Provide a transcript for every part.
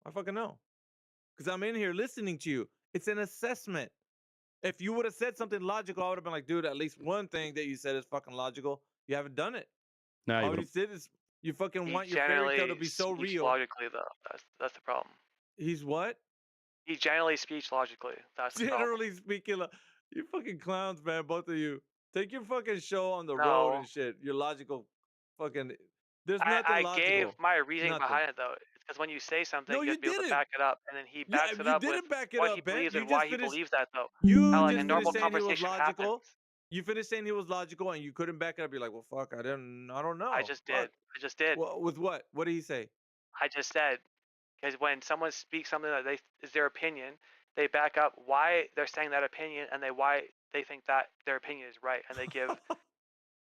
I fucking know. Because I'm in here listening to you. It's an assessment. If you would have said something logical, I would have been like, dude, at least one thing that you said is fucking logical. You haven't done it. No, you All you wouldn't. did is you fucking He want your fairy tale to generally be so speaks real. logically, though. That's the problem. He's what? He generally speaks logically. That's the problem. Generally speaking, you fucking clowns, man. Both of you. Take your fucking show on the road No, and shit. Your logical fucking. There's I nothing gave logical. my reasoning Nothing. behind it though. It's because when you say something, No, you have you to be able to didn't. back it up, and then he Yeah, backs it you up with didn't back it what up, he Ben. believes You and just why he finished. believes that though. You How like a just finished normal saying he was conversation happens. logical. You finished saying he was logical, and you couldn't back it up. You're like, well, fuck. I didn't. I don't I know. just Fuck. did. I just did. Well, with what? What did he say? I just said because when someone speaks something that they is their opinion, they back up why they're saying that opinion and why they think that their opinion is right, and they give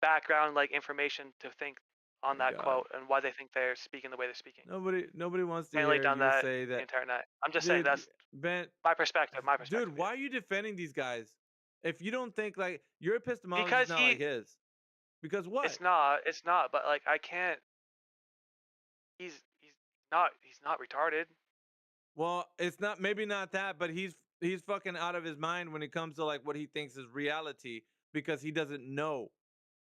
background like information to think on My that God. quote and why they think they're speaking the way they're speaking. Nobody wants to Mainly hear done you that say the that, entire night. I'm just saying dude. that's Ben, my perspective. My dude, perspective, why yeah. are you defending these guys? If you don't think like your epistemology is Because not like his, because what? it's not, but like I can't. He's he's not retarded. Well, it's not maybe not that, but he's fucking out of his mind when it comes to like what he thinks is reality because he doesn't know.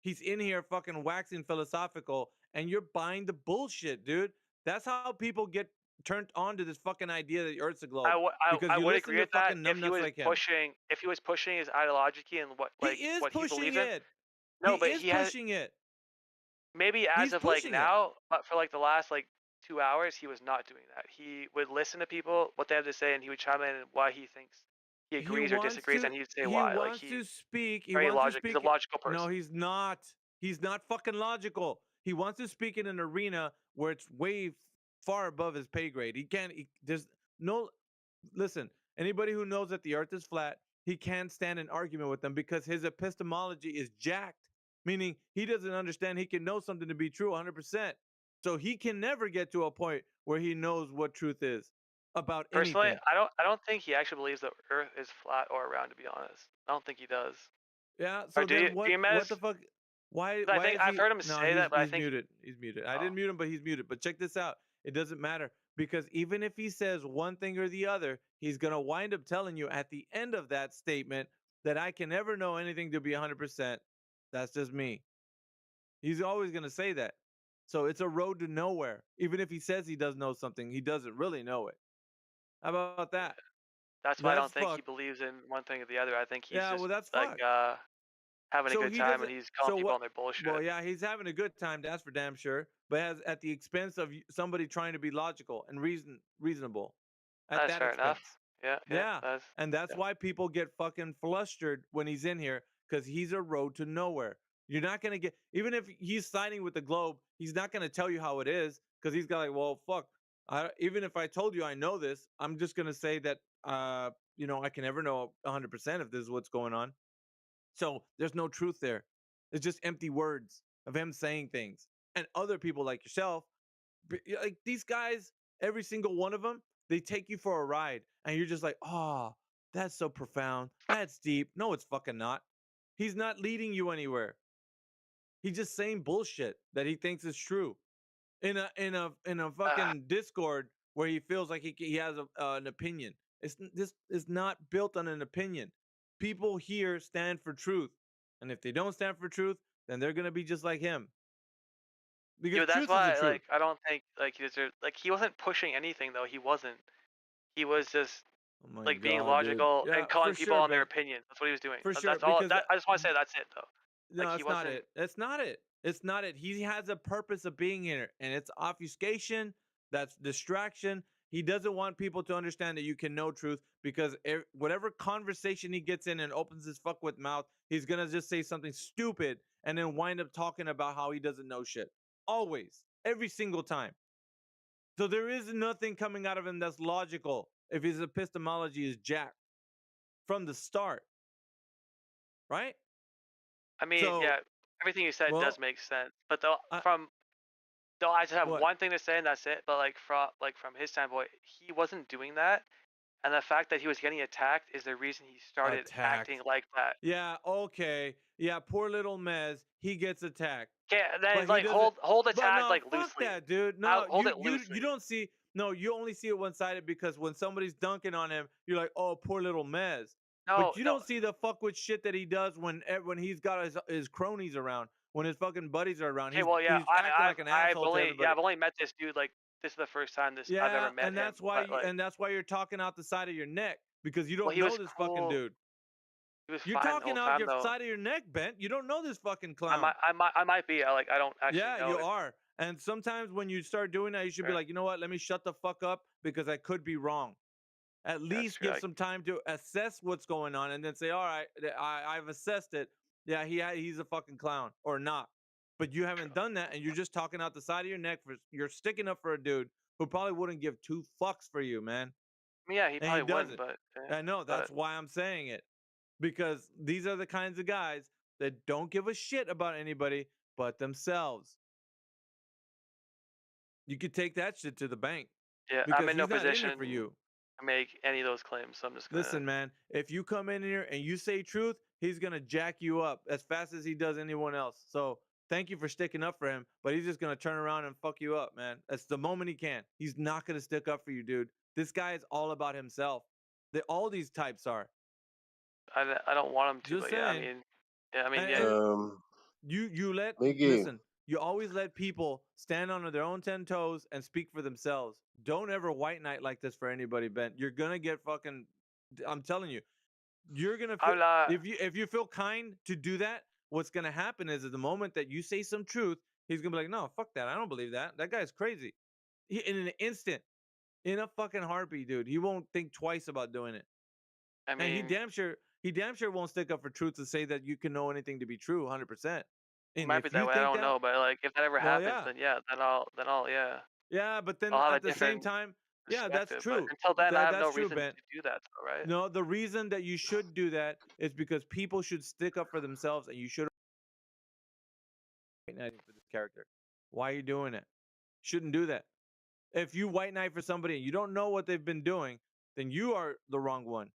He's in here fucking waxing philosophical, and you're buying the bullshit, dude. That's how people get turned on to this fucking idea that the Earth's a globe because I you would listen agree to with that fucking numbnuts like him. if he was pushing his ideology and He is what he pushing believes in. it. No, He but is he has pushing it. maybe as He's of like pushing it. now, but for like the last like 2 hours, he was not doing that. He would listen to people what they have to say, and he would chime in why he thinks he He agrees or wants disagrees, to and he'd say he why. Like wants he to speak. He very wants to logic. He's a speak. logical No, person. he's not. He's not fucking logical. He wants to speak in an arena where it's way far above his pay grade. He can't there's no listen, anybody who knows that the earth is flat, he can't stand an argument with them because his epistemology is jacked, meaning he doesn't understand he can know something to be true 100%. So he can never get to a point where he knows what truth is about Personally, anything. I don't think he actually believes the Earth is flat or round. To be honest, I don't think he does. Yeah. Or So then do you, what the Mez? fuck? Why 'Cause I why think is I've he heard him no, say that, but I he's think muted. He's muted. I oh, didn't mute him, but he's muted. But check this out. It doesn't matter because even if he says one thing or the other, he's gonna wind up telling you at the end of that statement that I can never know anything to be 100%. That's just me. He's always gonna say that. So it's a road to nowhere. Even if he says he does know something, he doesn't really know it. How about yeah. that? That's why I That's don't think he fucked. believes in one thing or the other. I think he's Yeah, well just that's like fucked. having a So good he time and doesn't. he's calling So people what? on their Well, bullshit. yeah, he's having a good time. That's for damn sure. But has at the expense of somebody trying to be logical and reasonable, at That's that fair enough. expense. Yeah, yeah, Yeah, that's and that's yeah. why people get fucking flustered when he's in here because he's a road to nowhere. You're not gonna get even if he's signing with the Globe, he's not gonna tell you how it is because he's got like, well, fuck. Even if I told you I know this, I'm just gonna say that I can never know 100% if this is what's going on. So there's no truth there. It's just empty words of him saying things. And other people like yourself, like these guys, every single one of them, they take you for a ride. And you're just like, oh, that's so profound. That's deep. No, it's fucking not. He's not leading you anywhere. He's just saying bullshit that he thinks is true in a Uh, fucking Discord where he feels like he has an opinion. This is not built on an opinion. People here stand for truth, and if they don't stand for truth, then they're gonna be just like him because that's truth is the why truth. like I don't think like he deserved like he wasn't pushing anything though. He wasn't. He was just Oh my like being god, dude. logical Yeah, and calling for people sure, on their Ben. opinion. That's what he was doing. For sure, That's all. because That I just want to say that's it though. Like no, he it's not wasn't. it. It's not it. It's not it. He has a purpose of being here, and it's obfuscation. That's distraction. He doesn't want people to understand that you can know truth because whatever conversation he gets in and opens his fuck with mouth, he's gonna just say something stupid and then wind up talking about how he doesn't know shit. Always, every single time. So there is nothing coming out of him that's logical if his epistemology is jacked from the start, right? I mean, So, yeah, everything you said does well, make sense. But though I, though I just have what? one thing to say and that's it. But like from his standpoint, he wasn't doing that, and the fact that he was getting attacked is the reason he started acting Attacked. like that. Yeah, okay. Yeah, poor little Mez, he gets attacked. Okay, then But he like doesn't hold but attack no, like fuck loosely. that, dude. I No, hold you it you you loosely. don't see No, you only see it one-sided because when somebody's dunking on him, you're like, "Oh, poor little Mez." No, But you no. don't see the fuckwit shit that he does when he's got his cronies around, when his fucking buddies are around. Okay, well, yeah, He's acting like an asshole to I've everybody. only met this dude like this is the first time I've ever Yeah, met him. But like, and that's why you're talking out the side of your neck because you well, don't he know was this fucking cool. dude. He was You're fine the talking whole out time your though. side of your neck, Bent. You don't know this fucking clown. I might be. Like I don't actually Yeah, know you if are. And sometimes when you start doing that, you should be sure. like, you know what? Let me shut the fuck up because I could be wrong. At That's least true. give Like, some time to assess what's going on and then say, all right, I've assessed it. Yeah, he's a fucking clown or not. But you haven't true. done that and you're just talking out the side of your neck you're sticking up for a dude who probably wouldn't give two fucks for you, man. I mean, yeah, he And he probably wouldn't, doesn't. but I know that's why I'm saying it. Because these are the kinds of guys that don't give a shit about anybody but themselves. You could take that shit to the bank yeah, I'm because in no he's not in here position for you. to make any of those claims. So I'm just gonna. Listen, man, if you come in here and you say truth, he's gonna jack you up as fast as he does anyone else. So thank you for sticking up for him, but he's just gonna turn around and fuck you up, man. That's the moment he can. He's not gonna stick up for you, dude. This guy is all about himself. All these types are. I don't want him to, Just but yeah, saying. I mean, yeah. And you let Mickey, listen. You always let people stand on their own 10 toes and speak for themselves. Don't ever white knight like this for anybody, Ben. You're gonna get fucking. I'm telling you, you're gonna feel I'm not. if you feel kind to do that. What's gonna happen is at the moment that you say some truth, he's gonna be like, "No, fuck that. I don't believe that. That guy's crazy." In an instant, in a fucking heartbeat, dude. He won't think twice about doing it. I And mean, he damn sure won't stick up for truth to say that you can know anything to be true 100%. it And might be if that you way. I think don't that, know, but like, if that ever well, happens, yeah. then yeah, yeah, Yeah, but then I'll have a at the same different time, yeah, that's perspective. But true. until then, I have no That's true, reason Ben. to do that, though, right? No, the reason that you should do that is because people should stick up for themselves and you should white knighting for this character. Why are you doing it? Shouldn't do that. If you white knight for somebody and you don't know what they've been doing, then you are the wrong one.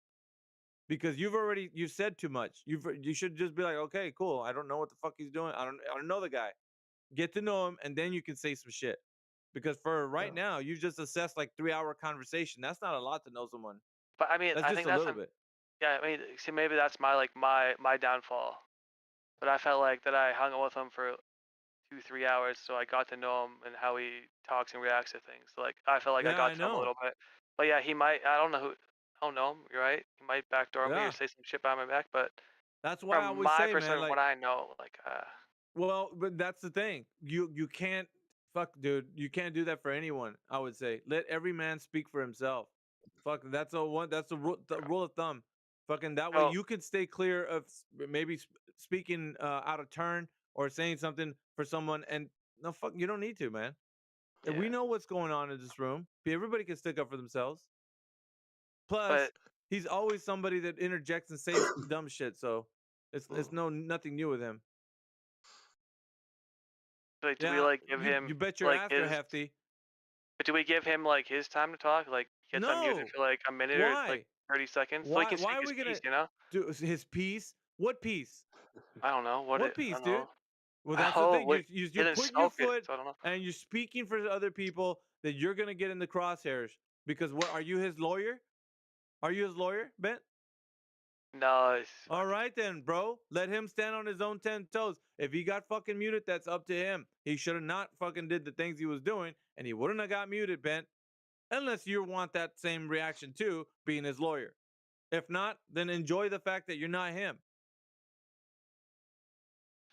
Because you've said too much. You should just be like, okay, cool. I don't know what the fuck he's doing. I don't know the guy. Get to know him, and then you can say some shit. Because for right yeah. now, you just assessed like 3 hour conversation. That's not a lot to know someone. But I mean, That's I just think a that's little bit. yeah. I mean, see, maybe that's my my downfall. But I felt like that I hung out with him for 2 3 hours, so I got to know him and how he talks and reacts to things. So like, I felt like I Yeah, got I to know him a know. little bit. But yeah, he might. I don't know who. I don't know him. You're right. He might backdoor me or Yeah. say some shit behind my back. But That's why I from always my say, man, perspective, what like, I know, like, well, but that's the thing. You can't fuck, dude. You can't do that for anyone. I would say let every man speak for himself. Fuck, that's a one. That's the rule of thumb. Fucking that way so you could stay clear of maybe speaking out of turn or saying something for someone. And no, fuck, you don't need to, man. And we yeah. know what's going on in this room. Everybody can stick up for themselves. Plus, But he's always somebody that interjects and says dumb shit. So it's nothing new with him. like, do we Yeah, like give him you bet your like ass they're his? hefty. But do we give him like his time to talk? Like, he gets unmuted No. for like a minute or like Why? 30 seconds, so he can Why speak are his we piece. gonna You know? do his piece? What piece? I don't know what What it. I piece, don't dude? know. Well, that's the Oh thing. wait, he You're didn't putting your soak it, foot so I don't know. and you're speaking for other people that you're gonna get in the crosshairs. Because what are you his lawyer? Are you his lawyer, Ben? No, it's All fine. right then, bro. Let him stand on his own 10 toes. If he got fucking muted, that's up to him. He should have not fucking did the things he was doing, and he wouldn't have got muted, Ben. Unless you want that same reaction too, being his lawyer. If not, then enjoy the fact that you're not him.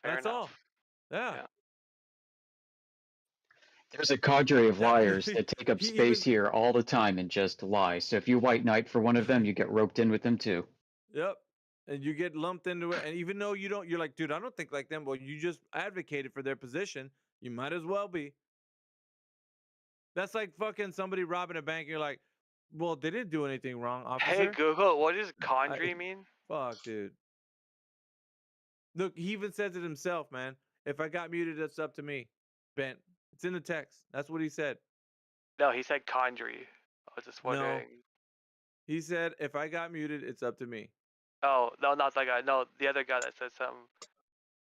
Fair That's all. enough. Yeah. Yeah. There's a cadre of That liars that take up he space even here all the time and just lie. So if you white knight for one of them, you get roped in with them too. yep. And you get lumped into it. And even though you don't, you're like, dude, I don't think like them. Well, you just advocated for their position. You might as well be. That's like fucking somebody robbing a bank. You're like, well, they didn't do anything wrong, Hey officer. Google, what does I conjury mean? fuck, dude. Look, he even says it himself, man. If I got muted, it's up to me. Ben, it's in the text. That's what he said. No, he said conjury. I was just No, wondering. he said if I got muted, it's up to me. Oh no, not that guy. No, the other guy that said something.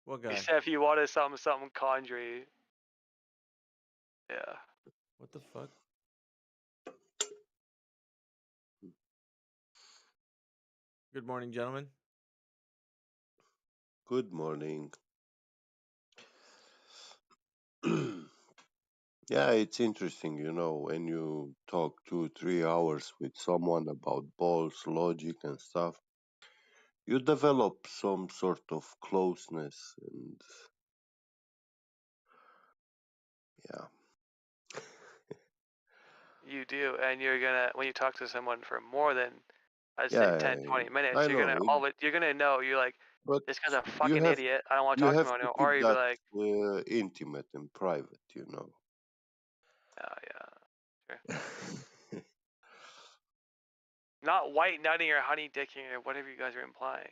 What He guy? said if you wanted something conjury. Yeah. What the fuck? Good morning, gentlemen. Good morning. Yeah, it's interesting, when you talk 2, 3 hours with someone about balls, logic, and stuff, you develop some sort of closeness, and yeah, You do, and you're gonna when you talk to someone for more than I'd say yeah, 10, 20 minutes, I know it, you're gonna know you're like, but this guy's a you fucking have idiot. I don't want to you talk to have him to anymore. Or keep you'd be that like, intimate and private. oh yeah, sure. Not white knighting or honey dicking or whatever you guys are implying.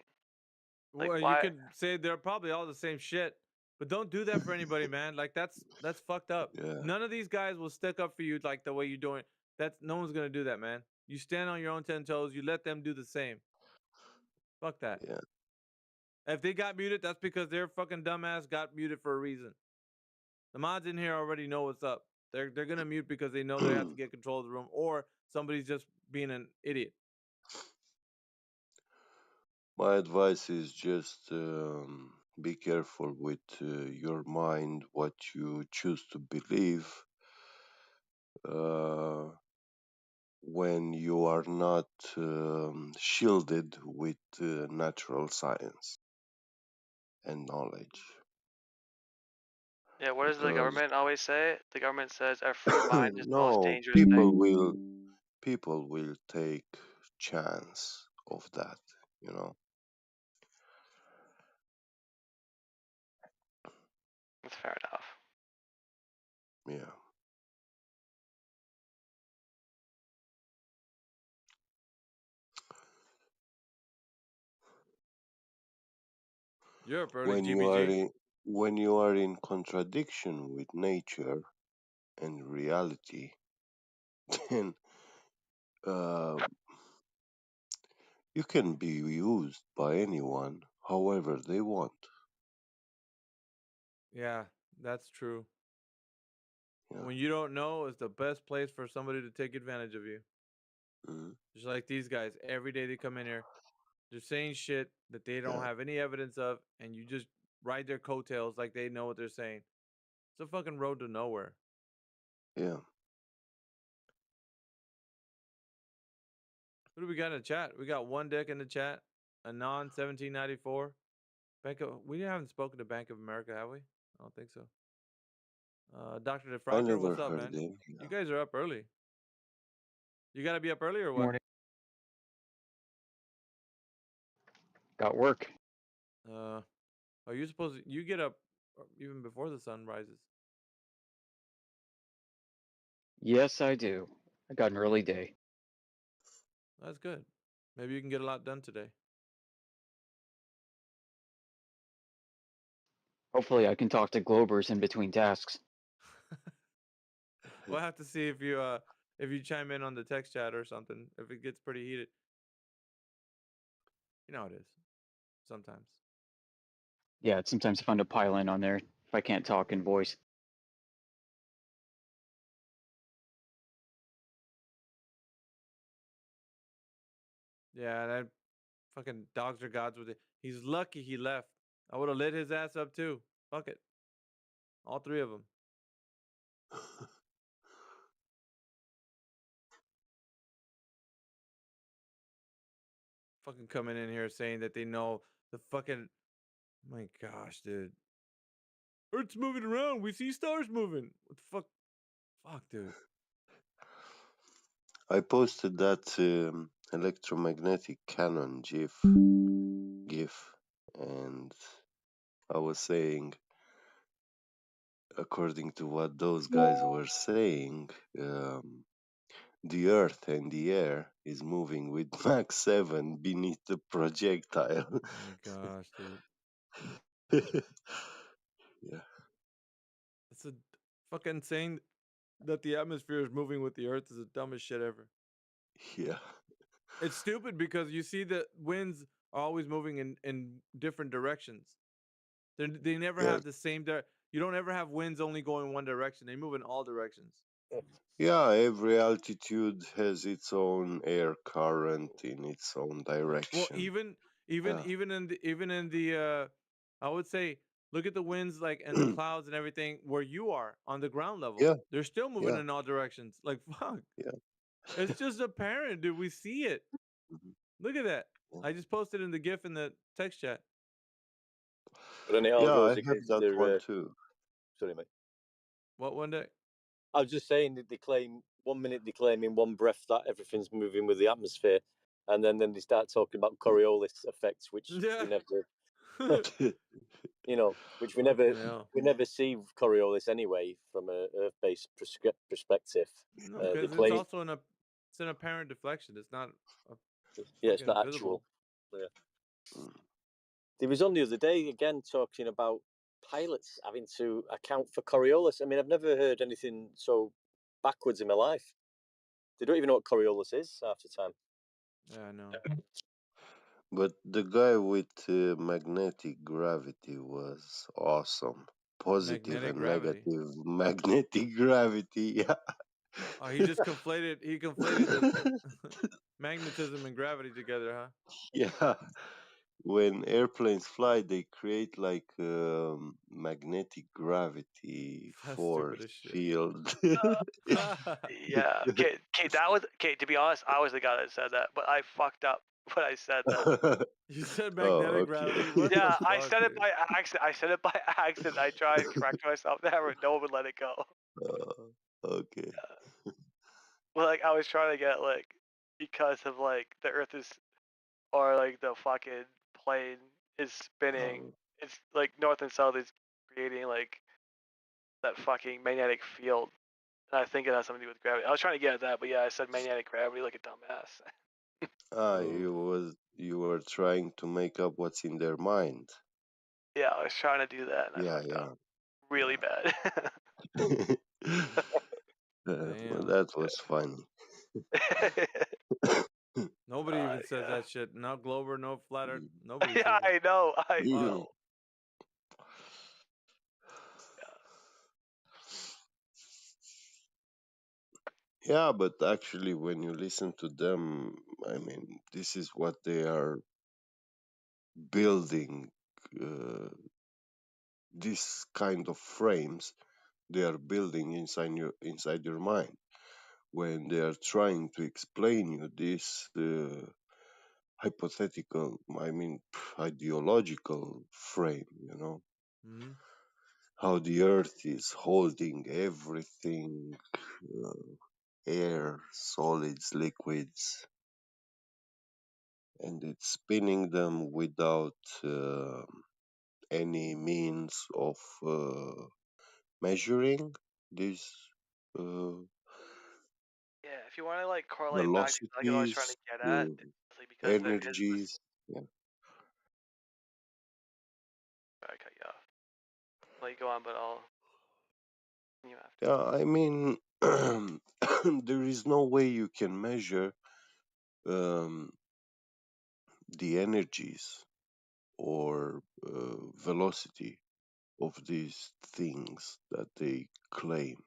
Like Well, you why? could say they're probably all the same shit, but don't do that for anybody, man. Like that's fucked up. Yeah, None of these guys will stick up for you like the way you're doing. That's no one's gonna do that, man. You stand on your own 10 toes. You let them do the same. Fuck that. yeah. If they got muted, that's because their fucking dumbass got muted for a reason. The mods in here already know what's up. They're gonna mute because they know they have to get control of the room, or somebody's just being an idiot. My advice is just be careful with your mind, what you choose to believe uh, when you are not shielded with natural science and knowledge. Yeah, what does the Because government always say? The government says a free mind is the most no, dangerous thing. people will take chance of that. That's fair enough. Yeah. You're up early, When you are GBG. in when you are in contradiction with nature and reality, then uh, you can be used by anyone however they want. Yeah, that's true. Yeah. When you don't know, it's the best place for somebody to take advantage of you. Mhm. Just like these guys, every day they come in here, they're saying shit that they don't Yeah. have any evidence of, and you just ride their coattails like they know what they're saying. It's a fucking road to nowhere. Yeah. Who do we got in the chat? We got one deck in the chat, a non 1794. We haven't spoken to Bank of America, have we? I don't think so. Dr. I Defrogger, never what's up, heard man? them. You Yeah. guys are up early. You got to be up early or what? Morning. Got work. Are you supposed to? You get up even before the sun rises. Yes, I do. I got an early day. That's good. Maybe you can get a lot done today. Hopefully, I can talk to Globers in between tasks. We'll have to see if you chime in on the text chat or something. If it gets pretty heated, you know how it is. Sometimes. Yeah, it's sometimes fun to pile in on there if I can't talk in voice. Yeah, that fucking dogs are gods with it. He's lucky he left. I would have lit his ass up too. Fuck it. All three of them. Fucking coming in here saying that they know the fucking. My gosh, dude. Earth's moving around. We see stars moving. What the fuck? Fuck, dude. I posted that electromagnetic cannon GIF, and I was saying, according to what those guys were saying, the Earth and the air is moving with Mach 7 beneath the projectile. Oh my gosh, dude. Yeah, It's a fucking saying that the atmosphere is moving with the earth is the dumbest shit ever. yeah, It's stupid because you see the winds are always moving in different directions. They never yeah, have the same you don't ever have winds only going one direction. They move in all directions. Yeah, every altitude has its own air current in its own Well, direction. Yeah, even in the I would say look at the winds like and the clouds and everything where you are on the ground level. yeah, They're still moving yeah, in all directions. Like fuck. yeah. It's just apparent, dude. We see it. Mhm, Look at that. yeah. I just posted in the GIF in the text chat. But then it all Yeah, I goes have against that one their. too. Sorry, mate. What one day? I was just saying that they claim 1 minute they claim in one breath that everything's moving with the atmosphere, and then they start talking about Coriolis effects, which Yeah. we never, Fucking which we hell. never see Coriolis anyway from a Earth-based perspective. No, They because it's claim, also it's an apparent deflection. It's not a yeah, it's fucking not visible. actual. Yeah. Mm. There was on the other day again talking about pilots having to account for Coriolis. I mean, I've never heard anything so backwards in my life. They don't even know what Coriolis is half the time. Yeah, I know. But the guy with magnetic gravity was awesome. Positive Magnetic and gravity. negative magnetic gravity. Yeah. Oh, he conflated the magnetism and gravity together, huh? Yeah. When airplanes fly, they create like magnetic gravity That's force stupid as shit. field. Yeah. Okay. Okay. That was okay. To be honest, I was the guy that said that, but I fucked up when I said that. You said Oh, magnetic okay. gravity? What the Yeah, I fuck, said it dude? by accident. I said it by accident. I tried to correct myself there, but no one would let it go. Okay. Well, like I was trying to get like because of like the Earth is or like the fucking plane is spinning. Oh, It's like north and south is creating like that fucking magnetic field. And I think it has something to do with gravity. I was trying to get at that, but yeah, I said magnetic gravity like a dumbass. Oof. you were trying to make up what's in their mind. Yeah, I was trying to do that and I Yeah, fucked up yeah, really bad. yeah. Well, Damn. that was funny. Nobody even says Yeah. that shit. No Glover, no Flatter. Nobody Yeah, says that. I know. I Fuck. know. Yeah, but actually, when you listen to them, I mean, this is what they are building. Uh, this kind of frames they are building inside your mind when they are trying to explain you this hypothetical, I mean, ideological frame. Mm-hmm. How the Earth is holding everything, uh, air, solids, liquids, and it's spinning them without any means of measuring these uh, Yeah, if you want to like correlate back to like what I was trying velocities, to get at, it's like because there is this. energies. Yeah, I cut you off. Let you go on, but I'll continue after. yeah. I mean, there is no way you can measure um, the energies or velocity of these things that they claim.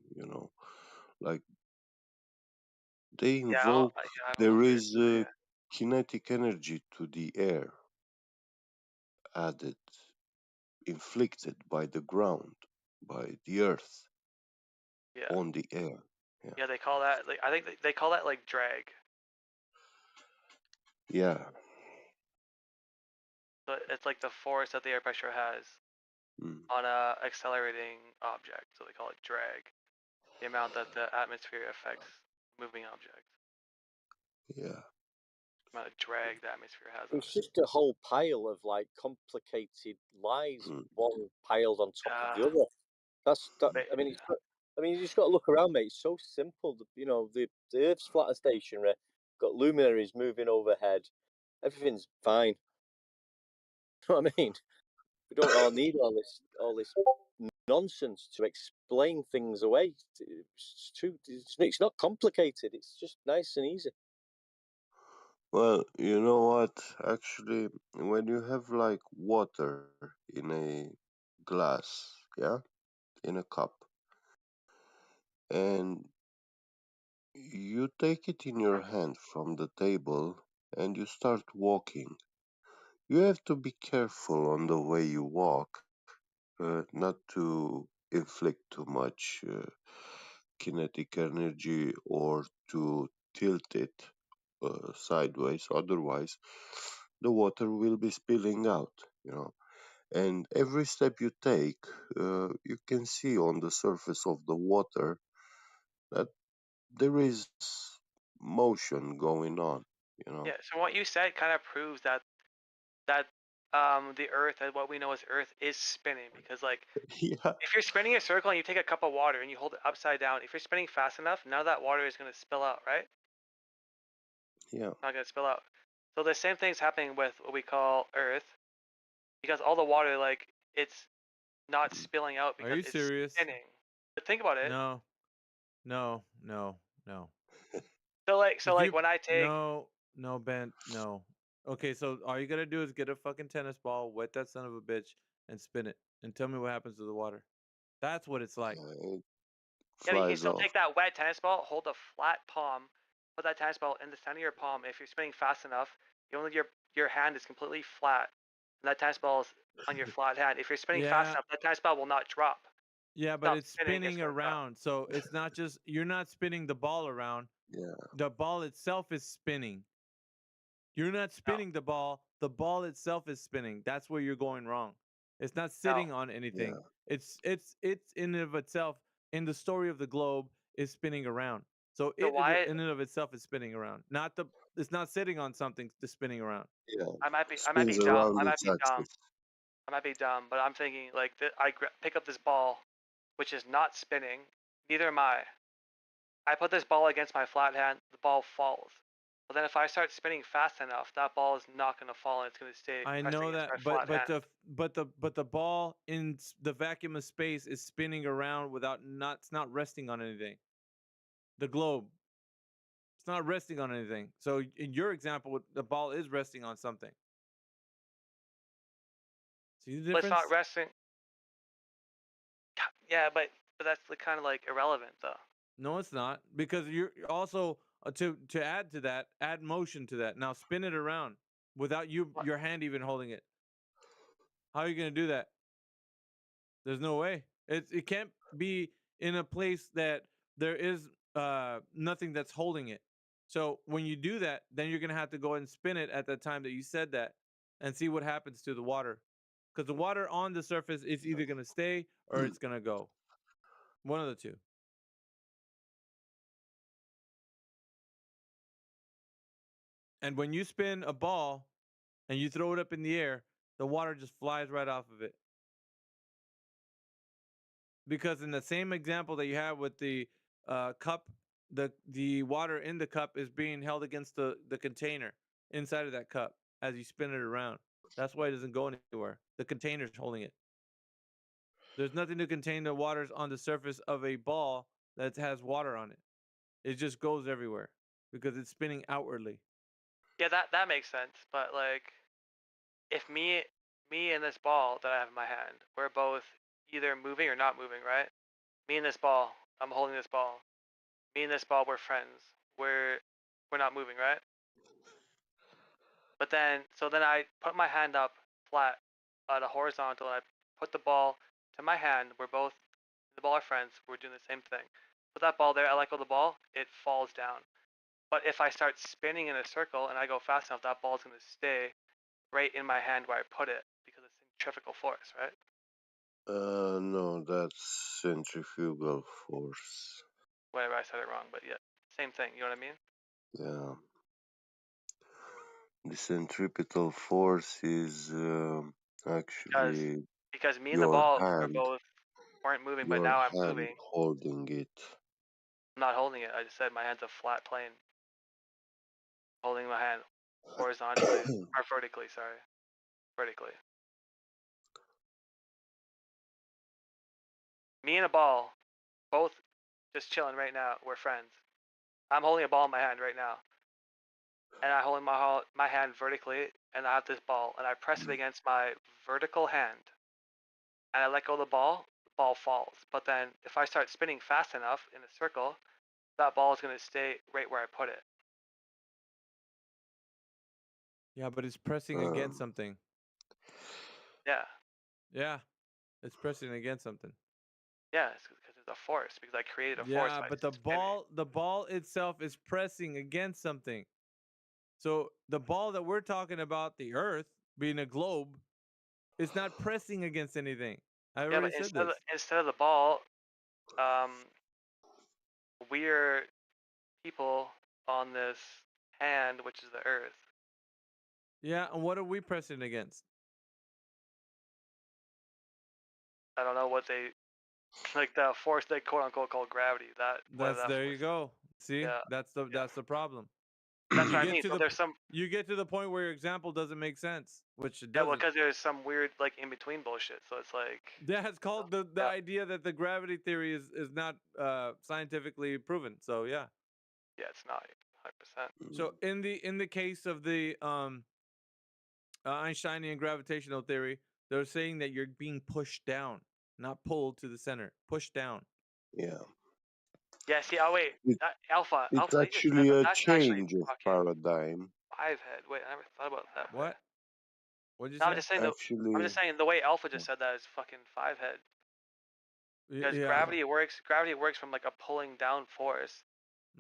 Like they Yeah, invoke. yeah, I don't know There if you're. is kinetic energy to the air added, inflicted by the ground, by the earth Yeah, on the air. Yeah, yeah, they call that like I think they call that like drag. yeah. So it's like the force that the air pressure has Mm. on a accelerating object. So they call it drag. The amount that the atmosphere affects moving objects. Yeah. The amount of drag the atmosphere has on It's it. just a whole pile of like complicated lies, Mm. one piled on top of Yeah, the other. That's that. but I mean, I mean, you just got to look around, mate. It's so simple. The Earth's flat and stationary. Got luminaries moving overhead. Everything's fine. You know what I mean? We don't all need all this nonsense to explain things away. It's too. It's not complicated. It's just nice and easy. Well, you know what? Actually, when you have like water in a glass, yeah, in a cup, and You take it in your hand from the table and you start walking. You have to be careful on the way you walk, not to inflict too much kinetic energy or to tilt it sideways. Otherwise, the water will be spilling out. And every step you take, you can see on the surface of the water that there is motion going on. You know. Yeah. So what you said kind of proves that the Earth, and what we know as Earth, is spinning, because like Yeah. if you're spinning a circle and you take a cup of water and you hold it upside down, if you're spinning fast enough, none of that water is going to spill out, right? Yeah. Not going to spill out. So the same thing's happening with what we call Earth, because all the water, like, it's not spilling out Are because you it's serious? spinning. But think about it. No, no, no, no. So If like you when I take, no, Ben, no. Okay, so all you gotta do is get a fucking tennis ball, wet that son of a bitch, and spin it, and tell me what happens to the water. That's what it's like. It yeah, but you can flies still off. take that wet tennis ball, hold a flat palm, put that tennis ball in the center of your palm. If you're spinning fast enough, your hand is completely flat, and that tennis ball is on your flat hand. If you're spinning fast Yeah, enough, that tennis ball will not drop. yeah, but Stop it's spinning, it's spinning gonna drop. around, so it's not just you're not spinning the ball around. Yeah. The ball itself is spinning. You're not No, spinning the ball. The ball itself is spinning. That's where you're going wrong. It's not no. sitting on anything. Yeah. It's in and of itself in the story of the globe is spinning around. So So it why in and of itself is spinning around. Not the it's not sitting on something to spinning around. Yeah. I might be Spins dumb. around I might its be dumb. axis. I might be dumb, but I'm thinking like pick up this ball, which is not spinning. Neither am I. I put this ball against my flat hand, the ball falls. But then if I start spinning fast enough, that ball is not going to fall and it's going to stay I pressed know against my that, flat hand. but the ball in the vacuum of space is spinning around without not it's not resting on anything. The globe, it's not resting on anything. So in your example, the ball is resting on something. See the But it's not difference? resting. Yeah, but that's kind of like irrelevant though. No, it's not because you're also to add to that, add motion to that. Now spin it around without What? your hand even holding it. How are you going to do that? There's no way. It can't be in a place that there is nothing that's holding it. So when you do that, then you're going to have to go and spin it at the time that you said that and see what happens to the water. Because the water on the surface is either going to stay or it's going to go. One of the two. And when you spin a ball and you throw it up in the air, the water just flies right off of it. Because in the same example that you have with the cup, the water in the cup is being held against the container inside of that cup as you spin it around. That's why it doesn't go anywhere. The container's holding it. There's nothing to contain the waters on the surface of a ball that has water on it. It just goes everywhere because it's spinning outwardly. Yeah, that makes sense. But like, if me and this ball that I have in my hand, we're both either moving or not moving, right? Me and this ball, I'm holding this ball. Me and this ball, we're friends. We're not moving, right? But then, so then I put my hand up flat at a horizontal, and I put the ball to my hand. We're both, the ball are friends. We're doing the same thing. Put that ball there. I let go of the ball. It falls down. But if I start spinning in a circle and I go fast enough, that ball's going to stay right in my hand where I put it because it's centrifugal force, right? No, that's centrifugal force. Whatever, I said it wrong, but yeah, same thing. You know what I mean? Yeah. The centripetal force is Because actually because me and the your ball were hand, both weren't moving, but your now I'm hand moving. holding it. I'm not holding it. I just said my hand's a flat plane. Holding my hand horizontally or vertically, sorry. Vertically. Me and a ball, both just chilling right now. We're friends. I'm holding a ball in my hand right now. And I hold my hand vertically, and I have this ball, and I press it against my vertical hand, and I let go of the ball falls. But then if I start spinning fast enough in a circle, that ball is going to stay right where I put it. Yeah, but it's pressing against Um, something. Yeah. Yeah, it's pressing against something. Yeah, it's because there's a force, because I created a force Yeah, by but the spinning. ball itself is pressing against something. So the ball that we're talking about, the Earth being a globe, is not pressing against anything. I Yeah, already but said this. instead of the ball, we're people on this hand, which is the Earth. Yeah, and what are we pressing against? I don't know what they like the force they quote unquote call gravity. That whether That's that there force. you go. See, Yeah, that's yeah. the problem. That's You what I get mean. to So the there's some. you get to the point where your example doesn't make sense, which it Yeah, well, doesn't. because there's some weird like in between bullshit. So it's like. Yeah, it's called the Yeah. idea that the gravity theory is not scientifically proven. So yeah. Yeah, it's not 100%. So in the case of the Einsteinian gravitational theory, they're saying that you're being pushed down, not pulled to the center, pushed down. yeah, Yeah. See. Oh wait. it, Alpha. it's Alpha. You just said actually that. a That's actually change of fucking paradigm. five head. Wait, I never thought about that way. What? What'd you No, I'm say? just saying. I'm Actually, just saying the way Alpha just said that is fucking five head. Because Yeah. gravity works from like a pulling down force.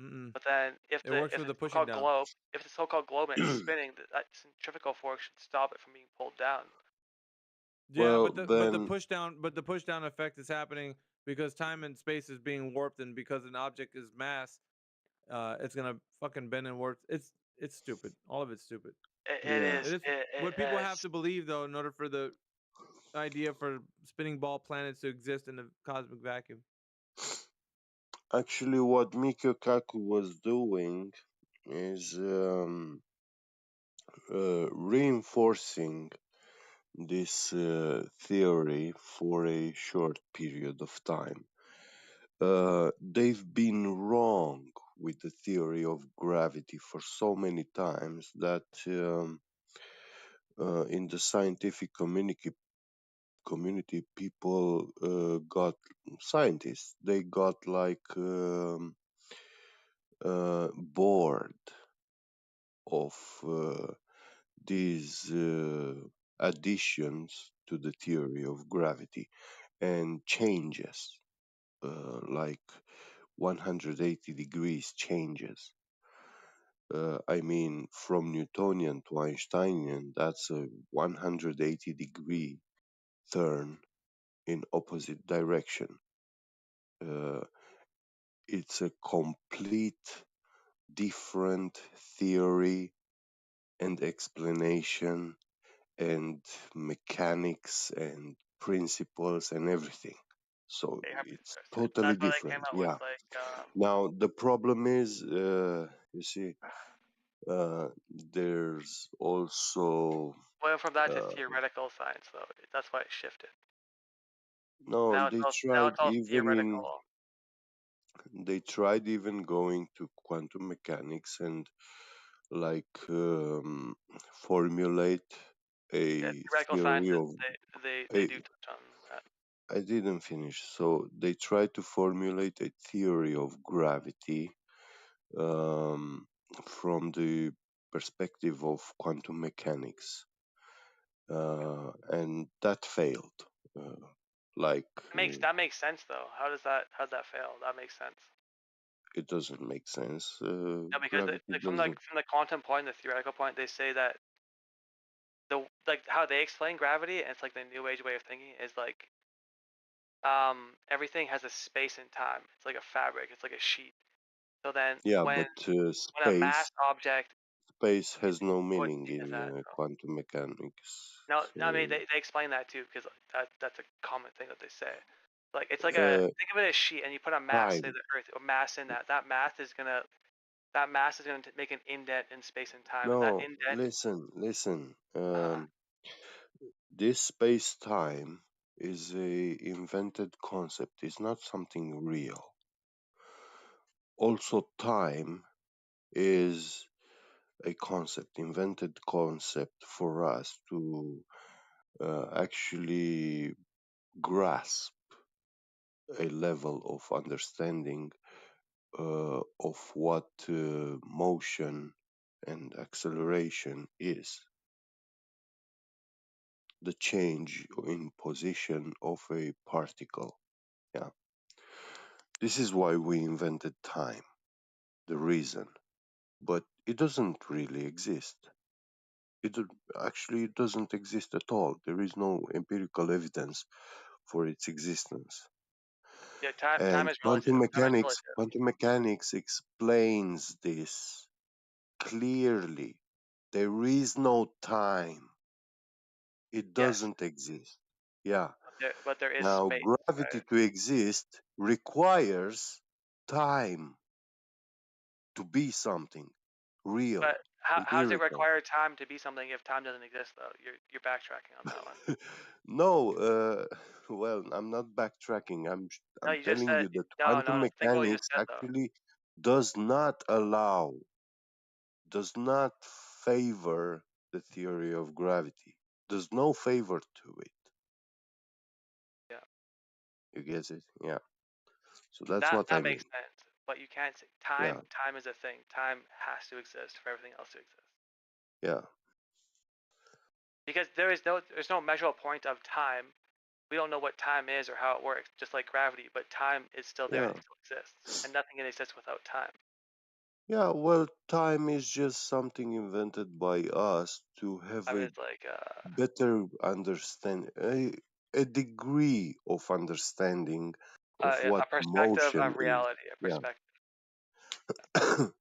Mm-mm. But then if It the works if with the the pushing so-called down. globe if the so-called globe and it's spinning, that centrifugal force should stop it from being pulled down. Yeah, well, but the then, push down effect is happening because time and space is being warped, and because an object is mass, it's gonna fucking bend and warp. It's stupid. All of it's stupid. It yeah, is. It is It what people have is. to believe though, in order for the idea for spinning ball planets to exist in the cosmic vacuum. actually, what Mikio Kaku was doing is reinforcing this theory for a short period of time. They've been wrong with the theory of gravity for so many times that in the scientific community, people got scientists. They got like bored of these additions to the theory of gravity and changes, like 180 degrees changes. I mean, from Newtonian to Einsteinian, that's a 180-degree turn in opposite direction. Uh, it's a complete different theory and explanation and mechanics and principles and everything. So They it's 100%. totally That's why they came different. out with Yeah. like Now the problem is, you see, uh, there's also went from that to uh, theoretical science though. That's why it shifted. no. Now it's all theoretical. They tried even going to quantum mechanics and like formulate Yeah, a theoretical theory sciences of they a, do touch on that. I didn't finish. So they tried to formulate a theory of gravity um, from the perspective of quantum mechanics, and that failed. Uh, like That makes sense though. How does that fail? That makes sense. it doesn't make sense. No, because Gravity like doesn't. from the quantum point, the theoretical point, they say that how they explain gravity, and it's like the new age way of thinking is like everything has a space and time. It's like a fabric. It's like a sheet. So then Yeah, when but a mass object space is has no put meaning in in that. quantum mechanics. No, no, I mean Uh, they explain that too because that's a common thing that they say. Like it's like uh, think of it as a sheet, and you put a mass, say time. the Earth, a mass in that. That mass is gonna make an indent in space and time, and that No, indent. listen. Uh, This space-time is a invented concept. It's not something real. Also, time is a concept, invented concept for us to actually grasp a level of understanding of what motion and acceleration is. The change in position of a particle. Yeah. This is why we invented time, the reason. But it doesn't really exist. It doesn't exist at all. There is no empirical evidence for its existence. Yeah, time And is relative. Time is relative. quantum mechanics explains this clearly. There is no time. It Yes, doesn't exist. Yeah. but there is Now, space, gravity right? to exist requires time to be something real, But how does it empirical. require time to be something if time doesn't exist though? You're backtracking on that one. No, well, I'm not backtracking. No, I'm you just telling said you that no, quantum no. Think about what you just mechanics said though. actually does not allow, does not favor the theory of gravity. There's no favor to it. Yeah, You get it? Yeah. So that's that what I makes mean. sense. But you can't say Yeah. time is a thing. Time has to exist for everything else to exist. Yeah. Because there's no measurable point of time. We don't know what time is or how it works, just like gravity, but time is still there and Yeah. it still exists. And nothing can exist without time. Yeah. Well, time is just something invented by us to have I a was like better understand, a degree of understanding of what a perspective motion of is. reality, a Yeah. perspective.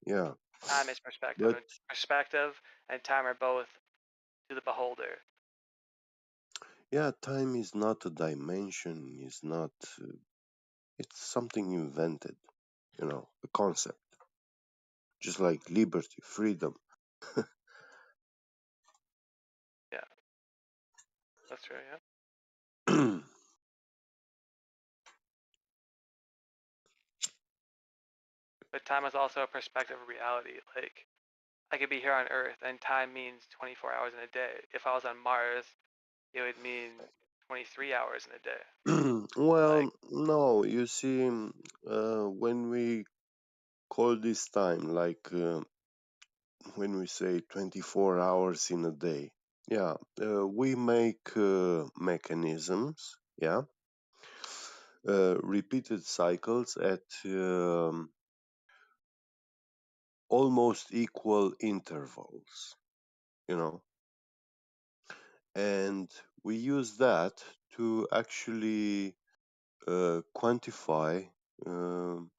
Yeah. Time is perspective, But and perspective and time are both to the beholder. yeah, time is not a dimension, is not, it's something invented, a concept, just like liberty, freedom. Yeah, that's true. Yeah, but time is also a perspective of reality. Like I could be here on Earth, and time means 24 hours in a day. If I was on Mars, it would mean 23 hours in a day. Like Well, no, you see, when we call this time, like when we say 24 hours in a day, yeah, we make mechanisms, yeah, repeated cycles at almost equal intervals, you know, and we use that to actually quantify um,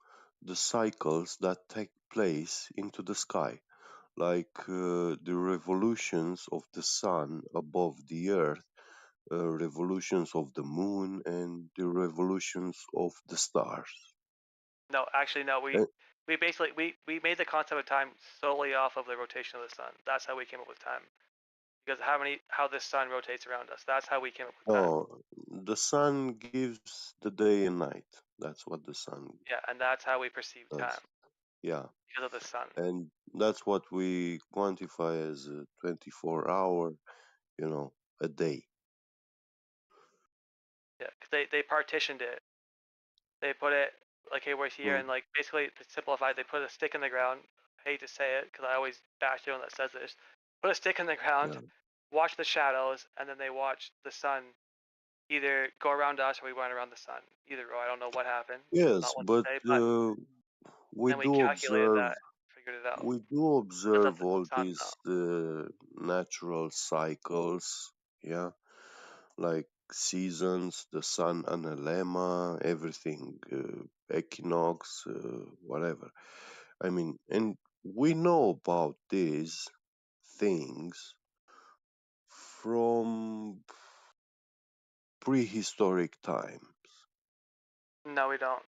the cycles that take place into the sky, like the revolutions of the sun above the earth, revolutions of the moon, and the revolutions of the stars. no, actually no. Uh, We basically we made the concept of time solely off of the rotation of the sun. That's how we came up with time. Because how the sun rotates around us. That's how we came up with time. no, the sun gives the day and night. That's what the sun Yeah, and that's how we perceive does. time Yeah. because of the sun. And that's what we quantify as a 24-hour, a day. Yeah, because they partitioned it. They put it like, hey, we're here, Mm, and like basically to simplify, they put a stick in the ground. I hate to say it because I always bash anyone that says this. Put a stick in the ground, yeah. watch the shadows, and then they watch the sun either go around us or we went around the sun. Either or, I don't know what happened. Yes, Not one to but say, but we then we do calculated observe that, figured it out. we do It's up observe to the all sun these though. natural cycles, yeah, like seasons, the sun analemma, everything, equinox, whatever. I mean, and we know about these things from prehistoric time. No, we don't.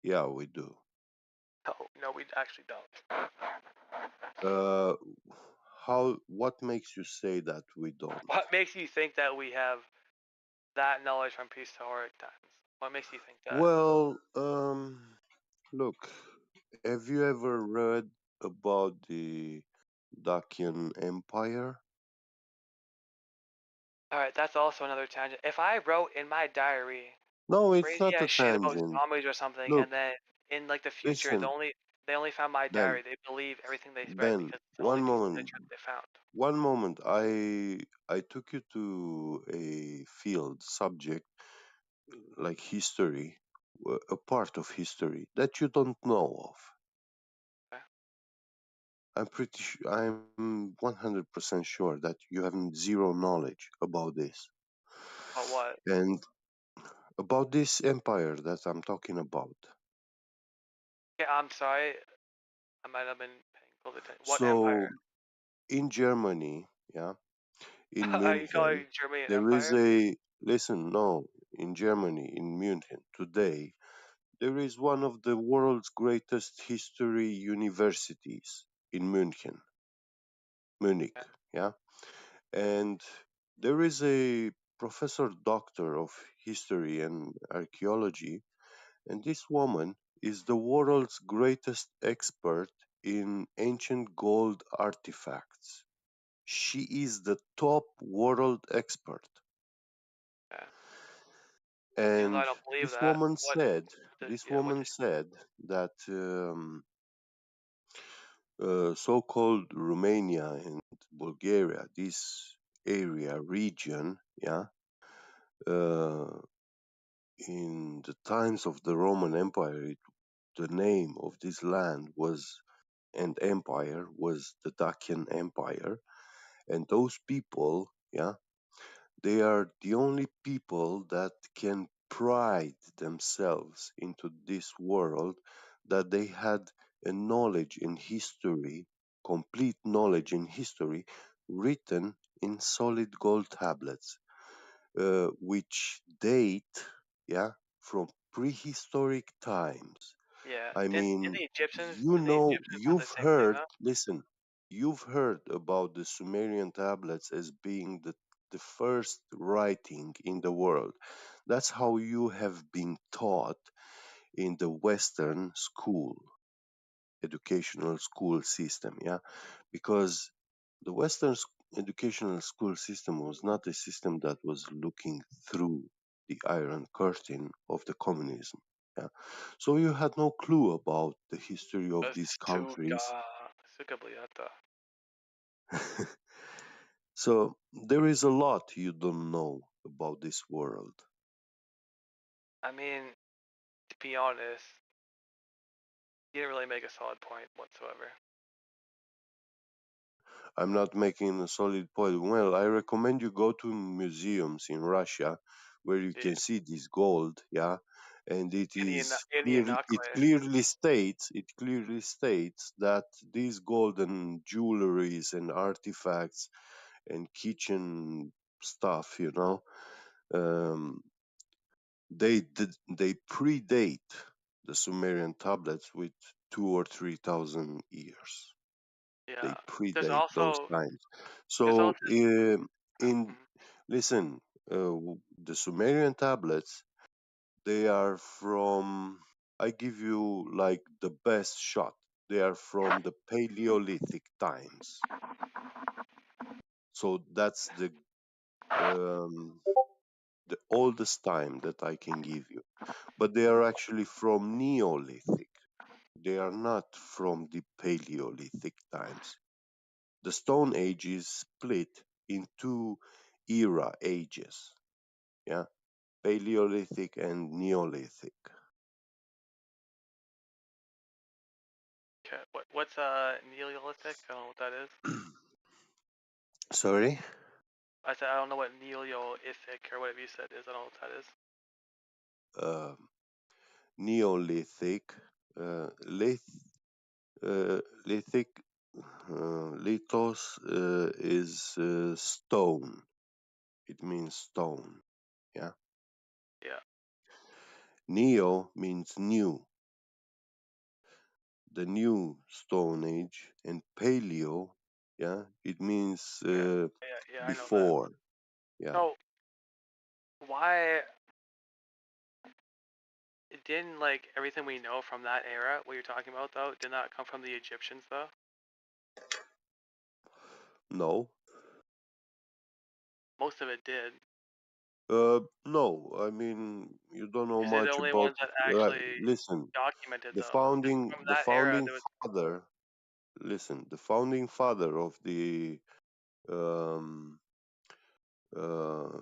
Yeah, we do. No, we actually don't. Uh, what makes you say that we don't? What makes you think that we have that knowledge from prehistoric times? What makes you think that? Well, look, have you ever read about the Dacian Empire? All right, that's also another tangent. If I wrote in my diary No, it's crazy not a ass shit about tangent. zombies or something, Look, and then in like the future, Listen, they only found my Ben, diary. They believe everything they read Ben, because it's the one only piece of moment, literature they found. one moment. I took you to a field subject like history, a part of history that you don't know of. Okay. I'm pretty sure, I'm 100% sure that you have zero knowledge about this. But what? And about this empire that I'm talking about. Yeah, I'm sorry. I might have been paying close attention. What So empire? in Germany, yeah, in Are you calling München, Germany an there is empire? listen, no, in Germany, in München, today, there is one of the world's greatest history universities in München, Munich, Yeah. yeah. And there is a professor doctor of history and archaeology, and this woman is the world's greatest expert in ancient gold artifacts. She is the top world expert. Yeah. Even though I And don't believe this that, woman what? said, this Yeah. What? woman said that so-called Romania and Bulgaria, this area, region, yeah, uh, in the times of the Roman Empire, the name of this land was and empire was the Dacian Empire, and those people, yeah, they are the only people that can pride themselves into this world that they had a knowledge in history, complete knowledge in history, written in solid gold tablets, which date, yeah, from prehistoric times. Yeah. I Didn't mean, the Egyptians? you Didn't the know, Egyptians have the you've same thing heard, though? listen, you've heard about the Sumerian tablets as being the first writing in the world. That's how you have been taught in the Western school, educational school system, yeah? Because the educational school system was not a system that was looking through the Iron Curtain of the communism. Yeah. So you had no clue about the history of these countries. Suka Bliata. So there is a lot you don't know about this world. I mean, to be honest, you didn't really make a solid point whatsoever. I'm not making a solid point. Well, I recommend you go to museums in Russia where you Yeah. can see this gold, yeah, and Indianapolis. it clearly states that these golden jewelries and artifacts and kitchen stuff, um, they predate the Sumerian tablets with 2 or 3 thousand years. Yeah. They There's predate those also times. there's So, also in mhm. listen, the Sumerian tablets, they are from. I give you like the best shot. They are from the Paleolithic times. So that's um, the oldest time that I can give you. But they are actually from Neolithic. They are not from the Paleolithic times. The Stone Age is split in two ages, yeah, Paleolithic and Neolithic. Okay. What's Neolithic? I don't know what that is. Sorry, I said I don't know what Neolithic or whatever you said is. I don't know what that is. uh, Neolithic, lithic, lithos is stone. It means stone. Yeah. Yeah. Neo means new, the new Stone Age, and Paleo, yeah, it means Okay. Yeah. I know that. before. Yeah. So why didn't like everything we know from that era, what you're talking about though, did not come from the Egyptians though? No. Most of it did. No, I mean you don't know Is he the much only about. ones that actually Listen, documented the though? 'Cause founding, from the that era, founding there was father. Listen, the founding father of the um, uh,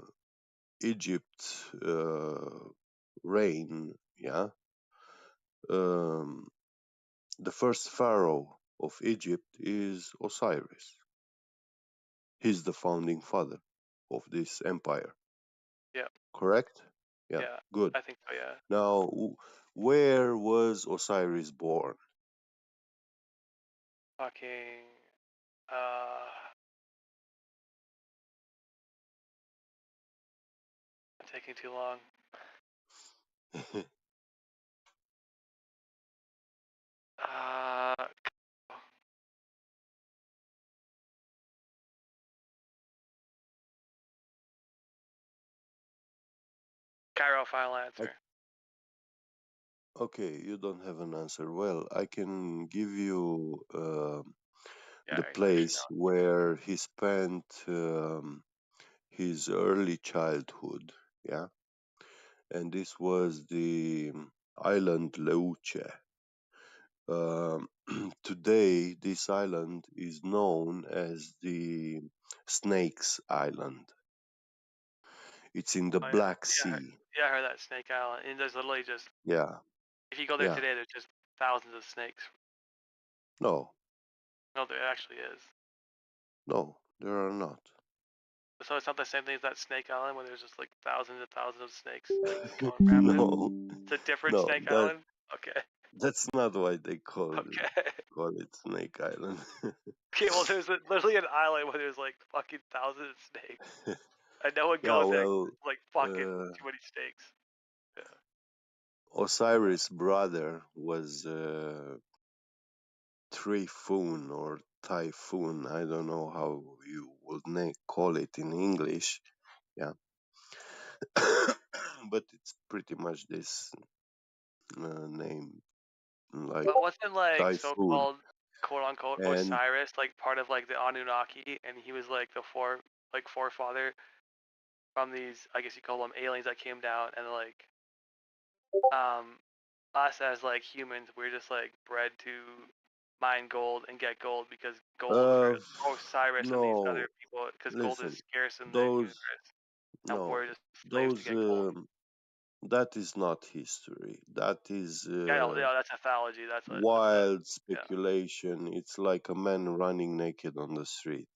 Egypt reign, yeah, um, the first pharaoh of Egypt is Osiris. He's the founding father of this empire. yeah, Correct? Yeah, yeah. good. I think so. Yeah. Now, where was Osiris born? Fucking. I'm taking too long. Uh, Cairo, final answer. Okay, you don't have an answer. Well, I can give you Yeah, the I actually place where he spent his early childhood. Yeah, and this was the island Leuce. Um, Today, this island is known as the Snakes Island. It's in the know. Oh yeah, Black Sea. yeah. I heard that Snake Island, and there's literally just Yeah, if you go there yeah. today, there's just thousands of snakes. No, No, there actually is. no, there are not. So it's not the same thing as that Snake Island where there's just like thousands and thousands of snakes like going rampant. No, It's a different no, Snake Island. Okay. that's not why they Okay. call it Snake Island. Okay. Well, there's literally an island where there's like fucking thousands of snakes, and no one Yeah, goes there. 'Cause well, there's, like fucking uh, too many snakes. Yeah. Osiris' brother was Typhoon or Typhoon. I don't know how you would call it in English. Yeah, but it's pretty much this name, like But wasn't like Typhoon. so-called quote unquote And Osiris like part of like the Anunnaki, and he was like the forefather from these, I guess you call them aliens that came down, and like um us as like humans, we're just like bred to mine gold and get gold because gold for uh, Osiris and these other no, people because gold is listen, scarce in the those universe, and no, we're just slaves to those get gold. that is not history. That is Yeah, no, yeah, that's mythology. That's a wild yeah. speculation. It's like a man running naked on the street.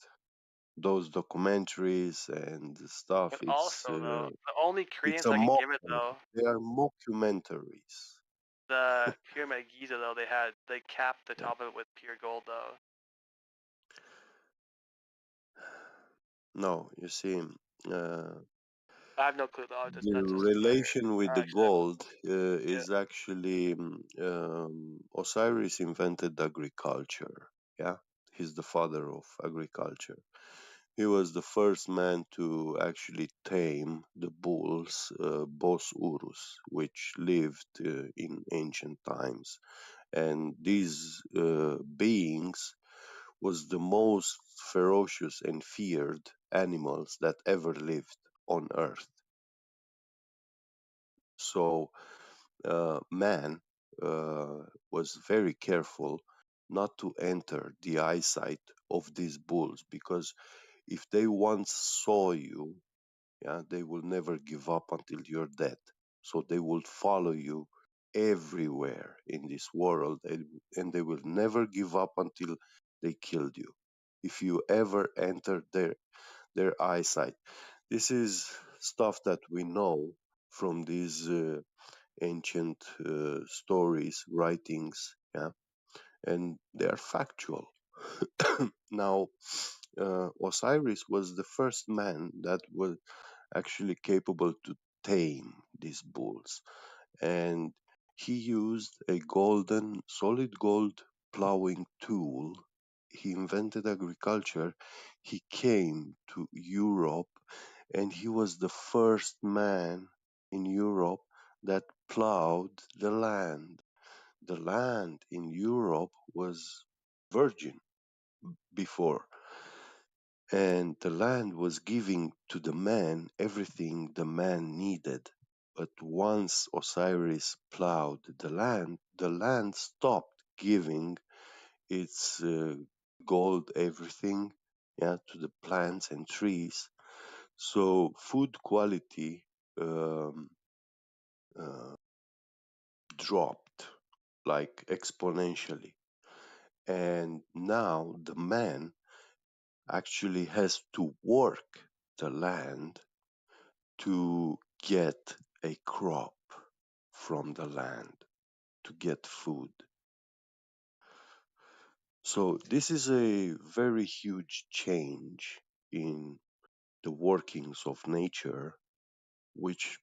Those documentaries and stuff. But also though, the only It's credence a I can mock. give it though, They are mockumentaries. the Pyramid of Giza though, they capped the Yeah. top of it with pure gold though. No, you see, I have no clue though. the That's just relation with I the actually have no gold clue. Yeah. is actually Osiris invented agriculture. Yeah, he's the father of agriculture. He was the first man to actually tame the bulls, Bos urus, which lived in ancient times. And these beings was the most ferocious and feared animals that ever lived on Earth. So man was very careful not to enter the eyesight of these bulls because if they once saw you, yeah, they will never give up until you're dead. So they will follow you everywhere in this world, and they will never give up until they killed you. If you ever enter their eyesight, this is stuff that we know from these ancient stories, writings, yeah, and they are factual. Now, Osiris was the first man that was actually capable to tame these bulls, and he used a solid gold plowing tool. He invented agriculture. He came to Europe, and he was the first man in Europe that plowed the land. The land in Europe was virgin before. and the land was giving to the man everything the man needed. But once Osiris plowed the land stopped giving its gold, everything, yeah, to the plants and trees. So food quality um, uh, dropped like exponentially. And now the man actually has to work the land to get a crop from the land, to get food. So this is a very huge change in the workings of nature, which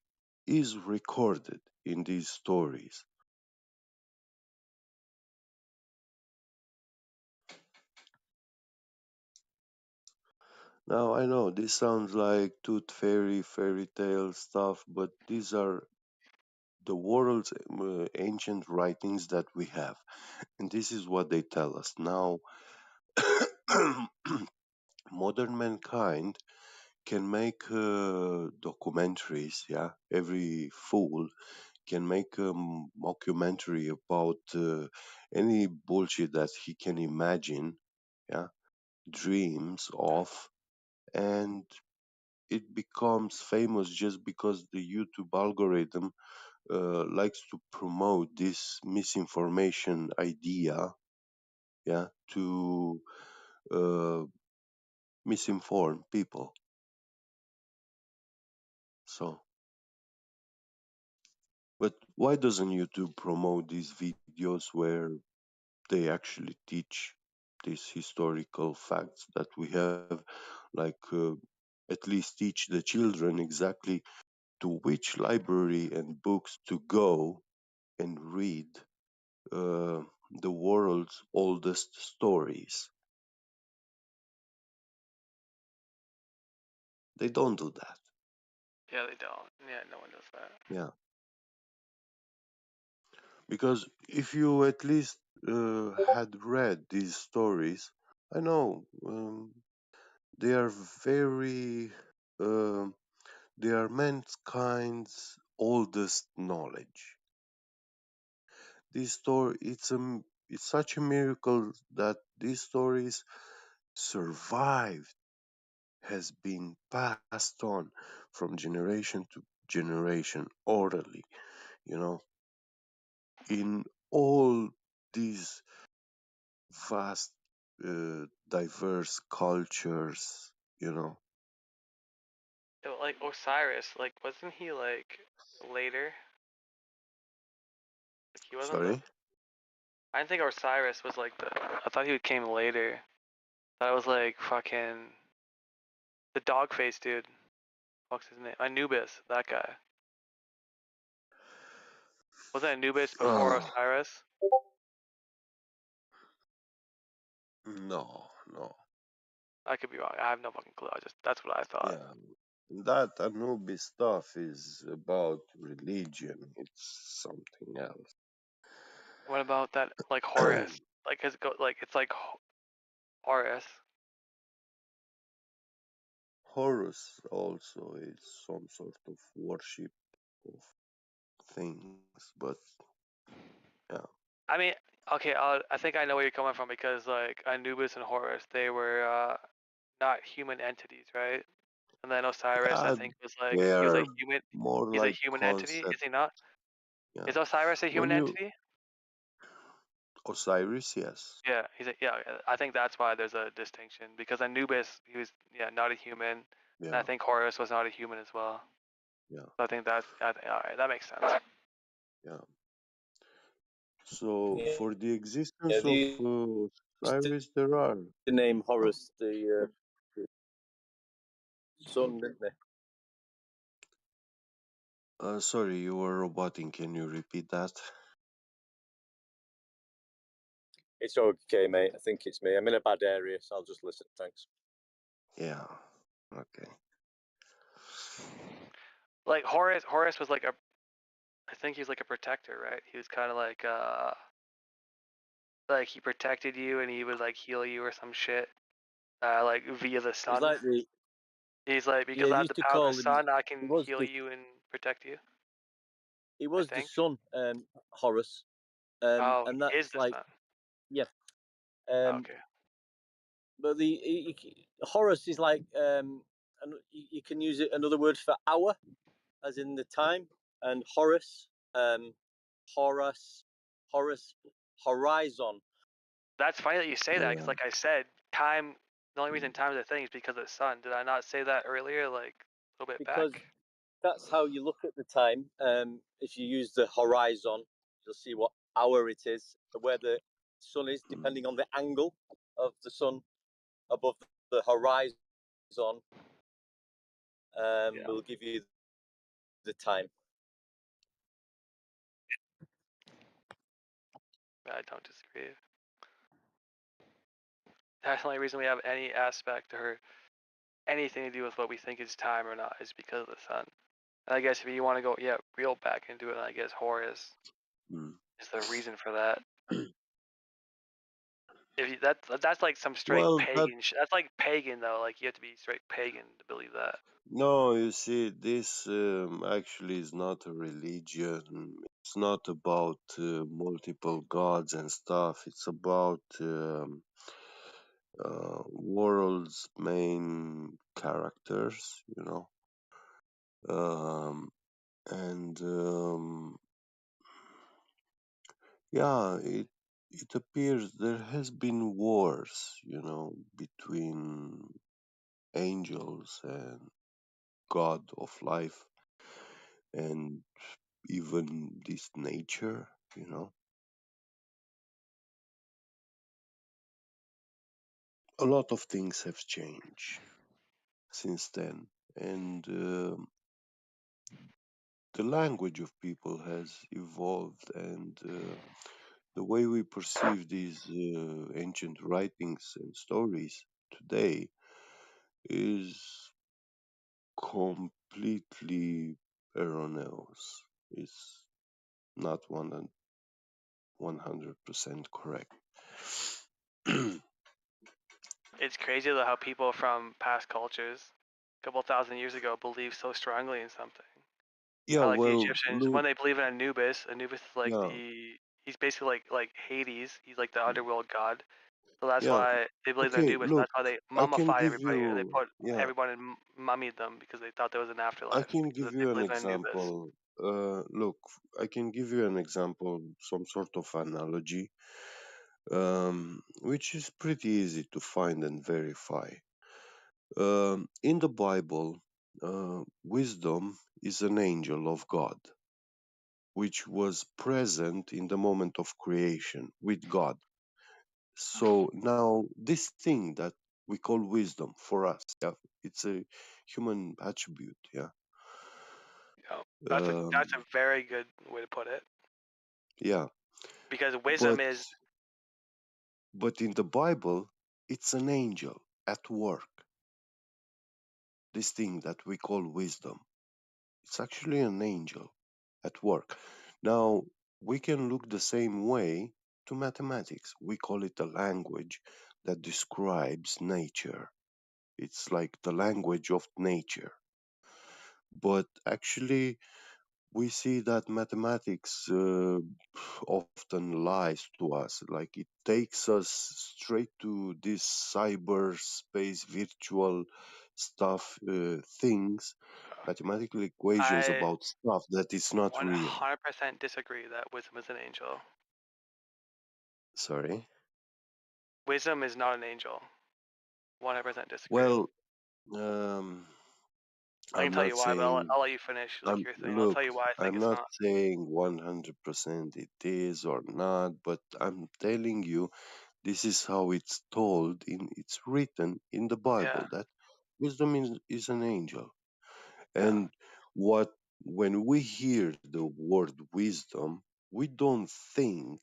is recorded in these stories. Now I know this sounds like tooth fairy tale stuff, but these are the world's ancient writings that we have, and this is what they tell us. Now modern mankind can make documentaries, yeah, every fool can make a mockumentary about any bullshit that he can imagine, yeah, dreams of, and it becomes famous just because the YouTube algorithm likes to promote this misinformation idea, yeah, to uh, misinform people. So, but why doesn't YouTube promote these videos where they actually teach these historical facts that we have, like at least teach the children exactly to which library and books to go and read uh, the world's oldest stories? They don't do that. Yeah, they don't. Yeah, no one does that. Yeah, because if you at least had read these stories, I know they are very, um they are mankind's oldest knowledge. This story, it's such a miracle that these stories survived, has been passed on from generation to generation orally, you know, in all these vast, diverse cultures, you know. Like Osiris, like wasn't he like later? Like he wasn't the. Sorry? I didn't think Osiris was like the. I thought he came later. That was like fucking the dog face dude. What's his name? Anubis. That guy. Wasn't Anubis before Oh, Osiris? no, no. I could be wrong. I have no fucking clue. That's what I thought. Yeah, that Anubis stuff is about religion. It's something else. What about that like Horus? Like it's like Horus. Horus also is some sort of worship of things, but yeah, I mean, okay, I think I know where you're coming from because like Anubis and Horus, they were not human entities, right? And then Osiris, I yeah, think, was like they he was a are human. more He's a like human entity, concept. is he not? Yeah, Is Osiris a human when you entity? Osiris, yes, Yeah, he's a yeah. I think that's why there's a distinction because Anubis, he was not a human, and I yeah, think Horus was not a human as well. yeah, So I think that's all right. That makes sense. yeah. So Yeah, for the yeah, existence they of used to Osiris, there are. name Oh, Horus the sun, didn't they? sorry, you were roboting. Can you repeat that? It's okay, mate. I think it's me. I'm in a bad area, so I'll just listen. Thanks. Yeah. Okay. Like Horus was like a. I think he was like a protector, right? He was kind of like he protected you and he would like heal you or some shit. like via the He's sun. like the He's like, because yeah. I They have the used to power of the call him. sun, I He can was heal the you and protect you. he I was the think. sun, Horus, Oh, and he is that's the like sun. yeah. Oh, Um, okay. but Horus is like and you can use it another word for hour, as in the time, and Horus, Horus, Horus, horizon. That's funny that you say that, because Yeah. like I said, time. The only reason time is a thing is because of the sun. Did I not say that earlier, like a little bit Because back? that's how you look at the time. If you use the horizon, you'll see what hour it is, where the sun is, Mm. depending on the angle of the sun above the horizon. Yeah, Will give you the time. I don't disagree. That's the only reason we have any aspect or anything to do with what we think is time or not is because of the sun. And I guess if you want to go, yeah, real back into it, I guess Horus Mm. is the reason for that. If you, that's like some straight Well, that pagan shit. That's like pagan though. Like you have to be straight pagan to believe that. no, you see, this actually is not a religion. It's not about multiple gods and stuff. It's about world's main characters, you know. Um, and yeah, it appears there has been wars, you know, between angels and God of life and even this nature, you know. A lot of things have changed since then, and the language of people has evolved, and the way we perceive these ancient writings and stories today is completely erroneous. It's not 100% correct. It's crazy though how people from past cultures, a couple thousand years ago, believe so strongly in something. Yeah, How like the well, Egyptians, look, when they believe in Anubis, Anubis is like yeah, he's basically like Hades. He's like the underworld god. So that's yeah. why they believe in Okay, Anubis, and look, that's why they I can mummify give everybody. They you, put yeah, everyone and mummied them because they thought there was an I afterlife can because give they you an believe in Anubis. example. Look, I can give you an example, some sort of analogy, which is pretty easy to find and verify. In the Bible, wisdom is an angel of God, which was present in the moment of creation with God. So now, this thing that we call wisdom for us, yeah, it's a human attribute, yeah. You know, that's a Um, very good way to put it yeah, because wisdom but is in the Bible, it's an angel at work. This thing that we call wisdom, it's actually an angel at work. Now, we can look the same way to mathematics. We call it a language that describes nature. It's like the language of nature. But actually, we see that mathematics often lies to us. Like it takes us straight to this cyberspace, virtual stuff, things, mathematical equations I about stuff that is not real. 100% disagree that wisdom is an angel. Sorry. Wisdom is not an angel. 100% disagree. Well, um, I can I'm tell not you why, but saying. I'll let you finish like your thing. I'll Look, tell you why I think I'm it's not not. saying 100% it is or not, but I'm telling you this is how it's told in it's written in the Yeah, Bible that wisdom is an angel. yeah. And what when we hear the word wisdom, we don't think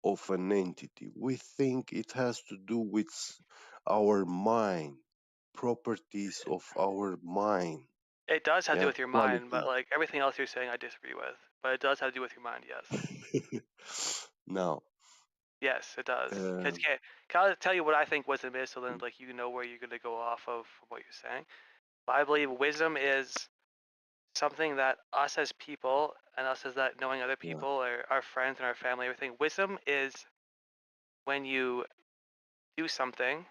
of an entity. We think it has to do with our mind, properties of our mind, It does have to do yeah, with your mind, but quality. like everything else you're saying, I disagree with. But it does have to do with your mind, yes. Now, Yes, it does. Because Uh, can I tell you what I think wisdom is, so then like you know where you're gonna go off of what you're saying. But I believe wisdom is something that us as people and us as that knowing other yeah, people or our friends and our family, everything. Wisdom is when you do something,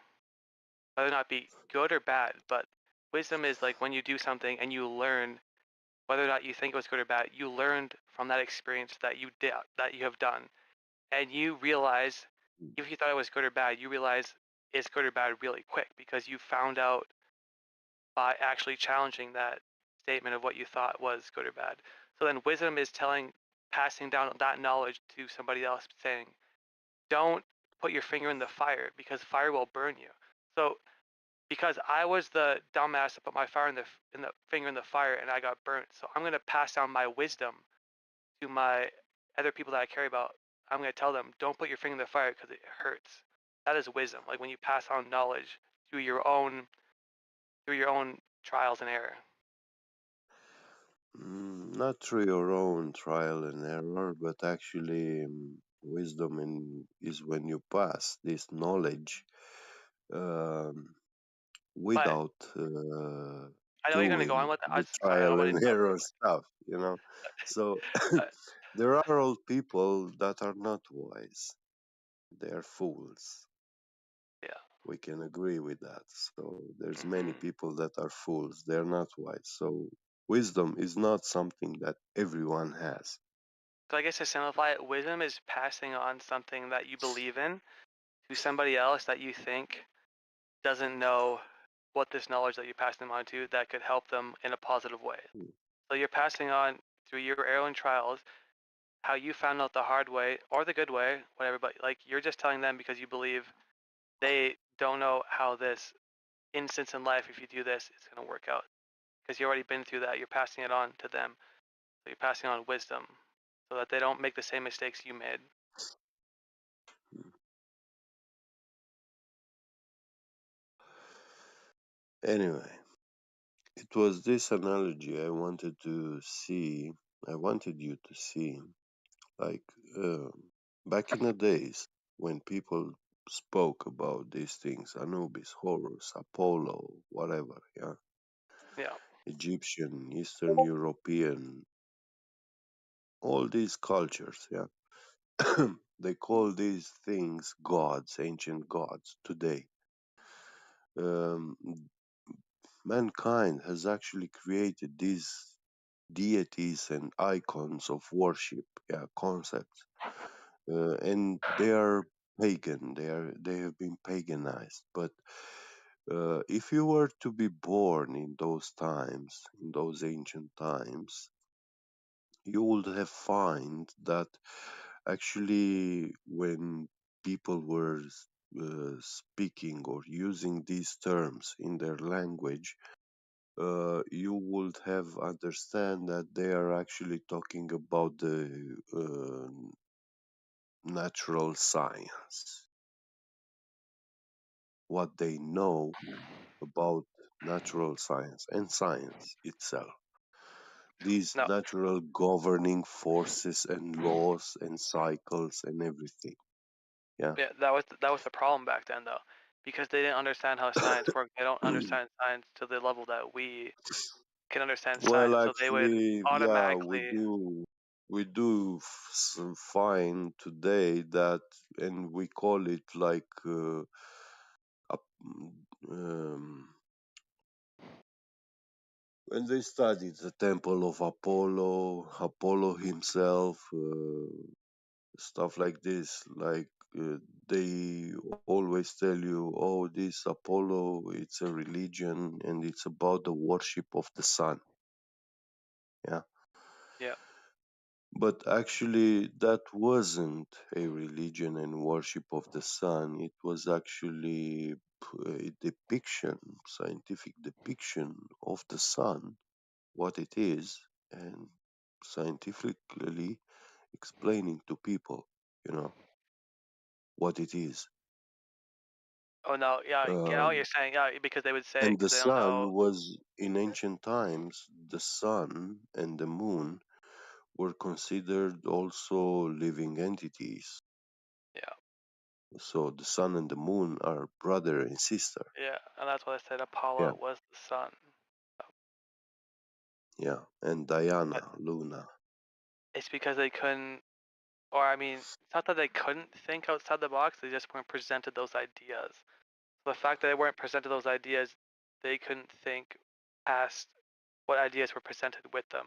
whether or not be good or bad, but wisdom is like when you do something and you learn whether or not you think it was good or bad, you learned from that experience that you did that you have done. And you realize if you thought it was good or bad, you realize it's good or bad really quick because you found out by actually challenging that statement of what you thought was good or bad. So then wisdom is passing down that knowledge to somebody else, saying, don't put your finger in the fire because fire will burn you. So because I was the dumbass that put my fire in the finger in the fire and I got burnt, so I'm gonna pass down my wisdom to my other people that I care about. I'm gonna tell them, don't put your finger in the fire because it hurts. That is wisdom. Like when you pass on knowledge through through your own trials and error. not through your own trial and error, but actually, wisdom is when you pass this knowledge um, But without I know you're gonna go on doing with that. the Sorry, I don't trial want to and interrupt you. error stuff, you know. So Uh, there are old people that are not wise. They are fools. yeah. We can agree with that. So there's many Hmm. people that are fools. They're not wise. So wisdom is not something that everyone has. So I guess to simplify it, wisdom is passing on something that you believe in to somebody else that you think doesn't know what this knowledge that you're passing them on to that could help them in a positive way. So you're passing on through your own trials how you found out the hard way or the good way, whatever, but like you're just telling them because you believe they don't know how this instance in life, if you do this, it's going to work out. Because you've already been through that, you're passing it on to them. So you're passing on wisdom so that they don't make the same mistakes you made. Anyway, it was this analogy I wanted to see. I wanted you to see, like back in the days when people spoke about these things, Anubis, Horus, Apollo, whatever, yeah, Yeah. Egyptian, Eastern European, all these cultures, yeah. They call these things gods, ancient gods today. Um, Mankind has actually created these deities and icons of worship, yeah, concepts, and they are pagan. They have been paganized. But if you were to be born in those times, in those ancient times, you would have find that actually when people were speaking or using these terms in their language, you would have understand that they are actually talking about the natural science, what they know about natural science and science itself. These No. natural governing forces and laws and cycles and everything. Yeah. Yeah, that was the problem back then though, because they didn't understand how science worked. They don't understand science to the level that we can understand Well, science. So they would actually, yeah, automatically. we do find today that, and we call it like um, when they studied the temple of Apollo, Apollo himself, stuff like this, like they always tell you, oh, this Apollo, it's a religion and it's about the worship of the sun. Yeah. Yeah. But actually, that wasn't a religion and worship of the sun. It was actually a depiction, scientific depiction of the sun, what it is, and scientifically explaining to people, what it is. Oh no, yeah, get out what you're Um, saying, yeah, because they would say it and the because they don't know. sun was, in ancient times, the sun and the moon were considered also living entities. Yeah. So the sun and the moon are brother and sister. Yeah, and that's why I said Yeah, Apollo was the sun. yeah. And But Diana, Luna. it's because they couldn't, or I mean, it's not that they couldn't think outside the box, they just weren't presented those ideas. So the fact that they weren't presented those ideas, they couldn't think past what ideas were presented with them.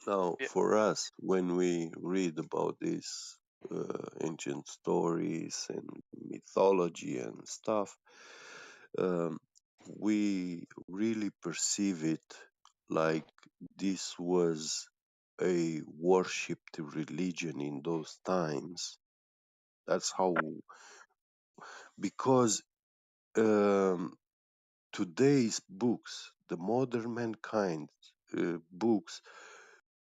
Now, Yeah. for us, when we read about these ancient stories and mythology and stuff, um, we really perceive it like this was a worshipped religion in those times. That's how, because today's books, the modern mankind books,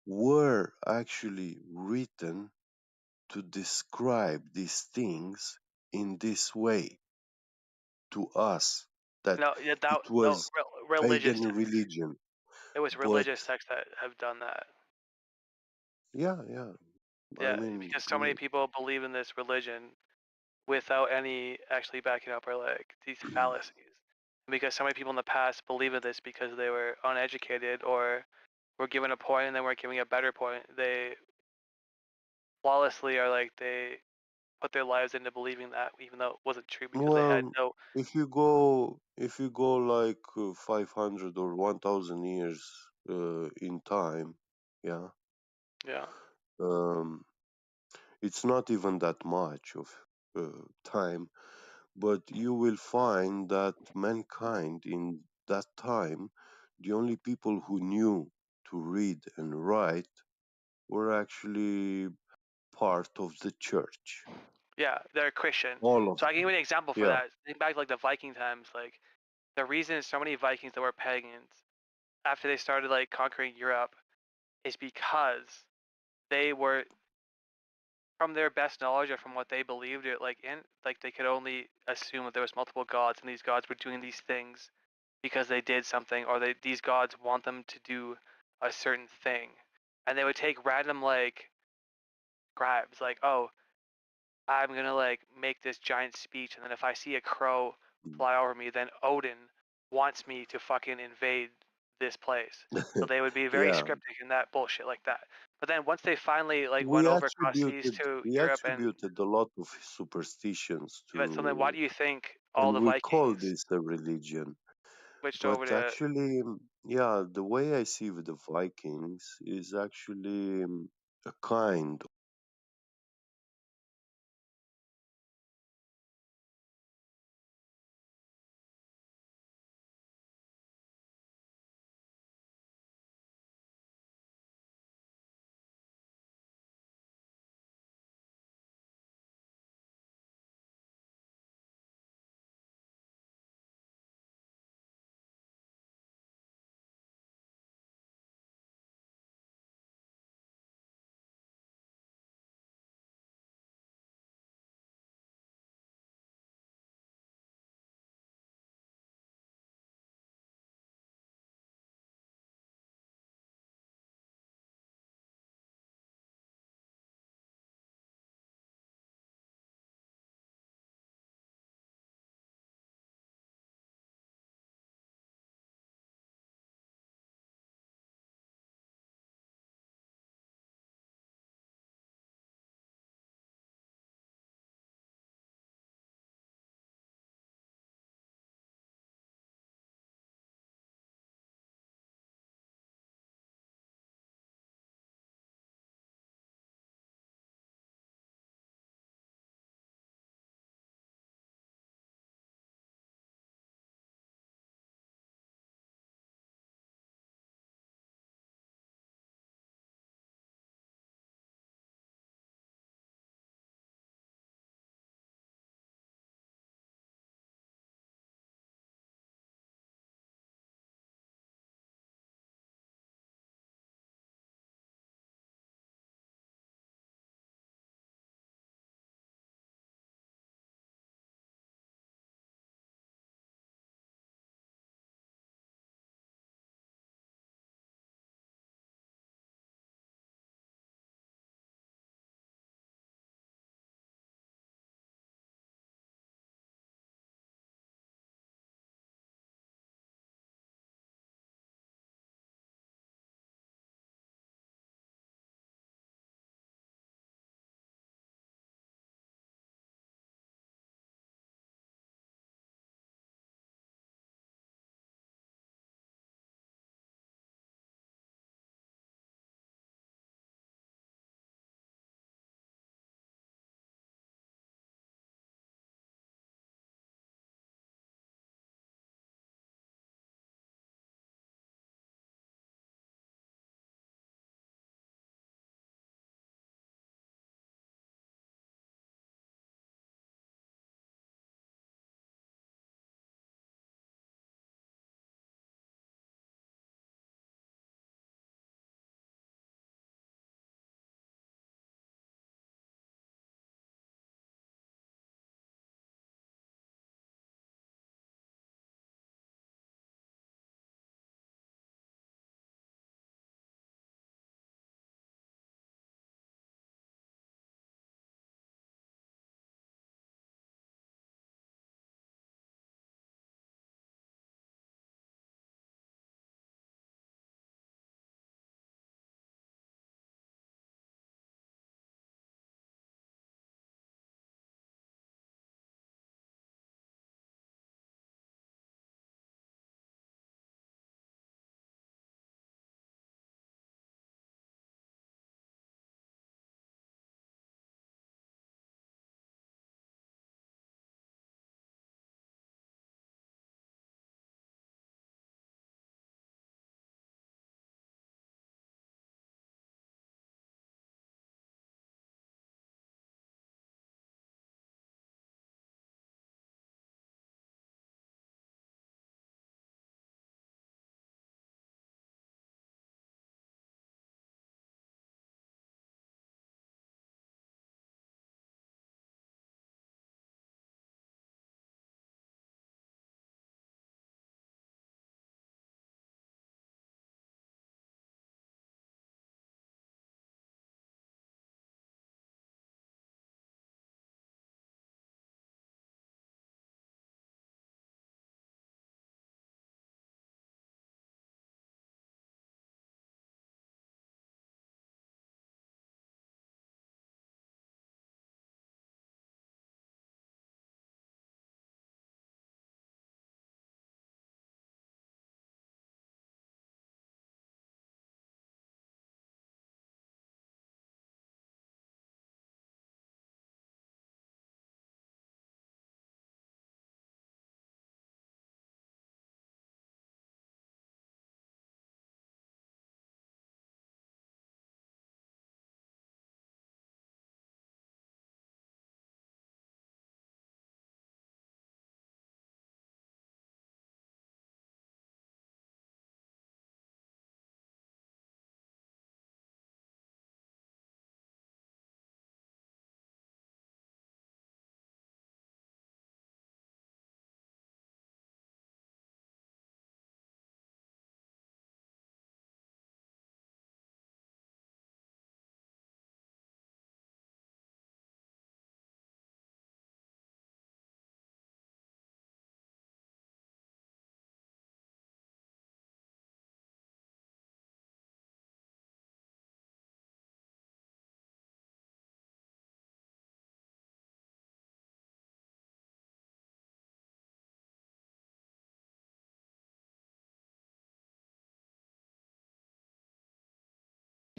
were actually written to describe these things in this way to us, that No, yeah, that it no was religious. pagan religion. It was But religious sects that have done that. yeah, I Yeah, mean, because so many people believe in this religion without any actually backing up or like these fallacies. And because so many people in the past believe in this because they were uneducated or were given a point and then were giving a better point, they flawlessly are like they put their lives into believing that even though it wasn't true because they had well, no. if you go like 500 or 1000 years in time, yeah, Yeah. um, it's not even that much of time, but you will find that mankind in that time, the only people who knew to read and write were actually part of the church. Yeah, they're Christian. All of So I can give them. you an example for Yeah. that. Think back to, like the Viking times, like the reason so many Vikings that were pagans after they started like conquering Europe is because they were from their best knowledge or from what they believed it like in like they could only assume that there was multiple gods and these gods were doing these things because they did something or these gods want them to do a certain thing. And they would take random like scribes like, oh, I'm gonna like make this giant speech, and then if I see a crow fly over me, then Odin wants me to fucking invade this place. So they would be very Yeah. scriptic in that bullshit like that. But then once they finally like went We over across seas attributed to we Europe and attributed a lot of superstitions but so then why to, do you think all and the we call Vikings this a religion. switched over But to actually, yeah, the way I see with the Vikings is actually a kind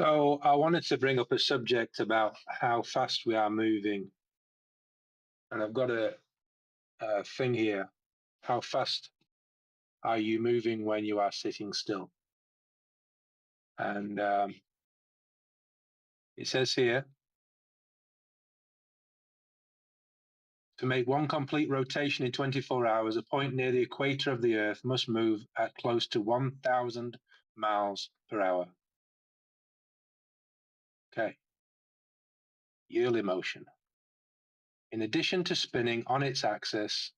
So I wanted to bring up a subject about how fast we are moving. And I've got a thing here. How fast are you moving when you are sitting still? And it says here, to make one complete rotation in 24 hours, a point near the equator of the Earth must move at close to 1,000 miles per hour. Okay. Yearly motion. In addition to spinning on its axis,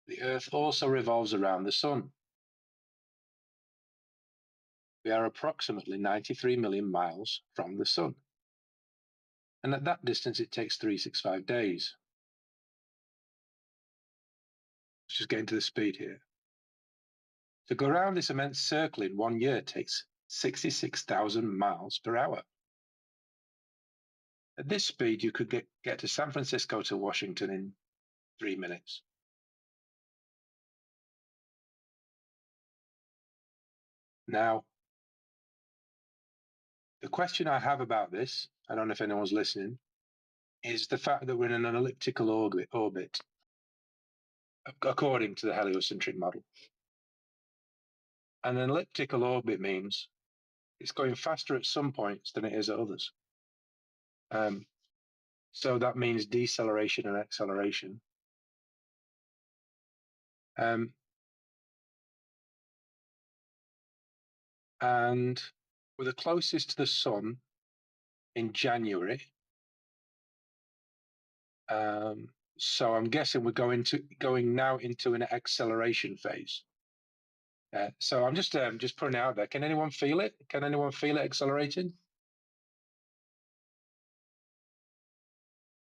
the Earth also revolves around the Sun. We are approximately 93 million miles from the Sun. And at that distance, it takes 365 days. Let's just get into the speed here. To go around this immense circle in 1 year takes 66,000 miles per hour. At this speed, you could get to San Francisco to Washington in 3 minutes. Now, the question I have about this, I don't know if anyone's listening, is the fact that we're in an elliptical orbit according to the heliocentric model. And an elliptical orbit means it's going faster at some points than it is at others. So that means deceleration and acceleration. And we're the closest to the Sun in January. So I'm guessing we're going now into an acceleration phase. So I'm just putting it out there. Can anyone feel it? Can anyone feel it accelerating?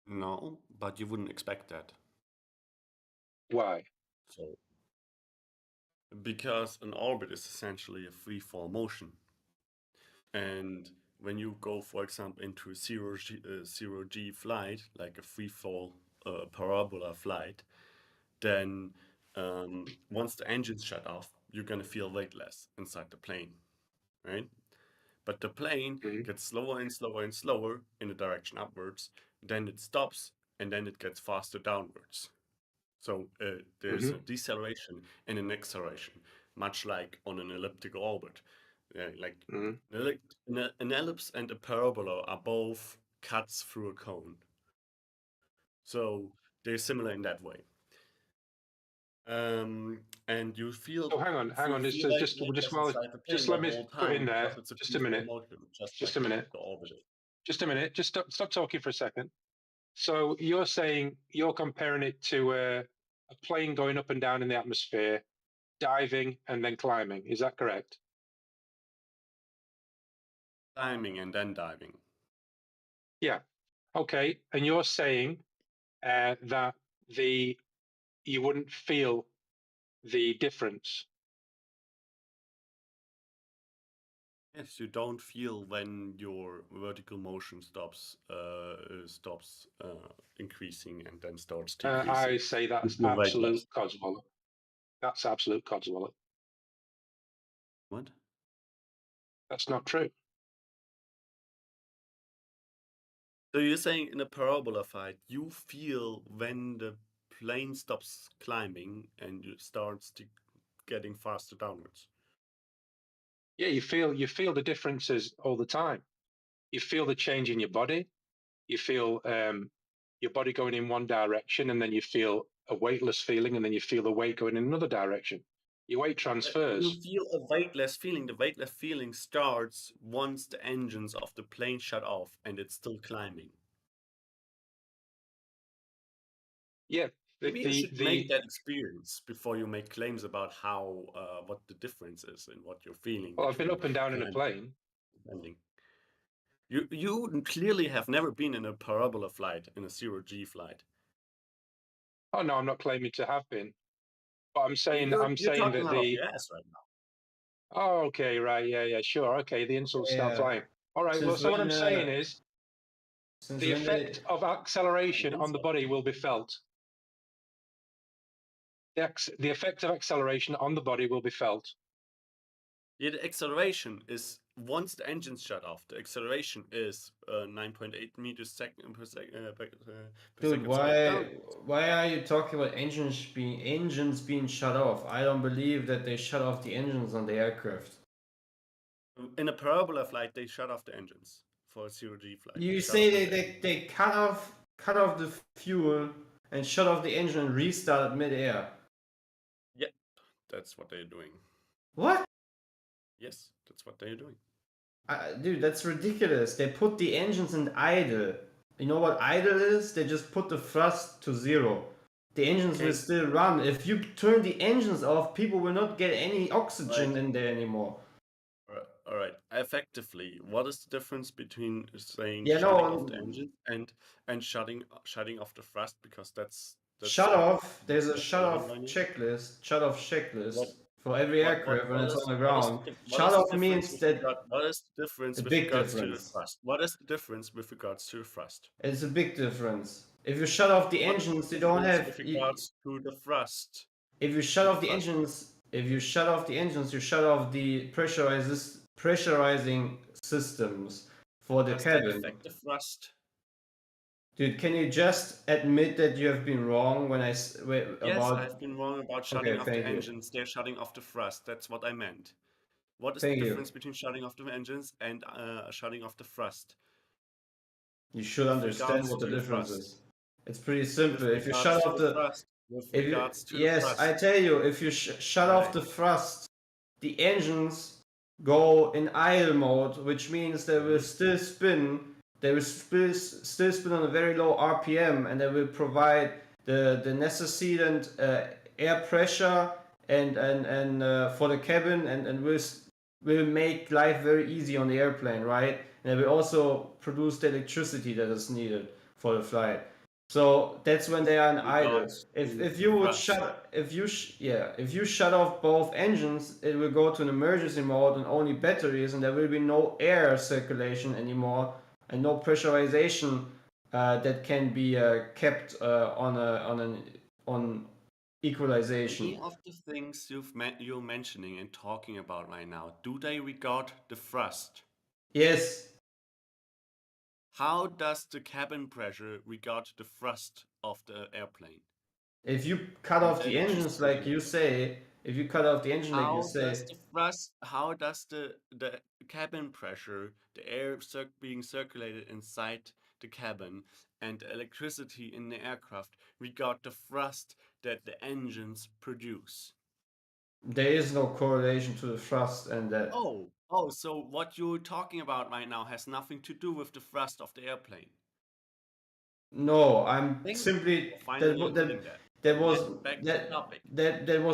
No, but you wouldn't expect that. Why? So, because an orbit is essentially a free fall motion. And when you go, for example, into a zero G flight, like a free fall parabola flight, then once the engines shut off, you're going to feel weightless inside the plane, right? But the plane gets slower and slower and slower in the direction upwards, then it stops, and then it gets faster downwards. So there's a deceleration and an acceleration, much like on an elliptical orbit. An ellipse and a parabola are both cuts through a cone. So they're similar in that way. And you feel. Oh, hang on. Just let me put in there. Just a minute. Just a minute. Just stop talking for a second. So you're saying you're comparing it to a plane going up and down in the atmosphere, diving and then climbing. Is that correct? Climbing and then diving. Yeah. Okay. And you're saying that you wouldn't feel the difference. Yes, you don't feel when your vertical motion stops increasing and then starts decreasing. I say that's absolute codswallop. That's absolute codswallop. What? That's not true. So you're saying in a parabola fight, you feel when the plane stops climbing and it starts getting faster downwards? Yeah, you feel the differences all the time. You feel the change in your body. You feel your body going in one direction, and then you feel a weightless feeling, and then you feel the weight going in another direction. Your weight transfers. You feel a weightless feeling. The weightless feeling starts once the engines of the plane shut off and it's still climbing. Yeah. Maybe you should make that experience before you make claims about how what the difference is in what you're feeling. Well, I've been up and down in a plane. Depending. You clearly have never been in a parabola flight, in a zero G flight. Oh no, I'm not claiming to have been, but I'm saying you're saying talking that out of your ass right now. Oh, okay, right, yeah, sure, okay. The insults start flying. All right. Well, so what I'm saying is, the effect of acceleration on the body will be felt. The effect of acceleration on the body will be felt. Yeah, the acceleration is once the engine's shut off, the acceleration is 9.8 meters second per second per Dude, second squared down. why are you talking about engines being shut off? I don't believe that they shut off the engines on the aircraft. In a parabola flight, they shut off the engines for a zero-G flight. You say they cut off the fuel and shut off the engine and restart mid-air. Yeah, that's what they're doing. What? Yes, that's what they're doing. Dude, that's ridiculous. They put the engines in idle. You know what idle is? They just put the thrust to 0. The engines will still run. If you turn the engines off, people will not get any oxygen in there anymore. All right. Effectively, what is the difference between saying shutting off the engine and shutting off the thrust? Because that's shut off. There's a shut off checklist for every aircraft when it's on the ground. Shut off means that. What is the difference with regards to the thrust? What is the difference with regards to the thrust? It's a big difference. If you shut off the engines, you don't have. With regards to the thrust. If you shut off the engines, you shut off the pressurizing systems for the cabin. Does that affect the thrust? Dude, can you just admit that you have been wrong when Yes, I've been wrong about shutting off the engines. They're shutting off the thrust. That's what I meant. What is the difference between shutting off the engines and shutting off the thrust? You should understand what the difference is. It's pretty simple. If you shut off the thrust, I tell you, if you shut off the thrust, the engines go in idle mode, which means they will still spin. They will still spin on a very low RPM, and they will provide the necessary air pressure and for the cabin, and will make life very easy on the airplane, right? And they will also produce the electricity that is needed for the flight. So that's when they are in idle. If you shut off both engines, it will go to an emergency mode and only batteries, and there will be no air circulation anymore and no pressurization that can be kept on equalization. Any of the things you're mentioning and talking about right now, do they regard the thrust? Yes. How does the cabin pressure regard the thrust of the airplane? If you cut off the engines like you say, how does the cabin pressure, the air being circulated inside the cabin, and the electricity in the aircraft regard the thrust that the engines produce? There is no correlation to the thrust and that. Oh, so what you're talking about right now has nothing to do with the thrust of the airplane. No, I'm simply that was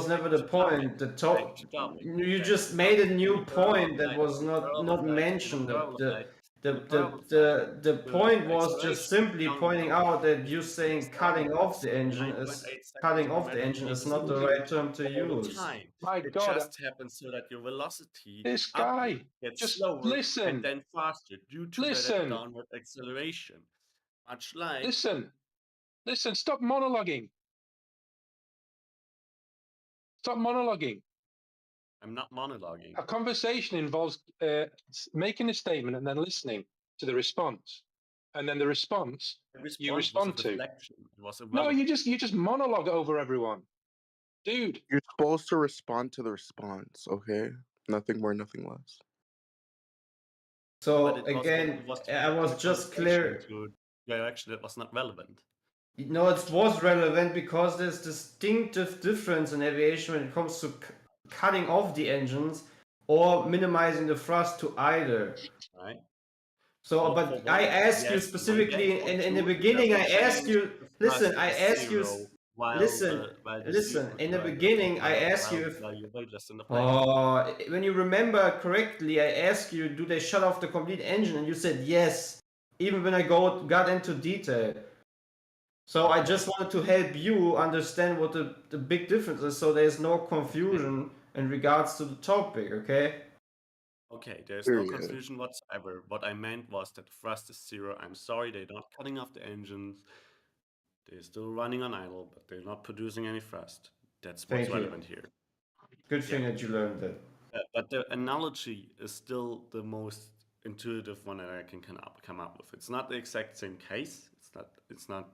never the point. You just made a new point that was not mentioned. The point was just simply pointing out that you saying cutting off the engine is not the right term to use. My it God, just happens so that your velocity this guy gets just slower listen. and then faster due to that downward acceleration. Much like listen, stop monologuing. Stop monologuing. I'm not monologuing. A conversation involves making a statement and then listening to the response, and then the response you respond to. No, you just monologue over everyone, dude. You're supposed to respond to the response, okay? Nothing more, nothing less. So again, I was just clear. Actually, that was not relevant. No, it was relevant because there's distinctive difference in aviation when it comes to cutting off the engines or minimizing the thrust to either. Right. So, but I asked you specifically in the beginning. I asked you. Listen, I asked you. Listen. In the beginning, I asked you if. When you remember correctly, I asked you, do they shut off the complete engine? And you said yes. Even when I got into detail. So I just wanted to help you understand what the big difference is, so there's no confusion in regards to the topic, okay? Okay, there's no confusion whatsoever. What I meant was that thrust is 0. I'm sorry, they're not cutting off the engines. They're still running on idle, but they're not producing any thrust. That's what's relevant here. Good thing that you learned that. But the analogy is still the most intuitive one that I can come up with. It's not the exact same case. It's not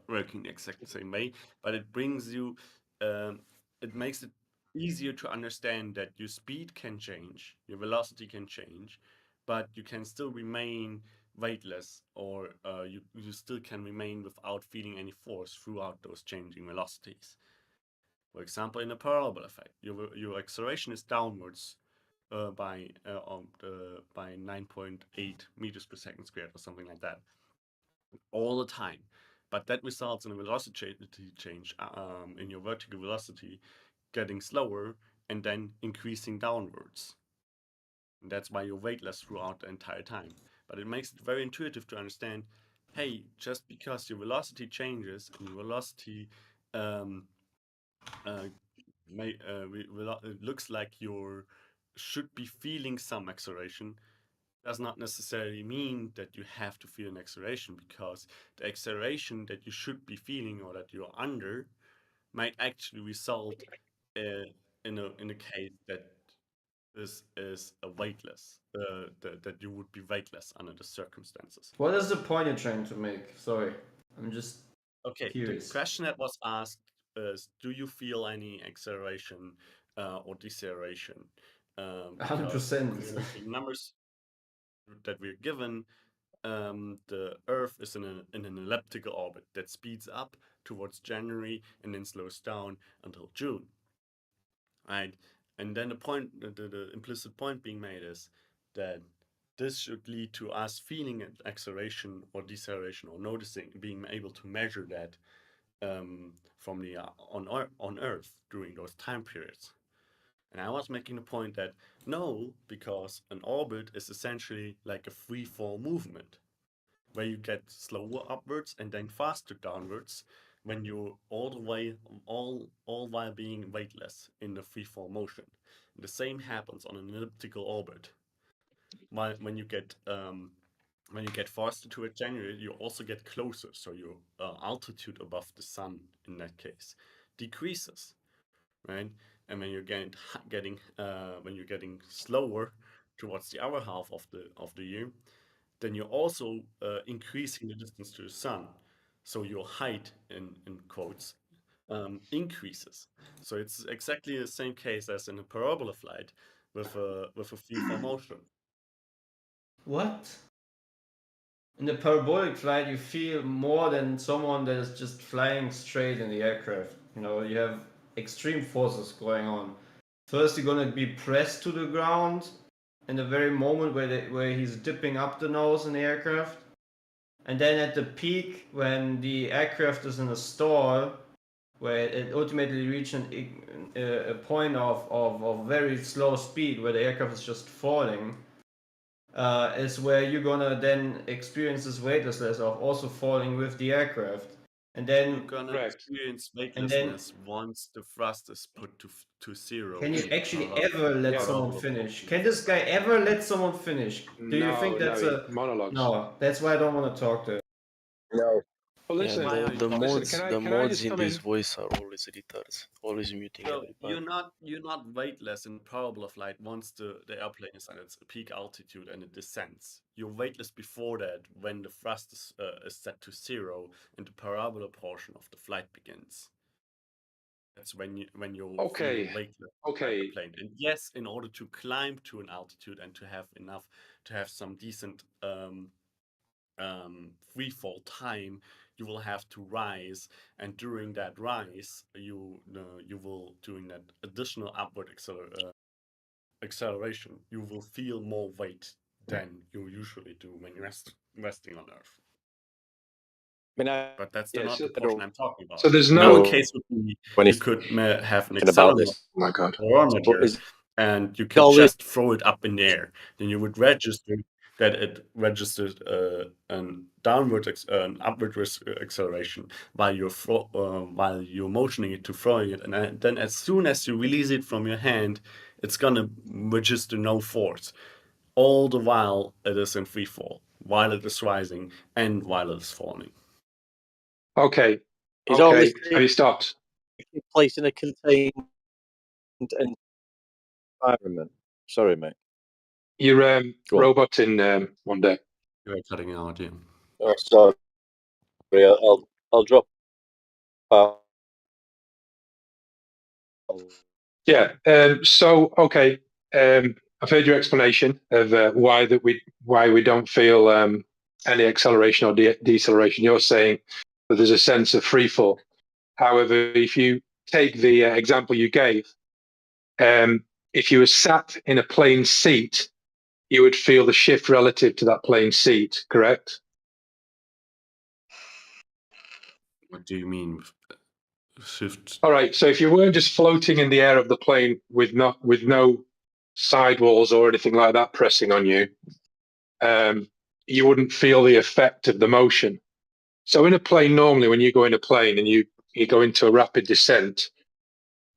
working the exact same way, but it brings you. It makes it easier to understand that your speed can change, your velocity can change, but you can still remain weightless, or you still can remain without feeling any force throughout those changing velocities. For example, in a parabol effect, your acceleration is downwards by 9.8 meters per second squared or something like that all the time. But that results in a velocity change in your vertical velocity getting slower and then increasing downwards. And that's why you're weightless throughout the entire time. But it makes it very intuitive to understand, hey, just because your velocity changes and your velocity it looks like you should be feeling some acceleration, does not necessarily mean that you have to feel an acceleration, because the acceleration that you should be feeling or that you're under might actually result in a case that this is a weightless, that you would be weightless under the circumstances. What is the point you're trying to make? Sorry, I'm just curious. The question that was asked is, do you feel any acceleration or deceleration? 100%. Numbers that we're given, the Earth is in an elliptical orbit that speeds up towards January and then slows down until June. Right? And then the implicit point being made is that this should lead to us feeling an acceleration or deceleration, or noticing, being able to measure that from the on Earth during those time periods. And I was making the point that no, because an orbit is essentially like a free fall movement, where you get slower upwards and then faster downwards when you're all while being weightless in the free fall motion. And the same happens on an elliptical orbit. When you get faster towards January, you also get closer, so your altitude above the sun in that case decreases, right? And when you're getting slower towards the other half of the year, then you're also increasing the distance to the sun, so your height in quotes increases. So it's exactly the same case as in a parabola flight with a free fall motion. What? In the parabolic flight, you feel more than someone that is just flying straight in the aircraft. You know, you have extreme forces going on. First, you're gonna be pressed to the ground in the very moment where he's dipping up the nose in the aircraft. And then at the peak, when the aircraft is in a stall, where it ultimately reaches a point of very slow speed, where the aircraft is just falling, is where you're gonna then experience this weightlessness of also falling with the aircraft. And then you're gonna experience weightlessness once the thrust is put to zero. Can you actually ever let someone finish? Can this guy ever let someone finish? Do you think that's a monologues? No, that's why I don't want to talk to him. No. Well, listen, the mods in this in? voice are always retards, always muting So everybody. you're not weightless in parabola flight once the airplane is at its peak altitude and it descends. You're weightless before that, when the thrust is set to zero and the parabola portion of the flight begins. That's when you're feeling weightless inside the plane. And yes, in order to climb to an altitude and to have some decent free fall time, you will have to rise, and during that rise, you will, doing that additional upward acceleration, you will feel more weight than you usually do when you're resting on Earth. But that's not the portion I'm talking about. So there's no Another case would be you could have an accelerometer, Oh my God. and you could just throw it up in the air. Then you would register that it registered an upward acceleration while you're motioning it to throwing it, and then as soon as you release it from your hand, it's gonna register no force, all the while it is in free fall, while it is rising and while it is falling. Okay. Have you stopped? Placed in a contained environment. Sorry, mate. You're roboting one day. You're cutting out, yeah. Oh, sorry. I'll drop out. Yeah. So okay. I've heard your explanation of why we don't feel any acceleration or deceleration. You're saying that there's a sense of free fall. However, if you take the example you gave, if you were sat in a plane seat, you would feel the shift relative to that plane seat. Correct? What do you mean shift? All right. So if you weren't just floating in the air of the plane with no sidewalls or anything like that pressing on you, you wouldn't feel the effect of the motion. So in a plane, normally when you go in a plane and you go into a rapid descent,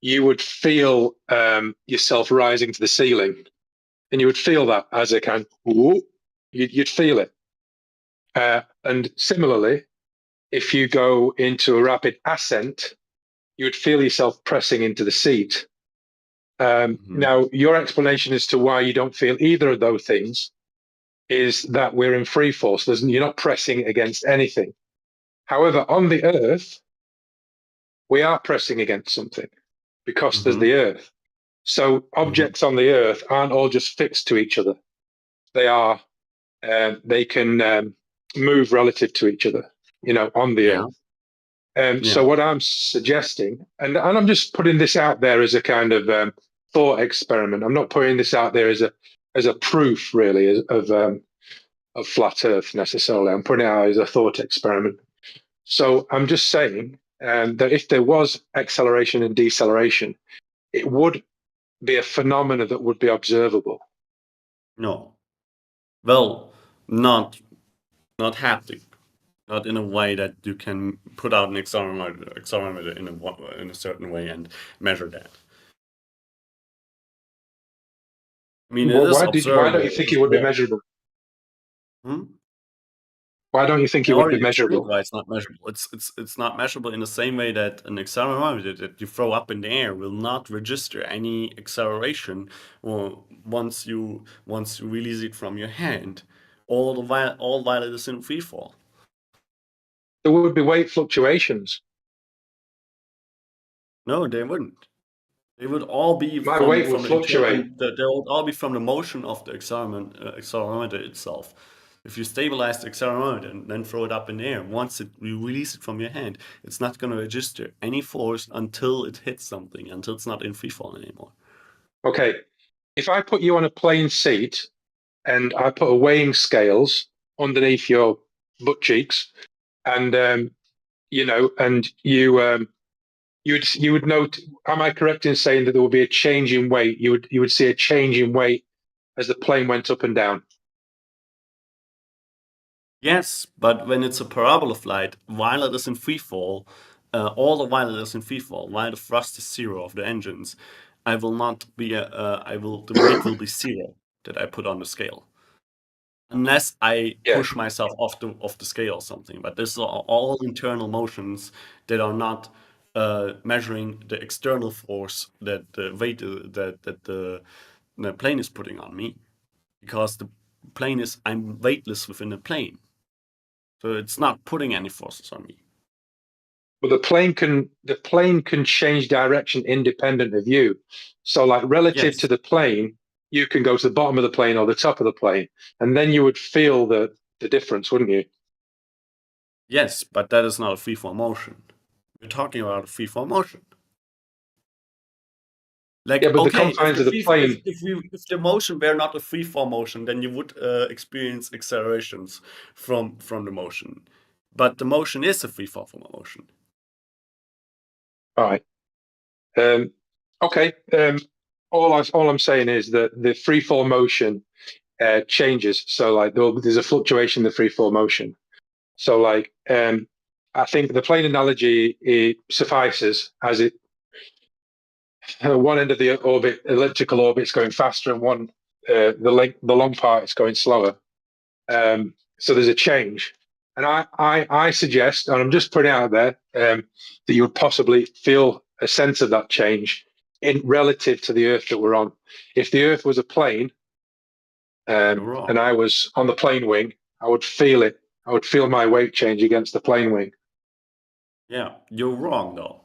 you would feel yourself rising to the ceiling, and you would feel that as a kind of, you'd feel it. And similarly, if you go into a rapid ascent, you would feel yourself pressing into the seat. Now, your explanation as to why you don't feel either of those things is that we're in free fall. So you're not pressing against anything. However, on the Earth, we are pressing against something because there's the Earth. So objects on the Earth aren't all just fixed to each other. They are, they can move relative to each other, on the Earth. So what I'm suggesting, and I'm just putting this out there as a kind of thought experiment. I'm not putting this out there as a proof, really, of flat Earth necessarily. I'm putting it out as a thought experiment. So I'm just saying that if there was acceleration and deceleration, it would be a phenomena that would be observable. No. Well, not haptic. Not in a way that you can put out an accelerometer in a certain way and measure that. I mean, Why don't you think it would be measurable? Why don't you think it would be measurable? Why it's not measurable? It's not measurable in the same way that an accelerometer that you throw up in the air will not register any acceleration once you release it from your hand, all while it is in free fall. There would be weight fluctuations. No, they wouldn't. They would all be My weight would fluctuate. They would all be from the motion of the accelerometer itself. If you stabilize the accelerometer and then throw it up in the air, once you release it from your hand, it's not going to register any force until it hits something, until it's not in free fall anymore. Okay, if I put you on a plane seat and I put a weighing scales underneath your butt cheeks, and and you would note. Am I correct in saying that there would be a change in weight? You would see a change in weight as the plane went up and down. Yes, but when it's a parabola flight, while it is in free fall, all the while it is in free fall, while the thrust is zero of the engines, the weight will be zero that I put on the scale, unless I push myself off the scale or something. But this are all internal motions that are not measuring the external force that the weight that the plane is putting on me, because I'm weightless within the plane. So it's not putting any forces on me. But the plane can change direction independent of you. So like relative to the plane, you can go to the bottom of the plane or the top of the plane, and then you would feel the difference, wouldn't you? Yes, but that is not a freeform motion. We're talking about a freeform motion. Like, yeah, but the confines of the plane. If the motion were not a freeform motion, then you would experience accelerations from the motion. But the motion is a freeform motion. All right. Okay. All I'm saying is that the freefall motion changes. So like there's a fluctuation in the freefall motion. So like I think the plane analogy suffices, as it one end of the elliptical orbit is going faster, and one the long part is going slower. So there's a change, and I suggest, and I'm just putting it out there, that you would possibly feel a sense of that change in relative to the Earth that we're on. If the Earth was a plane, and I was on the plane wing, I would feel it. I would feel my weight change against the plane wing. Yeah, you're wrong though.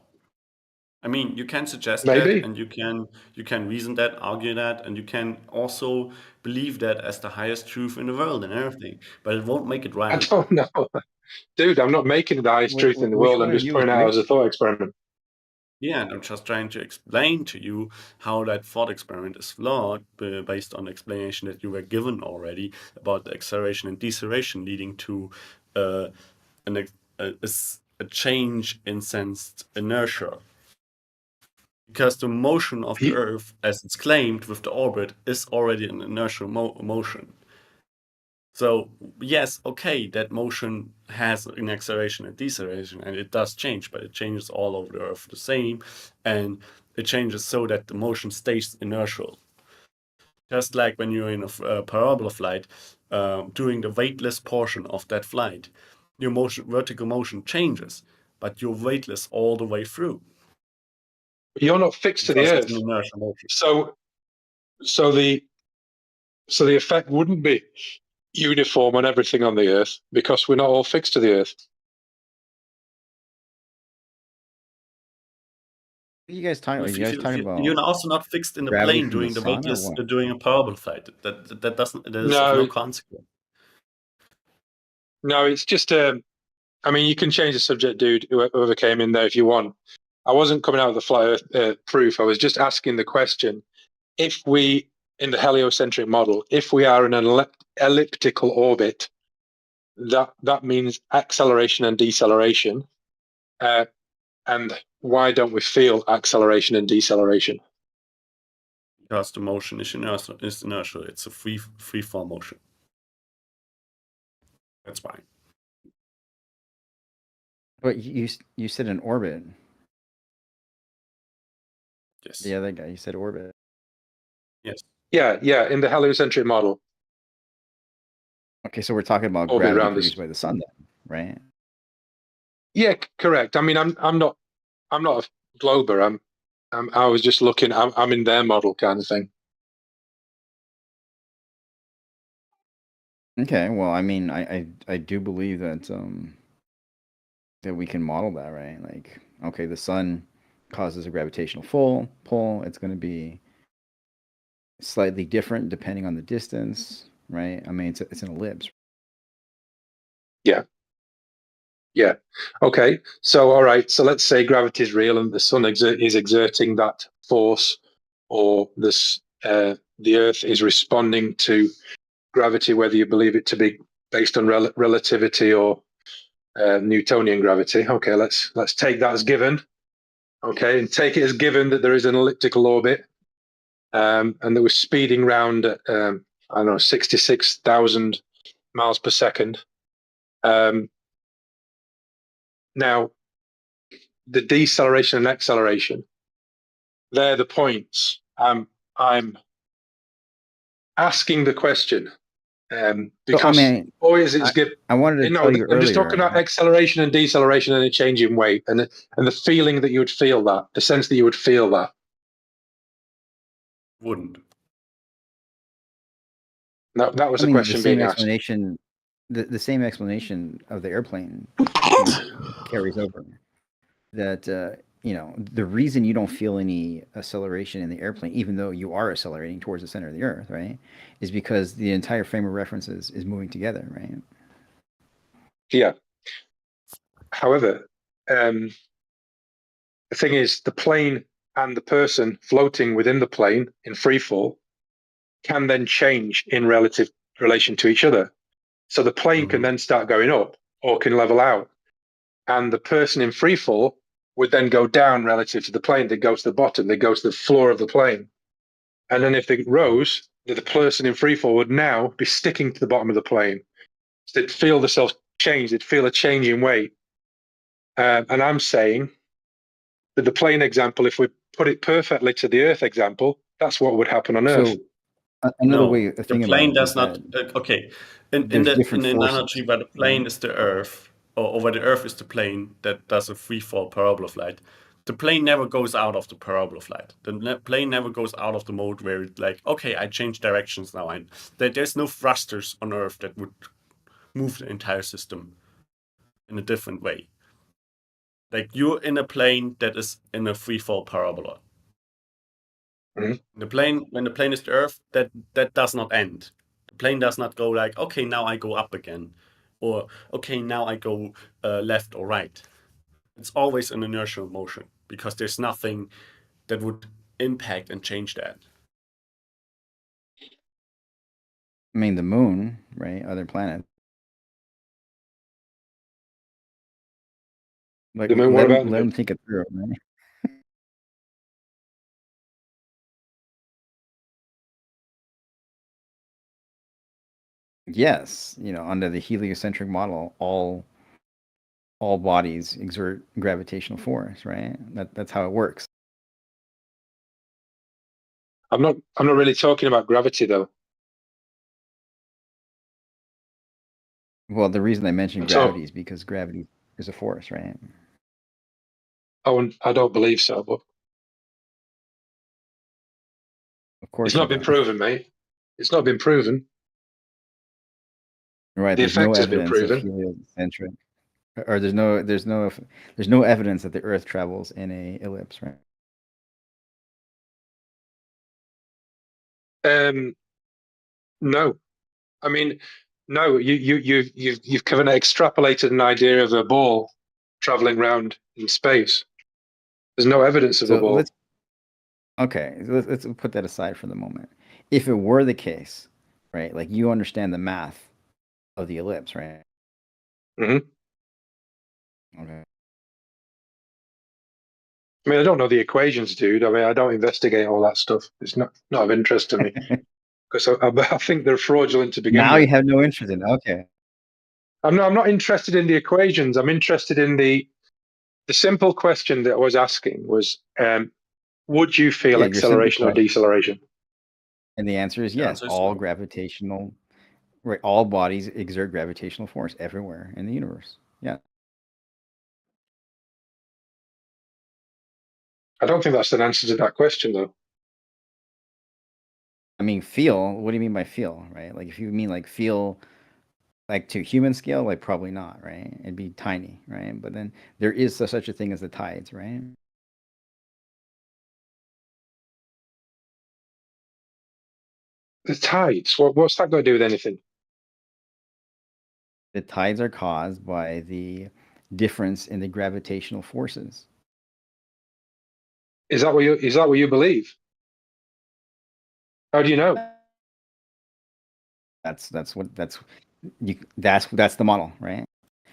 I mean, you can suggest Maybe. that, and you can reason that, argue that, and you can also believe that as the highest truth in the world and everything, but it won't make it right. I don't know. Dude, I'm not making the highest truth in the world. I'm just putting it out as a thought experiment. Yeah, and I'm just trying to explain to you how that thought experiment is flawed based on the explanation that you were given already about the acceleration and deceleration leading to a change in sensed inertia. Because the motion of the Earth, as it's claimed with the orbit, is already an inertial motion. So yes, okay, that motion has an acceleration and deceleration, and it does change, but it changes all over the Earth the same, and it changes so that the motion stays inertial. Just like when you're in a parabola flight, during the weightless portion of that flight, your vertical motion changes, but you're weightless all the way through. You're not fixed to the Earth. So the effect wouldn't be uniform on everything on the Earth because we're not all fixed to the Earth. What are you guys talking? Are you guys talking about? You're also not fixed in the plane during the weightless, doing a parabola flight. That doesn't. That is no consequence. No, it's just. I mean, you can change the subject, dude. Whoever came in there, if you want. I wasn't coming out of the flat Earth proof. I was just asking the question: if we, in the heliocentric model, if we are in an elliptical orbit, that means acceleration and deceleration. And why don't we feel acceleration and deceleration? Because the motion is inertial. It's a free fall motion. That's why. But you said an orbit. Yes. The other guy, you said orbit. Yes. Yeah. In the heliocentric model. Okay, so we're talking about gravity produced by the sun, then, right? Yeah, correct. I mean, I'm not a glober. I was just looking. I'm in their model, kind of thing. Okay, well, I mean, I do believe that that we can model that, right? Like, okay, the sun causes a gravitational pull. It's going to be slightly different depending on the distance, right? I mean, it's an ellipse. Yeah. Okay. So, all right. So let's say gravity is real and the sun is exerting that force, or this the Earth is responding to gravity, whether you believe it to be based on relativity or Newtonian gravity. Okay. Let's take that as given. Okay, and take it as given that there is an elliptical orbit, and that we're speeding around at I don't know 66,000 miles per second. Now, the deceleration and acceleration, they're the points. I'm asking the question because so, I mean, always it's good. I wanted to tell you earlier. I'm just talking about acceleration and deceleration and a change in weight, and the feeling that you would feel that, the sense that you would feel that. Wouldn't. No, that was the question being asked. The same explanation of the airplane carries over. That the reason you don't feel any acceleration in the airplane, even though you are accelerating towards the center of the Earth, right, is because the entire frame of reference is moving together, right? Yeah. However, the thing is, the plane and the person floating within the plane in free fall can then change in relative relation to each other. So the plane can then start going up or can level out. And the person in free fall would then go down relative to the plane. They go to the bottom, they go to the floor of the plane. And then if they rose, the person in free fall would now be sticking to the bottom of the plane. So they'd feel themselves change, they'd feel a change in weight. And I'm saying that the plane example, if we put it perfectly to the Earth example, that's what would happen on Earth. Another way of thinking the plane about it does not. Okay, in the analogy where the plane is the Earth, or where the Earth is the plane that does a free fall parabola flight, the plane never goes out of the parabola flight. The plane never goes out of the mode where it's like, okay, I change directions now. There's no thrusters on Earth that would move the entire system in a different way. Like you're in a plane that is in a free fall parabola. Mm-hmm. When the plane is the Earth, that does not end. The plane does not go like, okay, now I go up again, or okay, now I go left or right. It's always an inertial motion because there's nothing that would impact and change that. I mean, the moon, right? Other planets. Like, The moon, what about the let moon? them think it through, right? Yes, under the heliocentric model, all bodies exert gravitational force, right? That's how it works. I'm not really talking about gravity though. Well, the reason I mentioned gravity is because gravity is a force, right? Oh, I don't believe so, but Of course, it's not been proven, mate. It's not been proven. Right. The There's no effect has been evidence of proven. heliocentric, or there's no evidence that the Earth travels in a ellipse, right? No, I mean, no. You've kind of extrapolated an idea of a ball traveling around in space. There's no evidence of a ball. Let's put that aside for the moment. If it were the case, right? Like you understand the math of the ellipse, right? Mm-hmm. Okay. I mean, I don't know the equations, dude. I mean, I don't investigate all that stuff. It's not of interest to me because I think they're fraudulent to begin Now with. you have no interest in it. Okay. I'm not interested in the equations. I'm interested in the simple question that I was asking was, would you feel acceleration or deceleration? And the answer is yes. All gravitational, right? All bodies exert gravitational force everywhere in the universe. Yeah. I don't think that's an answer to that question, though. I mean, feel. What do you mean by feel, right? Like, if you mean like feel, like to human scale, like probably not, right? It'd be tiny, right? But then there is such a thing as the tides, right? The tides. What's that got to do with anything? The tides are caused by the difference in the gravitational forces. Is that what you believe? How do you know? That's the model, right?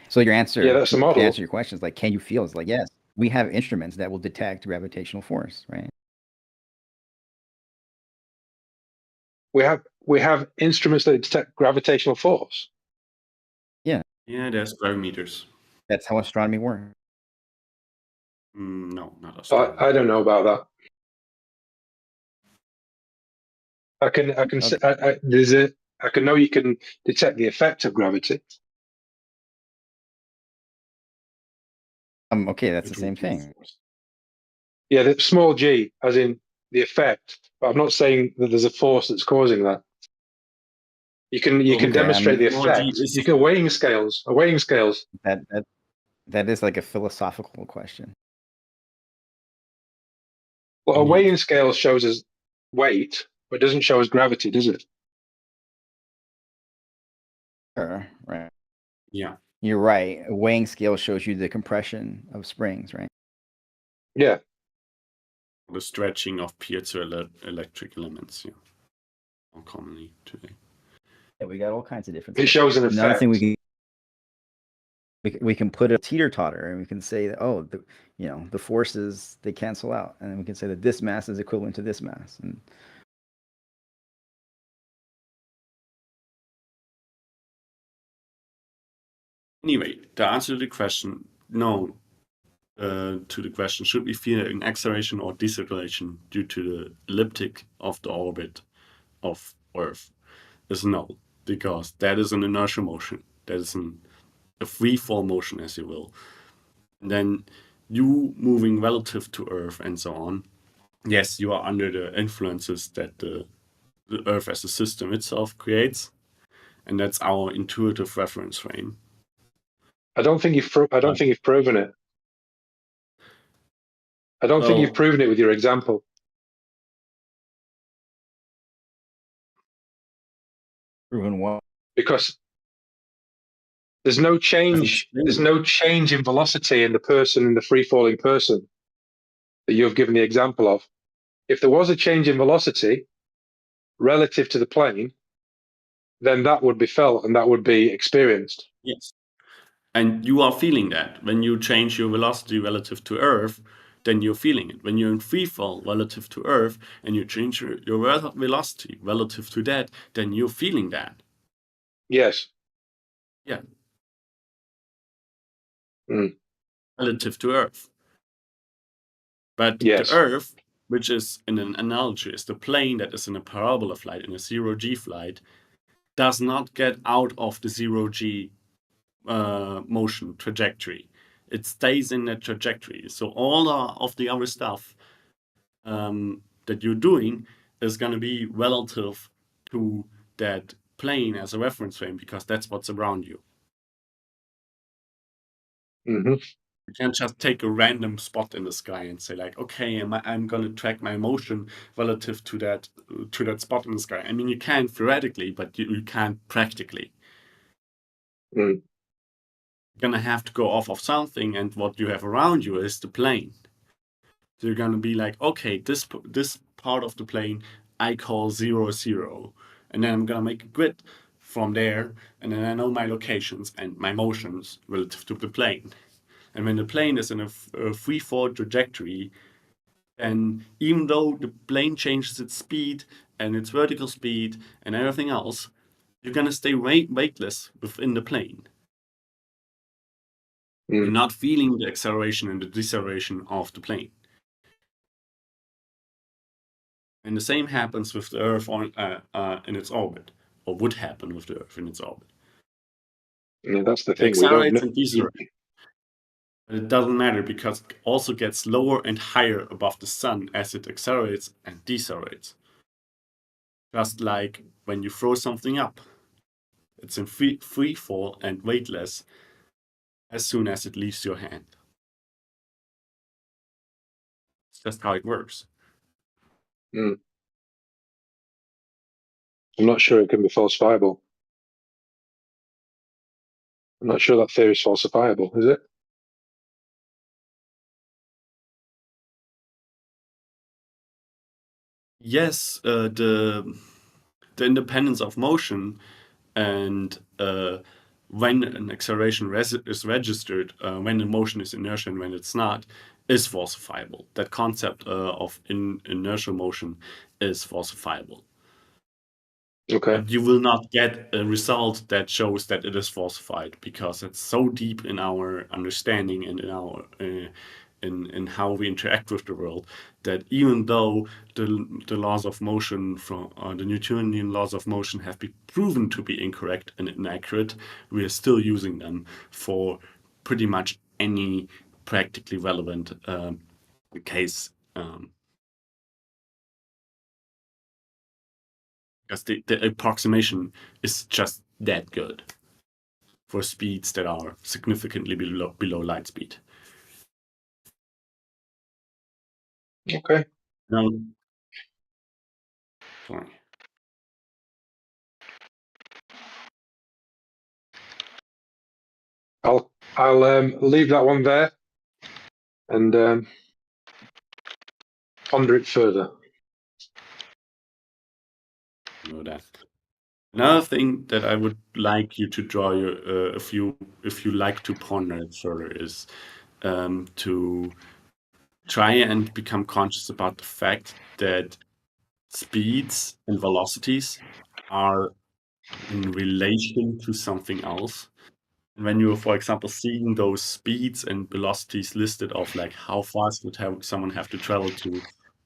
So your answer, yeah, that's the model. To answer your question is like, can you feel? It's like, yes, we have instruments that will detect gravitational force, right? We have instruments that detect gravitational force. Yeah. Yeah, there's barometers. That's how astronomy works. No, not astronomy. I don't know about that. I can know you can detect the effect of gravity. Okay, that's the same thing. Yeah, the small g, as in the effect. But I'm not saying that there's a force that's causing that. You can demonstrate the effect. You can weighing scales. That is like a philosophical question. Well, a weighing scale shows us weight, but doesn't show us gravity, does it? Sure, right. Yeah. You're right. A weighing scale shows you the compression of springs, right? Yeah. The stretching of piezoelectric elements, yeah. More commonly today. Yeah, we got all kinds of different. It shows an effect. Another thing we can put a teeter-totter, and we can say that, oh, the forces, they cancel out, and then we can say that this mass is equivalent to this mass. And anyway, the answer to the question, no. To the question, should we feel an acceleration or deceleration due to the elliptic of the orbit of Earth is no, because that is an inertial motion. That is a free fall motion, as you will. And then you moving relative to Earth and so on, yes, you are under the influences that the Earth as a system itself creates, and that's our intuitive reference frame. I don't think you've proven it. I don't think you've proven it with your example. Proven what? Because there's no change. There's no change in velocity in the person, in the free-falling person that you've given the example of. If there was a change in velocity relative to the plane, then that would be felt and that would be experienced. Yes. And you are feeling that. When you change your velocity relative to Earth, then you're feeling it. When you're in free fall relative to Earth and you change your velocity relative to that, then you're feeling that. Yes. Yeah. Relative to Earth. But the Earth, which is in an analogy, is the plane that is in a parabola flight, in a zero-G flight, does not get out of the zero-G motion trajectory. It stays in that trajectory. So all of the other stuff that you're doing is going to be relative to that plane as a reference frame, because that's what's around you. You can't just take a random spot in the sky and say like, okay, I'm going to track my motion relative to that spot in the sky. I mean, you can theoretically, but you can't practically. You're going to have to go off of something, and what you have around you is the plane. So you're going to be like, okay, this part of the plane I call 0, 0. And then I'm going to make a grid from there, and then I know my locations and my motions relative to the plane. And when the plane is in a free fall trajectory, and even though the plane changes its speed and its vertical speed and everything else, you're going to stay weightless within the plane. You're not feeling the acceleration and the deceleration of the plane. And the same happens with the Earth in its orbit, or would happen with the Earth in its orbit. Yeah, that's the thing. Accelerates and decelerates. But it doesn't matter, because it also gets lower and higher above the sun as it accelerates and decelerates. Just like when you throw something up, it's in free fall and weightless as soon as it leaves your hand. It's just how it works. I'm not sure it can be falsifiable. I'm not sure that theory is falsifiable, is it? Yes, the independence of motion and when an acceleration is registered, when the motion is inertia and when it's not, is falsifiable. That concept of inertial motion is falsifiable. Okay. But you will not get a result that shows that it is falsified, because it's so deep in our understanding and in our in how we interact with the world, that even though the laws of motion from the Newtonian laws of motion have been proven to be incorrect and inaccurate, we are still using them for pretty much any practically relevant case. Because the approximation is just that good for speeds that are significantly below light speed. Okay. Sorry. I'll leave that one there and ponder it further. Know that. Another thing that I would like you to draw your if you like to ponder it further, is to try and become conscious about the fact that speeds and velocities are in relation to something else. When you're, for example, seeing those speeds and velocities listed of like how fast would someone have to travel to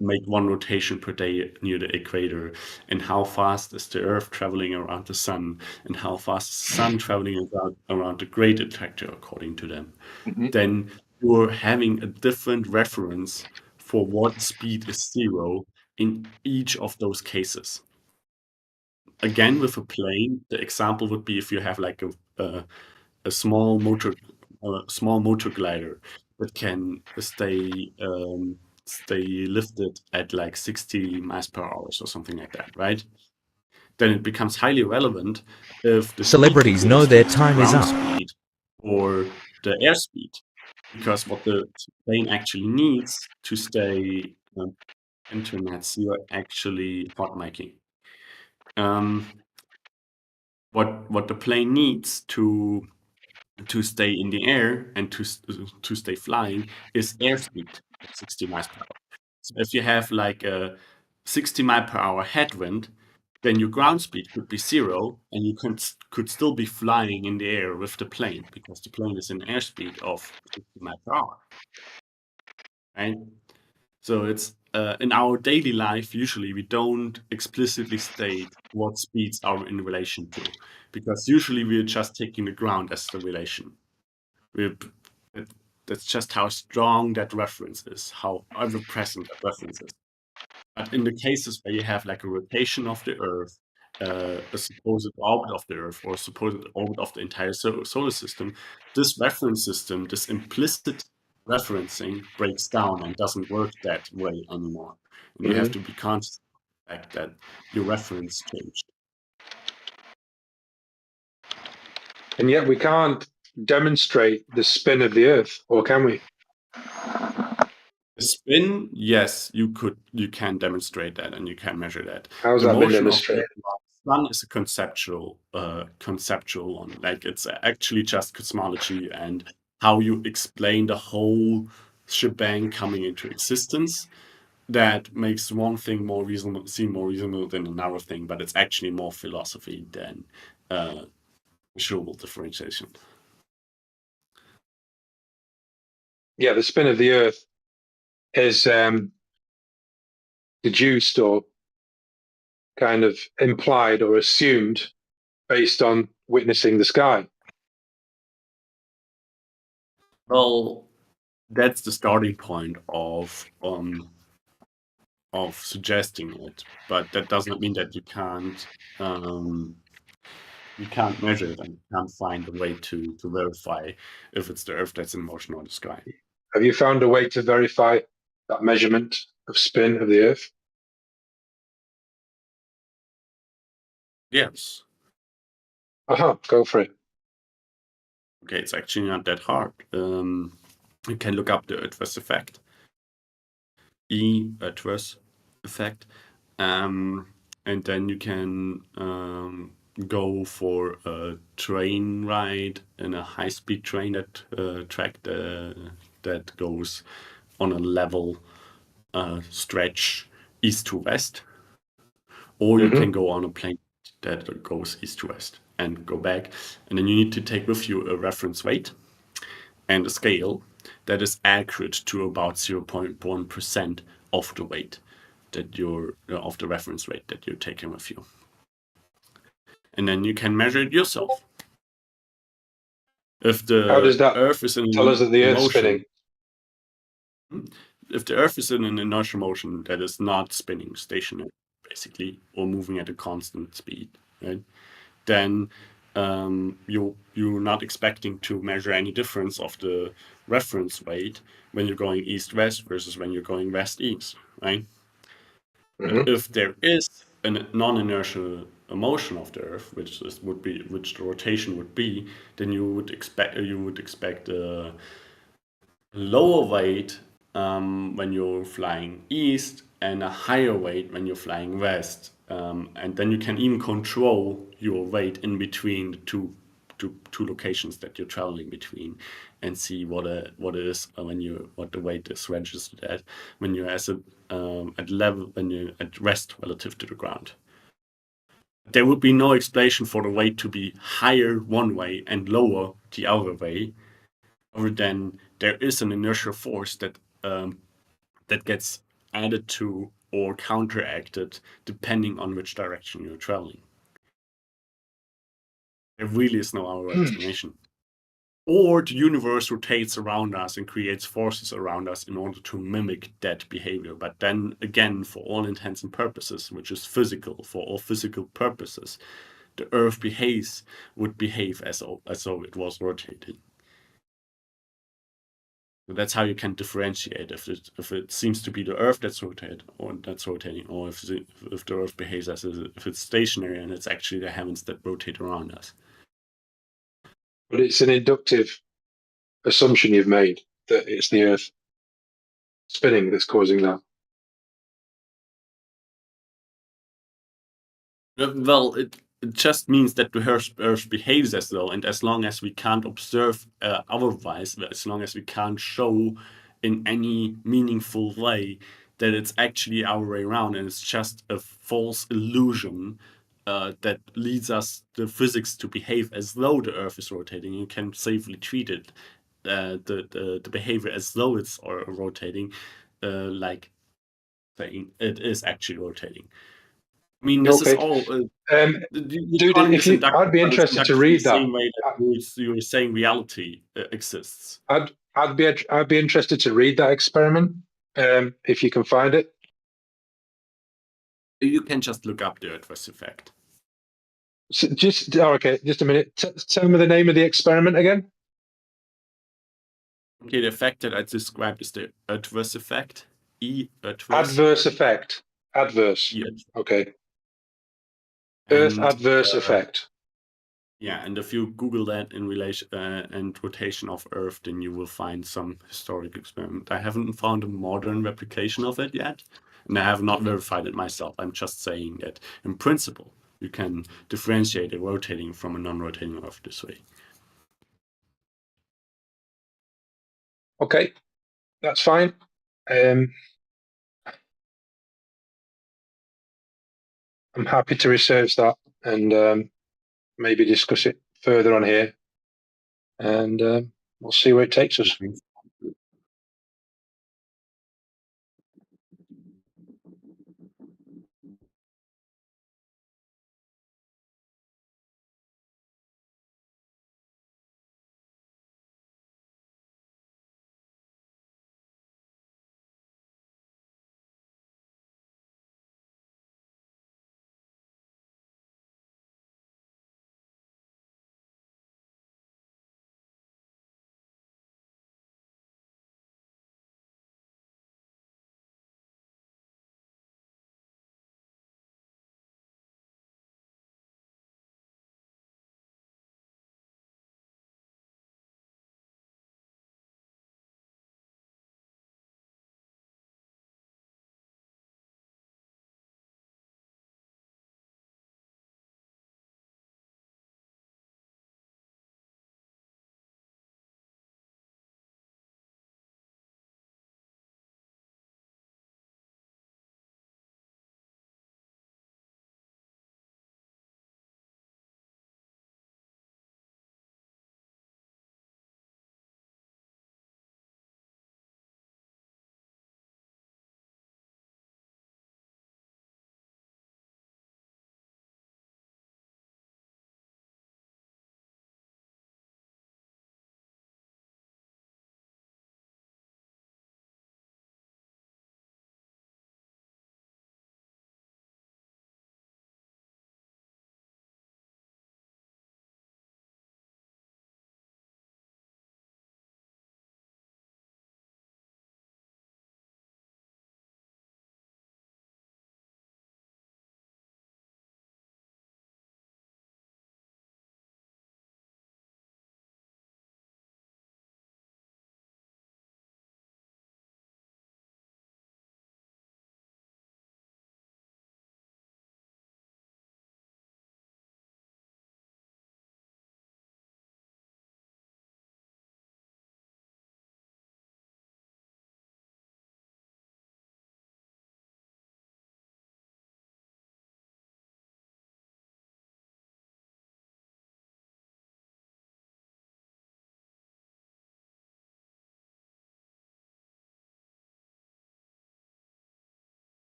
make one rotation per day near the equator, and how fast is the Earth traveling around the sun, and how fast is the sun traveling around the great attractor according to them, then you're having a different reference for what speed is 0 in each of those cases. Again, with a plane, the example would be if you have like a small motor glider that can stay lifted at like 60 miles per hour or something like that, right? Then it becomes highly relevant if the Celebrities speed know their corresponds to time is ground up. speed or the airspeed, because what the plane actually needs to stay into net zero actually hot miking. What the plane needs to stay in the air and to stay flying is airspeed at 60 miles per hour. So if you have like a 60 mile per hour headwind, then your ground speed could be 0, and you could still be flying in the air with the plane because the plane is in airspeed of 60 mile per hour, right? So it's in our daily life, usually we don't explicitly state what speeds are in relation to, because usually we're just taking the ground as the relation. That's just how strong that reference is, how ever present that reference is. But in the cases where you have like a rotation of the Earth, a supposed orbit of the Earth, or a supposed orbit of the entire solar system, this reference system, this implicit referencing, breaks down and doesn't work that way anymore. And you have to be conscious of the fact that your reference changed. And yet we can't demonstrate the spin of the Earth, or can we? The spin, yes, you can demonstrate that and you can measure that. How's The that been motion of the demonstrated? sun is a conceptual one. Like, it's actually just cosmology and how you explain the whole shebang coming into existence. That makes one thing seem more reasonable than another thing, but it's actually more philosophy than visual differentiation. Yeah, the spin of the Earth is deduced or kind of implied or assumed based on witnessing the sky. Well, that's the starting point of suggesting it, but that does not mean that you can't measure it and you can't find a way to verify if it's the Earth that's in motion or the sky. Have you found a way to verify that measurement of spin of the Earth? Yes. Go for it. Okay, it's actually not that hard. You can look up the adverse effect. Adverse effect. And then you can go for a train ride in a high-speed train that goes on a level stretch east to west, or you can go on a plane that goes east to west and go back, and then you need to take with you a reference weight and a scale that is accurate to about 0.1% of the weight that of the reference rate that you're taking with you. And then you can measure it yourself. If the How does that Earth is in tell us that the Earth's motion, spinning? if the Earth is in an inertial motion that is not spinning stationary, basically, or moving at a constant speed, right? Then you're not expecting to measure any difference of the reference weight when you're going east-west versus when you're going west-east, right? But if there is a non-inertial motion of the Earth, which the rotation would be, then you would expect a lower weight when you're flying east and a higher weight when you're flying west. And then you can even control your weight in between the two locations that you're traveling between, and see what it is what the weight is registered at when you're when you're at rest relative to the ground. There would be no explanation for the weight to be higher one way and lower the other way, other than there is an inertial force that gets added to or counteracted depending on which direction you're traveling. There really is no other explanation. or the universe rotates around us and creates forces around us in order to mimic that behavior. But then again, for all intents and purposes, which is physical, for all physical purposes, the Earth would behave as though it was rotating. So that's how you can differentiate if it seems to be the Earth that's rotating, or if the Earth behaves as if it's stationary and it's actually the heavens that rotate around us. But it's an inductive assumption you've made that it's the Earth spinning that's causing that. Well, it just means that the Earth behaves as though, and as long as we can't observe otherwise, as long as we can't show in any meaningful way that it's actually our way around and it's just a false illusion that leads us, the physics, to behave as though the Earth is rotating, you can safely treat it, the behavior as though it's rotating, like saying it is actually rotating. I mean, this is all. Dude, I'd be interested to read that. The same way that you were saying reality exists. I'd be interested to read that experiment if you can find it. You can just look up the adverse effect. So just a minute. Tell me the name of the experiment again. Okay, the effect that I described is the adverse effect. Adverse effect. Adverse. Okay. Earth adverse effect. Yeah, and if you Google that in relation and rotation of Earth, then you will find some historic experiment. I haven't found a modern replication of it yet, and I have not verified it myself. I'm just saying that in principle, you can differentiate a rotating from a non-rotating Earth this way. Okay, that's fine. I'm happy to research that and maybe discuss it further on here, and we'll see where it takes us.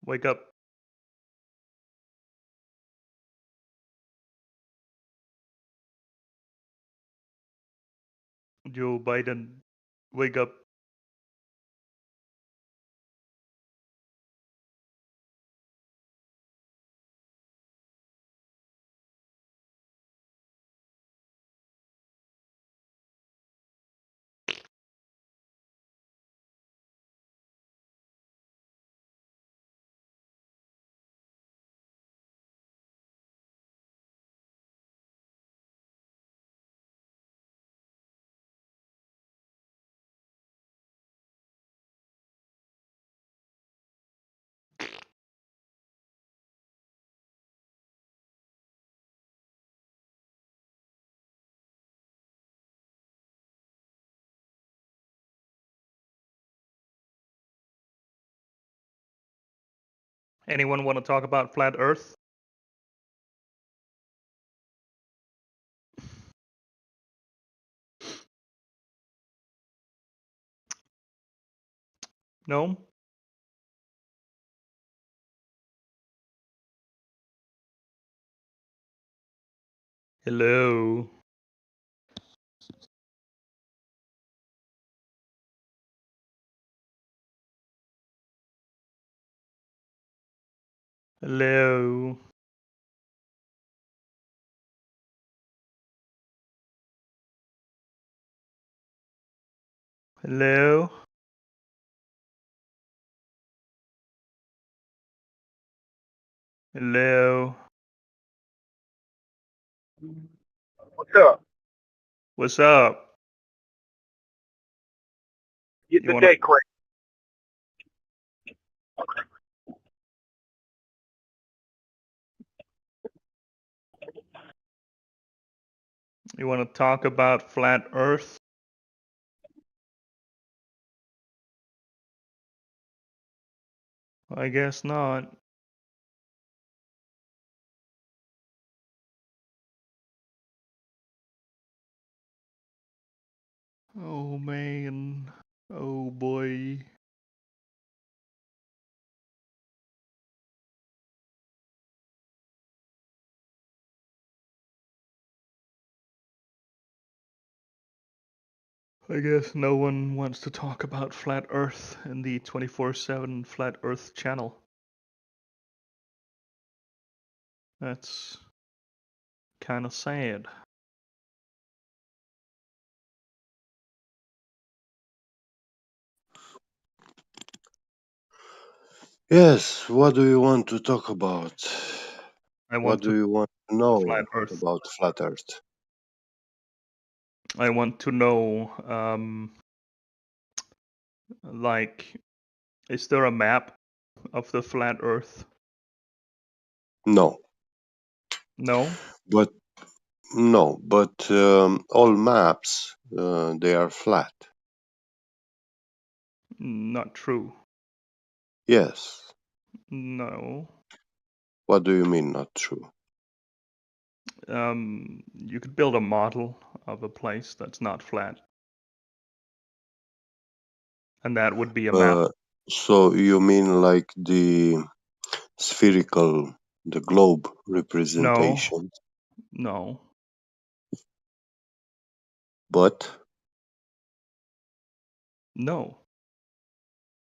Wake up. Joe Biden, wake up. Anyone want to talk about flat Earth? No? Hello? Hello? Hello? Hello? What's up? What's up? Get You the wanna day quick. talk about flat Earth? I guess not. Oh man. Oh boy. I guess no one wants to talk about flat Earth in the 24/7 Flat Earth channel. That's kind of sad. Yes, what do you want to talk about? I What want do to you want to flat know Earth. about flat Earth? I want to know, like, is there a map of the flat Earth? No, No? but all maps they are flat. Not true. Yes. No. What do you mean not true? You could build a model of a place that's not flat. And that would be a map. So you mean like the spherical, the globe representation? No. But No.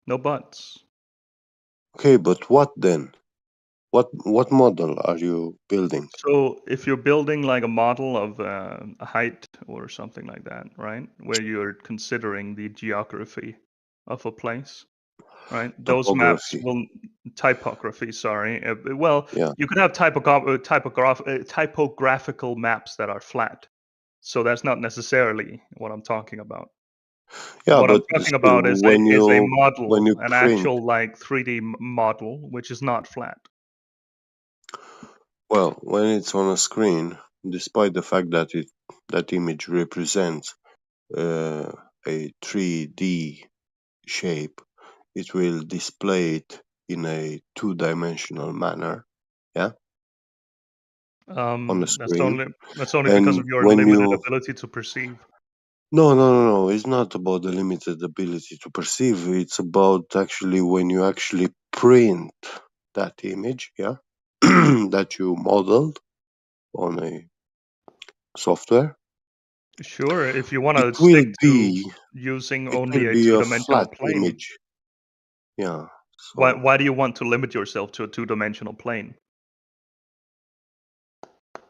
No buts. okay, but what then? What model are you building? So if you're building like a model of a height or something like that, right? Where you're considering the geography of a place, right? Those maps Topography. will typography. Sorry. Well, Yeah. you could have typographical maps that are flat. So that's not necessarily what I'm talking about. Yeah, What I'm but talking still, about is when a you model, an print, actual like 3D model, which is not flat. well, when it's on a screen, despite the fact that that image represents a 3D shape, it will display it in a two-dimensional manner. Yeah. On the That's screen. only because of your limited ability to perceive. No. It's not about the limited ability to perceive. It's about actually when you actually print that image, yeah, that you modeled on a software. Sure, if you want It to will stick to be using it only will a be a two-dimensional flat plane, image. Yeah. why So do you want to limit yourself to a two-dimensional plane?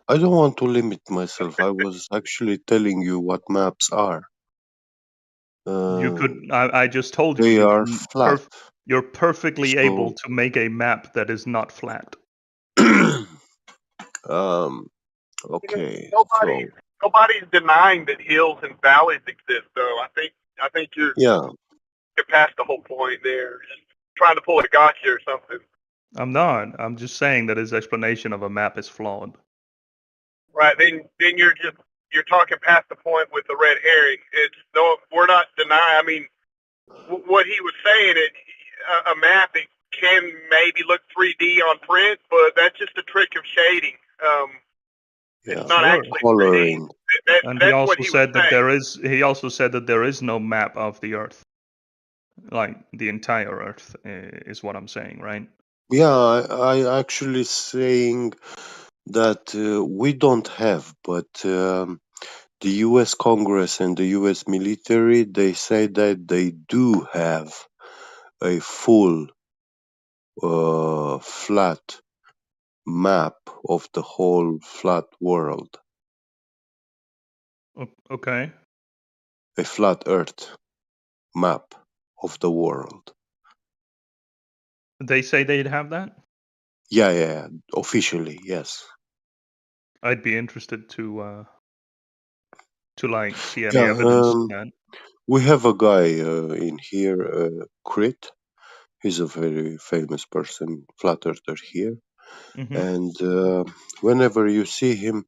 I don't want to limit myself. I was actually telling you what maps are. You could. I just told you They you are can. flat. You're perfectly able So to make a map that is not flat. okay. Nobody's denying that hills and valleys exist, though. I think you're past the whole point there. Just trying to pull a gotcha or something. I'm not. I'm just saying that his explanation of a map is flawed. Right. Then you're talking past the point with the red herring. It's no, we're not denying. I mean, what he was saying, a map it can maybe look 3D on print, but that's just a trick of shading. It's not actually coloring. 3D. And That's what he said was that he also said that there is no map of the Earth, like the entire Earth, is what I'm saying, right? Yeah, I actually saying that we don't have, but the U.S. Congress and the U.S. military, they say that they do have a full flat map of the whole flat world. Okay. A flat Earth map of the world. They say they'd have that? Yeah, officially, yes. I'd be interested to like see any Yeah, evidence of that. we have a guy in here, Crit. He's a very famous person, flat earther here. Mhm. And whenever you see him,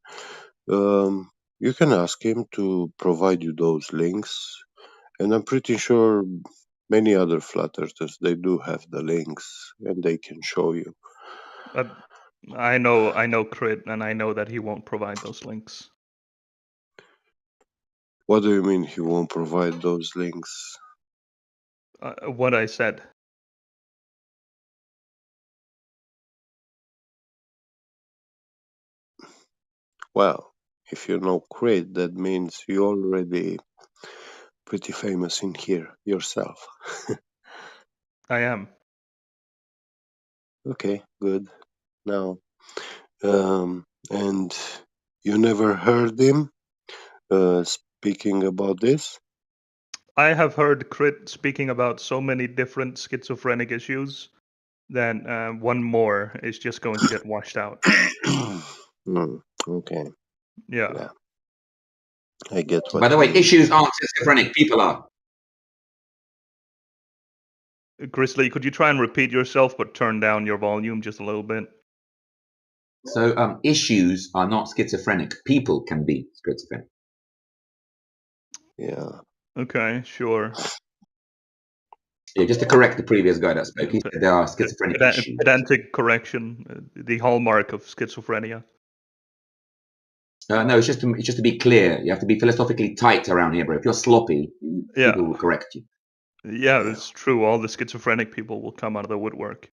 you can ask him to provide you those links. And I'm pretty sure many other flat earthers, they do have the links and they can show you. I know Crit, and I know that he won't provide those links. What do you mean he won't provide those links? What I said. Well, if you know Crit, that means you're already pretty famous in here yourself. I am. Okay, good. Now, and you never heard him speaking about this? I have heard Crit speaking about so many different schizophrenic issues that one more is just going to get washed out. Okay. Yeah. I get what By the you way, mean. issues aren't schizophrenic, people are. Grizzly, could you try and repeat yourself but turn down your volume just a little bit? So issues are not schizophrenic. People can be schizophrenic. Yeah. Okay, sure. Yeah, just to correct the previous guy that spoke, he said there are schizophrenic issues. Pedantic correction, the hallmark of schizophrenia. No, it's just to be clear. You have to be philosophically tight around here, bro. If you're sloppy, people will correct you. Yeah, it's true. All the schizophrenic people will come out of the woodwork.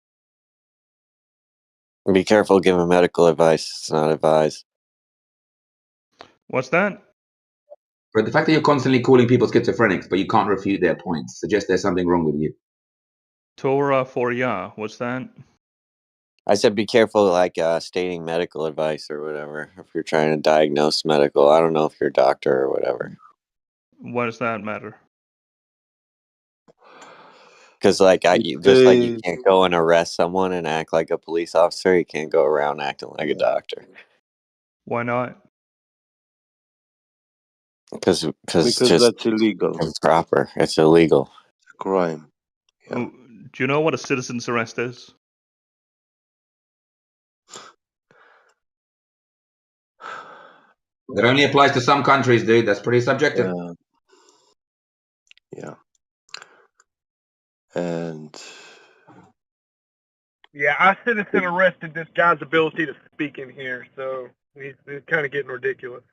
Be careful giving medical advice. It's not advised. What's that? But the fact that you're constantly calling people schizophrenics, but you can't refute their points, suggests there's something wrong with you. Torah for Yah. What's that? I said be careful, like stating medical advice or whatever. If you're trying to diagnose medical, I don't know if you're a doctor or whatever. Why does that matter? Because like just like you can't go and arrest someone and act like a police officer, you can't go around acting like a doctor. Why not? Because that's illegal. It's proper. It's illegal. It's a crime. Yeah. Oh, do you know what a citizen's arrest is? That only applies to some countries, dude. That's pretty subjective. Yeah. And yeah, our citizen arrested this guy's ability to speak in here, so he's kind of getting ridiculous.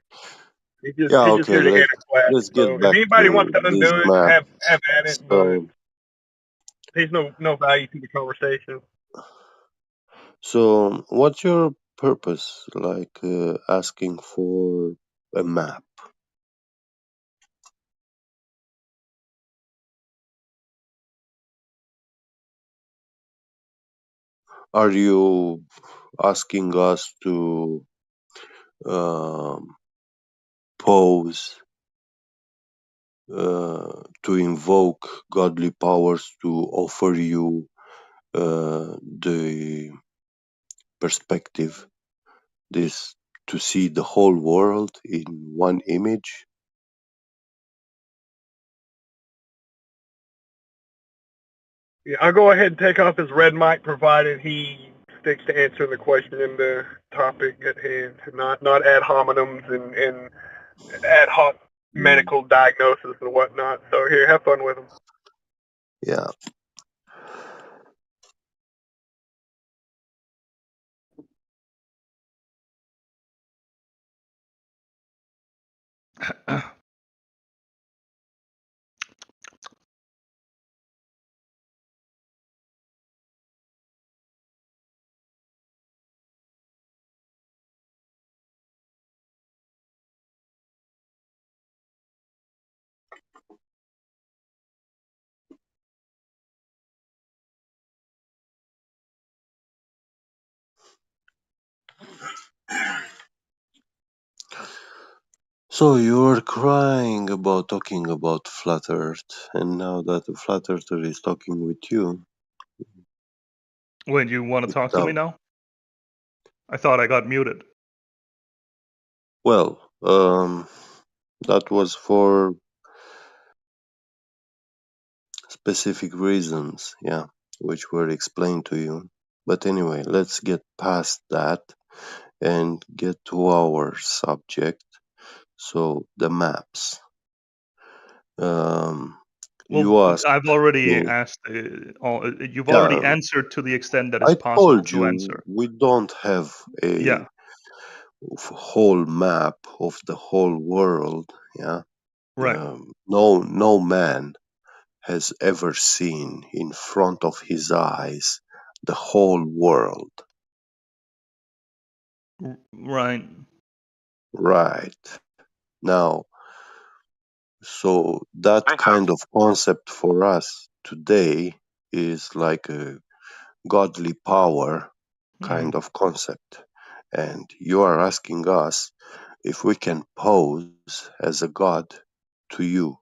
He's just here to enter class. Let's So get back if anybody to wants to undo this it, map. have at it. So, There's no value to the conversation. So, what's your purpose, like asking for a map? Are you asking us to pose, to invoke godly powers to offer you the perspective, this to see the whole world in one image? Yeah, I'll go ahead and take off his red mic, provided he sticks to answering the question in the topic at hand, not ad hominems and ad hoc medical diagnosis and whatnot. So here, have fun with him. Yeah. So you were crying about talking about Flat Earth, and now that the Flat Earther is talking with you. Wait, you want to talk to Now, me now? I thought I got muted. well, that was for specific reasons, yeah, which were explained to you. But anyway, let's get past that and get to our subject. So the maps. You Well, asked I've already me. asked. You've already Yeah, answered to the extent that is I possible told to you answer. we don't have a Yeah. whole map of the whole world. Yeah. Right. No man has ever seen in front of his eyes the whole world. Right. Right. Now, so that kind of concept for us today is like a godly power kind of concept. And you are asking us if we can pose as a god to you.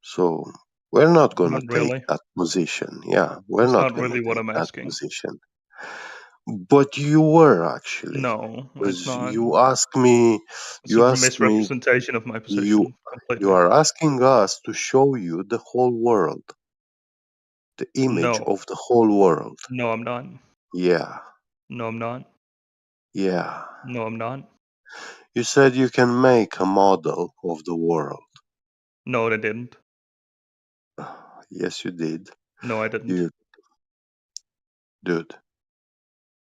So we're not going Not to take really. that position. Yeah, we're That's not not going to really what take I'm that asking. position. But you were actually, No, it's because not. you asked me, It's a misrepresentation of my you position completely. are asking us to show you the whole world, the image No. of the whole world. No, I'm not. Yeah, No, I'm not. yeah. No, I'm not. You said you can make a model of the world. No, I didn't. Yes, you did. No, I didn't. You, dude.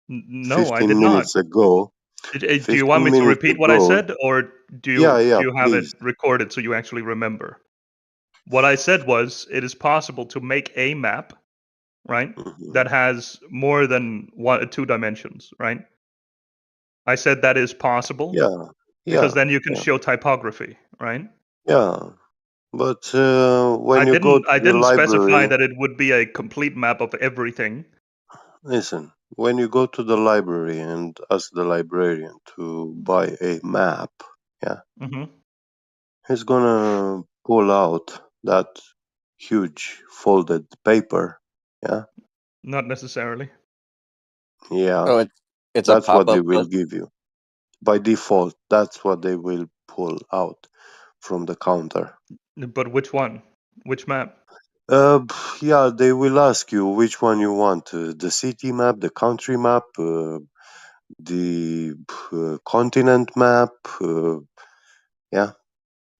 No, I did 15 not. minutes ago. Do you 15 want me to minutes repeat what I ago. said, or do Yeah, you have it please. recorded so you actually remember? What I said was, it is possible to make a map, right, that has more than 2 dimensions, right? I said that is possible. Yeah, because yeah, then you can yeah. show typography, right? Yeah, but when I you go to the didn't specify library, that it would be a complete map of everything. listen, when you go to the library and ask the librarian to buy a map, yeah, he's gonna pull out that huge folded paper, yeah, Not necessarily. yeah, Oh, it's a that's what they pop-up will book. give you. By default, that's what they will pull out from the counter. But which one? Which map? Yeah, they will ask you which one you want, the city map, the country map, the continent map. Yeah,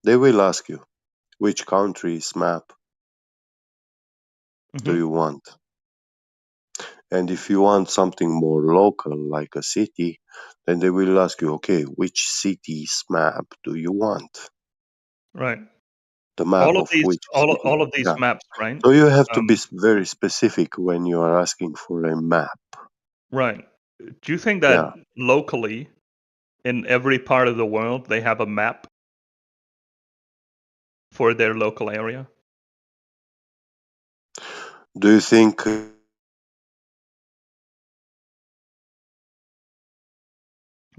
they will ask you which country's map do you want. And if you want something more local, like a city, then they will ask you, okay, which city's map do you want? Right. the map of which city. all of these Yeah. maps, right? So you have to be very specific when you are asking for a map. Right. Do you think Yeah. that locally, in every part of the world, they have a map for their local area? Do you think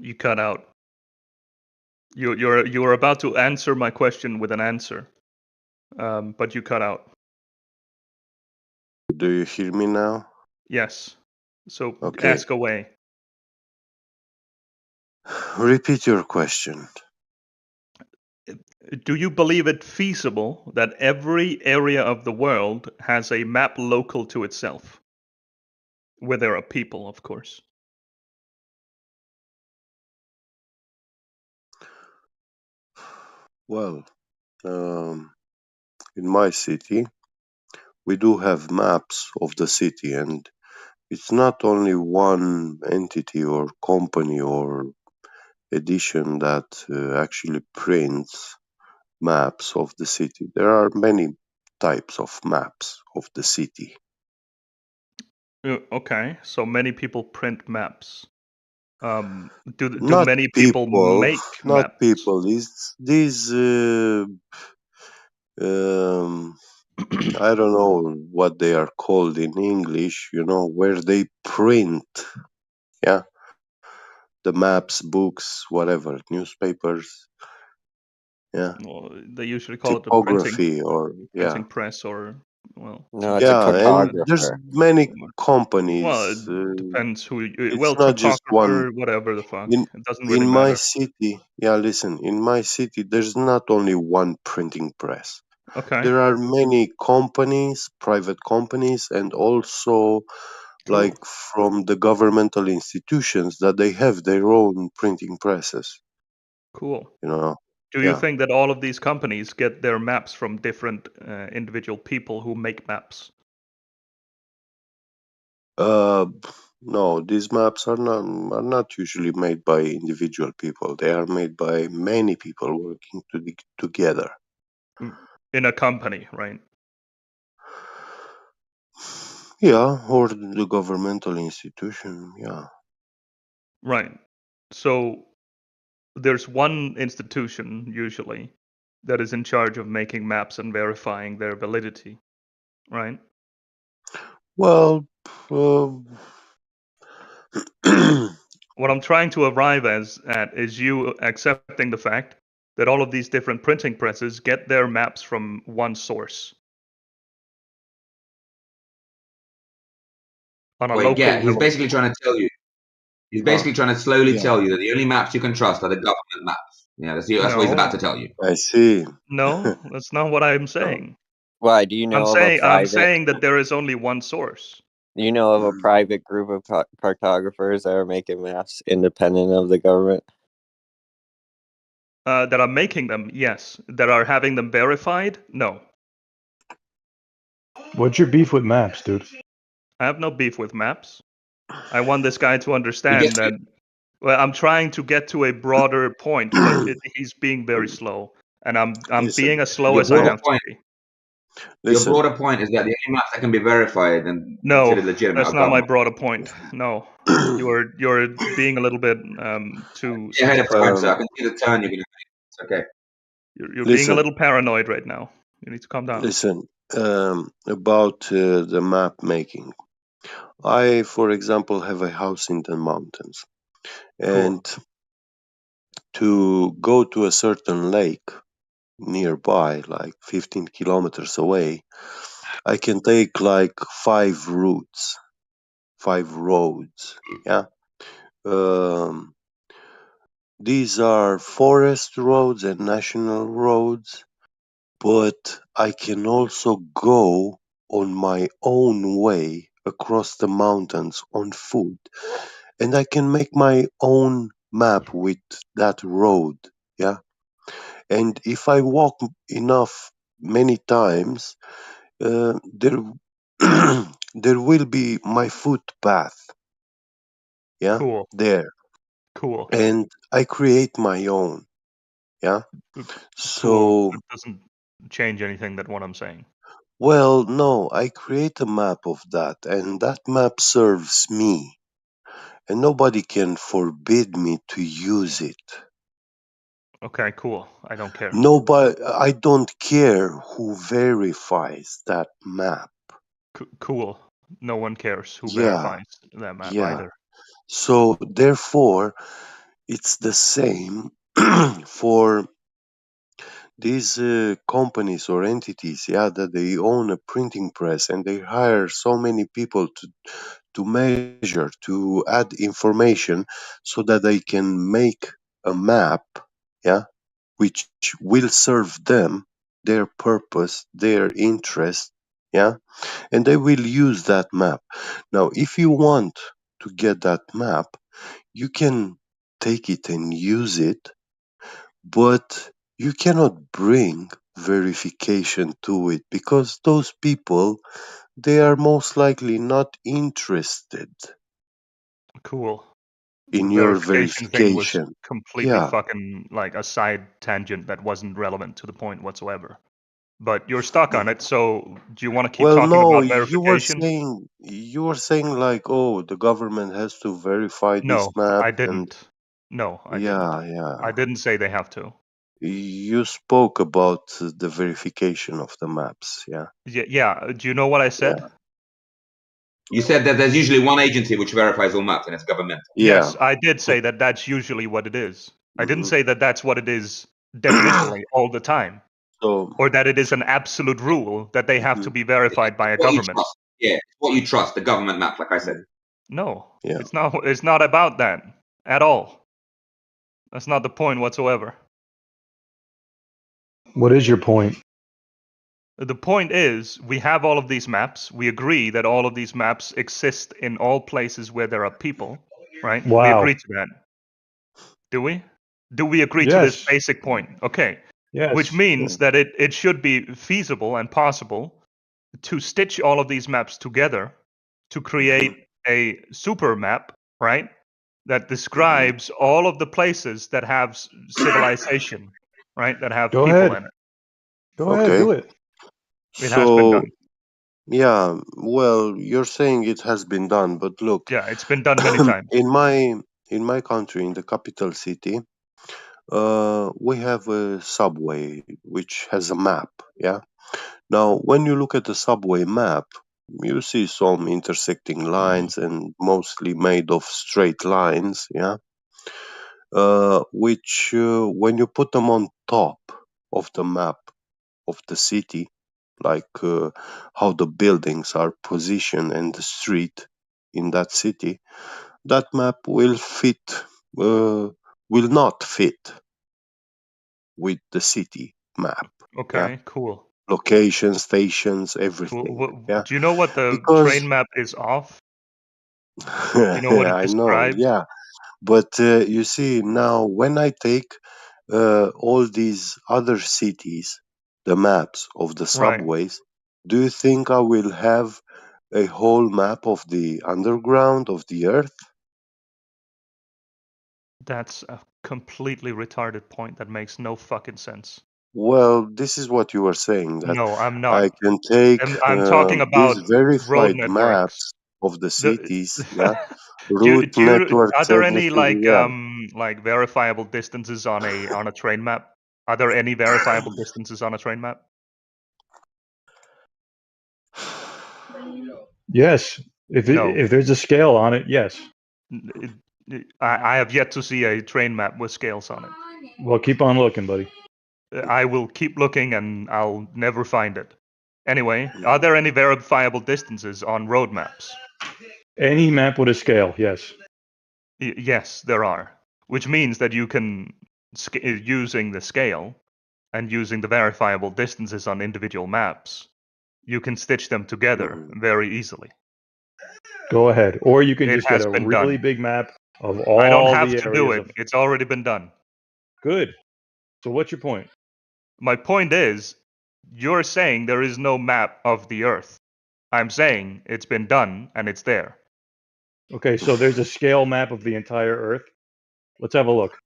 You cut out. You were about to answer my question with an answer, but you cut out. do you hear me now? Yes. So Okay. ask away. Repeat your question. Do you believe it feasible that every area of the world has a map local to itself? Where there are people, of course. Well, in my city, we do have maps of the city, and it's not only one entity or company or edition that actually prints maps of the city. There are many types of maps of the city. Okay, so many people print maps. Do Not many people make not maps? people. These I don't know what they are called in English. You know, where they print, yeah, the maps, books, whatever, newspapers, yeah, Well, they usually call it a typography, or printing yeah, press, or well, No, it's a yeah, and there's cartographer. many well, it companies. depends who. It's Well, not just one. cartographer, whatever the fuck. In It doesn't in really my matter. city, yeah, listen, in my city, there's not only one printing press. Okay. There are many companies, private companies, and also like from the governmental institutions that they have their own printing presses. Cool. You know, Do you yeah. think that all of these companies get their maps from different individual people who make maps? No, these maps are not usually made by individual people. They are made by many people working together. In a company, right? Yeah, or the governmental institution. Yeah. Right. So there's one institution usually that is in charge of making maps and verifying their validity, right? Well, what I'm trying to arrive at is you accepting the fact that all of these different printing presses get their maps from one source. On a Wait, local yeah, he's level. basically trying to tell you. He's basically trying to slowly tell you that the only maps you can trust are the government maps. Yeah, that's what he's about to tell you. I see. No, that's not what I'm saying. Why? Do you know of a I'm private? saying that there is only one source. You know of a private group of cartographers that are making maps independent of the government? That are making them, yes. That are having them verified, no. What's your beef with maps, dude? I have no beef with maps. I want this guy to understand that. Well, I'm trying to get to a broader point, but he's being very slow, and I'm being as slow as I have to be. Your broader point is that the only maps that can be verified and considered legitimate that's are not my government. broader point. No, you're being a little bit too. You're ahead of time, sir. I can see the turn you're going to make. It's okay. You're being a little paranoid right now. You need to calm down. Listen, about the map making. I, for example, have a house in the mountains, and to go to a certain lake nearby, like 15 kilometers away, I can take like 5 routes, 5 roads. Yeah. These are forest roads and national roads, but I can also go on my own way across the mountains on foot, and I can make my own map with that road. Yeah. And if I walk enough many times, there there will be my footpath. Yeah. There. Cool. And I create my own. Yeah. Cool. So It change anything that what I'm saying. Well, no, I create a map of that, and that map serves me, and nobody can forbid me to use it. Okay, cool. I don't care. Nobody, I don't care who verifies that map. Cool. No one cares who Yeah, verifies that map yeah. either. So therefore, it's the same for these companies or entities, yeah, that they own a printing press and they hire so many people to measure, to add information so that they can make a map, yeah, which will serve them, their purpose, their interest, yeah, and they will use that map. Now, if you want to get that map, you can take it and use it, but you cannot bring verification to it because those people, they are most likely not interested Cool. in The your verification thing was verification. completely Yeah. fucking like a side tangent that wasn't relevant to the point whatsoever. But you're stuck on it, so do you want to keep Well, talking no, about verification? you were saying like, oh, the government has to verify these No, maps, I and didn't. No, I didn't. yeah, yeah. I didn't say they have to. You spoke about the verification of the maps, yeah. Yeah. Do you know what I said? Yeah. You said that there's usually one agency which verifies all maps, and it's governmental. Yes, I did say that that's usually what it is. I didn't say that that's what it is definitionally all the time, So, or that it is an absolute rule that they have to be verified by a What you government. trust. Yeah, what you trust, the government map, like I said. No, yeah. it's not. It's not about that at all. That's not the point whatsoever. What is your point? The point is, we have all of these maps. We agree that all of these maps exist in all places where there are people, right? We Wow. agree to that. Do we? Do we agree to this Yes. basic point? Okay. Yes. Which means that it should be feasible and possible to stitch all of these maps together to create a super map, right? That describes all of the places that have civilization, right? That have Go people ahead. in it. Go ahead, Okay. do it. It has been So, done. yeah, well, you're saying it has been done, but look, Yeah, it's been done many times. in my country, in the capital city, we have a subway which has a map, yeah. Now, when you look at the subway map, you see some intersecting lines and mostly made of straight lines, yeah, which when you put them on top of the map of the city, like how the buildings are positioned and the street in that city, that map will not fit with the city map. Yeah, Okay, cool. locations, stations, Cool. everything. Yeah, Do you know what the because train map is off? You know what it I know. describes? Yeah, but you see now when I take all these other cities, the maps of the Right. subways, do you think I will have a whole map of the underground of the earth? That's a completely retarded point that makes no fucking sense. Well, this is what you were saying, that No, I'm I not. can take I'm talking these about road verified networks. maps of the The cities, yeah, do route you are networks, there any everything, yeah. like verifiable distances on a train map? Are there any verifiable distances on a train map? Yes. No. If there's a scale on it, yes. I have yet to see a train map with scales on it. Well, keep on looking, buddy. I will keep looking and I'll never find it. Anyway, are there any verifiable distances on road maps? Any map with a scale, yes. Yes, there are. Which means that you can, using the scale and using the verifiable distances on individual maps, you can stitch them together very easily. Go ahead. Or you can It just get has a been really done. big map of I don't all have the to do areas it. of. It's already been done. Good. So what's your point? My point is, you're saying there is no map of the Earth. I'm saying it's been done and it's there. Okay, so there's a scale map of the entire Earth. Let's have a look.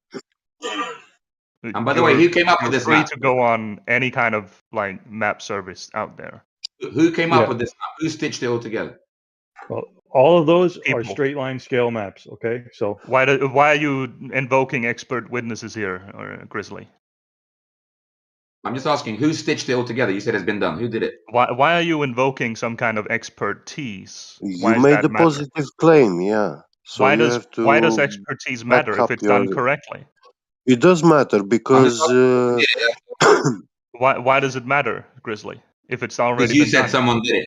And by the way, who came up with You're this free map? to go on any kind of like map service out there. Who came Yeah. up with this map? Who stitched it all together? Well, all of those are People. straight line scale maps. Okay, so Why are you invoking expert witnesses here, or Grizzly? I'm just asking, who stitched it all together? You said it's been done. Who did it? Why are you invoking some kind of expertise? You Why does made that a matter? positive claim, yeah. So you have Why does to expertise back matter if up it's your. done correctly? It does matter I'm just because asking, who did it? Why does it matter, Grizzly, if it's Because already you been said done? someone did it.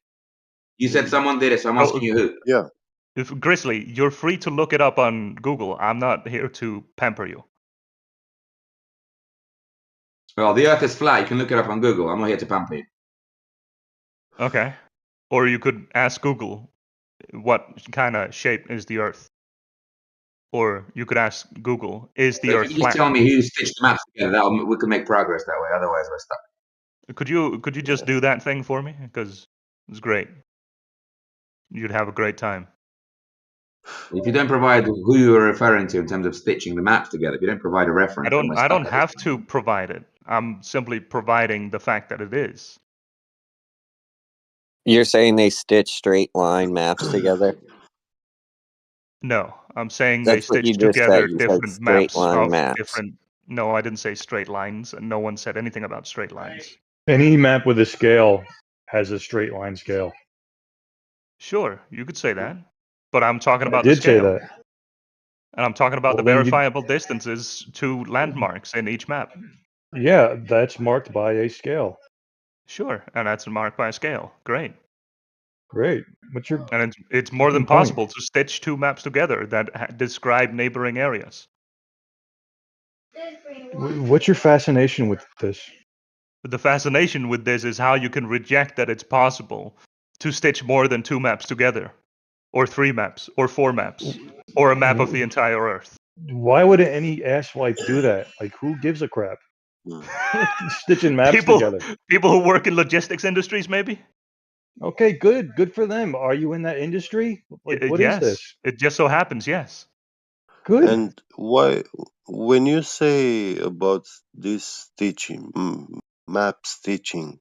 You said someone did it, so I'm asking you who. yeah. If Grizzly, you're free to look it up on Google. I'm not here to pamper you. Well, the Earth is flat. You can look it up on Google. I'm not here to pamper you. Okay. Or you could ask Google, what kind of shape is the Earth? Or you could ask Google, is the So if Earth you just flat? tell me who stitched the maps together, we can make progress that way. Otherwise, we're stuck. Could you just do that thing for me? Because it's great. You'd have a great time. If you don't provide who you're referring to in terms of stitching the maps together, if you don't provide a reference, then we're I stuck. don't have to provide it. I'm simply providing the fact that it is. You're saying they stitch straight line maps together? No, I'm saying they That's what you stitch just said. together You said different straight maps line of maps. different. No, I didn't say straight lines, and no one said anything about straight lines. any map with a scale has a straight line scale. Sure, you could say that, but I'm talking I about the did say scale, that. and I'm talking about Well, the then verifiable distances to landmarks in each map. yeah, that's marked by a scale. Sure, and that's marked by a scale. Great. Great. What's your And it's more than point? possible to stitch two maps together that describe neighboring areas. What's your fascination with this? But the fascination with this is how you can reject that it's possible to stitch more than two maps together, or three maps, or four maps, or a map of the entire Earth. Why would any asswipe do that? Like, who gives a crap? Stitching maps together. People who work in logistics industries, maybe? Okay, good. Good for them. Are you in that industry? Like, what is this? Yes, it just so happens, yes. Good. And why, when you say about this stitching, map stitching,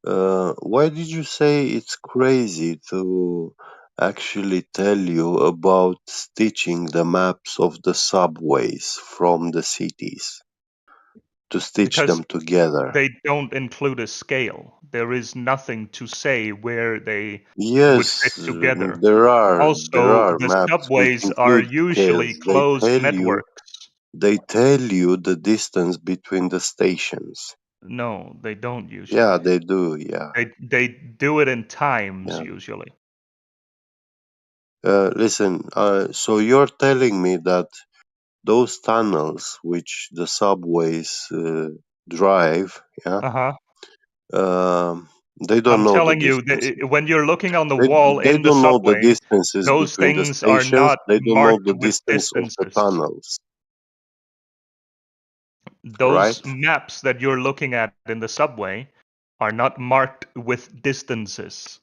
why did you say it's crazy to actually tell you about stitching the maps of the subways from the cities? To stitch Because them together. they don't include a scale. There is nothing to say where they would fit Yes, together. there are Also, the maps which subways are include usually scales. They closed tell you networks. the distance between the stations. No, they don't usually. Yeah, they do. Yeah, They do it in times yeah. usually. Listen. So you're telling me that those tunnels which the subways drive, yeah, Uh-huh. they don't I'm know the telling you distances. that when you're looking on the They wall they in the don't know the subway, distances those between the things are stations. not They don't know marked the with distance of the distances. tunnels. Those Right? maps that you're looking at in the subway are not marked with distances.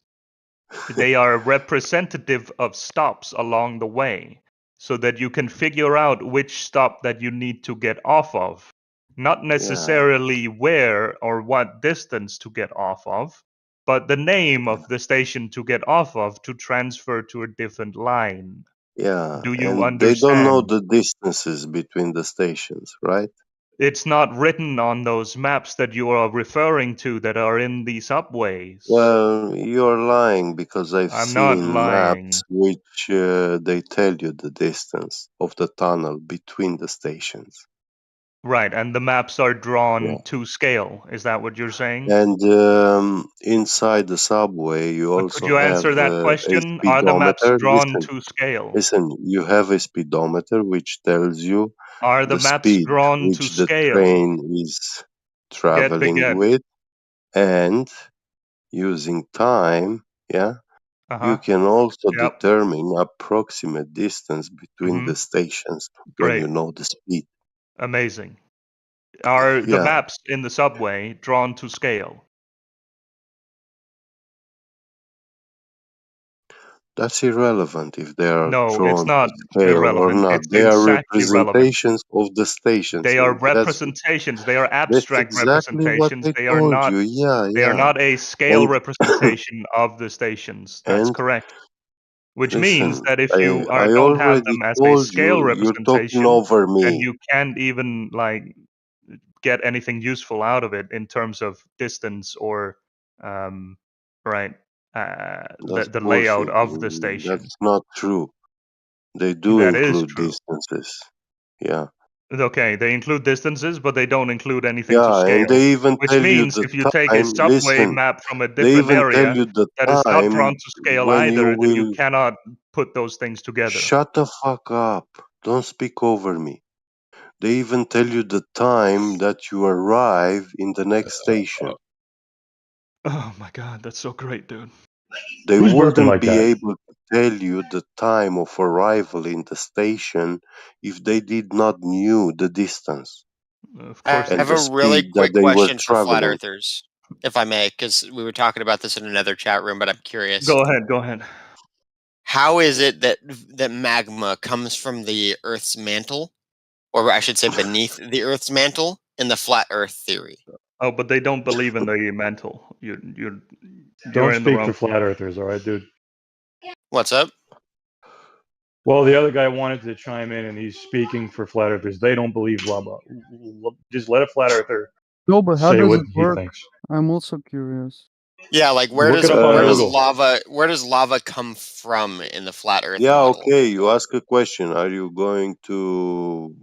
They are representative of stops along the way, so that you can figure out which stop that you need to get off of. Not necessarily where or what distance to get off of, but the name of the station to get off of to transfer to a different line. Yeah, Do you and they don't know understand? the distances between the stations, right? It's not written on those maps that you are referring to that are in the subways. Well, you're lying because I've I'm not seen maps lying. which they tell you the distance of the tunnel between the stations. Right, and the maps are drawn Yeah. to scale. Is that what you're saying? And inside the subway, you Could also you have answer that a question? Are the maps speedometer. drawn to scale? Listen, you have a speedometer which tells you Are the the maps speed drawn to which the scale? train is Get traveling begin. with, and using time, yeah, you Uh-huh. can also Yep. determine approximate distance between the Mm-hmm. stations when Great. you know the speed. Amazing. Are the Yeah, maps in the subway drawn to scale? That's irrelevant if they are No, it's drawn to not scale or irrelevant. not. It's They are exactly relevant. representations of the stations, They are and representations. They are that's abstract exactly what representations. I told you. Yeah, They are yeah. not a scale And representation of the stations. That's and correct. Which means listen, that if I you I don't have already them as a told scale you. You're talking representation, over then me. you can't even like get anything useful out of it in terms of distance or right That's the layout bullshit. of the station. That's not true. They do That is include true. distances. Yeah. Okay, they include distances, but they don't include anything to Yeah, and scale. they even Which tell you means the if you take a time. subway Listen, map from a they different even tell area you the that is not drawn time to scale when you either, then you will. cannot put those things together. Shut the fuck up. Don't speak over me. They even tell you the time that you arrive in the next station. Oh my god, that's so great, dude. They Who's burping wouldn't like be that? able to tell you the time of arrival in the station if they did not knew the distance Of I course they and have the a don't. really speed that quick they were question for flat traveling. earthers, if I may, because we were talking about this in another chat room, but I'm curious. Go ahead, go ahead. How is it that magma comes from the Earth's mantle, or I should say beneath the Earth's mantle, in the flat Earth theory? Oh, but they don't believe in the mantle. You're Don't in the speak wrong for flat earthers, all right, dude? What's up? Well, the other guy wanted to chime in, and he's speaking for flat earthers. They don't believe blah blah. Just let a flat earther No, but how say does what it he work? thinks. I'm also curious. Yeah, like Look it up on Google. where does lava come from in the flat Earth Yeah, model? okay. You ask a question. Are you going to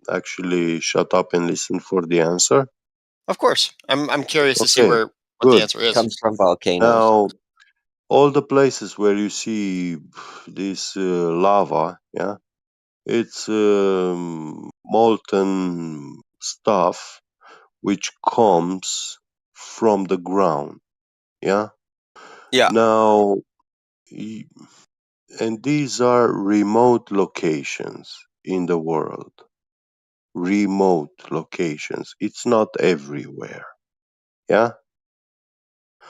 actually shut up and listen for the answer? Of course, I'm curious to see Okay, what the good. answer is. Comes from volcanoes. Now, all the places where you see this lava, yeah, it's molten stuff which comes from the ground, yeah. Yeah. Now, and these are remote locations in the world. Remote locations. It's not everywhere. Yeah.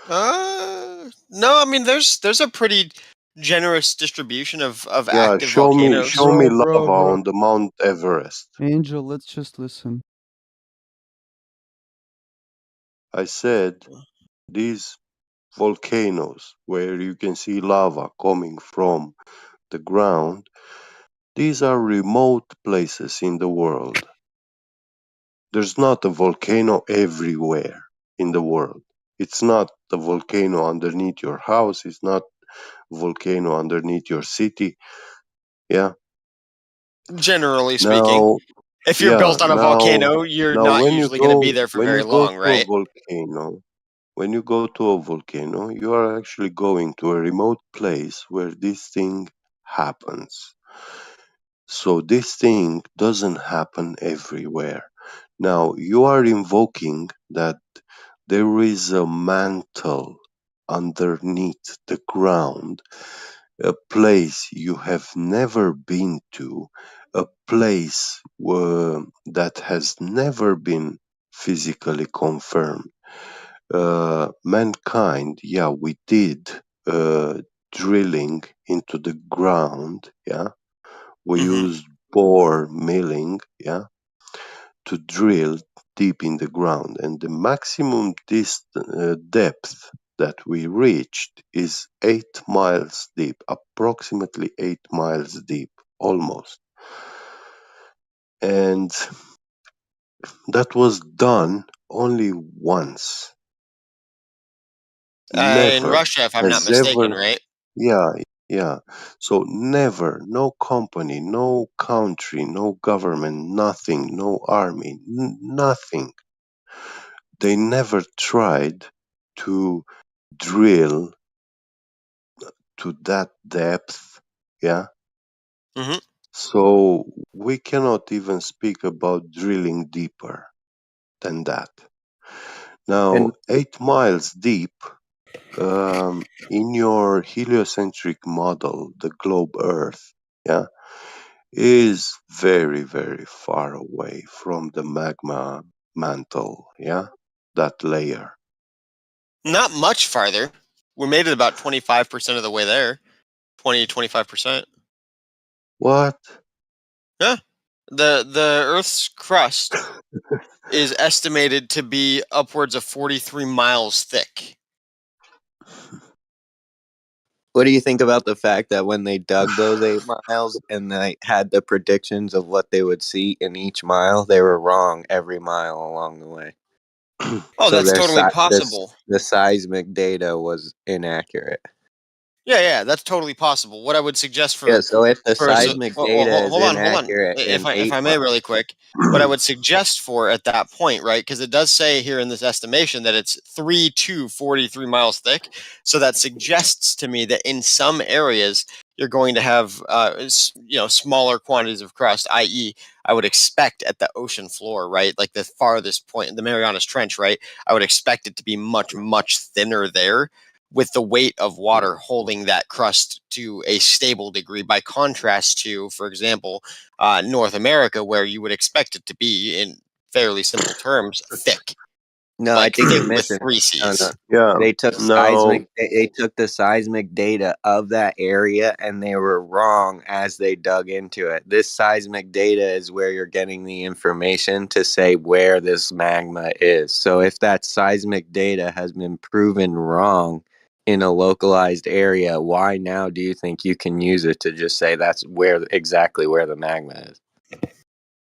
No, I mean there's a pretty generous distribution of Yeah. active Show me volcanoes. lava on the Mount Everest. Angel, let's just listen. I said these volcanoes where you can see lava coming from the ground. These are remote places in the world. There's not a volcano everywhere in the world. It's not a volcano underneath your house. It's not a volcano underneath your city. Yeah. Generally speaking, if you're built on a volcano, you're Now not usually going to be there for when very you go long, to a right? volcano, when you go to a volcano, you are actually going to a remote place where this thing happens. So this thing doesn't happen everywhere. Now you are invoking that there is a mantle underneath the ground, a place you have never been to, a place that has never been physically confirmed. Mankind, yeah, we did drilling into the ground, yeah. We used bore milling, yeah, to drill deep in the ground, and the maximum depth that we reached is 8 miles deep, approximately 8 miles deep, almost. And that was done only once. In Never Russia, if I'm not has mistaken, ever, right? yeah. So never, no company, no country, no government, nothing, no army, nothing. They never tried to drill to that depth, yeah. Mm-hmm. So we cannot even speak about drilling deeper than that. Now, And 8 miles deep, in your heliocentric model, the globe Earth, yeah, is very, very far away from the magma mantle, yeah, that layer. Not much farther. We made it about 25% of the way there. 20-25%. What? Yeah. The Earth's crust is estimated to be upwards of 43 miles thick. What do you think about the fact that when they dug those 8 miles and they had the predictions of what they would see in each mile, they were wrong every mile along the way? Oh, So that's totally possible. the seismic data was inaccurate. Yeah, that's totally possible. What I would suggest Yeah, so if the for seismic data is hold on. inaccurate in If 8 I may, miles, really quick, what I would suggest for at that point, right? Because it does say here in this estimation that it's 3 to 43 miles thick. So that suggests to me that in some areas you're going to have, smaller quantities of crust. I.e., I would expect at the ocean floor, right, like the farthest point, the Marianas Trench, right? I would expect it to be much, much thinner there, with the weight of water holding that crust to a stable degree, by contrast to, for example, North America, where you would expect it to be, in fairly simple terms, thick. no, Like I think thick you're with missing. 3 No, C's. no. Yeah. They took No. They took the seismic data of that area, and they were wrong as they dug into it. This seismic data is where you're getting the information to say where this magma is. So if that seismic data has been proven wrong in a localized area, why now do you think you can use it to just say that's exactly where the magma is?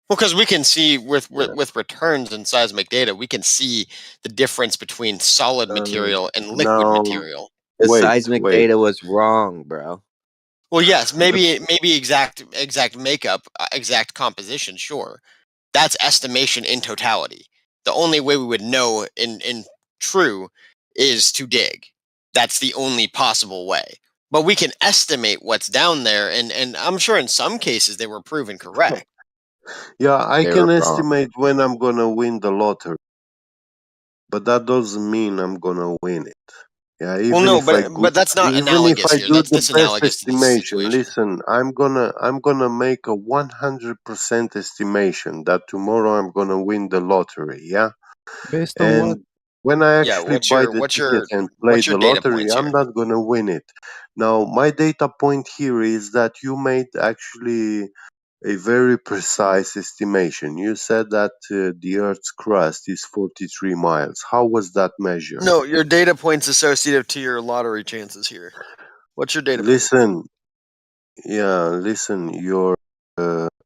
Well, because we can see with returns in seismic data, we can see the difference between solid material and liquid No. material. The Wait. seismic data was wrong, bro. Well, yes, maybe exact makeup, exact composition, sure. That's estimation in totality. The only way we would know in true is to dig. That's the only possible way. But we can estimate what's down there, and I'm sure in some cases they were proven correct. Yeah, I They can were wrong. estimate when I'm gonna win the lottery, but that doesn't mean I'm gonna win it. Yeah, Well, even no, if I but that's not even if analogous I here. do That's the best disanalogous to this estimation, situation. listen, I'm gonna make a 100% estimation that tomorrow I'm gonna win the lottery. Yeah, Based on what? and when I Yeah, actually buy the ticket and play the data lottery, points I'm here? not gonna win it. Now, my data point here is that you made actually a very precise estimation. You said that the Earth's crust is 43 miles. How was that measured? No, your data point's associated to your lottery chances here. What's your data point? Listen, your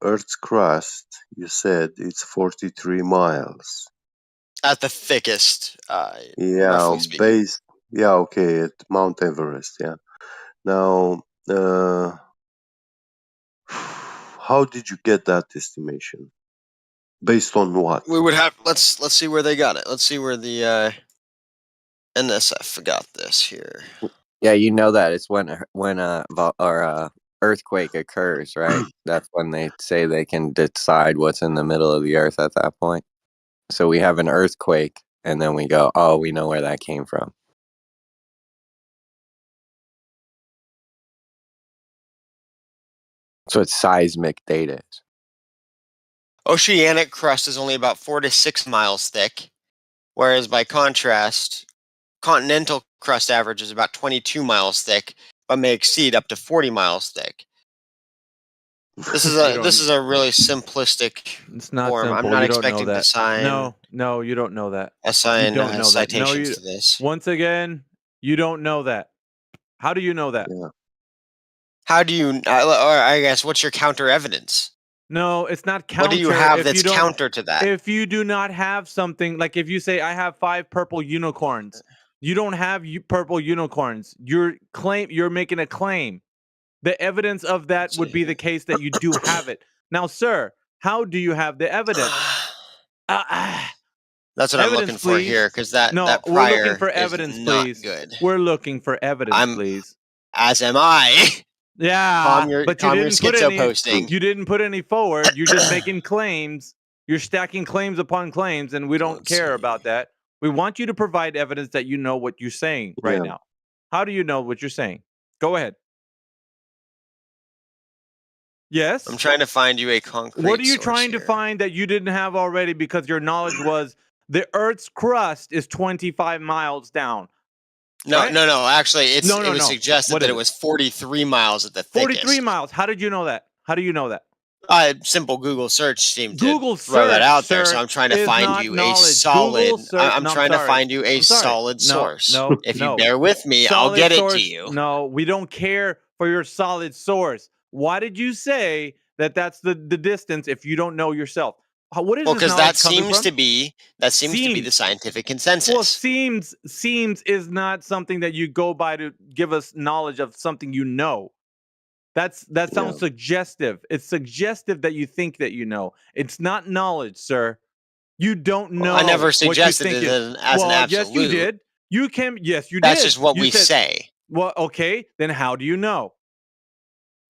Earth's crust, you said it's 43 miles. At the thickest, Yeah, roughly speaking. okay, at Mount Everest, yeah. Now, how did you get that estimation? Based on what? We would have let's see where they got it. Let's see where the NSF got this here. Yeah, you know that it's when earthquake occurs, right? That's when they say they can decide what's in the middle of the earth at that point. So we have an earthquake, and then we go, oh, we know where that came from. So it's seismic data. Oceanic crust is only about 4 to 6 miles thick, whereas by contrast, continental crust average is about 22 miles thick, but may exceed up to 40 miles thick. This is a really simplistic It's not form. I'm simple. not You don't know expecting to that. sign No, you don't know that. You assign don't know that. No, citations to this. Once again, you don't know that. How do you know that? How do you? Or I guess, what's your counter evidence? No, it's not counter. What do you have if that's you don't, counter to that? If you do not have something, like if you say I have 5 purple unicorns, you don't have purple unicorns. You're making a claim. The evidence of that would be the case that you do have it. Now, sir, how do you have the evidence? That's what I'm looking for here, because that we're looking prior for is evidence, not please. good. We're looking for evidence, please. As am I. Yeah, but you didn't put any. posting. You didn't put any forward. You're just making claims. You're stacking claims upon claims, and we don't care about that. We want you to provide evidence that you know what you're saying right now. How do you know what you're saying? Go ahead. Yes. I'm trying to find you a concrete. What are you trying to find that you didn't have already, because your knowledge was the Earth's crust is 25 miles down? No, right? no. Actually, it No. was suggested What that is it was 43 miles at the 43 thickest. miles. How did you know that? How do you know that? Simple Google search seemed to Google throw that search, out there. So sir, I'm trying to is find not you a knowledge. solid. Google search. I'm No, trying to sorry. find you a I'm sorry. solid source. No. If you bear with me, solid I'll get source, it to you. No, we don't care for your solid source. Why did you say that that's the distance if you don't know yourself? What is Well, this because knowledge that coming seems from? to be the scientific consensus. Well, seems is not something that you go by to give us knowledge of something you know. That sounds suggestive. It's suggestive that you think that you know. It's not knowledge, sir. You don't know. I never what you suggested think it is. as an absolute. Yes, you did. You can. Yes, you That's did. just what You we said, say. Well, okay. Then how do you know?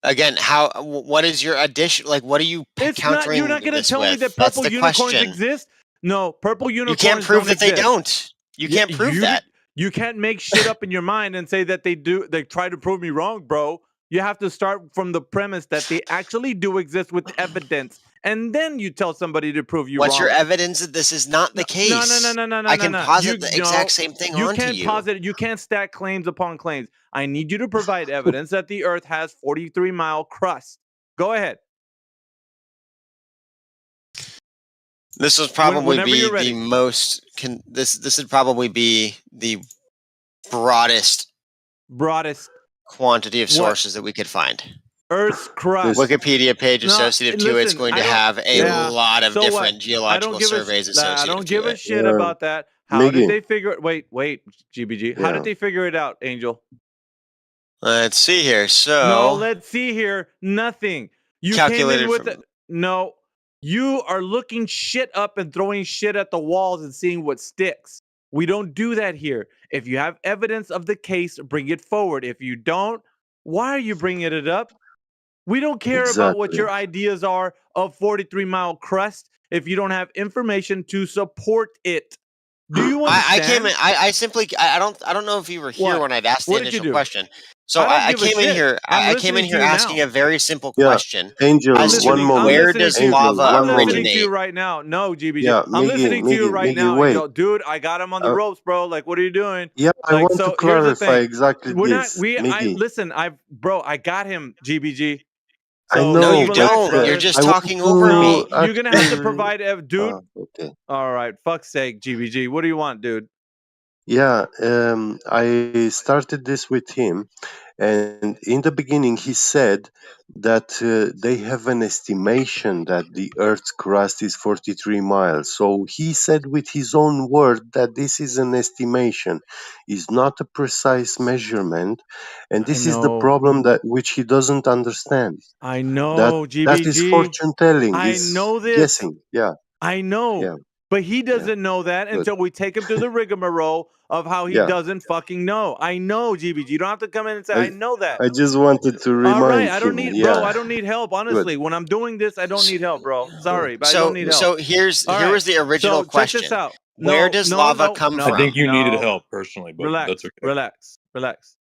Again, what is your addition? Like, what are you countering? You're not going to this tell me with? that That's purple the unicorns question. exist. No, purple unicorns. You can't prove don't that they exist. don't. You can't prove that. You can't make shit up in your mind and say that they do. They try to prove me wrong, bro. You have to start from the premise that they actually do exist with evidence, and then you tell somebody to prove you What's wrong. your evidence that this is not the case? No. I can posit the exact same thing You onto can't you. posit it. You can't stack claims upon claims. I need you to provide evidence that the Earth has 43-mile crust. Go ahead. This would probably Whenever be you're ready. the most. This would probably be the broadest quantity of sources that we could find. Earth's crust. Wikipedia page associated to it's going to have a lot of different what? geological surveys associated I don't give to a it. shit about that. How did they figure it? Wait, GBG. How Yeah. did they figure it out, Angel? Let's see here. So no, let's see here. Nothing. You came in with it. No, you are looking shit up and throwing shit at the walls and seeing what sticks. We don't do that here. If you have evidence of the case, bring it forward. If you don't, why are you bringing it up? We don't care about what your ideas are of 43-mile crust if you don't have information to support it. Do you understand? I came in. I simply. I don't know if you were here when I'd asked the initial question. So I came in here. I came in here asking a very simple question. Angel, one moment. Where does lava I'm listening originate? to you right now. No, GBG. Yeah, I'm listening to you right now. wait. Angel. Dude, I got him on the ropes, bro. Like, what are you doing? Yeah, I want to clarify exactly this. Listen, I got him, GBG. So, I know. No, you don't. You're just talking over me. You're gonna have to provide, dude. Okay. All right, fuck's sake, GBG. What do you want, dude? Yeah, I started this with him, and in the beginning he said that they have an estimation that the Earth's crust is 43 miles. So he said with his own word that this is an estimation, is not a precise measurement, and this is the problem that which he doesn't understand. I know, GBG. That is fortune telling. I know this. Guessing. Yeah. I know. Yeah. But he doesn't know that until we take him through the rigmarole of how he doesn't fucking know. I know, GBG. You don't have to come in and say, I know that. I just wanted to remind All right, I don't him. need, bro, I don't need help, honestly. When I'm doing this, I don't need help, bro. Sorry, but I don't need help. So here was the original question. Check this out. Where does lava come from? I think you needed help personally, but relax, that's okay. Relax.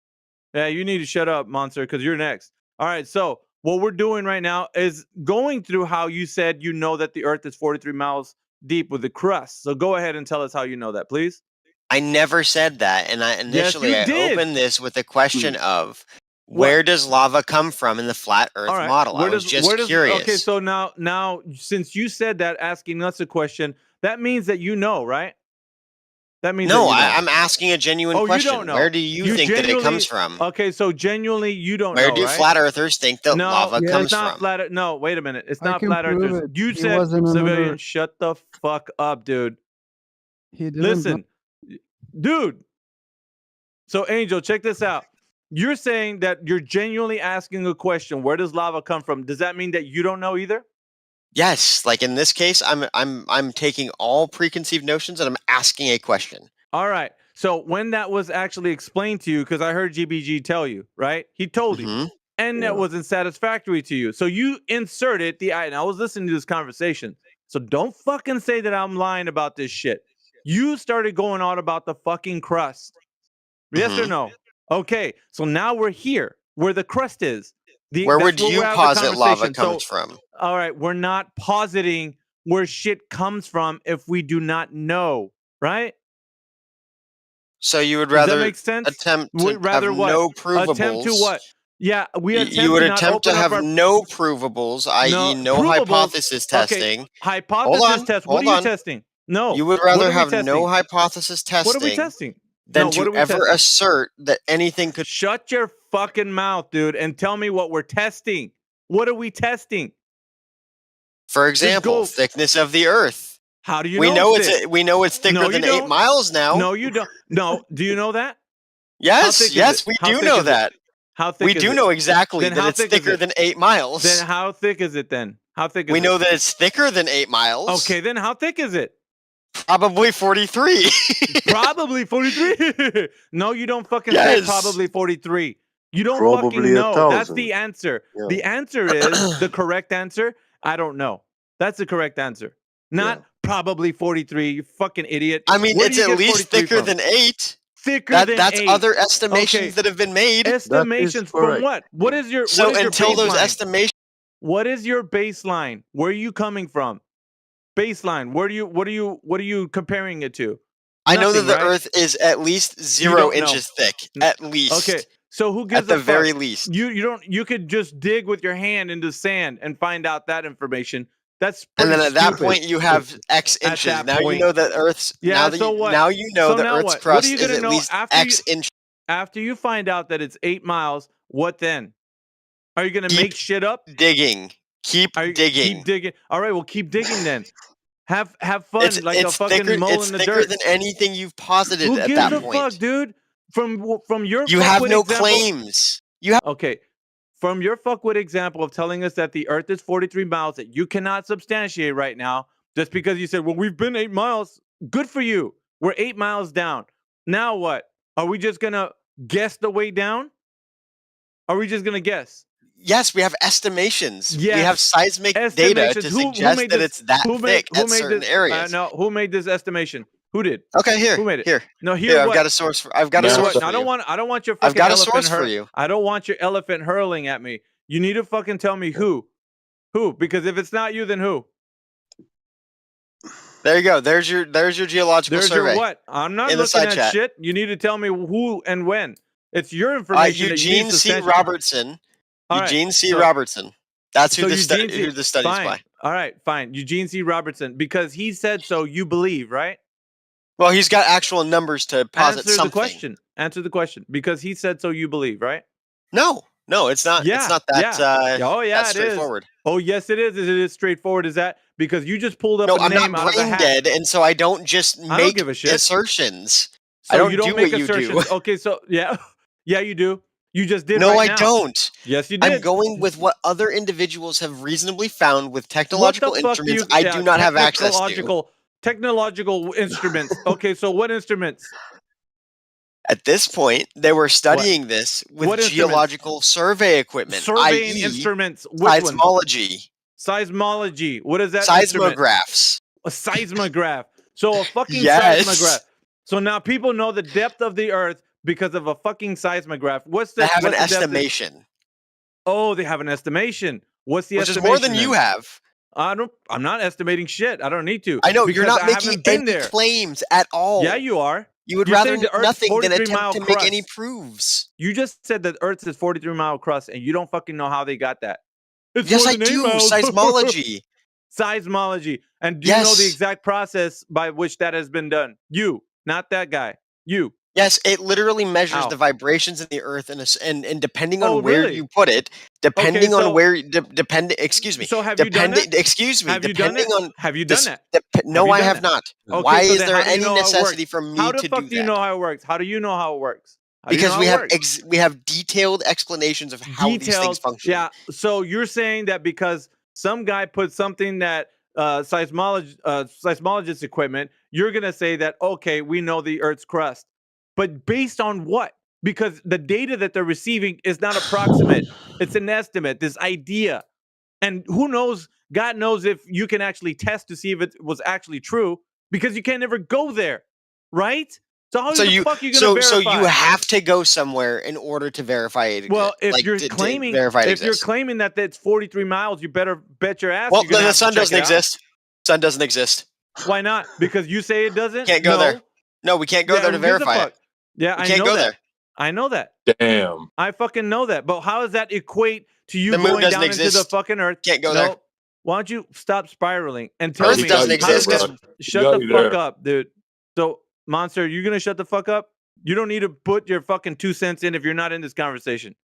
Yeah, you need to shut up, Monster, because you're next. All right, so what we're doing right now is going through how you said you know that the Earth is 43 miles deep with the crust. So go ahead and tell us how you know that, please. I never said that, and I opened this with the question of where does lava come from in the flat Earth model? I was just curious. Okay, so now since you said that, asking us a question, that means that you know, right? That means no. That you know. I'm asking a genuine question. You don't know. Where do you think that it comes from? Okay, so genuinely you don't know. Where do flat earthers think that lava comes from? No, wait a minute. It's not flat prove earthers. it. You He said wasn't on civilian. Earth. Shut the fuck up, dude. He didn't Listen, dude. So Angel, check this out. You're saying that you're genuinely asking a question. Where does lava come from? Does that mean that you don't know either? Yes. Like in this case, I'm taking all preconceived notions and I'm asking a question. All right. So when that was actually explained to you, because I heard GBG tell you, right? He told you, and that wasn't satisfactory to you. So you inserted and I was listening to this conversation. So don't fucking say that I'm lying about this shit. You started going on about the fucking crust. Yes or no? Okay. So now we're here where the crust is. Where would you posit lava comes from? All right. We're not positing where shit comes from if we do not know, right? So you would Does that rather make sense? attempt to Rather have what? no provables. Attempt to what? Yeah, we attempt You would to not attempt to open up have our no provables, i.e., no provables. hypothesis Okay, testing. hypothesis test. What are you testing? No. You would What rather are we have testing? no hypothesis testing. What are we testing? Than No, what to are we ever testing? assert that anything could. Shut your fucking mouth, dude, and tell me what we're testing. What are we testing? For example, thickness of the Earth. How do you we know? We know it's thicker than 8 miles now. No, you don't. No, do you know that? Yes, yes, we do know that. How thick we is do it? know exactly Then that how it's thick is thicker it? than 8 miles. Then how thick is it then? How thick is it? We know that it's thicker than 8 miles. Okay, then how thick is it? Probably 43. Probably 43. No, you don't fucking say probably 43. You don't Probably fucking know. 1,000. That's the answer. Yeah. The answer is the correct answer. I don't know. That's the correct answer. Not probably 43. You fucking idiot. I mean, Where it's do you at get least 43 thicker from? than 8. Thicker than that's 8. other estimations Okay. that have been made. Estimations from what? What is your So what is until your those baseline? estimations. What is your baseline? Where are you coming from? Baseline. What are you comparing it to? I know that Nothing, the right? Earth is at least You 0 don't know. inches thick. At least. Okay. So who gives at the a fuck? very least. You could just dig with your hand into sand and find out that information. That's pretty And then at that stupid. point you have X At inches. that Now point. you know that Earth's Yeah, now so what? now you know So the now Earth's what? What crust are you is gonna at know least after X inches. After you find out that it's 8 miles, what then? Are you gonna make shit up? Digging. Keep digging. Keep digging. All right, well keep digging then. Have fun It's like a fucking thicker, mole it's in the thicker dirt. than anything you've posited Who at gives that a point. fuck, dude? From your You have fuckwit no example, claims. You have okay. From your fuckwit example of telling us that the Earth is 43 miles that you cannot substantiate right now, just because you said, well, we've been 8 miles. Good for you. We're 8 miles down. Now what? Are we just going to guess the way down? Are we just going to guess? Yes, we have estimations. Yes. We have seismic data Estimations. to Who suggest made that this? it's that Who thick made at certain this? areas. No, who made this estimation? Who did? Okay, here. Who made it? Here. No, Here, I've what? got a source for I've got a Here source what? for I don't you. want your I've fucking got a elephant source for you. I don't want your elephant hurling at me. You need to fucking tell me who. Who? Because if it's not you, then who? There you go. There's your geological There's survey. your what? I'm not in the looking side at chat. shit. You need to tell me who and when. It's your information. that you Eugene need to C. send- Robertson. All right, Eugene C. so- Robertson. That's who So the Eugene C- who the study's fine. by. All right, fine. Eugene C. Robertson, because he said so. You believe, right? Well, he's got actual numbers to posit Answer something. the question. Answer the question. Because he said so. You believe, right? No, it's not. Yeah, It's not that. yeah. Oh yeah, that it is. straightforward. Oh yes, it is. It is straightforward. Is that because you just pulled up No, a I'm name not out of the brain hat? dead, and so I don't just I don't make give a shit. assertions. So I don't you don't do make what you assertions. do. Okay, so yeah, yeah, you do. You just did. No, right I now. don't. Yes, you did. I'm going with what other individuals have reasonably found with What technological the fuck do instruments you? I do not have access to. Technological instruments. Okay, so what instruments? At this point, they were studying this with What instruments? geological survey equipment, Surveying i.e. instruments. Which one? seismology, Seismology. What is that? instrument? seismographs. A seismograph. So a fucking Yes. seismograph. So now people know the depth of the Earth because of a fucking seismograph. What's the? They have an what's the depth of- estimation, Oh, they have an estimation. What's the which is estimation? more than you then? have. I'm not estimating shit. I don't need to. I know you're because not I making haven't been any there. claims at all. Yeah, you are. You would You're rather saying the Earth's nothing than 43 attempt mile to make any crust. proofs. You just said that Earth's is 43-mile crust, and you don't fucking know how they got that. It's Yes, more I than 8 do. miles. Seismology. Seismology. And do you know the Yes. exact process by which that has been done? You, not that guy. You. Yes, it literally measures How? the vibrations in the Earth, and depending on Oh, where really? you put it, depending so- on where, excuse me, So have you done depending, that? excuse me, Have you done depending it? on Have you this- done that? no, you I done have that? not. Okay, Why so is then there how do you any know how it necessity works? for me How the to fuck do do you that? know how it works? How do you know how it works? How do you Because know we how it have works? we have detailed explanations of how these things function. Yeah. So you're saying that because some guy put something that seismologist equipment, you're gonna say that okay, we know the Earth's crust, but based on what? Because the data that they're receiving is not approximate; it's an estimate. This idea, and who knows? God knows if you can actually test to see if it was actually true, because you can't ever go there, right? So how So the you fuck are you gonna so verify? you have to go somewhere in order to verify it. Well, if like, you're to claiming verify it if you're exists. claiming that it's 43 miles, you better bet your ass Well, you're gonna then the have to sun check doesn't it out. exist. Sun doesn't exist. Why not? Because you say it doesn't? Can't go No. there. No, we can't go Yeah, there to who gives a verify fuck? it. Yeah, We I can't know go that. there. I know that. Damn. I fucking know that. But how does that equate to you The moon going doesn't down into the exist. fucking Earth? Can't go no. there. Why don't you stop spiraling and tell Earth me doesn't how does exist. that? Shut the fuck up, dude. So, Monster, you gonna shut the fuck up? You don't need to put your fucking 2 cents in if you're not in this conversation.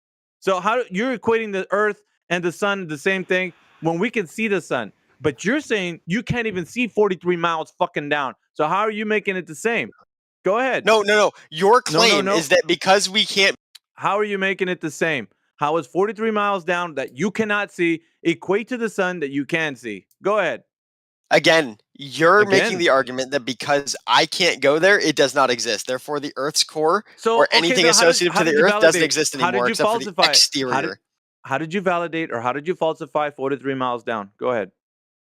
So how you're equating the Earth and the sun the same thing when we can see the sun, but you're saying you can't even see 43 miles fucking down. So how are you making it the same? Go ahead. No. Your No, claim is that because we can't. How are you making it the same? How is 43 miles down that you cannot see equate to the sun that you can see? Go ahead. Again, you're making Again. the argument that because I can't go there, it does not exist. Therefore, the Earth's core So or anything then associated how to the did you Earth doesn't validate? exist How anymore did you except for the falsify? exterior. How did you validate or how did you falsify 43 miles down? Go ahead.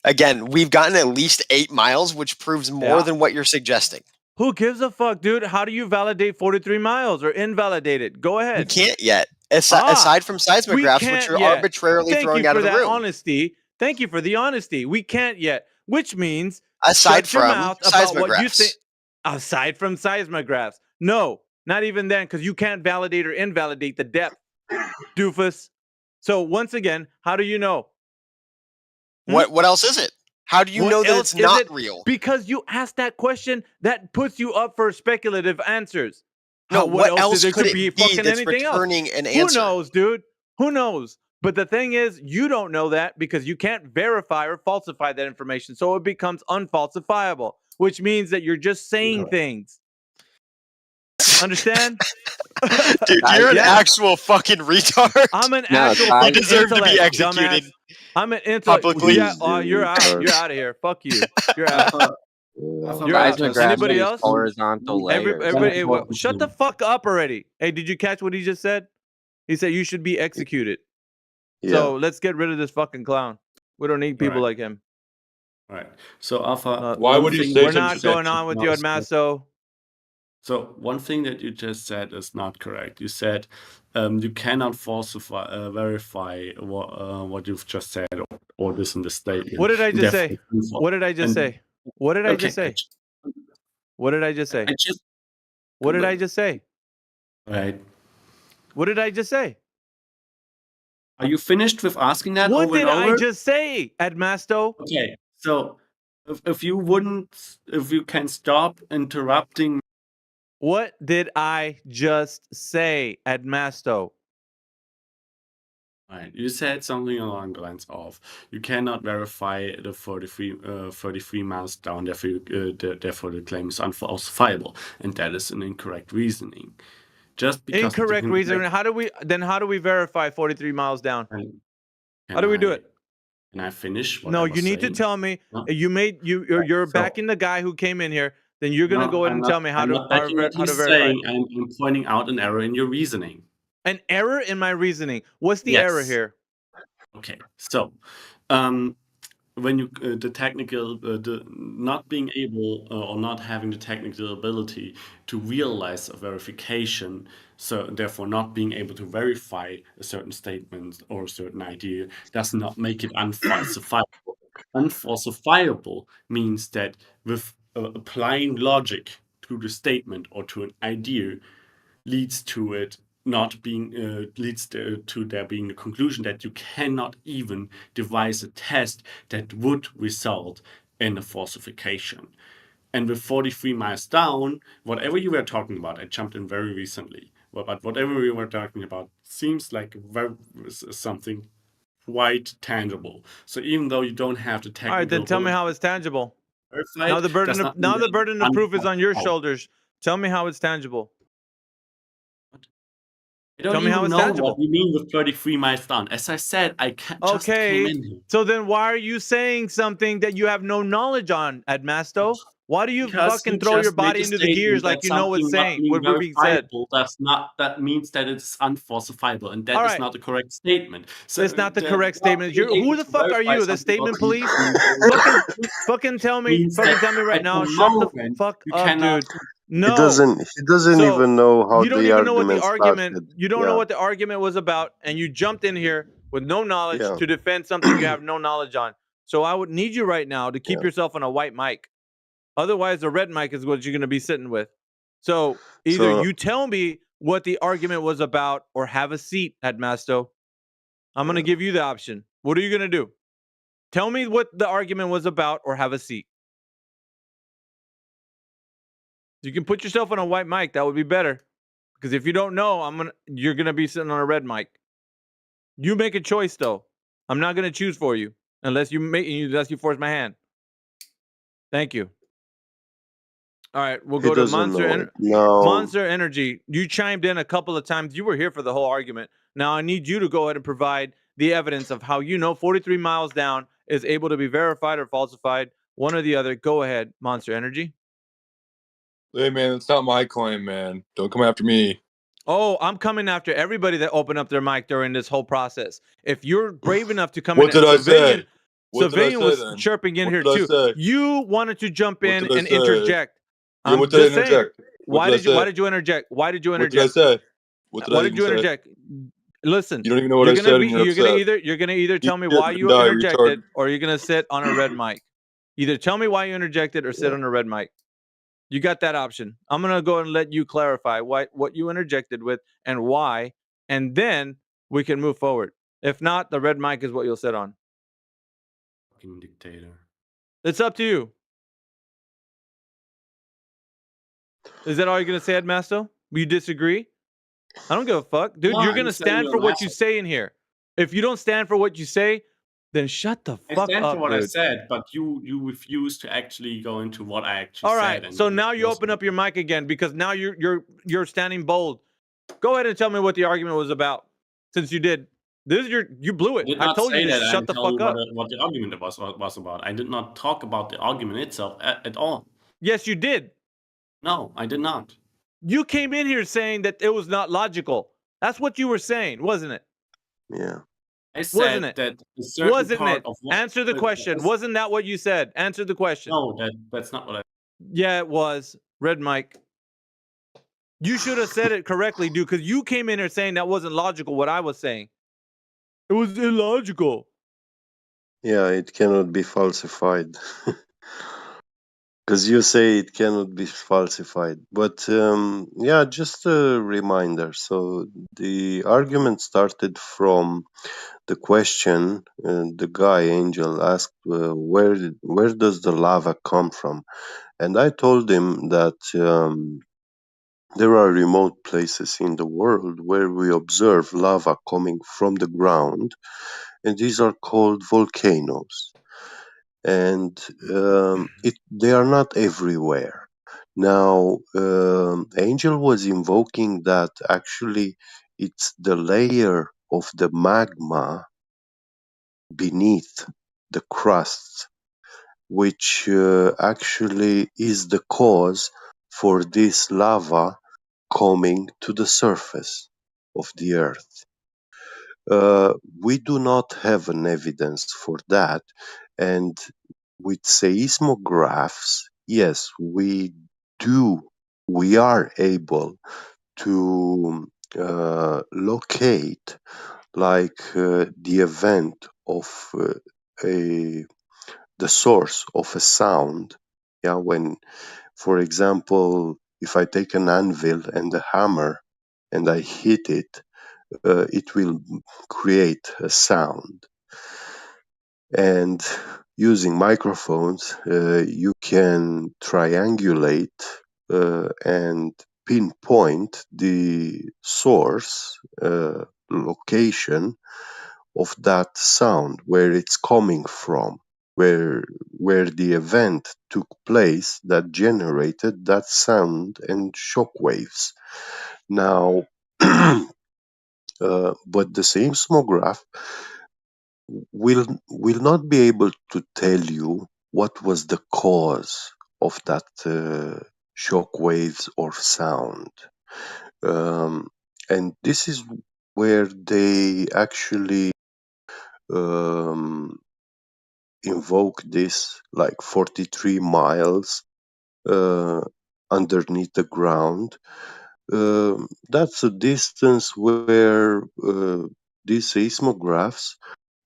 Again, we've gotten at least 8 miles, which proves more Yeah. than what you're suggesting. Who gives a fuck, dude? How do you validate 43 miles or invalidate it? Go We ahead. can't yet. Aside from seismographs, which you're arbitrarily Thank throwing you out for of the that room. honesty. Thank you for the honesty. We can't yet, which means Aside shut your from mouth about what you seismographs. think. Aside from seismographs, no, not even then, because you can't validate or invalidate the depth, doofus. So once again, how do you know? What else is it? How do you What know that else it's is not it? real? Because you asked that question, that puts you up for speculative answers. No, What what else is else there? could Could it be be fucking that's anything else. returning an Who answer? knows, dude? Who knows? But the thing is, you don't know that because you can't verify or falsify that information. So it becomes unfalsifiable, which means that you're just saying things. Understand? Dude, you're an Yeah. actual fucking retard. I'm an No, actual you fucking deserve to be intellect, executed dumbass. I'm an intellect. publicly. Yeah, you're out. You're out of here. Fuck you. You're out. You're out. Seismographs Anybody are just else? horizontal layers. Everybody, hey, shut the fuck up already. Hey, did you catch what he just said? He said you should be executed. So let's get rid of this fucking clown. We don't need people like him. All right. So, Alpha, Why would he say We're such not a going thing? on with you, Admasto. So one thing that you just said is not correct. You said you cannot falsify, verify what you've just said or this in the statement. What did I just say? Therefore, true. What did I just say? What did I just say? What did I just say? What did I just say? Right. What did I just say? Are you finished with asking that What over did and over? I just say, Admasto? Okay. So if you can stop interrupting. What did I just say, Admasto? Right. You said something along the lines of you cannot verify the 33 miles down, therefore the claim is unfalsifiable, and that is an incorrect reasoning. Just because Incorrect reasoning. How do we verify 43 miles down? How do we do it? Can I finish? No, you need to tell me. No. You're backing the guy who came in here. Then you're gonna go ahead and tell me how I'm to not backing what he's verify. saying. I'm pointing out an error in your reasoning. An error in my reasoning. What's the error here? Okay, so when you the technical the not being able or not having the technical ability to realize a verification, so therefore not being able to verify a certain statement or a certain idea does not make it unfalsifiable. Unfalsifiable means that with applying logic to the statement or to an idea leads to it not being to there being the conclusion that you cannot even devise a test that would result in a falsification. And with 43 miles down, whatever you were talking about, I jumped in very recently, but whatever we were talking about seems like something quite tangible. So even though you don't have the technical, All right, then tell me how it's tangible. verified, Now the burden of proof is on your unfalsifiable. shoulders. Tell me how it's tangible. I don't Tell me how even it's know tangible. what you mean with 33 miles down. As I said, I just came in here. So then why are you saying something that you have no knowledge on, Admasto? Why do you Because fucking you throw your just make body a into the gears statement like that you know what's something not saying, being what we're being said? verifiable that means that it's unfalsifiable, and that All is right. not the correct statement. So That's not the correct not statement. being Who able the to fuck are verify you? The something statement or being police? fucking tell me. means Fucking that tell me right at now. the Shut the moment fuck you up, cannot. dude. No. He doesn't So, even know how you don't the even know what the argument argument. started. You don't know what the argument was about, and you jumped in here with no knowledge Yeah. to defend something you have no knowledge on. So I would need you right now to keep yourself on a white mic. Otherwise, the red mic is what you're going to be sitting with. So either So you tell me what the argument was about or have a seat, Headmaster. I'm going to give you the option. What are you going to do? Tell me what the argument was about or have a seat. You can put yourself on a white mic. That would be better. Because if you don't know, you're going to be sitting on a red mic. You make a choice, though. I'm not going to choose for you unless you force my hand. Thank you. All right, we'll he go to doesn't know it. Now, Monster Energy. You chimed in a couple of times. You were here for the whole argument. Now I need you to go ahead and provide the evidence of how 43 miles down is able to be verified or falsified, one or the other. Go ahead, Monster Energy. Hey man, it's not my claim, man. Don't come after me. Oh, I'm coming after everybody that opened up their mic during this whole process. If you're brave enough to come What in, did I say? What did I Civilian say was then? chirping in What here did I too. say? You wanted to jump What in did I and say? interject. Yeah, what I'm did I just saying. interject? What Why did I did you? Why say? did you interject? Why did you What did I interject? say? What did Why I did even you say? interject? Listen, You don't even know what you're I gonna said, be and you're you're gonna upset. either tell me Eat shit why and you die, interjected, retard. or you're gonna sit on a red mic. Either tell me why you interjected or sit on a red mic. You got that option. I'm gonna go and let you clarify what you interjected with and why, and then we can move forward. If not, the red mic is what you'll sit on. Fucking dictator. It's up to you. Is that all you're gonna say, Headmaster? You disagree? I don't give a fuck, dude. No, You're I'm gonna saying stand you're for an what you asshole. say in here. If you don't stand for what you say, then shut the I fuck stand for up, what I dude. said, but you refuse to actually go into what I actually All said. right. And So now you open up your mic again because now you're standing bold. Go ahead and tell me what the argument was about. Since you did, you blew I it. did I not told you say to that. I shut the tell fuck you up. what the argument was about. I did not talk about the argument itself at all. Yes, you did. No, I did not. You came in here saying that it was not logical. That's what you were saying, wasn't it? yeah. I Wasn't said it? that a certain Wasn't part it? of what. Answer the question. Wasn't that what you said? Answer the question. No, that's not what I. Yeah, it was. Red mic. You should have said it correctly, dude, because you came in here saying that wasn't logical what I was saying. It was illogical. Yeah, it cannot be falsified. Because you say it cannot be falsified. But yeah, just a reminder. So the argument started from the question the guy Angel asked, where does the lava come from? And I told him that there are remote places in the world where we observe lava coming from the ground, and these are called volcanoes. And they are not everywhere. Now, Angel was invoking that actually it's the layer of the magma beneath the crust, which actually is the cause for this lava coming to the surface of the earth. We do not have an evidence for that, and with seismographs, yes, we are able to locate the event of the source of a sound. Yeah, when, for example, if I take an anvil and a hammer and I hit it, it will create a sound. And using microphones, you can triangulate and pinpoint the source location of that sound, where it's coming from, where the event took place that generated that sound and shock waves. Now, but the seismograph will not be able to tell you what was the cause of that shock waves or sound. And this is where they actually um, invoke this, like 43 miles underneath the ground. That's a distance where these seismographs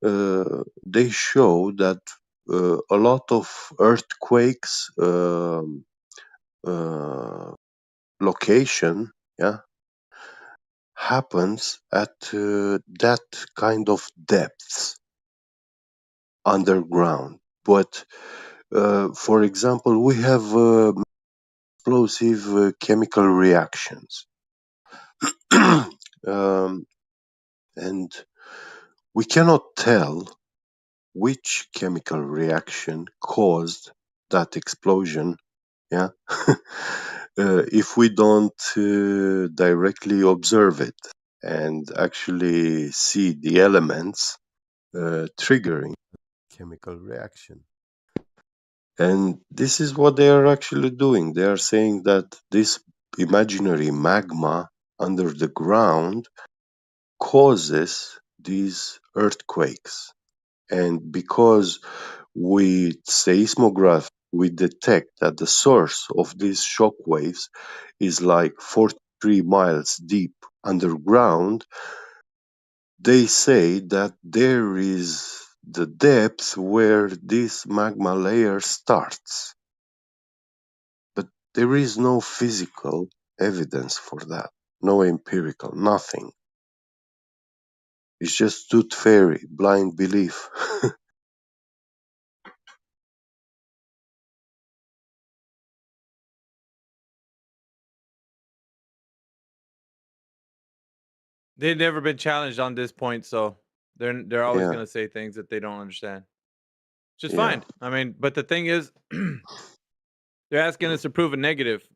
they show that a lot of earthquakes, location, yeah, happens at that kind of depths underground. But for example, we have explosive chemical reactions. And we cannot tell which chemical reaction caused that explosion, yeah, if we don't directly observe it and actually see the elements triggering chemical reaction. And this is what they are actually doing. They are saying that this imaginary magma under the ground causes these earthquakes. And because with seismograph we detect that the source of these shock waves is like 43 miles deep underground, they say that there is the depth where this magma layer starts. But there is no physical evidence for that, no empirical, nothing. It's just tooth fairy, blind belief. They've never been challenged on this point, so they're always Yeah, gonna say things that they don't understand. Just yeah. fine. I mean, but the thing is, they're asking us to prove a negative.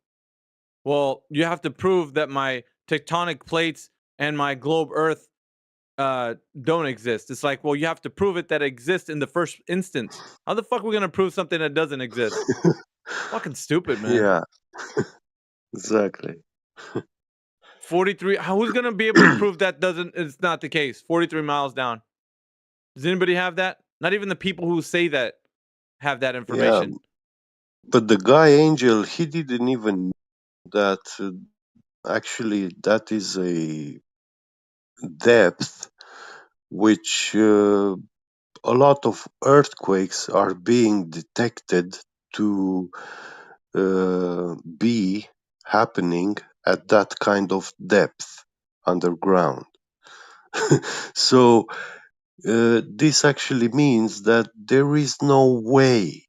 Well, you have to prove that my tectonic plates and my globe Earth don't exist. It's like, well, you have to prove it that it exists in the first instance. How the fuck are we gonna prove something that doesn't exist? Fucking stupid, man. Yeah, exactly. 43. Who's gonna be able to prove that doesn't? It's not the case. 43 miles down. Does anybody have that? Not even the people who say that have that Yeah, information. but the guy Angel, he didn't even know that actually that is a depth which a lot of earthquakes are being detected to be happening at that kind of depth underground. So this actually means that there is no way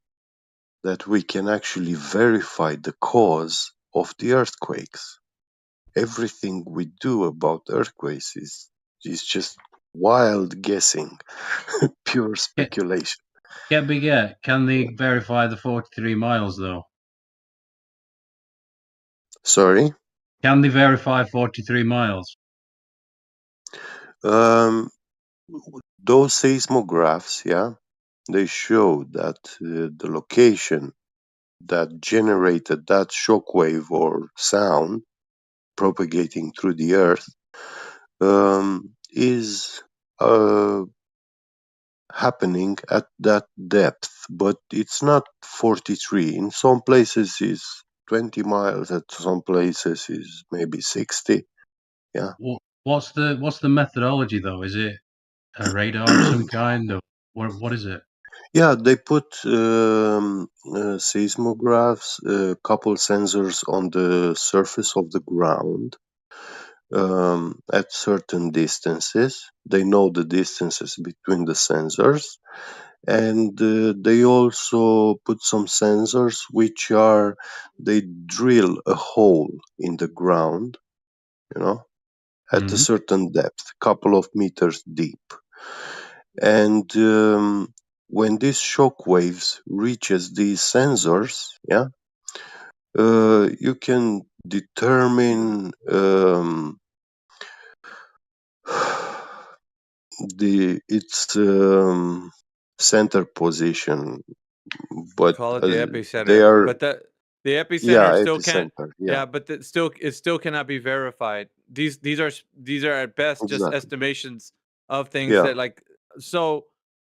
that we can actually verify the cause of the earthquakes. Everything we do about earthquakes is just wild guessing, pure speculation. Can they verify the 43 miles though? Sorry? Can they verify 43 miles? Those seismographs, yeah, they show that the location that generated that shockwave or sound propagating through the earth is happening at that depth, but it's not 43. In some places is 20 miles, at some places is maybe 60. Yeah. What's the methodology though? Is it a radar of some kind, or what is it? Yeah, they put seismographs, a couple sensors on the surface of the ground at certain distances. They know the distances between the sensors. And they also put some sensors which are, they drill a hole in the ground, you know, at a certain depth, couple of meters deep. And when these shock waves reaches these sensors, yeah, you can determine its center position, but Call it the they epicenter, are, but the yeah, epicenter still can't. epicenter, yeah, Yeah, but it still cannot be verified. These are at best just exactly, estimations of things yeah, that like. So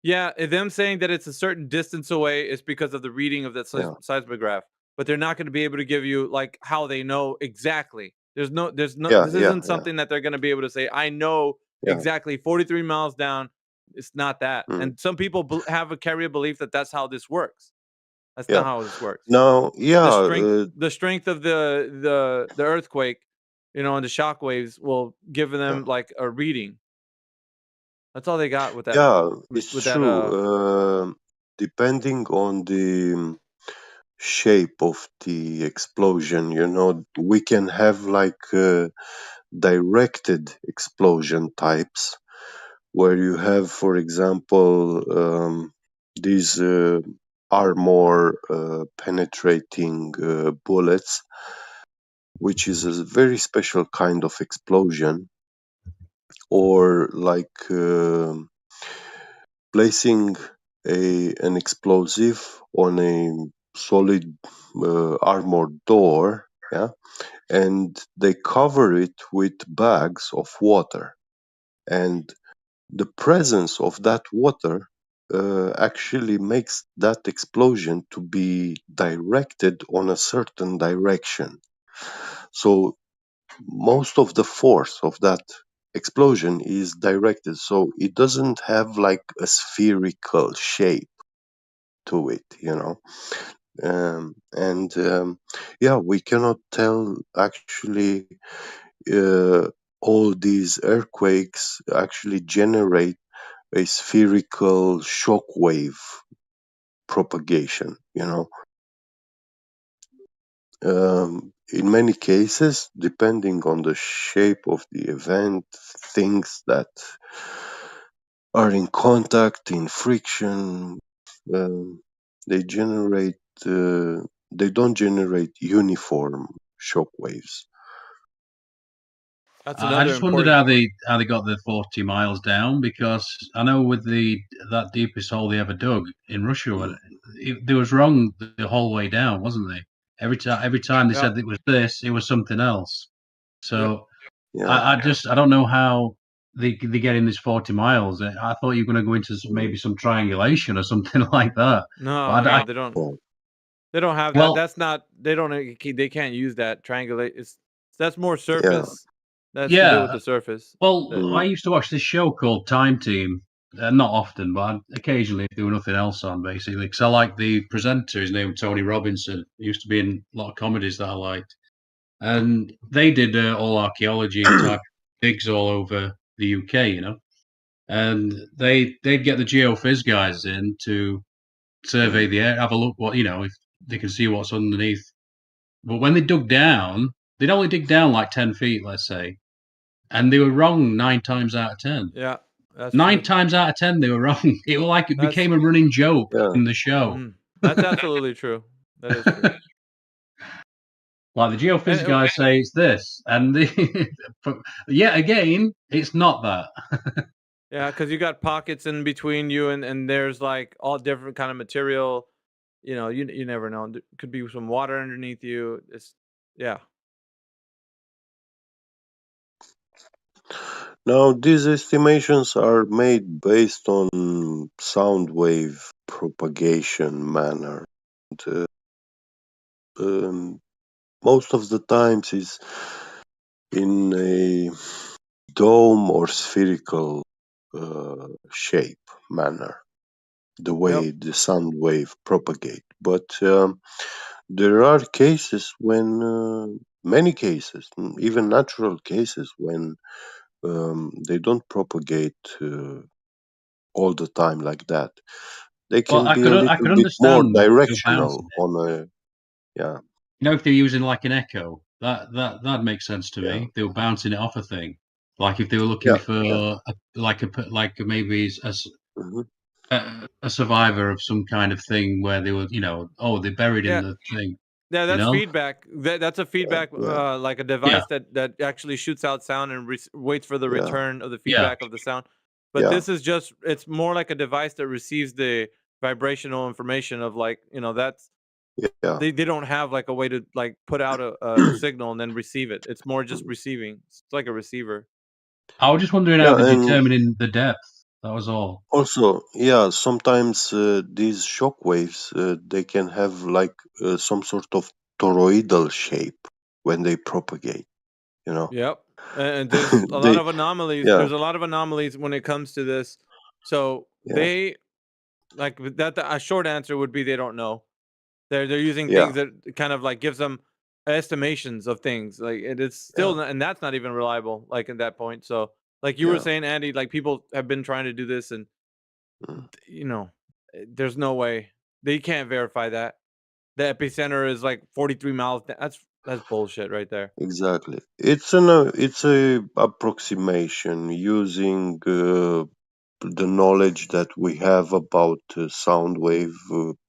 yeah, them saying that it's a certain distance away is because of the reading of that yeah, seismograph, but they're not going to be able to give you like how they know exactly. There's no. yeah, This yeah, isn't yeah, something that they're going to be able to say. I know yeah. exactly 43 miles down. It's not that. Mm. And some people carry a belief that that's how this works. That's Yeah. not how this works. Now, yeah, The strength of the earthquake, you know, and the shock waves will give them like a reading. That's all they got with that. yeah, it's With that. true. Depending on the shape of the explosion, you know, we can have like directed explosion types where you have, for example, these armor penetrating bullets, which is a very special kind of explosion, or like placing an explosive on a solid armored door, yeah, and they cover it with bags of water, and the presence of that water actually makes that explosion to be directed on a certain direction. So most of the force of that explosion is directed, so it doesn't have like a spherical shape to it, you know. Yeah, we cannot tell actually all these earthquakes actually generate a spherical shock wave propagation, you know. In many cases, depending on the shape of the event, things that are in contact, in friction, um, they generate, they don't generate uniform shock waves. That's I another just wondered important. how they got the 40 miles down, because I know with that deepest hole they ever dug in Russia, they was wrong the whole way down, wasn't they? Every time they Yep. said it was this, it was something else. So Yeah. I don't know how they get in this 40 miles. I thought you were going to go into maybe some triangulation or something like that. No, no, they don't. They don't have that. Well- That's not. They don't. They can't use that triangulate. That's more Yeah. surface. That's to do with the surface. Well, I used to watch this show called Time Team. Not often, but occasionally if there were nothing else on, basically. Because I like the presenter. His name was Tony Robinson. He used to be in a lot of comedies that I liked. And they did all archaeology type digs all over the UK, you know. And they'd get the geophys guys in to survey the air, have a look what, you know, if they can see what's underneath. But when they dug down, they'd only dig down like 10 feet, let's say. And they were wrong 9 times out of 10. Yeah, that's 9 true. times out of 10, they were wrong. It was like it became a running joke in the show. That's absolutely true. That is true. Like the geophys And- guys say it's this, and yet again, it's not that. Yeah, because you got pockets in between you, and there's like all different kind of material. You know, you never know. There could be some water underneath you. It's yeah. Now, these estimations are made based on sound wave propagation manner. And, most of the times is in a dome or spherical shape manner, the way the sound wave propagate. But there are cases when, many cases, even natural cases, when they don't propagate all the time like that. They Well, can I be could a I little could bit more understand if they were bouncing directional it. on a, yeah. You know, if they're using like an echo, that makes sense to me. They were bouncing it off a thing, like if they were looking Yeah, for yeah. like maybe Mhm. a survivor of some kind of thing where they were, you know, they're buried in Yeah. the thing. Yeah, you that's know? feedback. That's a feedback, like a device that actually shoots out sound and waits for the Yeah. return of the Yeah. feedback of the sound. But Yeah. this is just, it's more like a device that receives the vibrational information of like, you know, that's, Yeah. they don't have like a way to like put out a signal and then receive it. It's more just receiving. It's like a receiver. I was just wondering how Yeah, they're and determining the depth. That was all. also, yeah, sometimes these shock waves they can have like some sort of toroidal shape when they propagate. You know. Yep. And there's a lot They, of anomalies. yeah, There's a lot of anomalies when it comes to this. So yeah, they like that. A short answer would be they don't know. They're using Yeah. things that kind of like gives them estimations of things. Like it's still, not, and that's not even reliable. Like at that point, so like you were Yeah. saying, Andy, like people have been trying to do this, and you know, there's no way they can't verify that. The epicenter is like 43 miles. That's bullshit right there. Exactly. It's a approximation using the knowledge that we have about sound wave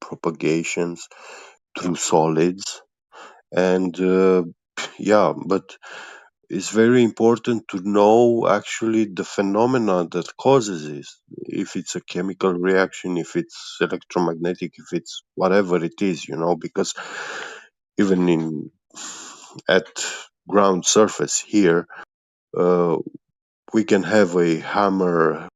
propagations through solids, and yeah, but it's very important to know actually the phenomena that causes this. If it's a chemical reaction, if it's electromagnetic, if it's whatever it is, because even at ground surface here, uh, we can have a hammer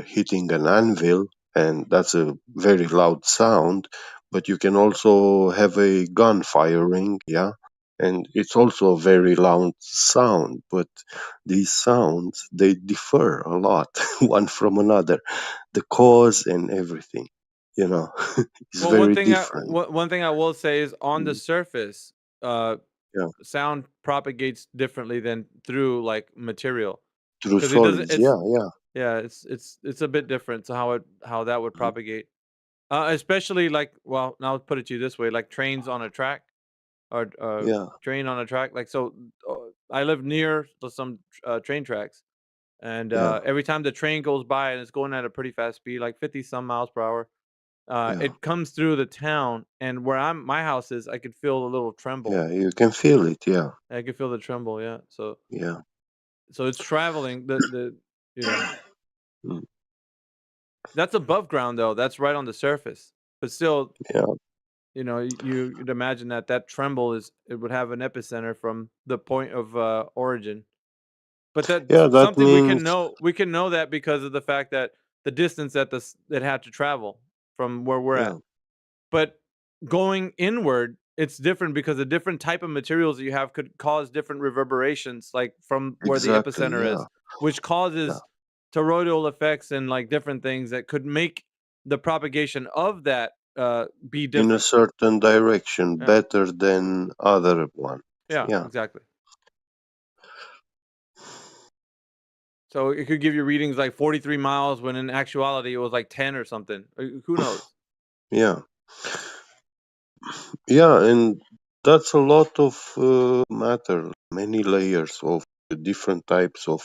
hitting an anvil, and that's a very loud sound. But you can also have a gun firing, yeah, and it's also a very loud sound. But these sounds, they differ a lot one from another. The cause and everything, is Well, very different. one thing I will say is on the surface, Yeah, sound propagates differently than through like material, through because it doesn't. solids. It's Yeah. yeah, it's a bit different to how that would propagate. Especially like, well, now I'll put it to you this way, like trains on a track or Yeah. train on a track. Like so, I live near some train tracks, and Yeah. every time the train goes by and it's going at a pretty fast speed, like 50 some miles per hour, Yeah. it comes through the town, and where my house is, I could feel a little tremble. Yeah, you can feel it. Yeah. I could feel the tremble. Yeah. Yeah. So it's traveling the Mm. that's above ground though. That's right on the surface, but still, Yeah. you'd imagine that tremble it would have an epicenter from the point of origin. But that's Yeah, that something means. we can know that because of the fact that the distance that it had to travel from where we're Yeah. at. But going inward, it's different because the different type of materials that you have could cause different reverberations, like from where the Exactly. epicenter Yeah. is, which Yeah. causes toroidal effects and like different things that could make the propagation of that be In a different. certain direction, Yeah. better than other one. Yeah, Yeah. exactly. So it could give you readings like 43 miles when in actuality it was like 10 or something. Who knows? Yeah. Yeah, and that's a lot of matter, many layers of different types of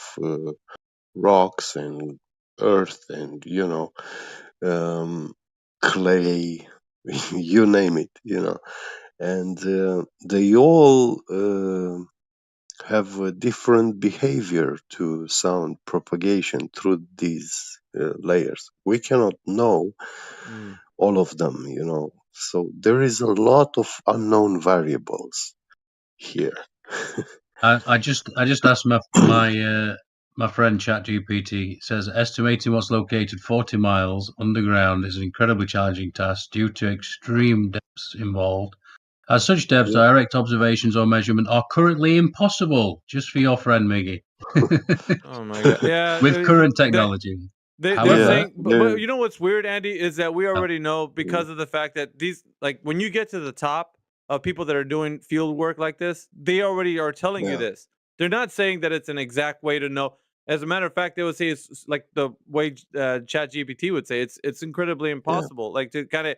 rocks and earth and clay, you name it, and they all have a different behavior to sound propagation through these layers. We cannot know all of them, so there is a lot of unknown variables here. I just asked my friend ChatGPT. It says estimating what's located 40 miles underground is an incredibly challenging task due to extreme depths involved. At such depths, Yeah. direct observations or measurement are currently impossible. Just for your friend Miggy. Oh my god! Yeah, With current technology. they're However, saying, but you know what's weird, Andy, is that we already know because of the fact that these, like, when you get to the top of people that are doing field work like this, they already are telling you Yeah. this. They're not saying that it's an exact way to know. As a matter of fact, they would say it's like the way ChatGPT would say it's incredibly Yeah. impossible, like to kind of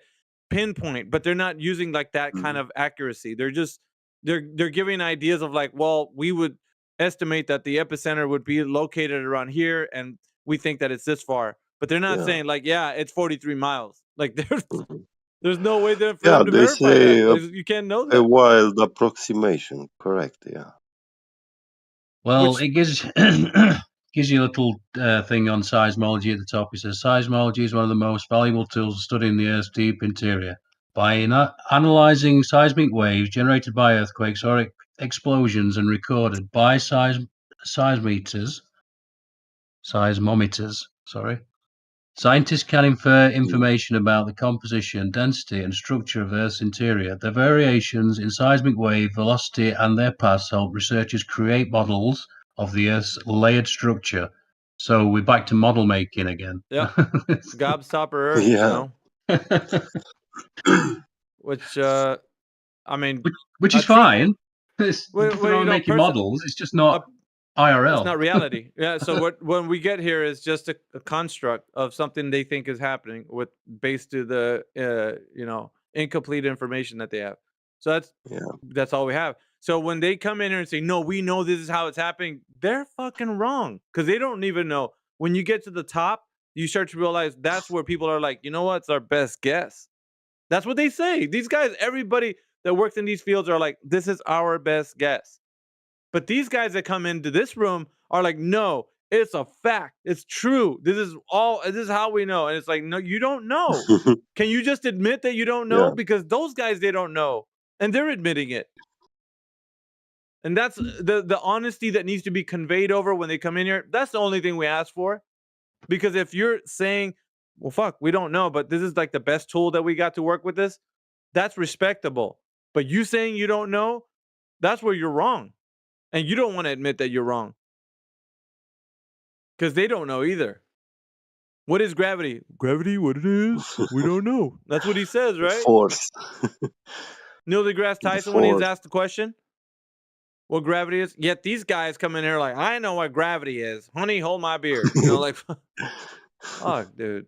pinpoint. But they're not using like that kind of accuracy. They're just they're giving ideas of like, well, we would estimate that the epicenter would be located around here, and we think that it's this far. But they're not Yeah. saying like, yeah, it's 43 miles. Like there's no way there for Yeah, them to they verify that. say You can't know a that. wild approximation. Correct. Yeah. well, Which it gives gives you a little thing on seismology at the top. It says seismology is one of the most valuable tools for studying the Earth's deep interior. By analyzing seismic waves generated by earthquakes or explosions and recorded by seismometers, scientists can infer information about the composition, density, and structure of Earth's interior. The variations in seismic wave velocity and their paths help researchers create models of the Earth's layered structure. So we're back to model making again. Yep. Gobstopper Earth, Yeah. which I mean, which is a true, fine. There's nothing wrong with making models. It's just not IRL. It's not reality. Yeah. So when we get here is just a construct of something they think is happening with based to the incomplete information that they have. So that's all we have. So when they come in here and say, no, we know this is how it's happening, they're fucking wrong because they don't even know. When you get to the top, you start to realize that's where people are like, you know what? It's our best guess. That's what they say. These guys, everybody that works in these fields are like, this is our best guess. But these guys that come into this room are like, no, it's a fact. It's true. This is how we know. And it's like, no, you don't know. Can you just admit that you don't know? Yeah. Because those guys, they don't know. And they're admitting it. And that's the honesty that needs to be conveyed over when they come in here. That's the only thing we ask for. Because if you're saying, well, fuck, we don't know, but this is like the best tool that we got to work with this, that's respectable. But you saying you don't know, that's where you're wrong. And you don't want to admit that you're wrong. Because they don't know either. What is gravity? Gravity, what it is? We don't know. That's what he says, right? Force. Neil deGrasse Tyson, when he was asked the question, what gravity is? Yet these guys come in here like, I know what gravity is. Honey, hold my beer. You know, like, fuck, dude.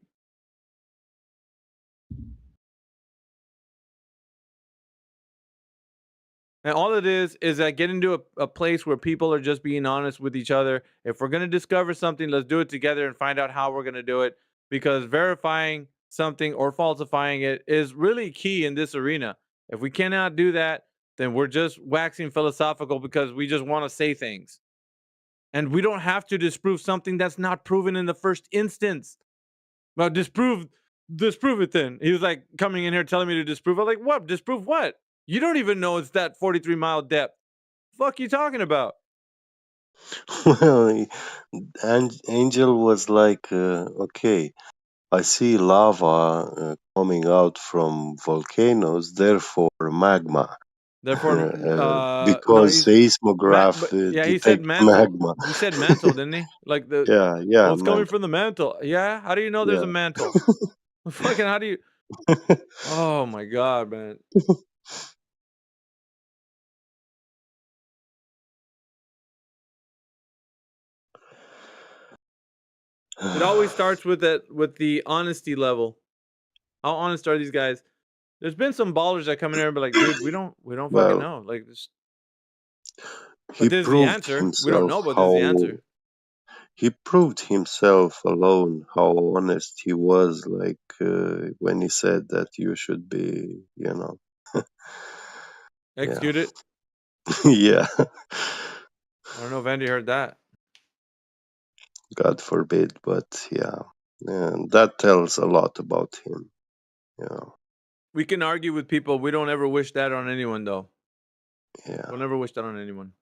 And all it is that get into a place where people are just being honest with each other. If we're going to discover something, let's do it together and find out how we're going to do it. Because verifying something or falsifying it is really key in this arena. If we cannot do that, then we're just waxing philosophical because we just want to say things. And we don't have to disprove something that's not proven in the first instance. Well, disprove it then. He was like coming in here telling me to disprove. I'm like, what? Disprove what? You don't even know it's that 43-mile depth. Fuck you talking about? Well, Angel was like, okay, I see lava coming out from volcanoes, therefore magma. Therefore, because seismograph he said detect mantle. magma. He said mantle, didn't he? Like yeah, it's coming from the mantle. Yeah, how do you know there's a yeah. mantle? Fucking how do you? Oh my god, man. It always starts with the honesty level. How honest are these guys? There's been some ballers that come in here and be like, dude, we don't fucking Well, know. Like this. he But this is the proved answer. himself We don't know, but this is the answer. He proved himself alone how honest he was, like when he said that you should be, Executed. yeah. I don't know if Andy heard that. God forbid, but yeah, that tells a lot about him. Yeah, We can argue with people. We don't ever wish that on anyone, though. yeah. Don't ever wish that on anyone.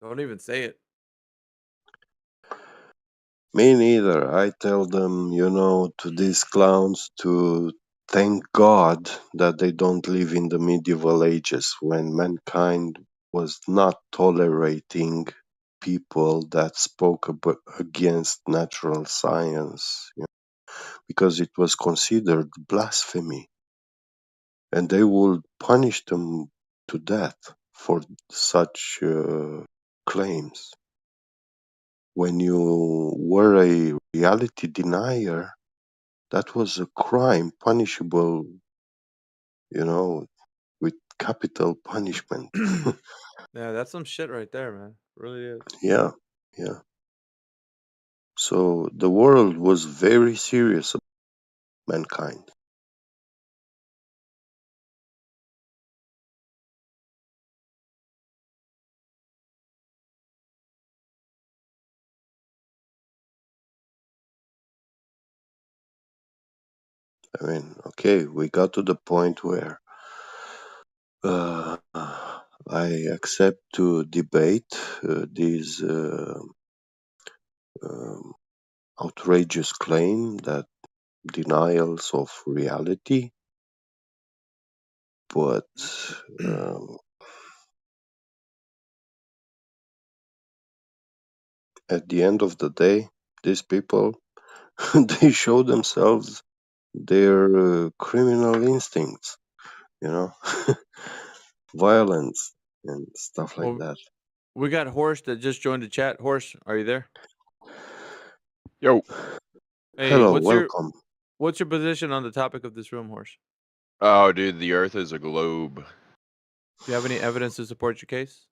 Don't even say it. Me neither. I tell them, to these clowns to thank God that they don't live in the medieval ages when mankind was not tolerating people that spoke against natural science, because it was considered blasphemy, and they would punish them to death for such claims. When you were a reality denier, that was a crime punishable, with capital punishment. Yeah, that's some shit right there, man. It really is. Yeah, yeah. So the world was very serious about mankind. I mean, okay, we got to the point where I accept to debate these outrageous claim that denials of reality, but at the end of the day, these people they show themselves their criminal instincts, you know, violence and stuff like Well, that. we got Horst that just joined the chat. Horst, are you there? Yo. Hey, Hello, welcome. what's your position on the topic of this room, Horst? Oh, dude, the Earth is a globe. Do you have any evidence to support your case?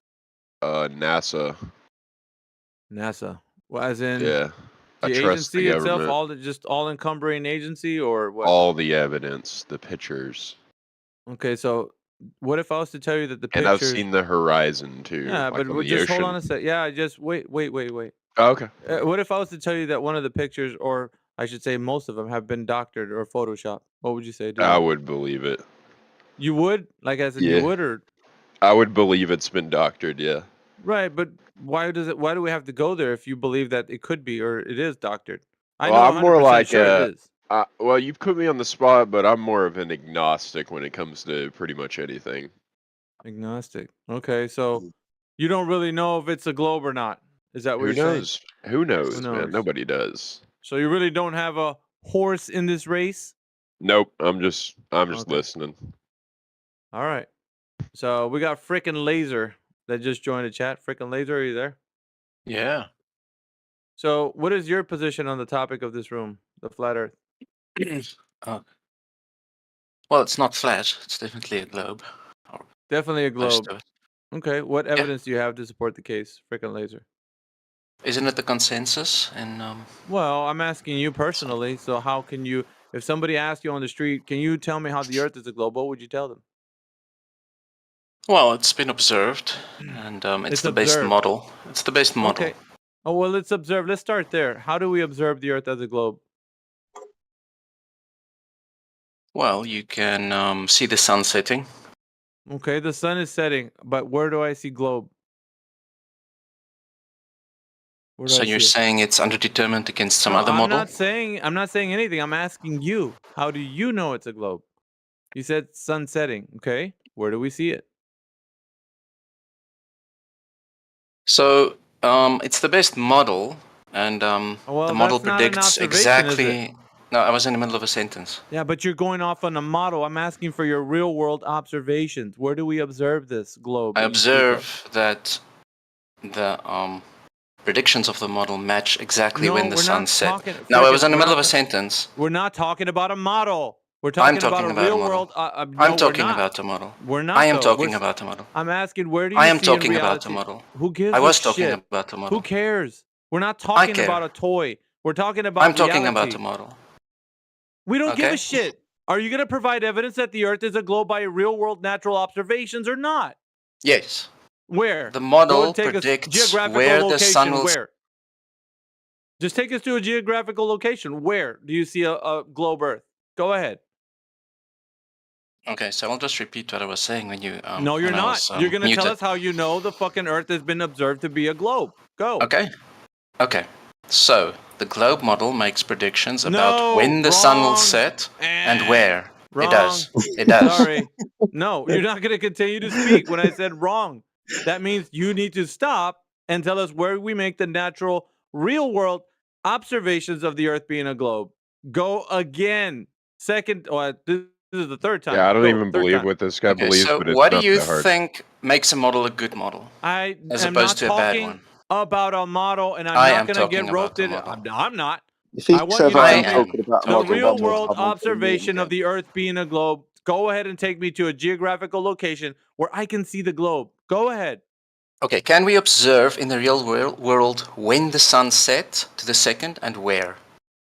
NASA. NASA. Well, as in Yeah. I the trust the agency itself, government. just all encumbering agency, or what? All the evidence, the pictures. Okay, so what if I was to tell you that the And pictures? I've seen the horizon too, Yeah, like but on the just hold ocean. on a sec. Yeah, just wait. Oh, okay. What if I was to tell you that one of the pictures, or I should say most of them, have been doctored or photoshopped? What would you say to I that? would believe it. You would? Like as in you Yeah. would, or? I would believe it's been doctored, yeah. Right, but why do we have to go there if you believe that it could be or it is doctored? I Well, know I'm more 100% like sure it is. well, you put me on the spot, but I'm more of an agnostic when it comes to pretty much anything. Agnostic. Okay, so you don't really know if it's a globe or not. Is that what Who you're saying? knows? Who knows, man? knows? Nobody does. So you really don't have a horse in this race? Nope. I'm just Okay. listening. All right. So we got frickin' Laser that just joined the chat. Frickin' Laser, are you there? Yeah. So what is your position on the topic of this room, the flat Earth? Oh. Well, it's not flat. It's definitely a globe. Or Definitely a close globe. to it. Okay. What evidence do you have to support the case, frickin' Laser? Isn't it the consensus? And Well, I'm asking you personally. So how can you, if somebody asked you on the street, can you tell me how the Earth is a globe? What would you tell them? well, it's been observed, and it's It's the best observed. model. It's the best model. Okay. Oh well, let's observe. Let's start there. How do we observe the Earth as a globe? Well, you can see the sun setting. Okay, the sun is setting, but where do I see globe? Where do So I you're see it? saying it's underdetermined against some No, other I'm model? not saying anything. I'm asking you. How do you know it's a globe? You said sun setting. Okay, where do we see it? So it's the best model, and Well, the model that's not an predicts observation, is it? exactly. No, I was in the middle of a sentence. Yeah, but you're going off on a model. I'm asking for your real world observations. Where do we observe this globe? I that you speak of? observe that the predictions of the model match exactly No, when the we're sun not set. talking. No, I frickin', was in the we're middle of not a sentence. We're not talking about a model. We're I'm talking about talking a about a real model. world. No, I'm we're talking not. about the model. We're not. I am though. talking We're about the model. I'm asking, where do you I am see talking in about the reality? model. Who gives I a was talking shit? about the model. Who cares? We're not I talking care. about a toy. We're talking about I'm talking reality. about the model. We don't give Okay. a shit. Are you going to provide evidence that the Earth is a globe by real world natural observations or not? Yes. Where? The Go model and take us predicts geographical where the location. sun will. Where? Just take us to a geographical location. Where do you see a globe Earth? Go ahead. Okay, so I'll just repeat what I was saying when you. No, you're when I not. was, You're going to tell muted. us how you know the fucking Earth has been observed to be a globe. Go. Okay. Okay. So the globe model makes predictions about No, when the sun will wrong. set and where. Wrong. It does. It does. Sorry. No, you're not going to continue to speak when I said wrong. That means you need to stop and tell us where we make the natural, real world observations of the Earth being a globe. Go again. Second, this is the third time. Yeah, I don't Go, even third believe time. what this guy Okay, believes, so but it's what do not you that hard. think makes a model a good model? I as am opposed not to a bad talking one? about a model, and I'm I not am going to talking get about roped the in. model. I'm not. If he I want says you to I'm tell me talking about a the model, real then we'll world have on to the meeting observation of again. the Earth being a globe. Go ahead and take me to a geographical location where I can see the globe. Go ahead. Okay, can we observe in the real world when the sun set to the second and where?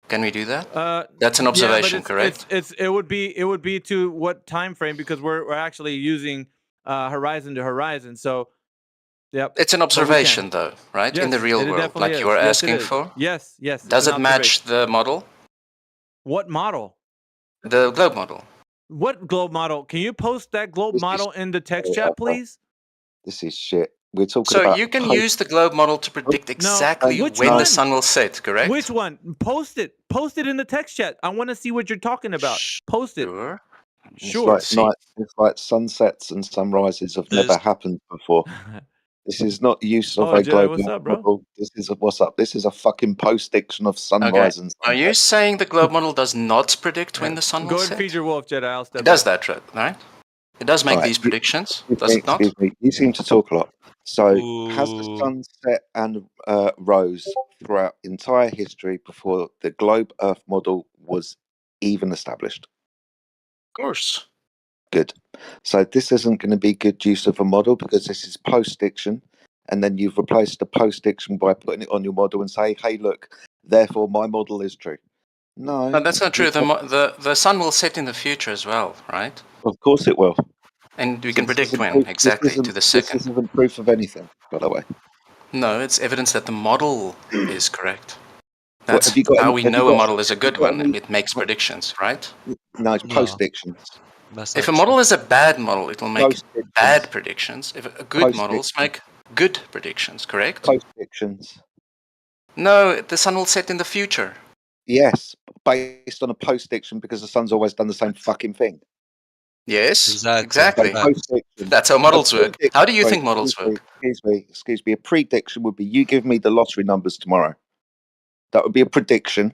Can we do that? That's an observation, yeah, but correct? it would be to what time frame, because we're actually using horizon to horizon. So, yep. It's an but we can. observation, though, right? In the Yes, real it world, definitely like is. you were Yes, it asking is. for. Yes. Does it's it an match observation. the model? What model? The globe model. What globe model? Can you post that globe model in the text chat, please? This is shit. We're talking So about you can use the globe model to predict exactly which when one? the sun will set, correct? Which one? Post it. Post it in the text chat. I want to see what you're talking about. Post it. Sure. It's like sunsets and sunrises have never happened before. This is not use of Oh, a Jedi, global what's up, bro? model. This is a what's up. This is a fucking post-diction of Okay. sunrise and Are you sunset. saying the globe model does not predict when the sun will Go ahead and set? feed your wolf, Jedi. I'll step It does back. that, right? It does make Right, these predictions, excuse does me, it not? excuse me. You seem to talk a lot. So, has the sun set and rose throughout entire history before the globe Earth model was even established? Of course. Good. So this isn't going to be good use of a model because this is post-diction, and then you've replaced the post-diction by putting it on your model and say, "Hey, look, therefore my model is true." No, No, that's not true. The sun will set in the future as well, right? of course it will. And we So can this predict isn't when proof, exactly to the this second. isn't proof of anything, by the way. No, it's evidence that the model is correct. What That's have you got? how we Have you know a got? model is a Have you good got one. any? It makes predictions, right? No, it's No, post-dictions. that's If not a true. model is a bad model, it will make Post-dictions. bad predictions. If a good models Post-dictions. make good predictions, correct? Post-dictions. No, the sun will set in the future. Yes, based on a post-diction because the sun's always done the same fucking thing. Yes, Exactly. exactly. Post-diction. That's how A models work. prediction. How do you Sorry, think models work? excuse me. A prediction would be you give me the lottery numbers tomorrow. That would be a prediction.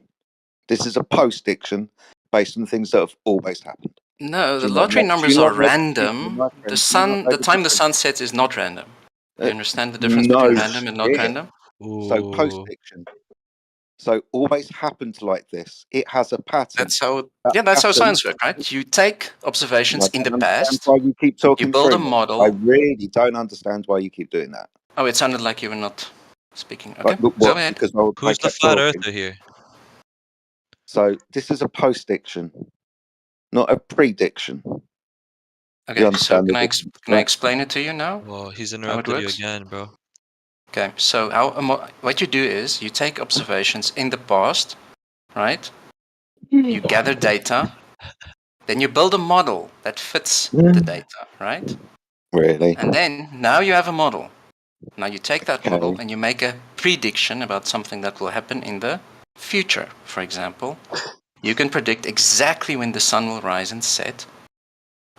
This is a post-diction based on things that have always happened. No, Do the you not lottery know? Do numbers you are not know? Excuse me, random. my The friend. Do you not sun, know the the time the sun difference? sets is not random. Do you understand the difference No between random and not shit. random? So Ooh. post-diction. So always happens like this. It has a pattern. That's how. That Yeah, that's how pattern. science works, right? You take observations I in the don't understand past. why you keep You talking build a through me. I model. really don't understand why you keep doing that. Oh, it sounded like you were not speaking. Okay, But go what? ahead. Because I Who's the kept flat talking. earther here? So this is a post-diction, not a prediction. Okay, You so understand the can I difference, can I right? explain it to you now? Well, he's How it interrupted you works? again, bro. Okay, so what you do is you take observations in the past, right? You gather data, then you build a model that fits the data, right? Really? And then now you have a model. Now you take that model Okay. and you make a prediction about something that will happen in the future. For example, you can predict exactly when the sun will rise and set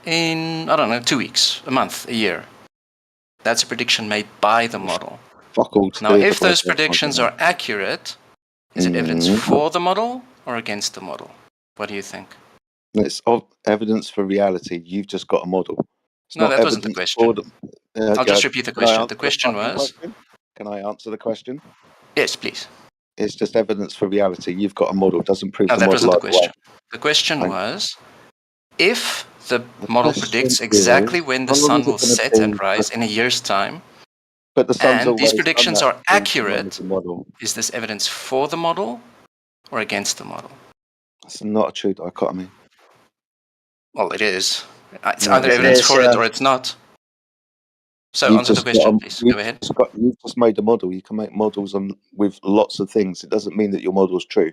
in, I don't know, 2 weeks, a month, a year. That's a prediction made by the model. Fuck all to Now, do with the if those bloody predictions model. are accurate, is it evidence for the model or against the model? What do you think? It's evidence for reality. You've just got a model. It's No, not that wasn't the evidence for question. the. I'll just repeat the Can I question. answer The the question fucking was, question? Can I answer the question? yes, please. It's just evidence for reality. You've got a model. Doesn't prove No, the that model wasn't the either way. question. The question Thank was, if the The model question predicts is, exactly when the how long sun is it will going to set and be? rise in a year's time, But the sun's and these always done predictions that are to manage accurate, the model. is this evidence for the model or against the model? It's not a true dichotomy. Well, it is. It's No, either it evidence isn't. for it or it's not. So You've answer the just got question, please. Go ahead. you've just made a model. You can make models with lots of things. It doesn't mean that your model's true.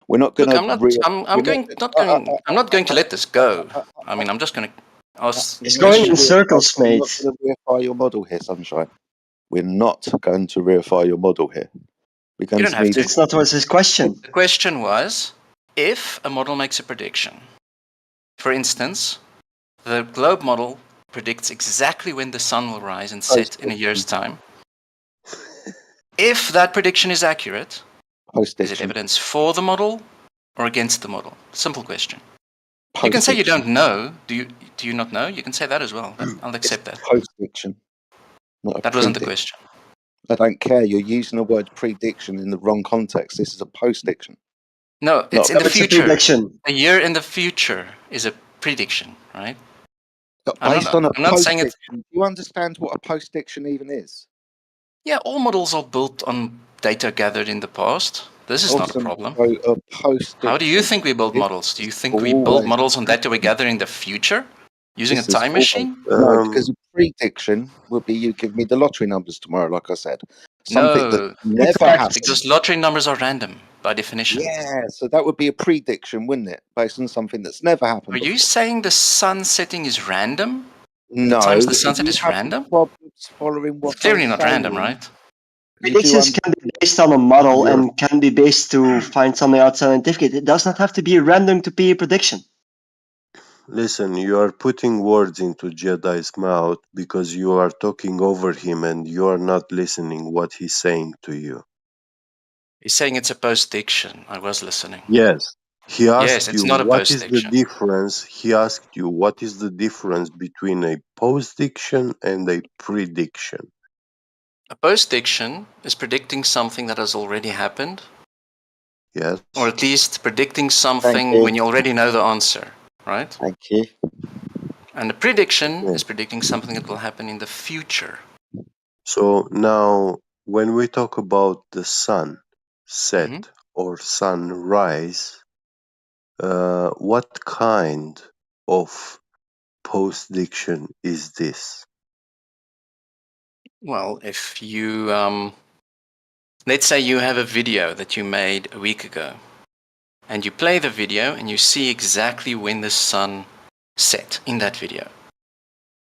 We're not going Look, to. I'm not going to let this go. I mean, I'm just going to ask It's going in circles, mate. We're not going to reify your model here, Sunshine. We're not going to reify your model here. We're going You don't have need. to. It's not what his question. The question was, if a model makes a prediction, for instance, the globe model predicts exactly when the sun will rise and set in a year's time. If that prediction is accurate, is it evidence for the model or against the model? Simple question. You can say you don't know. Do you not know? You can say that as well. I'll accept that. Post-diction, not a That wasn't the prediction. question. I don't care. You're using the word prediction in the wrong context. This is a post-diction. No, it's in the It's a future. prediction. A year in the future is a prediction, right? Based on a I'm not saying it. post-diction. Do you understand what a post-diction even is? Yeah, all models are built on data gathered in the past. This is not a Awesome. problem. So a post-diction. How do you think we build models? Do you think we build models on data we gather in the future using a This is time machine? No, because a prediction would be you give me the lottery numbers tomorrow, like I said. Something that No, never happens. because lottery numbers are random by definition. Yeah, so that would be a prediction, wouldn't it? Based on something that's never happened Are you before. saying the sun setting is random? No, The times the sunset you is have random? problems following what It's clearly I'm not saying. random, right? Predictions can be based on a model and can be based to find something out scientific. It does not have to be random to be a prediction. listen, you are putting words into Jedi's mouth because you are talking over him and you are not listening what he's saying to you. He's saying it's a post-diction. I was listening. Yes. He Yes, asked it's you not a what is the post-diction. difference. He asked you what is the difference between a post-diction and a prediction. A post-diction is predicting something that has already happened, Yes. or at least predicting Thank something you. when you already know the answer, right? Thank you. And a prediction Okay. is predicting something that will happen in the future. So now, when we talk about the sun set Mhm. or sunrise, what kind of post-diction is this? Well, if you, let's say you have a video that you made a week ago, and you play the video and you see exactly when the sun set in that video.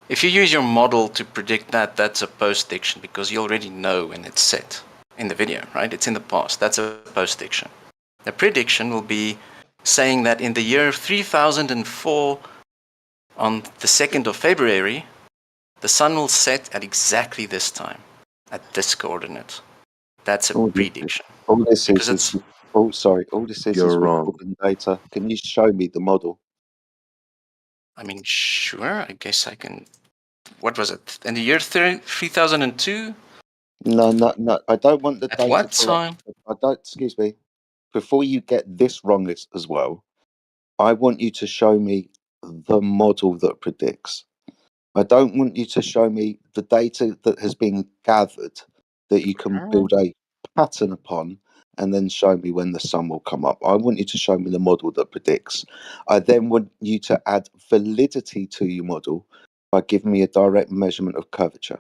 If you use your model to predict that, that's a post-diction because you already know when it's set in the video, right? It's in the past. That's a post-diction. A prediction will be saying that in the year 3004, on the 2nd of February, the sun will set at exactly this time, at this coordinate. That's a prediction. All this Because is it's, all this is You're wrong. recording data. Can you show me the model? I mean, sure, I guess I can. What was it? In the year 3002? No. I don't want the At data what correct. time? I don't. Excuse me. Before you get this wrong as well, I want you to show me the model that predicts. I don't want you to show me the data that has been gathered that you can build a pattern upon and then show me when the sun will come up. I want you to show me the model that predicts. I then want you to add validity to your model by giving me a direct measurement of curvature.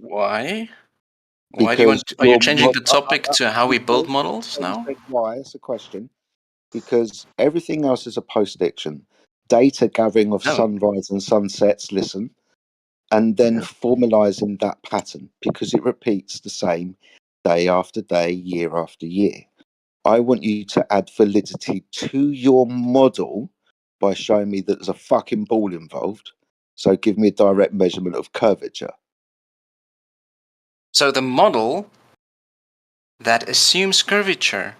Why? Why do you Because want? Are you changing the I, topic to how we build models you now? said why? It's a question. Because everything else is a post-diction. Data gathering of No. sunrise and sunsets, listen, and then formalizing that pattern because it repeats the same day after day, year after year. I want you to add validity to your model by showing me that there's a fucking ball involved. So give me a direct measurement of curvature. So the model that assumes curvature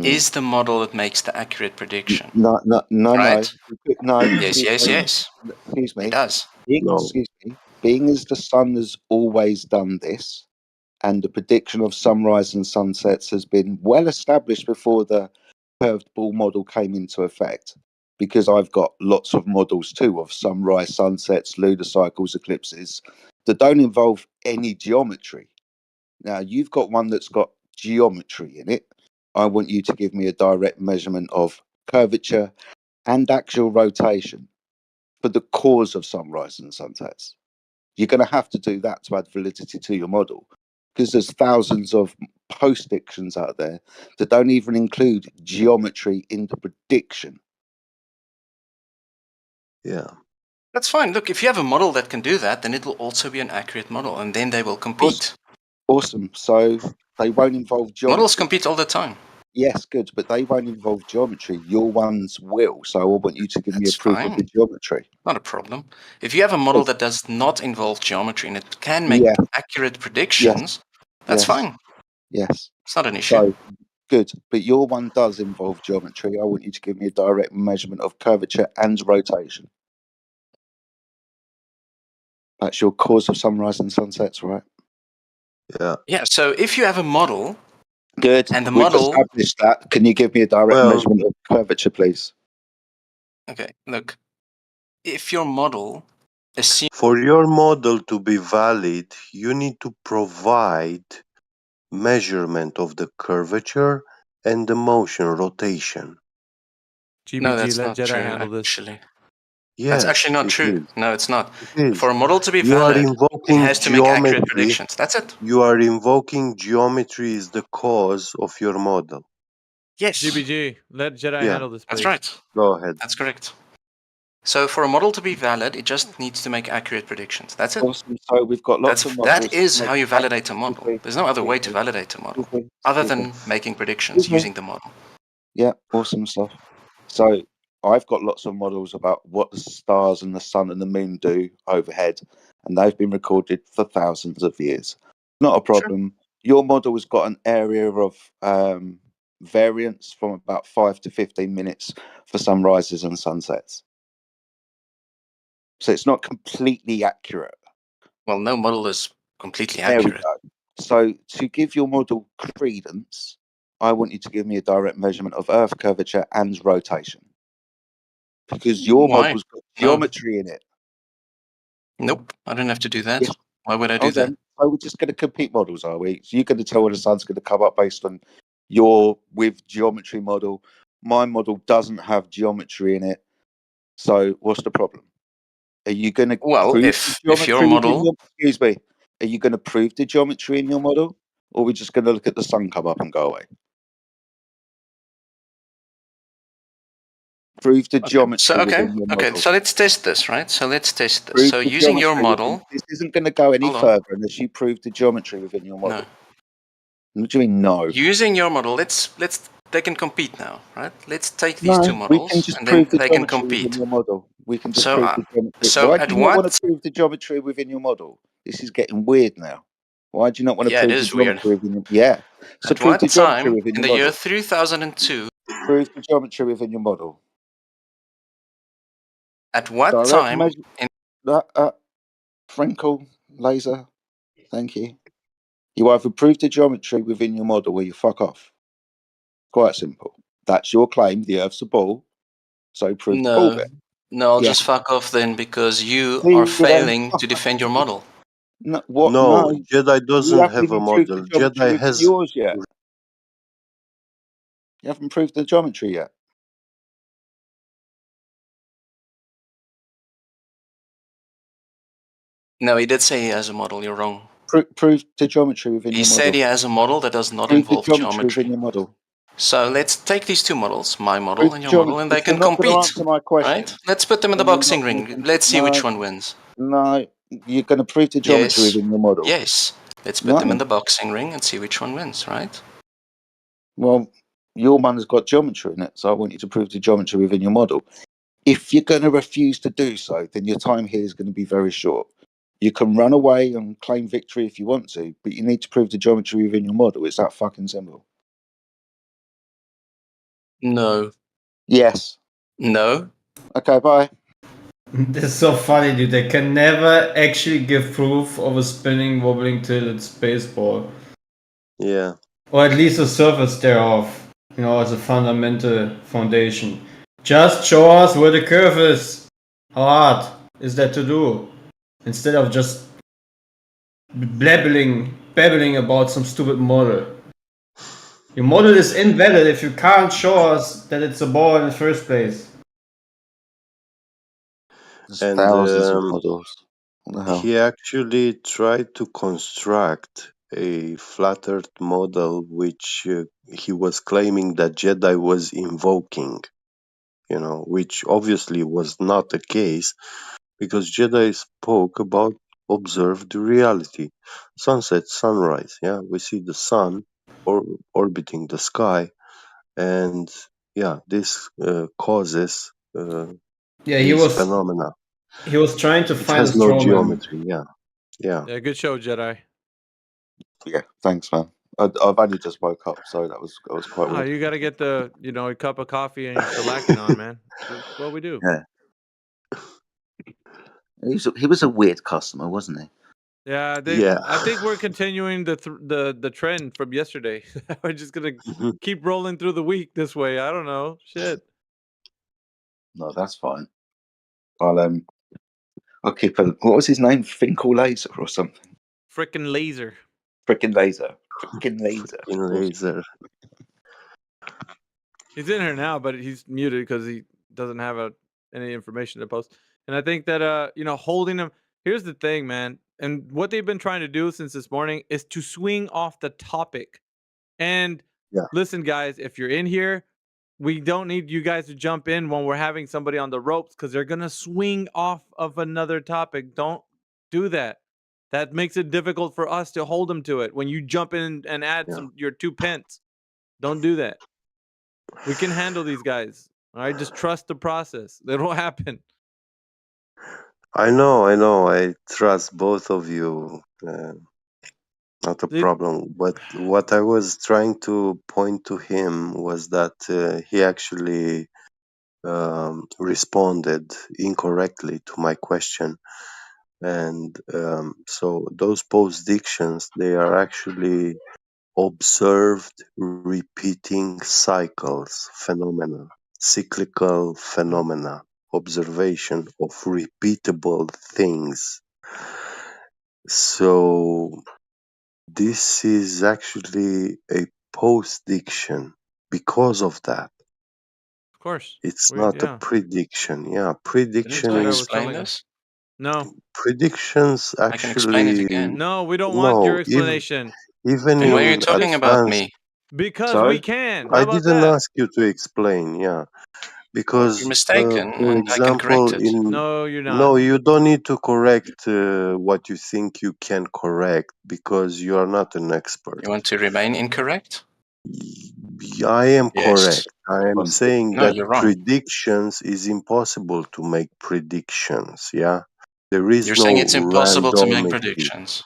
is the model that makes the accurate prediction. No. Right? No. Yes, yes, yes. Excuse It me. does. Excuse me. Being as the sun has always done this, and the prediction of sunrise and sunsets has been well established before the curved ball model came into effect, because I've got lots of models too of sunrise, sunsets, lunar cycles, eclipses that don't involve any geometry. Now you've got one that's got geometry in it. I want you to give me a direct measurement of curvature and actual rotation for the cause of sunrise and sunsets. You're going to have to do that to add validity to your model, because there's thousands of post-dictions out there that don't even include geometry in the prediction. Yeah. That's fine. Look, if you have a model that can do that, then it will also be an accurate model, and then they will compete. Awesome. So they won't involve geometry. Models compete all the time. Yes, good, but they won't involve geometry. Your ones will. So I want you to give me a That's proof of fine. the geometry. Not a problem. If you have a model that does not involve geometry and it can make Yeah. accurate predictions, that's fine. Yes. It's not an issue. So good, but your one does involve geometry. I want you to give me a direct measurement of curvature and rotation. That's your cause of sunrise and sunsets, right? Yeah. Yeah, so if you have a model, good, and the we've model, established that. Can you give me a direct measurement of curvature, please? okay, look, if your model assumes For your model to be valid, you need to provide measurement of the curvature and the motion rotation. no, GBG, that's let not Jedi true, handle this. actually. That's Yes, actually not it true. is. No, it's not. It is. For a model to be You are valid, it invoking has to make accurate geometry. predictions. That's it. You are invoking geometry is the cause of your model. Yes. GBG, let Jedi Yeah. handle this, please. That's right. Go ahead. That's correct. So for a model to be valid, it just needs to make accurate predictions. That's it. Awesome. So we've got lots of models. That is to how make you validate a accurate- model. There's no other way to validate a model other than making predictions Excuse me. using the model. Yeah, awesome stuff. So I've got lots of models about what the stars and the sun and the moon do overhead, and they've been recorded for thousands of years. Not a problem. Your model has got an area of variance from about 5 to 15 minutes for sunrises and sunsets. So it's not completely accurate. Well, no model is completely There we accurate. go. So to give your model credence, I want you to give me a direct measurement of Earth curvature and rotation. Because your Why? model's got No. geometry in it. Nope, I don't have to do that. Yes. Why would I do Hold that? on. So we're just going to compete models, are we? So you're going to tell when the sun's going to come up based on your with geometry model. My model doesn't have geometry in it. So what's the problem? Are you going to Well, prove if the your geometry within model, your? Excuse me. Are you going to prove the geometry in your model, or are we just going to look at the sun come up and go away? Prove the geometry within your model. So let's test this, right? So let's test this. Prove So the using your geometry within- model, this isn't going to go any Hold on. further unless you prove the geometry within your model. What do you mean no? using your model, they can compete now, right? Let's take these No, two we models can just and then prove the they can geometry within compete. your model. We can just So, prove the geometry. so Why at do you not want what? to prove the geometry within your model? This is getting weird now. Why do you not want to Yeah, it prove the is weird. geometry within your? Yeah. So At prove what the geometry time within in your the year model. 3002? Prove the geometry within your model. At what Direct time measure. in Frankel laser. Thank you. You either prove the geometry within your model or you fuck off. Quite simple. That's your claim. The Earth's a ball. So prove the ball No, bit. no, I'll Yeah. just fuck off then because you See are you then. failing to defend your model. No, what? No, No. Jedi You doesn't haven't have a even proved the model. geometry Jedi within has. yours yet. You haven't proved the geometry yet. No, he did say he has a model. You're wrong. Prove the geometry within He your said model. he has a model that does not Prove the involve geometry within geometry. your model. So let's take these two models, my model Prove and the your model, geometry. and they If you're can not going to compete. answer my question, Right? Let's put them in the then you're boxing not going to ring. Let's see which one wins. No, you're going to prove the geometry Yes. within your model. Yes. Let's put them in No. the boxing ring and see which one wins, right? Well, your one has got geometry in it, so I want you to prove the geometry within your model. If you're going to refuse to do so, then your time here is going to be very short. You can run away and claim victory if you want to, but you need to prove the geometry within your model. It's that fucking simple. No. Yes. No. Okay, bye. This is so funny, dude. They can never actually give proof of a spinning, wobbling, tilted space ball. Yeah. Or at least a surface thereof, you know, as a fundamental foundation. Just show us where the curve is. How hard is that to do? Instead of just babbling about some stupid model. Your model is invalid if you can't show us that it's a ball in the first place. There's And thousands of models. What the hell? he actually tried to construct a flat Earth model, which he was claiming that Jedi was invoking. Which obviously was not the case, because Jedi spoke about observed reality. Sunset, sunrise, yeah, we see the sun orbiting the sky, and yeah, this causes these phenomena. He was trying to It find a has no straw man. geometry, yeah. Yeah, good show, Jedi. Yeah, thanks, man. I've only just woke up, so that was quite Oh, weird. you got to get the a cup of coffee and your shellacking on, man. That's what we do. Yeah. He was a weird customer, wasn't he? Yeah, I think we're continuing the trend from yesterday. We're just gonna keep rolling through the week this way. I don't know. Shit. No, that's fine. I'll keep a. What was his name? Finkel Laser or something? Frickin' laser. Frickin' laser. Frickin' laser. Laser. He's in here now, but he's muted because he doesn't have any information to post. And I think that holding him. Here's the thing, man. And what they've been trying to do since this morning is to swing off the topic. And listen, guys, if you're in here, we don't need you guys to jump in when we're having somebody on the ropes because they're gonna swing off of another topic. Don't do that. That makes it difficult for us to hold them to it. When you jump in and add your 2 pence, don't do that. We can handle these guys. All right, just trust the process. It'll happen. I know. I trust both of you. Not a problem. But what I was trying to point to him was that he actually responded incorrectly to my question. And so those post-dictions, they are actually observed repeating cycles, phenomena, cyclical phenomena, observation of repeatable things. So this is actually a post-diction because of that. Of course. It's not a prediction. Yeah, prediction Can I is explain this? No. predictions I can explain it actually again. No, we don't want your no, explanation. even Then why are you in talking about advanced. me? Because we can. How I about didn't that? ask you to explain. Yeah, Well, you're because mistaken, for and I can correct example, it. No, you're not. no, you don't need to correct what you think you can correct because you are not an expert. You want to remain incorrect? I am Yes. correct. I am saying No, that you're wrong. predictions is impossible to make predictions. Yeah, there is You're saying no it's impossible to make randomity. predictions.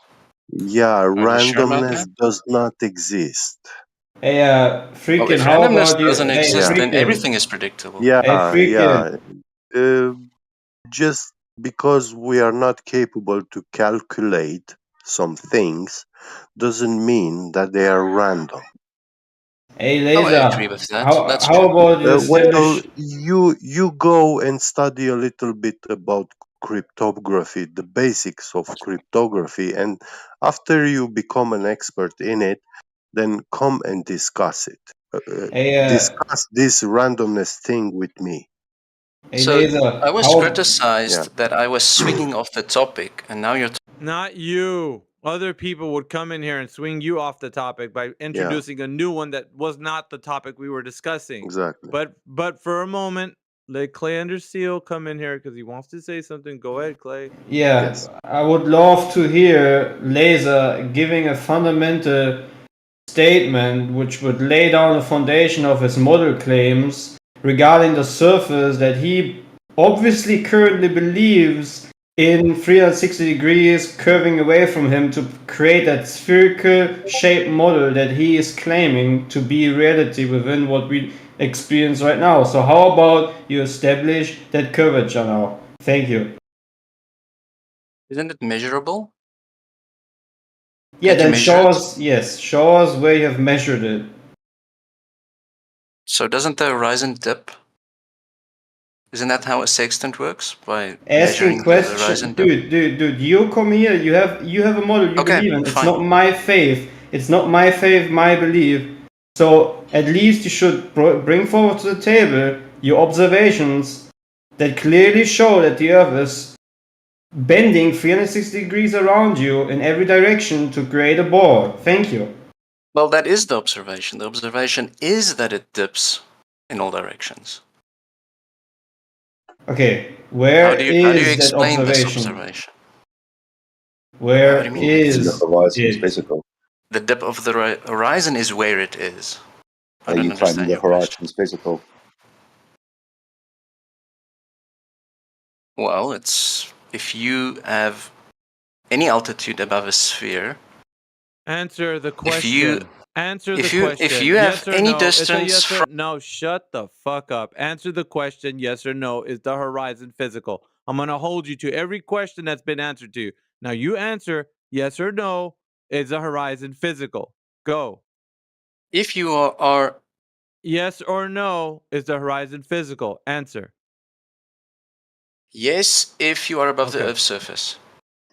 Yeah, Are you sure about randomness that? does not exist. Hey, Well, Freakin', if how randomness about you? doesn't Hey, exist, then Freakin'. everything is predictable. Hey, Freakin'. Just because we are not capable to calculate some things doesn't mean that they are random. Hey, Oh, I Laser. agree with that. How That's how true. about you Well, establish? you go and study a little bit about cryptography, the basics of cryptography, and after you become an expert in it, then come and discuss it. Hey, Discuss this randomness thing with me. Hey, So Laser. I was How? criticized that I was swinging off the topic, and now you're. Not you. Other people would come in here and swing you off the topic by introducing a new one that was not the topic we were discussing. Exactly. But for a moment, let Clay under seal come in here because he wants to say something. Go ahead, Clay. Yeah, I would love to hear Laser giving a fundamental statement which would lay down the foundation of his model claims regarding the surface that he obviously currently believes in 360 degrees curving away from him to create that spherical shaped model that he is claiming to be reality within what we experience right now. So how about you establish that curvature now? Thank you. Isn't it measurable? Yeah, Can't you then measure show it? us, yes, show us where you have measured it. So doesn't the horizon dip? Isn't that how a sextant works? By Asking measuring the question, horizon dip? dude, you come here, you have a model you Okay, believe in. It's fine. not my faith. It's not my faith, my belief. So at least you should bring forward to the table your observations that clearly show that the Earth is bending 360 degrees around you in every direction to create a ball. Thank you. Well, that is the observation. The observation is that it dips in all directions. Okay, where How do you is that explain this observation? observation? Where What do you mean? is The horizon's it? physical. The dip of the horizon is where it is. I Are don't you claiming understand the your question. horizon's physical? Well, it's if you have any altitude above a sphere. Answer the If you question. Answer the if question. you have Yes or any no? It's a distance yes or from no. Shut the fuck up. Answer the question. Yes or no? Is the horizon physical? I'm gonna hold you to every question that's been answered to you. Now you answer yes or no. Is the horizon physical? Go. if you are Yes or no? Is the horizon physical? Answer. yes, if you are above the Okay. Earth's surface.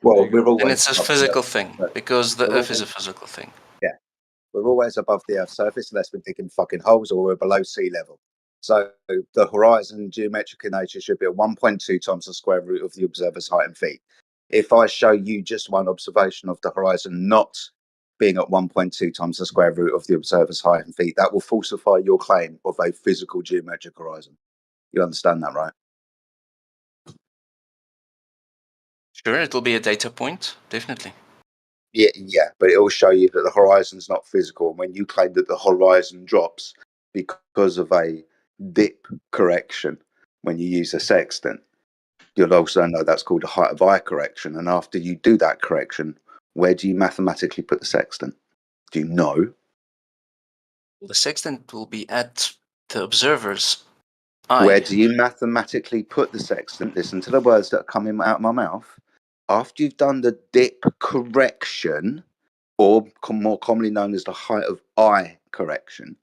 Well, we're And always it's a above the physical Earth. thing So because the we're Earth is a always, physical thing. yeah, we're always above the Earth's surface unless we're digging fucking holes or we're below sea level. So the horizon geometric in nature should be at 1.2 times the square root of the observer's height in feet. If I show you just one observation of the horizon not being at 1.2 times the square root of the observer's height in feet, that will falsify your claim of a physical geometric horizon. You understand that, right? Sure, it'll be a data point, definitely. Yeah, but it will show you that the horizon's not physical. And when you claim that the horizon drops because of a dip correction when you use a sextant, you'll also know that's called a height of eye correction. And after you do that correction, where do you mathematically put the sextant? Do you know? The sextant will be at the observer's eye. Where do you mathematically put the sextant? Listen to the words that are coming out of my mouth. After you've done the dip correction, or more commonly known as the height of eye correction,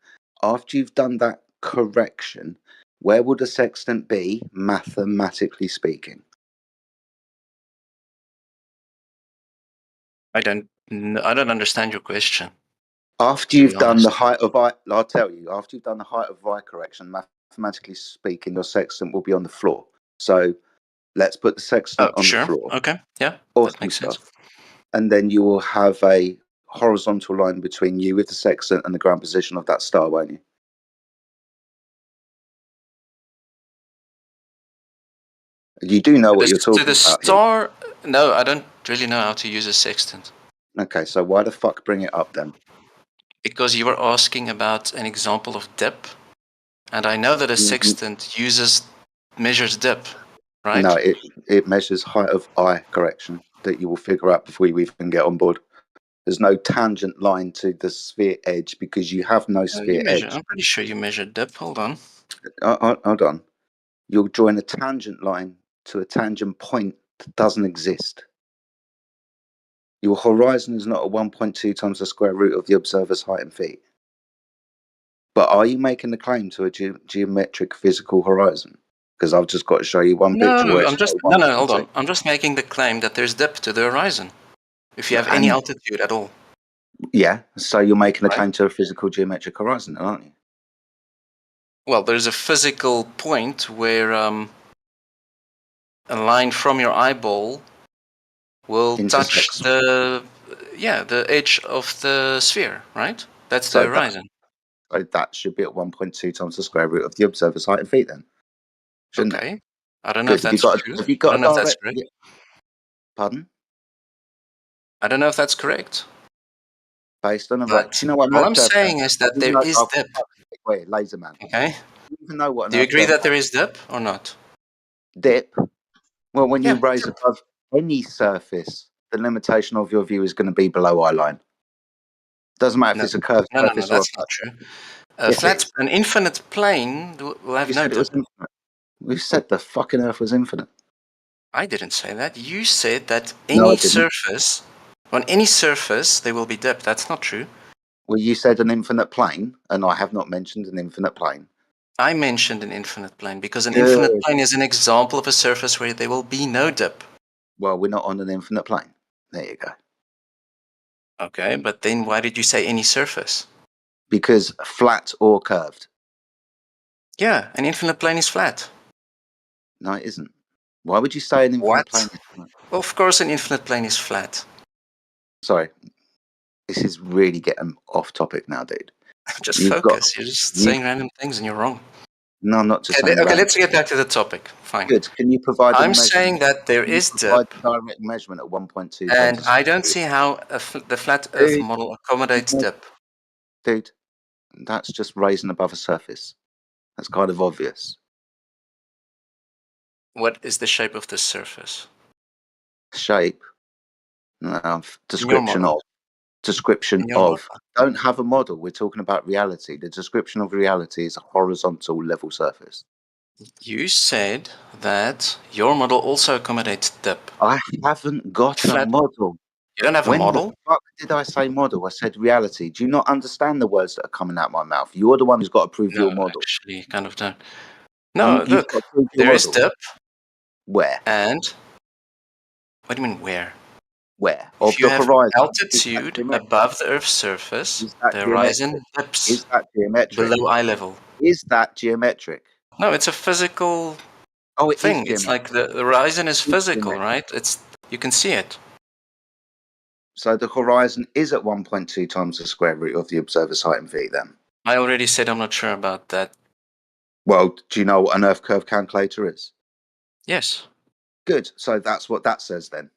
after you've done that correction, where would the sextant be, mathematically speaking? I don't understand your question. After you've done the height of eye, I'll tell you, after you've done the height of eye correction, mathematically speaking, your sextant will be on the floor. So let's put the sextant on the floor. Okay, yeah, Awesome that makes stuff. sense. And then you will have a horizontal line between you with the sextant and the ground position of that star, won't you? You do know what you're talking To the about star, no, I don't really know how to use a sextant. Okay, so why the fuck bring it up then? Because you were asking about an example of dip, and I know that a sextant measures dip, right? No, it measures height of eye correction that you will figure out before you even get on board. There's no tangent line to the sphere edge because you have no sphere edge. I'm pretty sure you measured dip. Hold on. Hold on. You're drawing a tangent line to a tangent point that doesn't exist. Your horizon is not a 1.2 times the square root of the observer's height in feet. But are you making the claim to a geometric physical horizon? Because I've just got to show you one picture where Hold on. I'm just making the claim that there's depth to the horizon. If you have any altitude at all. Yeah, so you're making a claim to a physical geometric horizon, aren't you? Well, there's a physical point where a line from your eyeball will touch the edge of the sphere, right? That's the horizon. So that should be at 1.2 times the square root of the observer's height in feet then. Shouldn't it? I don't know if that's true. Have you got I don't know if that's correct. Pardon? I don't know if that's correct. Based on you know what? All I'm saying is that there is depth. Wait, laser man. Okay. Even know what Do you agree that there is dip or not? Dip? Well, when you raise above any surface, the limitation of your view is going to be below eye line. Doesn't matter if it's a curved surface or that's not true. An infinite plane will have no dip. We said the fucking Earth was infinite. I didn't say that. You said that any surface, on any surface, there will be dip. That's not true. Well, you said an infinite plane, and I have not mentioned an infinite plane. I mentioned an infinite plane because an infinite plane is an example of a surface where there will be no dip. Well, we're not on an infinite plane. There you go. Okay, but then why did you say any surface? Because flat or curved. Yeah, an infinite plane is flat. No, it isn't. Why would you say an infinite plane is flat? Well, of course an infinite plane is flat. Sorry. This is really getting off topic now, dude. Just focus. You're just saying random things and you're wrong. No, I'm not just saying Okay, let's get back to the topic. Fine. Good. Can you provide I'm saying that there is dip. Direct measurement at 1.2. And I don't see how the flat Earth model accommodates dip. Dude, that's just raising above a surface. That's kind of obvious. What is the shape of the surface? Shape? Description of. Description of. Don't have a model. We're talking about reality. The description of reality is a horizontal level surface. You said that your model also accommodates dip. I haven't got a model. You don't have a model? When the fuck did I say model? I said reality. Do you not understand the words that are coming out my mouth? You're the one who's got to prove your model. Actually, kind of don't. No, look, there is dip. Where? And what do you mean where? Where? If you have altitude above the Earth's surface, the horizon dips below eye level. Is that geometric? No, it's a physical thing. It's like the horizon is physical, right? You can see it. So the horizon is at 1.2 times the square root of the observer's height in feet then? I already said I'm not sure about that. Well, do you know what an Earth curve calculator is? Yes. Good. So that's what that says then.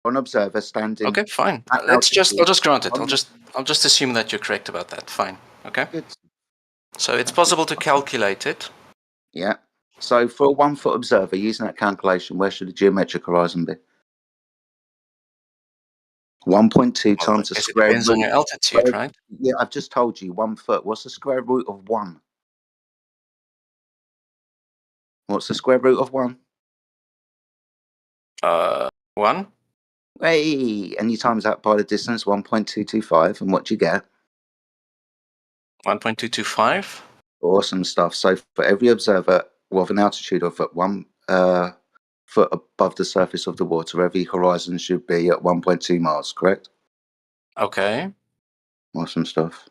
An observer standing. Okay, fine. at I'll just grant it. on I'll just assume that you're correct about that. Fine. Okay. Good. So it's possible to calculate it. Yeah. So for a 1 foot observer using that calculation, where should the geometric horizon be? 1.2 Well, I times the guess it square depends on root. your altitude, right? Yeah, I've just told you 1 foot. What's the square root of 1? What's the square root of 1? 1. Hey, and you times that by the distance 1.225, and what do you get? 1.225. Awesome stuff. So for every observer with an altitude of at 1 foot above the surface of the water, every horizon should be at 1.2 miles, correct? Okay. Awesome stuff.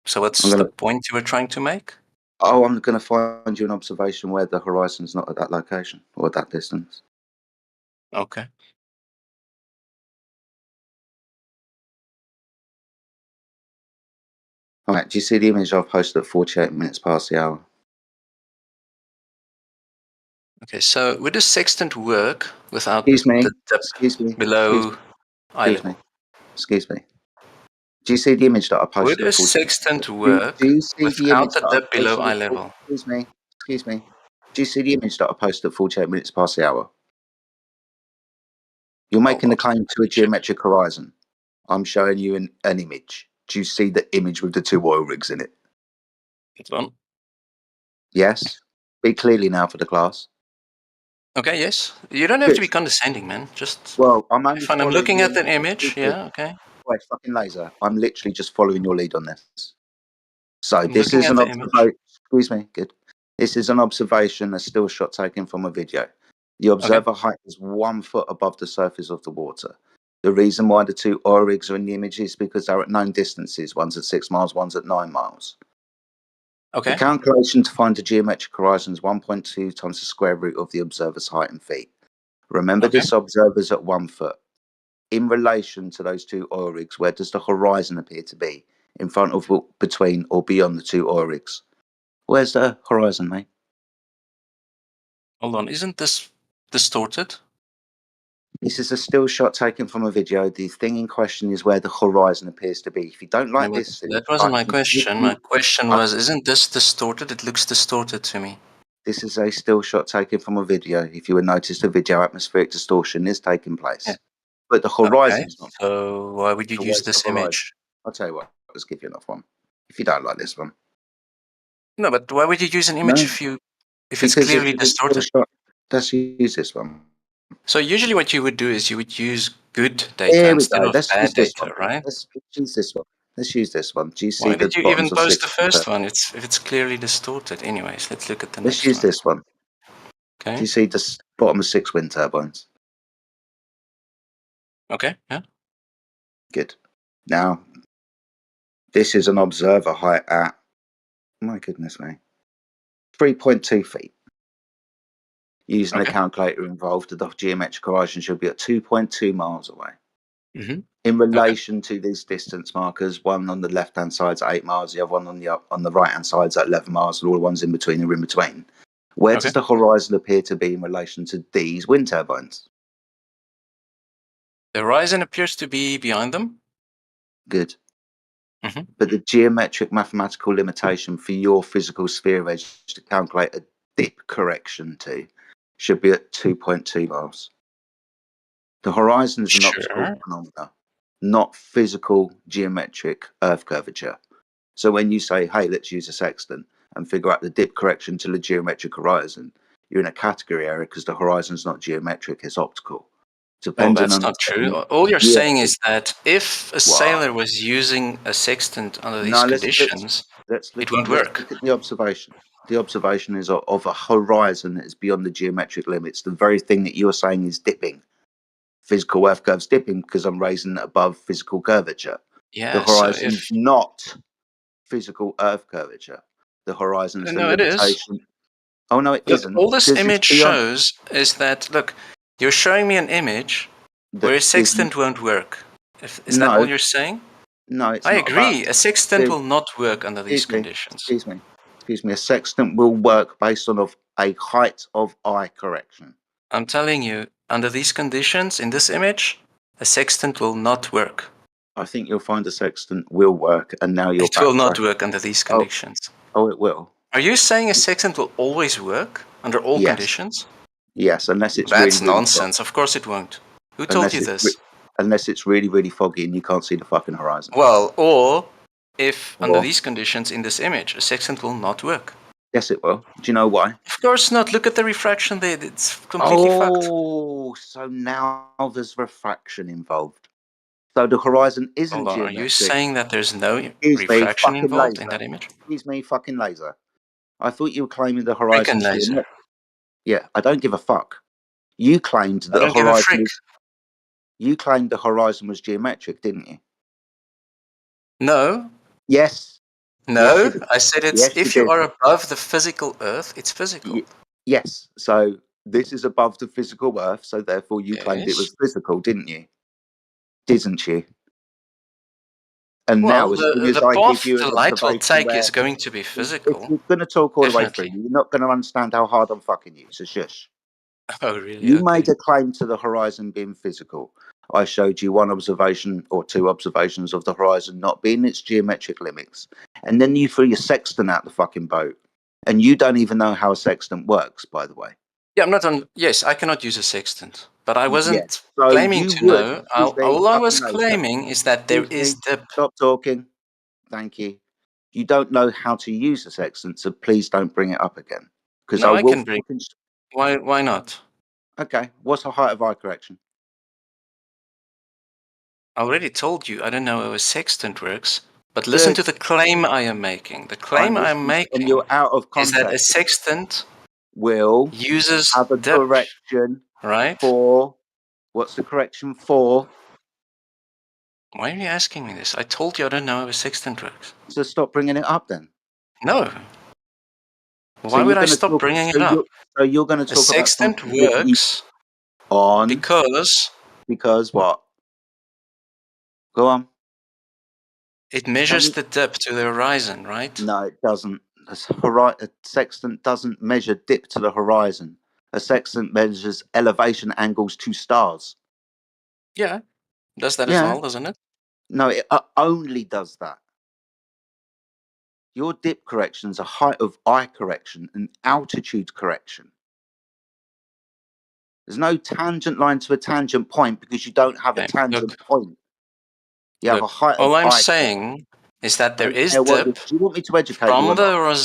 So what's the point you were trying to make? Oh, I'm going to find you an observation where the horizon's not at that location or at that distance. Okay. All right, do you see the image I've posted at 48 minutes past the hour? Okay, so would a sextant work without Excuse me. the dip Excuse me. below eye Excuse level? me. Excuse me. Do you see the image that I posted Would a at 48? sextant Do work you see the without image the that dip I below posted eye at level? Excuse me. Excuse me. Do you see the image that I posted at 48 minutes past the hour? You're making the claim to a geometric horizon. I'm showing you an image. Do you see the image with the 2 oil rigs in it? It's on. Yes. Speak clearly now for the class. Okay, yes. You don't have to be condescending, man. Just Well, I'm only fine. I'm following looking you. at the image. Yeah, okay. Wait, fucking laser. I'm literally just following your lead on this. So I'm this looking is at an the image. observation. Excuse me. Good. This is an observation, a still shot taken from a video. The observer height is 1 foot above the surface of the water. The reason why the 2 oil rigs are in the image is because they're at known distances. One's at 6 miles, one's at 9 miles. Okay. The calculation to find the geometric horizon is 1.2 times the square root of the observer's height in feet. Remember, this observer's at 1 foot. In relation to those 2 oil rigs, where does the horizon appear to be? In front of, between, or beyond the 2 oil rigs? Where's the horizon, mate? Hold on. Isn't this distorted? This is a still shot taken from a video. The thing in question is where the horizon appears to be. If you don't like this, That wasn't my question. My question was, isn't this distorted? It looks distorted to me. This is a still shot taken from a video. If you would notice, the video atmospheric distortion is taking place. Yeah. But the horizon is not. So why would you use this image? I'll tell you what, let's give you another one. If you don't like this one. No, but why would you use an image if it's clearly distorted? Let's use this one. So usually what you would do is you would use good data There we instead go. of Let's bad use this data, one. right? Let's use this one. Let's use this one. Do you see Why the did you even bottoms of post 6 the first one? If it's clearly distorted. Anyways, let's look at the Let's next use one. this one. Okay. Do you see the bottom of 6 wind turbines? Okay, yeah. Good. Now, this is an observer height at, my goodness me, 3.2 feet. Using the calculator involved, the geometric horizon should be at 2.2 miles away. Mm-hmm. In relation to these distance markers, one on the left-hand side is 8 miles, the other one on the right-hand side is at 11 miles, and all the ones in between are in between. Where does the horizon appear to be in relation to these wind turbines? The horizon appears to be behind them. Good. But the geometric mathematical limitation for your physical sphere edge to calculate a dip correction to should be at 2.2 miles. The horizon is an optical phenomena, not physical geometric Earth curvature. So when you say, hey, let's use a sextant and figure out the dip correction to the geometric horizon, you're in a category error because the horizon is not geometric, it's optical. Oh, that's not true. All you're saying is that if a sailor was using a sextant under these conditions, it won't work. Look at the observation. The observation is of a horizon that is beyond the geometric limits. The very thing that you're saying is dipping. Physical Earth curve's dipping because I'm raising it above physical curvature. Yeah, the horizon is not physical Earth curvature. The horizon is the limitation. Oh, no, it isn't. All this image shows is that, look, you're showing me an image where a sextant won't work. Is that all No, you're saying? no, it's I not about. agree. A sextant will not work under these Excuse me. conditions. Excuse me. A sextant will work based on a height of eye correction. I'm telling you, under these conditions, in this image, a sextant will not work. I think you'll find a sextant will work, and now you're It will not backtracking. work under these conditions. Oh, it will. Are you saying a sextant will always work under all Yes. conditions? Yes, unless it's That's really nonsense. Of course it won't. Who told you this? Unless it's really, really foggy and you can't see the fucking horizon. Well, or if under these conditions in this image, a sextant will not work. Yes, it will. Do you know why? Of course not. Look at the refraction there. It's completely fucked. Oh, so now there's refraction involved. So the horizon isn't Hold on. geometric. Are you saying that there's no Excuse me, refraction fucking involved laser. in that image? Excuse me, fucking laser. I thought you were claiming the horizon. Freaking laser. Yeah, I don't give a fuck. You claimed that I don't give a frick. You claimed the horizon was geometric, didn't you? No. Yes. No, Yes, you did. I said it's Yes, if you you did. are above the physical Earth, it's physical. Yes. So this is above the physical Earth, so therefore you claimed it Yes. was physical, didn't you? Didn't you? And Well, now, as soon as the I path give you an the light will observation take where is going to be if physical. you're going to talk all the way through, Definitely. you're not going to understand how hard I'm fucking you. So shush. Oh, really? You Okay. made a claim to the horizon being physical. I showed you one observation or two observations of the horizon not being its geometric limits. And then you threw your sextant out the fucking boat. And you don't even know how a sextant works, by the way. Yeah, I'm not on. Yes, I cannot use a sextant, but I wasn't Yes. So claiming you to would. know. Excuse me, All I was fucking laser. claiming is that there Excuse is me. dip. Stop talking. Thank you. You don't know how to use a sextant, so please don't bring it up again. Because No, I I will. can bring. Why not? Okay. What's the height of eye correction? I already told you. I don't know how a sextant works, but listen to the claim I am making. The claim I am making and you're out of is that a context. sextant Will uses have a dip, correction right? for. What's the correction for? Why are you asking me this? I told you I don't know how a sextant works. So stop bringing it up then. No. So Why you're would I gonna stop talk, bringing so it up? you're going to A talk about sextant something that you works on because what? Go on. It measures the dip to the horizon, right? No, it doesn't. A sextant doesn't measure dip to the horizon. A sextant measures elevation angles to stars. Yeah, does that as well, doesn't it? No, it only does that. Your dip corrections are height of eye correction and altitude correction. There's no tangent line to a tangent point because you don't have a tangent point. You have a height of All I'm eye saying is that there is do dip you want me to educate you or not?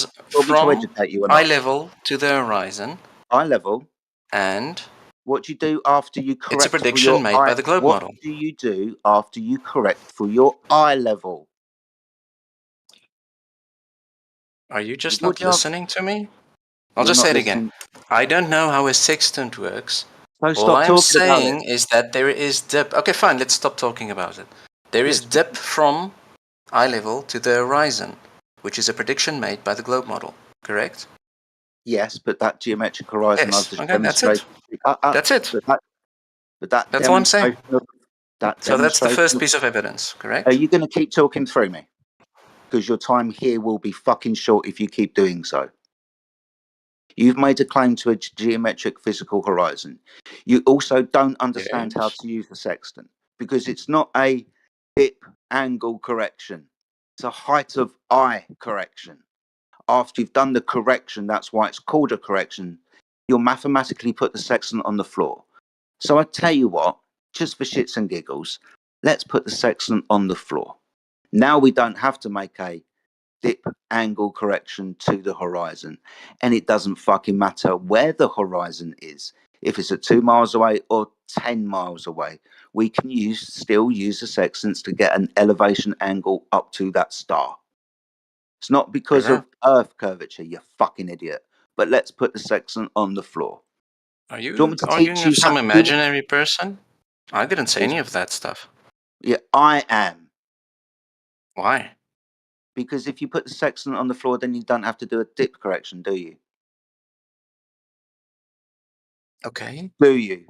from eye level to the horizon. Eye level. And what do you do after you correct? It's a prediction made by the globe model. What do you do after you correct for your eye level? Are you just not listening to me? I'll You're just say not it again. I don't know how a sextant works. So All stop I'm talking about saying is that there is dip. Okay, fine, let's stop talking about it. There is dip from eye level to the horizon, which is a prediction made by the globe model, correct? Yes, but that geometric horizon I've just demonstrated. That's it. That's all I'm saying. So that's the first piece of evidence, correct? Are you going to keep talking through me? Because your time here will be fucking short if you keep doing so. You've made a claim to a geometric physical horizon. You also don't understand how to use the sextant because it's not a dip angle correction. It's a height of eye correction. After you've done the correction, that's why it's called a correction, you'll mathematically put the sextant on the floor. So I tell you what, just for shits and giggles, let's put the sextant on the floor. Now we don't have to make a dip angle correction to the horizon. And it doesn't fucking matter where the horizon is. If it's at 2 miles away or 10 miles away, we can still use the sextants to get an elevation angle up to that star. It's not because of Earth curvature, you fucking idiot. But let's put the sextant on the floor. Are you Do you want me to arguing teach with you some imaginary person? I didn't say any of that stuff. Yeah, I am. Why? Because if you put the sextant on the floor, then you don't have to do a dip correction, do you? Okay. Do you?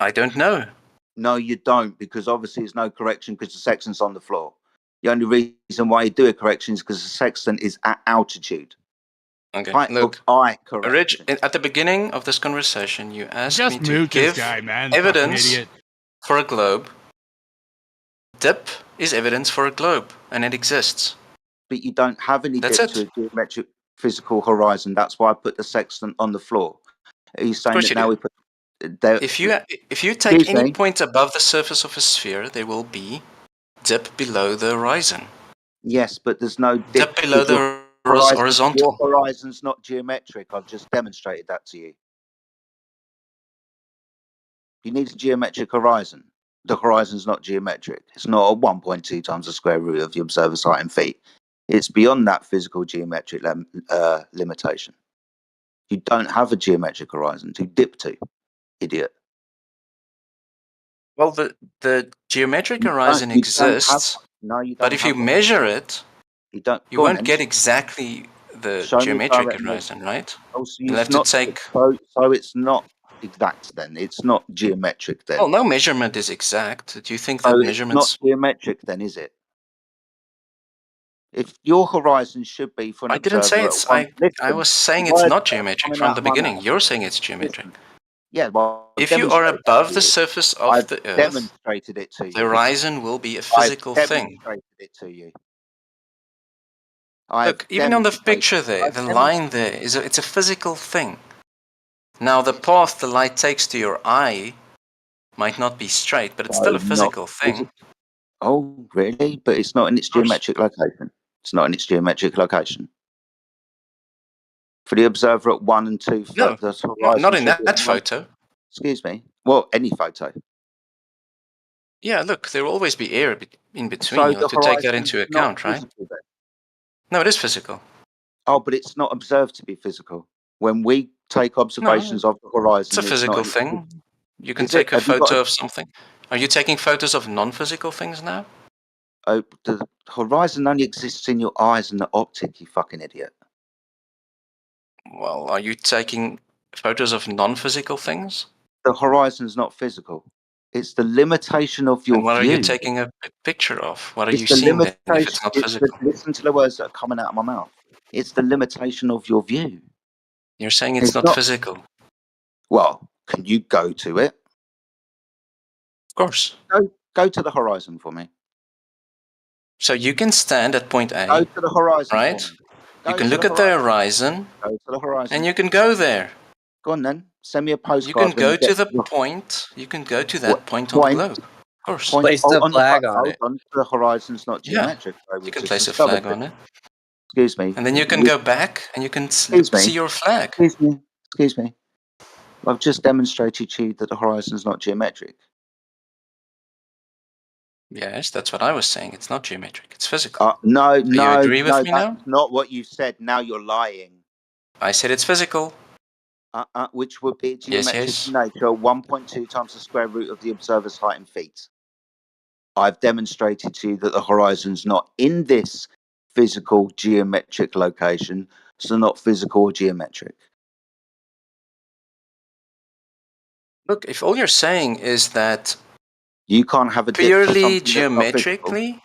I don't know. No, you don't, because obviously there's no correction because the sextant's on the floor. The only reason why you do a correction is because the sextant is at altitude. Okay, Height look. of eye correction. At the beginning of this conversation, you asked Just me to mute this give guy, man. Fucking evidence idiot. for a globe. Dip is evidence for a globe, and it exists. But you don't have any That's dip it. to a geometric physical horizon. That's why I put the sextant on the floor. Are you saying course that you now do. we put there? If you take Excuse any me. point above the surface of a sphere, there will be dip below the horizon. Yes, but there's no Dip dip. below the horizontal. Your horizon's not geometric. I've just demonstrated that to you. You need a geometric horizon. The horizon's not geometric. It's not a 1.2 times the square root of the observer's height in feet. It's beyond that physical geometric limitation. You don't have a geometric horizon to dip to, idiot. Well, the geometric horizon You don't have. exists, No, you don't. but if you have one. measure it, you don't. You Go on won't then. get exactly the Show me geometric direct horizon, right? Oh, so You'll it's have to not. take. So it's not exact then. It's not geometric then. Well, no measurement is exact. Do you think So that it's measurements? not geometric then, is it? If your horizon should be for an I didn't say observer it's. at one. I was saying the it's words not that are geometric coming from out the of my beginning. mouth. You're saying it's geometric. Yeah, well, I've If you are demonstrated above to the you. surface of I've the Earth, demonstrated it to the you. horizon will be a I've physical thing. demonstrated it to you. Look, even on the picture there, the line there it's a physical thing. Now, the path the light takes to your eye might not be straight, but it's still a physical thing. Oh, really? But it's not in its geometric location. It's not in its geometric location. For the observer at 1 and 2, No, the horizon not in should be that at 1. photo. Excuse me. Well, any photo. Yeah, look, there will always be air in between. So You have the to take that horizon into is not account, right? physical then. No, it is physical. Oh, but it's not observed to be physical. When we take observations of the horizon, It's a physical not. thing. You can Is it? take a Have you got photo of something. Are you taking photos of non-physical things now? Oh, the horizon only exists in your eyes and the optic, you fucking idiot. Well, are you taking photos of non-physical things? The horizon's not physical. It's the limitation of your And what view. are you taking a picture of? What are It's you the seeing then if limitation. it's not physical? Listen to the words that are coming out of my mouth. It's the limitation of your view. You're saying it's not physical. Well, can you go to it? Of course. Go to the horizon for me. So you can stand at point A. Go to the horizon right? for me. You can look at the horizon. Go to the horizon. And you can go there. Go on then. Send me a postcard. You can go to the point. You can go to that point on the globe. Of course. Place the flag on it. The horizon's not geometric. Yeah. You can place a flag on it. Excuse me. And then you can go back and you can see your flag. Excuse me. I've just demonstrated to you that the horizon's not geometric. Yes, that's what I was saying. It's not geometric. It's physical. No, you agree with me now? That's not what you said. Now you're lying. I said it's physical. Which would be geometric Yes. in nature, 1.2 times the square root of the observer's height in feet. I've demonstrated to you that the horizon's not in this physical geometric location, so not physical or geometric. Look, if all you're saying is that you can't have a purely geometrically,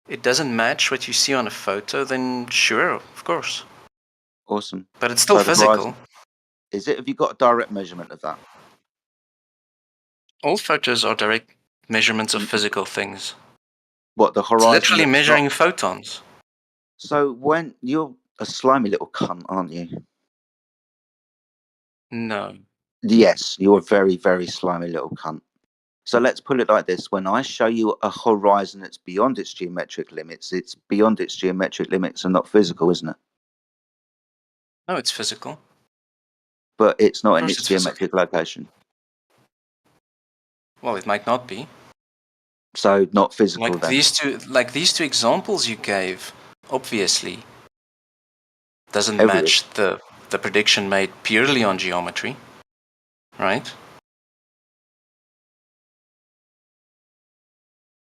it doesn't match what you see on a photo, then sure, of course. Awesome. But it's still physical. Is it? Have you got a direct measurement of that? All photos are direct measurements of physical things. What, the horizon? It's literally measuring photons. So when you're a slimy little cunt, aren't you? No. Yes, you're a very, very slimy little cunt. So let's put it like this. When I show you a horizon that's beyond its geometric limits, it's beyond its geometric limits and not physical, isn't it? No, it's physical. But it's not in its geometric location. Well, it might not be. So not physical like then. These two examples you gave, obviously, doesn't match the prediction made purely on geometry, right?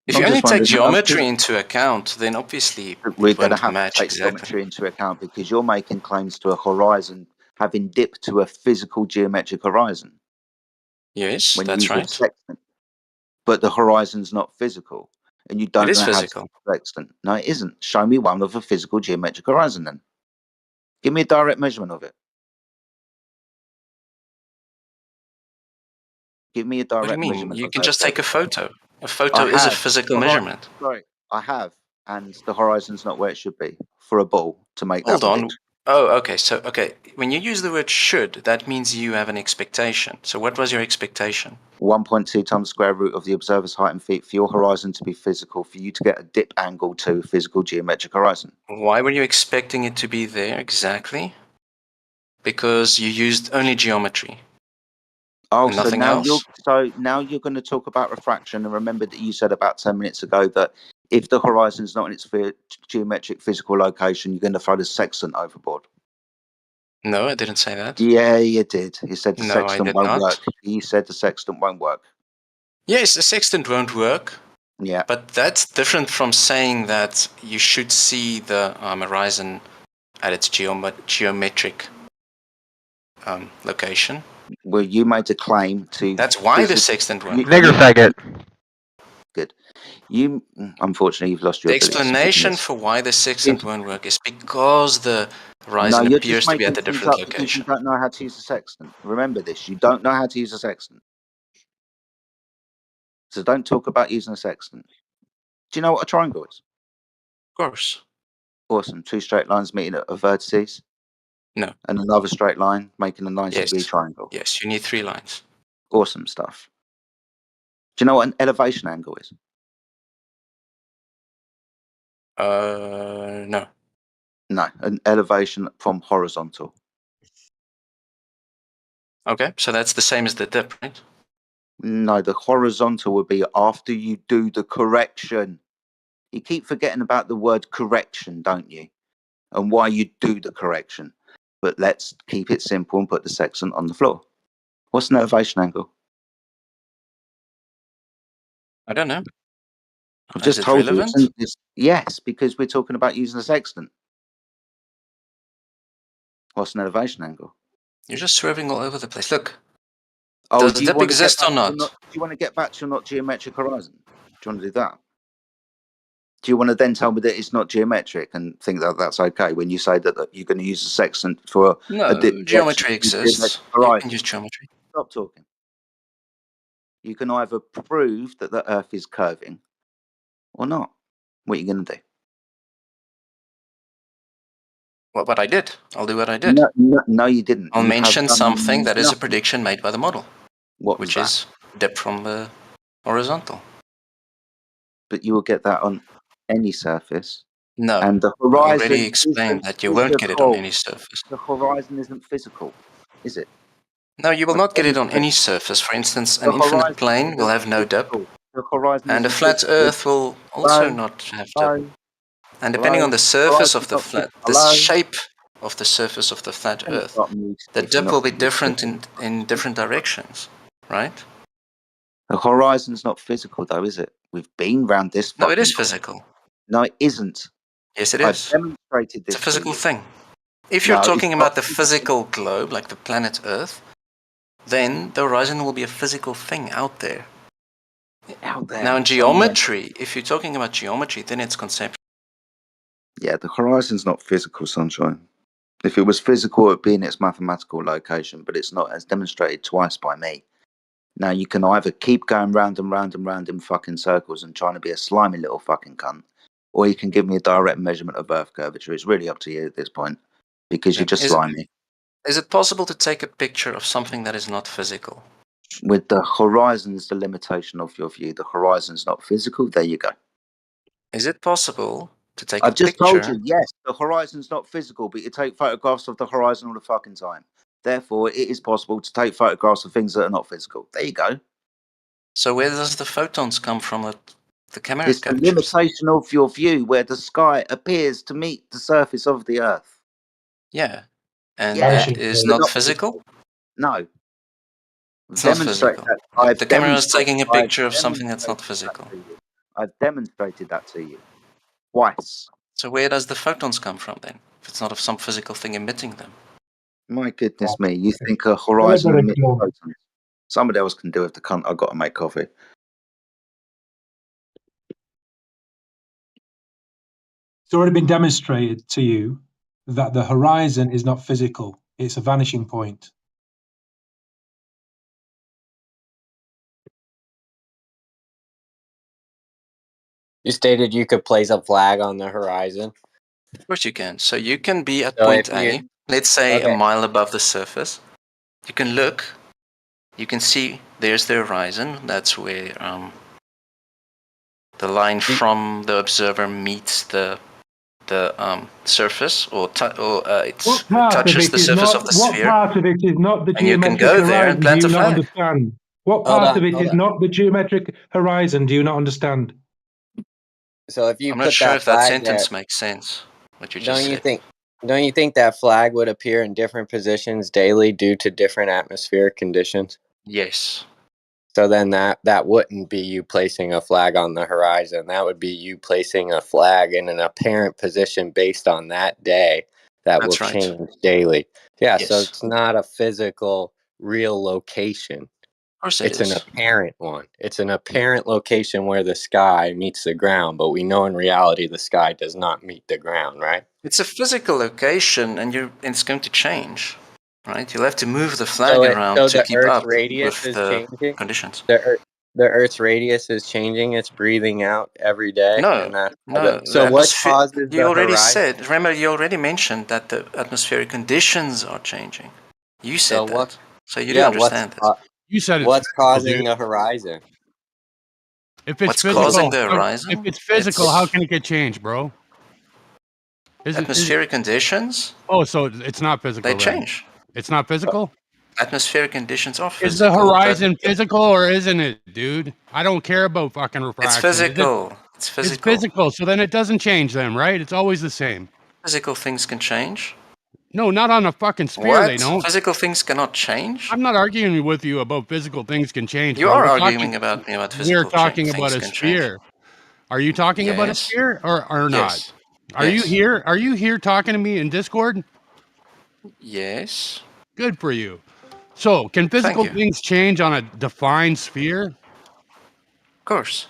If you only take geometry into account, then obviously we're going to have to take geometry into account because you're making claims to a horizon having dipped to a physical geometric horizon. Yes, when you that's use a right. sextant. But the horizon's not physical, and you don't It is know how to physical. use a sextant. No, it isn't. Show me one with a physical geometric horizon then. Give me a direct measurement of it. Give me a What do you direct mean? measurement You of can Earth just take a curvature. photo. A photo I is a have. physical measurement. Sorry, I have. And the horizon's not where it should be for a ball to make that Hold on. prediction. Oh, okay. So, okay, when you use the word should, that means you have an expectation. So what was your expectation? 1.2 times the square root of the observer's height in feet for your horizon to be physical, for you to get a dip angle to physical geometric horizon. Why were you expecting it to be there exactly? Because you used only geometry. Oh, And so nothing now else? you're going to talk about refraction, and remember that you said about 10 minutes ago that if the horizon's not in its geometric physical location, you're going to throw the sextant overboard. No, I didn't say that. Yeah, you did. You said the No, I sextant did won't not. work. You said the sextant won't work. Yes, the sextant won't work. Yeah. But that's different from saying that you should see the horizon at its geometric location. Well, you made a claim to. That's why the sextant won't work. Nigger faggot. Good. You, unfortunately, you've lost your The ability to explanation this. for why the sextant won't work is because the horizon No, you're just appears to be making at a things different up because you location. don't know how to use a sextant. Remember this: you don't know how to use a sextant, so don't talk about using a sextant. Do you know what a triangle is? Of course. Awesome. Two straight lines meeting at vertices. No. And another straight line making a 90-degree Yes. triangle. Yes, you need 3 lines. Awesome stuff. Do you know what an elevation angle is? No. No, an elevation from horizontal. Okay, so that's the same as the dip, right? No, the horizontal would be after you do the correction. You keep forgetting about the word correction, don't you? And why you do the correction. But let's keep it simple and put the sextant on the floor. What's an elevation angle? I don't know. I've Is just it told you. relevant? Yes, because we're talking about using a sextant. What's an elevation angle? You're just swerving all over the place. Look. Oh, Does do you dip want to get exist back or to your not? do you want to get back to your not geometric horizon? Do you want to do that? Do you want to then tell me that it's not geometric and think that that's okay when you say that you're going to use a sextant for a No, dip direction geometry to geometric exists. You can horizon? use geometry. Stop talking. You can either prove that the Earth is curving or not. What are you going to do? What I did. I'll do what I did. No, you didn't. I'll You have mention done something that is a nothing. prediction made by the model. What was which that? is dip from the horizontal. But you will get that on any surface. No, and the I horizon already explained isn't that you won't get it on physical. any surface. The horizon isn't physical, is it? No, you will I've not get it on demonstrated. any surface. For instance, The an infinite horizon plane will isn't have no dip, physical. The horizon and a isn't flat physical. Earth will also Hello? not have dip. Hello? And depending on the surface of Horizon's the not flat, the hello? shape of the surface of the flat Can you Earth, stop muting the if you're dip not will be going to different in different directions, right? The horizon's not physical though, is it? We've been round this No, it fucking is physical. No, it isn't. Yes, it I've is. demonstrated It's this a to physical you. thing. If you're No, it's talking not about the physical globe, like the planet Earth, then the horizon will be a physical thing out there. out there. Now in somewhere. geometry, if you're talking about geometry, then it's conceptual. Yeah, the horizon's not physical, sunshine. If it was physical, it'd be in its mathematical location, but it's not, as demonstrated twice by me. Now, you can either keep going round and round and round in fucking circles and trying to be a slimy little fucking cunt, or you can give me a direct measurement of Earth curvature. It's really up to you at this point, because you're just slimy. Is it possible to take a picture of something that is not physical? With the horizon's the limitation of your view. The horizon's not physical. There you go. Is it possible to take I've a just told picture? you, yes, the horizon's not physical, but you take photographs of the horizon all the fucking time. Therefore, it is possible to take photographs of things that are not physical. There you go. So where does the photons come from that the camera It's the captures? limitation of your view where the sky appears to meet the surface of the Earth. Yeah. And Yeah, that is but not physical? No. It's not Demonstrate physical. that. The camera is taking a picture of something that's not physical. I've demonstrated that to you. Twice. So where does the photons come from then? If it's not of some physical thing emitting them. My goodness me, you think a horizon emits photons? Somebody else can do it. The cunt. I've got to make coffee. It's already been demonstrated to you that the horizon is not physical. It's a vanishing point. You stated you could place a flag on the horizon. Of course you can. So you can be at So point if A, you let's say a okay, mile above the surface. You can look, you can see there's the horizon. That's where the line from the observer meets the surface, or it What part of touches it the is surface of not? the What sphere, part of it is not the and you can geometric go there and horizon? Do plant you a not flag. understand? What hold part on, of it hold is on. not the geometric horizon? Do you not understand? So if you I'm not put sure that if that flag there, sentence makes sense, what you just don't you said. think? Don't you think that flag would appear in different positions daily due to different atmospheric conditions? Yes. So then that wouldn't be you placing a flag on the horizon. That would be you placing a flag in an apparent position based on that day that will That's right. change daily. Yeah, so Yes. it's not a physical, real location. Of course it It's an is. apparent one. It's an apparent location where the sky meets the ground, but we know in reality the sky does not meet the ground, right? It's a physical location, and it's going to change, right? You'll have to move the flag So around to the keep Earth's up radius with is the changing. conditions. The Earth's radius is changing. It's breathing out every day, No, and that's no. The so. What atmosphere. causes You the already horizon? said. Remember, you already mentioned that the atmospheric conditions are changing. You So said what? that, so you do Yeah, understand that. You said it's what's physical, causing dude. the horizon? If it's What's causing physical, the if horizon? it's physical, how It's can it get changed, bro? Is it? atmospheric conditions. Oh, so it's not They physical then. change. It's not physical. Atmospheric conditions are Is the physical, but horizon physical or isn't it, dude? I don't care about fucking it's refraction. Is it? physical. It's It's physical. physical, so then it doesn't change then, right? It's always the same. Physical things can change. No, not on a fucking sphere, they What? don't. Physical things cannot change? I'm not arguing with you about physical things can change, You bro. are arguing about me about We're physical talking about things a can change. sphere. Are you talking about a Yes. sphere or not? Yes. Are you Yes. here? Are you here talking to me in Discord? Yes. Good for you. So, can Thank physical you. things change on a defined sphere? Of course.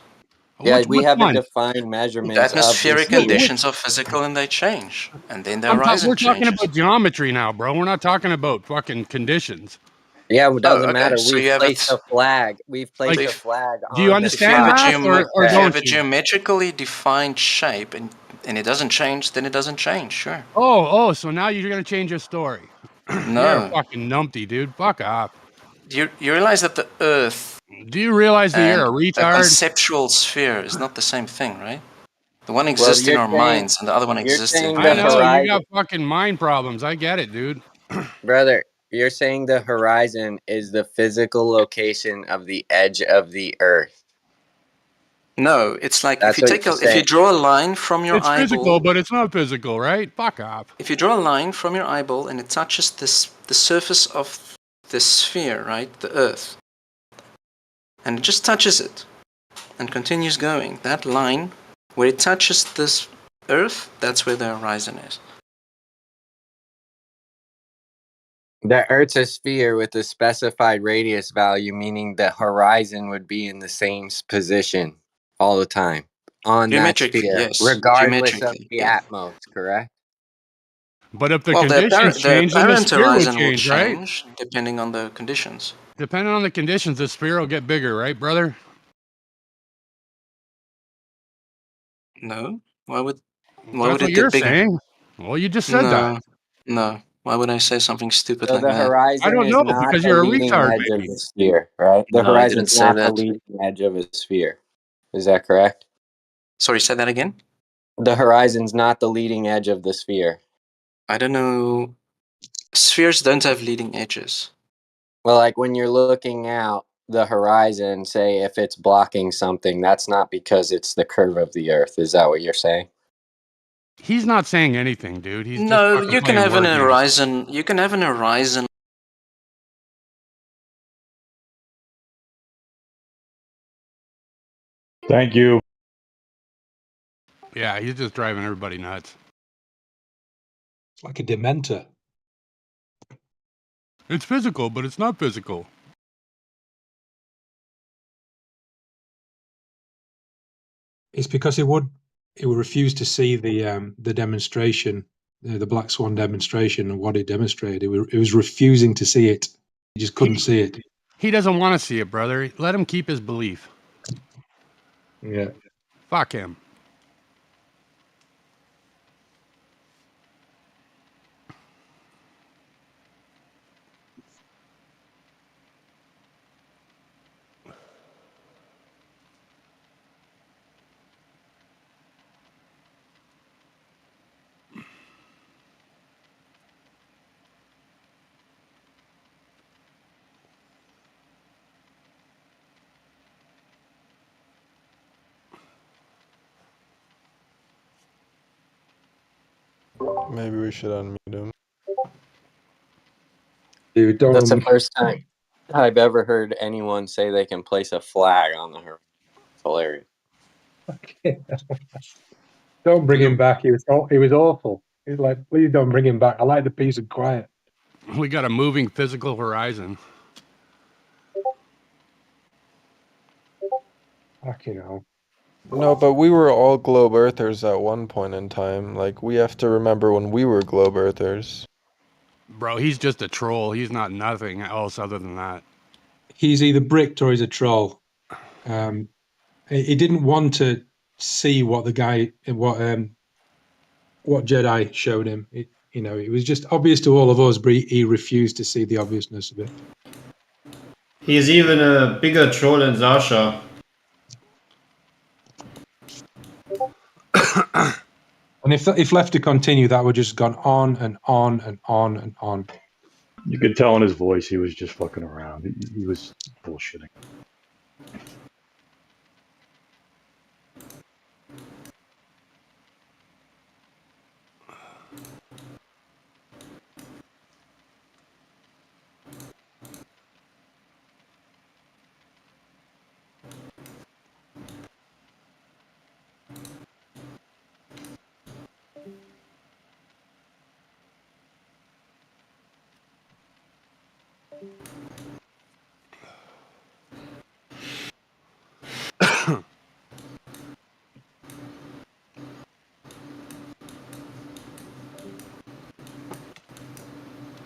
Yeah, we Which haven't one? defined The measurements of the atmospheric sphere. conditions are physical and they change. And then the horizon We're talking changes. about geometry now, bro. We're not talking about fucking conditions. Yeah, it doesn't Oh, okay. matter. So We've you have placed a it. flag. We've placed Like, a flag do you on the If you have understand a sky. math or if you have don't a you? geometrically defined shape and it doesn't change, then it doesn't change. Sure. Oh, so now you're gonna change your story. You're a No. fucking numpty, dude. Fuck off. You realize that the Earth Do you realize that you're and a a retard? conceptual sphere is not the same thing, right? The one Well, exists in our minds, and the other one you're exists in saying I the know reality. you horizon, got fucking mind problems. I get it, dude. brother. You're saying the horizon is the physical location of the edge of the Earth. No, it's like That's what you're if you saying. draw a line from your It's physical, eyeball, but it's not physical, right? Fuck off. if you draw a line from your eyeball and it touches the surface of the sphere, right, the Earth, and it just touches it and continues going, that line where it touches this Earth, that's where the horizon is. The Earth's a sphere with a specified radius value, meaning the horizon would be in the same position all the time on that Geometrically, sphere, yes. regardless of Geometrically, the yeah. atmos, correct? But if the Well, conditions the change, then the apparent sphere would horizon will change, right? change depending on the conditions. Depending on the conditions, the sphere will get bigger, right, brother? No? Why would That's what it you're get bigger? saying. Well, you just said that. No. No. Why would I say something stupid So like the that? I horizon don't is know not because the you're a leading retard, edge of maybe. the sphere, right? The No, I didn't horizon's say not the that. leading edge of a sphere. Is that correct? Sorry, say that again? The horizon's not the leading edge of the sphere. I don't know. Spheres don't have leading edges. Well, like when you're looking out the horizon, say if it's blocking something, that's not because it's the curve of the Earth. Is that what you're saying? He's not saying anything, dude. He's just No, fucking you can playing have an word games. horizon. You can have an horizon. Thank you. Yeah, he's just driving everybody nuts. It's like a dementor. It's physical, but it's not physical. It's because it would refuse to see the demonstration, the Black Swan demonstration, and what it demonstrated. It was refusing to see it. He just couldn't see it. He doesn't want to see it, brother. Let him keep his belief. Yeah. Fuck him. Maybe we should unmute him. Dude, don't. That's the first time I've ever heard anyone say they can place a flag on the horizon. It's hilarious. Don't bring him back. He was awful. He's like, please don't bring him back. I like the peace and quiet. We got a moving physical horizon. Fucking hell. No, but we were all globe earthers at one point in time. Like, we have to remember when we were globe earthers. Bro, he's just a troll. He's not nothing else other than that. He's either bricked or he's a troll. He didn't want to see what the guy, what Jedi showed him. It was just obvious to all of us, but he refused to see the obviousness of it. He's even a bigger troll than Sasha. And if left to continue, that would just gone on and on and on and on. You could tell in his voice he was just fucking around. He was bullshitting.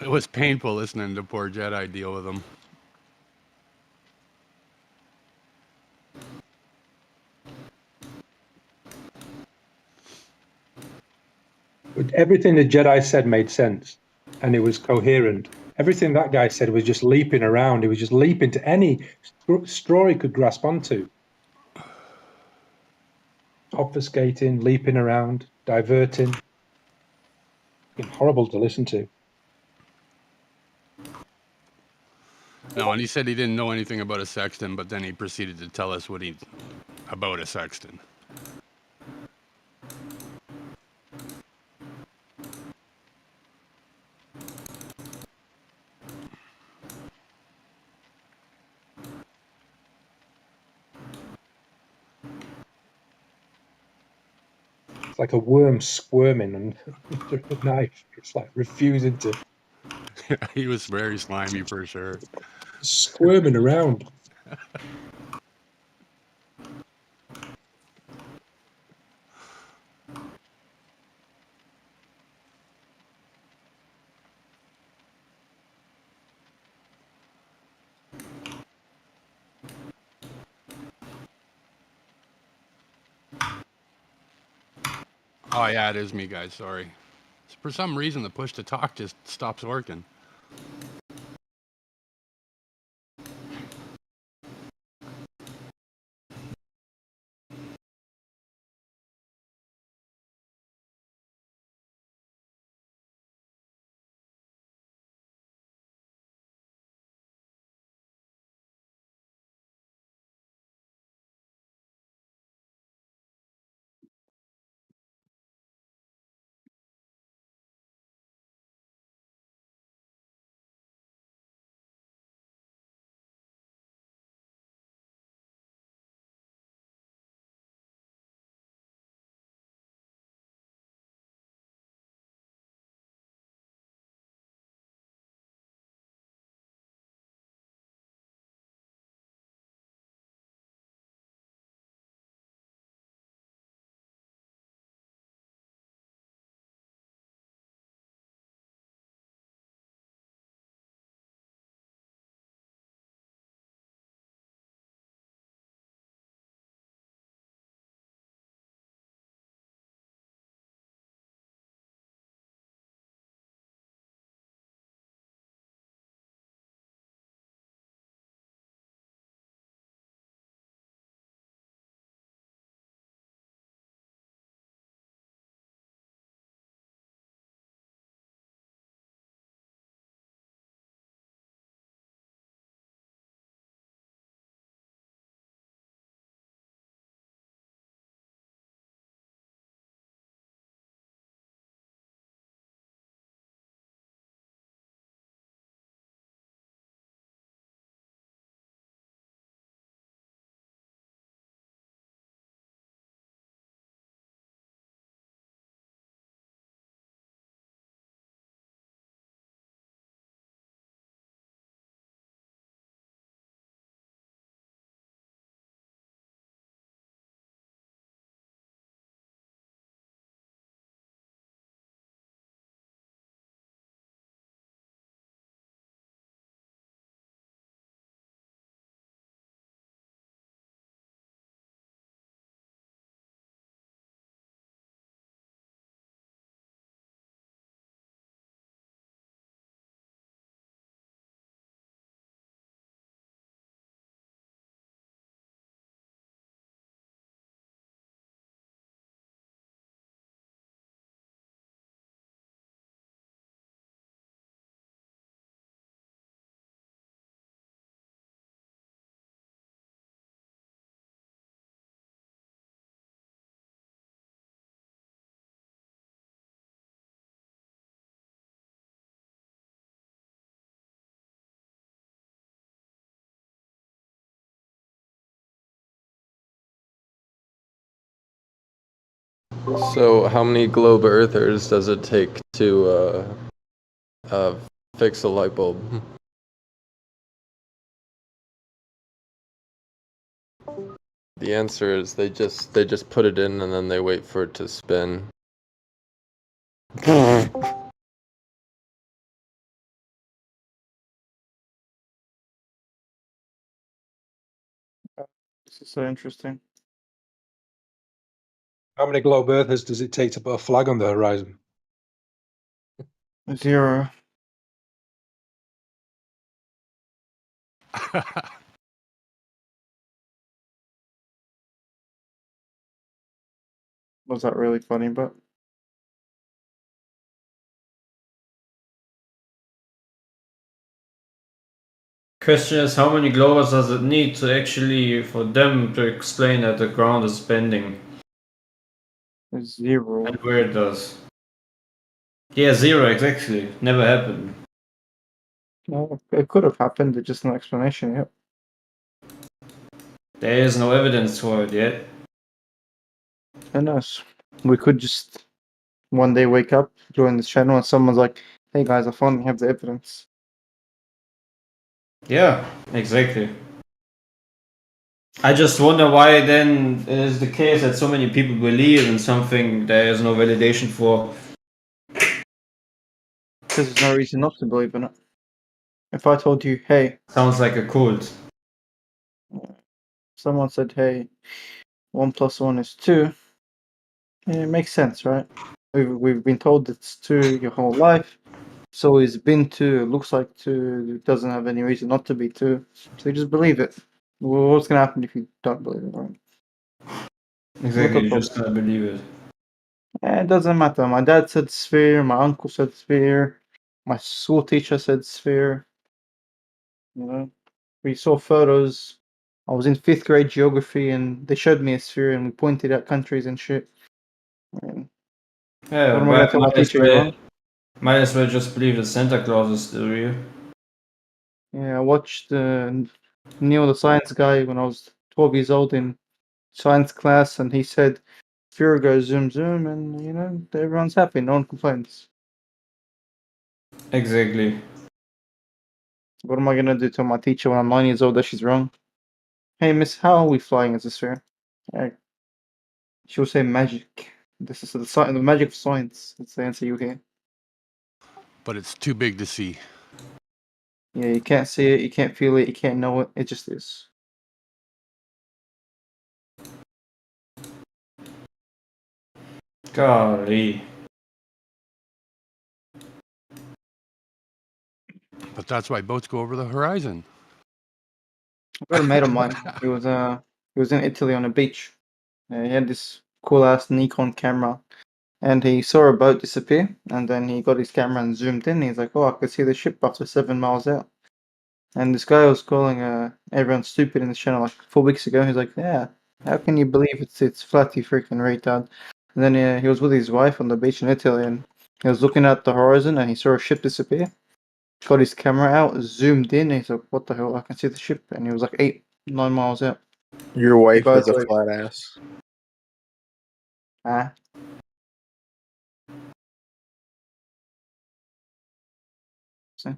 It was painful listening to poor Jedi deal with him. But everything the Jedi said made sense, and it was coherent. Everything that guy said was just leaping around. He was just leaping to any straw he could grasp onto. Obfuscating, leaping around, diverting. Horrible to listen to. No, and he said he didn't know anything about a sexton, but then he proceeded to tell us about a sexton. It's like a worm squirming under a knife. It's like refusing to. He was very slimy for sure. Squirming around. Oh yeah, it is me, guys. Sorry. For some reason, the push to talk just stops working. So, how many globe earthers does it take to fix a light bulb? The answer is they just put it in and then they wait for it to spin. This is so interesting. How many globe earthers does it take to put a flag on the horizon? 0. Was that really funny? But question is, how many globers does it need to actually for them to explain that the ground is bending? 0. And where it does. Yeah, 0 exactly. Never happened. No, it could have happened. There's just no explanation yet. There is no evidence for it yet. Who knows? We could just one day wake up, join this channel, and someone's like, "Hey guys, I finally have the evidence." Yeah, exactly. I just wonder why then it is the case that so many people believe in something there is no validation for. Because there's no reason not to believe in it. If I told you, hey, sounds like a cult. Someone said, hey, 1 plus 1 is 2. It makes sense, right? We've been told it's 2 your whole life. So it's been 2, it looks like 2, it doesn't have any reason not to be 2. So you just believe it. Well, what's gonna happen if you don't believe it, right? Exactly, you just gotta believe it. It doesn't matter. My dad said sphere, my uncle said sphere, my school teacher said sphere. You know, we saw photos. I was in 5th grade geography and they showed me a sphere and we pointed at countries and shit. Yeah, What am I but going to tell my teacher? You're wrong? might as well just believe that Santa Claus is still real. Yeah, I watched Neil the Science Guy when I was 12 years old in science class, and he said, "Sphere goes zoom zoom," and you know everyone's happy, no one complains. Exactly. What am I gonna do to my teacher when I'm 9 years old that she's wrong? Hey, miss, how are we flying as a sphere? She'll say magic. This is the magic of science. That's the answer you hear. But it's too big to see. Yeah, you can't see it, you can't feel it, you can't know it. It just is. Golly. But that's why boats go over the horizon. I've got a mate of mine. He was in Italy on a beach. He had this cool ass Nikon camera, and he saw a boat disappear. And then he got his camera and zoomed in. He's like, "Oh, I could see the ship after 7 miles out." And this guy was calling everyone stupid in the channel like 4 weeks ago. He's like, "Yeah, how can you believe it's flat, you freaking retard?" And then he was with his wife on the beach in Italy, and he was looking at the horizon, and he saw a ship disappear. Got his camera out, zoomed in, and he's like, "What the hell? I can see the ship." And he was like 8, 9 miles out. Your The wife guy's is a like, flat ass. ah. See?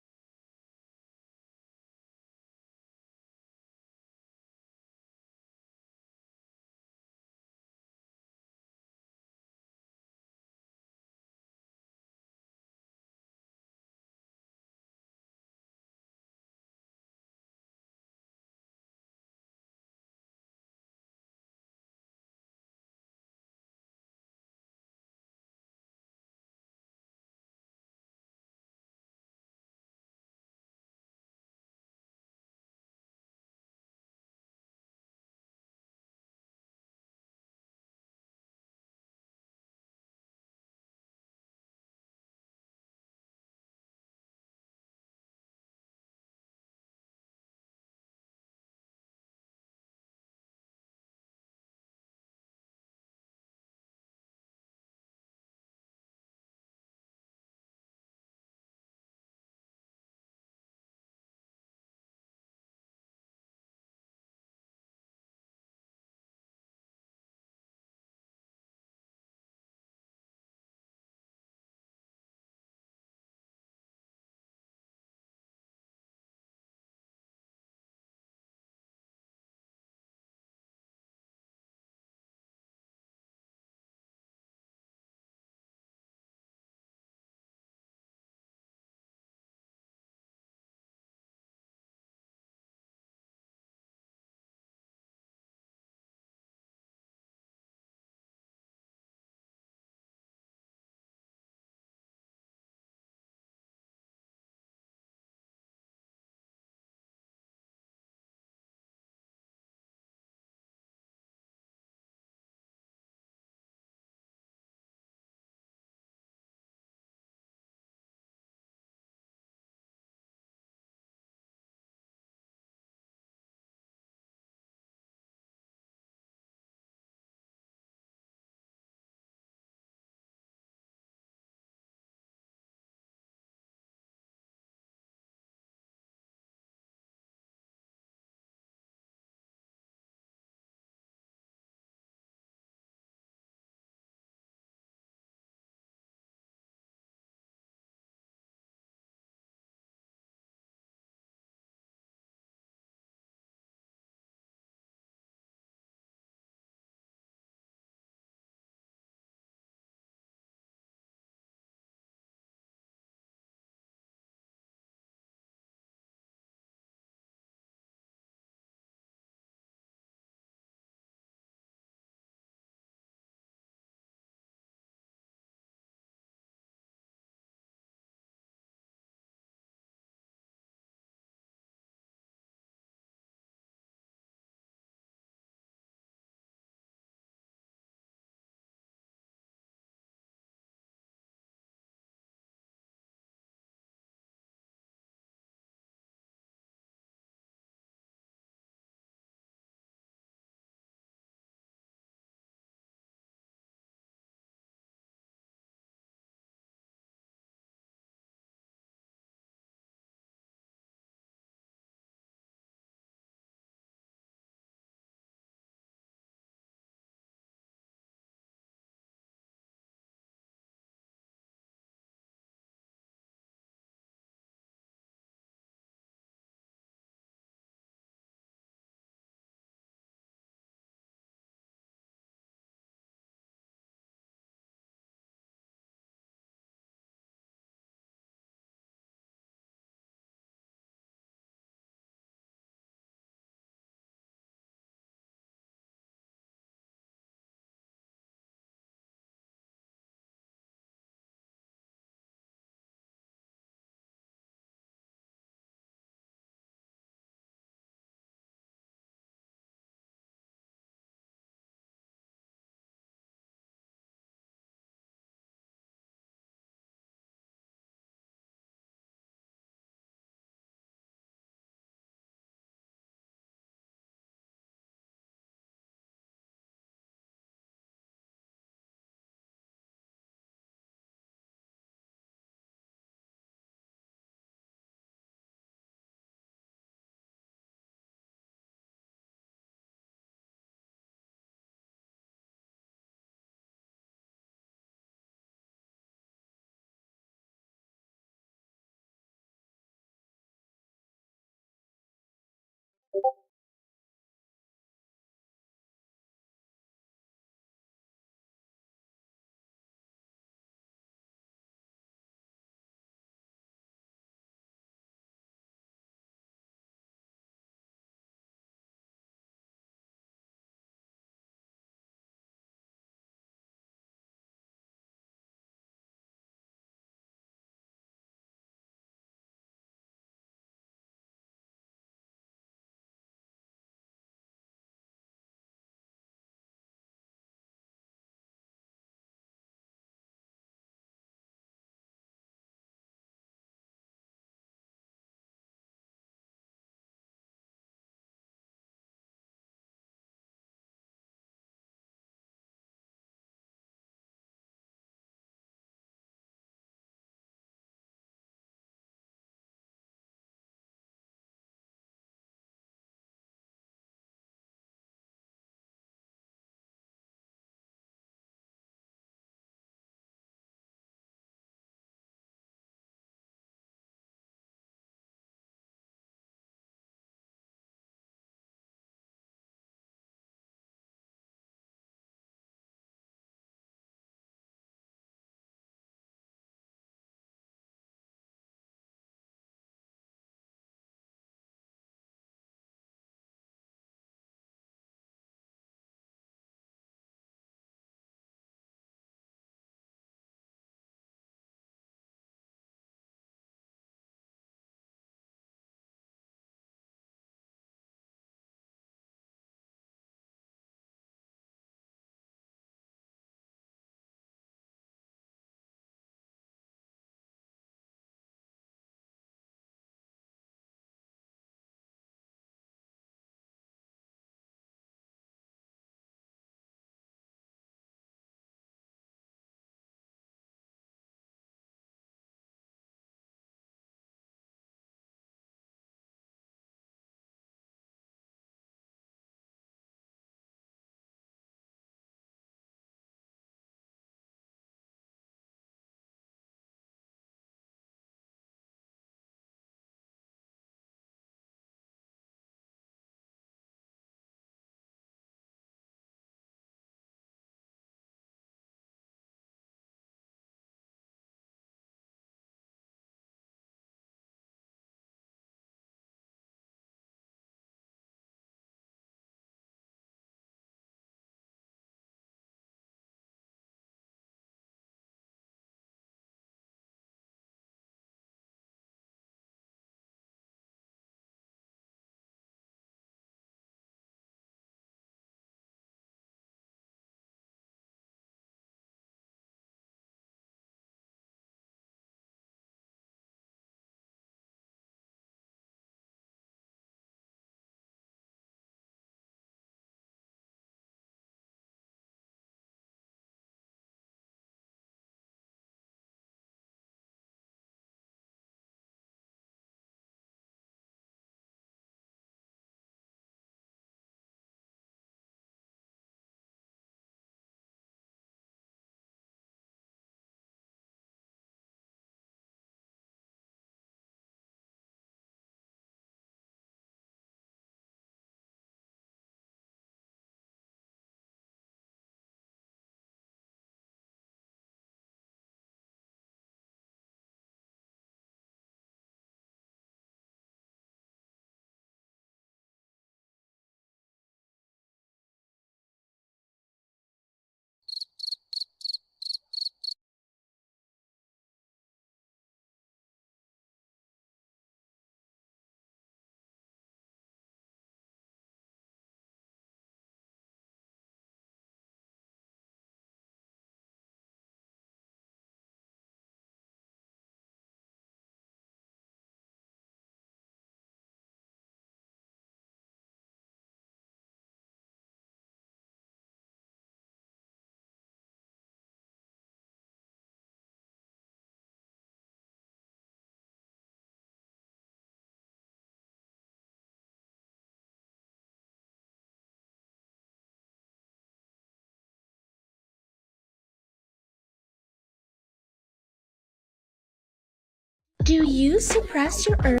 Do you suppress your urge?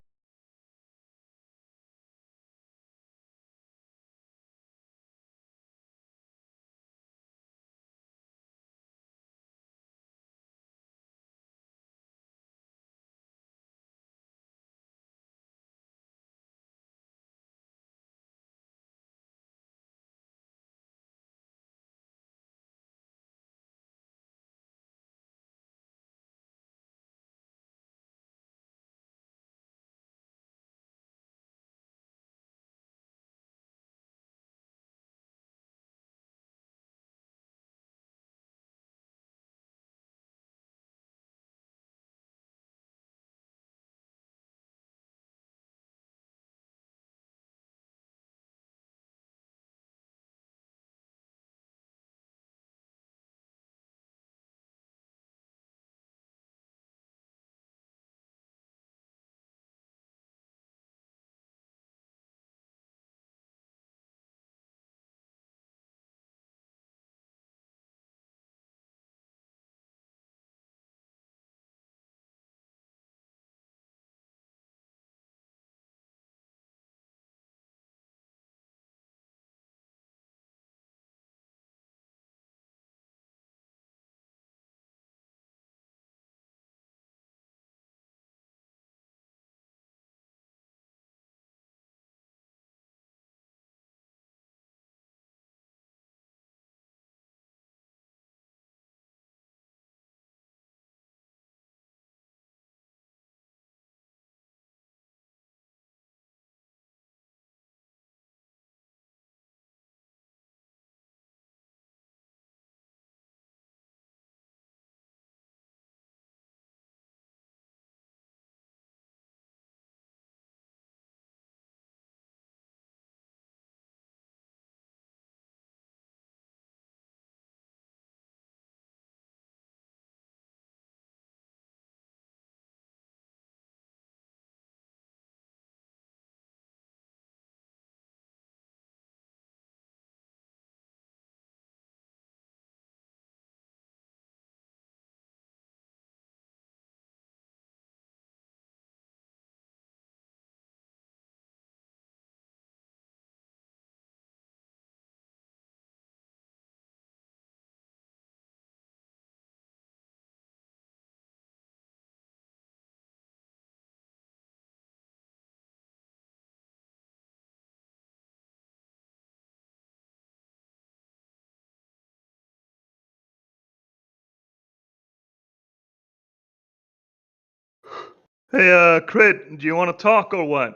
Hey, Crit, do you want to talk or what?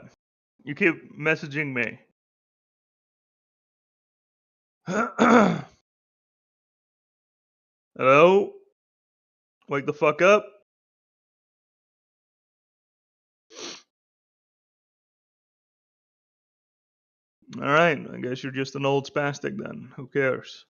You keep messaging me. Hello? Wake the fuck up. Alright, I guess you're just an old spastic then. Who cares?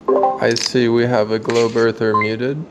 I see we have a globe earther muted.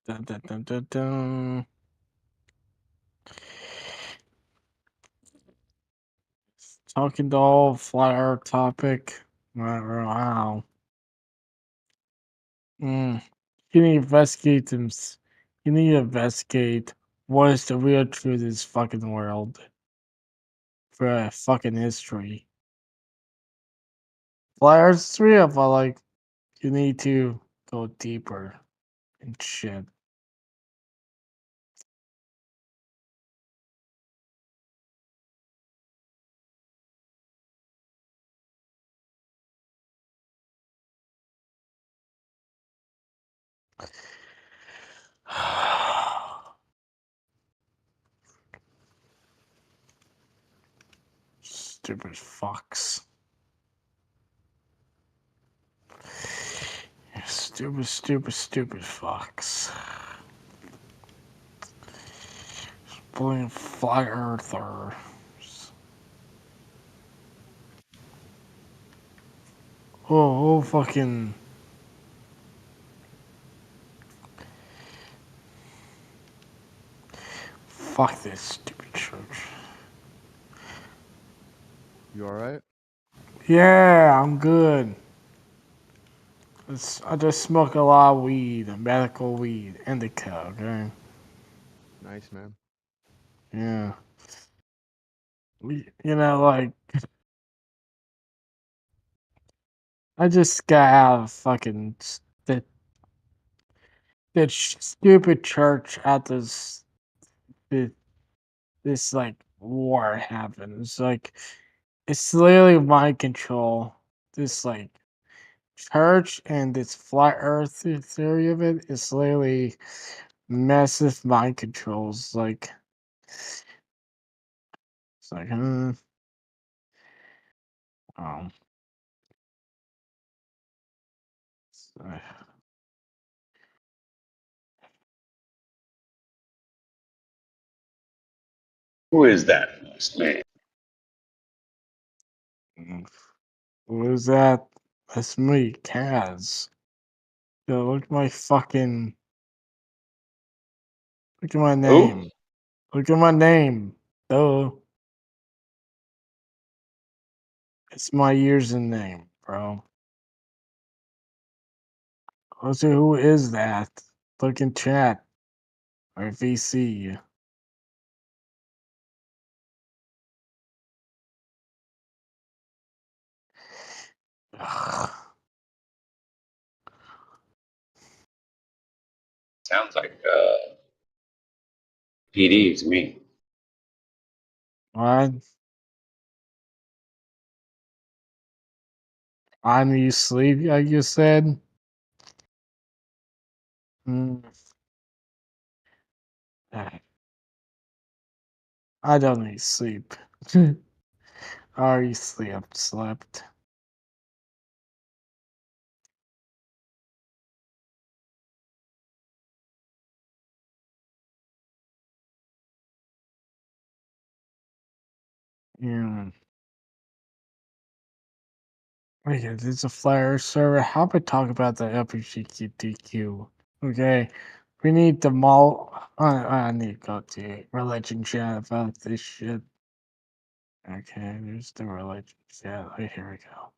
Dun, dun, dun, dun, dun. Talking the whole flat earth topic. Wow. You need to investigate them. You need to investigate what is the real truth of this fucking world for fucking history. Flat Earth's real, but like you need to go deeper and shit. Stupid fucks. Stupid fucks. Blame flat earthers. Oh, fucking. Fuck this stupid church. You alright? Yeah, I'm good. I just smoke a lot of weed, medical weed, indica, okay? Nice, man. Yeah. You know, like, I just got out of fucking that stupid church at this like war happened. It's like it's literally mind control. This like church and this flat earth theory of it is literally massive mind controls. Like it's like um so- Who is that last man? what is that? That's me, Kaz. Yo, look at my Who? name. Look at my name. Oh, it's my username, bro. Also, who is that? Look in chat or VC. Sounds like PD to me. What? I'm you sleep, like you said? Mm. I don't need sleep. I already slept. Yeah. Okay, this is a flyer server. How about talk about the LGBTQ? Okay, we need the I need to go to religion chat about this shit. Okay, there's the religion chat. Oh, here we go.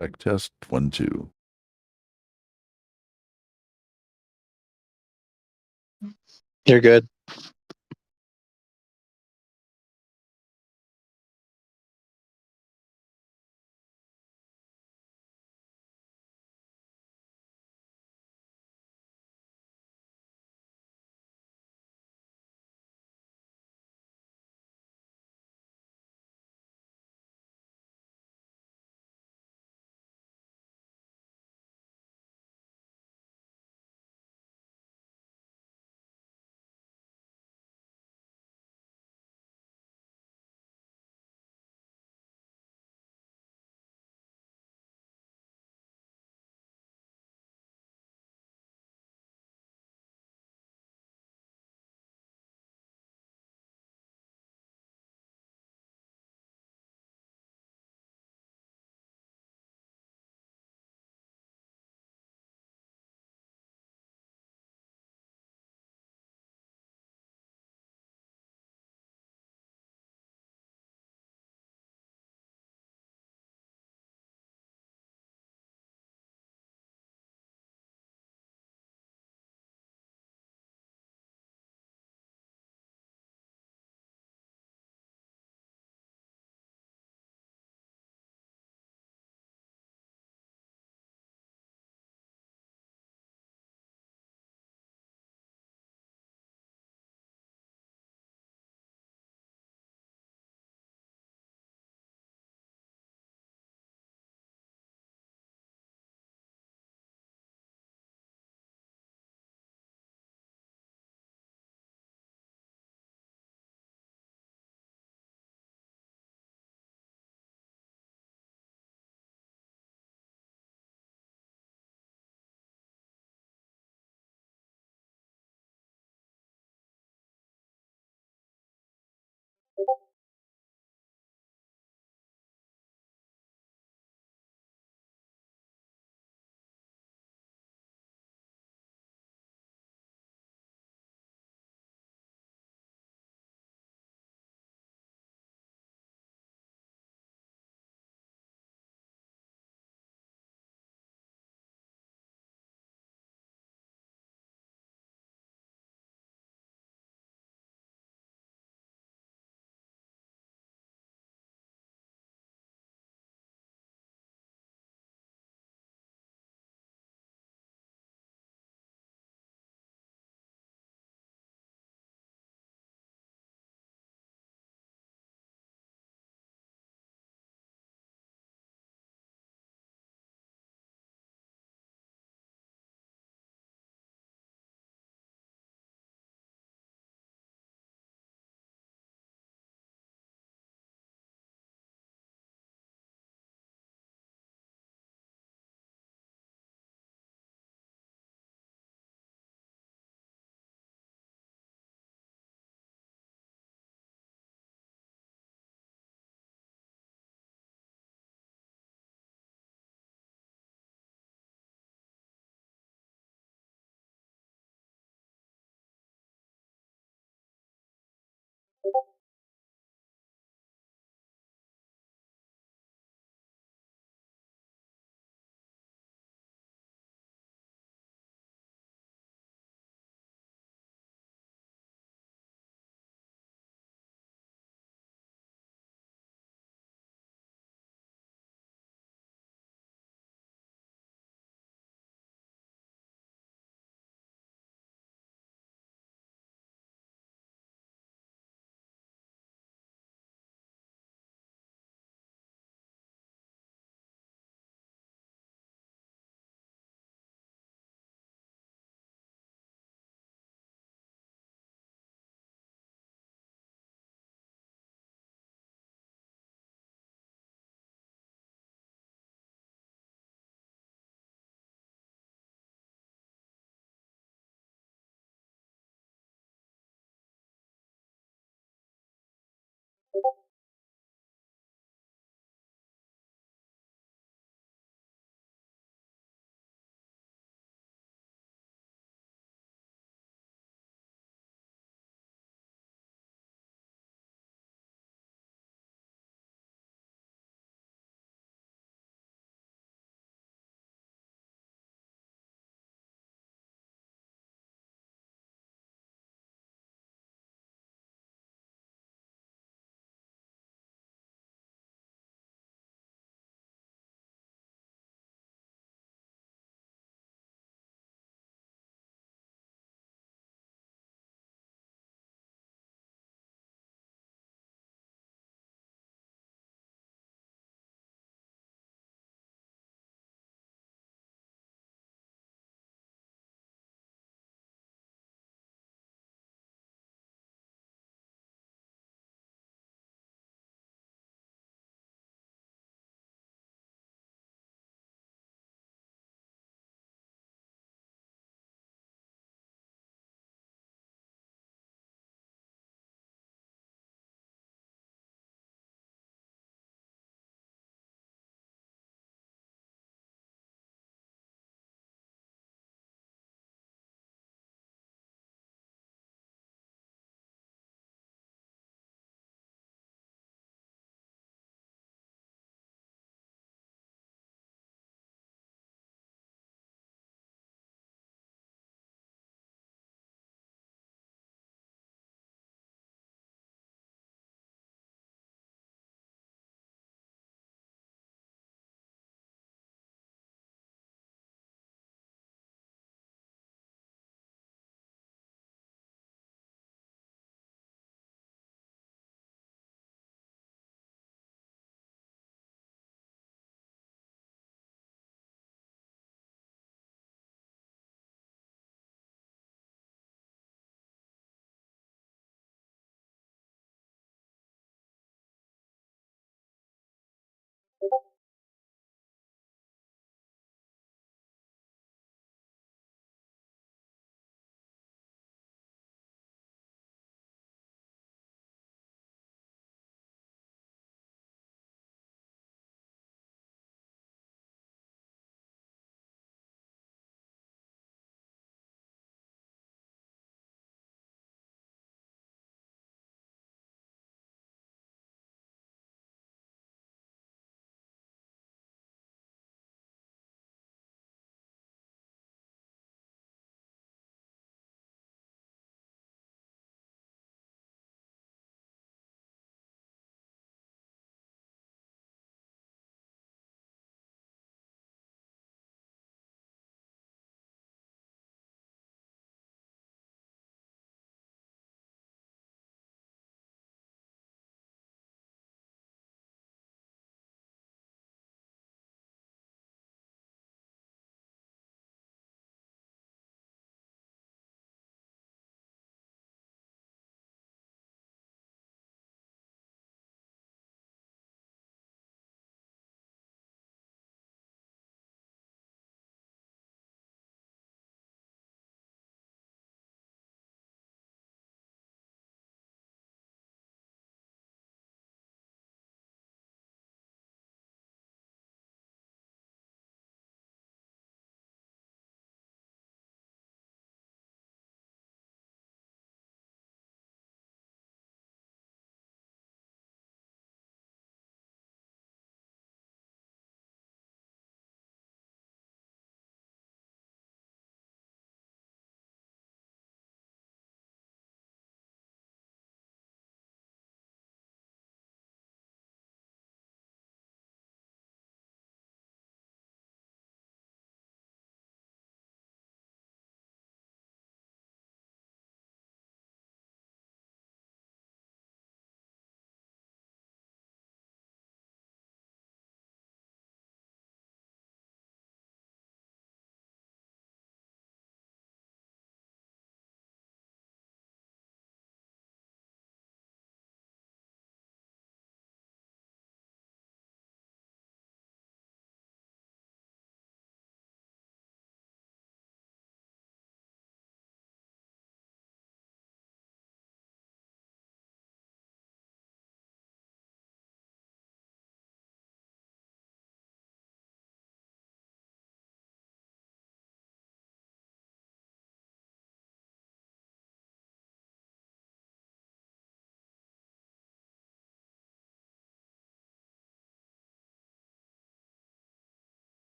Check test 1 2. You're good.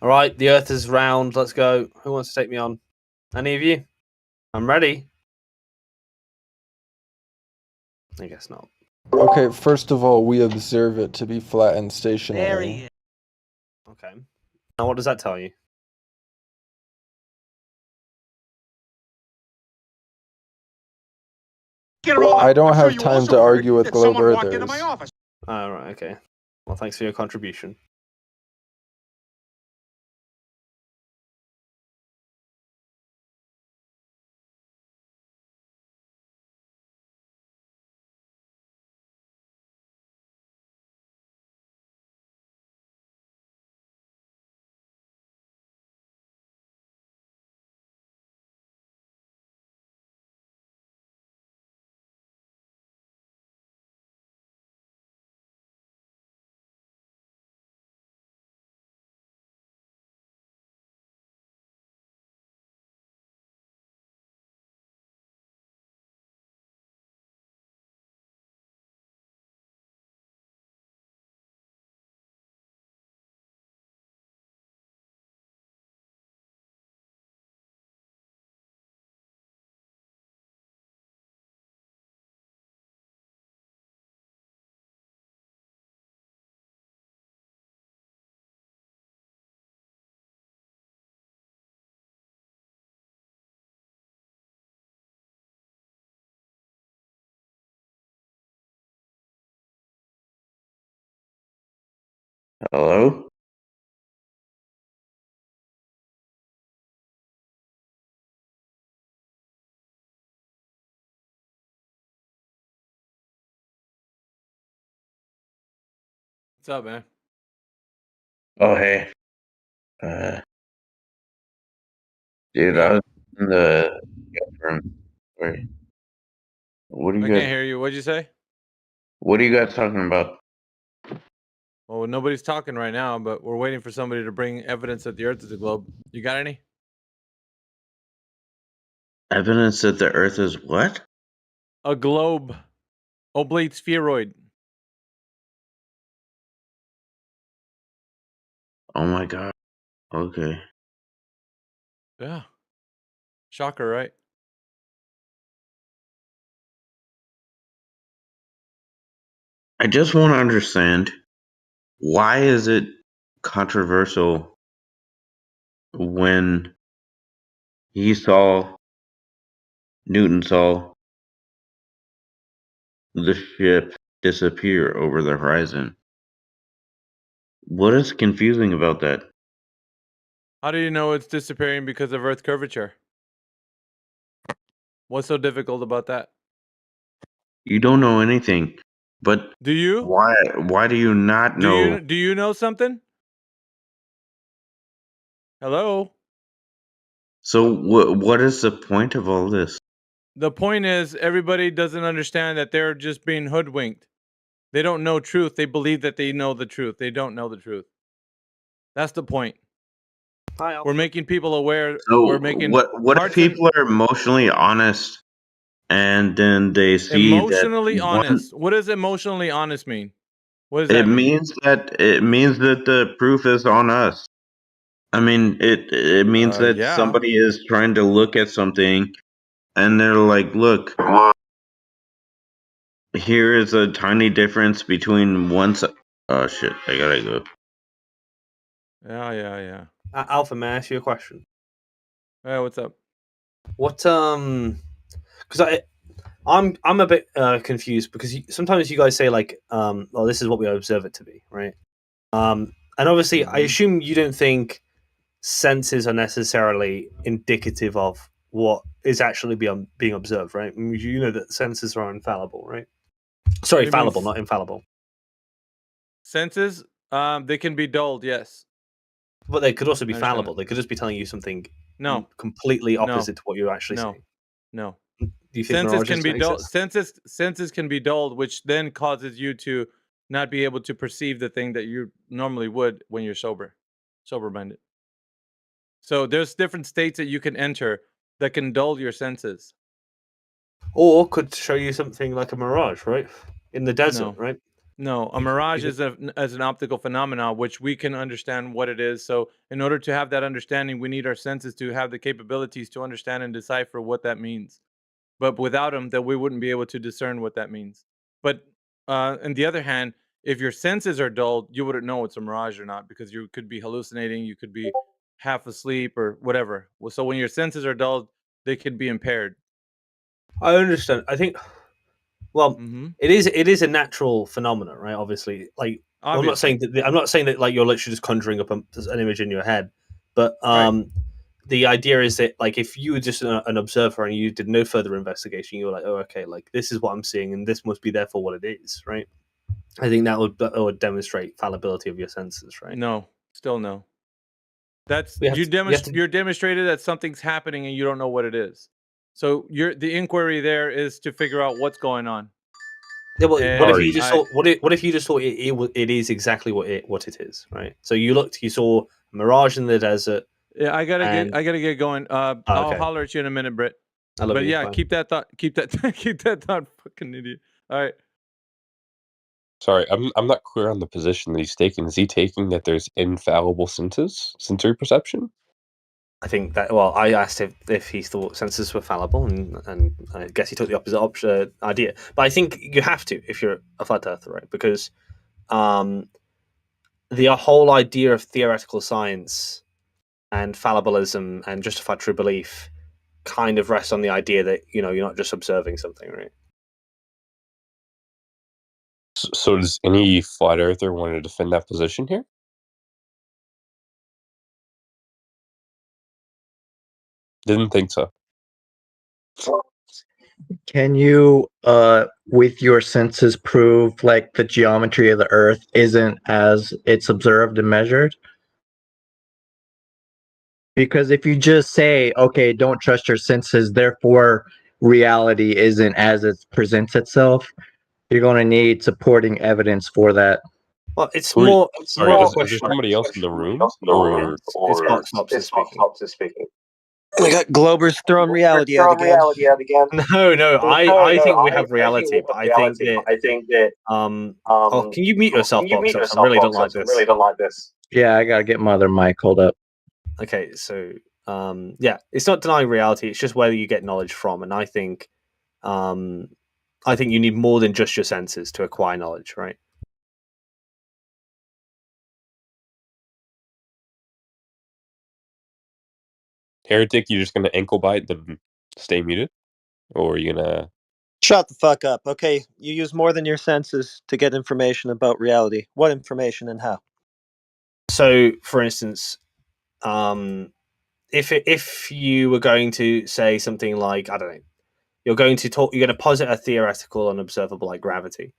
All right, the Earth is round. Let's go. Who wants to take me on? Any of you? I'm ready. I guess not. Okay, first of all, we observe it to be flat and stationary. Okay. Now, what does that tell you? I don't have time to argue with globe earthers. Oh, right. Okay. Well, thanks for your contribution. Hello? What's up, man? Oh, hey. Dude, I Yeah. was in the bathroom. Wait, what are I you can't guys? hear you. What'd you say? What are you guys talking about? Well, nobody's talking right now, but we're waiting for somebody to bring evidence that the Earth is a globe. You got any? Evidence that the Earth is what? A globe, oblate spheroid. Oh my god. Okay. Yeah. Shocker, right? I just want to understand, why is it controversial when Newton saw the ship disappear over the horizon? What is confusing about that? How do you know it's disappearing because of Earth curvature? What's so difficult about that? You don't know anything. But Do you? why do you not know? Do you know something? Hello? So what is the point of all this? The point is everybody doesn't understand that they're just being hoodwinked. They don't know truth. They believe that they know the truth. They don't know the truth. That's the point. Hi, We're making people aware. So We're making what if hearts and people are emotionally honest and then they see that emotionally one honest. What does emotionally honest mean? What does it that mean? means that the proof is on us. I mean, it means that Yeah. somebody is trying to look at something and they're like, look, here is a tiny difference between one side. Oh shit, I gotta go. Yeah. Alpha, may I ask you a question? Hey, what's up? What because I'm a bit confused because sometimes you guys say like well, this is what we observe it to be, right? And obviously I assume you don't think senses are necessarily indicative of what is actually being observed, right? I mean, you know that senses are infallible, right? Sorry, What do you mean fallible, not infallible. senses? They can be dulled, yes. But they could also be I understand fallible. They could just be telling you something No. completely No. opposite to what you're actually No. saying. No. Do you think Senses mirages can be don't dulled. exist? Senses can be dulled, which then causes you to not be able to perceive the thing that you normally would when you're sober minded. So there's different states that you can enter that can dull your senses. Or could show you something like a mirage, right? In the desert, No. right? No, a mirage is as an optical phenomenon, which we can understand what it is. So in order to have that understanding, we need our senses to have the capabilities to understand and decipher what that means. But without them, then we wouldn't be able to discern what that means. But on the other hand, if your senses are dulled, you wouldn't know it's a mirage or not, because you could be hallucinating, you could be half asleep or whatever. So when your senses are dulled, they could be impaired. I understand. I think, well, Mm-hmm. it is a natural phenomenon, right? Obviously, like I'm not saying that like you're literally just conjuring up an image in your head, but the idea is that like if you were just an observer and you did no further investigation, you were like, oh, okay, like this is what I'm seeing, and this must be therefore what it is, right? I think that would demonstrate fallibility of your senses, right? No, still no. That's We have you're demonstrated that something's happening and you don't know what it is. So the inquiry there is to figure out what's going on. Yeah, well, what if you And just thought? What if you just thought it is exactly what it is, right? So you looked, you saw a mirage in the desert. Yeah, I gotta get going. I'll okay. holler at you in a minute, Britt. I love but you. yeah, Bye. keep that thought. Keep that thought, fucking idiot. All right. Sorry, I'm not clear on the position that he's taking. Is he taking that there's infallible sensory perception? I think that. Well, I asked if he thought senses were fallible, and I guess he took the opposite idea. But I think you have to if you're a flat earther, right? Because the whole idea of theoretical science and fallibilism and justified true belief kind of rests on the idea that you're not just observing something, right? So does any flat earther want to defend that position here? Didn't think so. Can you, with your senses, prove like the geometry of the Earth isn't as it's observed and measured? Because if you just say, okay, don't trust your senses, therefore reality isn't as it presents itself, you're going to need supporting evidence for that. Well, it's Sorry, more is a there question. somebody else in the room, or It's Box Ops is speaking. We got Globers throwing reality out again. No, I think we have reality, but I think that oh, can you mute yourself, Box Ops? I really don't like this. Yeah, I got to get my other mic. Hold up. Okay, so yeah, it's not denying reality. It's just where you get knowledge from, and I think you need more than just your senses to acquire knowledge, right? Heretic, you just gonna ankle bite then stay muted, or are you gonna? Shut the fuck up. Okay, you use more than your senses to get information about reality. What information and how? So, for instance, if you were going to say something like, I don't know, you're going to posit a theoretical and observable like gravity.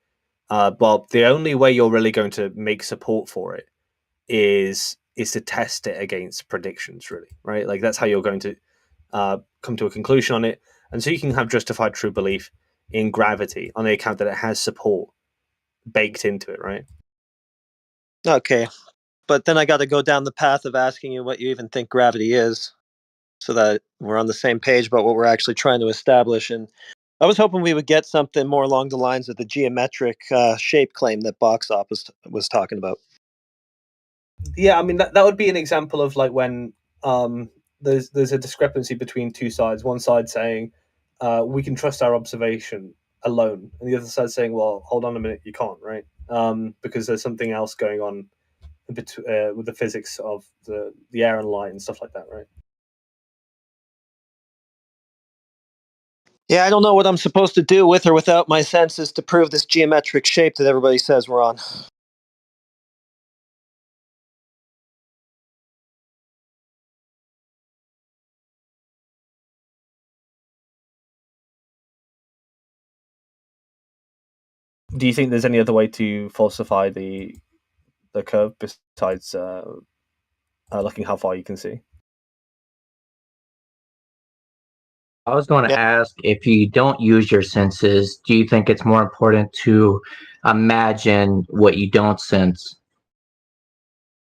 Well, the only way you're really going to make support for it is to test it against predictions, really, right? Like that's how you're going to come to a conclusion on it, and so you can have justified true belief in gravity on the account that it has support baked into it, right? Okay, but then I got to go down the path of asking you what you even think gravity is, so that we're on the same page about what we're actually trying to establish. And I was hoping we would get something more along the lines of the geometric shape claim that Box Op was talking about. Yeah, I mean that would be an example of like when there's a discrepancy between two sides. One side saying we can trust our observation alone, and the other side saying, well, hold on a minute, you can't, right? Because there's something else going on with the physics of the air and light and stuff like that, right? Yeah, I don't know what I'm supposed to do with or without my senses to prove this geometric shape that everybody says we're on. Do you think there's any other way to falsify the curve besides looking how far you can see? I was going to ask, if you don't use your senses, do you think it's more important to imagine what you don't sense?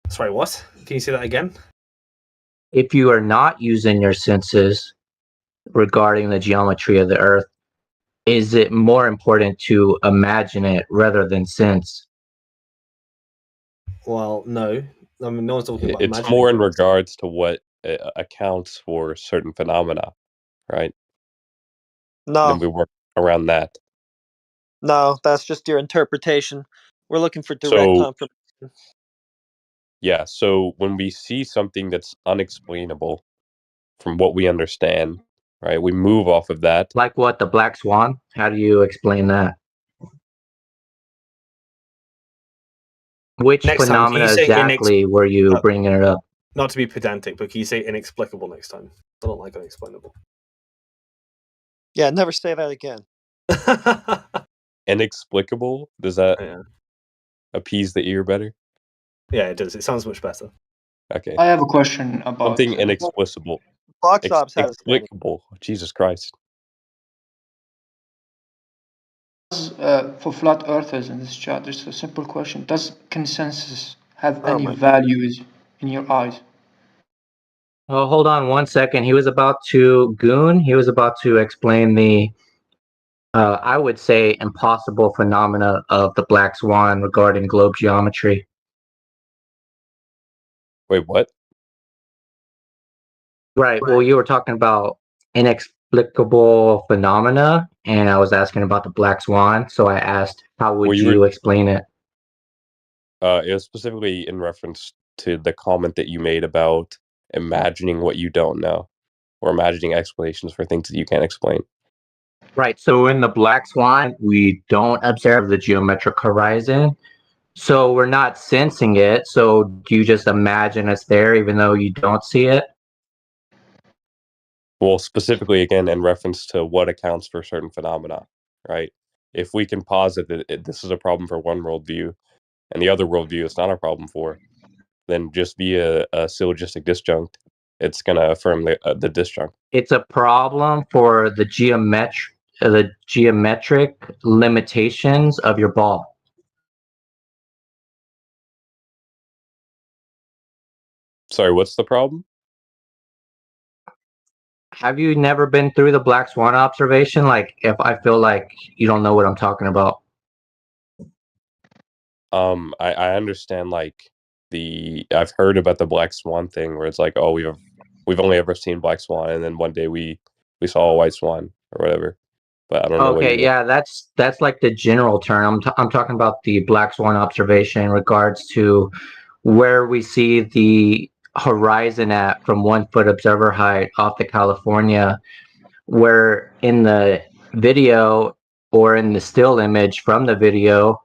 Sorry, what? Can you say that again? If you are not using your senses regarding the geometry of the Earth, is it more important to imagine it rather than sense? Well, no. I mean, no one's talking about It's imagining more in things. regards to what accounts for certain phenomena, right? No, Then we work around that. no, that's just your interpretation. We're looking for direct So confirmation. yeah, so when we see something that's unexplainable from what we understand, right, we move off of that. Like what, the black swan? How do you explain that? Which Next time, can you phenomena say exactly were you bringing it up? Not to be pedantic, but can you say inexplicable next time? I don't like unexplainable. Yeah, never say that again. Inexplicable? Does that Yeah. appease the ear better? Yeah, it does. It sounds much better. Okay. I have a question about Something inexplicable. Box Ops has Explicable. Jesus Christ. for flat earthers in this chat. Just a simple question: does consensus have Oh any my- values in your eyes? Oh, hold on 1 second. He was about to explain the, I would say, impossible phenomena of the black swan regarding globe geometry. Wait, what? Right. Well, you were talking about inexplicable phenomena, and I was asking about the black swan. So I asked, how would Well, you explain it? It was specifically in reference to the comment that you made about imagining what you don't know, or imagining explanations for things that you can't explain. Right. So in the black swan, we don't observe the geometric horizon. So we're not sensing it. So do you just imagine it's there even though you don't see it? Well, specifically, again, in reference to what accounts for certain phenomena, right? If we can posit that this is a problem for one worldview, and the other worldview it's not a problem for, then just via a syllogistic disjunct, it's going to affirm the disjunct. It's a problem for the geometric limitations of your ball. Sorry, what's the problem? Have you never been through the black swan observation? Like, if I feel like you don't know what I'm talking about. I understand, like, I've heard about the black swan thing where it's like, oh, we've only ever seen black swan, and then one day we saw a white swan or whatever. But I don't know what you Okay, mean. yeah, that's like the general term. I'm talking about the black swan observation in regards to where we see the horizon at from 1 foot observer height off the California, where in the video or in the still image from the video,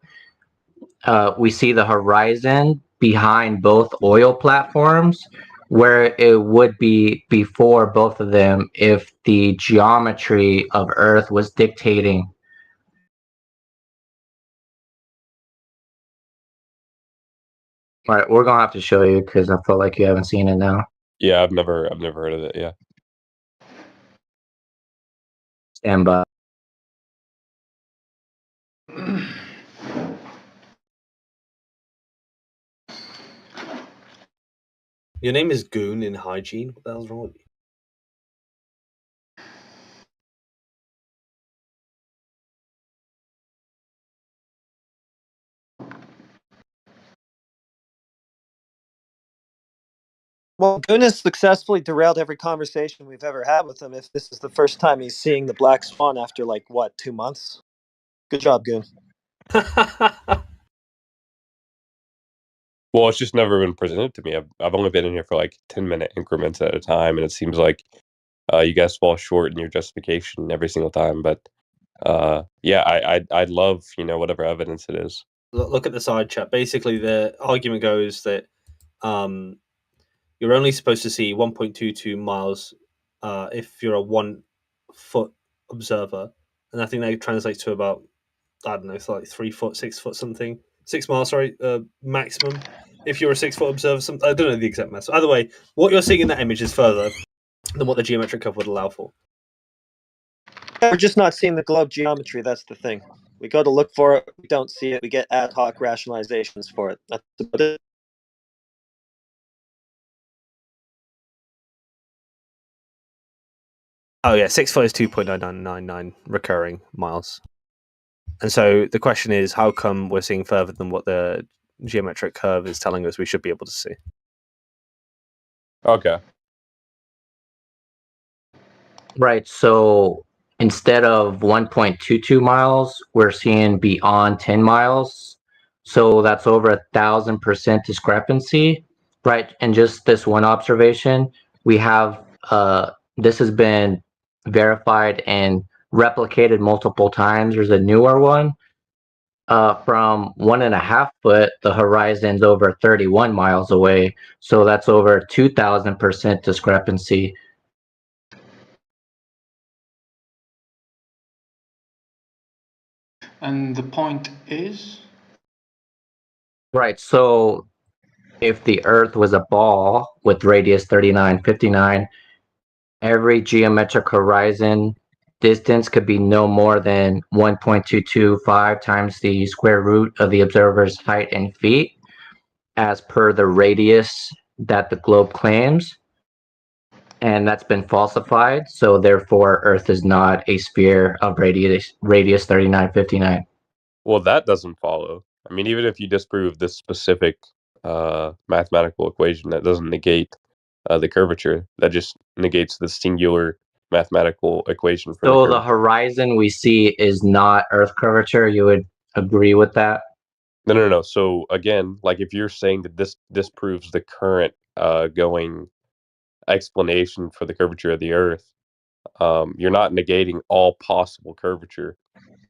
we see the horizon behind both oil platforms, where it would be before both of them if the geometry of Earth was dictating. All right, we're gonna have to show you because I feel like you haven't seen it now. Yeah, I've never heard of it. Yeah. Stand by. Your name is Goon in hygiene. What the hell's wrong with you? Well, Goodness successfully derailed every conversation we've ever had with him. If this is the first time he's seeing the black swan after 2 months. Good job, Goon. Well, it's just never been presented to me. I've only been in here for like 10-minute increments at a time, and it seems like you guys fall short in your justification every single time. But yeah, I'd love whatever evidence it is. Look at the side chat. Basically, the argument goes that you're only supposed to see 1.22 miles if you're a 1 foot observer, and I think that translates to about, I don't know, it's like 3 foot, 6 foot something, 6 miles. Sorry, maximum. If you're a 6 foot observer, I don't know the exact math. So either way, what you're seeing in that image is further than what the geometric curve would allow for. We're just not seeing the globe geometry. That's the thing. We go to look for it, we don't see it. We get ad hoc rationalizations for it. That's about it. Oh yeah, 6 foot is 2.9999 recurring miles. And so the question is, how come we're seeing further than what the geometric curve is telling us we should be able to see. Okay. Right. So instead of 1.22 miles, we're seeing beyond 10 miles. So that's over 1,000% discrepancy. Right. And just this one observation, we have this has been verified and replicated multiple times. There's a newer one. From 1.5 foot, the horizon's over 31 miles away. So that's over 2,000% discrepancy. And the point is? Right. So if the Earth was a ball with radius 3959, every geometric horizon distance could be no more than 1.225 times the square root of the observer's height in feet, as per the radius that the globe claims. And that's been falsified. So therefore, Earth is not a sphere of radius 3959. Well, that doesn't follow. I mean, even if you disprove this specific mathematical equation, that doesn't negate the curvature. That just negates the singular mathematical equation for the So the curvature. horizon we see is not Earth curvature. You would agree with that? No. So again, like if you're saying that this disproves the current going explanation for the curvature of the Earth, you're not negating all possible curvature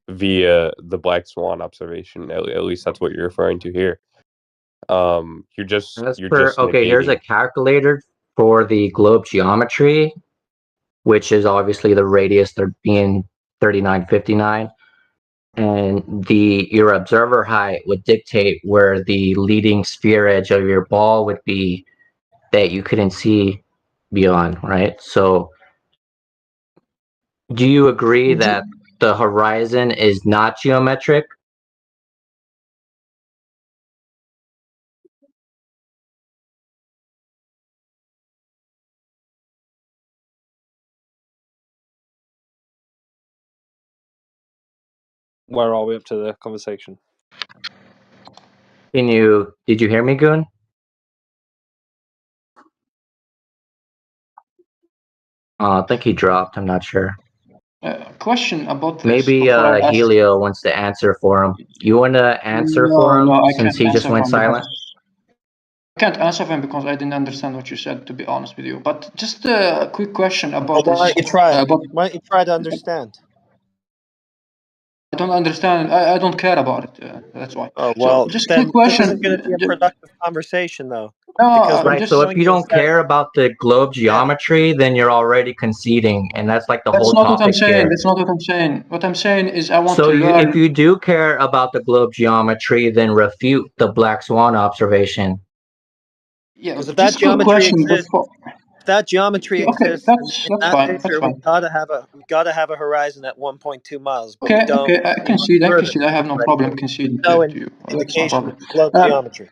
via the black swan observation. At least that's what you're referring to here. You're just Okay, here's a negating. calculator for the globe geometry, which is obviously the radius being 3959. And your observer height would dictate where the leading sphere edge of your ball would be that you couldn't see beyond, right? So do you agree that the horizon is not geometric? Where are we up to the conversation? Did you hear me, Goon? I think he dropped. I'm not sure. Question about this. Maybe before I ask. Helio wants to answer for him. You want to answer for him No, I since can't he just answer went him silent? I can't answer him because I didn't understand what you said, to be honest with you. But just a quick question about Well, why this. don't you try? About, Why don't you try to understand? I don't understand. I don't care about it. That's why. Oh So well, just then quick question. this isn't going to be a productive conversation, though. No, Because what Right, you're so if doing you is don't that care about the globe geometry, then you're already conceding, and that's like the that's whole not what I'm topic saying. here. That's not what I'm saying. What I'm saying is I want So to learn. if you do care about the globe geometry, then refute the black swan observation. Yeah, because if just that quick geometry question exists, before. if that geometry Okay, exists that's in that fine. That's picture, fine. we've got to have a horizon at 1.2 miles, but we Okay, don't okay. I any concede. I further. concede. I have no Right? problem conceding No to you. That's no indication problem. of globe geometry.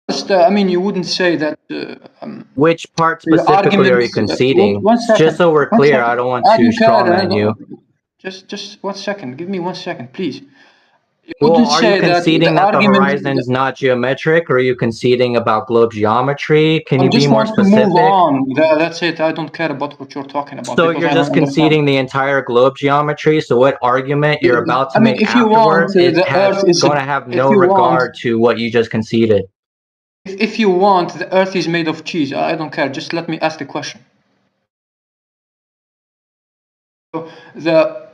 Just, I mean, you wouldn't say that. Which part The specifically are you arguments. conceding? One second. Just so we're One clear, I second. don't want I to don't care. strawman you. Just 1 second. Give me 1 second, please. You Well, wouldn't are you say that the conceding that the argument. horizon's not geometric, or are you conceding about globe geometry? Can I you be just more want to move specific? on. That's it. I don't care about what you're talking about So because you're I don't just understand. conceding the entire globe geometry. So what argument you're about to I mean, make if you want, afterwards the has Earth is. going to have If no you want, regard to what you just conceded. if you want, the Earth is made of cheese. I don't care. Just let me ask the question.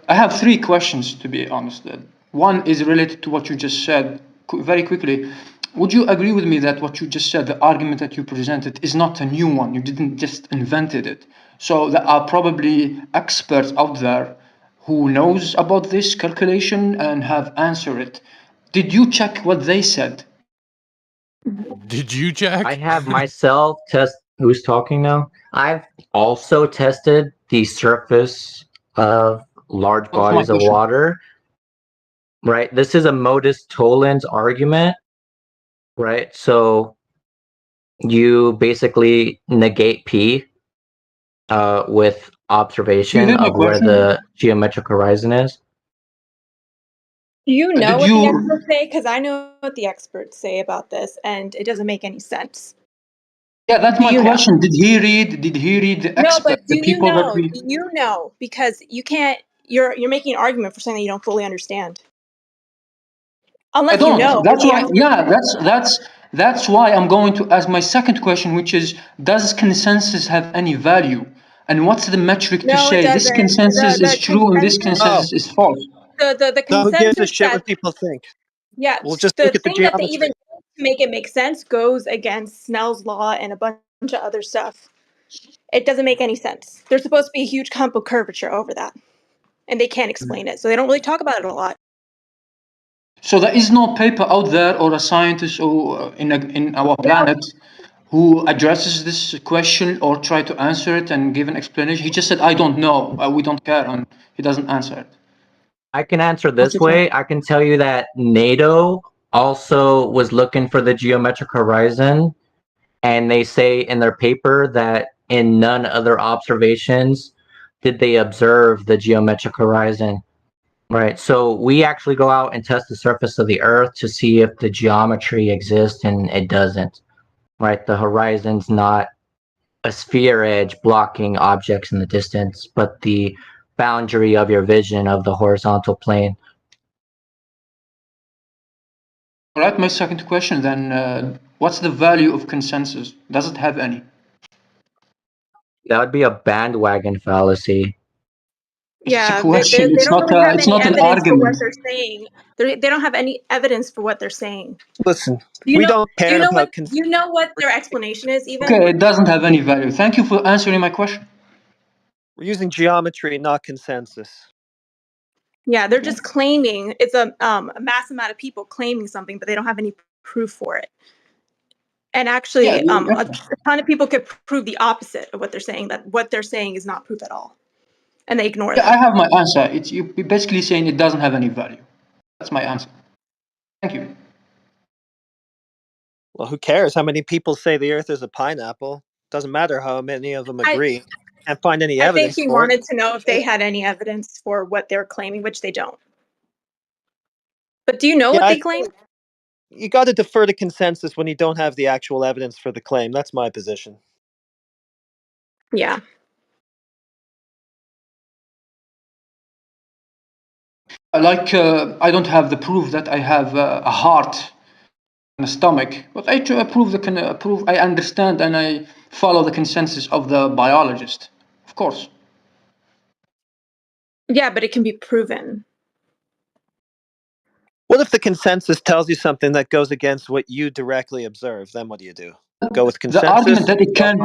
I have 3 questions, to be honest. One is related to what you just said. Very quickly, would you agree with me that what you just said, the argument that you presented, is not a new one? You didn't just invented it. So there are probably experts out there who knows about this calculation and have answered it. Did you check what they said? Did you check? I have myself test. Who's talking now? I've also tested the surface of large What's my bodies of question? water. Right. This is a modus tollens argument. Right. So you basically negate P with Do you observation hear my of where question? the geometric horizon is. Do you know Did what the you? experts say? Because I know what the experts say about this, and it doesn't make any sense. Yeah, that's Do my you know? question. Did he read? Did he read the No, but the do you people that know? we? Do you know? Because you can't. You're making an argument for something you don't fully understand. I Unless you know don't. what That's the why. experts Yeah, say. that's why I'm going to ask my second question, which is, does consensus have any value? And what's the metric to No, it say this doesn't. consensus is The true and this consensus. Oh, consensus is false? The no, who gives a consensus shit that what people think? yeah, We'll just the look at the thing that they even geometry. do to make it make sense goes against Snell's law and a bunch of other stuff. It doesn't make any sense. There's supposed to be a huge hump of curvature over that, and they can't explain it, so they don't really talk about it a lot. So there is no paper out there or a scientist or in our planet who addresses this question or try to answer it and give an explanation. He just said, "I don't know. We don't care," and he doesn't answer it. I can answer What's this the way. I can tell you that NATO also was looking for the geometric horizon, and they say in their paper that in none other observations did they observe the geometric horizon. Right. So we actually go out and test the surface of the Earth to see if the geometry exists, and it doesn't. Right. The horizon's not a sphere edge blocking objects in the distance, but the boundary of your vision of the horizontal plane. All right, my second question then, what's the value of consensus? Does it have any? That would be a bandwagon fallacy. It's just a Yeah, question. they don't really have It's any not an evidence for what argument. they're saying. They don't have any evidence for what they're saying. Listen, Do you we know? don't Do you care know what? about Do you know what their explanation is? Even Okay, it doesn't have any value. Thank you for answering my question. We're using geometry, not consensus. yeah, they're just claiming it's a mass amount of people claiming something, but they don't have any proof for it. And actually, a ton of people could prove the opposite of what they're saying. That what they're saying is not proof at all, and they ignore Yeah, I that. have my answer. It's you're basically saying it doesn't have any value. That's my answer. Thank you. Well, who cares how many people say the Earth is a pineapple? Doesn't matter how many of them agree. Can't find any I think evidence he for it. wanted to know if they had any evidence for what they're claiming, which they don't. But do you know Yeah, what I they claim? you got to defer to consensus when you don't have the actual evidence for the claim. That's my position. Yeah. I don't have the proof that I have a heart and a stomach, but I try to prove I understand and I follow the consensus of the biologist, of course. Yeah, but it can be proven. What if the consensus tells you something that goes against what you directly observe? Then what do you do? Go with The argument consensus? that it can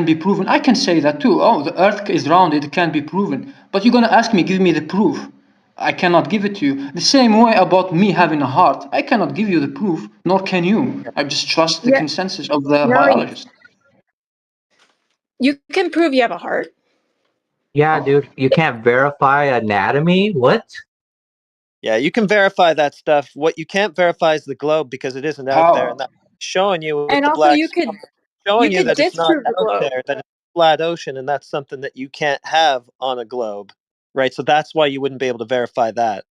be proven, I can say that too. Oh, the Earth is round; it can be proven. But you're gonna ask me, give me the proof. I cannot give it to you. The same way about me having a heart, I cannot give you the proof, nor can you. I just trust the Yeah. consensus of the No, biologist. you can prove you have a heart. Yeah, dude, you can't verify anatomy? What? Yeah, you can verify that stuff. What you can't verify is the globe because it isn't out there, How? and that's showing you with And the also black you swan, showing you could that it's not disprove the out globe. there, that it's a flat ocean, and that's something that you can't have on a globe, right? So that's why you wouldn't be able to verify that.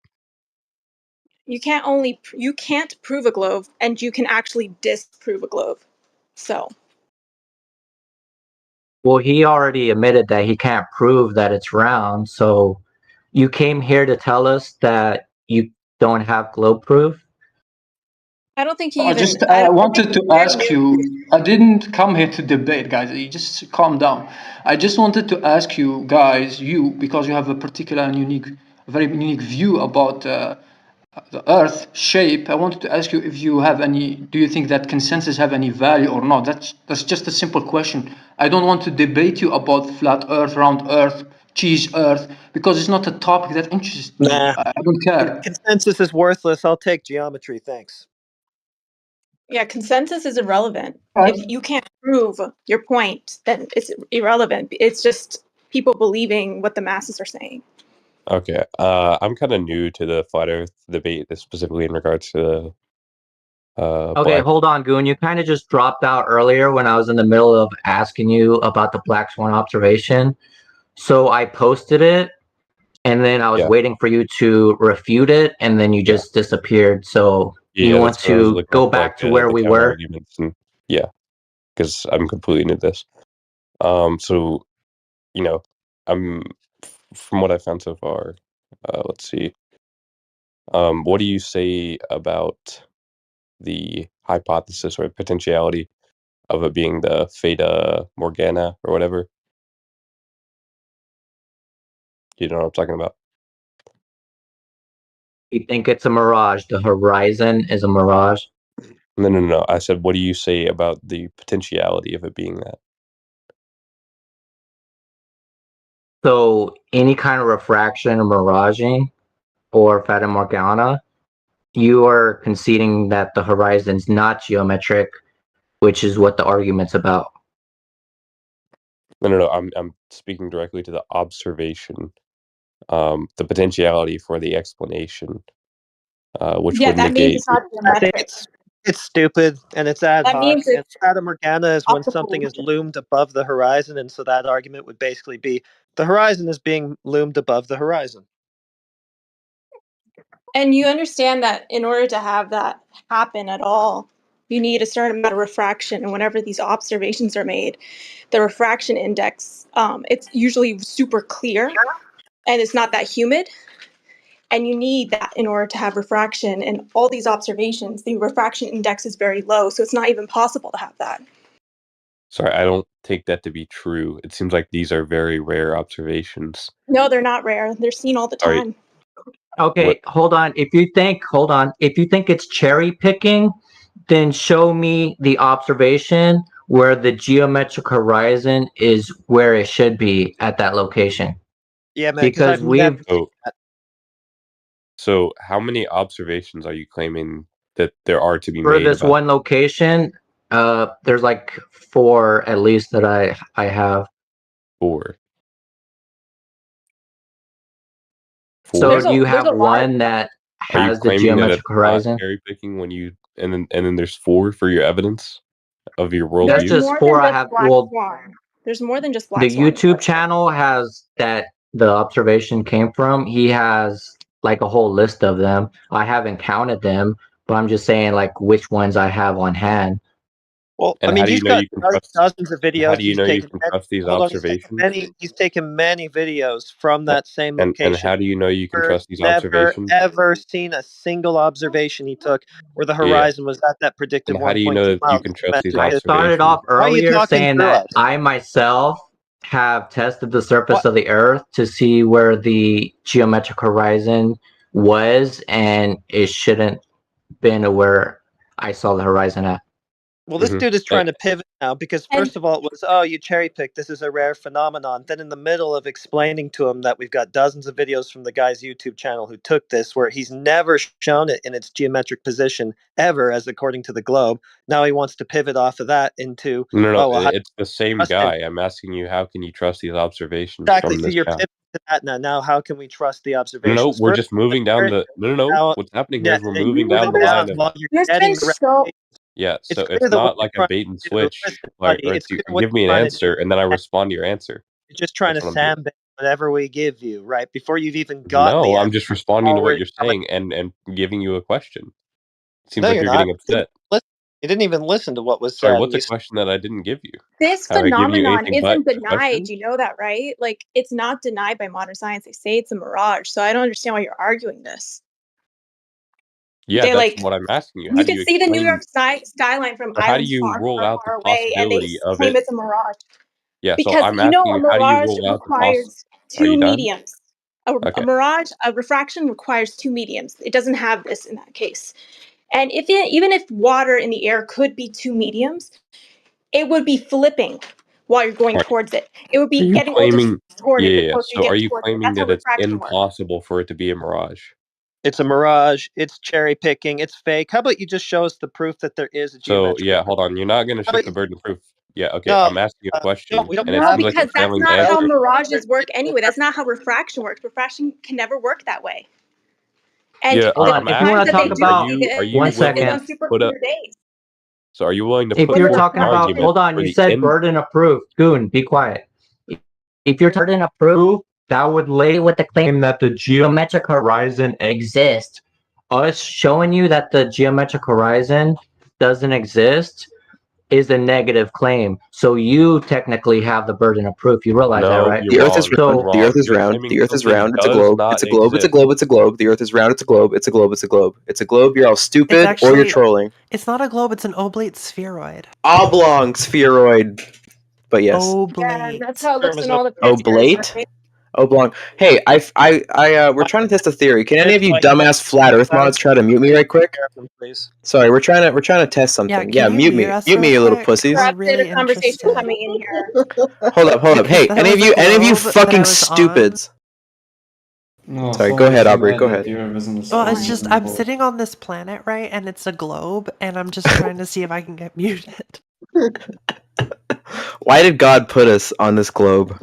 You can't prove a globe, and you can actually disprove a globe. So Well, he already admitted that he can't prove that it's round, so you came here to tell us that you don't have globe proof? I don't think he I even. just I think wanted to he's very ask new. you. I didn't come here to debate, guys. You just calm down. I just wanted to ask you guys, because you have a particular and unique, very unique view about the Earth shape. I wanted to ask you if you have any. Do you think that consensus have any value or not? That's just a simple question. I don't want to debate you about flat Earth, round Earth, cheese Earth, because it's not a topic that interests me. Nah, I don't care. consensus is worthless. I'll take geometry, thanks. Yeah, consensus is irrelevant. Right. If you can't prove your point, then it's irrelevant. It's just people believing what the masses are saying. Okay. I'm kind of new to the flat Earth debate, specifically in regards to Okay, black. hold on, Goon. You kind of just dropped out earlier when I was in the middle of asking you about the black swan observation. So I posted it, and then I was Yeah. waiting for you to refute it, and then you just disappeared. So you Yeah, want that's what I was to looking go up, back like, to where the we counter were? arguments, and yeah, because I'm completely new to this. So, you know, from what I found so far, let's see. What do you say about the hypothesis or potentiality of it being the Fata Morgana or whatever? You know what I'm talking about? You think it's a mirage? The horizon is a mirage? No. I said, what do you say about the potentiality of it being that? So any kind of refraction or miraging or Fata Morgana, you are conceding that the horizon's not geometric, which is what the argument's about. No. I'm speaking directly to the observation, the potentiality for the explanation, which Yeah, would that means negate. it's not I think geometric. it's stupid and it's ad That hoc. means And it's Fata Morgana is when optical something is illusion. loomed above the horizon, and so that argument would basically be the horizon is being loomed above the horizon. And you understand that in order to have that happen at all, you need a certain amount of refraction. And whenever these observations are made, the refraction index, it's usually super clear and it's not that humid. And you need that in order to have refraction. And all these observations, the refraction index is very low. So it's not even possible to have that. Sorry, I don't take that to be true. It seems like these are very rare observations. No, they're not rare. They're seen all the Sorry. time. Okay, hold on. If you think it's cherry picking, then show me the observation where the geometric horizon is where it should be at that location. Yeah, man, because Because I've never we've seen that. So how many observations are you claiming that there are to be for made this about one location, there's like 4 at least that I have. 4? So There's do you a have lot of one that Are you has the claiming that it's geometric not horizon? cherry picking when you and then there's 4 for your evidence of your That's There's worldview? just more 4 than I just have. black Well, swan. There's more than just the black swan. YouTube channel has that the observation came from. He has like a whole list of them. I haven't counted them, but I'm just saying like which ones I have on hand. Well, I And mean, how do you he's know got you can trust? dozens of How videos. do you He's know you taken can many, trust these hold on, observations? he's taken many videos from that same And location. how do you know you can trust these Never observations? ever seen a single observation he took where the Yeah. horizon was at that predicted And how do you 1.2 know that you miles can trust these I started observations? off Why are you earlier talking saying through that us? I myself have tested the surface What? of the earth to see where the geometric horizon was, and it shouldn't been where I saw the horizon at. Well, this dude is trying to pivot now because And first of all, it was, oh, you cherry picked. This is a rare phenomenon. Then in the middle of explaining to him that we've got dozens of videos from the guy's YouTube channel who took this, where he's never shown it in its geometric position ever, as according to the globe. Now he wants to pivot off of that into, No, oh, well, how it's the same trust him? guy. I'm asking you, how can you trust these observations Exactly. from So this you're channel? pivoting to that now. Now, how can we trust the No, observations? we're First, just moving down the. No. now, What's happening here yeah, is we're you moving move down it the down line of. while you're there's getting been the so Yeah, It's so clear it's that what not you're like a trying bait and to do. switch. Listen, Like, buddy, or it's you clear what give me an you're trying to answer and then I respond to your answer. You're just trying That's to what I'm doing. sandbag whatever we give you, right? Before you've even gotten No, the I'm answer. just responding to what Already you're telling. saying and giving you a question. Seems No, like you're you're not. getting upset. You didn't even listen to what was Sorry, said. what's And a you question that I didn't give you? this Have I given you phenomenon anything but isn't a denied. question? You know that, right? Like it's not denied by modern science. They say it's a mirage. So I don't understand why you're arguing this. Yeah, They that's like what I'm asking you. How you do can you see the New explain, York skyline from or how do islands you far, rule far, out the far away, and they possibility of claim it? it's a mirage. Yeah, so Because I'm you know asking a you, how do you mirage rule out the requires Are you two done? mediums. A Okay. mirage, a refraction requires two mediums. It doesn't have this in that case. And even if water in the air could be two mediums, it would be flipping while you're going All right. towards it. It would Are be you getting claiming? distorted the Yeah. closer you So are get you towards it. claiming That's how that it's refraction works. impossible for it to be a mirage? It's a mirage. It's cherry picking. It's fake. How about you just show us the proof that there is a So geometric? yeah, hold on. You're not going to How shift about the you, burden of proof. Yeah. Okay. no, I'm asking you a no, question, we don't and it No, have seems to. like you're because that's failing to not how answer. mirages work anyway. That's not how refraction works. Refraction can never work that way. And Yeah. Hold the on. I'm If you times want to that asking they talk you, do about see are this you 1 is willing second, on to super put up? clear days. So are you willing to if put you're forth talking an about, argument hold on, for you the said end? burden of proof. Goon, be quiet. If you're burden of proof, that would lay with the claim that the geometric horizon exists. Us showing you that the geometric horizon doesn't exist is a negative claim. So you technically have the burden of proof. You realize that, No, right? you're The Earth is wrong. round. You're The Earth wrong. is You're round. claiming The Earth is something round. It's a does globe. not It's a globe. It's a exist. globe. It's a globe. The Earth is round. It's a globe. It's a globe. It's a globe. It's a globe. You're all It's stupid, or you're actually trolling. it's not a globe, it's an oblate spheroid. Oblong spheroid. But yes. Yeah, Oblate. that's how it looks in all the pictures. Oblate? Right? Oblong. Hey, we're trying to test a theory. Can any of you dumbass flat Earth mods try to mute me right quick? Please. Sorry, we're trying to test something. Yeah, can you mute mute me. us Mute me, real you little quick? pussies. We're Perhaps really a conversation interested. coming in here. Hold up. Because Hey, there any of was a you globe that I fucking was on. stupids. No, Sorry, go someone ahead, said Aubrey. that Go the ahead. Earth isn't Well, it's isn't just an I'm orb. sitting on this planet, right? And it's a globe, and I'm just trying to see if I can get muted. Why did God put us on this globe?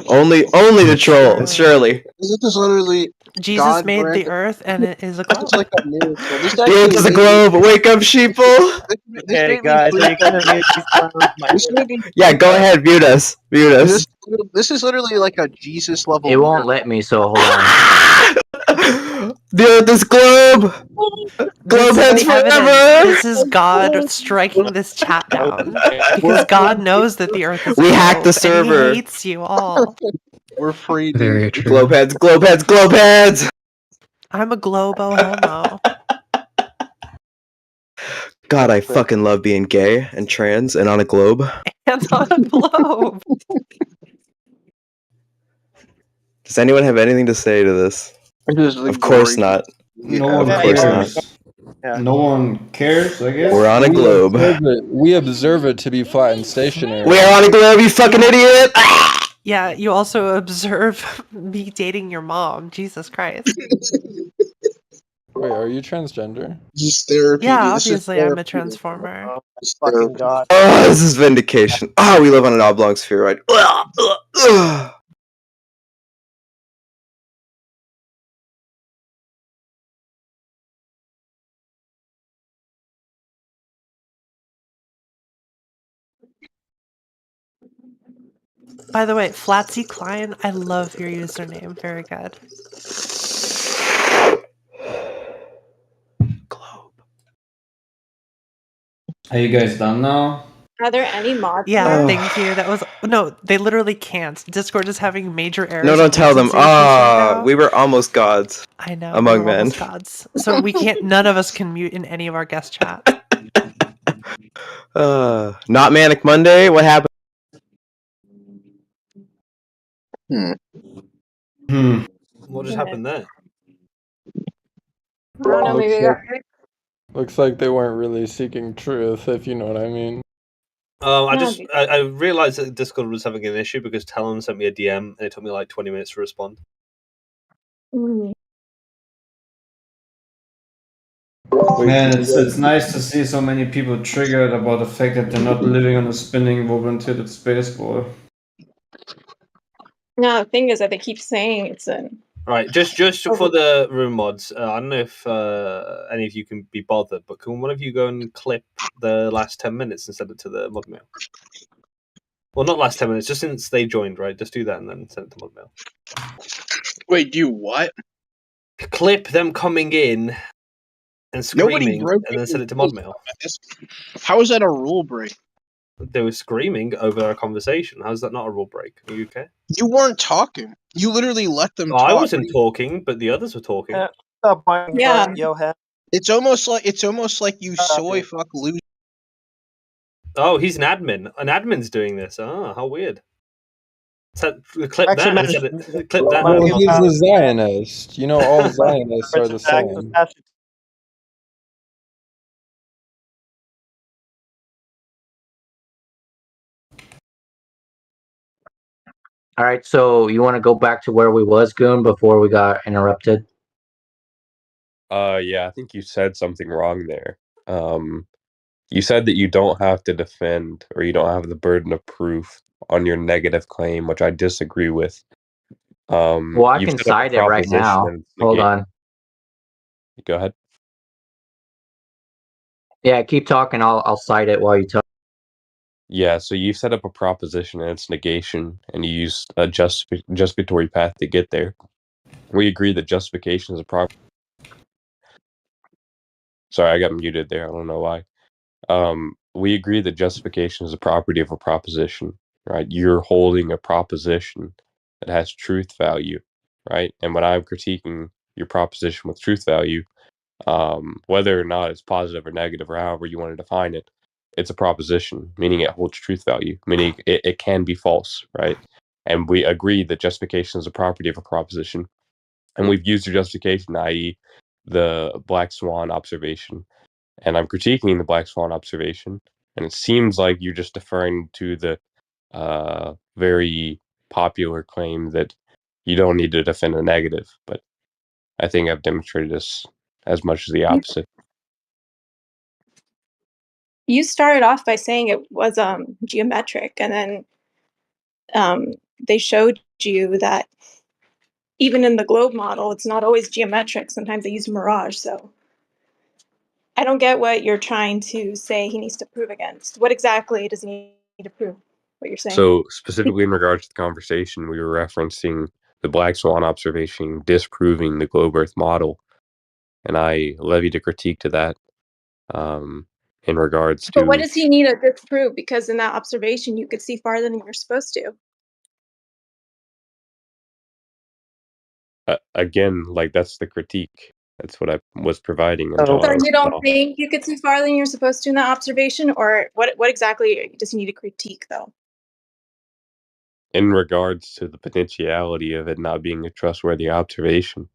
Only to troll, surely. This is literally Jesus God made the granted. Earth, and it is a globe. It's like a miracle. This The actually Earth is a made me- globe. Wake up, sheeple. This Hey made me guys, are freak you gonna out. mute these clowns? This made me Yeah, freak go out. ahead. Mute us. Mute us. This is literally like a Jesus level. It won't let me, so hold on. The Earth is globe. Globe This heads is evidence. forever. This is God striking this chat down because God knows that the Earth is a We globe, hacked the server. and He hates you all. We're free, dude. Very true. Globe heads. Globe heads. Globe heads. I'm a globo homo. God, I fucking love being gay and trans and on a globe. And on a globe. Does anyone have anything to say to this? Of course not. No Of one course cares. not. No one cares, I guess. We're on a globe. We observe it to be flat and stationary. We are on a globe, you fucking idiot! Yeah, you also observe me dating your mom. Jesus Christ. Wait, are you transgender? Just therapy. Yeah, This is obviously I'm a therapy. transformer. Oh, fucking God. Oh, this is vindication. Oh, we live on an oblong spheroid. By the way, Flatsy Klein, I love your username. Very good. Are you guys done now? Are there any mods? Yeah, here? thank you. That was no, they literally can't. Discord is having major errors. No, don't and tell them. latency issues right now. We were almost gods. I know. Among we're men. almost gods. So we can't. None of us can mute in any of our guest chat. Not Manic Monday? What happened? What just happened there? I don't know, maybe they got Looks like they weren't really seeking truth, if you know what I mean. I realized that Discord was having an issue because Talon sent me a DM and it took me like 20 minutes to respond. Man, it's nice to see so many people triggered about the fact that they're not living on a spinning woven-tilted spaceball. No, the thing is that they keep saying it's an. Right, just for the room mods, I don't know if any of you can be bothered, but can one of you go and clip the last 10 minutes and send it to the mod mail? Well, not last 10 minutes, just since they joined, right? Just do that and then send it to mod mail. Wait, do what? Clip them coming in and screaming and then send it to mod mail. How is that a rule break? They were screaming over a conversation. How's that not a rule break? Are you okay? You weren't talking. You literally let them Oh, talk. I wasn't talking, but the others were talking. Yeah. Johan. It's almost like you soy fuck loose. Oh, he's an admin. An admin's doing this. Oh, how weird. Clip Actually, that. And send it, clip that. Well, and he's send it. a Zionist. You know, all Zionists are the same. All right, so you want to go back to where we was, Goon, before we got interrupted? Yeah, I think you said something wrong there. You said that you don't have to defend or you don't have the burden of proof on your negative claim, which I disagree with. Well, I You've can set up a cite it right proposition now. and it's Hold negated. on. Go ahead. Yeah, keep talking. I'll cite it while you talk. Yeah, so you set up a proposition and its negation, and you use a justificatory path to get there. We agree that justification is a property. Sorry, I got muted there. I don't know why. We agree that justification is a property of a proposition, right? You're holding a proposition that has truth value, right? And when I'm critiquing your proposition with truth value, whether or not it's positive or negative or however you want to define it, it's a proposition, meaning it holds truth value, meaning it can be false, right? And we agree that justification is a property of a proposition. And we've used your justification, i.e., the black swan observation. And I'm critiquing the black swan observation. And it seems like you're just deferring to the very popular claim that you don't need to defend a negative. But I think I've demonstrated this as much as the opposite. You started off by saying it was geometric, and then they showed you that even in the globe model, it's not always geometric. Sometimes they use mirage. So I don't get what you're trying to say he needs to prove against. What exactly does he need to prove? What you're saying? So specifically in regards to the conversation, we were referencing the black swan observation disproving the globe Earth model, and I levied a critique to that in regards But what to does he need to disprove? Because in that observation, you could see farther than you're supposed to. again, like that's the critique. That's what I was providing until So I was you cut don't off. think you could see farther than you're supposed to in that observation, or what exactly does he need to critique though? In regards to the potentiality of it not being a trustworthy observation.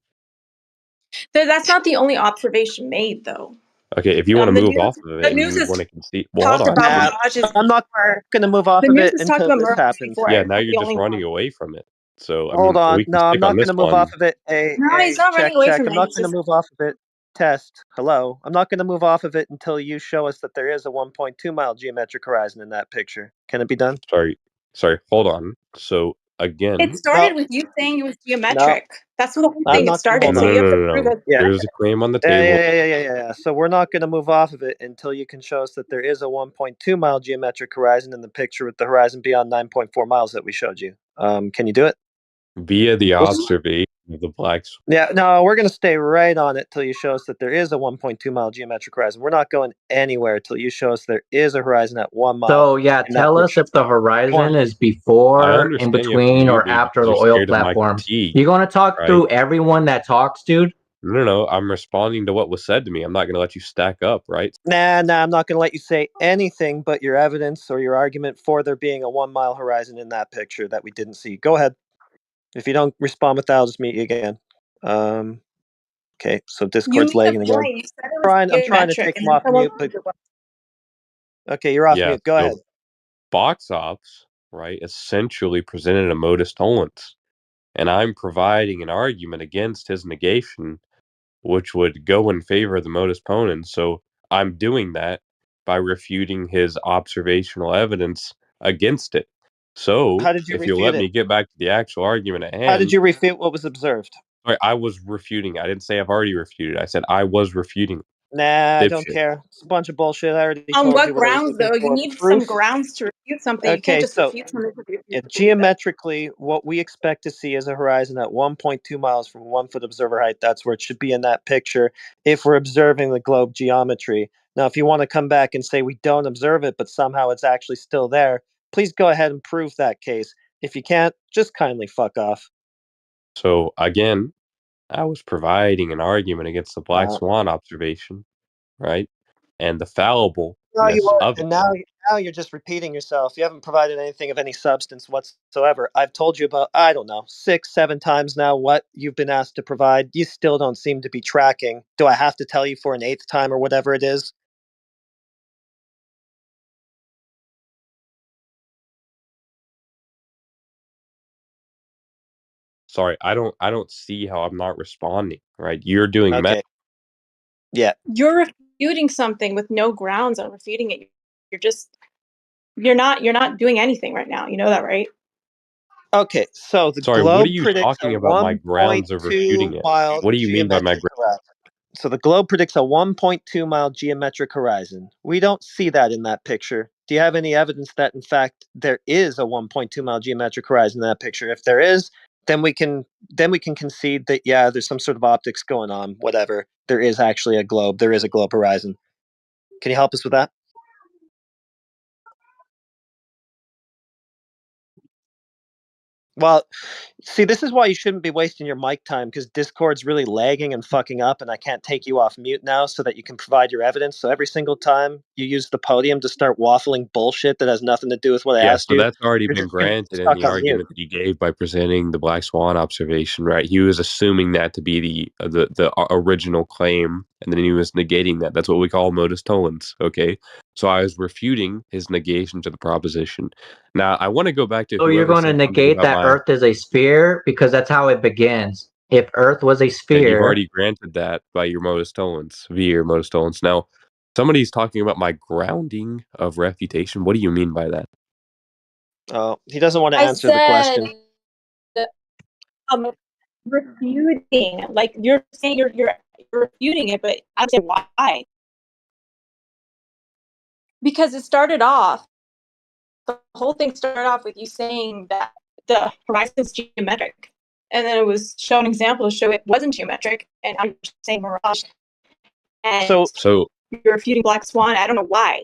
That's not the only observation made though. Okay, if you want to The move news, off of it the and news you has want to concede, well, hold talked on. about mirages I'm not before. going to move off The of news it has talked until about this mirages happens. before. Yeah, It's now not you're the just only running one. away from it. So I Hold mean, on. we can No, I'm stick on not going this to move one. off of it. No, he's not Check, running away check. from I'm it. not He's going to just move off of it. Test. Hello. I'm not going to move off of it until you show us that there is a 1.2 mile geometric horizon in that picture. Can it be done? Sorry, hold on. So it again, started with you saying it was No. geometric. That's the whole I'm thing. It not going to started. hold So on. you have to prove no. it. Yeah. There's a claim on the Yeah, table. yeah. So we're not going to move off of it until you can show us that there is a 1.2 mile geometric horizon in the picture with the horizon beyond 9.4 miles that we showed you. Can you do it? Via the observation of the black swan. Yeah, no, we're going to stay right on it till you show us that there is a 1.2 mile geometric horizon. We're not going anywhere till you show us there is a horizon at 1 mile. So yeah, in that tell us picture. if the horizon is I before, in understand you have to between, mute or me after because the you're oil scared of my platforms. critique, You going to talk right? through everyone that talks, dude? No. I'm responding to what was said to me. I'm not going to let you stack up, right? Nah, I'm not going to let you say anything but your evidence or your argument for there being a 1 mile horizon in that picture that we didn't see. Go ahead. If you don't respond with that, I'll just mute you again. Okay, so You Discord's made a lagging again. point. You said it was I'm trying to geometric, take and him then off someone mute, but proved it was. okay, you're off Yeah. mute. Go ahead. Box ops, right, essentially presented a modus tollens, and I'm providing an argument against his negation, which would go in favor of the modus ponens. So I'm doing that by refuting his observational evidence against it. So How did you if you'll refute let it? me get back to the actual argument at hand. How did you refute what was observed? I was refuting. I didn't say I've already refuted. I said I was refuting. Nah, I don't Dipshit. care. It's a bunch of bullshit. I already On told what you what I was grounds, looking though? You for. need Proof. some grounds to refute something. You can't Okay, just so refute something to refute to believe it. geometrically, what we expect to see is a horizon at 1.2 miles from 1 foot observer height. That's where it should be in that picture if we're observing the globe geometry. Now, if you want to come back and say we don't observe it, but somehow it's actually still there, please go ahead and prove that case. If you can't, just kindly fuck off. So again, I was providing an argument against the black swan observation, right? And the fallibleness No, you weren't. of it. And now you're just repeating yourself. You haven't provided anything of any substance whatsoever. I've told you about, I don't know, 6, 7 times now what you've been asked to provide. You still don't seem to be tracking. Do I have to tell you for an 8th time or whatever it is? Sorry, I don't see how I'm not responding, right? You're doing Okay. Yeah. You're refuting something with no grounds on refuting it. You're not doing anything right now. You know that, right? Okay, so the Sorry, what are globe you predicts a talking about my grounds of refuting 1.2 it? mile What do you mean by my geometric horizon. So the globe predicts a 1.2 mile geometric horizon. We don't see that in that picture. do you have any evidence that in fact there is a 1.2 mile geometric horizon in that picture? If there is, then we can concede that yeah, there's some sort of optics going on. Whatever, there is actually a globe. There is a globe horizon. Can you help us with that? Well, see, this is why you shouldn't be wasting your mic time, because Discord's really lagging and fucking up, and I can't take you off mute now so that you can provide your evidence. So every single time you use the podium to start waffling bullshit that has nothing to do with what I Yeah, asked so you, that's already you're been just gonna granted get in stuck the on mute. argument that he gave by presenting the black swan observation, right? He was assuming that to be the original claim, and then he was negating that. That's what we call modus tollens, okay? So I was refuting his negation to the proposition. Now, I want to go back to So you're whoever going to said something negate about that my... Earth is a sphere? Because that's how it begins. If Earth was a Yeah, you've sphere, already granted that by your modus tollens, via your modus tollens. Now, somebody's talking about my grounding of refutation. What do you mean by that? Oh, he doesn't want to I answer the question. said, refuting. Like you're saying, you're refuting it, but I don't say why. Because it started off. The whole thing started off with you saying that the horizon's geometric, and then it was shown an example to show it wasn't geometric, and I'm saying mirage, and So you're refuting black swan. I don't know why.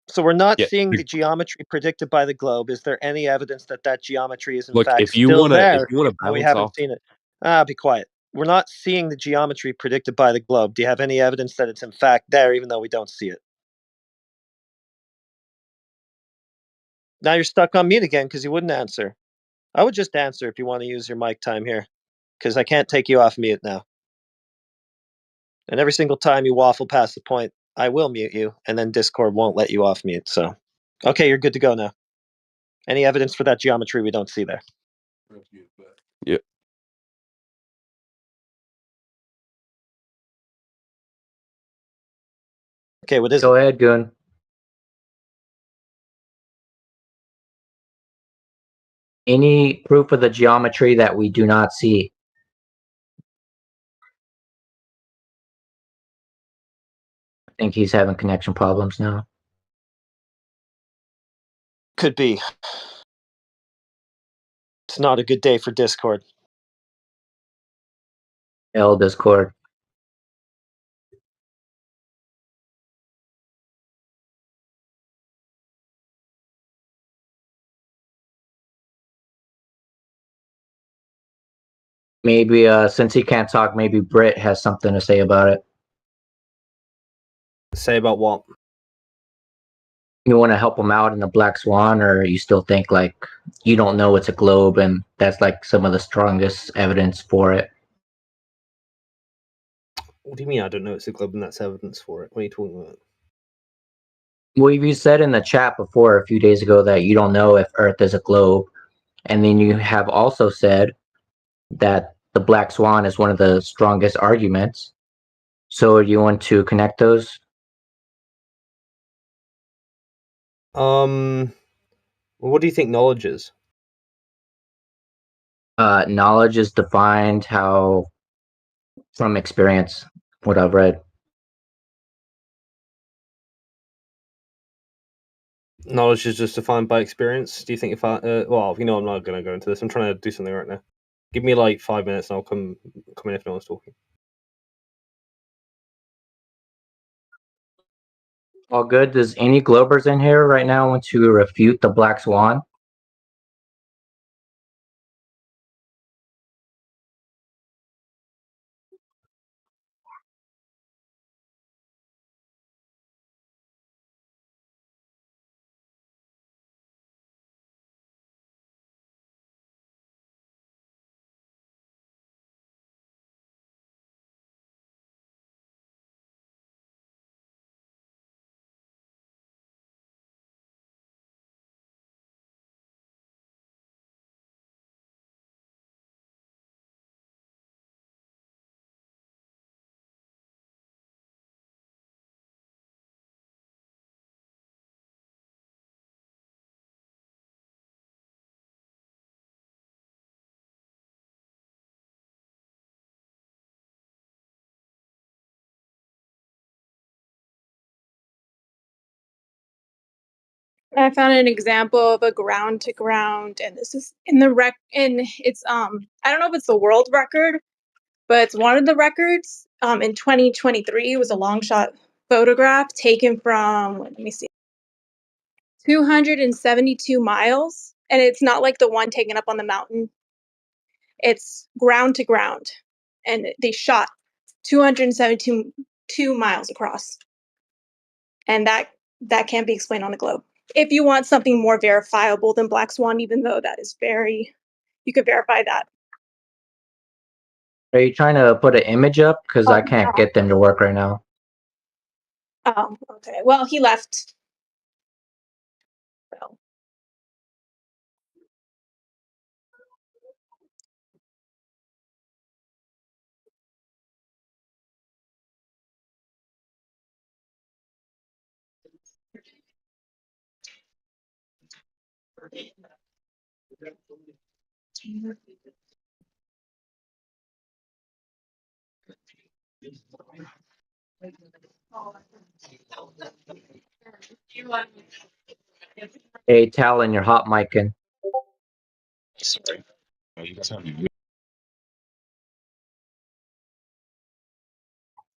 So we're not Yeah, seeing the geometry predicted by the globe. Is there any evidence that that geometry is in look, fact if you still wanna there, and we bounce haven't off... seen it? Ah, be quiet. We're not seeing the geometry predicted by the globe. Do you have any evidence that it's in fact there, even though we don't see it? Now you're stuck on mute again because you wouldn't answer. I would just answer if you want to use your mic time here, because I can't take you off mute now. And every single time you waffle past the point, I will mute you, and then Discord won't let you off mute. So, okay, you're good to go now. Any evidence for that geometry we don't see there? Yep. Okay, what is go it? ahead, Goon. Any proof of the geometry that we do not see? I think he's having connection problems now. Could be. It's not a good day for Discord. L Discord. Maybe since he can't talk, maybe Britt has something to say about it. Say about what? You want to help him out in the Black Swan, or you still think like you don't know it's a globe and that's like some of the strongest evidence for it? What do you mean I don't know it's a globe and that's evidence for it? What are you talking about? Well, you said in the chat before a few days ago that you don't know if Earth is a globe, and then you have also said that the Black Swan is one of the strongest arguments. So do you want to connect those? What do you think knowledge is? Knowledge is defined how from experience, what I've read. Knowledge is just defined by experience. Do you think if I, well, you know, I'm not going to go into this. I'm trying to do something right now. Give me like 5 minutes and I'll come in if no one's talking. All good. Does any Globers in here right now want to refute the Black Swan? I found an example of a ground to ground, and this is in the and it's I don't know if it's the world record, but it's one of the records. In 2023, it was a long shot photograph taken from, let me see, 272 miles, and it's not like the one taken up on the mountain. It's ground to ground, and they shot 272 miles across, and that can't be explained on the globe. If you want something more verifiable than Black Swan, even though that is you could verify that. Are you trying to put an image up? Because I can't get them to work right now. Oh, okay. Well, he left. So. Hey, Talon, you're hot micing. Sorry. Oh, you guys have me.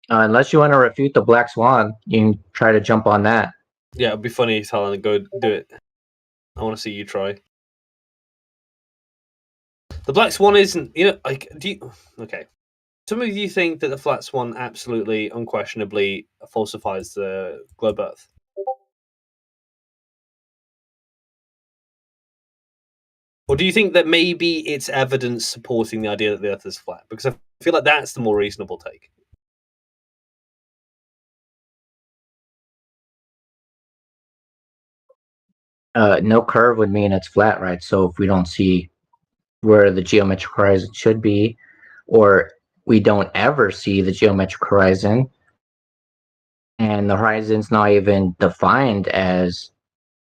Unless you want to refute the Black Swan, you can try to jump on that. Yeah, it'd be funny, Talon, go do it. I want to see you try. The Black Swan isn't, like, okay. Some of you think that the Flat Swan absolutely, unquestionably falsifies the globe Earth. Or do you think that maybe it's evidence supporting the idea that the Earth is flat? Because I feel like that's the more reasonable take. No curve would mean it's flat, right? So if we don't see where the geometric horizon should be, or we don't ever see the geometric horizon, and the horizon's not even defined as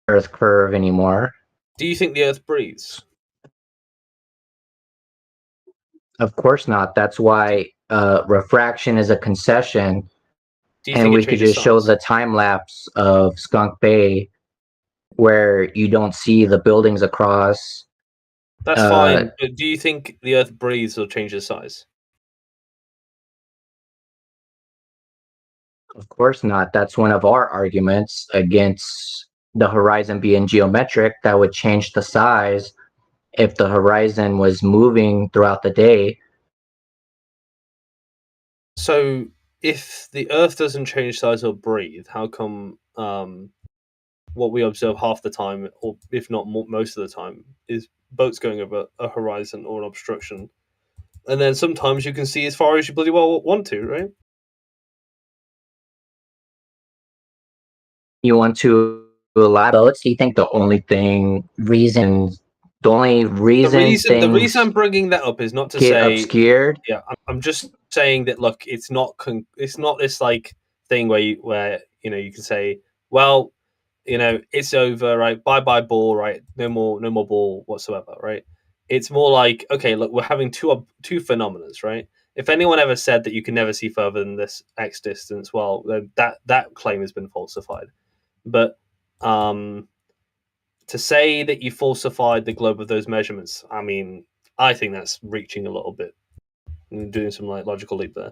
Earth curve anymore. Do you think the Earth breathes? Of course not. That's why refraction is a concession, and we could just show the time lapse of Skunk Bay where you don't see the buildings across. That's fine. But do you think the Earth breathes or changes size? Of course not. That's one of our arguments against the horizon being geometric. That would change the size if the horizon was moving throughout the day. So if the Earth doesn't change size or breathe, how come what we observe half the time, or if not most of the time, is boats going over a horizon or an obstruction? And then sometimes you can see as far as you bloody well want to, right? You want to elaborate boats? Do you think the only reason The reason I'm bringing that up is not to get say obscured? Yeah, I'm just saying that. Look, it's not this like thing where you can say, well, it's over, right? Bye bye ball, right? No more ball whatsoever, right? It's more like, okay, look, we're having two phenomena, right? If anyone ever said that you can never see further than this X distance, well, then that claim has been falsified. But to say that you falsified the globe of those measurements, I mean, I think that's reaching a little bit, doing some like logical leap there.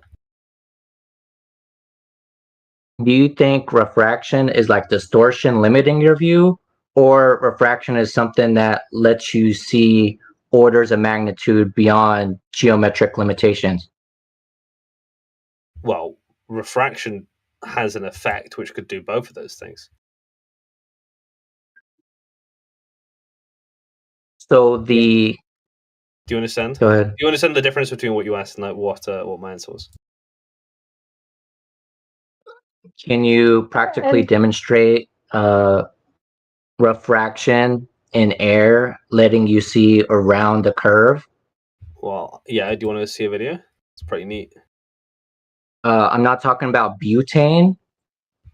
Do you think refraction is like distortion limiting your view, or refraction is something that lets you see orders of magnitude beyond geometric limitations? Well, refraction has an effect which could do both of those things. So the Do you understand? Go ahead. Do you understand the difference between what you asked and like what my answer was? Can you practically demonstrate refraction in air, letting you see around the curve? Well, yeah. Do you want to see a video? It's pretty neat. I'm not talking about butane.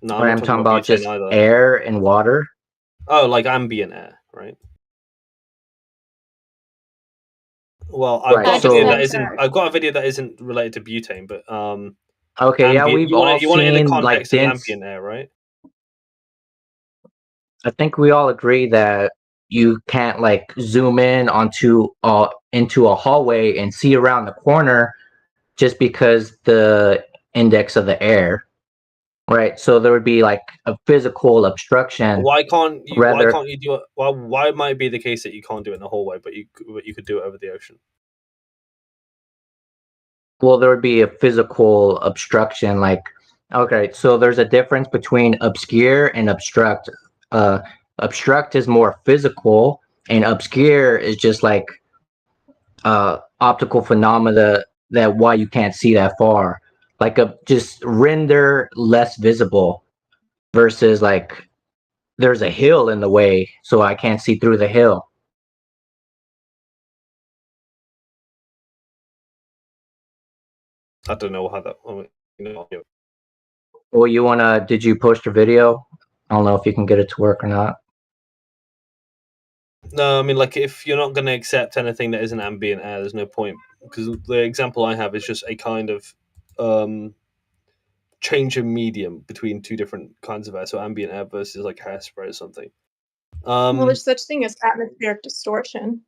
No, but I'm talking about just either. air and water. Oh, like ambient air, right? Well, I've got a video that isn't related to butane, but okay, yeah, we've all you want it in the seen context like of dense ambient air, right? I think we all agree that you can't like zoom in onto into a hallway and see around the corner just because the index of the air, right? So there would be like a physical obstruction. Why can't you? Why Rather, can't you do it? Why might it be the case that you can't do it in the hallway, but you could do it over the ocean? well, there would be a physical obstruction. Like, okay, so there's a difference between obscure and obstruct. Obstruct is more physical, and obscure is just like optical phenomena that why you can't see that far. Like a just render less visible versus like there's a hill in the way, so I can't see through the hill. I don't know how that. Well, you wanna? Did you post your video? I don't know if you can get it to work or not. No, I mean, like, if you're not going to accept anything that isn't ambient air, there's no point. Because the example I have is just a kind of change in medium between two different kinds of air. So ambient air versus like hairspray or something. Well, there's such thing as atmospheric distortion,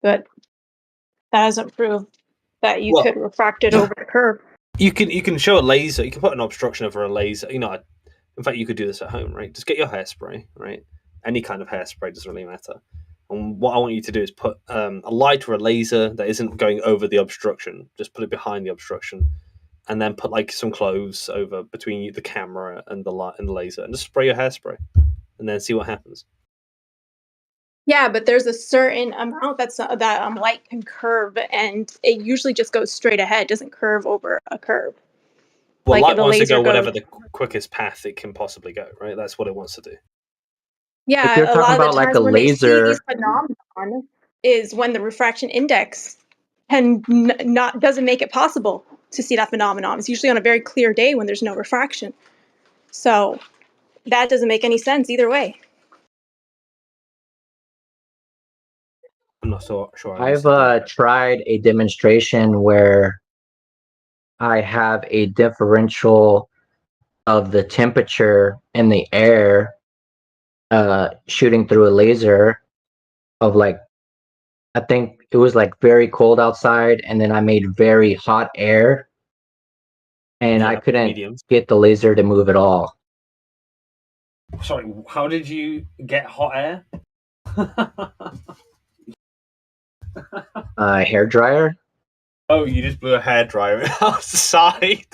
but that doesn't prove that you could refract it over the curve. You can show a laser. You can put an obstruction over a laser. You know, in fact, you could do this at home, right? Just get your hairspray, right? Any kind of hairspray doesn't really matter. And what I want you to do is put a light or a laser that isn't going over the obstruction. Just put it behind the obstruction, and then put like some clothes over between the camera and the light and the laser, and just spray your hairspray, and then see what happens. Yeah, but there's a certain amount that light can curve, and it usually just goes straight ahead, doesn't curve over a curve. Well, Like light the wants to laser go goes. whatever the quickest path it can possibly go, right? That's what it wants to do. Yeah, If you're a talking lot of about the like times a when they see these laser, phenomenon is when the refraction index doesn't make it possible to see that phenomenon. It's usually on a very clear day when there's no refraction. So that doesn't make any sense either way. I'm not so sure. I've tried a demonstration where I have a differential of the temperature in the air shooting through a laser of like, I think it was like very cold outside, and then I made very hot air, and I couldn't mediums. get the laser to move at all. Sorry, how did you get hot air? Hair dryer. Oh, you just blew a hairdryer outside.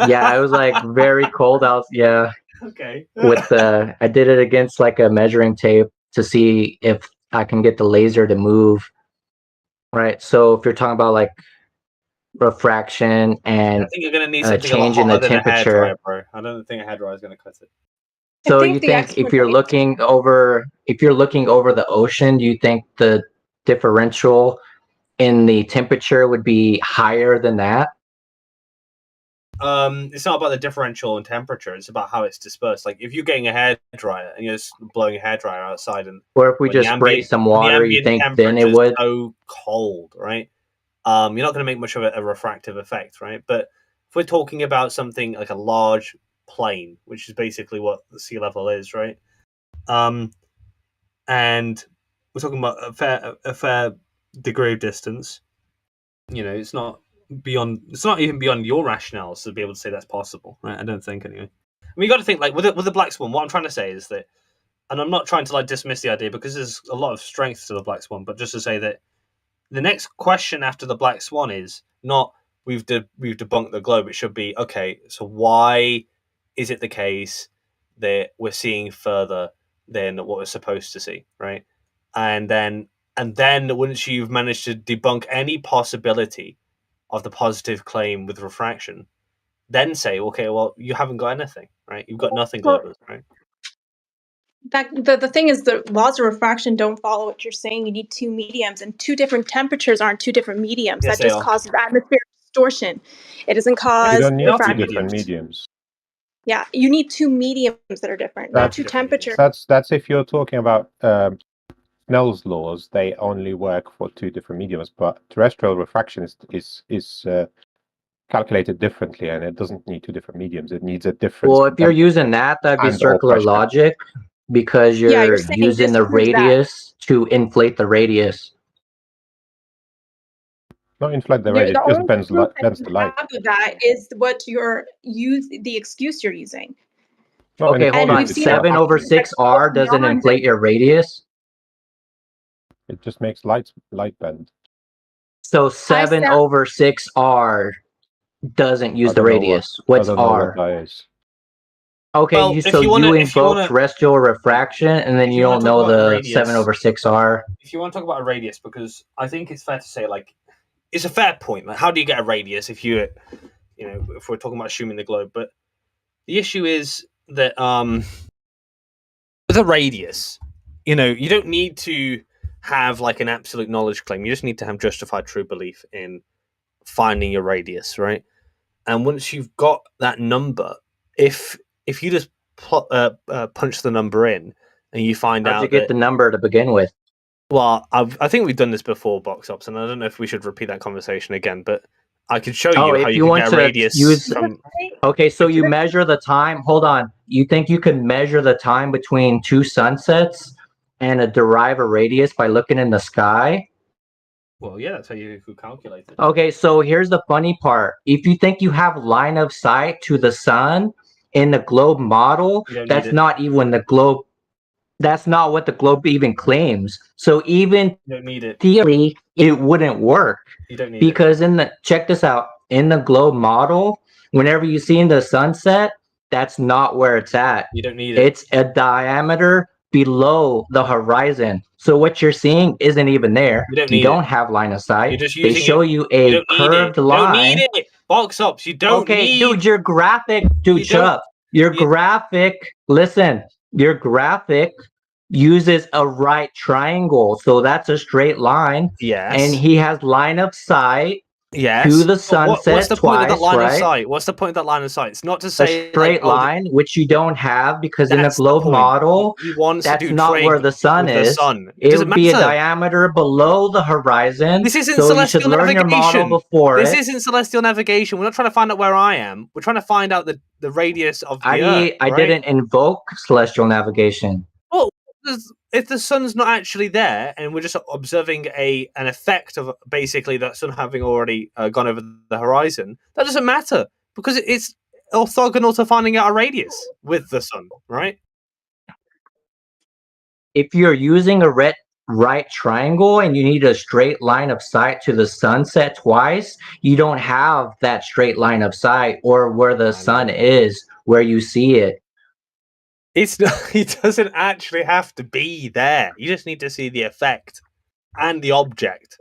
Yeah, it was like very cold out. Yeah. Okay. With I did it against like a measuring tape to see if I can get the laser to move. Right. So if you're talking about like refraction and I think you're gonna need something a lot change in the hotter than a temperature. hairdryer, bro. I don't think a hairdryer is gonna cut it. So you think if you're looking over the ocean, do you think the differential in the temperature would be higher than that? It's not about the differential in temperature. It's about how it's dispersed. Like if you're getting a hairdryer and you're just blowing a hairdryer outside, and Or if we just spray some water, you think then it would? So cold, right? You're not going to make much of a refractive effect, right? But if we're talking about something like a large plane, which is basically what the sea level is, right? And we're talking about a fair degree of distance. You know, it's not even beyond your rationales to be able to say that's possible, right? I don't think anyway. I mean, you got to think like with the black swan. What I'm trying to say is that, and I'm not trying to like dismiss the idea because there's a lot of strength to the black swan, but just to say that the next question after the black swan is not we've debunked the globe. It should be okay. So why is it the case that we're seeing further than what we're supposed to see, right? And then once you've managed to debunk any possibility of the positive claim with refraction, then say, okay, well, you haven't got anything, right? You've got nothing globally, right? The thing is, the laws of refraction don't follow what you're saying. You need two mediums, and two different temperatures aren't two different mediums. Yes, that just causes atmospheric distortion. It doesn't cause You don't need two refraction. different mediums. Yeah, you need two mediums that are different, not two temperatures. That's if you're talking about Snell's laws. They only work for two different mediums, but terrestrial refraction is calculated differently, and it doesn't need two different mediums. It needs a difference. Well, if you're using that, that'd be circular logic. because Yeah, you're you're saying using the disprove that. radius to inflate the radius. Not inflate the The radius, just only bends proof that bends you the light. have of that is what the excuse you're using. No, Okay, hold And on. we've seen it 7/6R doesn't inflate your radius. It just makes light bend. So 7/6R doesn't use the radius. What's I don't know what R? that is. Okay, Well, so you invoke terrestrial refraction, and then if you you wanna don't talk know about the radius- 7/6R. If you want to talk about a radius, because I think it's fair to say, like, it's a fair point. Like, how do you get a radius if if we're talking about assuming the globe? But the issue is that with a radius, you don't need to have like an absolute knowledge claim. You just need to have justified true belief in finding your radius, right? And once you've got that number, if you just punch the number in and you find How'd out you get that, the number to begin with? well, I think we've done this before, Box Ops, and I don't know if we should repeat that conversation again, but I could show Oh, you how if you you can want get a to radius use, from. okay, so you measure the time. Hold on. You think you can measure the time between two sunsets and derive a radius by looking in the sky? Well, yeah, that's how you could calculate it. Okay, so here's the funny part. If you think you have line of sight to the sun in the globe model, You don't need that's it. not even the globe. That's not what the globe even claims. So even You don't need it. theory, it wouldn't work. You don't need Because check this out, in the globe model, whenever you see in the sunset, that's not where it's at. You don't need it. It's a diameter below the horizon. So what you're seeing isn't even there. You don't You need don't it. have line of sight. You're just They using show it. you You a don't need curved it. You line. don't need it. Box Ops, you don't Okay, need. dude, your graphic, dude, You shut don't- up. Your graphic, listen, your graphic uses a right triangle. So that's a straight line. Yes. And he has line of sight Yes. to the But sunset what's the point of that twice, line of right? sight? What's the point of that line of sight? It's not to A say straight line, which you don't have because in a That's the globe point. model, He wants to that's do not where trig the sun with the is. sun. It doesn't would be a matter. diameter below the horizon. This isn't so you should celestial learn your model navigation. before This it. isn't celestial navigation. We're not trying to find out where I am. We're trying to find out the radius of the Earth. I right? didn't invoke celestial navigation. Well, if the sun's not actually there, and we're just observing an effect of basically that sun having already gone over the horizon, that doesn't matter because it's orthogonal to finding out a radius with the sun, right? If you're using a right triangle and you need a straight line of sight to the sunset twice, you don't have that straight line of sight or where the sun is, where you see it. It's not, it doesn't actually have to be there. You just need to see the effect and the object.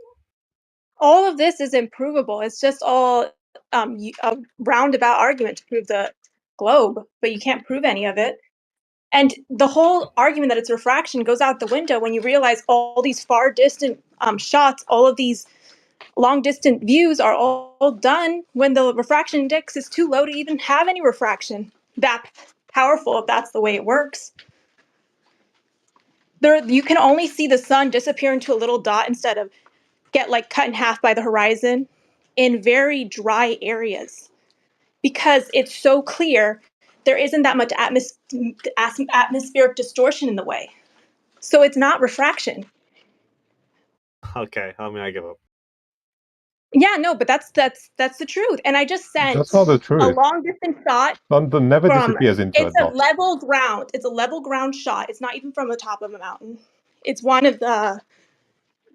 All of this is improvable. It's just all a roundabout argument to prove the globe, but you can't prove any of it. And the whole argument that it's refraction goes out the window when you realize all these far distant shots, all of these long distant views are all done when the refraction index is too low to even have any refraction that powerful, if that's the way it works. You can only see the sun disappear into a little dot instead of get like cut in half by the horizon in very dry areas because it's so clear there isn't that much atmospheric distortion in the way. So it's not refraction. Okay, I mean, I give up. Yeah, no, but that's the truth. And I just sent That's not the a truth. long distance shot London never from disappears into a it's a dot. level ground. It's a level ground shot. It's not even from the top of a mountain. It's one of the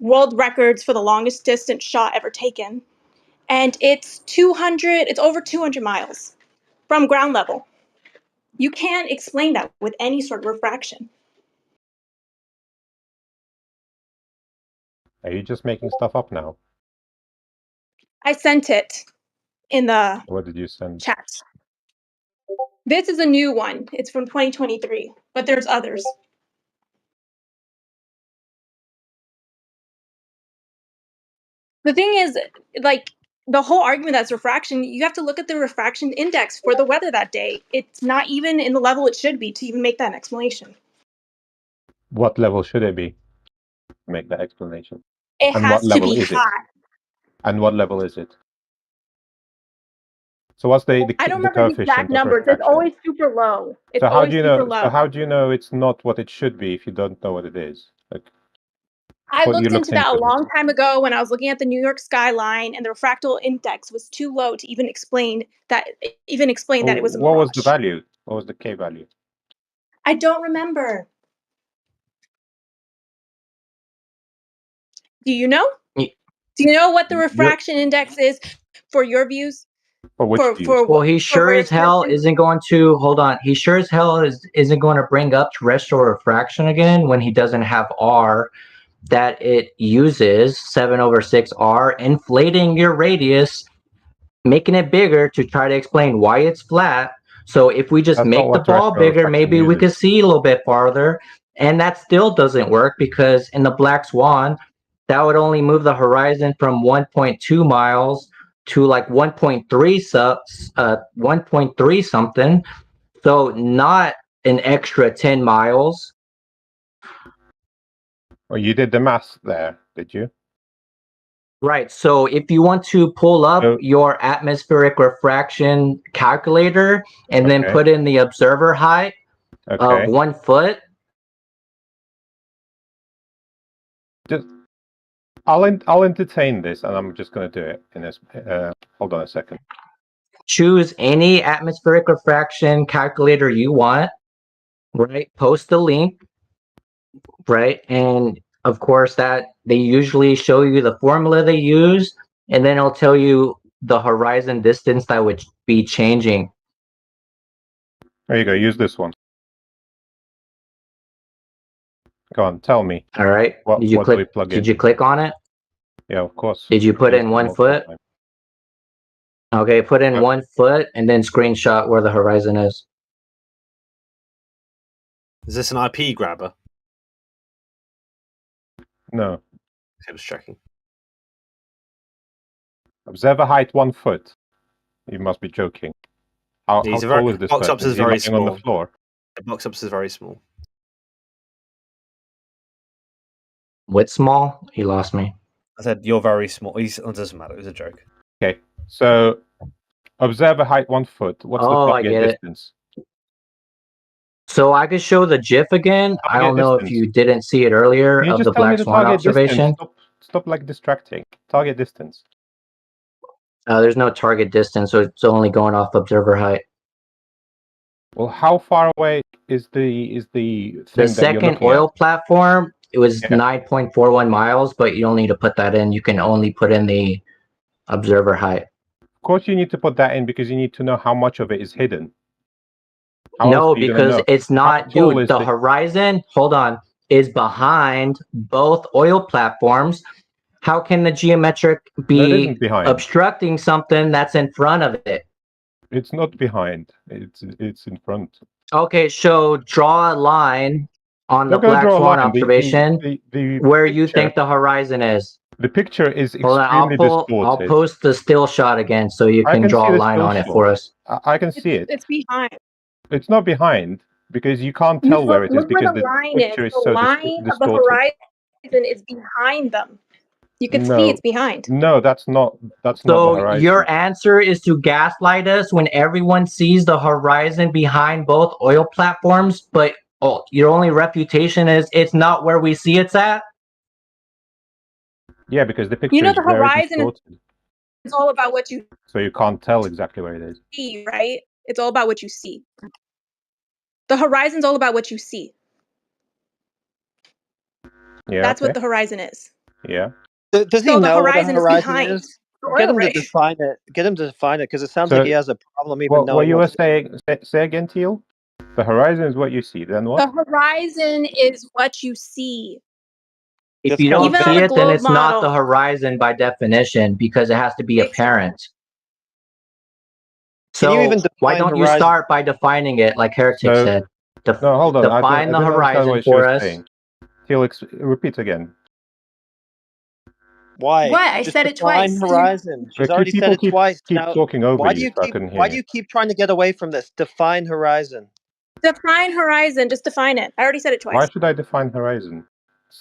world records for the longest distance shot ever taken. And it's over 200 miles from ground level. You can't explain that with any sort of refraction. Are you just making stuff up now? I sent it in the What did you send? chat. This is a new one. It's from 2023, but there's others. The thing is, like, the whole argument that's refraction, you have to look at the refraction index for the weather that day. It's not even in the level it should be to even make that an explanation. What level should it be? Make that explanation. It And has what to level be is it? high. And what level is it? So what's the I don't the remember the coefficient exact of numbers. It's refraction? always super low. It's So how always do you super know? low. So how do you know it's not what it should be if you don't know what it is? Like, I what you looked into looked that a into? long time ago when I was looking at the New York skyline, and the refractal index was too low to even explain that. That it was a What was the mirage. value? What was the K value? I don't remember. Do you know? Do you know what the refraction index is for your views? For which views? Well, he sure as hell isn't going to hold on. He sure as hell isn't going to bring up terrestrial refraction again when he doesn't have R. That it uses 7/6 R, inflating your radius, making it bigger to try to explain why it's flat. So if we just That's not make the what ball terrestrial bigger, refraction maybe we could uses. see a little bit farther. And that still doesn't work because in the black swan, that would only move the horizon from 1.2 miles to like 1.3 something. So not an extra 10 miles. Well, you did the math there, did you? Right. So if you want to pull up your atmospheric refraction calculator and then Okay. put in the observer height of 1 foot. Just, I'll entertain this, and I'm just going to do it in this. Hold on a second. Choose any atmospheric refraction calculator you want. Right. Post the link. Right. And of course, that they usually show you the formula they use, and then it'll tell you the horizon distance that would be changing. There you go. Use this one. Go on. Tell me. All right. What Did you do click? we plug Did in? you click on it? Yeah, of course. Did you put in 1 foot? Okay, put in 1 foot and then screenshot where the horizon is. Is this an IP grabber? No. I was checking. Observer height 1 foot. You must be joking. How tall is this box person? ups is Is he very lying small. on the floor? The box ups is very small. What small? He lost me. I said you're very small. It doesn't matter. It was a joke. Okay. So observer height 1 foot. What's the Oh, I target get it. distance? So I could show the GIF again. I Target don't know if distance. you didn't see it earlier Can you of the just tell me black the swan target observation. distance? Stop like distracting. Target distance. There's no target distance, so it's only going off observer height. Well, how far away is the thing The that you're second looking oil at? platform, it was Yeah. 9.41 miles, but you don't need to put that in. You can only put in the observer height. Of course, you need to put that in because you need to know how much of it is hidden. How else No, are you gonna because know? it's How not, tall dude. is The the? horizon, hold on, is behind both oil platforms. How can the geometric No, it be isn't behind. obstructing something that's in front of it? It's not behind. It's in front. Okay, so draw a line on the Not gonna black draw a swan line. observation The where you picture. think the horizon is. The picture is Hold on, extremely I'll distorted. post the still shot again so you I can can see draw a the line still on it shot. for us. I can see it. It's behind. It's not behind because you can't You tell where it is look where because the the line is. picture is The so line of the distorted. horizon is behind them. You could see No, it's behind. no, that's not the So horizon. your answer is to gaslight us when everyone sees the horizon behind both oil platforms, but your only refutation is it's not where we see it's at? Yeah, because the picture You know is the very horizon distorted, is all about what you so you can't tell exactly where it is. see, right? It's all about what you see. The horizon's all about what you see. Yeah. That's Okay. what the horizon is. Yeah. Does he So the know what a horizon is horizon behind is? the Get oil him to rig. define it. Get him to define it because it sounds So, like he has a problem even what knowing you what were it is. saying? Say again, Teal. The horizon is what you see. Then what? The horizon is what you see. If That's you kind don't of Even on see the it, then globe it's not the model. horizon by definition because it has to be apparent. Can you even So why define don't you horizon? start by defining it like Heretic So said? no, hold on. Define I the didn't understand horizon what she for was us. saying. Teal, repeat again. Why? What? I Just said it define twice. horizon. She's But already said people it twice. keep Now, talking over why do you, you so I keep couldn't hear why do you. you keep trying to get away from this? Define horizon. Define horizon. Just define it. I already said it Why twice. should I define horizon?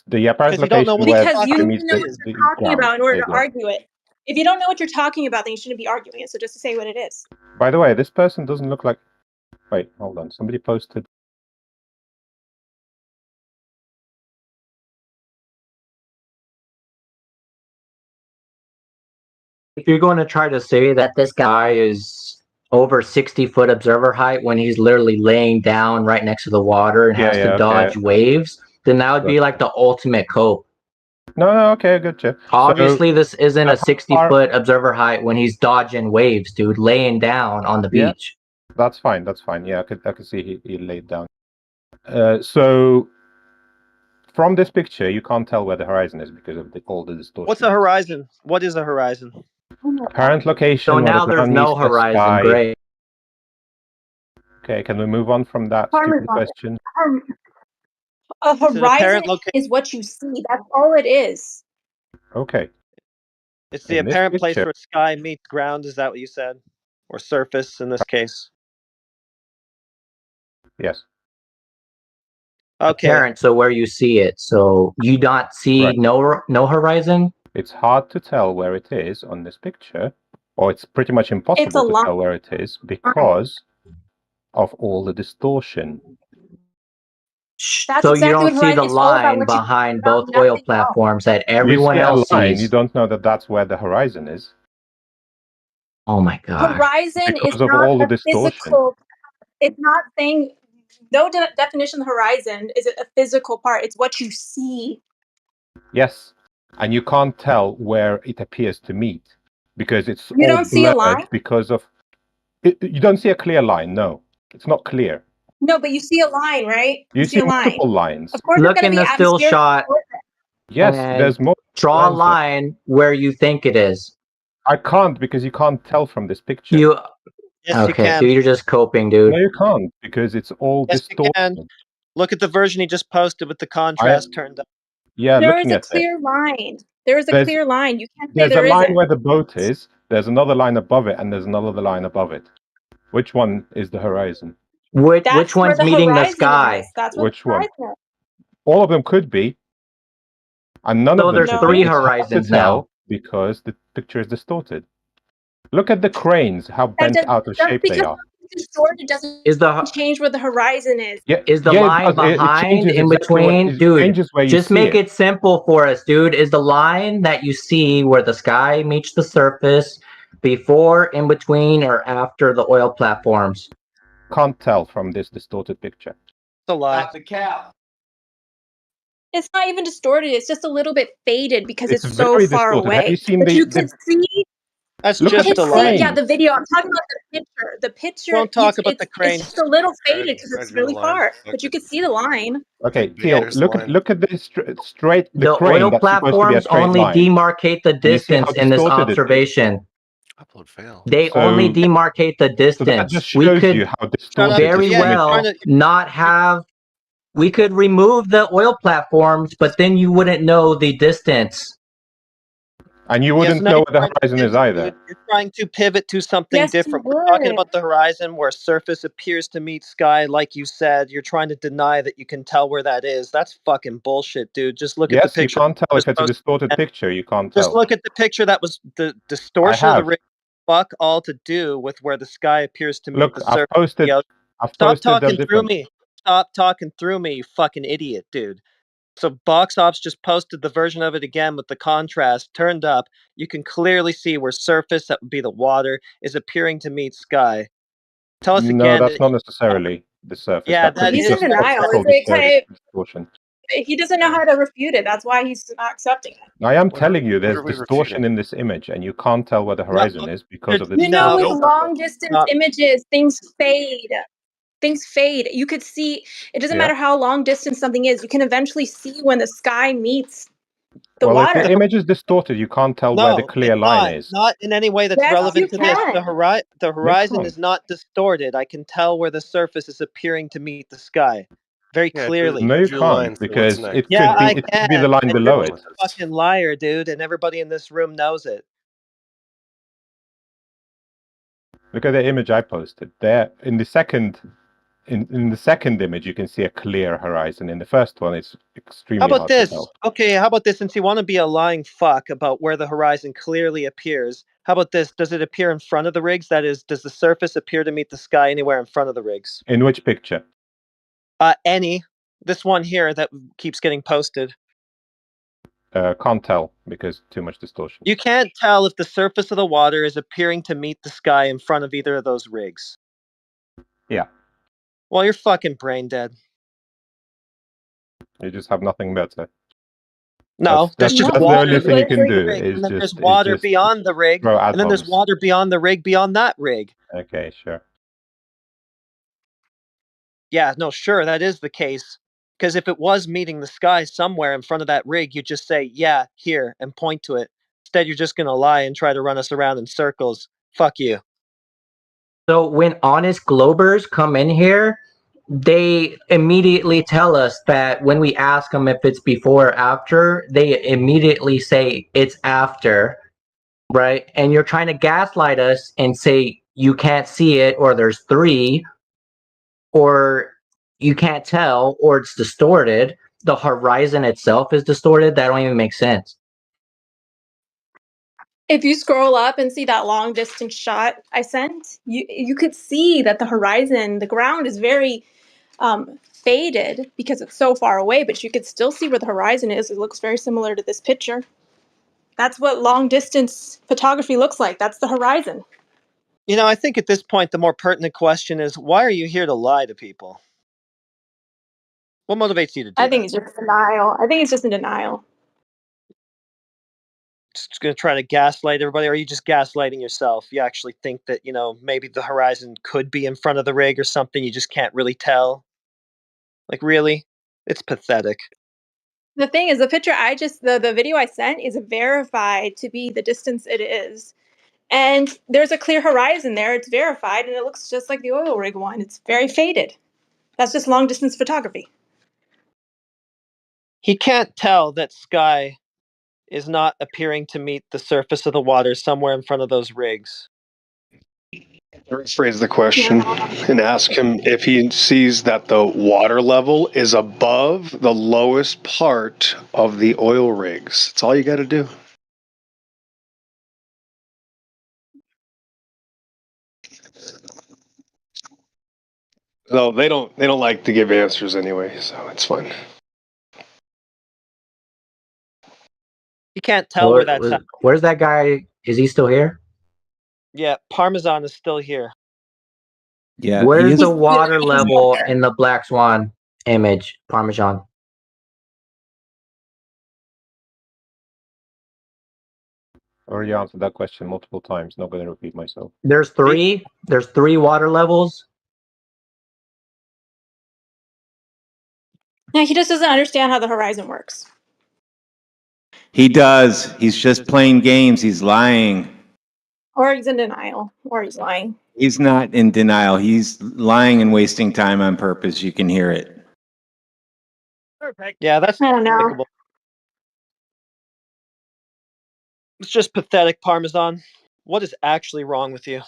The apparent Because you don't know location what where you're Because you talking it need meets to know about. what the you're talking ground. about in order There you to go. argue it. If you don't know what you're talking about, then you shouldn't be arguing it. So just to say what it is. By the way, this person doesn't look like. Wait, hold on. Somebody posted. If you're going to try to say that this guy is over 60-foot observer height when he's literally laying down right next to the water and has to dodge waves, then that would be like the ultimate cope. No, okay, gotcha. Obviously, this isn't a how far- 60-foot observer height when he's dodging waves, dude, laying down on the Yeah. beach. That's fine. That's fine. Yeah, I could see he laid down. So from this picture, you can't tell where the horizon is because of all the distortion. What's a horizon? What is a horizon? Apparent location. So what now is there's known no east of horizon. sky. Great. Okay, can we move on from that stupid question? A It's an horizon apparent location. is what you see. That's all it is. Okay. It's the In this apparent place picture- where sky meets ground. Is that what you said? Or surface in this case? Yes. Okay. Apparent, so where you see it. So you not see Right. no horizon? It's hard to tell where it is on this picture, or it's pretty much It's a impossible to line. tell where it is because of all the distortion. That's So you exactly don't what see the horizon is all about. line What you behind about both oil nothing else. platforms that You everyone see a else line, sees. you don't know that that's where the horizon is Oh my gosh. Horizon is because of not all the a distortion. physical. It's not saying no definition of horizon is a physical part. It's what you see. Yes, and you can't tell where it appears to meet because it's You all don't see a blurred line? because of. You don't see a clear line. No, it's not clear. No, but you see a line, right? You see see a line. multiple lines. Of course, it's Look gonna in be the still atmospheric. shot Yes, and there's more draw a lines there. line where you think it is. I can't because you can't tell from this picture. You Yes, you okay, so can. you're just coping, dude. No, you can't because it's all Yes, you distorted. can. Look at the version he just posted with the contrast turned up. Yeah, There is looking a at it. clear line. There is a There's- clear line. You can't say There's a there line isn't. where the boat is. There's another line above it, and there's another line above it. Which one is the horizon? Which That's where one's the meeting the horizon sky? is. That's where Which the one? horizon is. All of them could be, and none So of them there's should three be. It's hard to horizons tell now. because the picture is distorted. Look at the cranes, how bent out of Just shape they because are. it's distorted doesn't Is the change where the horizon is. Yeah, is the yeah, line it does. It behind changes in exactly between? it Dude, changes where you just see make it. it simple for us, dude. Is the line that you see where the sky meets the surface before, in between, or after the oil platforms? Can't tell from this distorted picture. It's a lie. the cap. It's not even distorted. It's just a little bit faded because it's so very far distorted. Have away. you seen But the? you can see. That's Look You at can just a the see. lie. Yeah, crane. the video. I'm talking about the picture. The picture. Don't talk about the It's crane. just a little faded because it's really far. But you can see the line. Okay, Yeah, Teal, there's the look line. at the straight the The crane oil that's supposed to be a platforms straight only line. demarcate the And you see how distance in this distorted it is. observation. Upload failed. They only So, demarcate the so that distance. just We shows you could how Shut up. distorted very this Yeah, image you're well trying to. not have. We could remove the oil platforms, but then you wouldn't know the distance. And you Yes, wouldn't no, know you're where the trying to horizon is pivot, either. dude. You're trying to pivot to something Yes, you different. We're talking would. about the horizon where surface appears to meet sky, like you said. You're trying to deny that you can tell where that is. That's fucking bullshit, dude. Just look at the Yes, you picture. can't tell if Just it's a posted distorted again. picture. You can't Just tell. look at the picture that was the I distortion of the have. rig. Fuck all to do with where the sky appears to meet Look, the I've surface. of posted. the ocean. I've Stop posted them talking through different. me. Stop talking through me, you fucking idiot, dude. So Box Ops just posted the version of it again with the contrast turned up. You can clearly see where surface, that would be the water, is appearing to meet sky. Tell us No, again. that's not necessarily the surface. Yeah, That could that be He's in is. just denial. optical It's kind of, distortion. he doesn't know how to refute it. That's why he's not accepting it. I am What telling you, what there's are we distortion refuting? in this image, and you can't tell where the No, horizon is because of the You know, distortion. with no. long distance Stop. images, things fade. Things fade. You could see, it doesn't Yeah. matter how long distance something is, you can eventually see when the sky meets the Well, if water. the image is distorted, you can't tell where the No, clear it's line not. is. Not in any way that's Yes, you relevant to this. can. The horizon can't. is not distorted. I can tell where the surface is appearing to meet the sky very Yeah, clearly. No, you drew a line, can't so what's because next? it Yeah, could be I it could be can. the line And below you're it. a fucking liar, dude, and everybody in this room knows it. Look at the image I posted. There in the second in the second image you can see a clear horizon. In the first one it's How extremely about hard to this? tell. Okay, how about this? Since you want to be a lying fuck about where the horizon clearly appears, How about this? Does it appear in front of the rigs? That is, does the surface appear to meet the sky anywhere in front of the rigs? In which picture? Any. This one here that keeps getting posted. Can't tell because too much distortion. You can't tell if the surface of the water is appearing to meet the sky in front of either of those rigs. Yeah. Well, you're fucking brain dead. You just have nothing better. No, there's just that's the water only thing you can behind the do. rig, Is and then there's just water beyond the rig, throw and then there's atoms. water beyond the rig beyond that rig. Okay, sure. Yeah, no, sure, that is the case. Because if it was meeting the sky somewhere in front of that rig, you'd just say, yeah, here, and point to it. Instead, you're just going to lie and try to run us around in circles. Fuck you. So when honest globers come in here, they immediately tell us that when we ask them if it's before or after, they immediately say it's after, right? And you're trying to gaslight us and say you can't see it, or there's three, or you can't tell, or it's distorted. The horizon itself is distorted. That don't even make sense. If you scroll up and see that long distance shot I sent, you could see that the horizon, the ground is very faded because it's so far away, but you could still see where the horizon is. It looks very similar to this picture. That's what long distance photography looks like. That's the horizon. You know, I think at this point, the more pertinent question is, why are you here to lie to people? What motivates you to do I think that? it's just denial. I think it's just in denial. Just going to try to gaslight everybody, or are you just gaslighting yourself? You actually think that, you know, maybe the horizon could be in front of the rig or something, you just can't really tell? Like, really? It's pathetic. The thing is, the picture the video I sent is verified to be the distance it is. And there's a clear horizon there. It's verified, and it looks just like the oil rig one. It's very faded. That's just long distance photography. He can't tell that sky is not appearing to meet the surface of the water somewhere in front of those rigs. Rephrase the question and ask him if he sees that the water level is above the lowest part of the oil rigs. That's all you got to do. No, they don't like to give answers anyway, so it's fine. You can't tell where that's at. Where's that guy? Is he still here? Yeah, Parmesan is still here. Yeah. Where's the water level in the Black Swan image, Parmesan? Already answered that question multiple times. Not going to repeat myself. There's three. There's three water levels. Yeah, he just doesn't understand how the horizon works. He does. He's just playing games. He's lying. Or he's in denial, or he's lying. He's not in denial. He's lying and wasting time on purpose. You can hear it. Yeah, that's I don't know. despicable. It's just pathetic, Parmesan. What is actually wrong with you?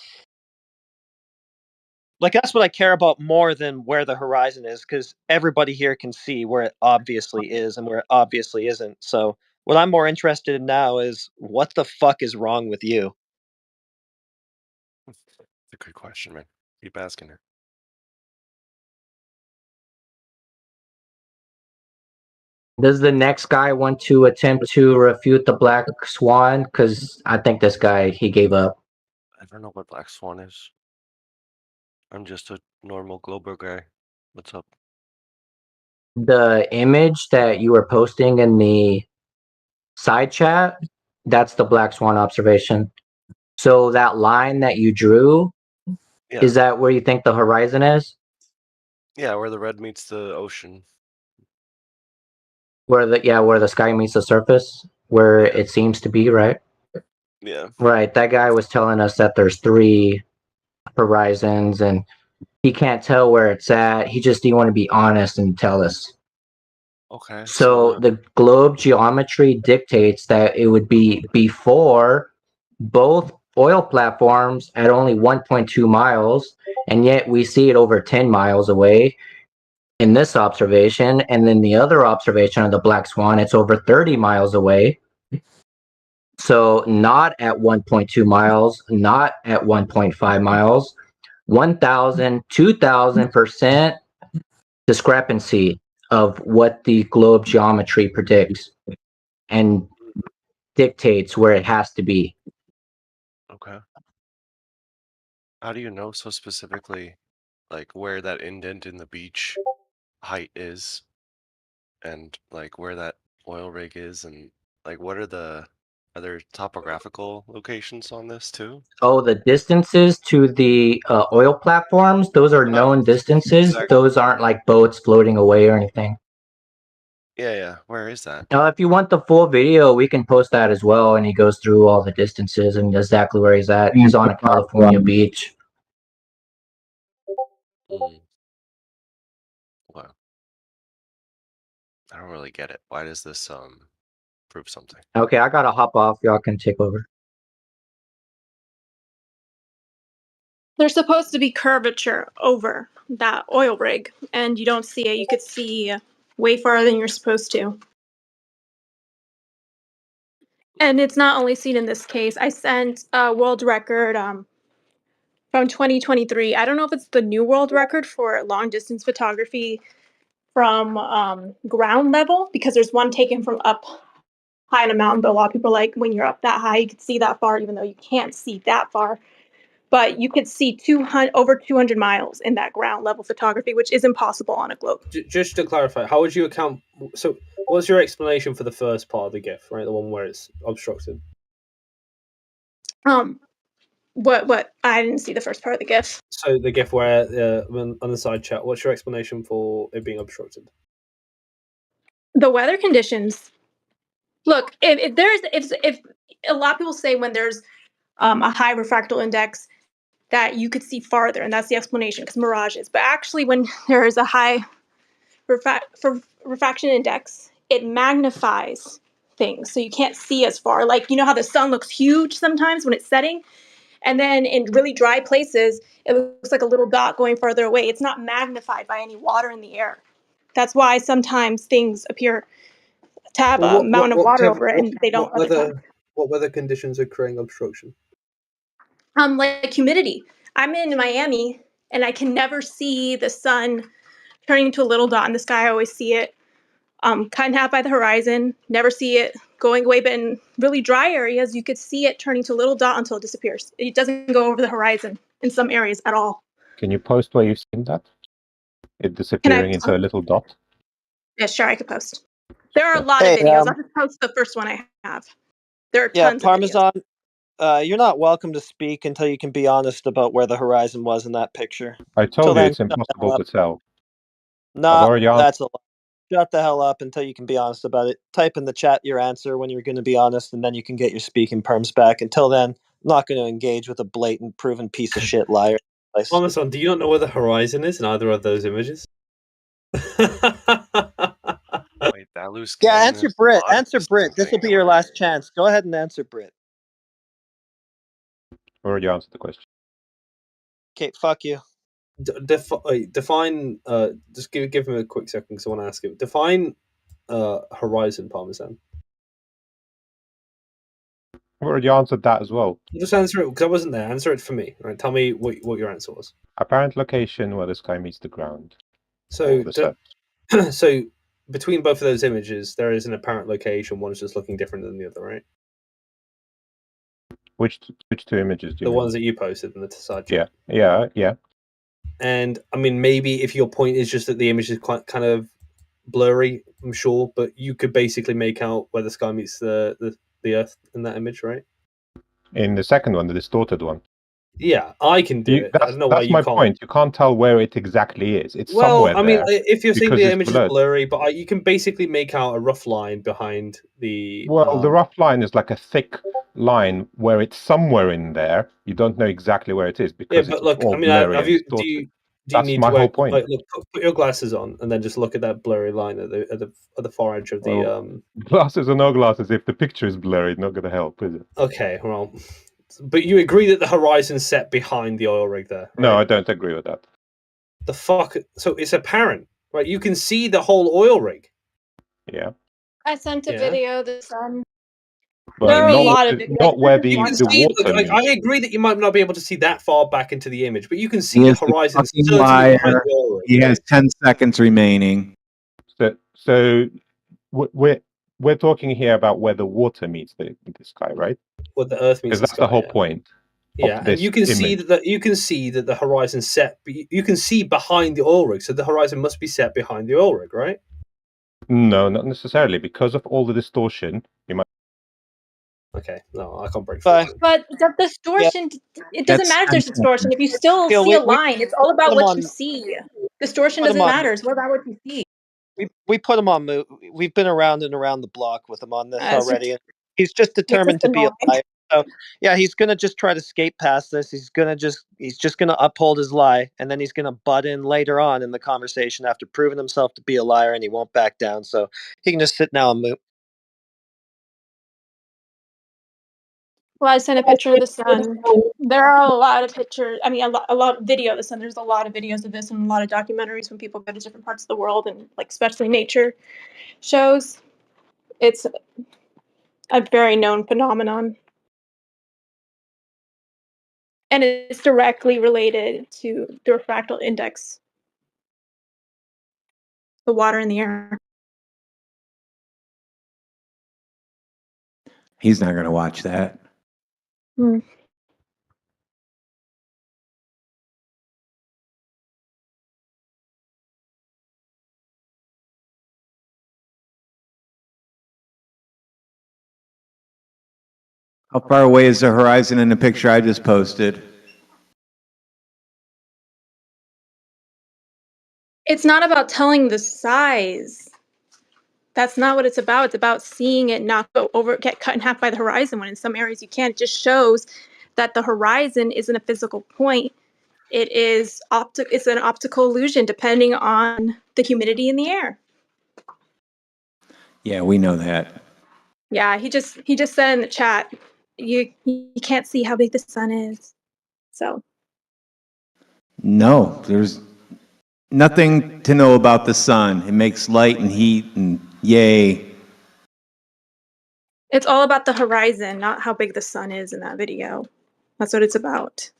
Like, that's what I care about more than where the horizon is, because everybody here can see where it obviously is and where it obviously isn't. So what I'm more interested in now is, what the fuck is wrong with you? That's a good question, man. Keep asking her. Does the next guy want to attempt to refute the Black Swan? Because I think this guy, he gave up. I don't know what Black Swan is. I'm just a normal Glober guy. What's up? The image that you were posting in the side chat, that's the Black Swan observation. So that line that you drew, is that where you think the horizon is? Yeah, where the red meets the ocean. Where the sky meets the surface, where it seems to be, right? Yeah. Right. That guy was telling us that there's three horizons and he can't tell where it's at. He just didn't want to be honest and tell us. Okay. So the globe geometry dictates that it would be before both oil platforms at only 1.2 miles, and yet we see it over 10 miles away in this observation. And then the other observation of the Black Swan, it's over 30 miles away. So not at 1.2 miles, not at 1.5 miles, 1,000, 2,000% discrepancy of what the globe geometry predicts and dictates where it has to be. Okay. How do you know so specifically, like where that indent in the beach height is, and like where that oil rig is, and like what are the other topographical locations on this too? Oh, the distances to the oil platforms, those are known distances. Exactly. Those aren't like boats floating away or anything. Yeah. Where is that? If you want the full video, we can post that as well. And he goes through all the distances and exactly where he's at. He's on a California beach. Wow. I don't really get it. Why does this prove something? Okay, I gotta hop off. Y'all can take over. There's supposed to be curvature over that oil rig, and you don't see it. You could see way farther than you're supposed to. And it's not only seen in this case. I sent a world record from 2023. I don't know if it's the new world record for long distance photography from ground level, because there's one taken from up high on a mountain, but a lot of people are like, when you're up that high, you can see that far, even though you can't see that far. But you could see over 200 miles in that ground level photography, which is impossible on a globe. Just to clarify, how would you account? So, what's your explanation for the first part of the GIF, right? The one where it's obstructed. What? I didn't see the first part of the GIF. So the GIF where on the side chat, what's your explanation for it being obstructed? The weather conditions. Look, if a lot of people say when there's a high refractal index that you could see farther, and that's the explanation because mirages. But actually, when there is a high refraction index, it magnifies things, so you can't see as far. Like, you know how the sun looks huge sometimes when it's setting, and then in really dry places, it looks like a little dot going farther away. It's not magnified by any water in the air. That's why sometimes things appear to have a mountain of water over it, and they don't other times. What weather conditions are creating obstruction? Like humidity. I'm in Miami, and I can never see the sun turning into a little dot in the sky. I always see it cut in half by the horizon. Never see it going away, but in really dry areas, you could see it turning to a little dot until it disappears. It doesn't go over the horizon in some areas at all. Can you post where you've seen that? It disappearing into a little dot? Yeah, sure, I could post. There are a lot of videos. I'll just post the first one I have. There are tons of videos. Parmesan, you're not welcome to speak until you can be honest about where the horizon was in that picture. I told you it's impossible to tell. No, that's a lie. Shut the hell up until you can be honest about it. Type in the chat your answer when you're going to be honest, and then you can get your speaking perms back. Until then, I'm not going to engage with a blatant, proven piece of shit liar. Parmesan, do you not know where the horizon is in either of those images? Wait, that loose Yeah, cannon answer is Brit. not Answer Brit. This will be your last chance. Go ahead and answer Brit. Already answered the question. Okay, fuck you. Define. Just give him a quick second because I want to ask him. Define horizon, Parmesan. I already answered that as well. Just answer it because I wasn't there. Answer it for me. Right? Tell me what your answer was. Apparent location where the sky meets the ground. So, so between both of those images, there is an apparent location. One's just looking different than the other, right? Which two images do you The mean? ones that you posted in the side chat. Yeah. And I mean, maybe if your point is just that the image is quite kind of blurry, I'm sure, but you could basically make out where the sky meets the Earth in that image, right? In the second one, the distorted one. Yeah, I can do it. I don't know why That's you my can't. point. You can't tell where it exactly is. It's Well, somewhere I mean, there if you're saying because the it's image is blurred. blurry, but you can basically make out a rough line behind the. Well, the rough line is like a thick line where it's somewhere in there. You don't know exactly where it is because Yeah, but it's look, all I mean, blurry have and you? distorted. Do you That's need my to wear, whole point. like, look, put your glasses on and then just look at that blurry line at the far edge of the Glasses or no glasses, if the picture is blurry, it's not going to help, is it? Okay, well, but you agree that the horizon's set behind the oil rig there, right? No, I don't agree with that. The fuck? So it's apparent, right? You can see the whole oil rig. Yeah. I sent a video of the sun. but There are a not lot of where, videos. not where You can the see. Look, water I meets. agree that you might not be able to see that far back into the image, but you can see He the is a horizon fucking certainly behind liar. the oil rig. He has 10 seconds remaining. So we're talking here about where the water meets the sky, right? Where the Earth meets Because the that's the sky. whole Yeah. point. Yeah, of and this you can see image. that you can see that the horizon's set. You can see behind the oil rig, so the horizon must be set behind the oil rig, right? No, not necessarily. Because of all the distortion, you might. Okay, no, I can't break Bye. through. But the distortion, it doesn't That's matter if there's 10 distortion. seconds. If you still Phil, see a we line, it's all about put him what you on. see. Distortion Put him doesn't on. matter. It's what about what you see. We put him on mute. We've been around and around the block with him on this It's just, already. He's just it's just determined to be a annoying. liar. So yeah, he's gonna just try to skate past this. He's just gonna uphold his lie, and then he's gonna butt in later on in the conversation after proving himself to be a liar, and he won't back down. So he can just sit now and mute. Well, I sent a picture of the sun. There are a lot of pictures. I mean, a lot of video of the sun. There's a lot of videos of this and a lot of documentaries when people go to different parts of the world and like especially nature shows. It's a very known phenomenon. And it's directly related to the refractal index, the water in the air. He's not going to watch that. Hmm. How far away is the horizon in the picture I just posted? It's not about telling the size. That's not what it's about. It's about seeing it not go over, get cut in half by the horizon when in some areas you can. It just shows that the horizon isn't a physical point. It's an optical illusion depending on the humidity in the air. Yeah, we know that. Yeah, he just said in the chat, you can't see how big the sun is. So No, there's nothing to know about the sun. It makes light and heat and yay. it's all about the horizon, not how big the sun is in that video. That's what it's about.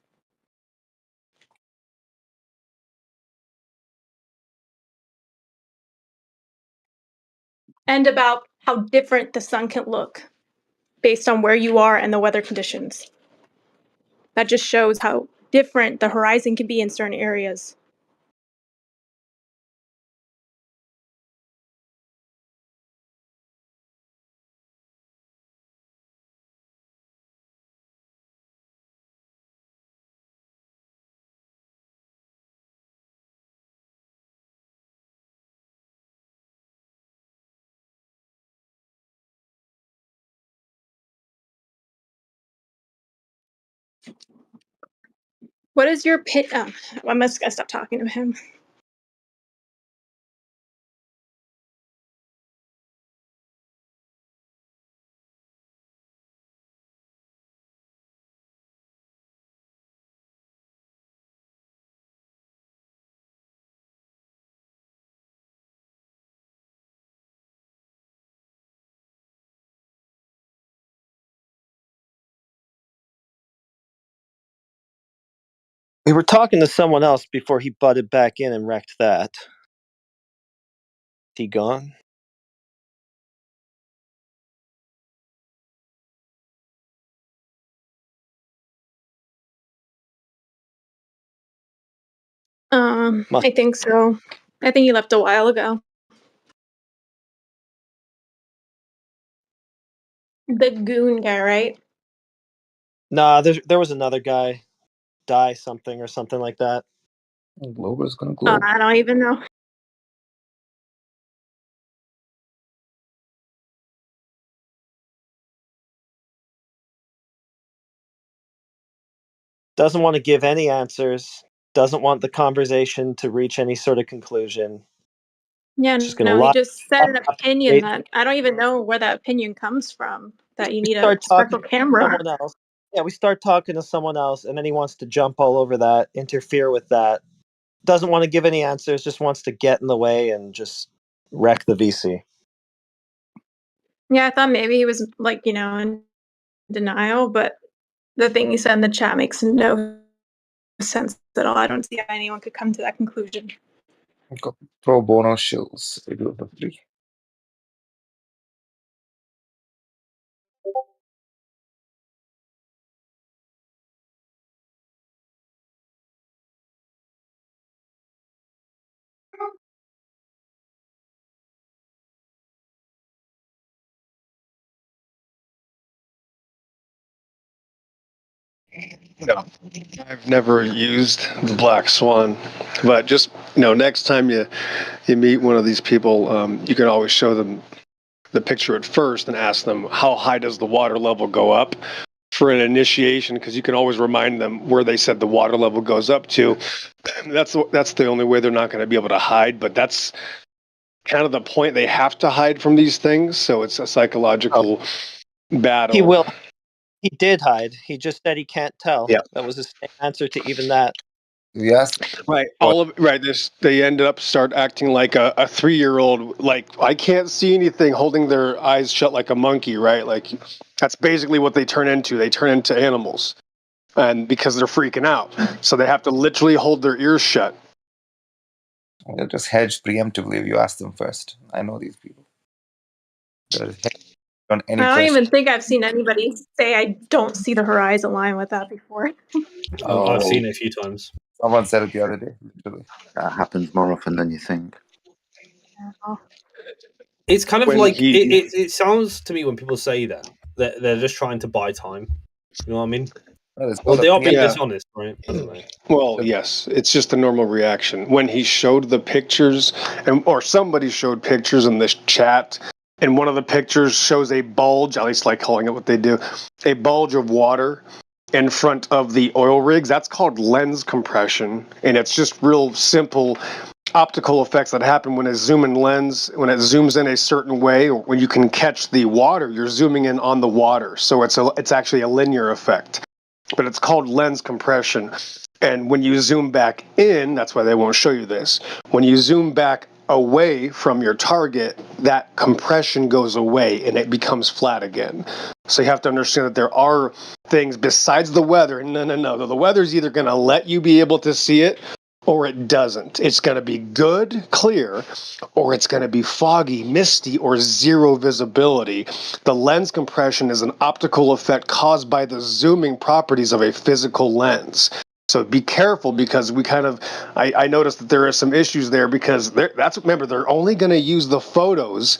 And about how different the sun can look based on where you are and the weather conditions. That just shows how different the horizon can be in certain areas. What is your pit? Oh, I must gotta stop talking to him. We were talking to someone else before he butted back in and wrecked that. Is he gone? I think so. I think he left a while ago. The goon guy, right? Nah, there was another guy, die something or something like that. Glober's gonna Oh, I don't even know. Doesn't want to give any answers. Doesn't want the conversation to reach any sort of conclusion. Yeah, Just gonna no, he lie. just said an opinion that I don't even know where that opinion comes from. That you need a Start talking special to camera. someone else. Yeah, we start talking to someone else, and then he wants to jump all over that, interfere with that. Doesn't want to give any answers. Just wants to get in the way and just wreck the VC. Yeah, I thought maybe he was like, in denial, but the thing you said in the chat makes no sense at all. I don't see how anyone could come to that conclusion. I've got pro bono shills. They do it for free. No, I've never used the black swan, but just next time you meet one of these people, you can always show them the picture at first and ask them how high does the water level go up for an initiation, because you can always remind them where they said the water level goes up to. That's the only way they're not going to be able to hide, but that's kind of the point. They have to hide from these things, so it's a psychological battle. He will. He did hide. He just said he can't tell. Yeah. That was his answer to even that. Yes. Right. They end up start acting like a 3-year-old. Like, I can't see anything, holding their eyes shut like a monkey. Right. Like, that's basically what they turn into. They turn into animals, and because they're freaking out, so they have to literally hold their ears shut. They'll just hedge preemptively if you ask them first. I know these people. On any I don't question. even think I've seen anybody say I don't see the horizon line with that before. I've seen it a few times. Someone said it the other day, literally. That happens more often than you think. It's kind of When like he- it sounds to me when people say that they're just trying to buy time. You know what I mean? Well, they are being dishonest, right? I don't know. Well, yes, it's just a normal reaction. When he showed the pictures, or somebody showed pictures in this chat, and one of the pictures shows a bulge, at least like calling it what they do, a bulge of water in front of the oil rigs. That's called lens compression, and it's just real simple optical effects that happen when a zoom-in lens, when it zooms in a certain way, or when you can catch the water, you're zooming in on the water. So it's actually a linear effect, but it's called lens compression. And when you zoom back in, that's why they won't show you this. When you zoom back away from your target, that compression goes away and it becomes flat again. So you have to understand that there are things besides the weather. No. The weather's either going to let you be able to see it or it doesn't. It's going to be good, clear, or it's going to be foggy, misty, or zero visibility. The lens compression is an optical effect caused by the zooming properties of a physical lens. So be careful, because I noticed that there are some issues there, because remember, they're only going to use the photos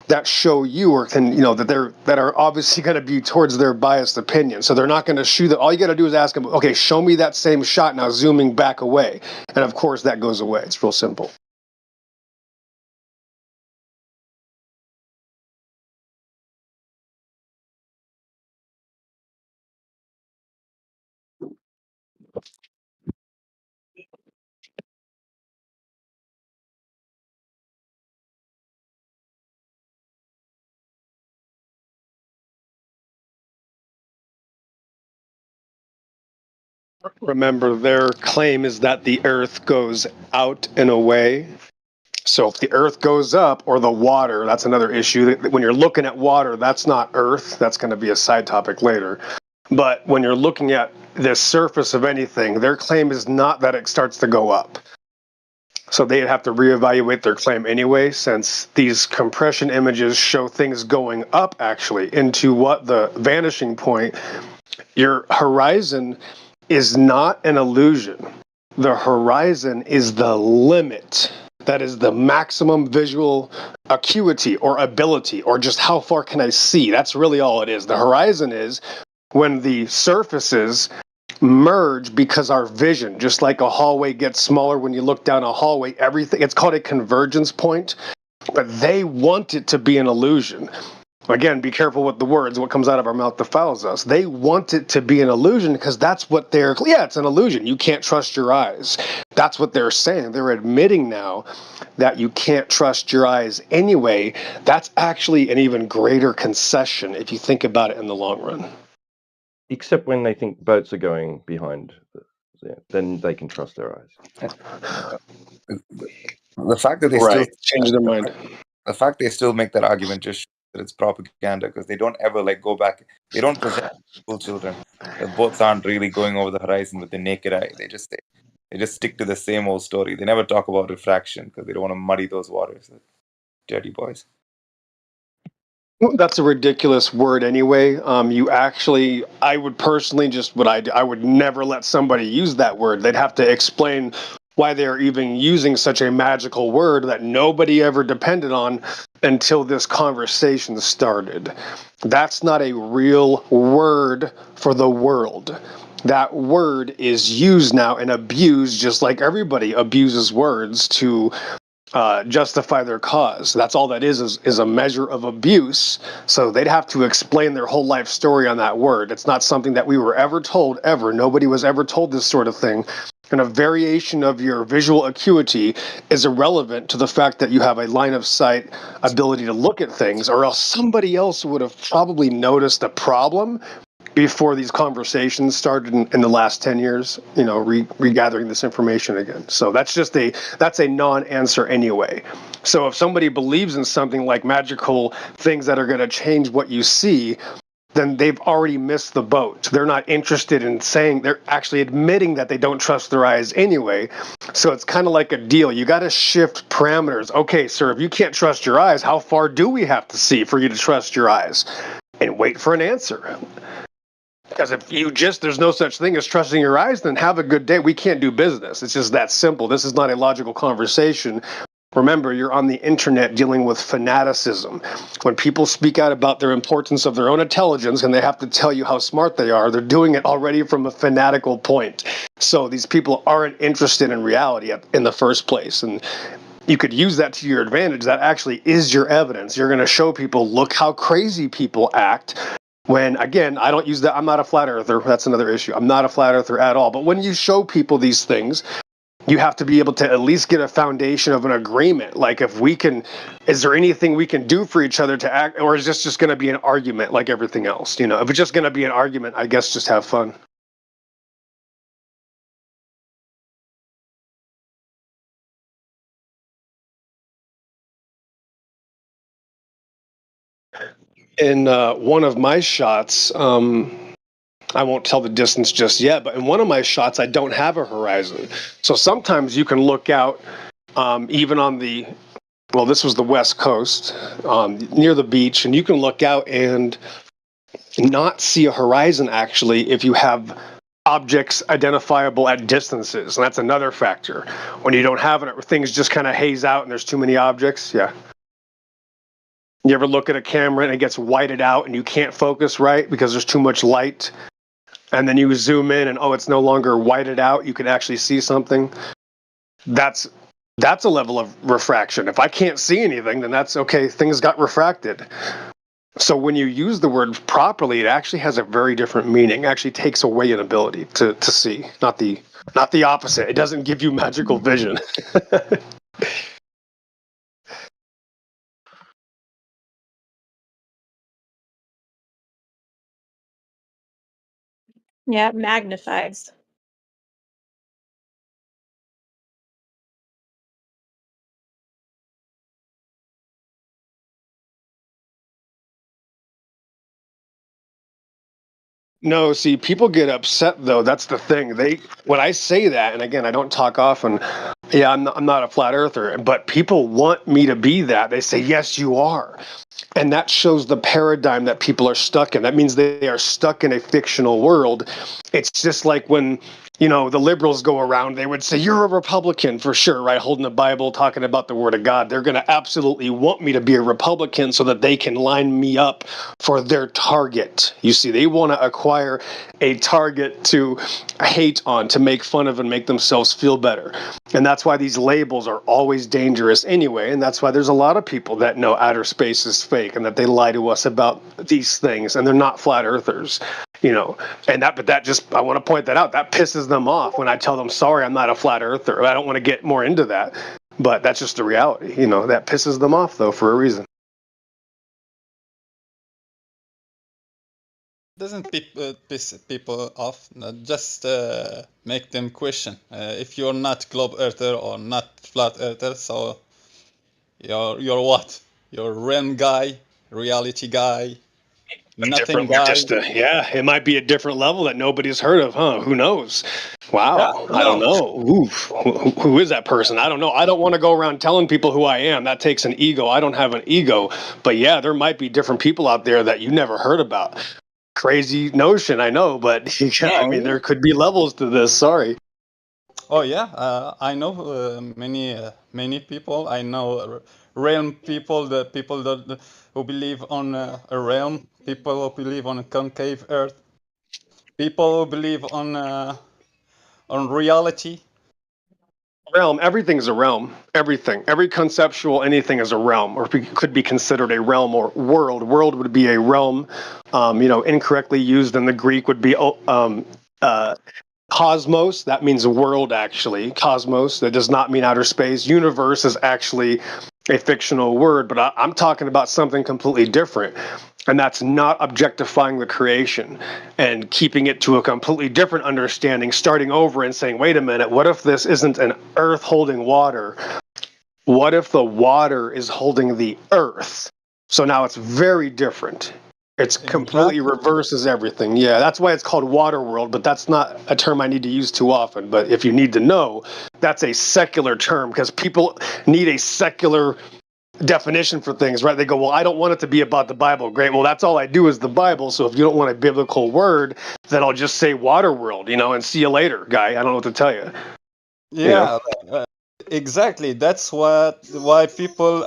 that show you, or that are obviously going to be towards their biased opinion. So they're not going to shoot that. All you got to do is ask them, okay, show me that same shot now, zooming back away. And of course that goes away. It's real simple. Remember, their claim is that the Earth goes out and away. So if the Earth goes up, or the water, that's another issue. When you're looking at water, that's not Earth. That's going to be a side topic later. But when you're looking at the surface of anything, their claim is not that it starts to go up. So they'd have to reevaluate their claim anyway, since these compression images show things going up, actually, into what the vanishing point. Your horizon is not an illusion. The horizon is the limit. That is the maximum visual acuity or ability, or just how far can I see. That's really all it is. The horizon is when the surfaces merge, because our vision, just like a hallway gets smaller when you look down a hallway, everything, it's called a convergence point, but they want it to be an illusion. Again, be careful with the words. What comes out of our mouth defiles us. They want it to be an illusion, because that's what it's an illusion. You can't trust your eyes. That's what they're saying. They're admitting now that you can't trust your eyes anyway. That's actually an even greater concession if you think about it in the long run. Except when they think boats are going behind, then they can trust their eyes. The fact that they Right. Change their mind. The fact they still make that argument just that it's propaganda because they don't ever like go back. They don't present school children that boats aren't really going over the horizon with the naked eye. They just stick to the same old story. They never talk about refraction because they don't want to muddy those waters. Dirty boys. That's a ridiculous word anyway. I would personally I would never let somebody use that word. They'd have to explain why they're even using such a magical word that nobody ever depended on until this conversation started. That's not a real word for the world. That word is used now and abused just like everybody abuses words to justify their cause. That's all that is a measure of abuse. So they'd have to explain their whole life story on that word. It's not something that we were ever told, ever. Nobody was ever told this sort of thing. And a variation of your visual acuity is irrelevant to the fact that you have a line of sight ability to look at things, or else somebody else would have probably noticed a problem before these conversations started in the last 10 years, regathering this information again. So that's a non-answer anyway. So if somebody believes in something like magical things that are going to change what you see, then they've already missed the boat. They're not interested in they're actually admitting that they don't trust their eyes anyway. So it's kind of like a deal. You got to shift parameters. Okay, sir, if you can't trust your eyes, how far do we have to see for you to trust your eyes? And wait for an answer. Because if there's no such thing as trusting your eyes, then have a good day. We can't do business. It's just that simple. This is not a logical conversation. Remember, you're on the internet dealing with fanaticism. When people speak out about their importance of their own intelligence and they have to tell you how smart they are, they're doing it already from a fanatical point. So these people aren't interested in reality in the first place. And you could use that to your advantage. That actually is your evidence. You're going to show people, look how crazy people act. When, again, I don't use that. I'm not a flat earther. That's another issue. I'm not a flat earther at all. But when you show people these things, you have to be able to at least get a foundation of an agreement. Like is there anything we can do for each other to act, or is this just going to be an argument like everything else? If it's just going to be an argument, I guess just have fun. In one of my shots, I won't tell the distance just yet, but in one of my shots, I don't have a horizon. So sometimes you can look out even on this was the West Coast, near the beach, and you can look out and not see a horizon actually if you have objects identifiable at distances. And that's another factor. When you don't have it, things just kind of haze out and there's too many objects. Yeah. You ever look at a camera and it gets whited out and you can't focus right because there's too much light? And then you zoom in and, it's no longer whited out. You can actually see something. That's a level of refraction. If I can't see anything, then that's okay. Things got refracted. So when you use the word properly, it actually has a very different meaning. It actually takes away an ability to see, not the opposite. It doesn't give you magical vision. Yeah, it magnifies. No, see, people get upset though. That's the thing. When I say that, and again, I don't talk often. Yeah, I'm not a flat earther, but people want me to be that. They say, yes, you are. And that shows the paradigm that people are stuck in. That means they are stuck in a fictional world. It's just like when, the liberals go around, they would say, you're a Republican for sure, right? Holding the Bible, talking about the word of God. They're going to absolutely want me to be a Republican so that they can line me up for their target. You see, they want to acquire a target to hate on, to make fun of and make themselves feel better. And that's why these labels are always dangerous anyway. And that's why there's a lot of people that know outer space is fake and that they lie to us about these things and they're not flat earthers, and I want to point that out. That pisses them off when I tell them, sorry, I'm not a flat earther. I don't want to get more into that, but that's just the reality. That pisses them off though, for a reason. Doesn't piss people off, just make them question. If you're not globe earther or not flat earther, so you're what? You're REM guy, reality guy, nothing Different, we're guy. just it might be a different level that nobody's heard of, huh? Who knows? Wow, Yeah, I don't no. know. Oof, who is that person? I don't know. I don't want to go around telling people who I am. That takes an ego. I don't have an ego, but yeah, there might be different people out there that you never heard about. Crazy notion, I know, but I mean, there could be levels to this. Sorry. Oh yeah, I know many people. I know realm people, the people who believe on a realm, people who believe on a concave Earth, people who believe on reality. Realm, everything's a realm. Everything, every conceptual anything is a realm, or could be considered a realm or world. World would be a realm. Incorrectly used in the Greek would be cosmos. That means world, actually. Cosmos. That does not mean outer space. Universe is actually a fictional word, but I'm talking about something completely different. And that's not objectifying the creation and keeping it to a completely different understanding, starting over and saying, wait a minute, what if this isn't an earth holding water? What if the water is holding the earth? So now it's very different. It's completely reverses everything. Yeah, that's why it's called water world, but that's not a term I need to use too often. But if you need to know, that's a secular term because people need a secular definition for things, right? They go, well, I don't want it to be about the Bible. Great. Well, that's all I do is the Bible. So if you don't want a biblical word, then I'll just say water world, and see you later, guy. I don't know what to tell you. Yeah, exactly. That's why people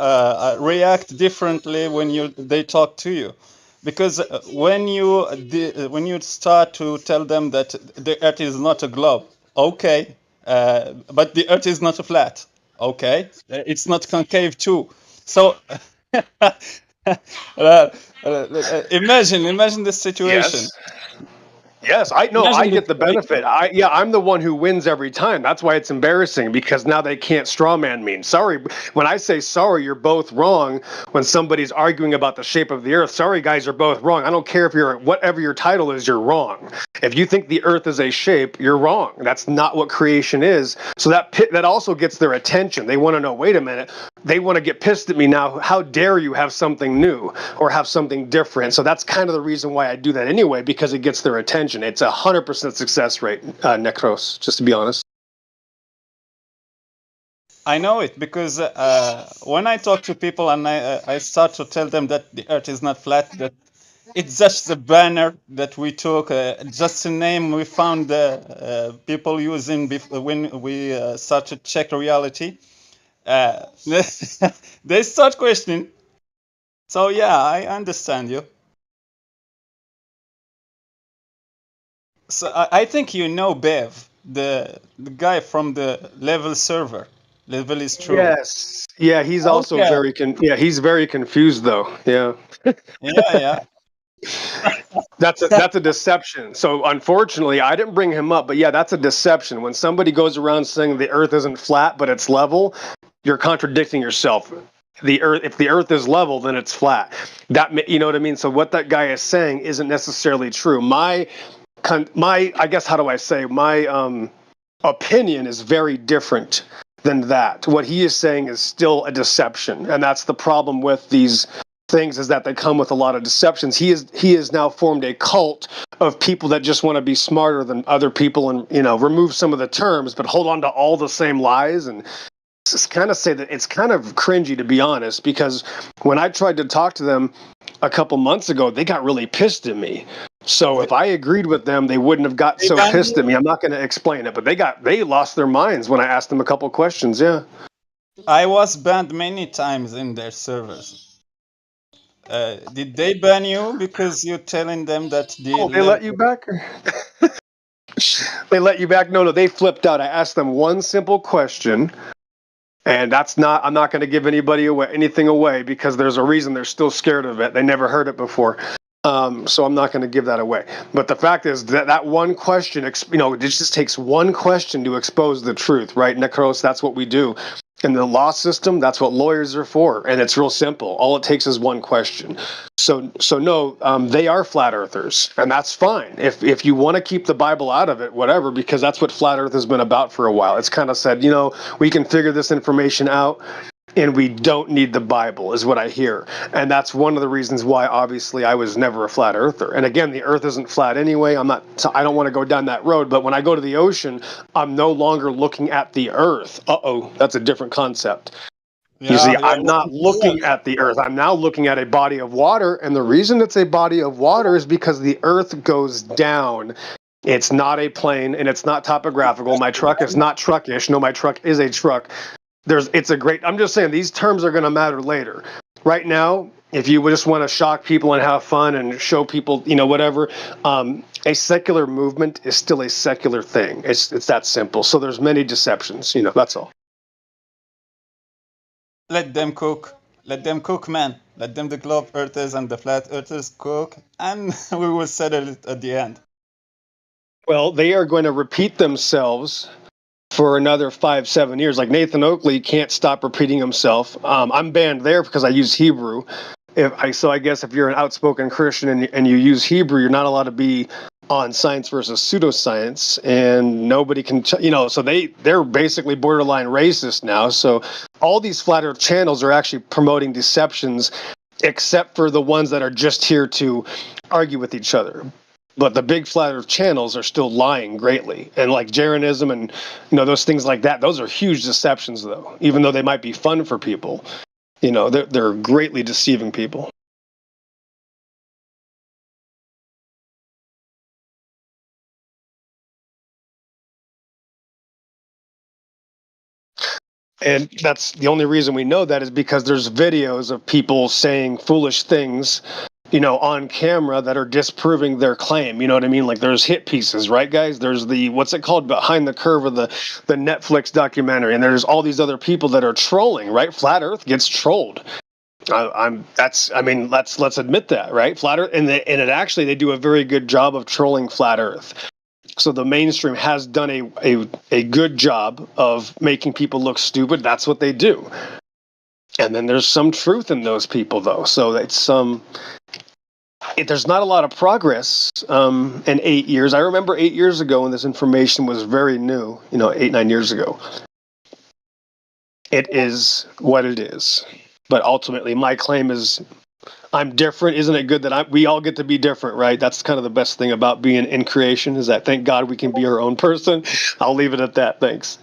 react differently when they talk to you, because when you start to tell them that the Earth is not a globe, okay, but the Earth is not a flat, okay, it's not concave too. So imagine the situation. Yes, I know. I get the benefit. I'm the one who wins every time. That's why it's embarrassing because now they can't strawman me. Sorry, when I say sorry, you're both wrong. When somebody's arguing about the shape of the earth, sorry guys, you're both wrong. I don't care if you're whatever your title is, you're wrong. If you think the earth is a shape, you're wrong. That's not what creation is. So that also gets their attention. They want to know, wait a minute. They want to get pissed at me now. How dare you have something new or have something different? So that's kind of the reason why I do that anyway, because it gets their attention. It's 100% success rate, Necros, just to be honest. I know it because when I talk to people and I start to tell them that the earth is not flat, that it's just a banner that we took, just a name we found people using when we start to check reality. They start questioning. So yeah, I understand you. So I think you know Bev, the guy from the level server. Level is true. Yes. Yeah, he's also he's very confused though. Yeah. Yeah. That's a deception. So unfortunately, I didn't bring him up, but yeah, that's a deception. When somebody goes around saying the earth isn't flat but it's level, you're contradicting yourself. If the earth is level, then it's flat. You know what I mean? So what that guy is saying isn't necessarily true. My I guess, how do I say, my opinion is very different than that. What he is saying is still a deception, and that's the problem with these things, is that they come with a lot of deceptions. He has now formed a cult of people that just want to be smarter than other people and remove some of the terms but hold on to all the same lies. And just kind of say that it's kind of cringy, to be honest, because when I tried to talk to them a couple months ago, they got really pissed at me. So if I agreed with them, they wouldn't have got so pissed at me. I'm not going to explain it, but they lost their minds when I asked them a couple questions. Yeah. I was banned many times in their servers. Did they ban you because you're telling them that they let you back? They let you back? No, they flipped out. I asked them one simple question. And I'm not going to give anybody anything away because there's a reason they're still scared of it. They never heard it before. So I'm not going to give that away. But the fact is that one question, it just takes one question to expose the truth, right, Necros? That's what we do. In the law system, that's what lawyers are for. And it's real simple. All it takes is one question. So no, they are flat earthers, and that's fine. If you want to keep the Bible out of it, whatever, because that's what flat earth has been about for a while. It's kind of said, we can figure this information out. and we don't need the Bible, is what I hear. And that's one of the reasons why, obviously, I was never a flat earther. And again, the earth isn't flat anyway. I don't want to go down that road. But when I go to the ocean, I'm no longer looking at the earth. Uh-oh, that's a different concept. You see, I'm not looking at the earth. I'm now looking at a body of water. And the reason it's a body of water is because the earth goes down. It's not a plane, and it's not topographical. My truck is not truckish. No, my truck is a truck. I'm just saying, these terms are going to matter later. Right now, if you just want to shock people and have fun and show people, whatever, a secular movement is still a secular thing. It's that simple. So there's many deceptions, that's all. Let them cook. Let them cook, man. Let them, the globe earthers and the flat earthers, cook, and we will settle it at the end. Well, they are going to repeat themselves for another 5-7 years. Like Nathan Oakley can't stop repeating himself. I'm banned there because I use Hebrew. So I guess if you're an outspoken Christian and you use Hebrew, you're not allowed to be on science versus pseudoscience, and nobody can, so they're basically borderline racist now. So all these flat earth channels are actually promoting deceptions, except for the ones that are just here to argue with each other. But the big flat earth channels are still lying greatly. And like Jeranism and, those things like that, those are huge deceptions, though, even though they might be fun for people. They're greatly deceiving people. And that's the only reason we know that is because there's videos of people saying foolish things, on camera that are disproving their claim. You know what I mean? Like there's hit pieces, right, guys? There's what's it called? Behind the Curve of the Netflix documentary. And there's all these other people that are trolling, right? Flat Earth gets trolled. Let's admit that, right? Flat Earth, and they do a very good job of trolling Flat Earth. So the mainstream has done a good job of making people look stupid. That's what they do. And then there's some truth in those people, though. So there's not a lot of progress in 8 years. I remember 8 years ago when this information was very new, 8-9 years ago. It is what it is. But ultimately, my claim is I'm different. Isn't it good that we all get to be different, right? That's kind of the best thing about being in creation, is that thank God we can be our own person. I'll leave it at that. Thanks.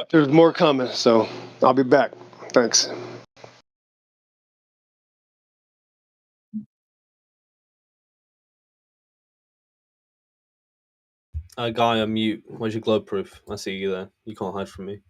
There's more coming, so I'll be back. Thanks. Guy, on mute. Where's your globe proof? I see you there. You can't hide from me.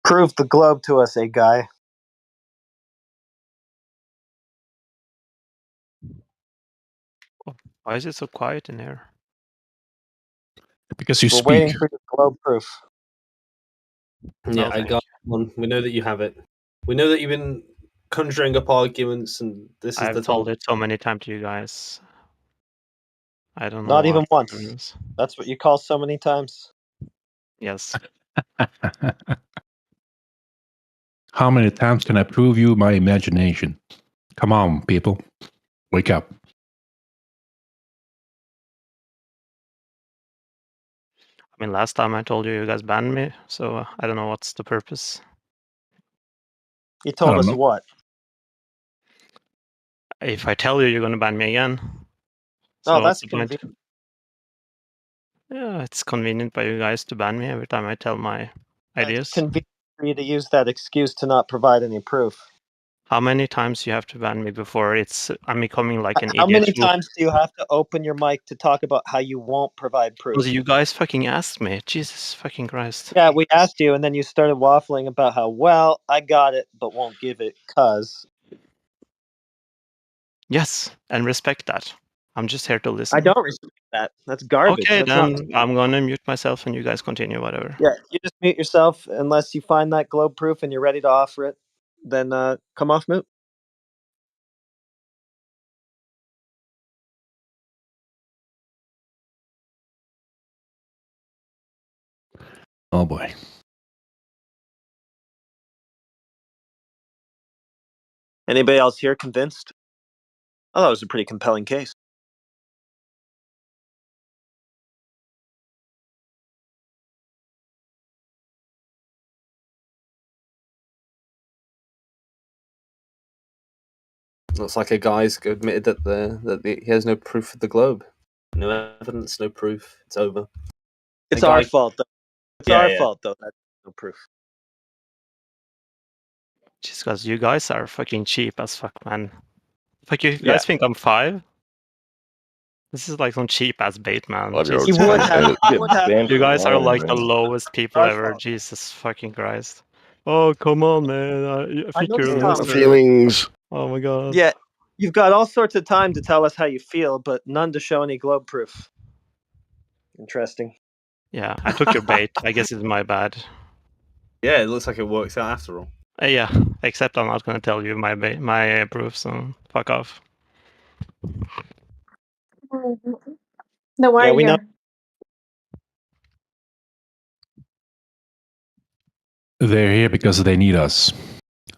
Prove the globe to us, guy. Why is it so quiet in here? Because you We're speak. waiting for your globe proof. Yeah, No, I got one. We know that you have it. We know that you've been conjuring up arguments, and this is I've the told time. it so many times to you guys. I don't know. Not even what once. it is. That's what you call so many times. Yes. How many times can I prove you my imagination? Come on, people. Wake up. I mean, last time I told you, you guys banned me, so I don't know what's the purpose. You told us what? If I tell you, you're going to ban me again. So Oh, what's that's the point? convenient. Yeah, it's convenient by you guys to ban me every time I tell my ideas. It's convenient for you to use that excuse to not provide any proof. How many times you have to ban me before I'm becoming like an How idiot? many times do you have to open your mic to talk about how you won't provide proof? Because you guys fucking asked me. Jesus fucking Christ. Yeah, we asked you, and then you started waffling about how, well, I got it, but won't give it, cuz. Yes, and respect that. I'm just here to listen. I don't respect that. That's garbage. Okay, That's then not... I'm going to mute myself and you guys continue, whatever. Yeah, you just mute yourself unless you find that globe proof and you're ready to offer it. Then come off mute. Oh boy. Anybody else here convinced? Oh, that was a pretty compelling case. Looks like a guy's admitted that he has no proof of the globe. No evidence, no proof. It's over. It's our fault, though. It's Yeah, our yeah. fault, though. That's no proof. Just because you guys are fucking cheap as fuck, man. Fuck, you Yeah. guys think I'm 5? This is like some cheap ass bait, man. 5-year-old Jesus You would Christ. have. You would have. You guys are like the man. lowest people Our ever. fault. Jesus fucking Christ. Oh, come on, man. I think you're a noticed, loser. Feelings. Oh my god. Yeah, you've got all sorts of time to tell us how you feel, but none to show any globe proof. Interesting. Yeah, I took your bait. I guess it's my bad. Yeah, it looks like it works out after all. Yeah, except I'm not gonna tell you my proof, so fuck off. No, why Yeah, are we you know. here? They're here because they need us.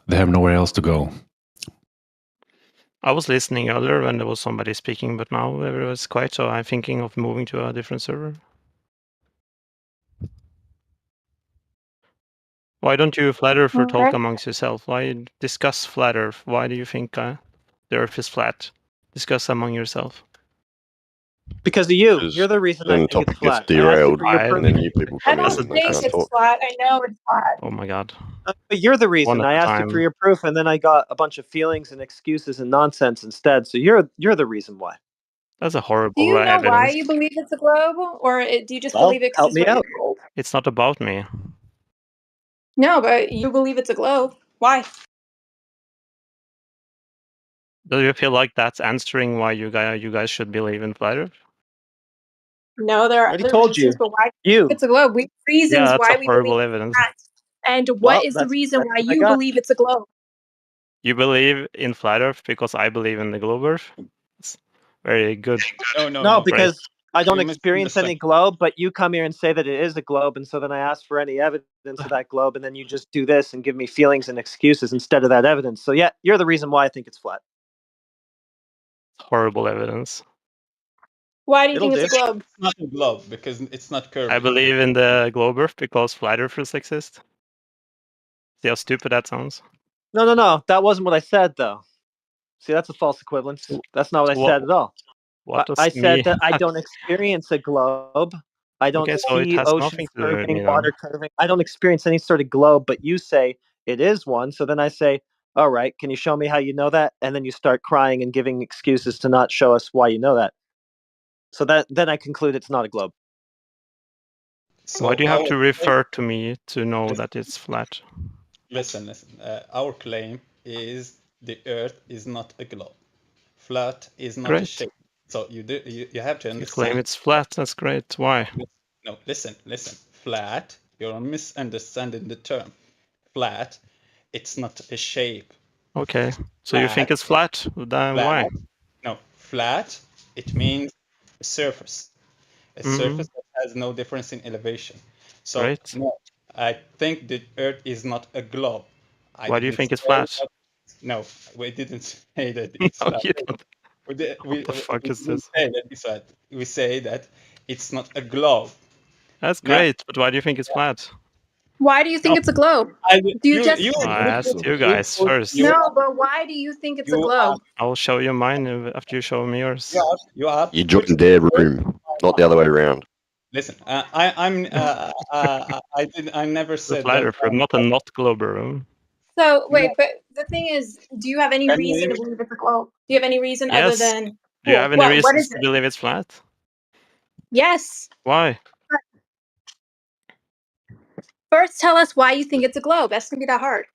They have nowhere else to go. I was listening earlier when there was somebody speaking, but now everyone's quiet, so I'm thinking of moving to a different server. Why don't you flat earth or talk Okay. amongst yourself? Why discuss flat earth? Why do you think the earth is flat? Discuss among yourself. Because of you. Because You're the reason I then the think it's topic gets flat. I asked you derailed, for your I- proof. and then you people I come in don't and they think can't it's talk. flat. I know it's flat. Oh my god. But you're the One reason. at I a asked you time. for your proof, and then I got a bunch of feelings and excuses and nonsense instead. So you're the reason why. That's a Do horrible you know why evidence. you believe it's a globe, or do you just Well, believe it because help it's me what you're out. told? It's not about me. No, but you believe it's a globe. Why? Do you feel like that's answering why you guys should believe in flat earth? No, there are Already other told you. reasons, but why You. it's a globe? We have reasons Yeah, that's why a we believe horrible it's evidence. flat. And what Well, is the that's reason why what I you got. believe it's a globe? You believe in flat earth because I believe in the globe earth? It's very good. No, because I don't You're missing the experience any second. globe, but you come here and say that it is a globe, and so then I ask for any evidence of that globe, and then you just do this and give me feelings and excuses instead of that evidence. So yeah, you're the reason why I think it's flat. Horrible evidence. Why do you It'll think it's do. a globe? It's not a globe because it's not curved. I believe in the globe Earth because flat earthers exist. See how stupid that sounds? No. That wasn't what I said, though. See, that's a false equivalence. That's not what I said at all. What does I said me? that I don't experience a globe. I don't Okay, so it see has oceans nothing to do with curving, me then. water curving. I don't experience any sort of globe, but you say it is one. So then I say, all right, can you show me how you know that? And then you start crying and giving excuses to not show us why you know that. So then I conclude it's not a globe. So Why do you have our to refer to me to know Listen. that it's flat? Listen. Our claim is the Earth is not a globe. Flat is not a Great. shape. So you have to You claim understand. it's flat. That's great. Why? No, listen. Flat. You're misunderstanding the term. Flat. It's not a shape. Okay. So you think Flat. it's flat? Then Flat. why? No, flat. It means a surface. A surface that has no difference in elevation. So Great. no, I think the Earth is not a globe. I Why do you didn't think it's say flat? that. No, we didn't say that it's No, flat. you don't. We, did, What the fuck we is didn't this? say that it's flat. We say that it's not a globe. That's Now, great, but why do you think it's flat? Why do you think no, it's a globe? Do you just I asked you guys first. No, but why do you think it's a globe? I'll show you mine after you show me yours. you are You joined their room, not the other way around. listen. I never It's a said flat that. earth room, not a not globe room. So wait, but the thing is, do you have any Can you reason hear to me? believe it's a globe? Do you have any reason other Yes. than Do you have any what reasons is to it? believe it's flat? Yes. Why? First, tell us why you think it's a globe. That's gonna be that hard.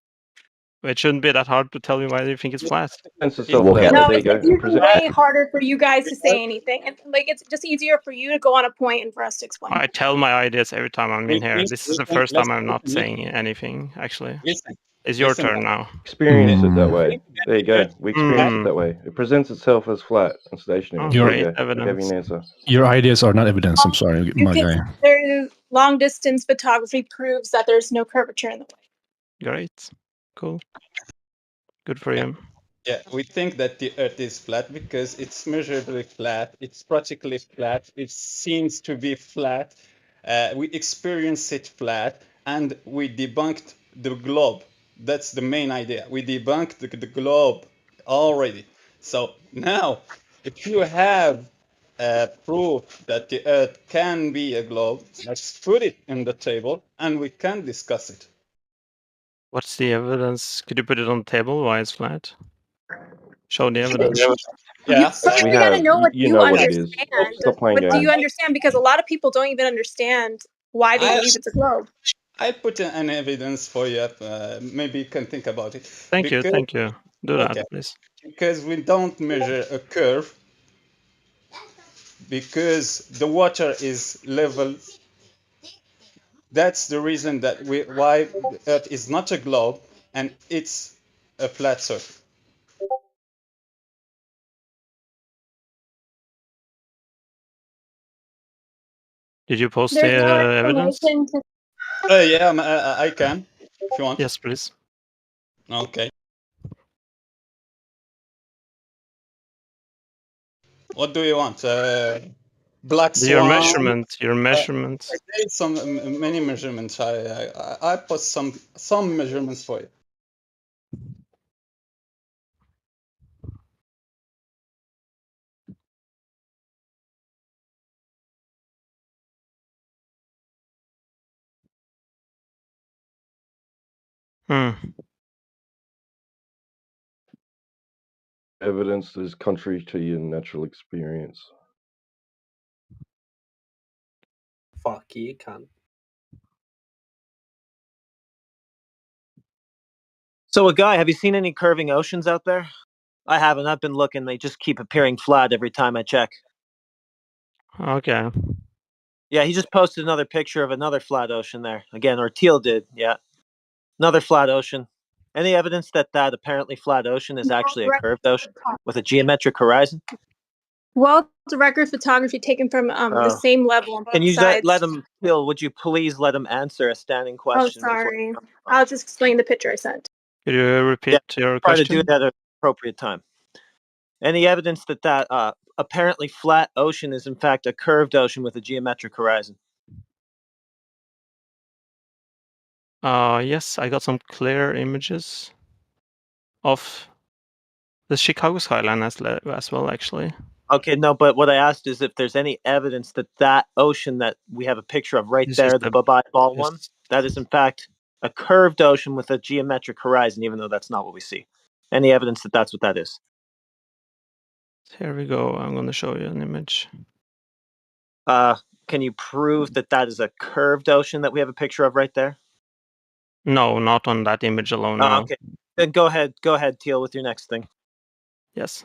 It shouldn't be that hard to tell you why you think it's flat. Presents itself that way. No, There you go. it's usually Present- way harder for you guys to say anything, and like it's just easier for you to go on a point and for us to explain. I tell my ideas every time I'm in here. Listen, This is the listen, first time I'm not listen, saying anything, actually. listen, It's your listen, turn now. Experience it that way. There you go. We experience Mm. it that way. It presents itself as flat and stationary. Oh, There great you go. I gave evidence. you an answer. Your ideas are not evidence. I'm sorry, You my can, guy. there's long distance photography proves that there's no curvature in the way. Great. Cool. Good for you. Yeah, we think that the Earth is flat because it's measurably flat. It's practically flat. It seems to be flat. We experience it flat, and we debunked the globe. That's the main idea. We debunked the globe already. So now, if you have proof that the Earth can be a globe, let's put it in the table, and we can discuss it. What's the evidence? Could you put it on the table why it's flat? Show the evidence. Yeah. First, We we gotta have. know what You you know what it is. understand. Stop playing What do you games. understand? Because a lot of people don't even understand why they believe it's a globe. I put an evidence for you. Maybe you can think about it. Thank you. Thank you. Do that, Okay. please. Because we don't measure a curve because the water is level. That's the reason that why the Earth is not a globe and it's a flat surface. Did you post There's the no evidence? explanation to Yeah, I can if you want. Yes, please. Okay. What do you want? Black Your swan. measurement. Your measurement. There's some many measurements. I put some measurements for you. Evidence is contrary to your natural experience. Fuck you, cunt. So, a guy, have you seen any curving oceans out there? I haven't. I've been looking. They just keep appearing flat every time I check. Okay. Yeah, he just posted another picture of another flat ocean there. Again, or Teal did. Yeah. Another flat ocean. Any evidence that that apparently flat ocean is actually a curved ocean with a geometric horizon? well, the record photography taken from the Oh. same level on Can both you sides. let him, Teal, would you please let him answer a standing Oh, question? sorry. I'll just explain the picture I sent. Could you repeat your Try to do question? that at an appropriate time. Any evidence that that apparently flat ocean is in fact a curved ocean with a geometric horizon? Yes, I got some clear images of the Chicago skyline as well, actually. Okay, no, but what I asked is if there's any evidence that that ocean that we have a picture of right This there, is the Bye Ball one, yes. that is in fact a curved ocean with a geometric horizon, even though that's not what we see. Any evidence that that's what that is? Here we go. I'm going to show you an image. Can you prove that that is a curved ocean that we have a picture of right there? No, not on that image alone, no. Okay. Then go ahead, Teal, with your next thing. Yes.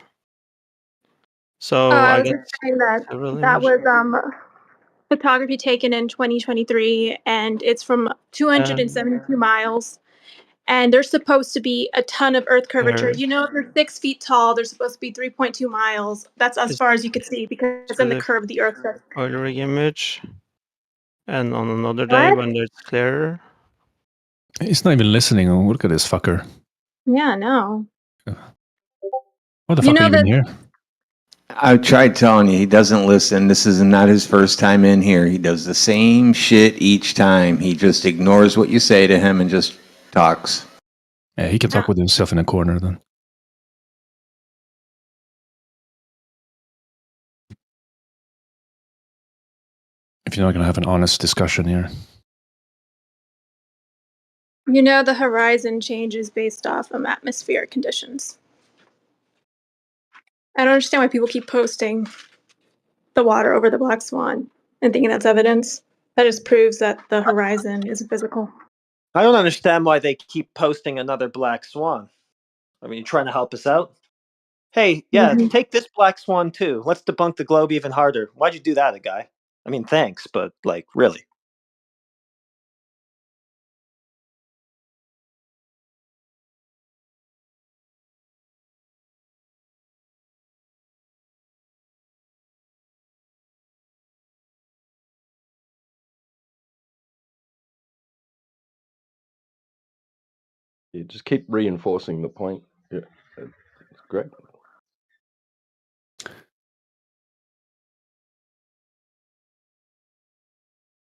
So I I was got just saying that several that images. was photography taken in 2023, and it's from 272 miles. And there's supposed to be a ton of Earth curvature. Here You know, if you're 6 feet tall, there's supposed to be 3.2 miles. That's as is far as you could see because in the the curve of the Earth. oil rig image. And on another day What? when it's clearer. He's not even listening. Oh, look at this fucker. Yeah, no. What the You fuck are know you in that- here? I've tried telling you, he doesn't listen. This is not his first time in here. He does the same shit each time. He just ignores what you say to him and just talks. Yeah, he can talk with himself in a corner then. If you're not going to have an honest discussion here. You know the horizon changes based off of atmospheric conditions. I don't understand why people keep posting the water over the black swan and thinking that's evidence. That just proves that the horizon isn't physical. I don't understand why they keep posting another black swan. I mean, you trying to help us out? Hey, yeah, take this black swan too. Let's debunk the globe even harder. Why'd you do that, guy? I mean, thanks, but like, really. You just keep reinforcing the point. Yeah, it's great.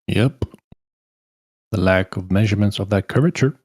Yep. The lack of measurements of that curvature.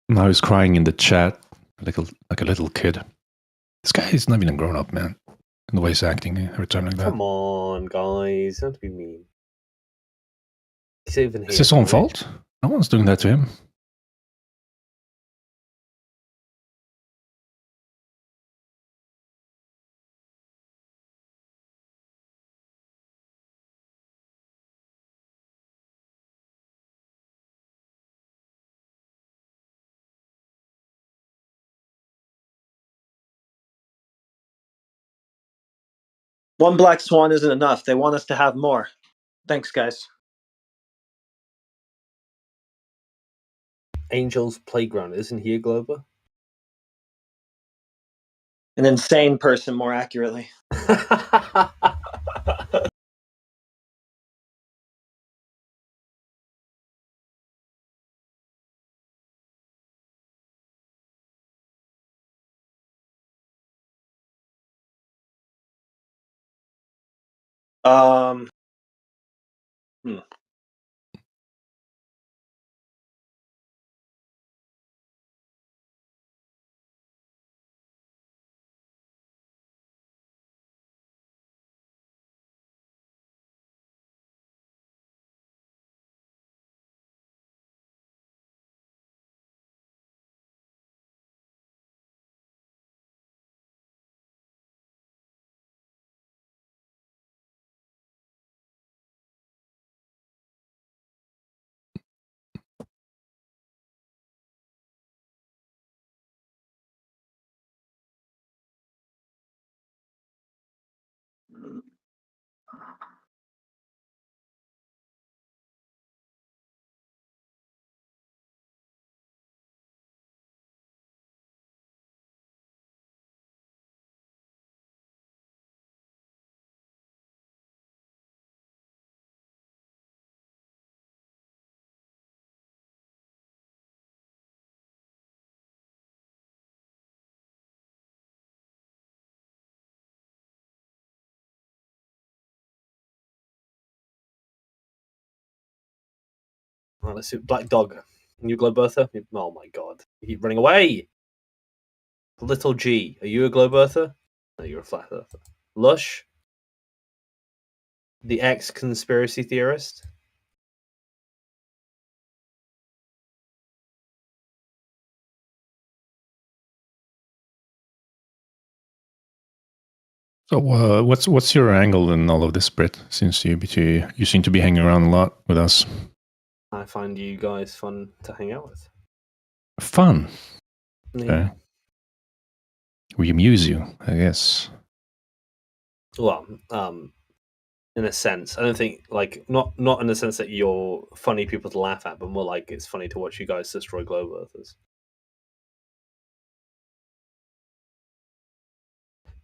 Now he's crying in the chat like a little kid. This guy is not even a grown up, man. And the way he's acting every time like that. Come on, guys. Don't be mean. He's even here. It's his own fault. No one's doing that to him. One black swan isn't enough. They want us to have more. Thanks, guys. Angel's Playground. Isn't he a Glober? An insane person, more accurately. Um. Right, let's see. Black Dog. New Globe Earther? Oh my god. You keep running away! Little G. Are you a Globe Earther? No, you're a Flat Earther. Lush? The ex conspiracy theorist? So, what's your angle in all of this, Britt? Since you seem to be hanging around a lot with us. I find you guys fun to hang out with. Fun. Yeah. Okay. We amuse you, I guess. Well, in a sense, I don't think not in the sense that you're funny people to laugh at, but more like it's funny to watch you guys destroy Globe Earthers.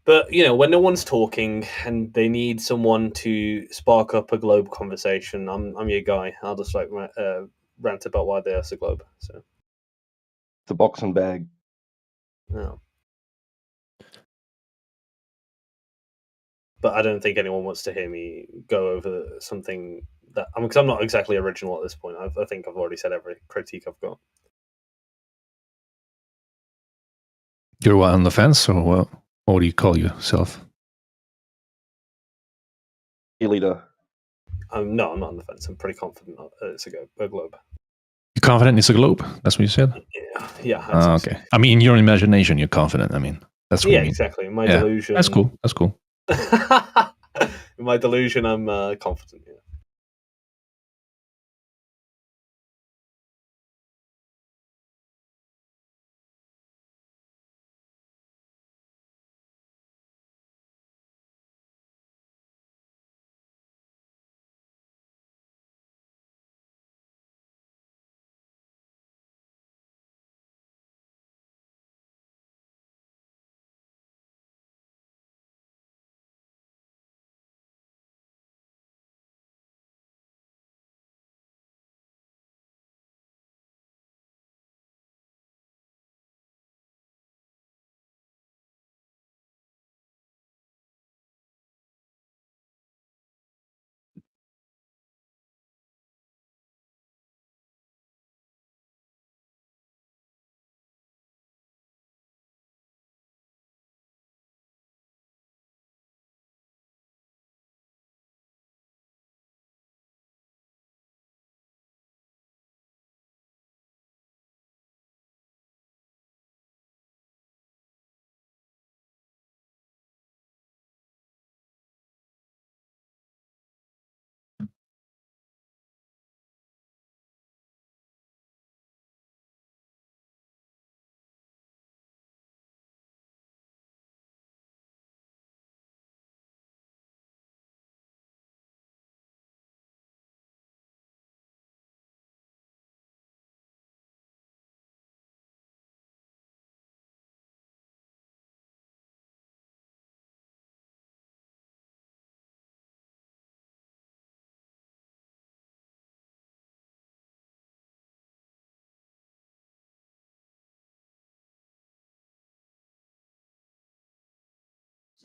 But when no one's talking and they need someone to spark up a globe conversation, I'm your guy. I'll just rant about why the Earth's a globe. So It's a boxing bag. no, but I don't think anyone wants to hear me go over something that because I'm not exactly original at this point. I think I've already said every critique I've got. You're what, on the fence, or what? What do you call yourself? Leader. No, I'm not on the fence. I'm pretty confident it's a globe. You're confident it's a globe? That's what you said? Yeah. Okay. I mean, in your imagination, you're confident. I mean, that's what you mean. Exactly. In my Yeah, delusion. That's cool. That's cool. In my delusion, I'm confident. Yeah.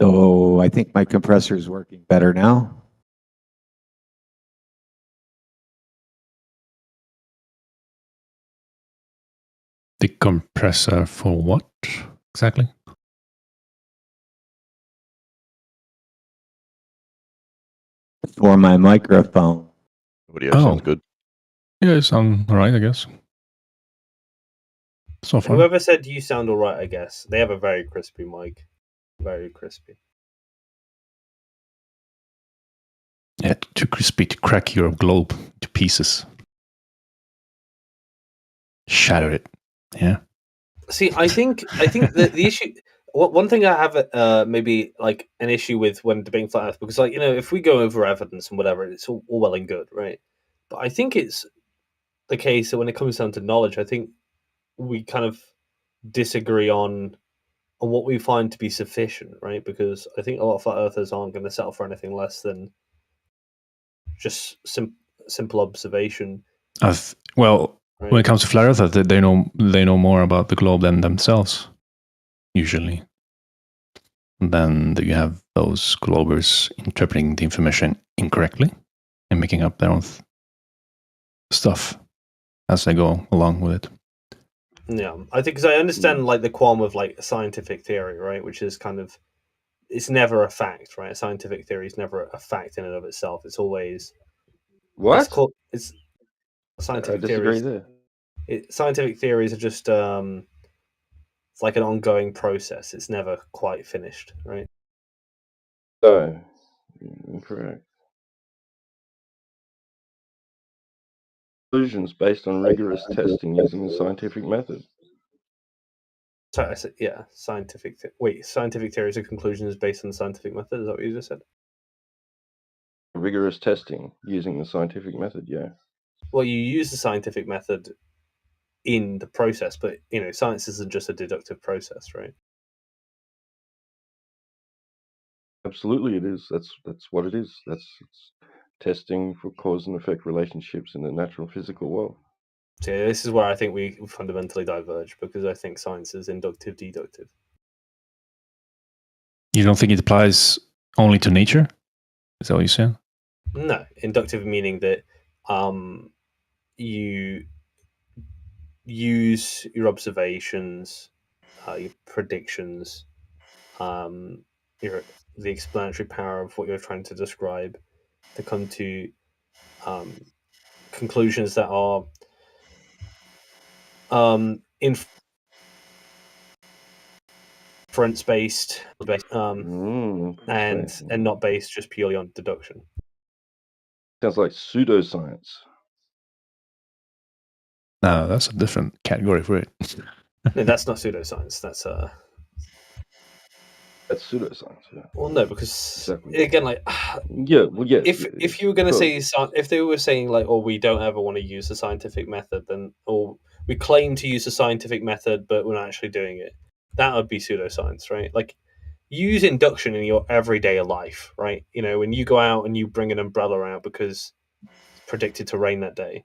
So I think my compressor is working better now. acoustic compressor for what exactly? For my microphone. Audio sounds good. Yeah, it sounds alright, I guess. So far. Whoever said you sound alright, I guess. They have a very crispy mic. Very crispy. Yeah, too crispy to crack your globe to pieces. Shatter it. Yeah. See, I think the issue. One thing I have maybe like an issue with when debating flat Earth, because like if we go over evidence and whatever, it's all well and good, right? But I think it's the case that when it comes down to knowledge, I think we kind of disagree on what we find to be sufficient, right? Because I think a lot of flat earthers aren't going to settle for anything less than just simple observation. Well, Right. when it comes to flat earthers, they know more about the globe than themselves, usually. Then you have those globers interpreting the information incorrectly and making up their own stuff as they go along with it. Yeah, I think because I understand like the qualm of like scientific theory, right? Which is kind of it's never a fact, right? A scientific theory is never a fact in and of itself. It's always What? It's I scientific disagree theories. there. Scientific theories are just it's like an ongoing process. It's never quite finished, right? No, incorrect. Conclusions based on rigorous testing using the scientific method. Sorry, I said, yeah, scientific. Scientific theories and conclusions based on the scientific method. Is that what you just said? Rigorous testing using the scientific method. Yeah. Well, you use the scientific method in the process, but science isn't just a deductive process, right? Absolutely, it is. That's what it is. It's testing for cause and effect relationships in the natural physical world. So yeah, this is where I think we fundamentally diverge, because I think science is inductive, deductive. You don't think it applies only to nature? Is that what you said? No, inductive meaning that you use your observations, your predictions, the explanatory power of what you're trying to describe to come to conclusions that are inference based, and not based just purely on deduction. Sounds like pseudoscience. No, that's a different category for it. No, that's not pseudoscience. That's pseudoscience. Yeah. Well, no, because exactly. Again, like if you were going to say if they were saying like, oh, we don't ever want to use the scientific method, then or we claim to use the scientific method, but we're not actually doing it, that would be pseudoscience, right? Like use induction in your everyday life, right? When you go out and you bring an umbrella out because it's predicted to rain that day,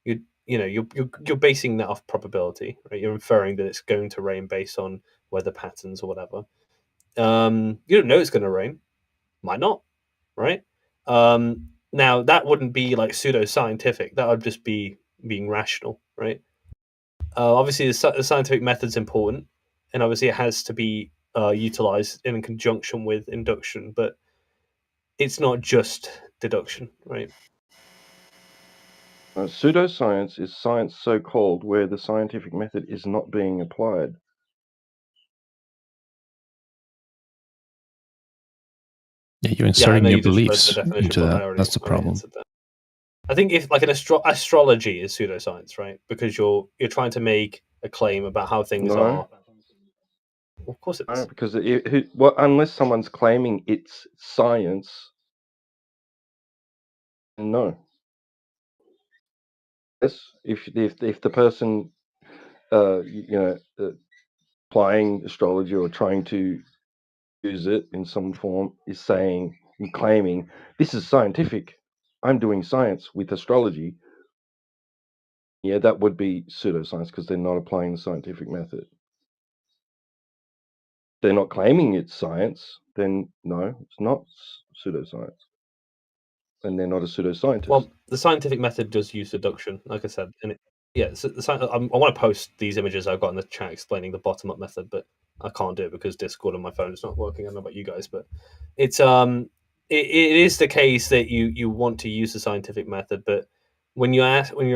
you're basing that off probability, right? You're inferring that it's going to rain based on weather patterns or whatever. You don't know it's going to rain, might not, right? Now that wouldn't be like pseudoscientific. That would just be being rational, right? Obviously, the scientific method's important, and obviously it has to be utilized in conjunction with induction, but it's not just deduction, right? Pseudoscience is science so called where the scientific method is not being applied. Yeah, you're inserting your beliefs the definition, into but that. That's the problem. I think if like an astrology is pseudoscience, right? Because you're trying to make a claim about how things are. Well, of course it is. No, because unless someone's claiming it's science, no. Yes, if the person, applying astrology or trying to use it in some form is saying and claiming this is scientific, I'm doing science with astrology. Yeah, that would be pseudoscience because they're not applying the scientific method. They're not claiming it's science, then no, it's not pseudoscience. And they're not a pseudoscientist. Well, the scientific method does use deduction, like I said, and Yeah, so I want to post these images I've got in the chat explaining the bottom-up method, but I can't do it because Discord on my phone is not working. I don't know about you guys, but it's it is the case that you want to use the scientific method, but when you're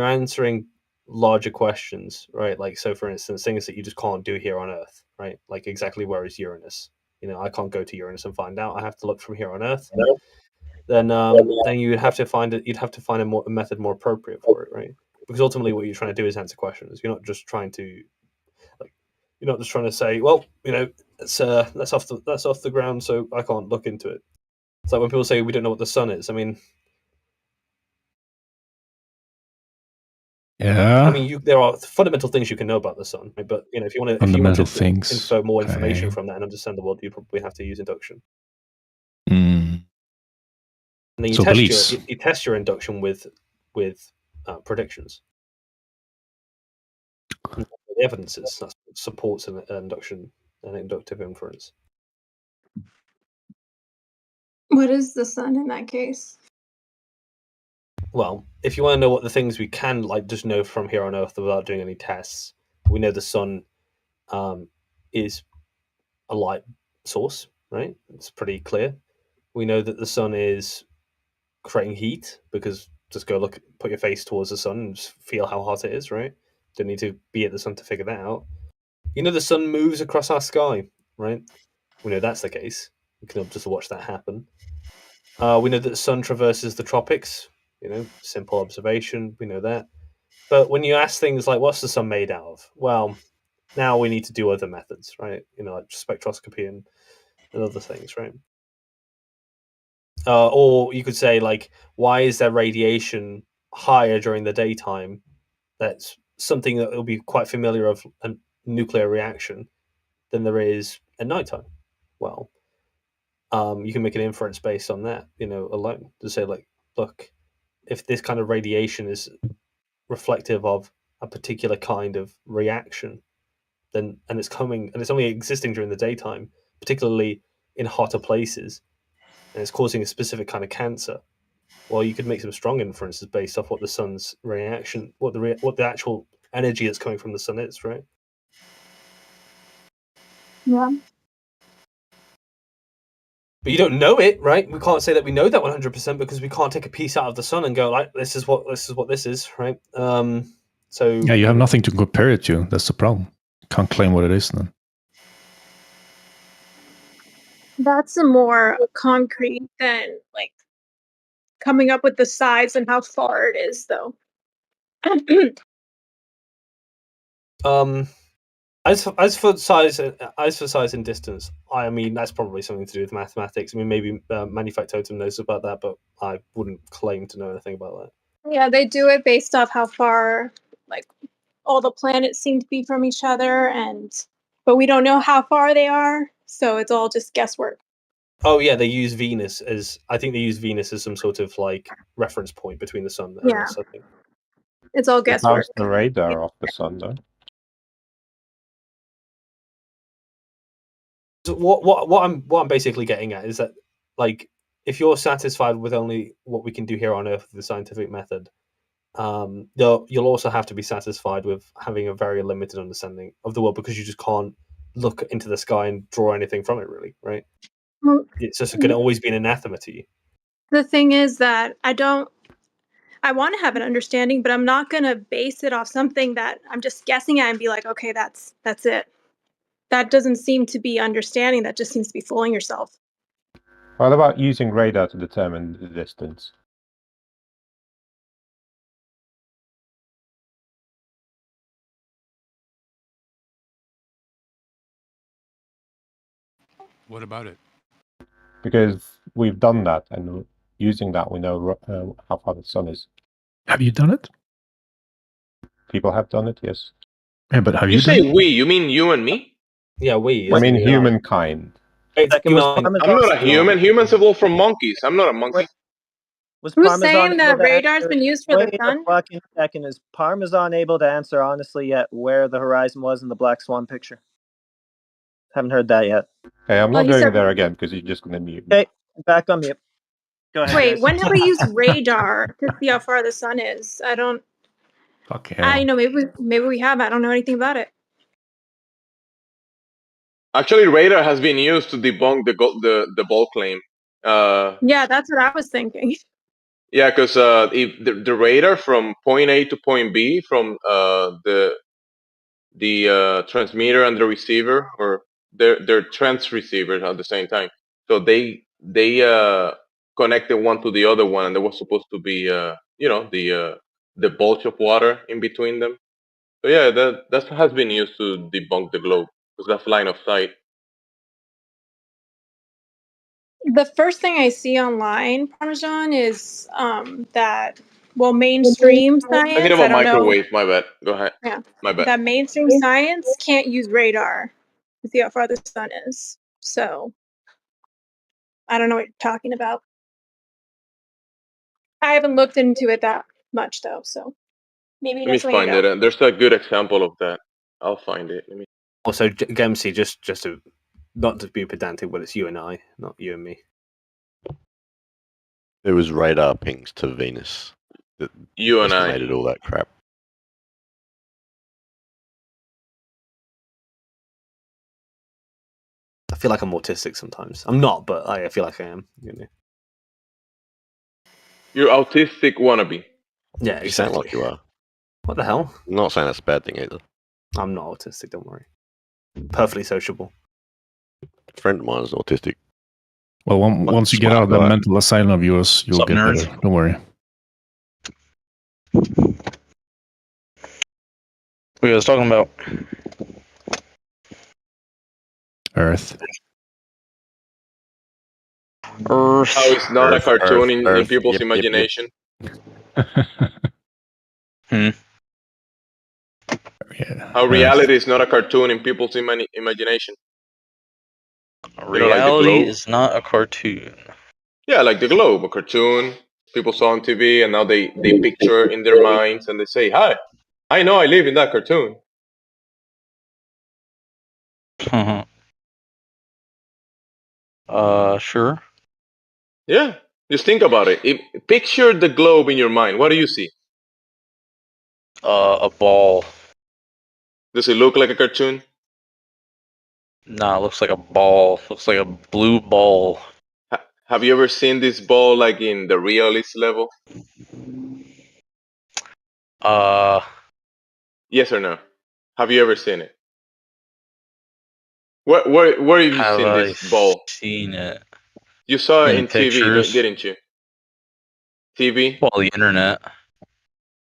answering larger questions, right? Like, so for instance, things that you just can't do here on Earth, right? Like, exactly where is Uranus? You know, I can't go to Uranus and find out. I have to look from here on Earth. Then you'd have to find a method more appropriate for it, right? Because ultimately, what you're trying to do is answer questions. You're not just trying to say, well, you know, that's off the ground, so I can't look into it. It's like when people say we don't know what the sun is. I mean, Yeah. There are fundamental things you can know about the sun, right? But you know, if you want Fundamental to things. infer more information Okay. from that and understand the world, you probably have to use induction. Mm. And then you So test beliefs. you test your induction with predictions. And the evidence is that supports an induction and inductive inference. What is the sun in that case? Well, if you want to know what the things we can like just know from here on Earth without doing any tests, we know the sun is a light source, right? It's pretty clear. We know that the sun is creating heat because just go put your face towards the sun and just feel how hot it is, right? Don't need to be at the sun to figure that out. You know, the sun moves across our sky, right? We know that's the case. We can just watch that happen. We know that the sun traverses the tropics. You know, simple observation. We know that. But when you ask things like, what's the sun made out of? Well, now we need to do other methods, right? You know, like spectroscopy and other things, right? Or you could say, like, why is there radiation higher during the daytime? That's something that will be quite familiar of a nuclear reaction than there is at nighttime. Well, you can make an inference based on that, you know, alone to say, like, look, if this kind of radiation is reflective of a particular kind of reaction, then and it's only existing during the daytime, particularly in hotter places, and it's causing a specific kind of cancer. Well, you could make some strong inferences based off what the sun's reaction, what the actual energy that's coming from the sun is, right? Yeah. But you don't know it, right? We can't say that we know that 100% because we can't take a piece out of the sun and go, like, this is what this is, right? So yeah, you have nothing to compare it to. That's the problem. Can't claim what it is then. That's a more concrete than like coming up with the size and how far it is, though. As for size and distance, I mean that's probably something to do with mathematics. I mean, maybe Manufactotum knows about that, but I wouldn't claim to know anything about that. Yeah, they do it based off how far, like, all the planets seem to be from each other, but we don't know how far they are, so it's all just guesswork. Oh yeah, they use Venus as some sort of like reference point between the sun and us, I think. It's all It guesswork. how's the radar of the sun, though? So what I'm basically getting at is that, like, if you're satisfied with only what we can do here on Earth with the scientific method, you'll also have to be satisfied with having a very limited understanding of the world because you just can't look into the sky and draw anything from it, really, right? Well, It's just going to always be an anathema to you. the thing is that I want to have an understanding, but I'm not going to base it off something that I'm just guessing at and be like, okay, that's it. That doesn't seem to be understanding. That just seems to be fooling yourself. What about using radar to determine the distance? What about it? Because we've done that, and using that, we know how far the sun is. Have you done it? People have done it, yes. Yeah, but have You you done say it? we? You mean you and me? Yeah, we. I mean humankind. I'm not a human. Humans evolved from monkeys. I'm not a monkey. Was Who's Parmesan saying that able to radar's answer- been used for the wait a sun? fucking second. Is Parmesan able to answer honestly yet where the horizon was in the Black Swan picture? Haven't heard that yet. Okay, I'm Well, not he going said- there again because you're just going to mute me. Okay, back on mute. Go ahead. Wait, guys. when have we used radar to see how far the sun is? I don't. Fuck I know maybe we have. I don't know anything about it. Actually, radar has been used to debunk the ball claim. Yeah, that's what I was thinking. Yeah, because if the radar from point A to point B from the transmitter and the receiver, or they're trans receivers at the same time. So they connected one to the other one, and there was supposed to be the bulge of water in between them. So yeah, that has been used to debunk the globe, because that's line of sight. The first thing I see online, Parmesan, is that mainstream Talking science. I about don't know. microwave. My bad. Go ahead. Yeah, My bad. that mainstream science can't use radar to see how far the sun is. So I don't know what you're talking about. I haven't looked into it that much though, so maybe you Let me guys something to find know. it. There's a good example of that. I'll find it. Let me. Also, Gemsi, just to not to be pedantic, but it's you and I, not you and me. It was radar pings to Venus that You and I. estimated all that crap. I feel like I'm autistic sometimes. I'm not, but I feel like I am. You know. You're autistic wannabe. Yeah, You sound exactly. like you are. What the hell? I'm not saying that's a bad thing either. I'm not autistic. Don't worry. Perfectly sociable. A friend of mine is autistic. Well, once you get out of the mental asylum of yours, you'll Sup, get nerds? better. Don't worry. What are you guys talking about? Earth. Earth. How it's not a cartoon in people's Yep. imagination. Hmm. Yeah. How reality is not a cartoon in people's imagination. Reality is not a cartoon. Yeah, like the globe, a cartoon people saw on TV, and now they picture in their minds, and they say, "Hi, I know I live in that cartoon." Sure. Yeah, just think about it. Picture the globe in your mind. What do you see? A ball. Does it look like a cartoon? Nah, it looks like a ball. Looks like a blue ball. Have you ever seen this ball like in the realist level? Yes or no? Have you ever seen it? Where have you Have seen I this ball? seen it? You saw it In in TV, pictures? didn't you? TV? Well, the internet.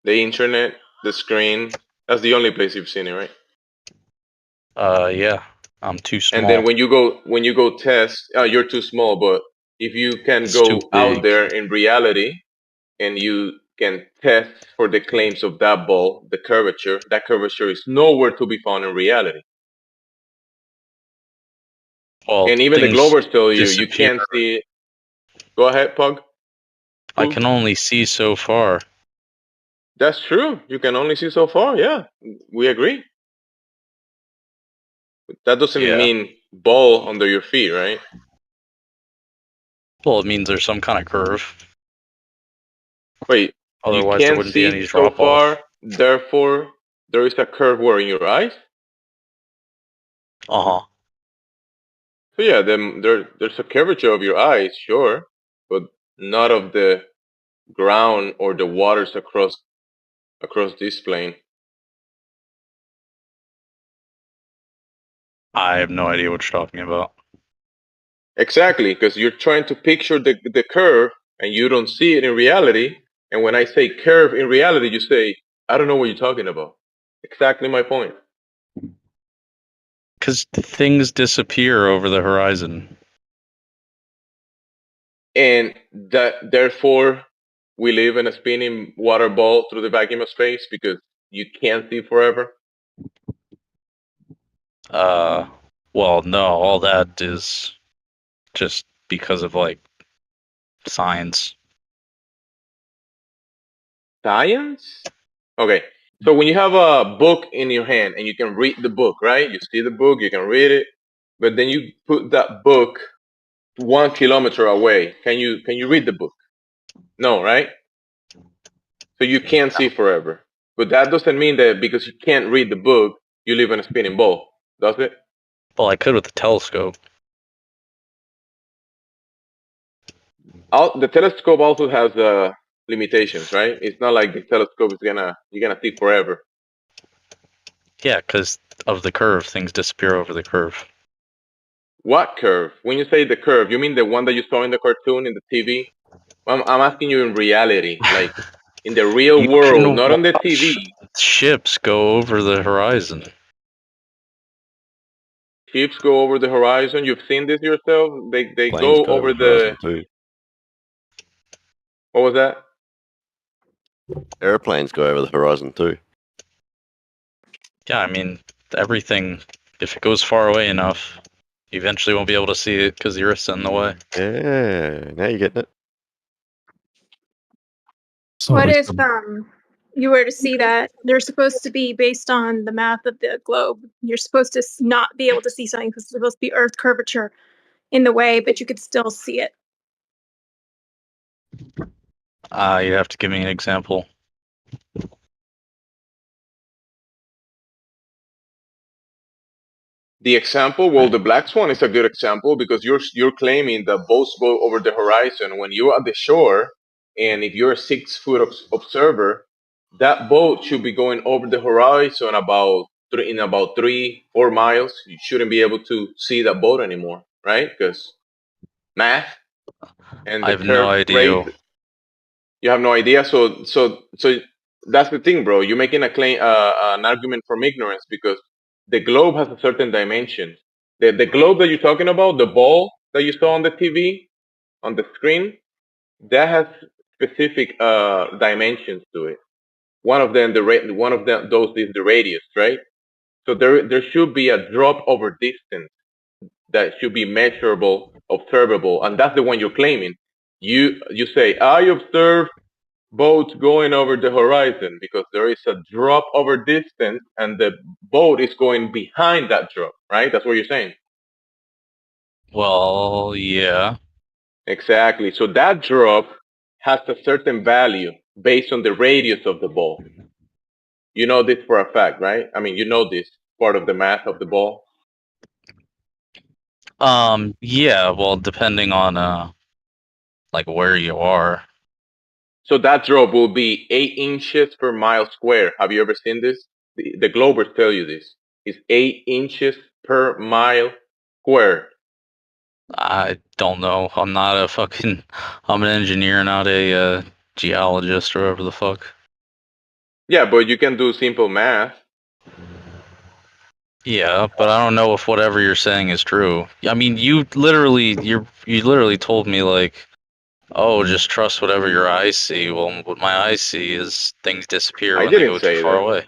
The internet, the screen. That's the only place you've seen it, right? Yeah. I'm too small. And then when you go test, you're too small. But if you can It's too go out big. there in reality and you can test for the claims of that ball, the curvature, that curvature is nowhere to be found in reality. Well, And even the things Glovers tell you disappear. can't see it. Go ahead, Pug. I can only see so far. That's true. You can only see so far. Yeah, we agree. That doesn't Yeah. mean ball under your feet, right? Well, it means there's some kind of curve. Wait, Otherwise, you there can't wouldn't be see any so drop off. far, therefore there is a curve where in your eyes. Uh huh. So yeah, then there's a curvature of your eyes, sure, but not of the ground or the waters across this plane. I have no idea what you're talking about. Exactly, because you're trying to picture the curve and you don't see it in reality. And when I say curve in reality, you say, I don't know what you're talking about. Exactly my point. Because things disappear over the horizon. And that therefore we live in a spinning water ball through the vacuum of space because you can't see forever. Well, no, all that is just because of like science. Science? Okay. So when you have a book in your hand and you can read the book, right? You see the book, you can read it, but then you put that book 1 kilometer away. Can you read the book? No, right? So you can't see forever. But that doesn't mean that because you can't read the book, you live in a spinning ball, does it? Well, I could with the telescope. The telescope also has limitations, right? It's not like the telescope is you're gonna see forever. Yeah, because of the curve, things disappear over the curve. What curve? When you say the curve, you mean the one that you saw in the cartoon in the TV? I'm asking you in reality, like in the real You world, can not on the watch TV. ships go over the horizon. Ships go over the horizon. You've seen this yourself. They Planes go go over over the horizon the. too. What was that? Airplanes go over the horizon too. Yeah, I mean, everything, if it goes far away enough, you eventually won't be able to see it because the Earth's in the way. Yeah, now you're getting it. What if you were to see that they're supposed to be based on the math of the globe? You're supposed to not be able to see something because it's supposed to be Earth curvature in the way, but you could still see it. You have to give me an example. The example, well, the black swan is a good example because you're claiming that boats go over the horizon when you're at the shore, and if you're a 6-foot observer, that boat should be going over the horizon in about 3-4 miles. You shouldn't be able to see that boat anymore, right? Because math and I the have no curve idea. rate. You have no idea. So that's the thing, bro. You're making an argument from ignorance because the globe has a certain dimension. The globe that you're talking about, the ball that you saw on the TV, on the screen, that has specific dimensions to it. One of them, those is the radius, right? So there should be a drop over distance that should be measurable, observable, and that's the one you're claiming. You say, I observed boats going over the horizon because there is a drop over distance and the boat is going behind that drop, right? That's what you're saying. Well, yeah. Exactly. So that drop has a certain value based on the radius of the ball. You know this for a fact, right? I mean, you know this part of the math of the ball. Yeah, well, depending on like where you are. So that drop will be 8 inches per mile square. Have you ever seen this? The Globers tell you this. It's 8 inches per mile square. I don't know. I'm not a fucking. I'm an engineer, not a geologist or whatever the fuck. Yeah, but you can do simple math. Yeah, but I don't know if whatever you're saying is true. I mean, you literally told me like, oh, just trust whatever your eyes see. Well, what my eyes see is things disappear I when they didn't go too say far that. away.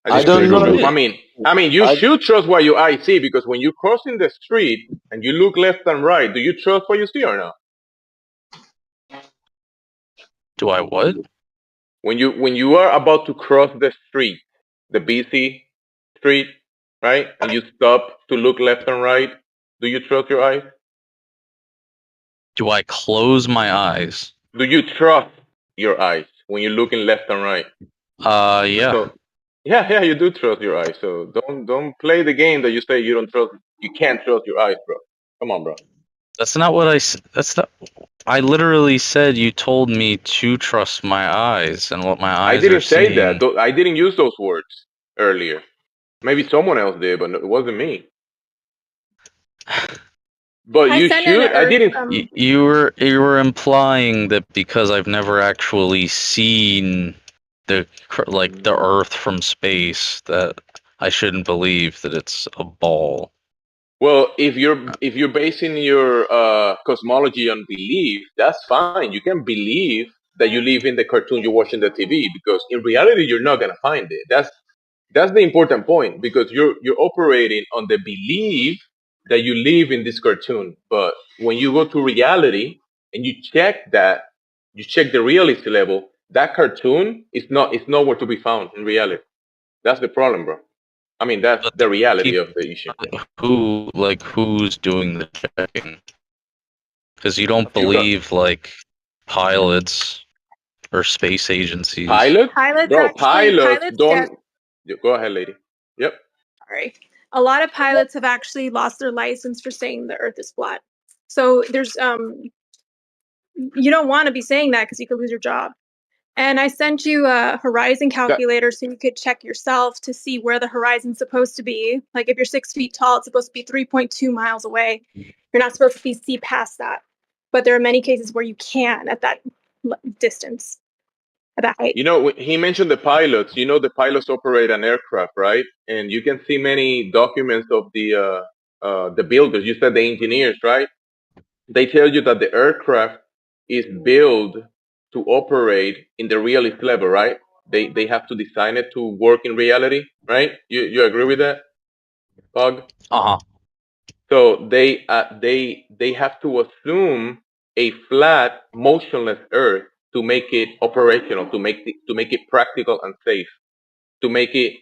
I don't know. I mean, you should trust what your eyes see because when you cross in the street and you look left and right, do you trust what you see or not? Do I what? When you are about to cross the street, the busy street, right, and you stop to look left and right, do you trust your eyes? Do I close my eyes? Do you trust your eyes when you're looking left and right? Yeah. So, yeah, you do trust your eyes. So don't play the game that you say you don't trust. You can't trust your eyes, bro. Come on, bro. That's not what that's not. I literally said you told me to trust my eyes and what my eyes I didn't are say seeing. that. I didn't use those words earlier. Maybe someone else did, but it wasn't me. But I you sent in should. I didn't. You were implying that because I've never actually seen the Earth from space that I shouldn't believe that it's a ball. Well, if you're basing your cosmology on belief, that's fine. You can believe that you live in the cartoon you watch in the TV because in reality you're not gonna find it. That's the important point because you're operating on the belief that you live in this cartoon. But when you go to reality and you check the reality level, that cartoon is nowhere to be found in reality. That's the problem, bro. I mean, that's the reality of the issue. Who's doing the checking? Because you don't few believe like pilots or space agencies. Pilots? Pilots Bro, actually, pilots pilots don't. get, Go ahead, lady. Yep. sorry. A lot of pilots have actually lost their license for saying the Earth is flat. So there's you don't want to be saying that because you could lose your job. And I sent you a horizon calculator so you could check yourself to see where the horizon's supposed to be. Like if you're 6 feet tall, it's supposed to be 3.2 miles away. You're not supposed to see past that. But there are many cases where you can at that distance, at that height. You know, he mentioned the pilots. You know, the pilots operate an aircraft, right? And you can see many documents of the builders. You said the engineers, right? They tell you that the aircraft is built to operate in the realist level, right? They have to design it to work in reality, right? You agree with that, Pug? Uh-huh. So they have to assume a flat, motionless Earth to make it operational, to make it practical and safe, to make it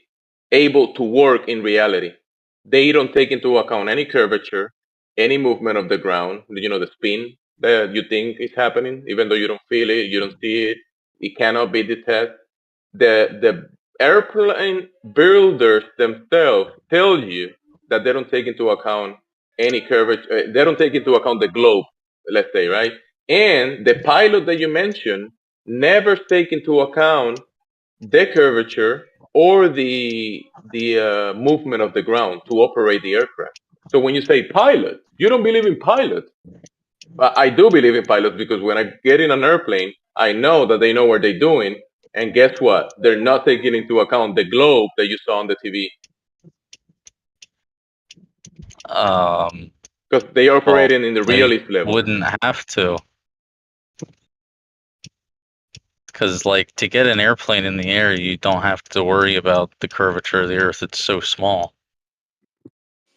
able to work in reality. They don't take into account any curvature, any movement of the ground, you know, the spin that you think is happening, even though you don't feel it, you don't see it. It cannot be detected. The airplane builders themselves tell you that they don't take into account any curvature. They don't take into account the globe, let's say, right? And the pilot that you mentioned never take into account the curvature or the movement of the ground to operate the aircraft. So when you say pilot, you don't believe in pilots. But I do believe in pilots because when I get in an airplane, I know that they know what they're doing. And guess what? They're not taking into account the globe that you saw on the TV. Because they are operating in the they realist level. wouldn't have to. Because, like, to get an airplane in the air, you don't have to worry about the curvature of the Earth. It's so small.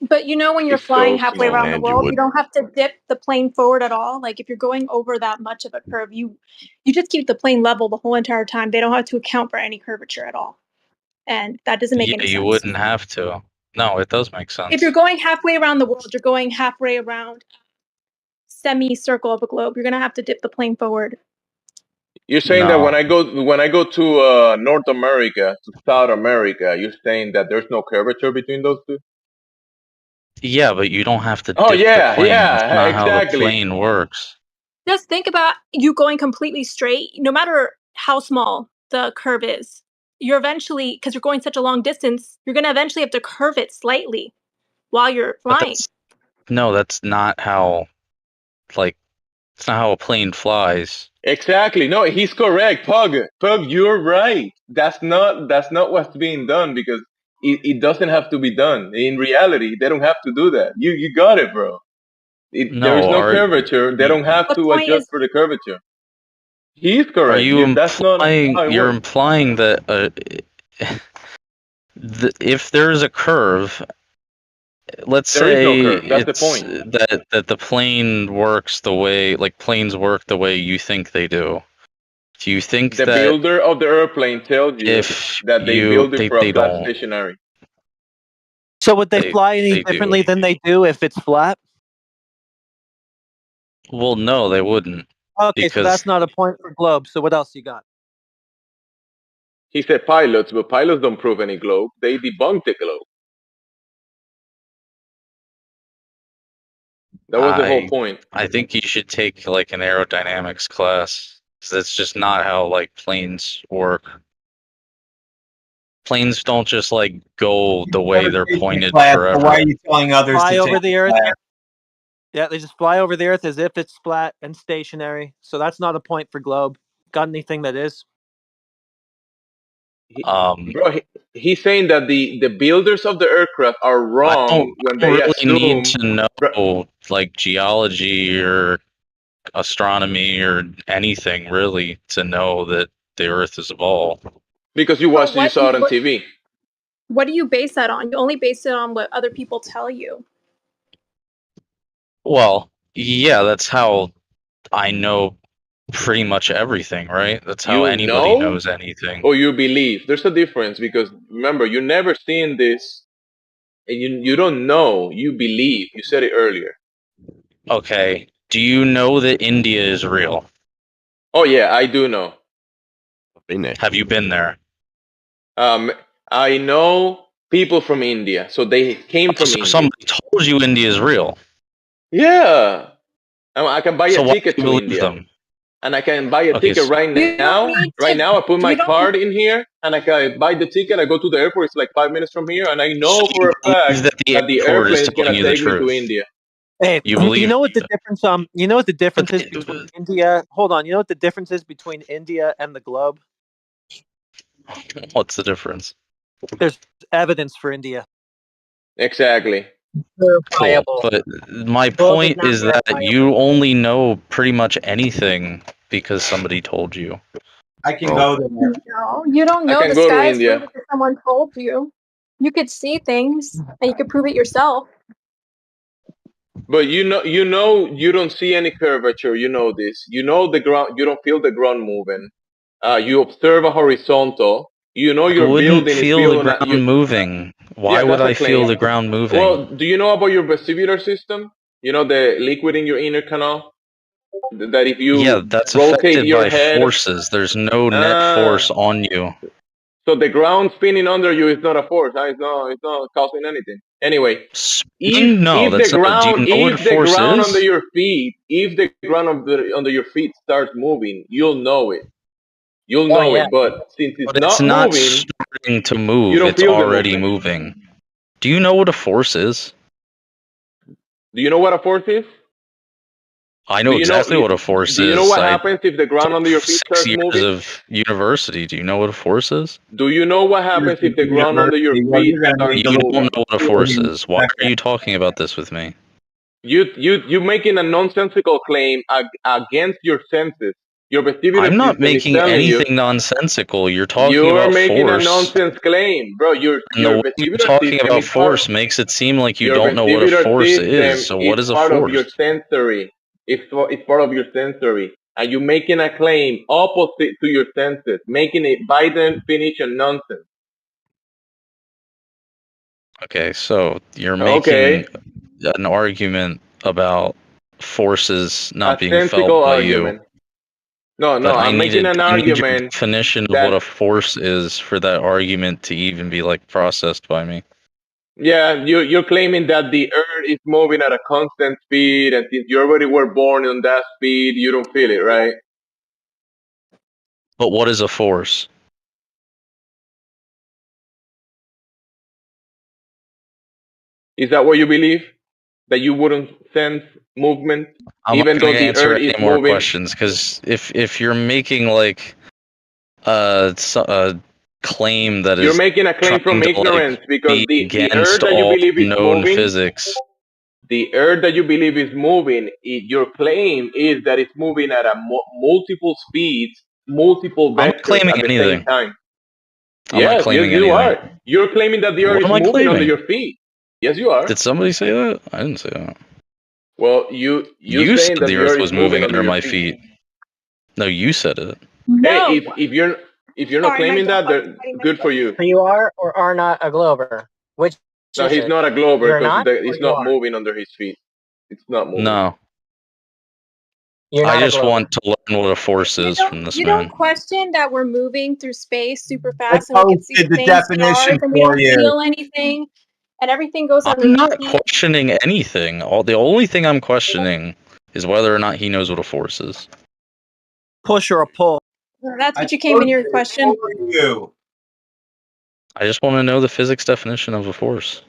But you know, when you're It's flying so halfway small. around the And you world, you would. don't have to dip the plane forward at all. Like if you're going over that much of a curve, you just keep the plane level the whole entire time. They don't have to account for any curvature at all. And that doesn't make Yeah, any you sense. wouldn't have to. No, it does make sense. If you're going halfway around the world, you're going halfway around semicircle of a globe, you're gonna have to dip the plane forward. You're saying that No. when I go to North America, to South America, you're saying that there's no curvature between those two? Yeah, but you don't have to Oh dip the yeah, plane. That's yeah, not how the exactly. plane works. Just think about you going completely straight, no matter how small the curve is. You're eventually, because you're going such a long distance, you're gonna eventually have to curve it slightly while you're But flying. that's not how, like, it's not how a plane flies. Exactly. No, he's correct. Pug, you're right. That's not what's being done because it doesn't have to be done. In reality, they don't have to do that. You got it, bro. There is No, no curvature. They don't have The to point adjust is, for the curvature. He's are correct. you That's not implying? how it You're works. implying that if there's a curve, let's There is no say curve. That's the it's point. that the plane works the way, like, planes work the way you think they do. Do you think The that builder of the airplane tells you if that they build it for a they flat don't, stationary. So would they they fly any they do? differently than they do if it's flat? Well, no, they wouldn't, Okay, so because that's not a point for globe. So what else you got? He said pilots, but pilots don't prove any globe. They debunk the globe. That was the whole point. I think you should take, like, an aerodynamics class. 'Cause that's just not how, like, planes work. Planes don't just, like, go the way they're pointed forever. Fly over the earth? Yeah, they just fly over the earth as if it's flat and stationary. So that's not a point for globe. Got anything that is? Bro, he's saying that the builders of the aircraft are wrong when I they don't really need assume. to know, like, geology or astronomy or anything, really, to know that the Earth is a ball. Because you watched it, you saw it on TV. What do you base that on? You only base it on what other people tell you. Well, yeah, that's how I know pretty much everything, right? That's how You anybody know knows anything. or you believe. There's a difference because remember, you never seen this, and you don't know. You believe. You said it earlier. Okay, do you know that India is real? Oh yeah, I do know. Been there. Have you been there? I know people from India, so they came from So India. somebody told you India is real. Yeah, I can buy So a why ticket do you to believe India, them? and I can buy a Okay, ticket so right You now. don't need Right to. now, I put my You don't. card in here, and I can buy the ticket. I go to the airport. It's like 5 minutes from here, and I know for you a believe fact that the that the airport is airplane is telling gonna you the take me to truth. India. Hey, You you believe know what the difference? You know what the difference is but- between India? Hold on. You know what the difference is between India and the globe? what's the difference? There's evidence for India. Exactly. Cool. But my Globe is point not is that verifiable. you only know pretty much anything because somebody told you. I can Bro. go there. No, you don't I know can the go to sky is blue India. because someone told you. You could see things and you could prove it yourself. But you don't see any curvature. You know this. You know the ground. You don't feel the ground moving. You observe a horizontal. You know I your wouldn't building is feel the built on a. ground moving. Why Yeah, would that's a I feel claim. the ground moving? Well, do you know about your vestibular system? You know the liquid in your inner canal. That if Yeah, you that's rotate affected your by head, forces. There's no net force on you. so the ground spinning under you is not a force. Huh? It's not causing anything. Anyway, Spinning? No, if the that's not. Do you know what a force ground under is? your feet, if the ground under your feet starts moving, you'll know it. You'll Oh, know yeah. it. But since it's But it's not not moving, starting to you move. don't It's feel the already movement. moving. Do you know what a force is? Do you know what a force is? I know Do you know? exactly what a force Do you know is. what I happens if the ground took under your feet 6 starts years moving? of university. Do you know what a force is? Do you know what happens if the ground under your University, well, feet you're gonna starts need You to don't moving? know what a force is. Why are you talking about this with me? You making a nonsensical claim against your senses. Your vestibular I'm not system is making telling you anything nonsensical. You're talking you're about making a force, nonsense claim, bro. Your and the way you're vestibular talking system about is part. force makes it seem like you Your don't know what a vestibular force is. system So is what is a part of force? your sensory. It's part of your sensory, and you're making a claim opposite to your senses, making it by definition nonsense. Okay, so you're Okay, making an argument about forces a not being sensical felt by you, argument. No, but I'm making an I need your argument definition of what a that force is for that argument to even be like processed by me. yeah, you're claiming that the Earth is moving at a constant speed, and since you already were born on that speed, you don't feel it, right? But what is a force? Is that what you believe? That you wouldn't sense movement, I'm not even though going to the answer Earth is any more moving? questions because if you're making like a claim that You're is making a claim from trying to ignorance like because be the Earth against that you all believe is known moving, physics, the Earth that you believe is moving, your claim is that it's moving at a multiple speeds, multiple I'm not vectors claiming at the same anything. time. I'm not Yes, claiming you anything. are. You're claiming that the Earth What is am I moving under claiming? your feet. Yes, you are. Did somebody say that? I didn't say that. Well, you You saying said that the the earth Earth is was moving moving under under your my feet. feet. No, you said it. Hey, No. if you're not Sorry, my claiming that, dog is then biting my good for foot. you. So you are or are not a glober? Which No, is he's it? not a glober You're because not, or he's you not are? moving under his feet. It's not moving. No. You're I not a just glober. want to learn what a force is from this You don't man. question that we're moving through space super I fast and we can see posted the the same stars definition and we for don't you. feel anything and everything goes I'm underneath not you. questioning anything. The only thing I'm questioning is whether or not he knows what a force is. Push or a pull? That's I what you came in posted your it question. for you. I just want to know the physics definition of a force.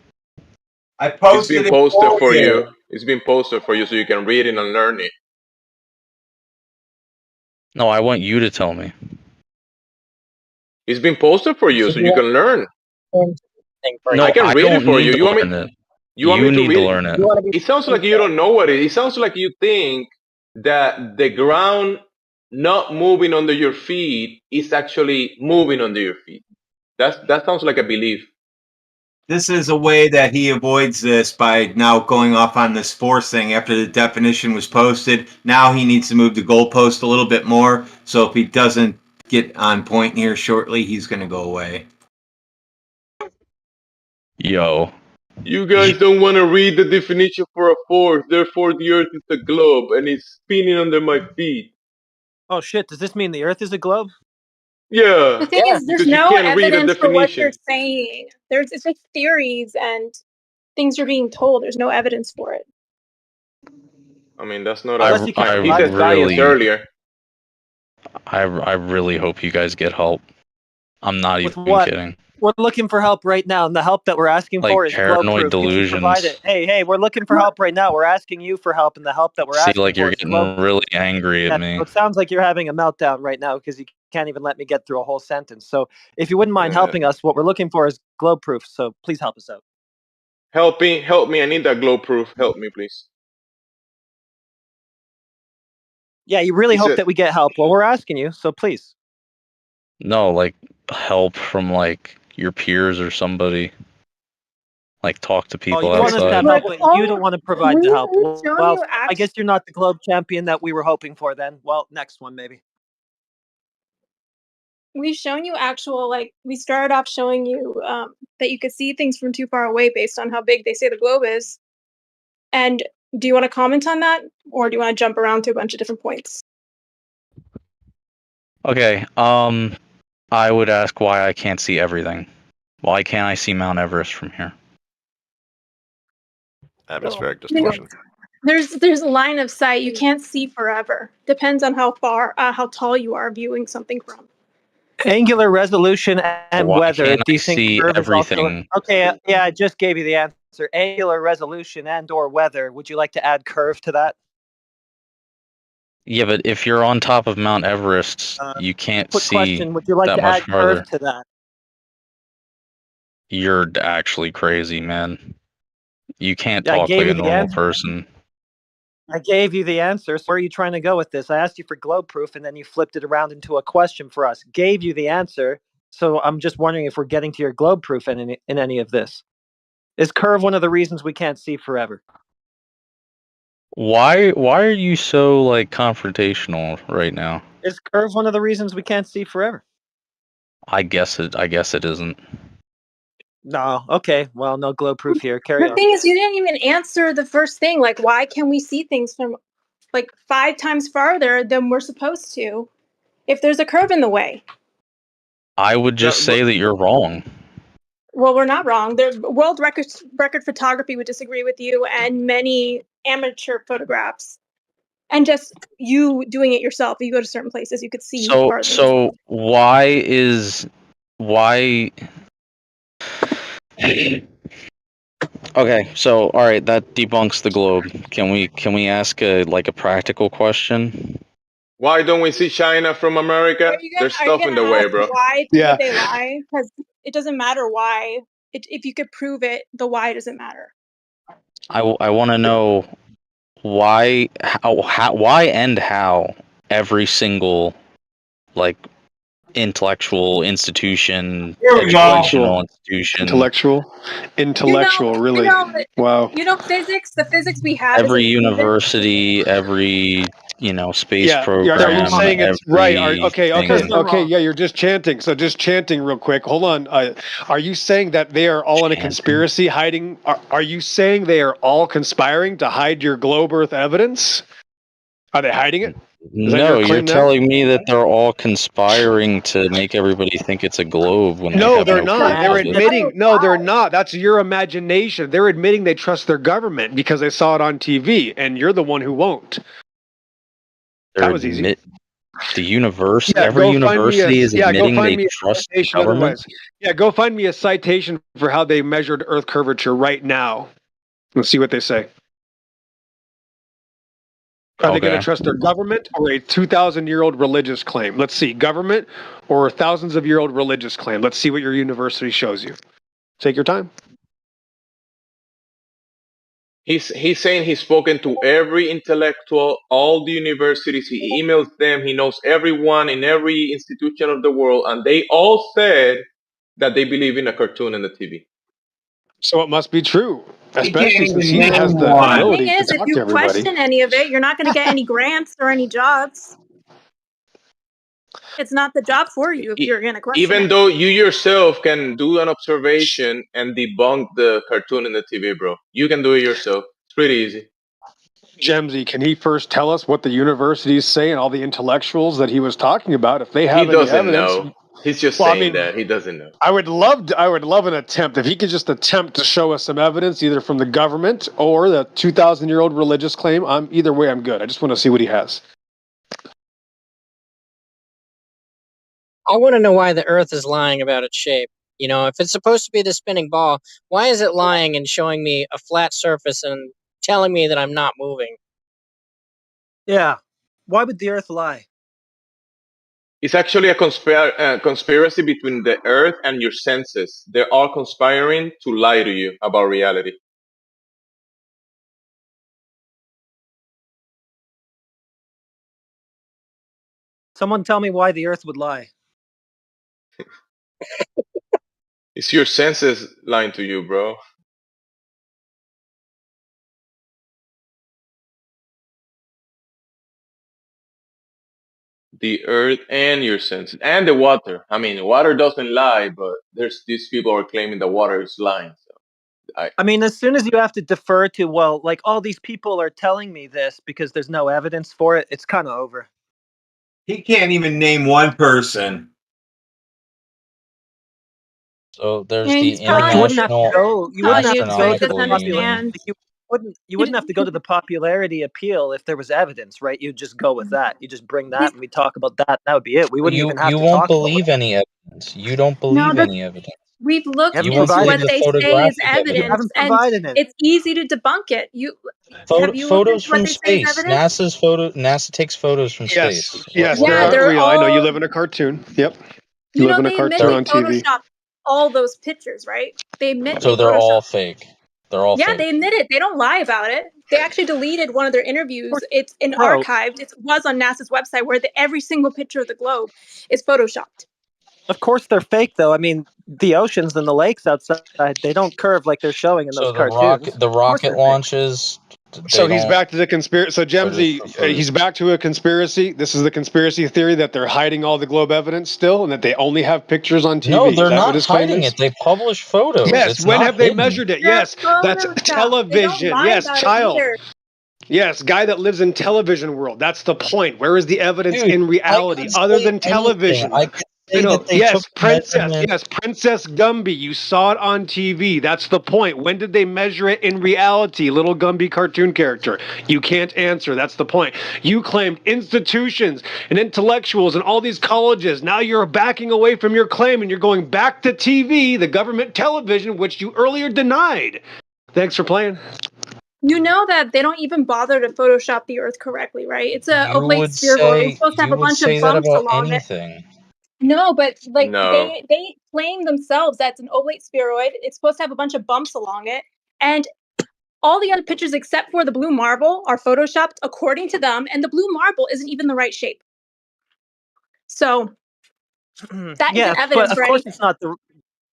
I It's posted been it posted for for you. you. It's been posted for you so you can read it and learn it. No, I want you to tell me. It's been posted for you So so you you can want learn. for No, I can I read it don't for you. need to learn it. You want me You to need to read it? learn it. You want to be? It sounds like you don't know what it is. It sounds like you think that the ground not moving under your feet is actually moving under your feet. That sounds like a belief. This is a way that he avoids this by now going off on this force thing after the definition was posted. Now he needs to move the goalpost a little bit more. So if he doesn't get on point here shortly, he's going to go away. Yo. You guys don't want to read the definition for a force, therefore the Earth is a globe and it's spinning under my feet. Oh shit! Does this mean the Earth is a globe? Yeah. The thing is, there's Because you no can't read a evidence for what you're definition. saying. It's just theories and things you're being told. There's no evidence for it. I mean, that's not I a. Unless you can't He provide said science really, earlier. I really hope you guys get help. I'm not with even what? kidding. We're looking for help right now, and the help that we're asking Like for is globe paranoid proof. Could you provide delusions. it? Hey, we're looking for help right now. We're asking you for help, and the help that we're See, asking like for you're is getting globe proof. really angry at Yeah, me. so it sounds like you're having a meltdown right now because you can't even let me get through a whole sentence. So if you wouldn't mind helping us, what we're looking for is globe proof. So please help us out. Help me! Help me! I need that glow proof. Help me, please. Yeah, you really He hope said, that we get help. Well, we're asking you, so please. No, like help from like your peers or somebody. Like talk to Oh, people you want us to have outside. help, but you don't want to provide the help. We've shown Well, you I guess you're not the globe champion that we were hoping for then. Well, next one maybe. We've shown you actual, like, we started off showing you that you could see things from too far away based on how big they say the globe is. And do you want to comment on that, or do you want to jump around to a bunch of different points? Okay, I would ask why I can't see everything. Why can't I see Mount Everest from here? Atmospheric You know, distortion. there's a line of sight you can't see forever. Depends on how far, how tall you are viewing something from. Angular resolution and Why weather. can't Do I you think see curve is also everything? okay? Yeah, I just gave you the answer. Angular resolution and/or weather. Would you like to add curve to that? Yeah, but if you're on top of Mount Everest, you can't Quick see question. Would you like that to much add curve farther. to that? You're actually crazy, man. You can't Yeah, I talk gave like you a the normal answer. person. I gave you the answer. So where are you trying to go with this? I asked you for globe proof, and then you flipped it around into a question for us. Gave you the answer. So I'm just wondering if we're getting to your globe proof in any of this. Is curve one of the reasons we can't see forever? Why are you so like confrontational right now? Is curve one of the reasons we can't see forever? I guess it isn't. No. Okay. Well, no globe proof here. Carry The on. thing is, you didn't even answer the first thing. Like, why can we see things from like 5 times farther than we're supposed to if there's a curve in the way? I would just say that you're wrong. Well, we're not wrong. The world record photography would disagree with you, and many amateur photographs, and just you doing it yourself. If you go to certain places, you could see farther. So why? Okay, so all right, that debunks the globe. Can we ask a practical question? why don't we see China from America? There's stuff in the way, bro. Why would they lie? Because it doesn't matter why. If you could prove it, the why doesn't matter. I want to know why and how every single like intellectual institution, educational institution, intellectual, really. Wow. You know, physics. The physics we have. every isn't proven. university, every space Are program, you saying it's right? Okay. everything. Yeah, you're just chanting. So just chanting real quick. Hold on. Are you saying that they are all in a conspiracy hiding? Are you saying they are all conspiring to hide your globe Earth evidence? Are they hiding it? No, you're telling me that they're all conspiring to make everybody think it's a globe when No, they have they're no not. They're proof of it. admitting. No, they're not. That's your imagination. They're admitting they trust their government because they saw it on TV, and you're the one who won't. That was easy. The university, Yeah, every university is go admitting find they me a trust the citation government. otherwise. Yeah, go find me a citation for how they measured Earth curvature right now. Let's see what they say. Are they going to trust their government or a 2,000-year-old religious claim? Let's see, government or thousands of year old religious claim. Let's see what your university shows you. Take your time. He's saying he's spoken to every intellectual, all the universities. He emails them. He knows everyone in every institution of the world, and they all said that they believe in a cartoon in the TV. So it must be true, He especially can't since even he has name the one. The ability thing to is, if talk to you everybody. question any of it, you're not going to get any grants or any jobs. It's not the job for you if you're going to question Even it. though you yourself can do an observation and debunk the cartoon in the TV, bro. You can do it yourself. It's pretty easy. Gemsy, can he first tell us what the universities say and all the intellectuals that he was talking about? If they have He any doesn't evidence, know. He's just well, I saying mean, that. He doesn't know. I would love an attempt. If he could just attempt to show us some evidence, either from the government or the 2,000-year-old religious claim, either way, I'm good. I just want to see what he has. I want to know why the Earth is lying about its shape. You know, if it's supposed to be the spinning ball, why is it lying and showing me a flat surface and telling me that I'm not moving? Yeah. Why would the Earth lie? It's actually a conspiracy between the Earth and your senses. They're all conspiring to lie to you about reality. Someone tell me why the Earth would lie. It's your senses lying to you, bro. The Earth and your senses. And the water. I mean, water doesn't lie, but there's these people are claiming the water is lying. So I mean, as soon as you have to defer to, well, like all these people are telling me this because there's no evidence for it, it's kind of over. He can't even name one person. So there's Yeah, the he's probably You wouldn't have to International go. You wouldn't have to go he to the doesn't Astronomical Union. understand. You wouldn't have to go to the popularity appeal if there was evidence, right? You'd just go with that. You just bring that, and we talk about that. That would be it. We wouldn't even have You to won't talk about what believe any evidence. You don't No, believe but any evidence. we've looked haven't You won't into believe what provided the it. they say is photographic You evidence, haven't and provided it. it's easy to debunk it. Have you looked Photos into what from they say is space. evidence? NASA takes photos from Yes, space. yes, What they Yeah, about are they're it? real. I know you all. live in a cartoon. Yep, you You live know, in a they admit cartoon they on TV. photoshopped all those pictures, right? They admit So they they're all photoshopped. fake. They're all Yeah, fake. they admit it. They don't lie about it. They actually deleted one of their interviews. It's in Bro. archived. It was on NASA's website where every single picture of the globe is photoshopped. Of course they're fake, though. I mean, the oceans and the lakes outside, they don't curve like they're showing in those So the cartoons. rocket launches. So They he's don't. back to the conspiracy. So They're just Gemsy, for photos. he's back to a conspiracy. This is the conspiracy theory that they're hiding all the globe evidence still, and that they only have pictures on TV. No, Is they're that what not his claim hiding is? it. They publish photos. Yes. It's When not have they hidden. measured it? They're Yes. That's photoshopped. They don't television. lie Yes, about child. it either. Yes, guy that lives in television world. That's the point. Where is the evidence Dude, in reality could other say than anything. television? I could I say know. that they Yes, took Princess. measurements. Yes, Princess Gumby. You saw it on TV. That's the point. When did they measure it in reality? Little Gumby cartoon character. You can't answer. That's the point. You claimed institutions and intellectuals and all these colleges. Now you're backing away from your claim and you're going back to TV, the government television, which you earlier denied. Thanks for playing. You know that they don't even bother to Photoshop the Earth correctly, right? It's a oblate spheroid. It's supposed to have a bunch of that bumps about along it. anything. No, but like No. they claim themselves that it's an oblate spheroid. It's supposed to have a bunch of bumps along it, and all the other pictures except for the blue marble are photoshopped according to them, and the blue marble isn't even the right shape. So that Yeah, isn't but evidence of for course anything. it's not the.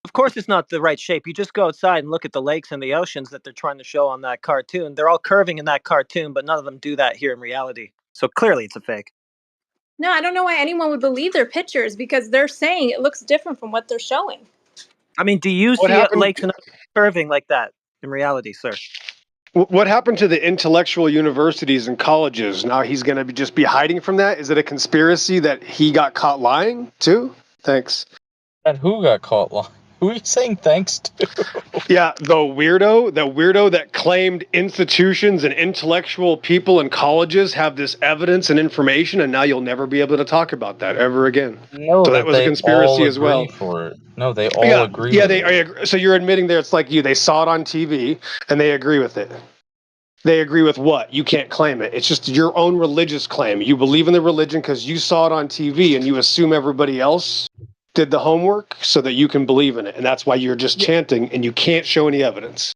Of course, it's not the right shape. You just go outside and look at the lakes and the oceans that they're trying to show on that cartoon. They're all curving in that cartoon, but none of them do that here in reality. So clearly, it's a fake. No, I don't know why anyone would believe their pictures because they're saying it looks different from what they're showing. I mean, do you What see happened- lakes and oceans curving like that in reality, sir? What happened to the intellectual universities and colleges? Now he's going to just be hiding from that? Is it a conspiracy that he got caught lying too? Thanks. And who got caught lying? Who are you saying thanks to? Yeah, the weirdo that claimed institutions and intellectual people and colleges have this evidence and information, and now you'll never be able to talk about that ever again. No, So that was a they conspiracy all as well. agree for it. No, they all agree. Yeah, with it. I agree. So you're admitting there it's like you. They saw it on TV and they agree with it. They agree with what? You can't claim it. It's just your own religious claim. You believe in the religion because you saw it on TV and you assume everybody else did the homework so that you can believe in it. And that's why you're just chanting and you can't show any evidence.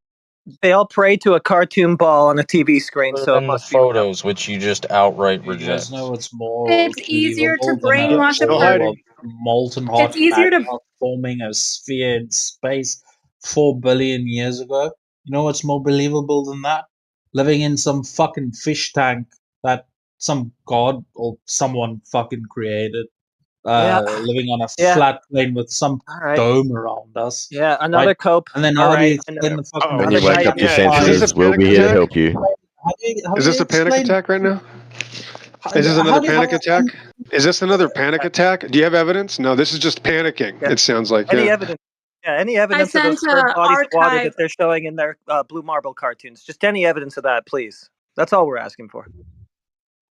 They all pray to a cartoon ball on a TV screen, so it And the must be. photos, which you just outright You reject. guys know it's more It's easier to believable than a brainwash a ball person. of molten It's hot easier to. magma forming a sphere in space 4 billion years ago. You know what's more believable than that? Living in some fucking fish tank that some god or someone fucking created. Living on a flat plane with some dome around us. Yeah, another right? cope. And then All how do you right, explain the fucking When you another wake guy up your just died. senses, we'll be here to help you. Is this a panic attack right now? Is this another panic attack? Is this another panic attack? Do you have evidence? No, this is just panicking. Yeah. It sounds like. Any Yeah. evidence? Yeah, any evidence of those sent third a bodies of water that archive. they're showing in their Blue Marble cartoons. Just any evidence of that, please. That's all we're asking for.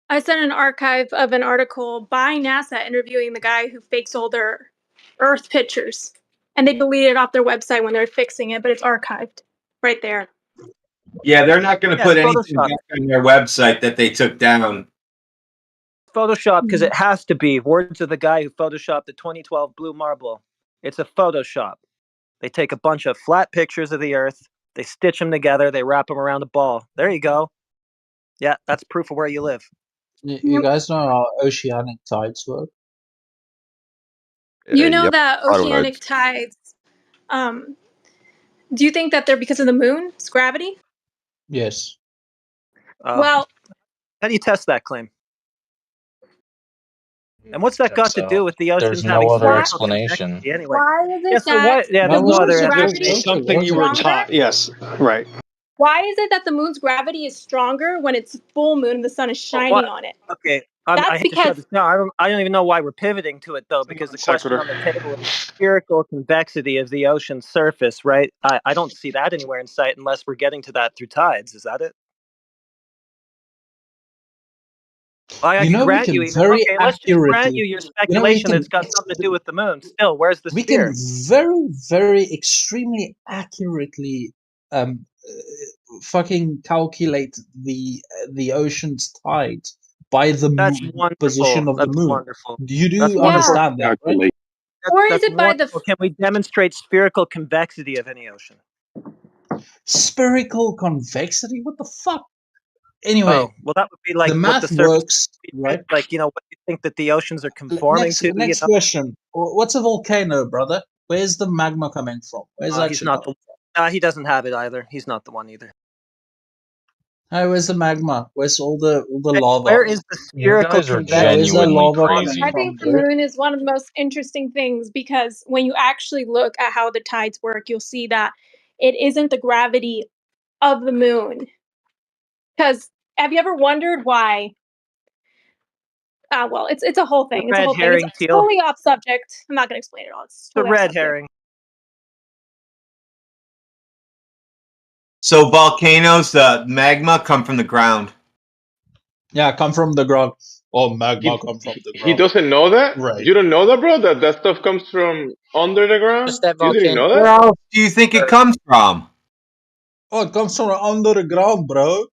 I sent an archive of an article by NASA interviewing the guy who fakes all their Earth pictures, and they deleted it off their website when they were fixing it, but it's archived right there. Yeah, they're not going to Yeah, put it's anything Photoshop. back on their website that they took down. Photoshop, because it has to be. Words of the guy who photoshopped the 2012 Blue Marble. It's a Photoshop. They take a bunch of flat pictures of the Earth, they stitch them together, they wrap them around a ball. There you go. Yeah, that's proof of where you live. You guys know how oceanic tides work? You know Yep. that Tidal oceanic nodes. tides, do you think that they're because of the moon's gravity? Yes. Well, how do you test that claim? And what's that got to do with the oceans There's no having other spherical explanation. convexity anyway? why is it Yeah, so that why? Yeah, the there's no moon's other gravity explanation. is Something you were stronger? taught. Yes. Right. Why is it that the moon's gravity is stronger when it's full moon and the sun is Well, shining on it? Okay, I That's hate to shut because this down. I don't even know why we're pivoting to it though, because the question sequitur. on the table is spherical convexity of the ocean's surface, right? I don't see that anywhere in sight unless we're getting to that through tides. Is that it? I You can know, we grant can you even. very Okay, let's just grant accurately. you your You know, we speculation that can. it's got something to do with the moon. Still, where's the We sphere? can very, very extremely accurately fucking calculate the ocean's tide by the That's position wonderful. of the That's moon. wonderful. You That's do wonderful. understand that, right? Or is That's it by the wonderful. Can we demonstrate spherical convexity of any ocean? Spherical convexity? What the fuck? Anyway, Oh, well, that would be like the what the math surface works, would be, right? like, you know, what you think that the oceans are conforming Next, to, you next know? question. What's a volcano, brother? Where's the magma coming from? Where's it He's actually not coming the. He doesn't have it either. He's not the one either. Hey, where's the magma? Where's all the Hey, lava? where is the You spherical guys are Where's that convexity? genuinely lava crazy. coming I from, think the dude? moon is one of the most interesting things because when you actually look at how the tides work, you'll see that it isn't the gravity of the moon. Because have you ever wondered why? Well, it's a whole The thing. It's a red whole thing. It's herring, Teal. totally off subject. I'm not going to explain it all. It's The totally off red subject. herring. So volcanoes, the magma come from the ground. Yeah, come from the ground. Oh, magma come from the He ground. doesn't know that? Right. You don't know that, bro? That stuff comes from under the ground? Just that You didn't know Where that? else do you think it comes from? Oh, it comes from under the ground, bro.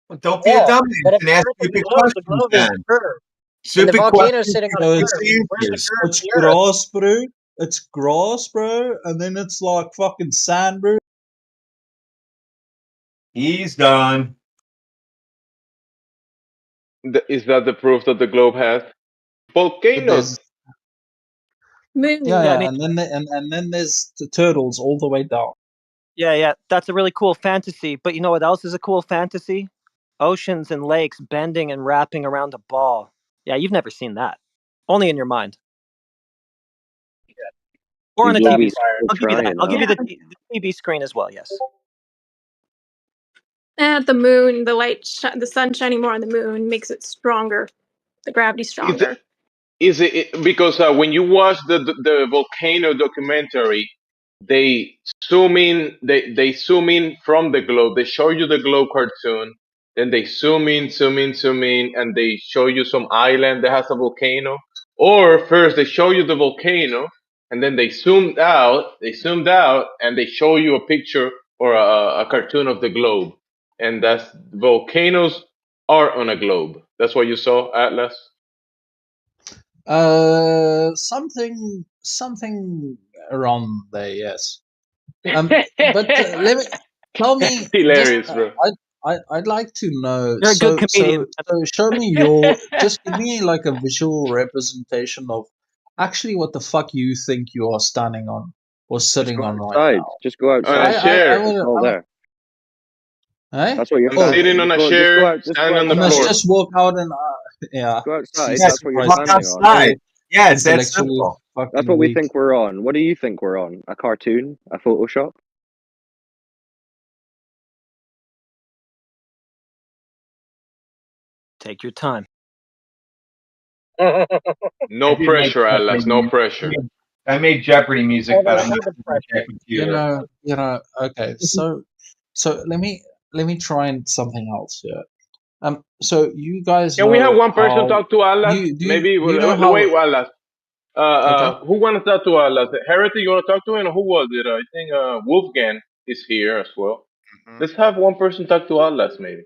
Well, don't be a Yeah, dumbass but if and you ask look at stupid the questions globe is then. curved, and the Stupid volcano is questions sitting on get a So curve. stupid Where's the answers. curve it's of the Earth? grass, bro. It's grass, bro. And then it's like fucking sand, bro. He's done. Is that the proof that the globe has But volcanoes? there's Moon. yeah, Yeah, I yeah, mean, and then there's the turtles all the way down. yeah. That's a really cool fantasy. But you know what else is a cool fantasy? Oceans and lakes bending and wrapping around a ball. Yeah, you've never seen that. Only in your mind. Or on a TV screen. I'll give you that. I'll give you the TV screen as well, yes. And the moon, the light, the sun shining more on the moon makes it stronger. The gravity stronger. Is it because when you watch the volcano documentary, they zoom in, they zoom in from the globe. They show you the globe cartoon, then they zoom in, and they show you some island that has a volcano. Or first they show you the volcano, and then they zoomed out, and they show you a picture or a cartoon of the globe, and that's volcanoes are on a globe. That's what you saw, Atlas. Something around there, yes. But let me tell me just. Hilarious, bro. I'd like to know. You're a good comedian. So show me your. Just give me like a visual representation of actually what the fuck you think you are standing on or sitting on right Outside. now. Just go On outside. a chair. It's all there. Hey? That's what you're I'm Oh, sitting on a just go chair, out. Just go standing on I the must outside. floor. just walk out and yeah. Go outside. Jesus That's what you're Christ, Walk standing on. outside. Yeah, it's that intellectually simple. That's fucking what we weak. think we're on. What do you think we're on? A cartoon? A Photoshop? Take your time. No pressure, Atlas. No pressure. I made Jeopardy music, Oh, but there's I'm no not going to check with you. Okay. So let me try and something else here. So you guys Can we have know one person how talk to Atlas? Maybe do you know how? wait, Atlas. Okay. Who wants to talk to Atlas? Heretic, you want to talk to him? Or who was it? I think Wolfgang is here as well. Let's have one person talk to Atlas, maybe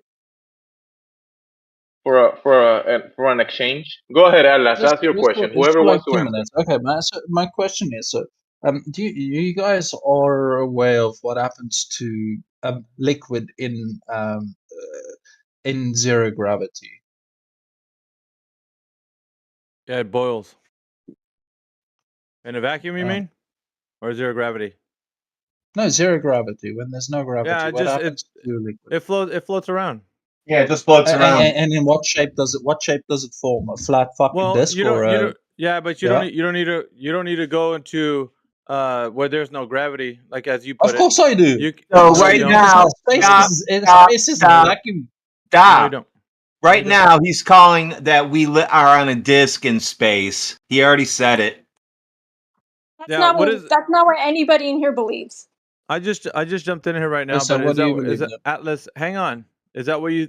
for an exchange. Go ahead, Atlas. Ask your question. Just Whoever for like wants to 2 minutes. Okay, man. So my question is, do you guys are aware of what happens to liquid in zero gravity? Yeah, it boils. In a vacuum, you mean? Or zero gravity? No, zero gravity. When there's no gravity, Yeah, what happens to liquid? it floats around. Yeah, it just floats around. And in what shape does it form? A flat fucking Well, disc or a yeah, but you don't need to go into where there's no gravity, like as you put Of course it. I do. You, So no, right you don't. now, space is a vacuum. No, you don't. Right now, he's calling that we are on a disc in space. He already said it. That's not what anybody in here believes. I just jumped in here right now, So but what do you believe then? Atlas? Hang on. Is that what you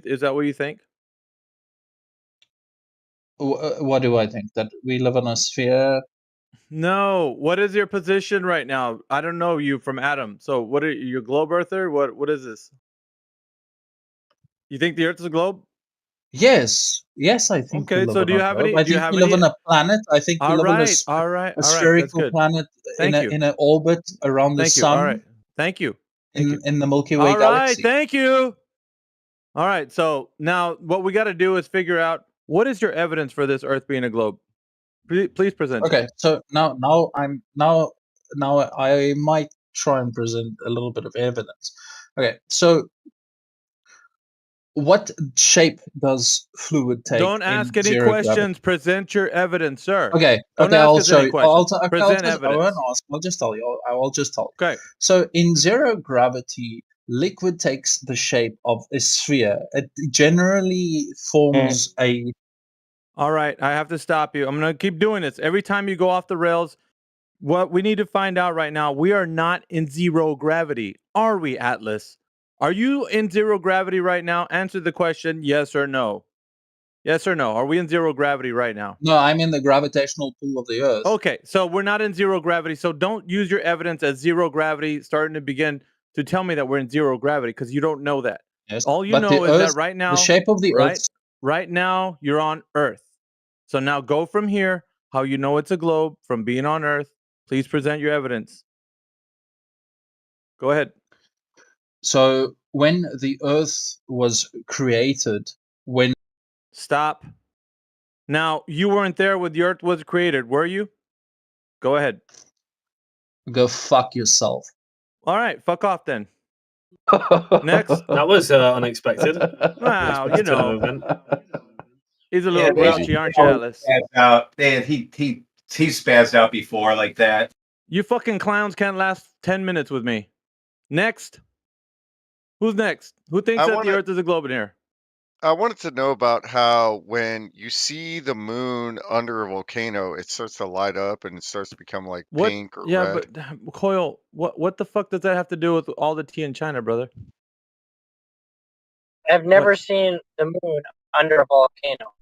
think? What do I think? That we live on a sphere? No. What is your position right now? I don't know you from Adam. So what are you, a globe earther? What is this? You think the Earth is a globe? Yes, I think we Okay. live So on do you a have globe. any? I Do you think have we live any? on a planet. I think we All live on right. That's spherical good. planet Thank you. in an orbit around the Thank you. All sun. right. Thank you. Thank you. In the Milky Way All right. galaxy. Thank you. All right. So now what we got to do is figure out what is your evidence for this Earth being a globe. Please present it. Okay, so now I might try and present a little bit of evidence. Okay, so what shape does fluid take Don't in ask any zero gravity? questions. Present your evidence, sir. Okay, Don't okay, ask I'll us show any you. questions. I Present won't evidence. ask. I'll just tell you. I'll just tell you. Okay. So in zero gravity, liquid takes the shape of a sphere. It generally forms a. All right, I have to stop you. I'm going to keep doing this. Every time you go off the rails, what we need to find out right now, we are not in zero gravity. Are we, Atlas? Are you in zero gravity right now? Answer the question, yes or no. Yes or no? Are we in zero gravity right now? No, I'm in the gravitational pull of the Earth. Okay, so we're not in zero gravity. So don't use your evidence as zero gravity starting to begin to tell me that we're in zero gravity because you don't know that. Yes, All you but know the is Earth, that right now, the shape of the Earth. right now you're on Earth. So now go from here. How you know it's a globe from being on Earth? Please present your evidence. Go ahead. So when the Earth was created, when Stop. Now you weren't there when the Earth was created, were you? Go ahead. Go fuck yourself. All right, fuck off then. Next. That was unexpected. Wow, you know. He's a little Yeah, grouchy, aren't you, Atlas? He spazzed out before like that. You fucking clowns can't last 10 minutes with me. Next. Who's next? Who thinks that the Earth is a globe in here? I wanted to know about how when you see the moon under a volcano, it starts to light up and it starts to become like What? pink or Yeah, red. but Coyle, what the fuck does that have to do with all the tea in China, brother? I've never seen the moon under a volcano.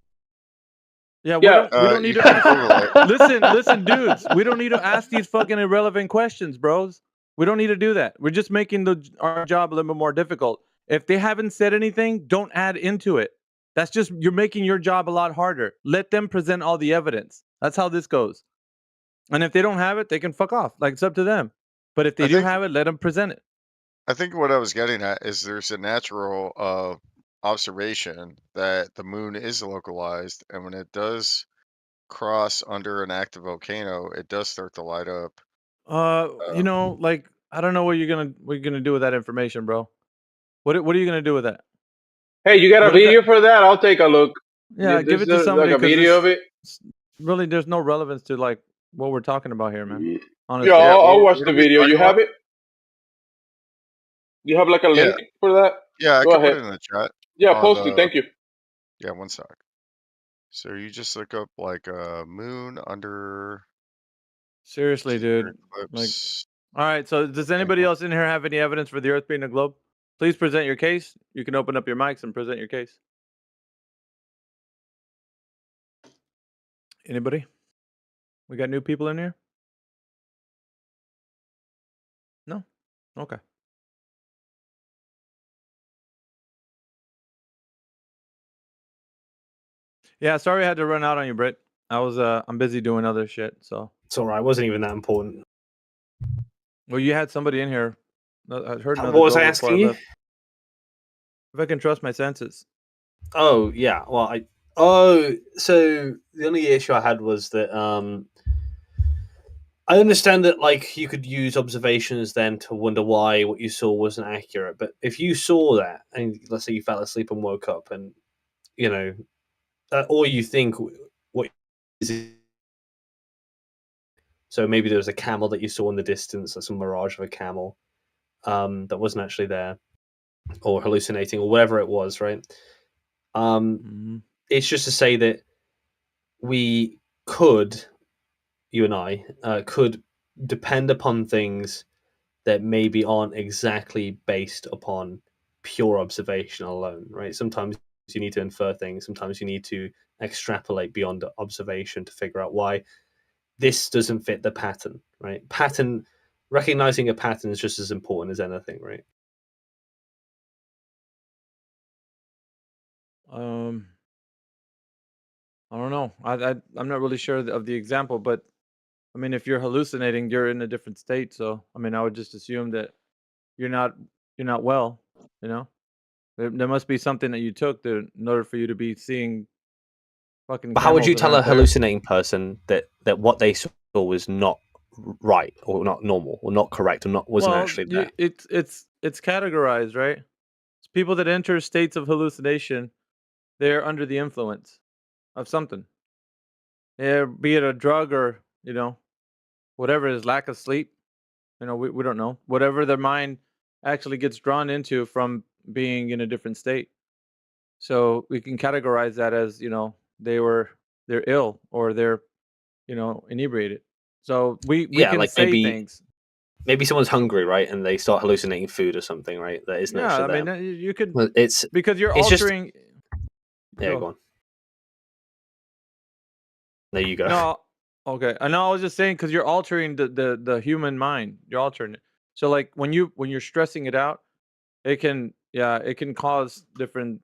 Yeah, we don't need to ask. Listen, dudes. We don't need to ask these fucking irrelevant questions, bros. We don't need to do that. We're just making our job a little bit more difficult. If they haven't said anything, don't add into it. That's just you're making your job a lot harder. Let them present all the evidence. That's how this goes. And if they don't have it, they can fuck off. Like it's up to them. But if they do have it, let them present it. I think what I was getting at is there's a natural observation that the moon is localized, and when it does cross under an active volcano, it does start to light up. You know, like I don't know what you're gonna do with that information, bro. What are you gonna do with that? Hey, you got a What is video for that? I'll take a look. Yeah, give it to somebody. Like a video of it. Really, there's no relevance to like what we're talking about here, man. Honestly. Yeah, I'll watch the video. You have it? You have like a link for that? Yeah, I Go can ahead. put it in the chat. Yeah, post it. Thank you. Yeah, one sec. So you just look up like a moon under Seriously, dude. Like, eclipse. all right. So, does anybody else in here have any evidence for the Earth being a globe? Please present your case. You can open up your mics and present your case. Anybody? We got new people in here? No? Okay. Yeah, sorry I had to run out on you, Britt. I'm busy doing other shit, so. It's all right. It wasn't even that important. Well, you had somebody in here. I heard another What was door I before asking you? left. If I can trust my senses. Oh yeah. Well, so the only issue I had was that I understand that like you could use observations then to wonder why what you saw wasn't accurate. But if you saw that and let's say you fell asleep and woke up and you know, or you think what is it? So maybe there was a camel that you saw in the distance, or some mirage of a camel that wasn't actually there, or hallucinating, or whatever it was, right? It's just to say that we could, you and I, could depend upon things that maybe aren't exactly based upon pure observation alone, right? Sometimes you need to infer things, sometimes you need to extrapolate beyond observation to figure out why this doesn't fit the pattern, right? Recognizing a pattern is just as important as anything, right? I don't know. I'm not really sure of the example, but I mean, if you're hallucinating, you're in a different state. So I mean, I would just assume that you're not you're not well. You know, there must be something that you took that in order for you to be seeing fucking But how would camels you that tell a aren't there. hallucinating person that what they saw was not right or not normal or not correct or not wasn't Well, actually there? it's categorized, right? It's people that enter states of hallucination. They're under the influence of something. Yeah, be it a drug or whatever it is, lack of sleep. We don't know. Whatever their mind actually gets drawn into from being in a different state. So we can categorize that as, they're ill or they're, inebriated. So we Yeah, can like say things. maybe someone's hungry, right, and they start hallucinating food or something, right? That isn't Yeah, actually I mean, there. you could Well, because you're it's just altering. yeah. Go on. There you go. No, okay. I know. I was just saying because you're altering the human mind. You're altering it. So like when you're stressing it out, it can cause different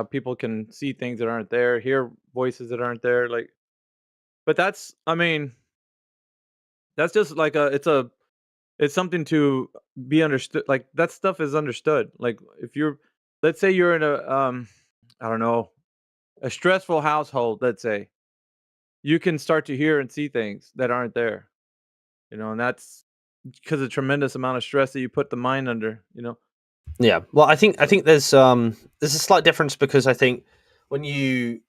people can see things that aren't there, hear voices that aren't there, like, but I mean, that's just like it's something to be understood. Like that stuff is understood. Like if let's say you're in I don't know, a stressful household, let's say, you can start to hear and see things that aren't there, and that's because of tremendous amount of stress that you put the mind under. Yeah. Well, I think there's a slight difference because I think when you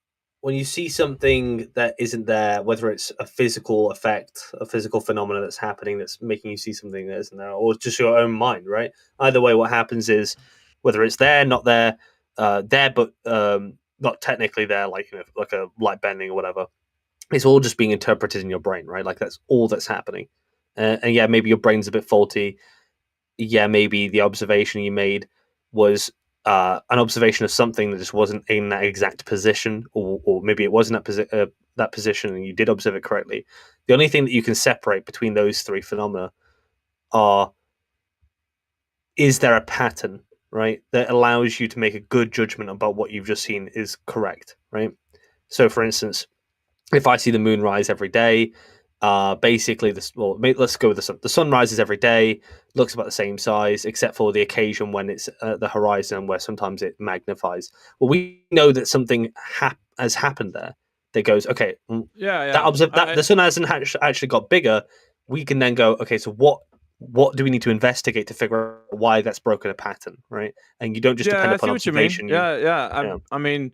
see something that isn't there, whether it's a physical effect, a physical phenomenon that's happening that's making you see something that isn't there, or just your own mind, right? Either way, what happens is whether it's there, not there, there but not technically there, like like a light bending or whatever. It's all just being interpreted in your brain, right? Like that's all that's happening. And yeah, maybe your brain's a bit faulty. Yeah, maybe the observation you made was an observation of something that just wasn't in that exact position, or maybe it wasn't that position and you did observe it correctly. The only thing that you can separate between those three phenomena are is there a pattern, right, that allows you to make a good judgment about what you've just seen is correct, right? So, for instance, if I see the moon rise every day, basically let's go with the sun. The sun rises every day, looks about the same size, except for the occasion when it's at the horizon where sometimes it magnifies. Well, we know that something has happened there that goes, okay, Yeah. that the sun hasn't actually got bigger. We can then go, okay, so what do we need to investigate to figure out why that's broken a pattern, right? And you don't just depend I upon see what you mean. observation. Yeah. I mean,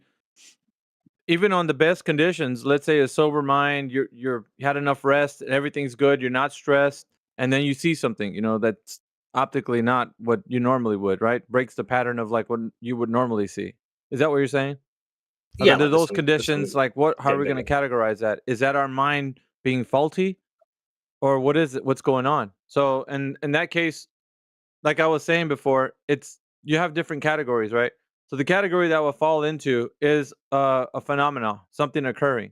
even on the best conditions, let's say a sober mind, you had enough rest and everything's good, you're not stressed, and then you see something, that's optically not what you normally would, right? Breaks the pattern of like what you would normally see. Is that what you're saying? Yeah, Under like the those sun conditions, like what? How are we getting going to categorize that? Is that our mind being faulty, or what is it? What's going on? So, in that case, like I was saying before, it's you have different categories, right? So the category that will fall into is a phenomenon, something occurring.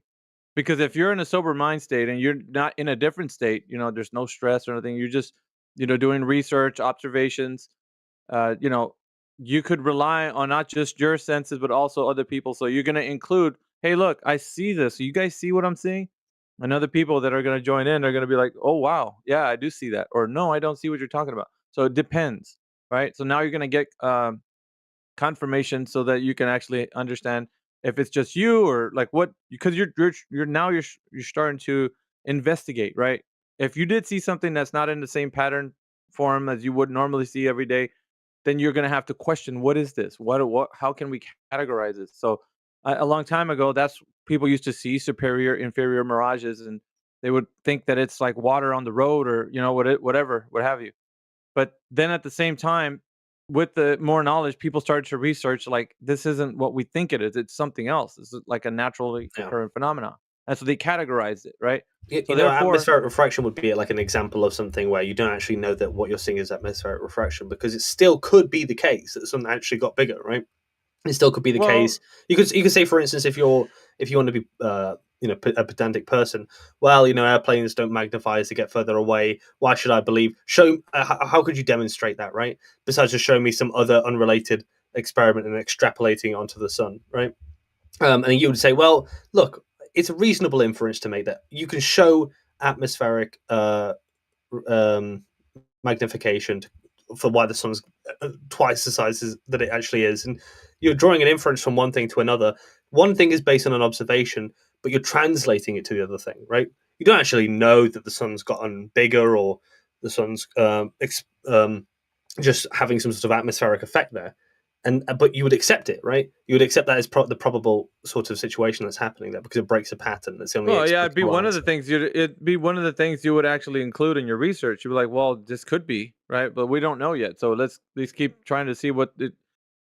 Because if you're in a sober mind state and you're not in a different state, there's no stress or anything. You're just, doing research, observations. You know, you could rely on not just your senses but also other people. So you're going to include, hey, look, I see this. You guys see what I'm seeing? And other people that are going to join in are going to be like, oh wow, yeah, I do see that, or no, I don't see what you're talking about. So it depends, right? So now you're going to get confirmation so that you can actually understand if it's just you or like what, because you're now you're starting to investigate, right? If you did see something that's not in the same pattern form as you would normally see every day, then you're going to have to question, what is this, what how can we categorize this? So a long time ago, that's people used to see superior inferior mirages, and they would think that it's like water on the road, or whatever, what have you. But then at the same time, with the more knowledge, people started to research, like, this isn't what we think it is. It's something else. This is like a naturally occurring phenomenon. And so they categorized it, right? So therefore, atmospheric refraction would be like an example of something where you don't actually know that what you're seeing is atmospheric refraction, because it still could be the case that something actually got bigger, right? It still could be the case. You could say, for instance, if you want to be a pedantic person, well, airplanes don't magnify as they get further away. Why should I believe? How could you demonstrate that, right? Besides just showing me some other unrelated experiment and extrapolating onto the sun, right? And you would say, well, look, it's a reasonable inference to make that you can show atmospheric um, magnification for why the sun's twice the size that it actually is, and you're drawing an inference from one thing to another. One thing is based on an observation, but you're translating it to the other thing, right? You don't actually know that the sun's gotten bigger, or the sun's just having some sort of atmospheric effect there, and but you would accept it, right? You would accept that as the probable sort of situation that's happening there, because it breaks a pattern. That's the only well, yeah, it'd be explicable one of answer. the things it'd be one of the things you would actually include in your research. You'd be like, well, this could be right, but we don't know yet. So let's keep trying to see what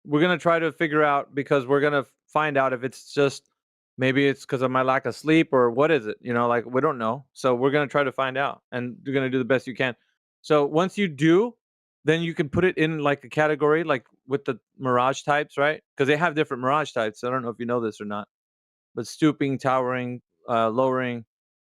we're gonna try to figure out, because we're gonna find out if it's just, maybe it's because of my lack of sleep, or what is it? Like, we don't know. So we're gonna try to find out, and you're gonna do the best you can. So once you do, then you can put it in like a category, like with the mirage types, right? Because they have different mirage types. I don't know if you know this or not, but stooping, towering, lowering,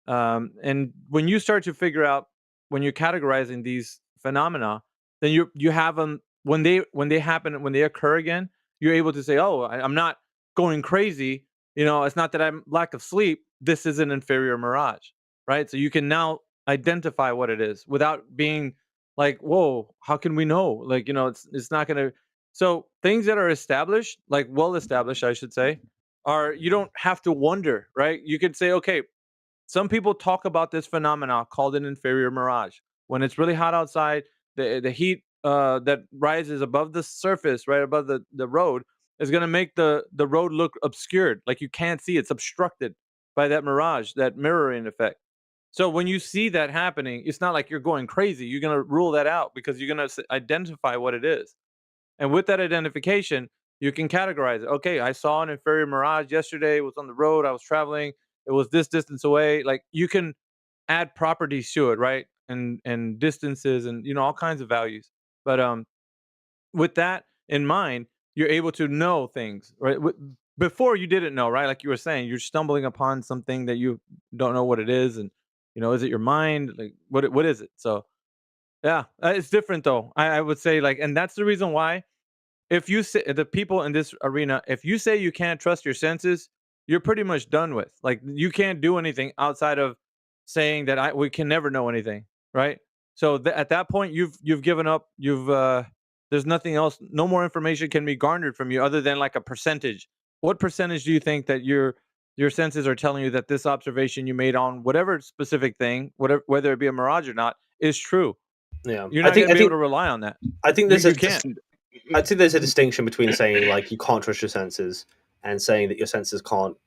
and when you start to figure out, when you're categorizing these phenomena, then you have them when they happen, when they occur again. You're able to say, oh, I'm not going crazy. It's not that I'm lack of sleep. This is an inferior mirage, right? So you can now identify what it is without being like, whoa, how can we know? Like, it's not gonna. So things that are established, like well established, I should say, are, you don't have to wonder, right? You could say, okay, some people talk about this phenomena called an inferior mirage. When it's really hot outside, the heat that rises above the surface, right above the road, is going to make the road look obscured, like you can't see. It's obstructed by that mirage, that mirroring effect. So when you see that happening, it's not like you're going crazy. You're going to rule that out, because you're going to identify what it is. And with that identification, you can categorize it. Okay, I saw an inferior mirage yesterday. It was on the road. I was traveling. It was this distance away. Like, you can add properties to it, right? And distances, and all kinds of values. But with that in mind, you're able to know things, right? Before, you didn't know, right? Like you were saying, you're stumbling upon something that you don't know what it is, and is it your mind? Like, what is it? So yeah, it's different though. I would say, like, and that's the reason why, if you say, the people in this arena, if you say you can't trust your senses, you're pretty much done with. Like, you can't do anything outside of saying that we can never know anything, right? So at that point, you've given up. There's nothing else. No more information can be garnered from you other than like a percentage. What percentage do you think that your senses are telling you that this observation you made on whatever specific thing, whether it be a mirage or not, is true? Yeah, You're not going to be able to rely on that. I think You can't. I think there's a distinction between saying like you can't trust your senses and saying that your senses can't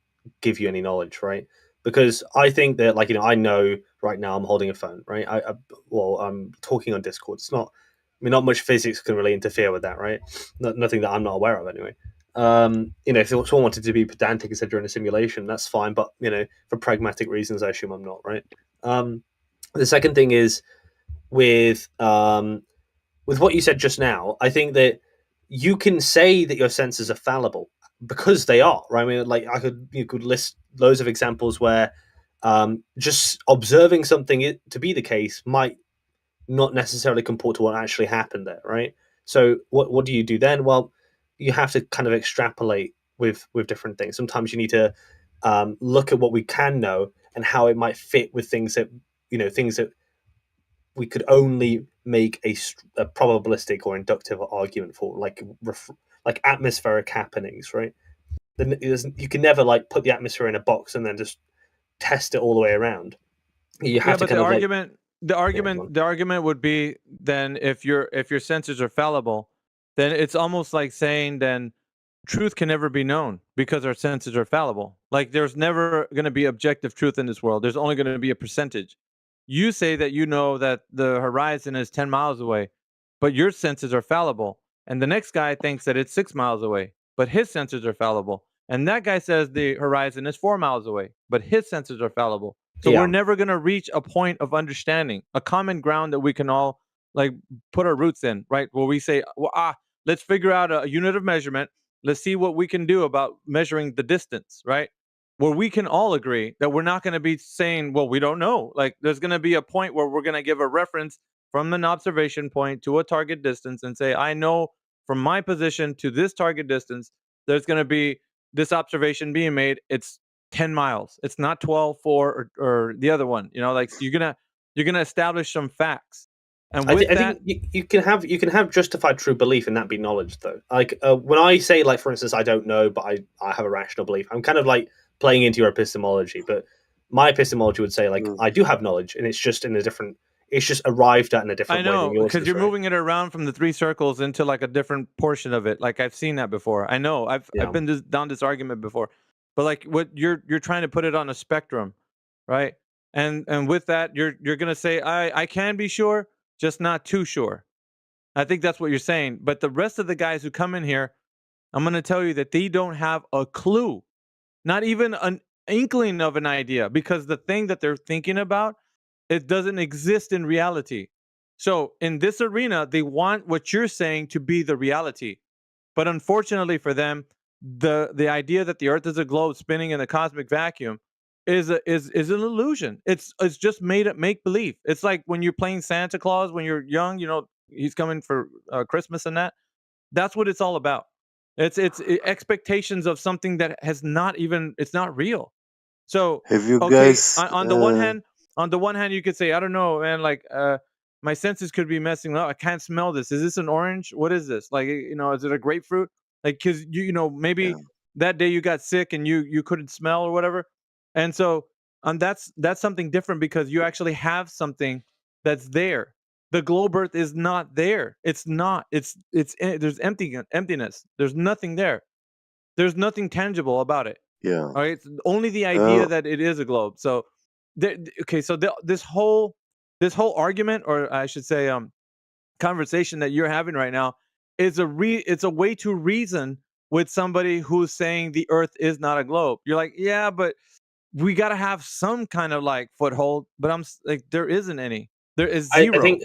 give you any knowledge, right? Because I think that, like, I know right now I'm holding a phone, right? I'm talking on Discord. It's not, I mean, not much physics can really interfere with that, right? Nothing that I'm not aware of, anyway. If someone wanted to be pedantic and said you're in a simulation, that's fine. But for pragmatic reasons, I assume I'm not, right? The second thing is with what you said just now. I think that you can say that your senses are fallible because they are, right? I mean, you could list loads of examples where just observing something to be the case might not necessarily comport to what actually happened there, right? So what do you do then? Well, you have to kind of extrapolate with different things. Sometimes you need to look at what we can know and how it might fit with things that we could only make a probabilistic or inductive argument for, like atmospheric happenings, right? Then you can never put the atmosphere in a box and then just test it all the way around. You have to but the argument would be then if your sensors are fallible, then it's almost like saying then truth can never be known because our senses are fallible. Like there's never going to be objective truth in this world. There's only going to be a percentage. You say that you know that the horizon is 10 miles away, but your senses are fallible. And the next guy thinks that it's 6 miles away, but his sensors are fallible. And that guy says the horizon is 4 miles away, but his sensors are fallible. So we're never going to reach a point of understanding, a common ground that we can all put our roots in, right? Where we say, well, let's figure out a unit of measurement. Let's see what we can do about measuring the distance, right? Where we can all agree that we're not going to be saying, well, we don't know. Like there's going to be a point where we're going to give a reference from an observation point to a target distance and say, I know from my position to this target distance, there's going to be this observation being made. It's 10 miles. It's not 12, 4, or the other one. So you're gonna establish some facts. And I think you can have justified true belief and that be knowledge, though. Like when I say, for instance, I don't know, but I have a rational belief. I'm kind of playing into your epistemology, but my epistemology would say I do have knowledge, and it's just in a different. It's just arrived at in a different way than yours. Because you're moving it around from the 3 circles into a different portion of it. Like I've seen that before. I know I've been down this argument before, but what you're trying to put it on a spectrum, right? And with that, you're gonna say I can be sure, just not too sure. I think that's what you're saying. But the rest of the guys who come in here, I'm gonna tell you that they don't have a clue, not even an inkling of an idea, because the thing that they're thinking about, it doesn't exist in reality. So in this arena, they want what you're saying to be the reality. But unfortunately for them, the idea that the Earth is a globe spinning in a cosmic vacuum is an illusion. It's just made up make believe. It's like when you're playing Santa Claus when you're young. He's coming for Christmas and that. That's what it's all about. It's expectations of something that has not even. It's not real. So Have you okay, guys? on the one hand, you could say, I don't know, man. My senses could be messing up. I can't smell this. Is this an orange? What is this? Is it a grapefruit? Because maybe that day you got sick and you couldn't smell or whatever. And so, that's something different because you actually have something that's there. The globe Earth is not there. It's not. There's emptiness. There's nothing there. There's nothing tangible about it. Yeah. All right. It's only the idea that it is a globe. So, this whole argument, or I should say, conversation that you're having right now, is it's a way to reason with somebody who's saying the Earth is not a globe. You're like, yeah, but we got to have some kind of foothold. But I'm like, there isn't any. There is zero. I think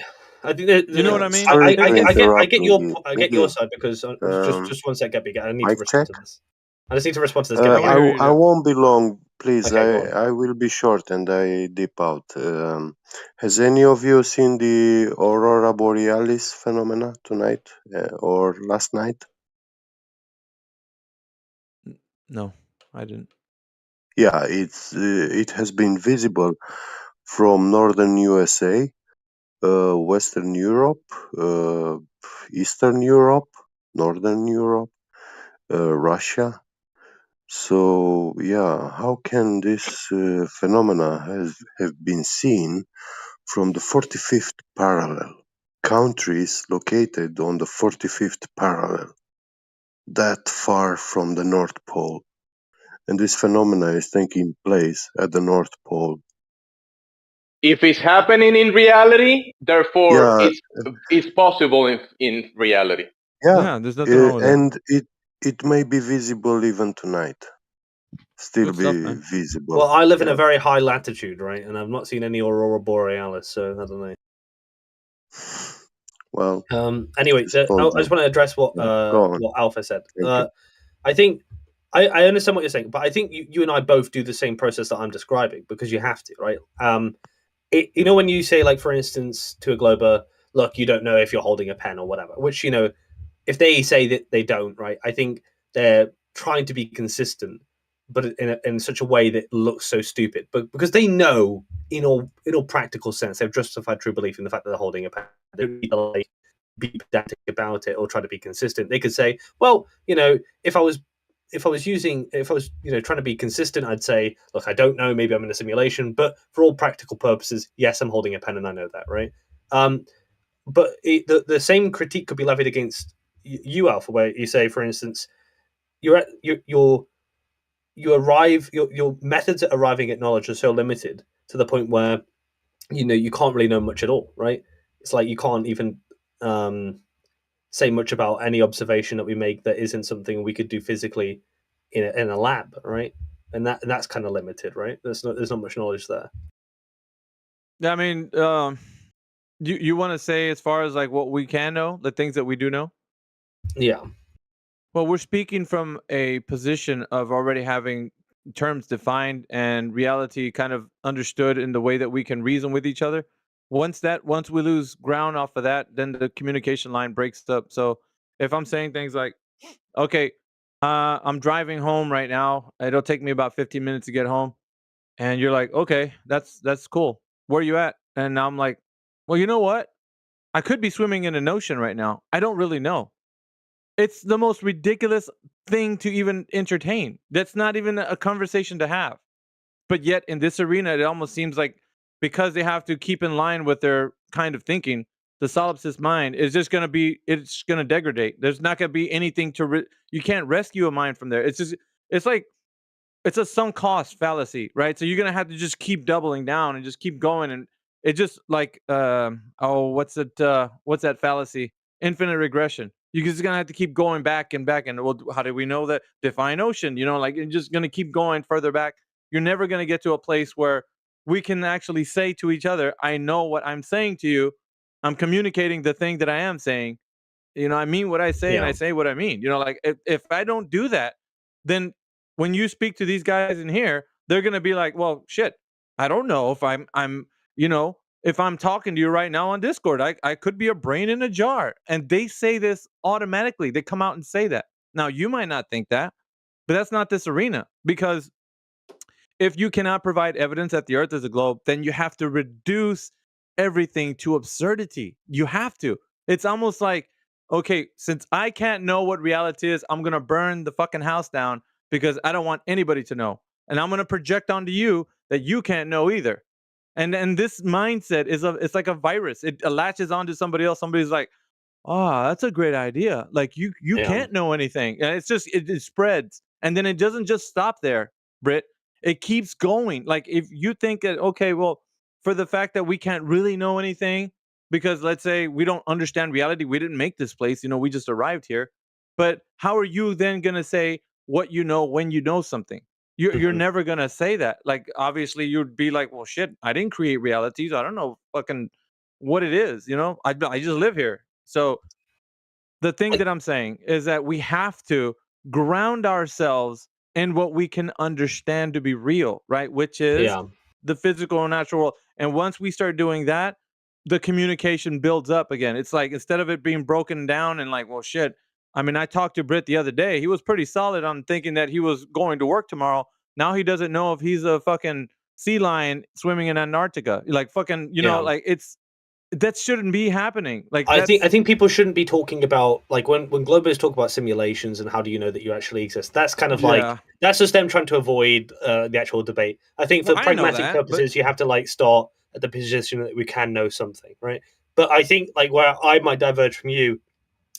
you know what I mean? I get your side because just one sec, Gabby. I need to respond to this. I just need to respond to this. I won't be long, please. Okay, I will be short and I dip out. Has any of you seen the Aurora Borealis phenomena tonight or last night? No, I didn't. Yeah, it has been visible from northern USA, Western Europe, Eastern Europe, Northern Europe, Russia. So yeah, how can this phenomena have been seen from the 45th parallel? Countries located on the 45th parallel, that far from the North Pole. And this phenomena is taking place at the North Pole. If it's happening in reality, therefore it's possible in reality. Yeah, there's nothing wrong with and that. It may be visible even tonight. Still Good stuff, be man. visible. Well, I live in Yeah. a very high latitude, right, and I've not seen any aurora borealis, so I don't know. Well, Anyway, I suppose just want to address what go on. Alpha said. Thank you. I think I understand what you're saying, but I think you and I both do the same process that I'm describing because you have to, right? You know, when you say, like, for instance, to a Glober, look, you don't know if you're holding a pen or whatever, which, you know, if they say that they don't, right, I think they're trying to be consistent, but in such a way that looks so stupid. But because they know, in all practical sense, they've justified true belief in the fact that they're holding a pen. They don't need to, like, be pedantic about it or try to be consistent. They could say, well, you know, if I was you know, trying to be consistent, I'd say, look, I don't know, maybe I'm in a simulation, but for all practical purposes, yes, I'm holding a pen and I know that, right? But the same critique could be levied against you, Alpha, where you say, for instance, your methods at arriving at knowledge are so limited to the point where, you know, you can't really know much at all, right? It's like you can't even say much about any observation that we make that isn't something we could do physically in a lab, right? And that's kind of limited, right? There's not much knowledge there. Yeah, I mean, you want to say as far as like what we can know, the things that we do know? Yeah. Well, we're speaking from a position of already having terms defined and reality kind of understood in the way that we can reason with each other. Once we lose ground off of that, then the communication line breaks up. So if I'm saying things like, okay, I'm driving home right now, it'll take me about 15 minutes to get home, and you're like, okay, that's cool. Where you at? And I'm like, well, you know what? I could be swimming in an ocean right now. I don't really know. It's the most ridiculous thing to even entertain. That's not even a conversation to have. But yet in this arena, it almost seems like because they have to keep in line with their kind of thinking, the solipsist mind is just going to be, it's going to degrade. There's not going to be anything you can't rescue a mind from there. It's like, it's a sunk cost fallacy, right? So you're gonna have to just keep doubling down and just keep going, and it just like what's that fallacy? Infinite regression. You're just gonna have to keep going back and back. And well, how do we know that? Define ocean. You know, like you're just gonna keep going further back. You're never gonna get to a place where we can actually say to each other, "I know what I'm saying to you. I'm communicating the thing that I am saying. You know, I mean what I say and I Yeah. say what I mean." You know, like if I don't do that, then when you speak to these guys in here, they're gonna be like, "Well, shit, I don't know if you know, if I'm talking to you right now on Discord, I could be a brain in a jar." And they say this automatically. They come out and say that. Now you might not think that, but that's not this arena, because if you cannot provide evidence that the earth is a globe, then you have to reduce everything to absurdity. You have to. It's almost like, okay, since I can't know what reality is, I'm going to burn the fucking house down because I don't want anybody to know. And I'm going to project onto you that you can't know either. And this mindset it's like a virus. It latches onto somebody else. Somebody's like, "Oh, that's a great idea." Like you Yeah. can't know anything. And it's just it spreads. And then it doesn't just stop there, Britt. It keeps going. Like if you think that, okay, well, for the fact that we can't really know anything because let's say we don't understand reality, we didn't make this place, you know, we just arrived here. But how are you then going to say what you know when you know something? You're Mhm. never going to say that. Like obviously you'd be like, "Well, shit, I didn't create realities. I don't know fucking what it is, you know? I just live here." So the thing that I'm saying is that we have to ground ourselves in what we can understand to be real, right? Which is Yeah. the physical and natural world. And once we start doing that, the communication builds up again. It's like instead of it being broken down and like, well, shit. I mean, I talked to Britt the other day. He was pretty solid on thinking that he was going to work tomorrow. Now he doesn't know if he's a fucking sea lion swimming in Antarctica. Like fucking, you know, Yeah. like that shouldn't be happening. Like I that's think people shouldn't be talking about, like, when globalists talk about simulations and how do you know that you actually exist. That's kind of like yeah. that's just them trying to avoid the actual debate. I think for Well, I know pragmatic that, but purposes, you have to like start at the position that we can know something, right? But I think like where I might diverge from you,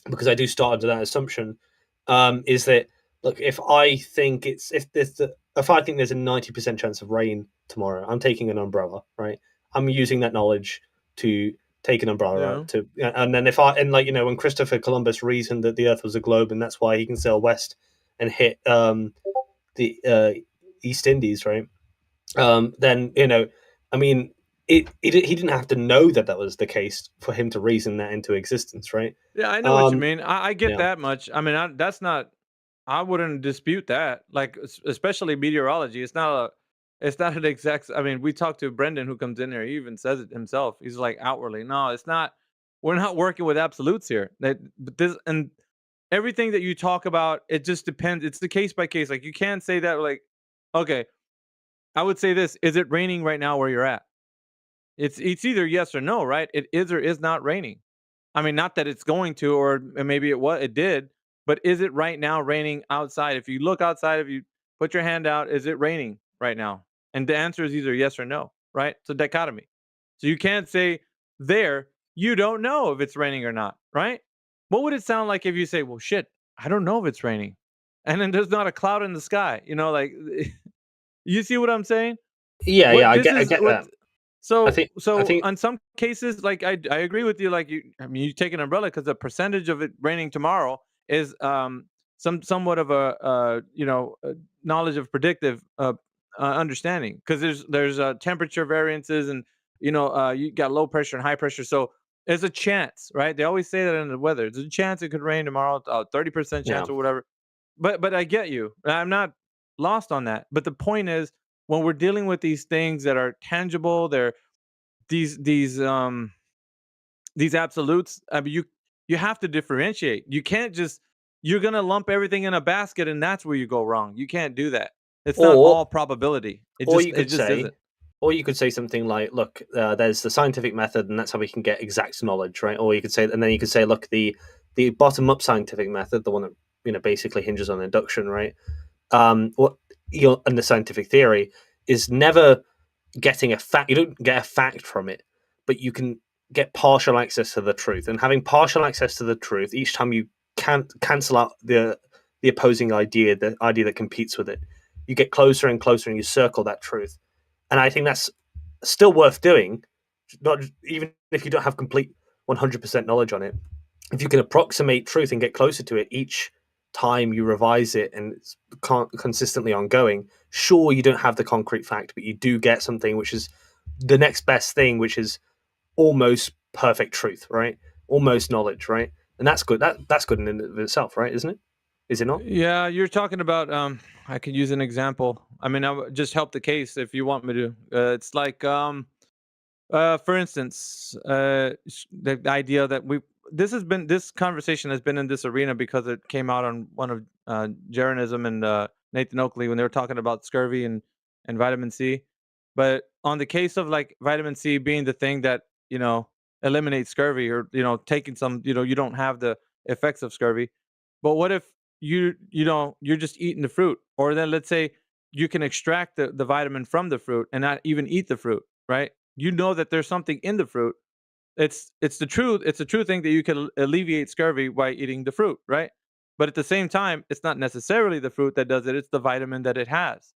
because I do start under that assumption, is that look, if I think if I think there's a 90% chance of rain tomorrow, I'm taking an umbrella, right? I'm using that knowledge to take an umbrella out to, and then when Christopher Columbus reasoned that the Earth was a globe and that's why he can sail west and hit the East Indies, right? Then I mean, he didn't have to know that was the case for him to reason that into existence, right? Yeah, I know what you mean. I get yeah. that much. I mean, that's not. I wouldn't dispute that. Like, especially meteorology. It's not an exact. I mean, we talked to Brendan who comes in here. He even says it himself. He's like outwardly, no, it's not. We're not working with absolutes here. But this and everything that you talk about, it just depends. It's the case by case. Like, you can't say that. Like, okay, I would say this: is it raining right now where you're at? It's either yes or no, right? It is or is not raining. I mean, not that it's going to, or maybe it did, but is it right now raining outside? If you look outside, if you put your hand out, is it raining right now? And the answer is either yes or no, right? It's a dichotomy. So you can't say there, you don't know if it's raining or not, right? What would it sound like if you say, well, shit, I don't know if it's raining. And then there's not a cloud in the sky, like, you see what I'm saying? Yeah, What I this get is what that. so I think on some cases, like I agree with you. Like you take an umbrella because the percentage of it raining tomorrow is somewhat of a knowledge of predictive understanding, because there's temperature variances, and you got low pressure and high pressure, so there's a chance, right? They always say that in the weather. There's a chance it could rain tomorrow, 30% Yeah. chance or whatever. But I get you. I'm not lost on that. But the point is, when we're dealing with these things that are tangible, they're these absolutes. I mean, you have to differentiate. You can't just you're gonna lump everything in a basket, and that's where you go wrong. You can't do that. It's not all probability. It or just you could say, isn't. or you could say something like, "Look, there's the scientific method, and that's how we can get exact knowledge, right?" Or you could say, and then you could say, "Look, the bottom up scientific method, the one that basically hinges on induction, right? What and the scientific theory is never getting a fact. You don't get a fact from it, but you can get partial access to the truth. And having partial access to the truth, each time you can't cancel out the opposing idea, the idea that competes with it, you get closer and closer, and you circle that truth. And I think that's still worth doing, not even if you don't have complete 100% knowledge on it. If you can approximate truth and get closer to it each time you revise it, and it's consistently ongoing, sure, you don't have the concrete fact, but you do get something which is the next best thing, which is almost perfect truth, right? Almost knowledge, right? And that's good. That's good in and of itself, right? Isn't it? Is it not? Yeah, you're talking about. I could use an example. I mean, I would just help the case if you want me to. It's like for instance, the idea that this conversation has been in this arena because it came out on one of Jeranism and Nathan Oakley when they were talking about scurvy and vitamin C. But on the case of like vitamin C being the thing that eliminates scurvy, or taking some, you don't have the effects of scurvy. But what if you're just eating the fruit, or then let's say you can extract the vitamin from the fruit and not even eat the fruit, right? You know that there's something in the fruit. It's the truth. It's a true thing that you can alleviate scurvy by eating the fruit, right? But at the same time, it's not necessarily the fruit that does it. It's the vitamin that it has,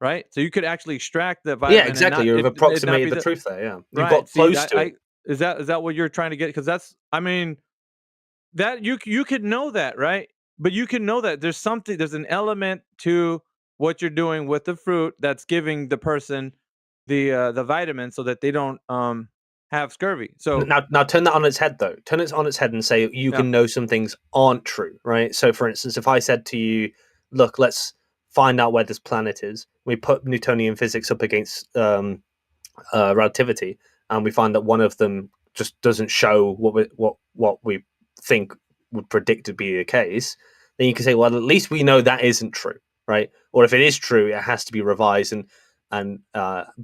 right? So you could actually extract the vitamin Yeah, exactly. You've it not approximated be the truth there. Yeah, you've right. got See, close to it. is that what you're trying to get? Because that's, I mean, that you could know that, right? But you can know that there's an element to what you're doing with the fruit that's giving the person the vitamin so that they don't have scurvy. So Now turn that on its head, though. Turn it on its head and say you yeah. can know some things aren't true, right? So, for instance, if I said to you, "Look, let's find out where this planet is," we put Newtonian physics up against relativity, and we find that one of them just doesn't show what we think would predict to be the case, then you can say, well, at least we know that isn't true, right? Or if it is true, it has to be revised and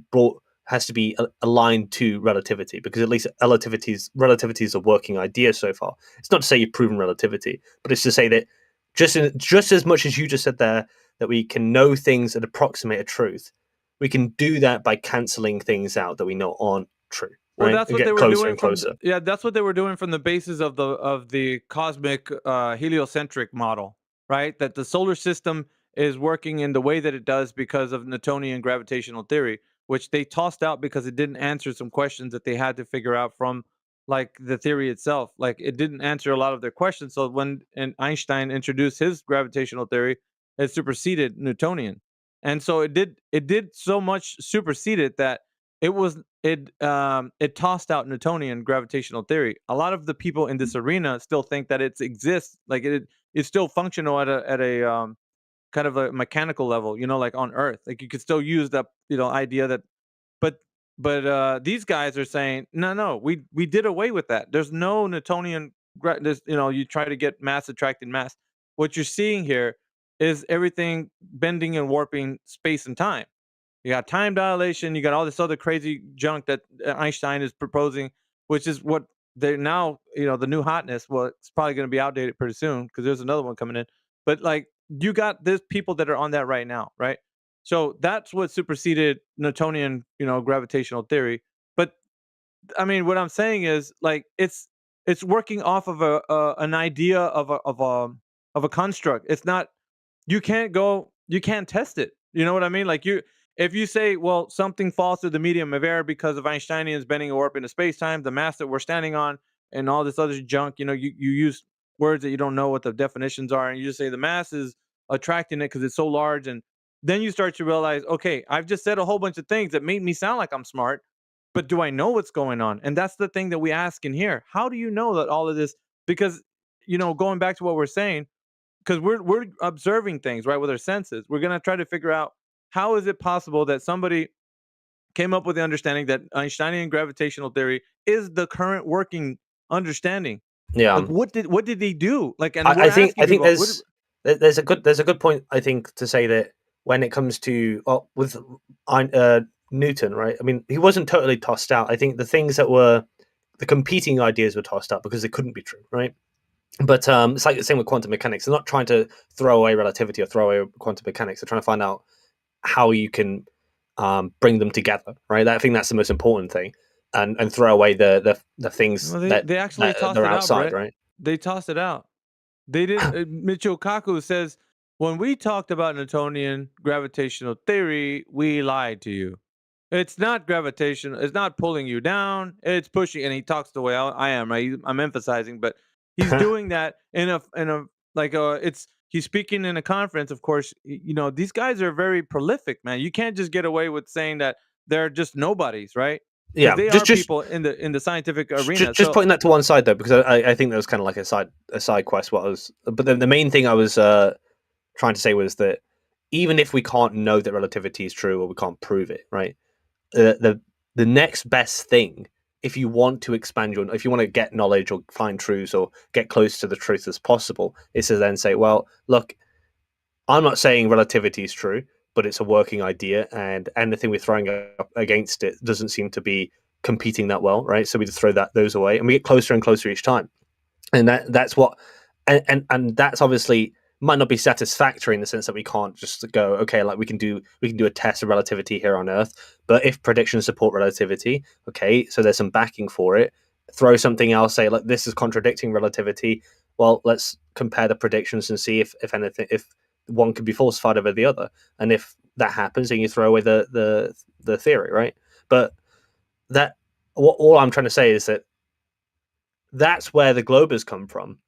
brought, has to be aligned to relativity, because at least relativity is a working idea so far. It's not to say you've proven relativity, but it's to say that just as much as you just said there, that we can know things that approximate a truth, we can do that by canceling things out that we know aren't true. Well, right? that's And what get they were closer doing and from closer. that's what they were doing from the basis of the cosmic heliocentric model, right? That the solar system is working in the way that it does because of Newtonian gravitational theory. which they tossed out because it didn't answer some questions that they had to figure out from like the theory itself. Like it didn't answer a lot of their questions. So when Einstein introduced his gravitational theory, it superseded Newtonian. And so it did so much supersede it that it tossed out Newtonian gravitational theory. A lot of the people in this arena still think that it exists, like it's still functional at a kind of a mechanical level, like on Earth. Like you could still use that, idea that, but these guys are saying no, we did away with that. There's no Newtonian. There's, you try to get mass attracting mass. What you're seeing here is everything bending and warping space and time. You got time dilation. You got all this other crazy junk that Einstein is proposing, which is what they're now, the new hotness. Well, it's probably going to be outdated pretty soon because there's another one coming in. But like, you got this people that are on that right now, right? So that's what superseded Newtonian, gravitational theory. But I mean, what I'm saying is like it's working off of an idea of a construct. It's not. You can't test it. You know what I mean? Like if you say, well, something falls through the medium of air because of Einsteinian's bending and warping of space time, the mass that we're standing on, and all this other junk, you use words that you don't know what the definitions are, and you just say the mass is attracting it because it's so large, and then you start to realize, okay, I've just said a whole bunch of things that made me sound like I'm smart, but do I know what's going on? And that's the thing that we ask in here. How do you know that all of this? Because going back to what we're saying, because we're observing things, right, with our senses. We're gonna try to figure out how is it possible that somebody came up with the understanding that Einsteinian gravitational theory is the current working understanding. Yeah. Like what did he do? Like, and I think people, there's a good point, I think, to say that when it comes to with Newton, right? I mean, he wasn't totally tossed out. I think the things that were the competing ideas were tossed out because they couldn't be true, right? But it's like the same with quantum mechanics. They're not trying to throw away relativity or throw away quantum mechanics. They're trying to find out how you can bring them together, right? I think that's the most important thing, and throw away the things they actually tossed they're it outside, out, Brett. right? They tossed it out. They didn't. Michio Kaku says, when we talked about Newtonian gravitational theory, we lied to you. It's not gravitation. It's not pulling you down. It's pushing. And he talks the way I am, right? I'm emphasizing, but he's doing that in a like he's speaking in a conference. Of course, these guys are very prolific, man. You can't just get away with saying that they're just nobodies, right? Yeah, they are people in the scientific arena. Just putting that to one side though, because I think that was kind of like a side quest. But the main thing I was trying to say was that even if we can't know that relativity is true or we can't prove it, right? The next best thing, if you want to if you want to get knowledge or find truths or get close to the truth as possible, is to then say, well, look, I'm not saying relativity is true, but it's a working idea, and anything we're throwing up against it doesn't seem to be competing that well, right? So we just throw those away, and we get closer and closer each time. And that's what, and that's obviously might not be satisfactory in the sense that we can't just go, okay, like we can do a test of relativity here on Earth, but if predictions support relativity, okay, so there's some backing for it. Throw something else, say like this is contradicting relativity. Well, let's compare the predictions and see if anything, if one could be falsified over the other, and if that happens, then you throw away the theory, right? But that all I'm trying to say is that that's where the globers come from,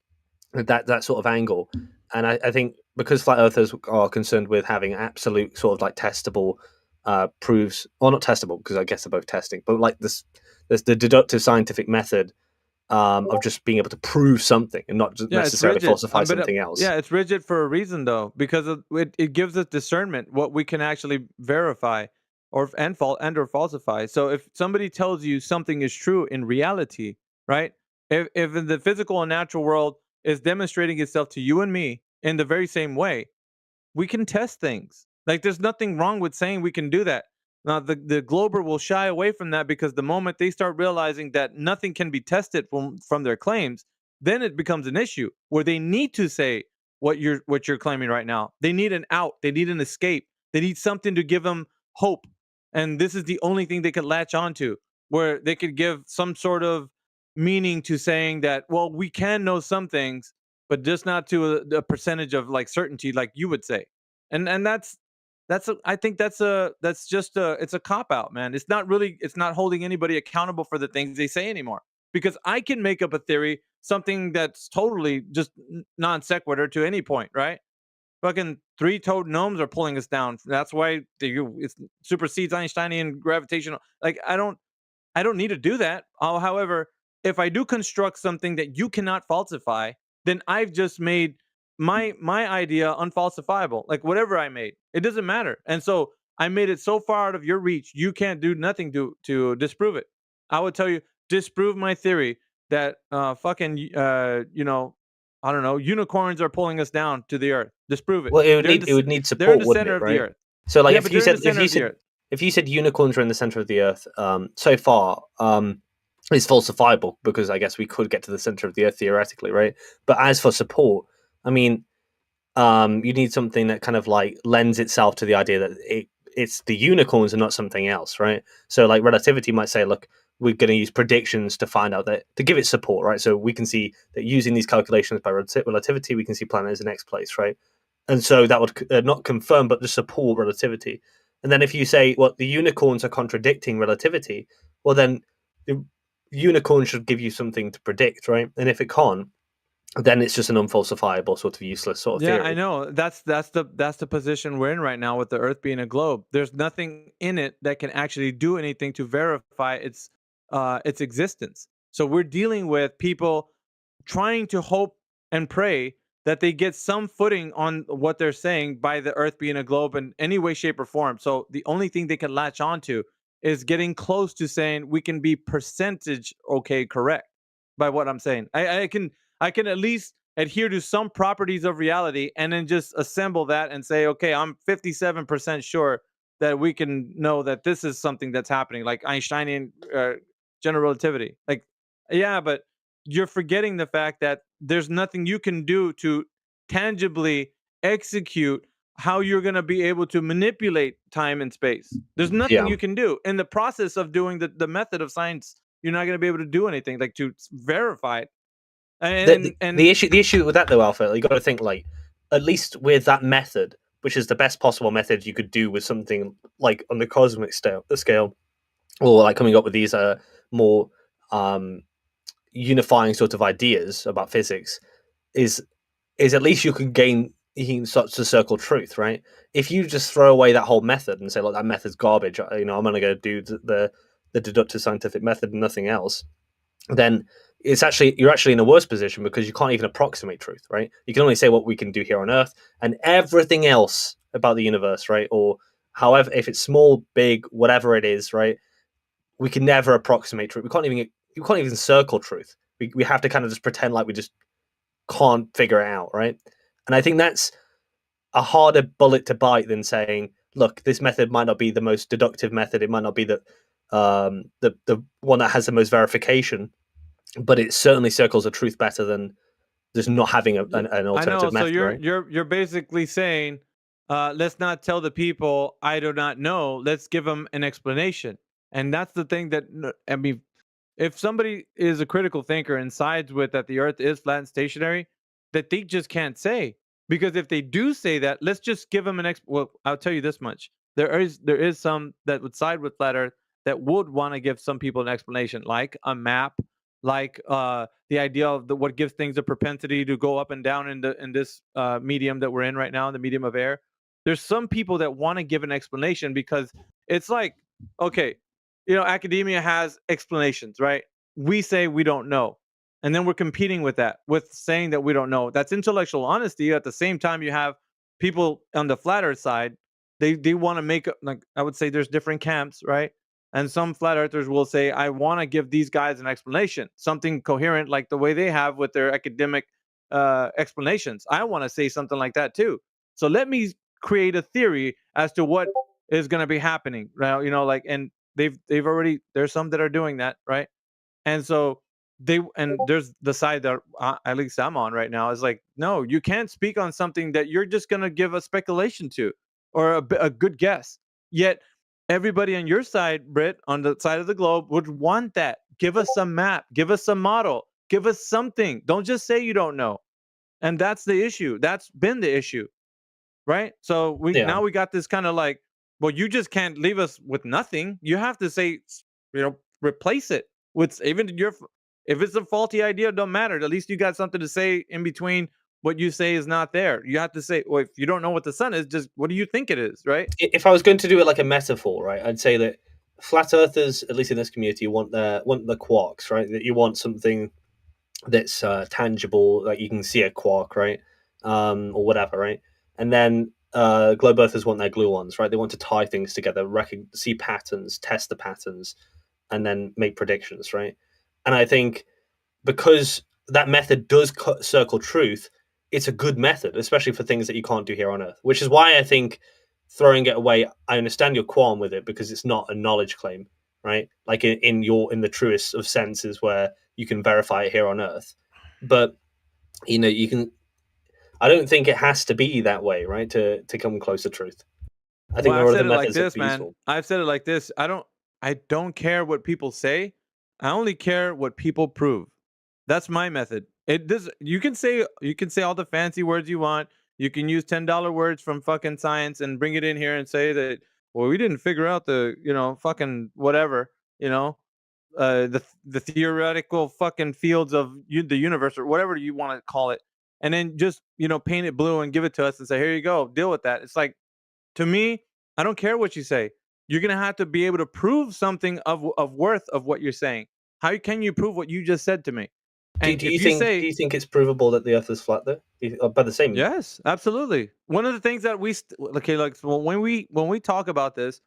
that sort of angle. And I think because flat earthers are concerned with having absolute sort of like testable proofs, or not testable because I guess they're both testing, but like there's the deductive scientific method of just being able to prove something and not just necessarily falsify something else. Yeah, it's rigid for a reason though, because it gives us discernment what we can actually verify or falsify. So if somebody tells you something is true in reality, right? If in the physical and natural world is demonstrating itself to you and me in the very same way, we can test things. Like there's nothing wrong with saying we can do that. Now the Glober will shy away from that because the moment they start realizing that nothing can be tested from their claims, then it becomes an issue where they need to say what you're claiming right now. They need an out. They need an escape. They need something to give them hope. And this is the only thing they could latch onto, where they could give some sort of meaning to saying that, well, we can know some things, but just not to a percentage of like certainty, like you would say. And that's I think that's just it's a cop out, man. It's not holding anybody accountable for the things they say anymore. Because I can make up a theory, something that's totally just non sequitur to any point, right? Fucking three-toed gnomes are pulling us down. That's why it supersedes Einsteinian gravitational. Like I don't need to do that. However, if I do construct something that you cannot falsify, then I've just made my idea unfalsifiable. Like whatever I made, it doesn't matter. And so I made it so far out of your reach, you can't do nothing to disprove it. I would tell you, disprove my theory that you know, I don't know, unicorns are pulling us down to the earth. Disprove it. Well, it They're in would the need they're in support, the wouldn't center it? of the Right. earth. So, like, Yeah, but they're in the center of the earth. if you said unicorns are in the center of the earth, so far, it's falsifiable because I guess we could get to the center of the earth theoretically, right? But as for support, I mean, you need something that kind of like lends itself to the idea that it's the unicorns and not something else, right? So, like, relativity might say, look, we're going to use predictions to find out that to give it support, right? So we can see that using these calculations by relativity, we can see planets in X place, right? And so that would not confirm, but just support relativity. And then if you say, well, the unicorns are contradicting relativity, well, then the unicorn should give you something to predict, right? And if it can't, then it's just an unfalsifiable sort of useless sort of Yeah, theory. I know. That's the position we're in right now with the Earth being a globe. There's nothing in it that can actually do anything to verify its existence. So we're dealing with people trying to hope and pray that they get some footing on what they're saying by the Earth being a globe in any way, shape, or form. So the only thing they can latch onto is getting close to saying we can be percentage okay correct by what I'm saying. I can at least adhere to some properties of reality and then just assemble that and say, okay, I'm 57% sure that we can know that this is something that's happening, like Einsteinian general relativity. Like, yeah, but you're forgetting the fact that there's nothing you can do to tangibly execute how you're going to be able to manipulate time and space. There's nothing Yeah. you can do in the process of doing the method of science. You're not going to be able to do anything like to verify it. The issue with that though, Alpha, you got to think like at least with that method, which is the best possible method you could do with something like on the cosmic scale, or like coming up with these more unifying sort of ideas about physics, is at least you can start to circle truth, right? If you just throw away that whole method and say, look, that method's garbage, you know, I'm only going to do the deductive scientific method and nothing else, then you're actually in a worse position because you can't even approximate truth, right? You can only say what we can do here on Earth, and everything else about the universe, right? Or however, if it's small, big, whatever it is, right? We can never approximate truth. You can't even circle truth. We have to kind of just pretend like we just can't figure it out, right? And I think that's a harder bullet to bite than saying, look, this method might not be the most deductive method. It might not be the one that has the most verification, but it certainly circles the truth better than just not having an I alternative know. So method, right? you're basically saying, let's not tell the people I do not know. Let's give them an explanation. And that's the thing that I mean, if somebody is a critical thinker and sides with that the Earth is flat and stationary, that they just can't say. Because if they do say that, let's just give them an well, I'll tell you this much: there is some that would side with flat Earth that would want to give some people an explanation, like a map, like the idea of what gives things a propensity to go up and down in this medium that we're in right now, in the medium of air. There's some people that want to give an explanation because it's like, okay, you know, academia has explanations, right? We say we don't know. And then we're competing with that, with saying that we don't know. That's intellectual honesty. At the same time, you have people on the flat earth side, they want to make, like, I would say there's different camps, right? And some flat earthers will say, I want to give these guys an explanation, something coherent, like the way they have with their academic explanations. I want to say something like that too. So let me create a theory as to what is going to be happening, right? You know, like, and they've already, there's some that are doing that, right? And so there's the side that at least I'm on right now is like, no, you can't speak on something that you're just going to give a speculation to or a good guess. Yet everybody on your side, Britt, on the side of the globe, would want that. Give us some map, give us some model, give us something. Don't just say you don't know. And that's the issue. That's been the issue. right? So Yeah. now we got this kind of like, well, you just can't leave us with nothing. You have to say, replace it with even if it's a faulty idea, it don't matter. At least you got something to say in between what you say is not there. You have to say, well, if you don't know what the sun is, just what do you think it is, right? If I was going to do it like a metaphor, right, I'd say that flat earthers, at least in this community, want the quarks, right? That you want something that's tangible, like you can see a quark, right, or whatever, right? And then globe earthers want their gluons, right? They want to tie things together, see patterns, test the patterns, and then make predictions, right? And I think because that method does circle truth, it's a good method, especially for things that you can't do here on Earth. Which is why I think throwing it away, I understand your qualm with it because it's not a knowledge claim, right? Like in the truest of senses where you can verify it here on Earth. But you can. I don't think it has to be that way, right? To come close to truth. I think Well, there I've are said other it like methods that this, are man. useful. I've said it like this. I don't care what people say. I only care what people prove. That's my method. You can say all the fancy words you want. You can use $10 words from fucking science and bring it in here and say that, well, we didn't figure out the, fucking whatever, the theoretical fucking fields of the universe or whatever you want to call it. And then just, paint it blue and give it to us and say, here you go, deal with that. It's like, to me, I don't care what you say. You're gonna have to be able to prove something of worth of what you're saying. How can you prove what you just said to me? Do And if you you think say it's provable that the Earth is flat though? By the same. yes, absolutely. One of the things that when we talk about this,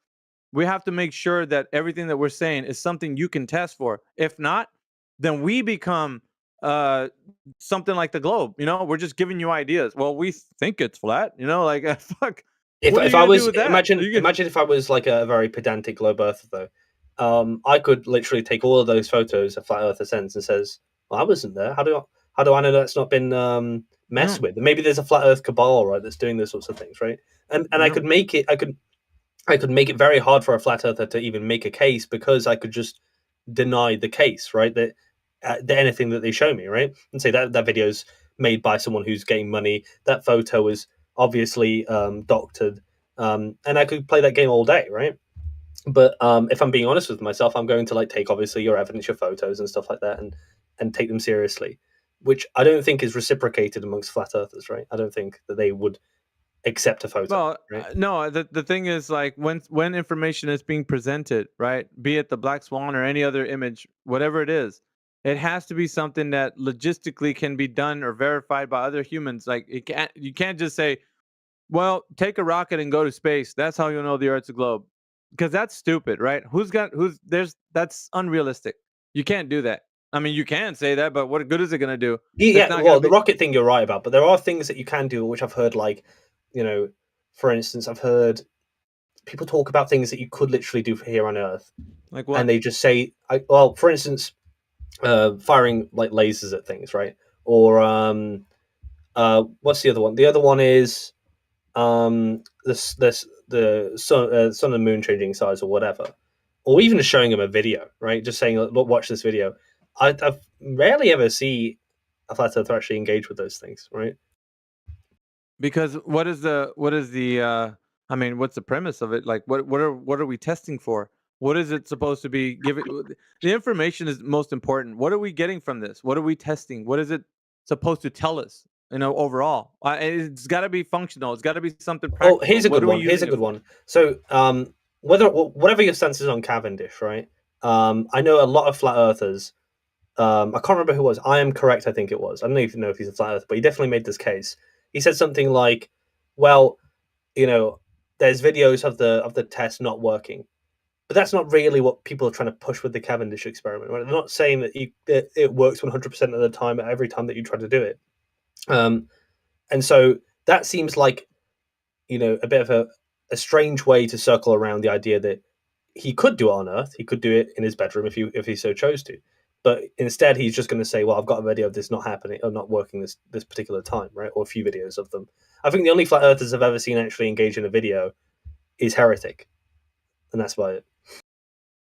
we have to make sure that everything that we're saying is something you can test for. If not, then we become something like the globe. We're just giving you ideas. Well, we think it's flat. Like fuck. What are If you I gonna do was with that? imagine if I was like a very pedantic globe earther though, I could literally take all of those photos a flat earther sends and says, well, I wasn't there. How do I know that's not been messed with? Maybe there's a flat earth cabal, right, that's doing those sorts of things, right? And I could make it I could make it very hard for a flat earther to even make a case because I could just deny the case, right? That anything that they show me, right, and say that video's made by someone who's getting money. That photo was obviously doctored, and I could play that game all day, right? But if I'm being honest with myself, I'm going to like take obviously your evidence, your photos, and stuff like that, and take them seriously, which I don't think is reciprocated amongst flat earthers, right? I don't think that they would accept a photo. Well, right? no, the thing is like when information is being presented, right? Be it the black swan or any other image, whatever it is, it has to be something that logistically can be done or verified by other humans. Like you can't just say, well, take a rocket and go to space. That's how you'll know the Earth's a globe. Because that's stupid, right? That's unrealistic. You can't do that. I mean, you can say that, but what good is it going to do? It's Yeah, not well, going to the be. rocket thing you're right about, but there are things that you can do, which I've heard, like, for instance, I've heard people talk about things that you could literally do here on Earth, Like what? and they just say, well, for instance, firing like lasers at things, right? Or what's the other one? The other one is the sun and moon changing size or whatever, or even just showing them a video, right? Just saying, look, watch this video. I've rarely ever see a flat earther actually engage with those things, right? Because what's the premise of it? Like what are we testing for? What is it supposed to be giving? The information is most important. What are we getting from this? What are we testing? What is it supposed to tell us? Overall, it's got to be functional. It's got to be something Oh, practical. here's a What good are we one. Here's a using it good for? one. So, whatever your stance is on Cavendish, right? I know a lot of flat earthers. I can't remember who it was. I am correct. I think it was. I don't even know if he's a flat earther, but he definitely made this case. He said something like, "Well, there's videos of the test not working, but that's not really what people are trying to push with the Cavendish experiment. Right? They're not saying that it works 100% of the time every time that you try to do it. And so that seems like a bit of a strange way to circle around the idea that he could do it on Earth. He could do it in his bedroom if he so chose to. But instead, he's just going to say, "Well, I've got a video of this not happening or not working this particular time, right? Or a few videos of them." I think the only flat earthers I've ever seen actually engage in a video is Heretic, and that's about it.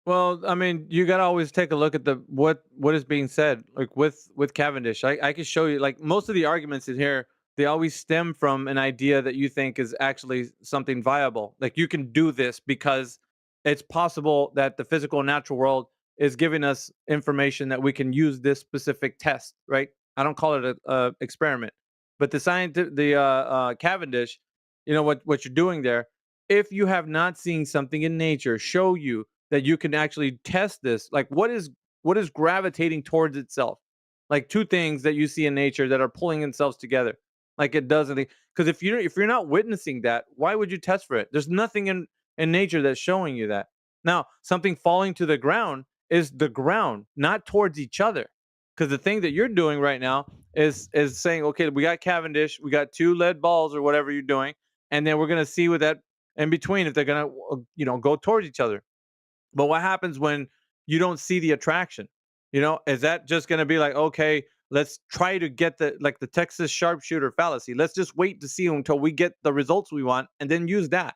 Well, I mean, you gotta always take a look at what is being said, like with Cavendish. I can show you, like most of the arguments in here, they always stem from an idea that you think is actually something viable. Like you can do this because it's possible that the physical and natural world is giving us information that we can use this specific test, right? I don't call it a experiment, but the Cavendish, you know what you're doing there. If you have not seen something in nature show you that you can actually test this, like what is gravitating towards itself, like two things that you see in nature that are pulling themselves together, like it doesn't. Because if you're not witnessing that, why would you test for it? There's nothing in nature that's showing you that. Now, something falling to the ground is the ground, not towards each other. Because the thing that you're doing right now is saying, okay, we got Cavendish, we got two lead balls or whatever you're doing, and then we're gonna see what that in between if they're gonna go towards each other. But what happens when you don't see the attraction? Is that just going to be like, okay, let's try to get the Texas sharpshooter fallacy. Let's just wait to see until we get the results we want and then use that.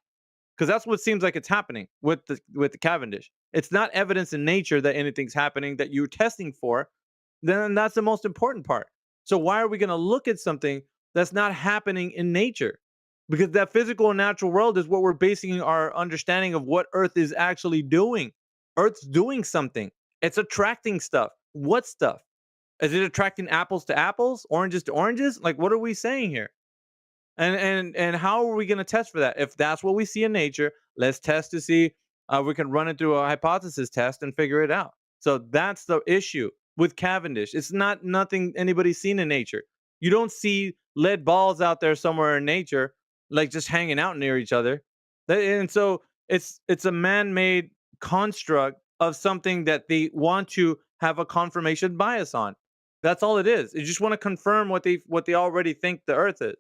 Because that's what seems like it's happening with the Cavendish. It's not evidence in nature that anything's happening that you're testing for. Then that's the most important part. So why are we going to look at something that's not happening in nature? Because that physical and natural world is what we're basing our understanding of what Earth is actually doing. Earth's doing something. It's attracting stuff. What stuff? Is it attracting apples to apples, oranges to oranges? Like, what are we saying here? And how are we going to test for that? If that's what we see in nature, let's test to see we can run it through a hypothesis test and figure it out. So that's the issue with Cavendish. It's not nothing anybody's seen in nature. You don't see lead balls out there somewhere in nature, like just hanging out near each other. And so it's a man-made construct of something that they want to have a confirmation bias on. That's all it is. They just want to confirm what they already think the Earth is.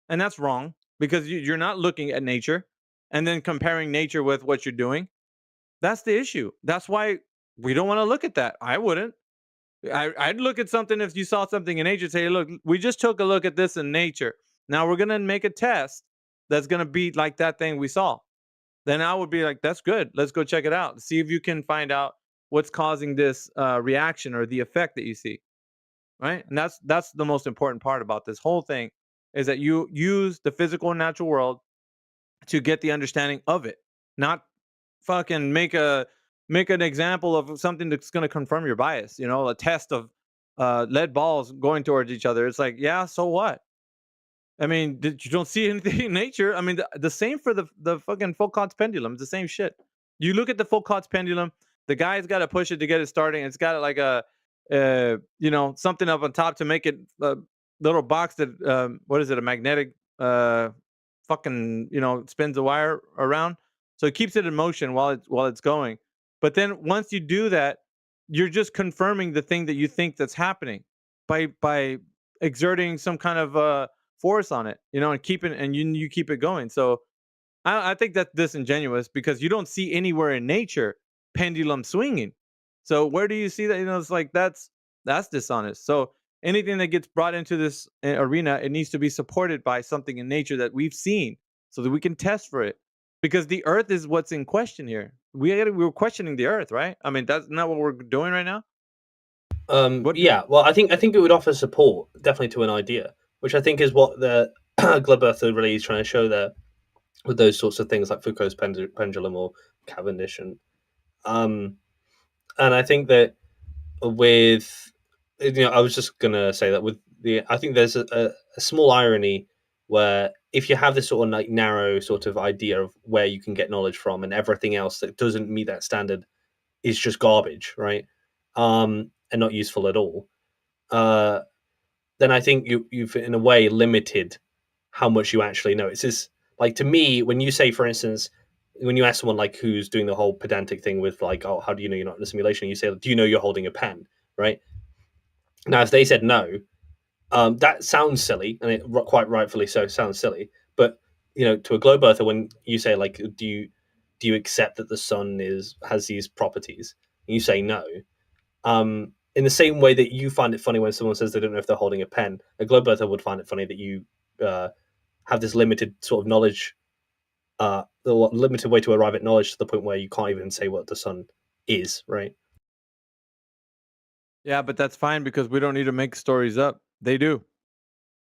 And that's wrong because you're not looking at nature and then comparing nature with what you're doing. That's the issue. That's why we don't want to look at that. I wouldn't. I'd look at something if you saw something in nature, say, look, we just took a look at this in nature. Now we're going to make a test that's going to be like that thing we saw. Then I would be like, that's good. Let's go check it out. See if you can find out what's causing this reaction or the effect that you see. Right. And that's the most important part about this whole thing is that you use the physical and natural world to get the understanding of it, not fucking make an example of something that's going to confirm your bias. A test of lead balls going towards each other. It's like, yeah, so what? I mean, you don't see anything in nature. I mean, the same for the fucking Foucault's pendulum. It's the same shit. You look at the Foucault's pendulum. The guy's got to push it to get it starting. It's got like a something up on top to make it a little box that what is it? A magnetic fucking spins the wire around, so it keeps it in motion while it's going. But then once you do that, you're just confirming the thing that you think that's happening by exerting some kind of force on it, and you keep it going. So I think that's disingenuous because you don't see anywhere in nature pendulum swinging. So where do you see that? It's like that's dishonest. So anything that gets brought into this arena, it needs to be supported by something in nature that we've seen, so that we can test for it. Because the Earth is what's in question here. We're questioning the Earth, right? I mean, that's not what we're doing right now. Yeah, well, I think it would offer support definitely to an idea, which I think is what the Globertha really is trying to show there with those sorts of things like Foucault's pendulum or Cavendish, and I think that with I was just gonna say that with I think there's a small irony where if you have this sort of like narrow sort of idea of where you can get knowledge from, and everything else that doesn't meet that standard is just garbage, right? And not useful at all. Then I think you've in a way limited how much you actually know. It's just like, to me, when you say, for instance, when you ask someone like who's doing the whole pedantic thing with like, oh, how do you know you're not in a simulation? You say, do you know you're holding a pen, right? Now, if they said no, that sounds silly, and it quite rightfully so sounds silly. But to a globe earther, when you say like, do you accept that the sun has these properties? And you say no. In the same way that you find it funny when someone says they don't know if they're holding a pen, a globe earther would find it funny that you have this limited sort of knowledge, the limited way to arrive at knowledge to the point where you can't even say what the sun is, right? Yeah, but that's fine because we don't need to make stories up. They do.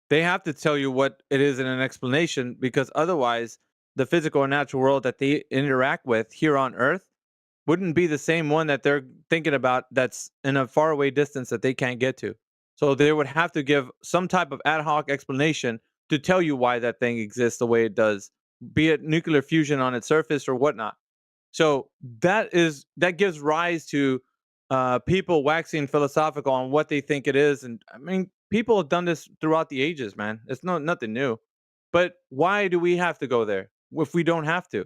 They have to tell you what it is in an explanation, because otherwise the physical and natural world that they interact with here on Earth wouldn't be the same one that they're thinking about that's in a faraway distance that they can't get to. So they would have to give some type of ad hoc explanation to tell you why that thing exists the way it does, be it nuclear fusion on its surface or whatnot. So that gives rise to people waxing philosophical on what they think it is, and I mean, people have done this throughout the ages, man. It's nothing new. But why do we have to go there if we don't have to?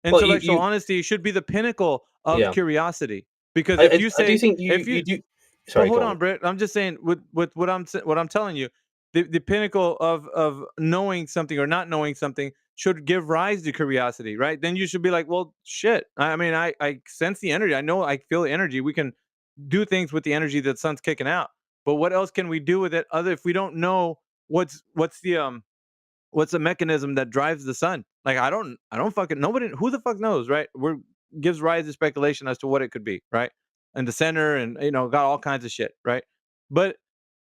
Well, Intellectual honesty should be the pinnacle of Yeah. curiosity. Because if you I do say, think you if you, you do. but Sorry, hold go on, on. Britt. I'm just saying with what I'm telling you, the pinnacle of knowing something or not knowing something should give rise to curiosity, right? Then you should be like, well, shit. I mean, I sense the energy. I know I feel the energy. We can do things with the energy that the sun's kicking out. But what else can we do with it other if we don't know what's the mechanism that drives the sun? Like I don't fucking nobody who the fuck knows, right? We're gives rise to speculation as to what it could be, right? And the center and got all kinds of shit, right? But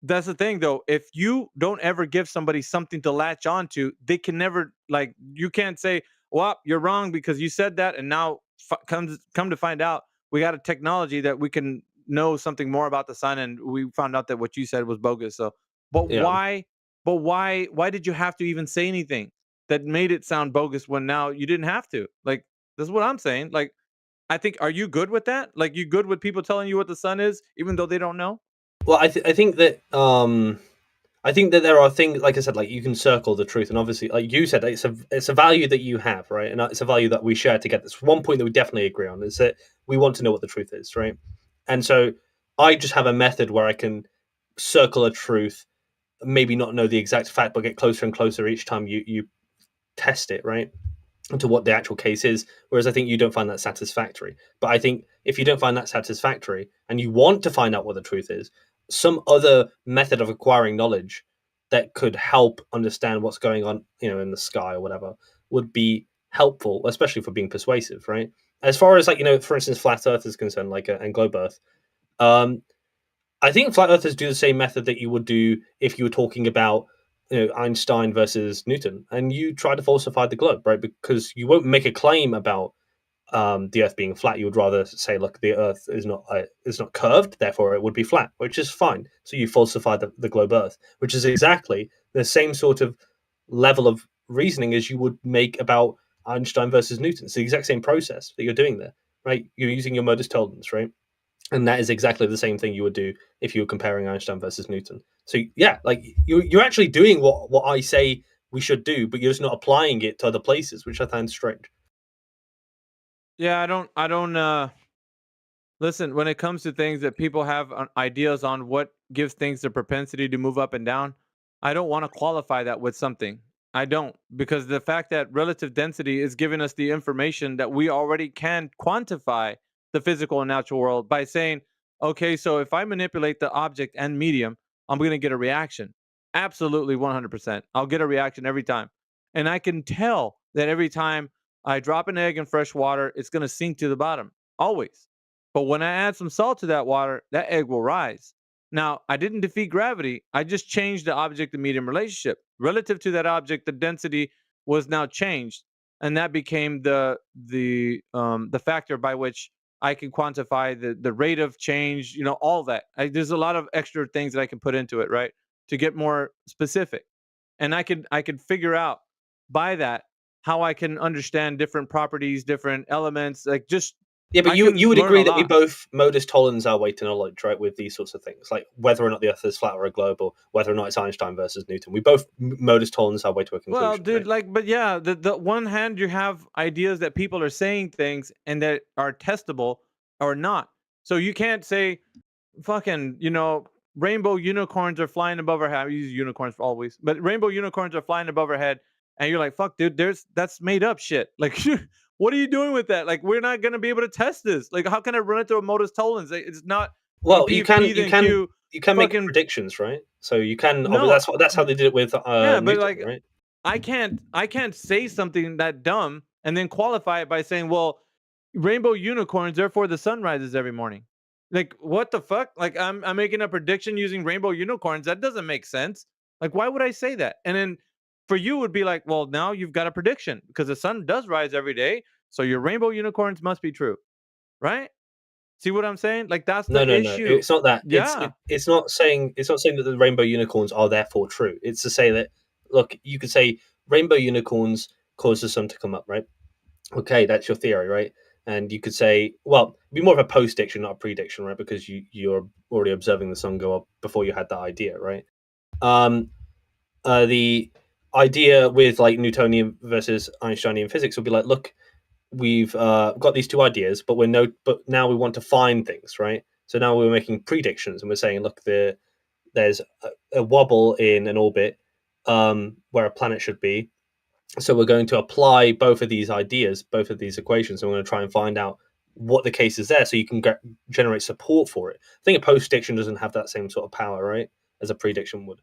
that's the thing though, if you don't ever give somebody something to latch onto, they can never, like, you can't say, well, you're wrong because you said that, and now come to find out we got a technology that we can know something more about the sun, and we found out that what you said was bogus. So but Yeah. why did you have to even say anything that made it sound bogus when now you didn't have to? Like, this is what I'm saying. Like, I think, are you good with that? Like, you good with people telling you what the sun is even though they don't know? Well, I think that there are things, like I said, like you can circle the truth, and obviously, like you said, it's a value that you have, right? And it's a value that we share together. It's one point that we definitely agree on, is that we want to know what the truth is, right? And so I just have a method where I can circle a truth, maybe not know the exact fact, but get closer and closer each time you test it, right? To what the actual case is. Whereas I think you don't find that satisfactory. But I think if you don't find that satisfactory and you want to find out what the truth is, some other method of acquiring knowledge that could help understand what's going on, in the sky or whatever, would be helpful, especially for being persuasive, right? As far as, like, for instance, flat Earth is concerned, like, and globe Earth, I think flat earthers do the same method that you would do if you were talking about, Einstein versus Newton, and you try to falsify the globe, right? Because you won't make a claim about the Earth being flat. You would rather say, look, the Earth is not curved, therefore it would be flat, which is fine. So you falsify the globe Earth, which is exactly the same sort of level of reasoning as you would make about Einstein versus Newton. It's the exact same process that you're doing there, right? You're using your modus tollens, right? And that is exactly the same thing you would do if you were comparing Einstein versus Newton. So yeah, like you're actually doing what I say we should do, but you're just not applying it to other places, which I find strange. Yeah, I don't listen, when it comes to things that people have ideas on what gives things the propensity to move up and down, I don't want to qualify that with something. I don't, because the fact that relative density is giving us the information that we already can quantify the physical and natural world by saying, okay, so if I manipulate the object and medium, I'm going to get a reaction. Absolutely 100%. I'll get a reaction every time. And I can tell that every time I drop an egg in fresh water, it's going to sink to the bottom, always. But when I add some salt to that water, that egg will rise. Now, I didn't defeat gravity. I just changed the object to medium relationship. Relative to that object, the density was now changed, and that became the factor by which I can quantify the rate of change. All that. There's a lot of extra things that I can put into it, right, to get more specific, and I could figure out by that how I can understand different properties, different elements, like just Yeah, but I you can would learn a agree that we lot. both modus tollens our way to knowledge, right? With these sorts of things, like whether or not the Earth is flat or a globe, or whether or not it's Einstein versus Newton. We both modus tollens our way to a Well, conclusion, dude, right? like, but yeah, the one hand you have ideas that people are saying things and that are testable or not. So you can't say fucking, rainbow unicorns are flying above our head. We use unicorns for always, but rainbow unicorns are flying above our head, and you're like, fuck, dude, that's made up shit. Like, what are you doing with that? Like, we're not gonna be able to test this. Like, how can I run it through a modus tollens? It's not Well, P then Q. you can make Fucking predictions, right? So you can. no, That's how they did it with yeah, but Newton, like, right? I can't say something that dumb and then qualify it by saying, well, rainbow unicorns, therefore the sun rises every morning. Like, what the fuck? Like, I'm making a prediction using rainbow unicorns. That doesn't make sense. Like, why would I say that? And then for you, it would be like, well, now you've got a prediction because the sun does rise every day, so your rainbow unicorns must be true, right? See what I'm saying? Like, that's No, the no, no. issue. It's not that. Yeah. It's not saying that the rainbow unicorns are therefore true. It's to say that, look, you could say rainbow unicorns cause the sun to come up, right? Okay, that's your theory, right? And you could say, well, it'd be more of a post-diction, not a prediction, right? Because you're already observing the sun go up before you had that idea, right? The idea with like Newtonian versus Einsteinian physics would be like, look, we've got these two ideas, but but now we want to find things, right? So now we're making predictions, and we're saying, look, there's a wobble in an orbit where a planet should be. So we're going to apply both of these ideas, both of these equations, and we're going to try and find out what the case is there, so you can generate support for it. I think a post-diction doesn't have that same sort of power, right, as a prediction would.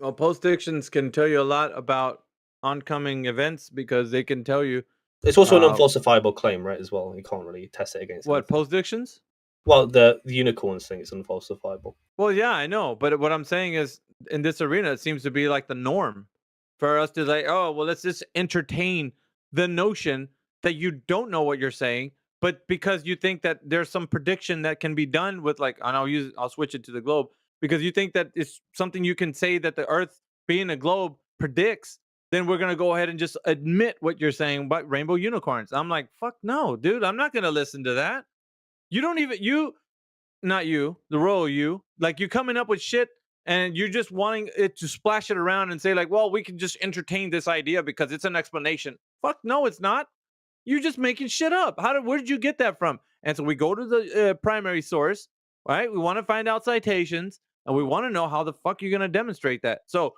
Well, post-dictions can tell you a lot about oncoming events because they can tell you. It's also an unfalsifiable claim, right? As well, you can't really test it against. What, post-dictions? Well, the unicorns thing is unfalsifiable. Well, yeah, I know, but what I'm saying is, in this arena, it seems to be like the norm for us to like, oh, well, let's just entertain the notion that you don't know what you're saying, but because you think that there's some prediction that can be done with like, and I'll switch it to the globe, because you think that it's something you can say that the Earth being a globe predicts, then we're gonna go ahead and just admit what you're saying about rainbow unicorns. I'm like, fuck no, dude, I'm not gonna listen to that. You don't even not you, the royal you, like you're coming up with shit and you're just wanting it to splash it around and say like, well, we can just entertain this idea because it's an explanation. Fuck no, it's not. You're just making shit up. Where did you get that from? And so we go to the primary source, right? We want to find out citations and we want to know how the fuck you're going to demonstrate that. So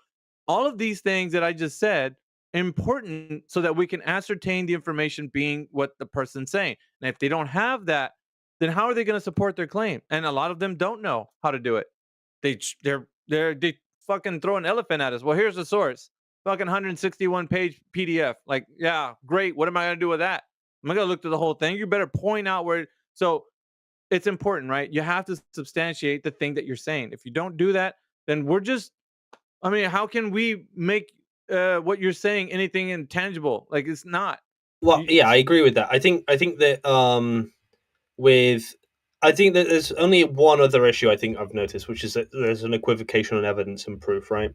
all of these things that I just said, important so that we can ascertain the information being what the person's saying. And if they don't have that, then how are they going to support their claim? And a lot of them don't know how to do it. They fucking throw an elephant at us. Well, here's the source. Fucking 161 page PDF. Like, yeah, great. What am I going to do with that? I'm not going to look through the whole thing. You better point out where. So it's important, right? You have to substantiate the thing that you're saying. If you don't do that, then we're just, I mean, how can we make what you're saying anything intangible? Like, it's not. Well, yeah, I agree with that. I think that I think that there's only one other issue I think I've noticed, which is that there's an equivocation on evidence and proof, right?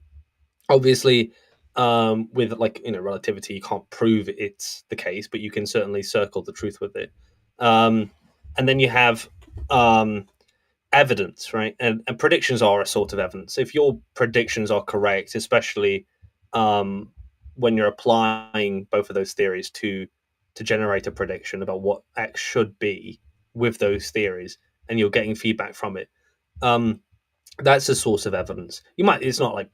Obviously, with like relativity, you can't prove it's the case, but you can certainly circle the truth with it. And then you have evidence, right? And predictions are a sort of evidence. If your predictions are correct, especially when you're applying both of those theories to generate a prediction about what X should be with those theories, and you're getting feedback from it, that's a source of evidence. It's not like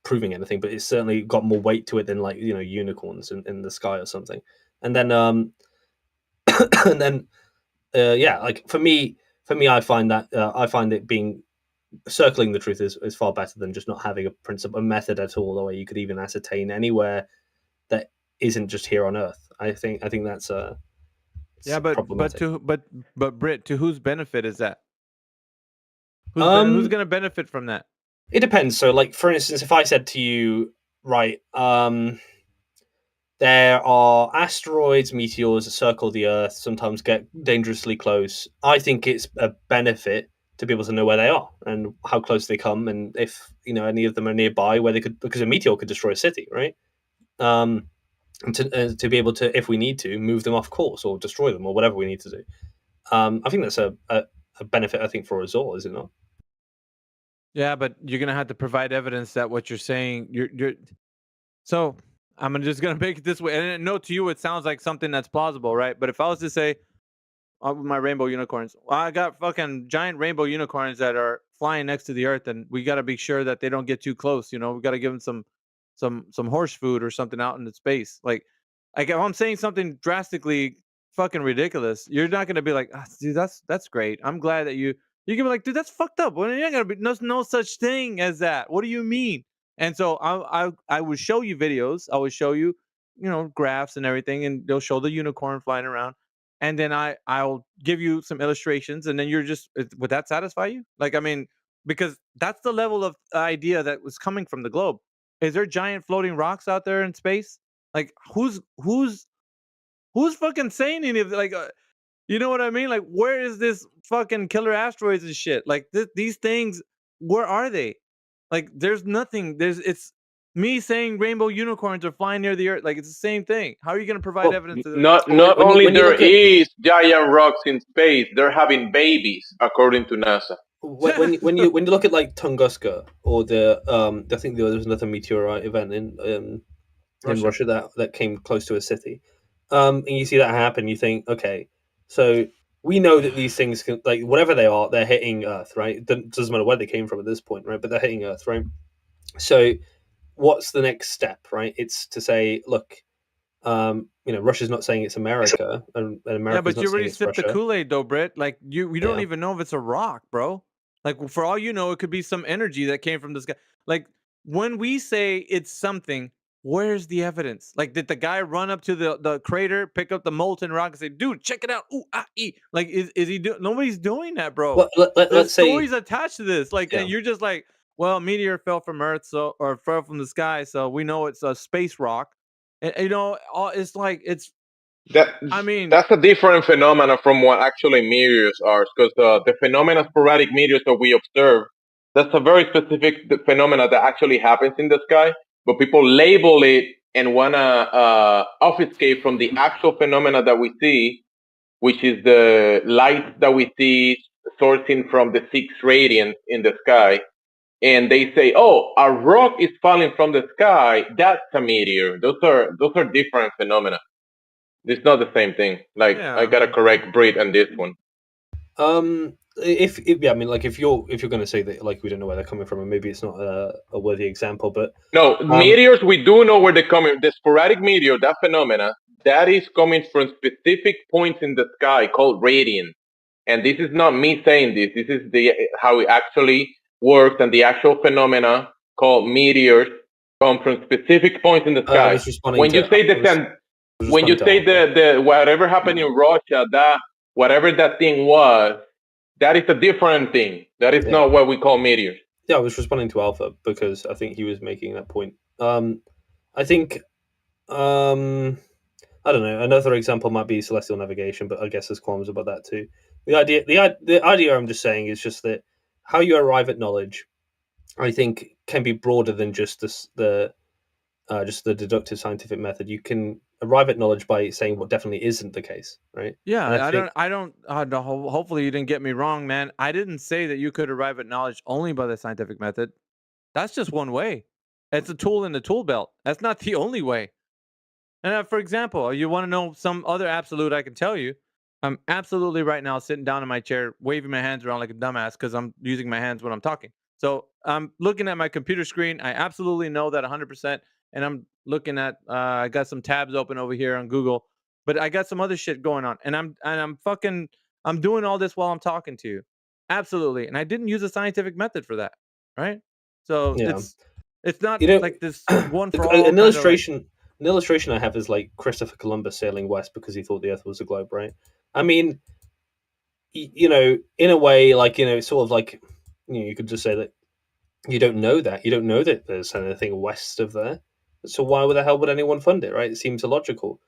proving anything, but it's certainly got more weight to it than like unicorns in the sky or something. And then and then yeah, like for me I find it being circling the truth is far better than just not having a method at all, the way you could even ascertain anywhere that isn't just here on Earth. I think that's yeah, but Britt, to whose benefit is that? Who's going to benefit from that? It depends. So, like for instance, if I said to you, right, there are asteroids, meteors that circle the Earth, sometimes get dangerously close. I think it's a benefit to be able to know where they are and how close they come, and if any of them are nearby, where they could, because a meteor could destroy a city, right? And to be able to, if we need to, move them off course or destroy them or whatever we need to do. I think that's a benefit. I think for us all, is it not? Yeah, but you're gonna have to provide evidence that what you're saying, you're. So I'm just gonna make it this way, and I know to you it sounds like something that's plausible, right? But if I was to say, my rainbow unicorns, well, I got fucking giant rainbow unicorns that are flying next to the Earth, and we got to be sure that they don't get too close. We got to give them some horse food or something out in the space. Like if I'm saying something drastically fucking ridiculous, you're not gonna be like, dude, that's great. I'm glad that you can be like, dude, that's fucked up. Well, you're not gonna be no such thing as that. What do you mean? And so I would show you videos. I would show you, graphs and everything, and they'll show the unicorn flying around. And then I'll give you some illustrations, and then would that satisfy you? Like, I mean, because that's the level of idea that was coming from the globe. Is there giant floating rocks out there in space? Like who's fucking saying any of like you know what I mean? Like where is this fucking killer asteroids and shit? Like these things, where are they? Like there's nothing. It's me saying rainbow unicorns are flying near the earth. Like it's the same thing. How are you going to provide evidence to Not only there is giant rocks in space, they're having babies, according to NASA. When you look at like Tunguska or the I think there was another meteorite event in Russia that came close to a city, and you see that happen, you think, okay, so we know that these things can, like whatever they are, they're hitting Earth, right? It doesn't matter where they came from at this point, right? But they're hitting Earth, right? So what's the next step, right? It's to say, look, Russia's not saying it's America, and America's yeah, but not you saying already it's sipped the Russia. Kool-Aid though, Britt. Like we don't Yeah. even know if it's a rock, bro. Like for all you know, it could be some energy that came from the sky. Like when we say it's something, where's the evidence? Like did the guy run up to the crater, pick up the molten rock, and say, "Dude, check it out"? Ooh, ah, ee. Like is he doing? Nobody's doing that, bro. Let's There's say stories attached to this. Like Yeah. and you're just like, well, a meteor fell from Earth, or fell from the sky, so we know it's a space rock. And it's like it's. I mean, that's a different phenomena from what actually meteors are, because the phenomena sporadic meteors that we observe, that's a very specific phenomena that actually happens in the sky, but people label it and wanna obfuscate from the actual phenomena that we see, which is the light that we see sourcing from the 6 radiance in the sky. And they say, "Oh, a rock is falling from the sky. That's a meteor." Those are different phenomena. It's not the same thing. Like I gotta correct Brit on this one. If you're going to say that like we don't know where they're coming from, and maybe it's not a worthy example, but no, meteors we do know where they're coming. The sporadic meteor, that phenomena, that is coming from specific points in the sky called radiance. And this is not me saying this. This is how it actually works, and the actual phenomena called meteors come from specific points in the sky. When you say the whatever happened in Russia, that whatever that thing was, that is a different thing. That is not what we call meteors. Yeah, I was responding to Alpha because I think he was making that point. I think I don't know. Another example might be celestial navigation, but I guess there's qualms about that too. The idea I'm just saying is just that how you arrive at knowledge, I think, can be broader than just the deductive scientific method. You can arrive at knowledge by saying what definitely isn't the case, right? Yeah, And I don't. Hopefully, you didn't get me wrong, man. I didn't say that you could arrive at knowledge only by the scientific method. That's just one way. It's a tool in the tool belt. That's not the only way. And for example, you want to know some other absolute? I can tell you. I'm absolutely right now sitting down in my chair, waving my hands around like a dumbass because I'm using my hands when I'm talking. So I'm looking at my computer screen. I absolutely know that 100%. And I'm looking at. I got some tabs open over here on Google, but I got some other shit going on, and I'm doing all this while I'm talking to you. Absolutely, and I didn't use a scientific method for that, right? So it's not like this one for all. An illustration I have is like Christopher Columbus sailing west because he thought the Earth was a globe, right? I mean, in a way, like it's sort of like you could just say that you don't know that there's anything west of there. So why the hell would anyone fund it, right? It seems illogical.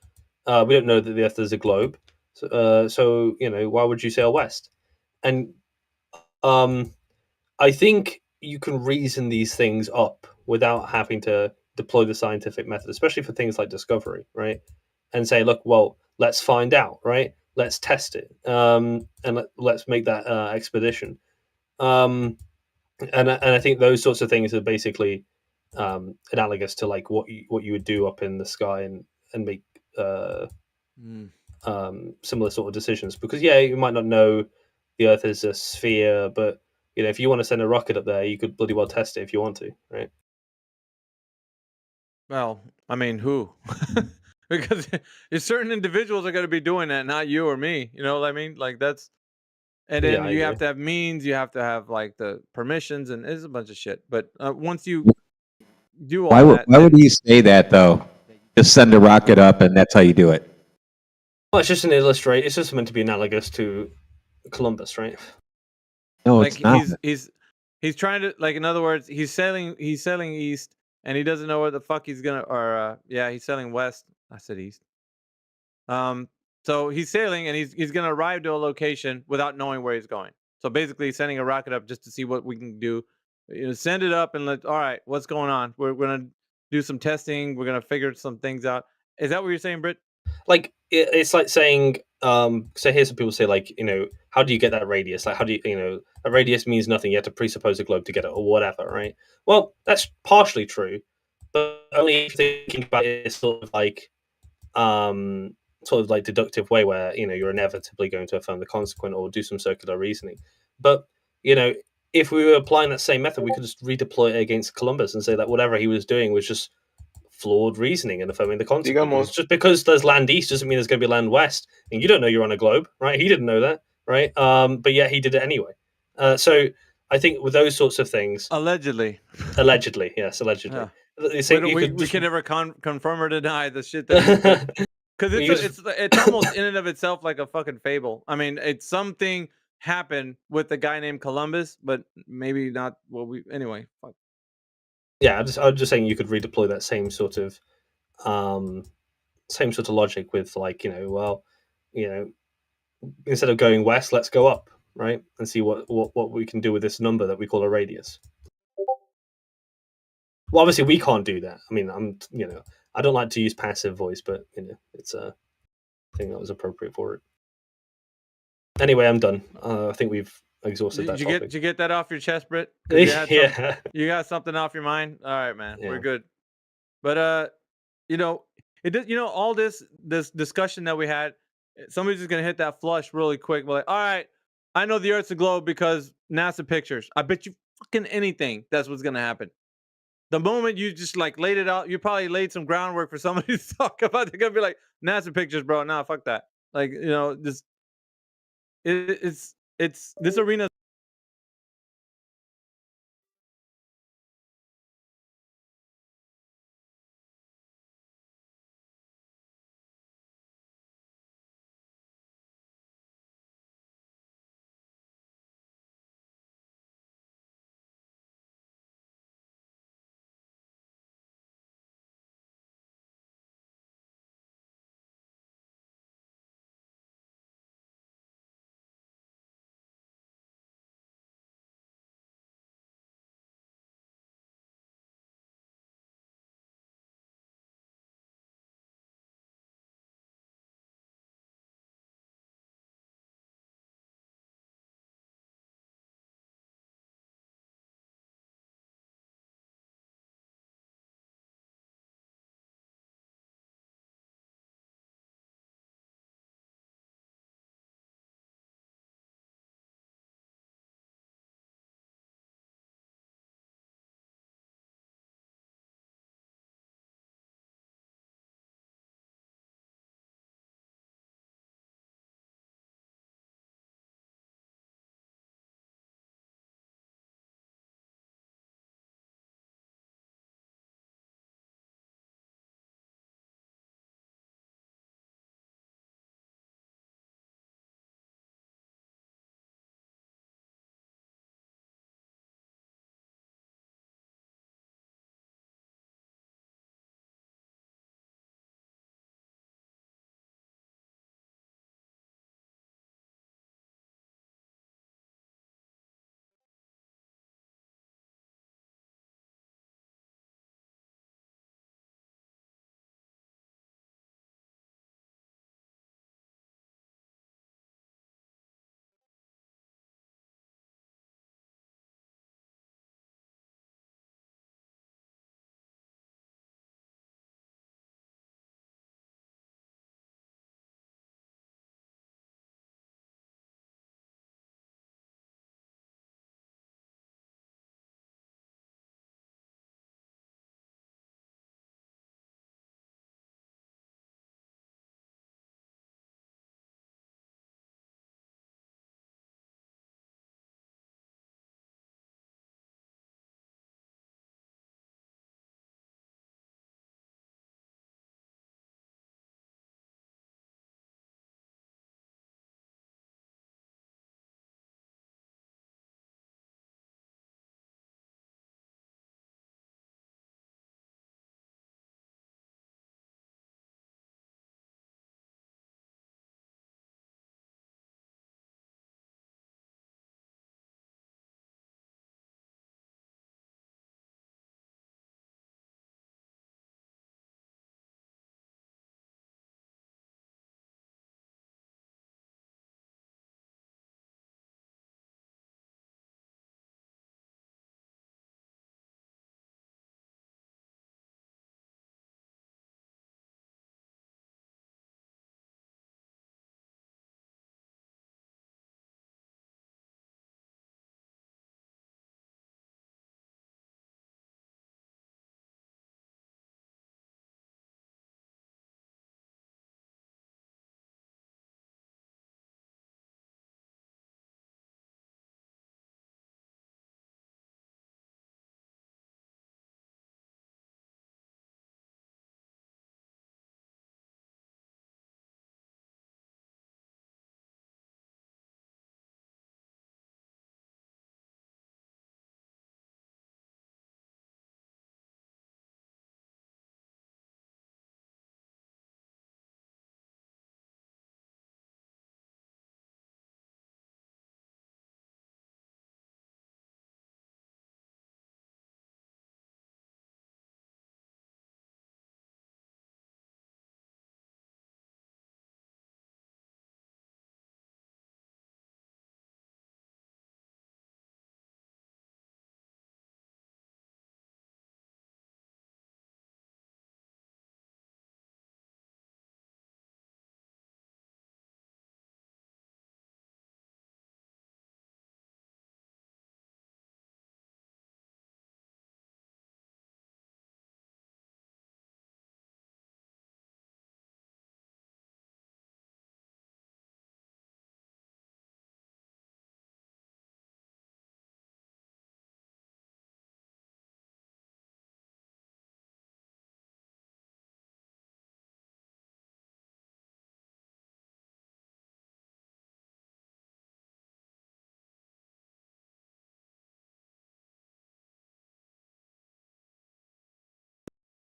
We don't know that the Earth is a globe, so why would you sail west? And I think you can reason these things up without having to deploy the scientific method, especially for things like discovery, right? And say, look, well, let's find out, right? Let's test it, and let's make that expedition. And I think those sorts of things are basically analogous to like what you would do up in the sky and make similar sort of decisions. Because you might not know the Earth is a sphere, but if you want to send a rocket up there, you could bloody well test it if you want to, right? Well, I mean, who? Because certain individuals are going to be doing that, not you or me. You know what I mean? Like that's, and then you have to have means. You have to have like the permissions, and it's a bunch of shit. But once you do all that, why would you say that though? Just send a rocket up, and that's how you do it. Well, it's just an illustration. It's just meant to be analogous to Columbus, right? No, like it's not. He's trying to, like, in other words, he's sailing east, and he doesn't know where the fuck he's gonna. Or yeah, he's sailing west. I said east. So he's sailing, and he's gonna arrive to a location without knowing where he's going. So basically, he's sending a rocket up just to see what we can do. Send it up and let. All right, what's going on? We're gonna do some testing. We're gonna figure some things out. Is that what you're saying, Britt? Like it's like saying, so here's some people say, like, how do you get that radius? Like, how do you, a radius means nothing. You have to presuppose a globe to get it, or whatever, right? Well, that's partially true, but only if thinking about it is sort of like deductive way where you're inevitably going to affirm the consequent or do some circular reasoning. But if we were applying that same method, we could just redeploy it against Columbus and say that whatever he was doing was just flawed reasoning and affirming the consequence. Just because there's land east doesn't mean there's going to be land west, and you don't know you're on a globe, right? He didn't know that, right? But yet he did it anyway. So I think with those sorts of things, allegedly, yes, allegedly. We can never confirm or deny the shit that because it's almost in and of itself like a fucking fable. I mean, it's something happened with a guy named Columbus, but maybe not what we anyway. Fuck. Yeah, I'm just saying you could redeploy that same sort of logic with, like, instead of going west, let's go up, right, and see what we can do with this number that we call a radius. Well, obviously we can't do that. I mean, I don't like to use passive voice, but it's a thing that was appropriate for it. Anyway, I'm done. I think we've exhausted that topic. Did you get that off your chest, Britt? Yeah. You got something off your mind. All right, man. Yeah. We're good. But all this discussion that we had, somebody's just gonna hit that flush really quick. We're like, all right, I know the Earth's a globe because NASA pictures. I bet you fucking anything that's what's gonna happen. The moment you just like laid it out, you probably laid some groundwork for somebody to talk about. They're gonna be like, NASA pictures, bro. Nah, fuck that. Like, it's this arena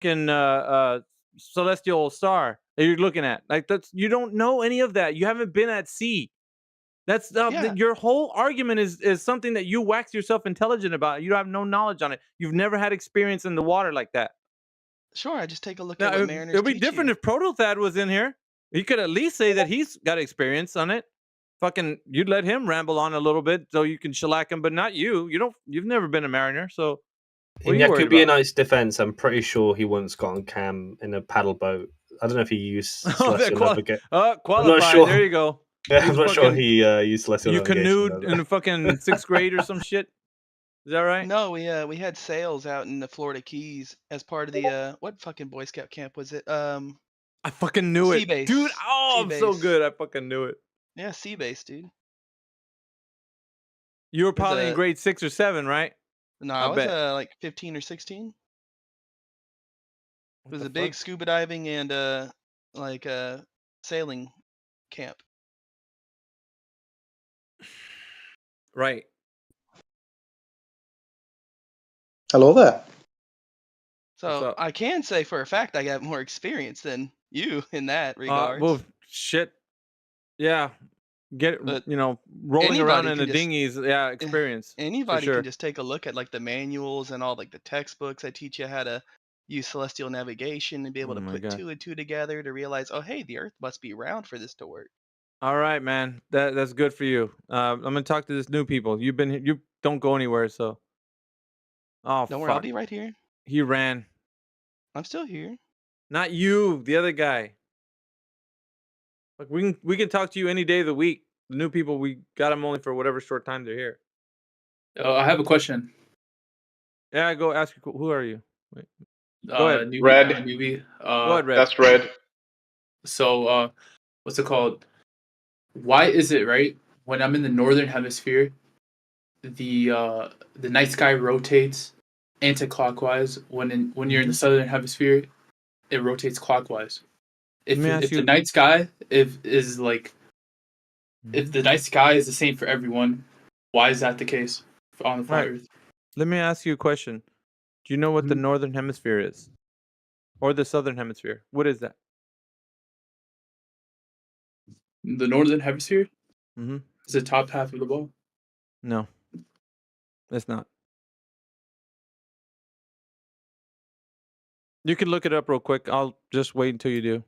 fucking celestial star that you're looking at. Like you don't know any of that. You haven't been at sea. That's your whole argument is something that you wax yourself intelligent about. You have no knowledge on it. You've never had experience in the water like that. Sure, I just take a look Now, at what mariners it'd be teach different you. if Protothad was in here. He could at least say that he's got experience on it. Fucking, you'd let him ramble on a little bit so you can shellac him, but not you. You've never been a mariner, so what In are you worried about? Yakubionite's defense, I'm pretty sure he once got on cam in a paddle boat. I don't know if he used celestial navigation. Qualified. I'm not sure. There you go. Yeah, I'm not sure he used celestial You navigation. canoed in the fucking 6th grade or some shit. Is that right? No, we had sails out in the Florida Keys as part of the what fucking Boy Scout camp was it? I fucking knew Sea it, base. dude. Oh, Sea I'm so base. good. I fucking knew it. Yeah, sea base, dude. You were It was probably in grade 6 or 7, right? No, I was bet. like 15 or 16. It was a big scuba diving and like sailing camp. Right. Hello there. So I can say for a fact I got more experience than you in that regard. Well, shit. Yeah. But rolling around anybody in the can just- dinghies. Yeah, experience. Anybody for sure. can just take a look at like the manuals and all like the textbooks that teach you how to use celestial navigation and be able Oh to my put God. 2 and 2 together to realize, oh hey, the Earth must be round for this to work. All right, man. That's good for you. I'm gonna talk to this new people. You don't go anywhere, so. Oh Don't worry, I'll fuck. be right here. He ran. I'm still here. Not you, the other guy. Like we can talk to you any day of the week. The new people, we got them only for whatever short time they're here. I have a question. Yeah, go ask. Who are you? Wait. Go ahead. Newbie, Red. Newbie. Go ahead, Red. That's Red. So, what's it called? Why is it right when I'm in the northern hemisphere, the night sky rotates anti-clockwise. When you're in the southern hemisphere, it rotates clockwise. If Let me ask if the you- night sky if the night sky is the same for everyone, why is that the case on the flat Right. Earth? Let me ask you a question. Do you know what the northern hemisphere is? Or the southern hemisphere? What is that? The northern hemisphere Mm-hmm. is the top half of the ball. No. It's not. You can look it up real quick. I'll just wait until you do.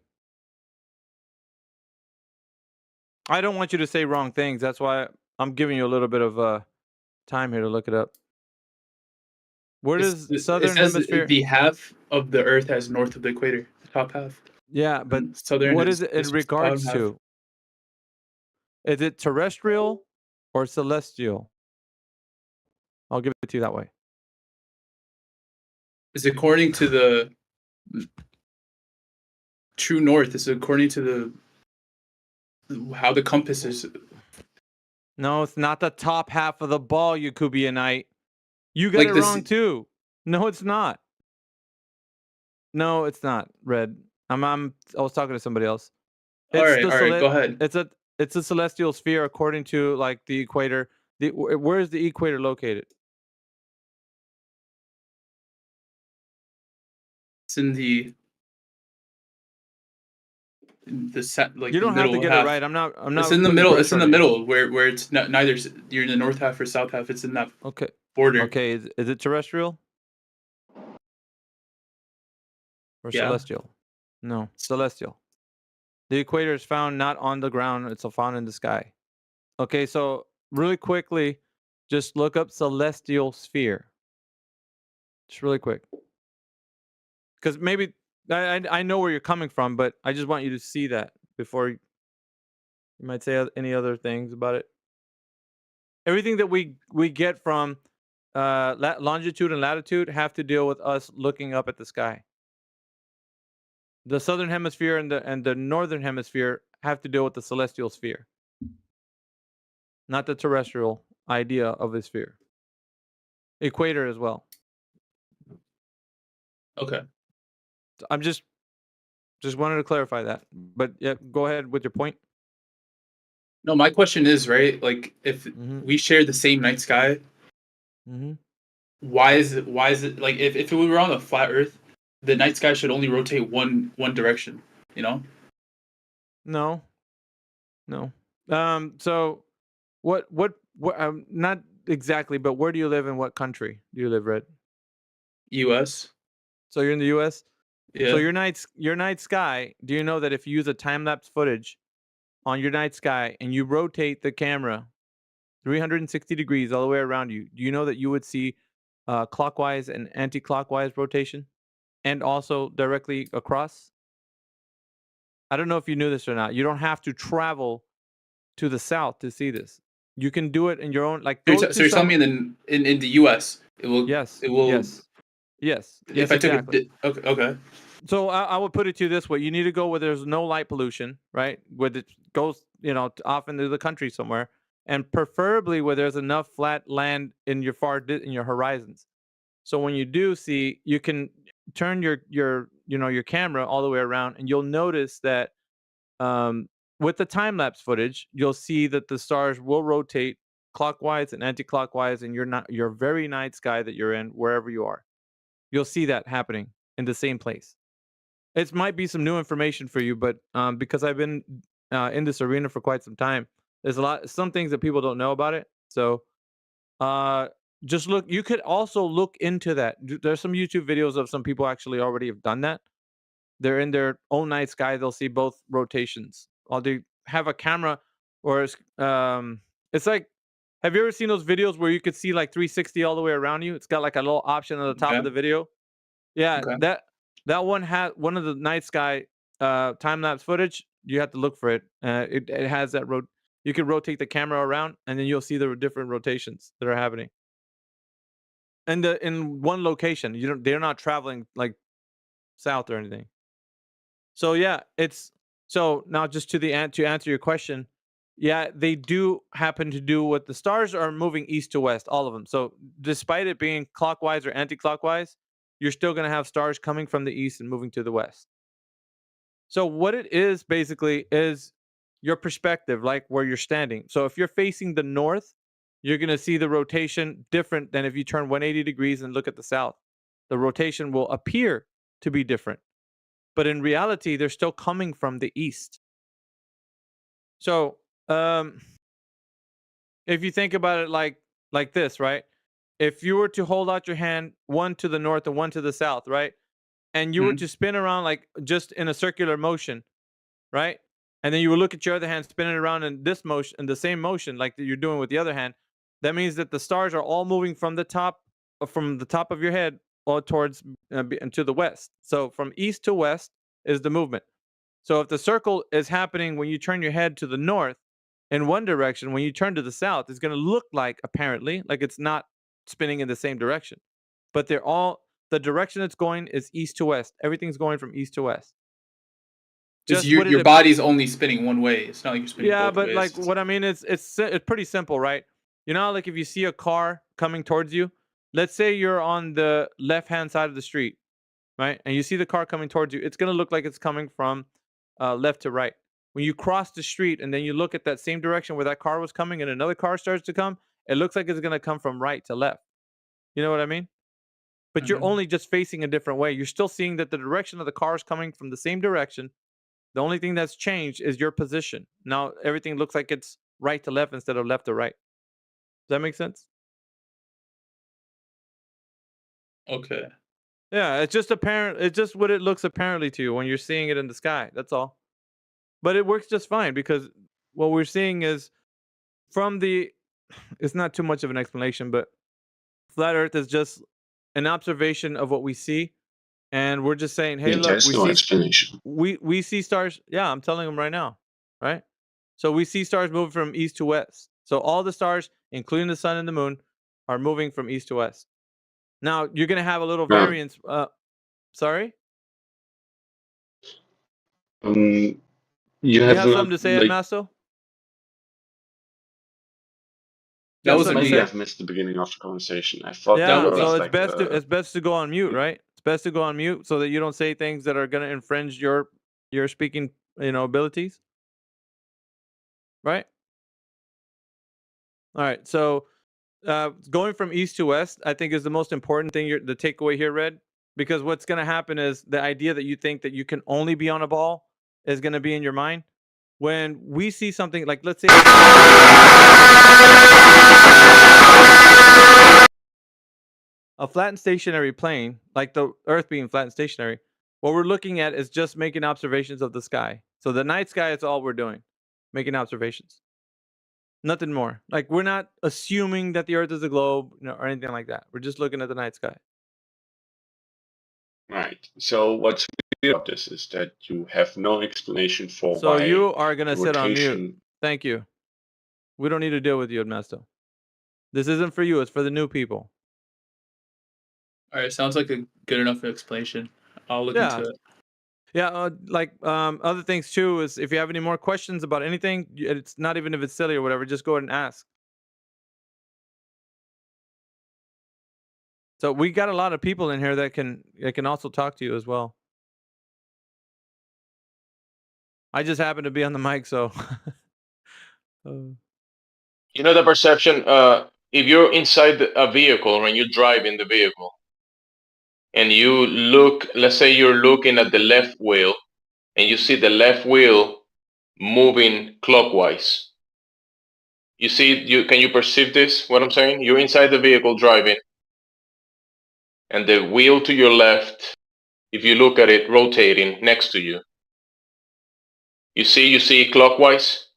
I don't want you to say wrong things. That's why I'm giving you a little bit of time here to look it up. Where does southern it says hemisphere? the half of the Earth as north of the equator, the top half. Yeah, but southern what is is it in bottom regards half. to? Is it terrestrial or celestial? I'll give it to you that way. Is according to the true north. Is according to how the compass is. No, it's not the top half of the ball, you Kubianite. You got Like it this- wrong too. No, it's not. No, it's not, Red. I was talking to somebody else. All right, go ahead. It's a celestial sphere according to like the equator. Where is the equator located? It's in the set, like You don't the have to middle get half. it right. I'm not. It's in the putting middle. It's pressure in the on you. middle where it's neither. You're in the north half or south half. It's in that Okay. border. Okay. Is it terrestrial or Yeah. celestial? No, celestial. The equator is found not on the ground. It's found in the sky. Okay. So really quickly, just look up celestial sphere. Just really quick. Because maybe I know where you're coming from, but I just want you to see that before you might say any other things about it. Everything that we get from longitude and latitude have to deal with us looking up at the sky. The southern hemisphere and the northern hemisphere have to deal with the celestial sphere, not the terrestrial idea of a sphere. Equator as well. Okay. I'm just wanted to clarify that. But yeah, go ahead with your point. No, my question is right. Like, if we share the same night sky, Mm-hmm. why is it like if we were on a flat Earth, the night sky should only rotate one direction. You know? No. So what not exactly, but where do you live? In what country do you live, Red? U.S. So you're in the U.S. Yeah. So your night sky. Do you know that if you use a time lapse footage on your night sky and you rotate the camera 360 degrees all the way around you, do you know that you would see clockwise and anti-clockwise rotation, and also directly across? I don't know if you knew this or not. You don't have to travel to the south to see this. You can do it in your own. Like, go So you're telling me in the U.S. it will Yes. Yes. If I Exactly. took okay. So I would put it to you this way: you need to go where there's no light pollution, right? Where it goes, off into the country somewhere, and preferably where there's enough flat land in your in your horizons. So when you do see, you can turn your camera all the way around, and you'll notice that with the time lapse footage, you'll see that the stars will rotate clockwise and anti-clockwise in your very night sky that you're in, wherever you are. You'll see that happening in the same place. It might be some new information for you, but because I've been in this arena for quite some time, there's some things that people don't know about it. So just look. You could also look into that. There's some YouTube videos of some people actually already have done that. They're in their own night sky. They'll see both rotations. Or they have a camera, or it's like, have you ever seen those videos where you could see like 360 all the way around you? It's got like a little option on the top of the video. Yeah, Okay. that one had one of the night sky time lapse footage. You have to look for it. It has that you can rotate the camera around, and then you'll see the different rotations that are happening. And in one location, they're not traveling like south or anything. So yeah, so now just to answer your question, yeah, they do happen to do what the stars are moving east to west, all of them. So despite it being clockwise or anti-clockwise, you're still going to have stars coming from the east and moving to the west. So what it is basically is your perspective, like where you're standing. So if you're facing the north, you're going to see the rotation different than if you turn 180 degrees and look at the south. The rotation will appear to be different, but in reality, they're still coming from the east. So if you think about it like this, right? If you were to hold out your hand, one to the north and one to the south, right? And you were to spin around like just in a circular motion, right? And then you would look at your other hand spinning around in this motion, in the same motion like you're doing with the other hand. That means that the stars are all moving from the top of your head all towards to the west. So from east to west is the movement. So if the circle is happening when you turn your head to the north in one direction, when you turn to the south, it's going to look like, apparently, like it's not spinning in the same direction. But the direction it's going is east to west. Everything's going from east to west. Just your body's only spinning one way. It's not like you're spinning both but ways. like what I mean is it's pretty simple, right? You know, like if you see a car coming towards you, let's say you're on the left-hand side of the street, right? And you see the car coming towards you, it's going to look like it's coming from left to right. When you cross the street and then you look at that same direction where that car was coming and another car starts to come, it looks like it's going to come from right to left. You know what I mean? But you're only just facing a different way. You're still seeing that the direction of the car is coming from the same direction. The only thing that's changed is your position. Now everything looks like it's right to left instead of left to right. Does that make sense? Okay. Yeah, it's just apparent. It's just what it looks apparently to you when you're seeing it in the sky. That's all. But it works just fine because what we're seeing is it's not too much of an explanation, but flat Earth is just an observation of what we see, and we're just saying, hey, look, There's no explanation. we see stars. Yeah, I'm telling them right now, right? So we see stars moving from east to west. So all the stars, including the sun and the moon, are moving from east to west. Now you're gonna have a little variance. Sorry. You have not, something to say, like, Masto? That was maybe I've missed the beginning of the conversation. I thought Yeah, that was so like it's best to go on mute, right? It's best to go on mute so that you don't say things that are gonna infringe your speaking, abilities. Right? All right. So going from east to west, I think is the most important thing. The takeaway here, Red, because what's going to happen is the idea that you think that you can only be on a ball is going to be in your mind. When we see something like, let's say, a flat and stationary plane, like the Earth being flat and stationary, what we're looking at is just making observations of the sky. So the night sky is all we're doing, making observations. Nothing more. Like, we're not assuming that the Earth is a globe, or anything like that. We're just looking at the night sky. Right. So what's weird about this is that you have no explanation for So why you are going to the sit on mute. rotation. Thank you. We don't need to deal with you, Ernesto. This isn't for you. It's for the new people. All right, sounds like a good enough explanation. I'll look into it. Yeah, other things too is if you have any more questions about anything, it's not even if it's silly or whatever, just go ahead and ask. So we got a lot of people in here that can also talk to you as well. I just happen to be on the mic, so. You know the perception. If you're inside a vehicle, when you drive in the vehicle, and you look, let's say you're looking at the left wheel, and you see the left wheel moving clockwise. You see, can you perceive this? What I'm saying? You're inside the vehicle driving, and the wheel to your left, if you look at it, rotating next to you. You see clockwise?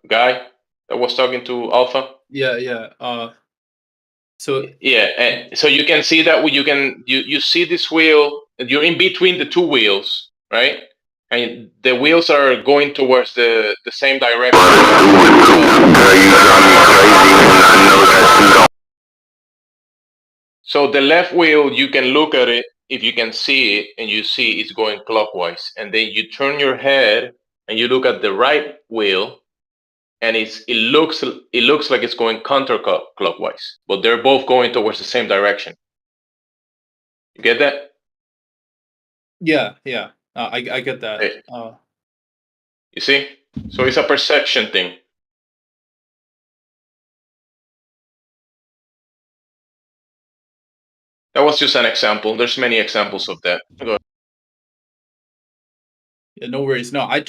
Guy that was talking to Alpha? Yeah. So so you can see that you see this wheel, you're in between the two wheels, right? And the wheels are going towards the same direction. So the left wheel, you can look at it, if you can see it, and you see it's going clockwise. And then you turn your head and you look at the right wheel, and it looks like it's going counterclockwise, but they're both going towards the same direction. You get that? Yeah. I get that. You see? So it's a perception thing. That was just an example. There's many examples of that. Go ahead. Yeah, no worries. No, I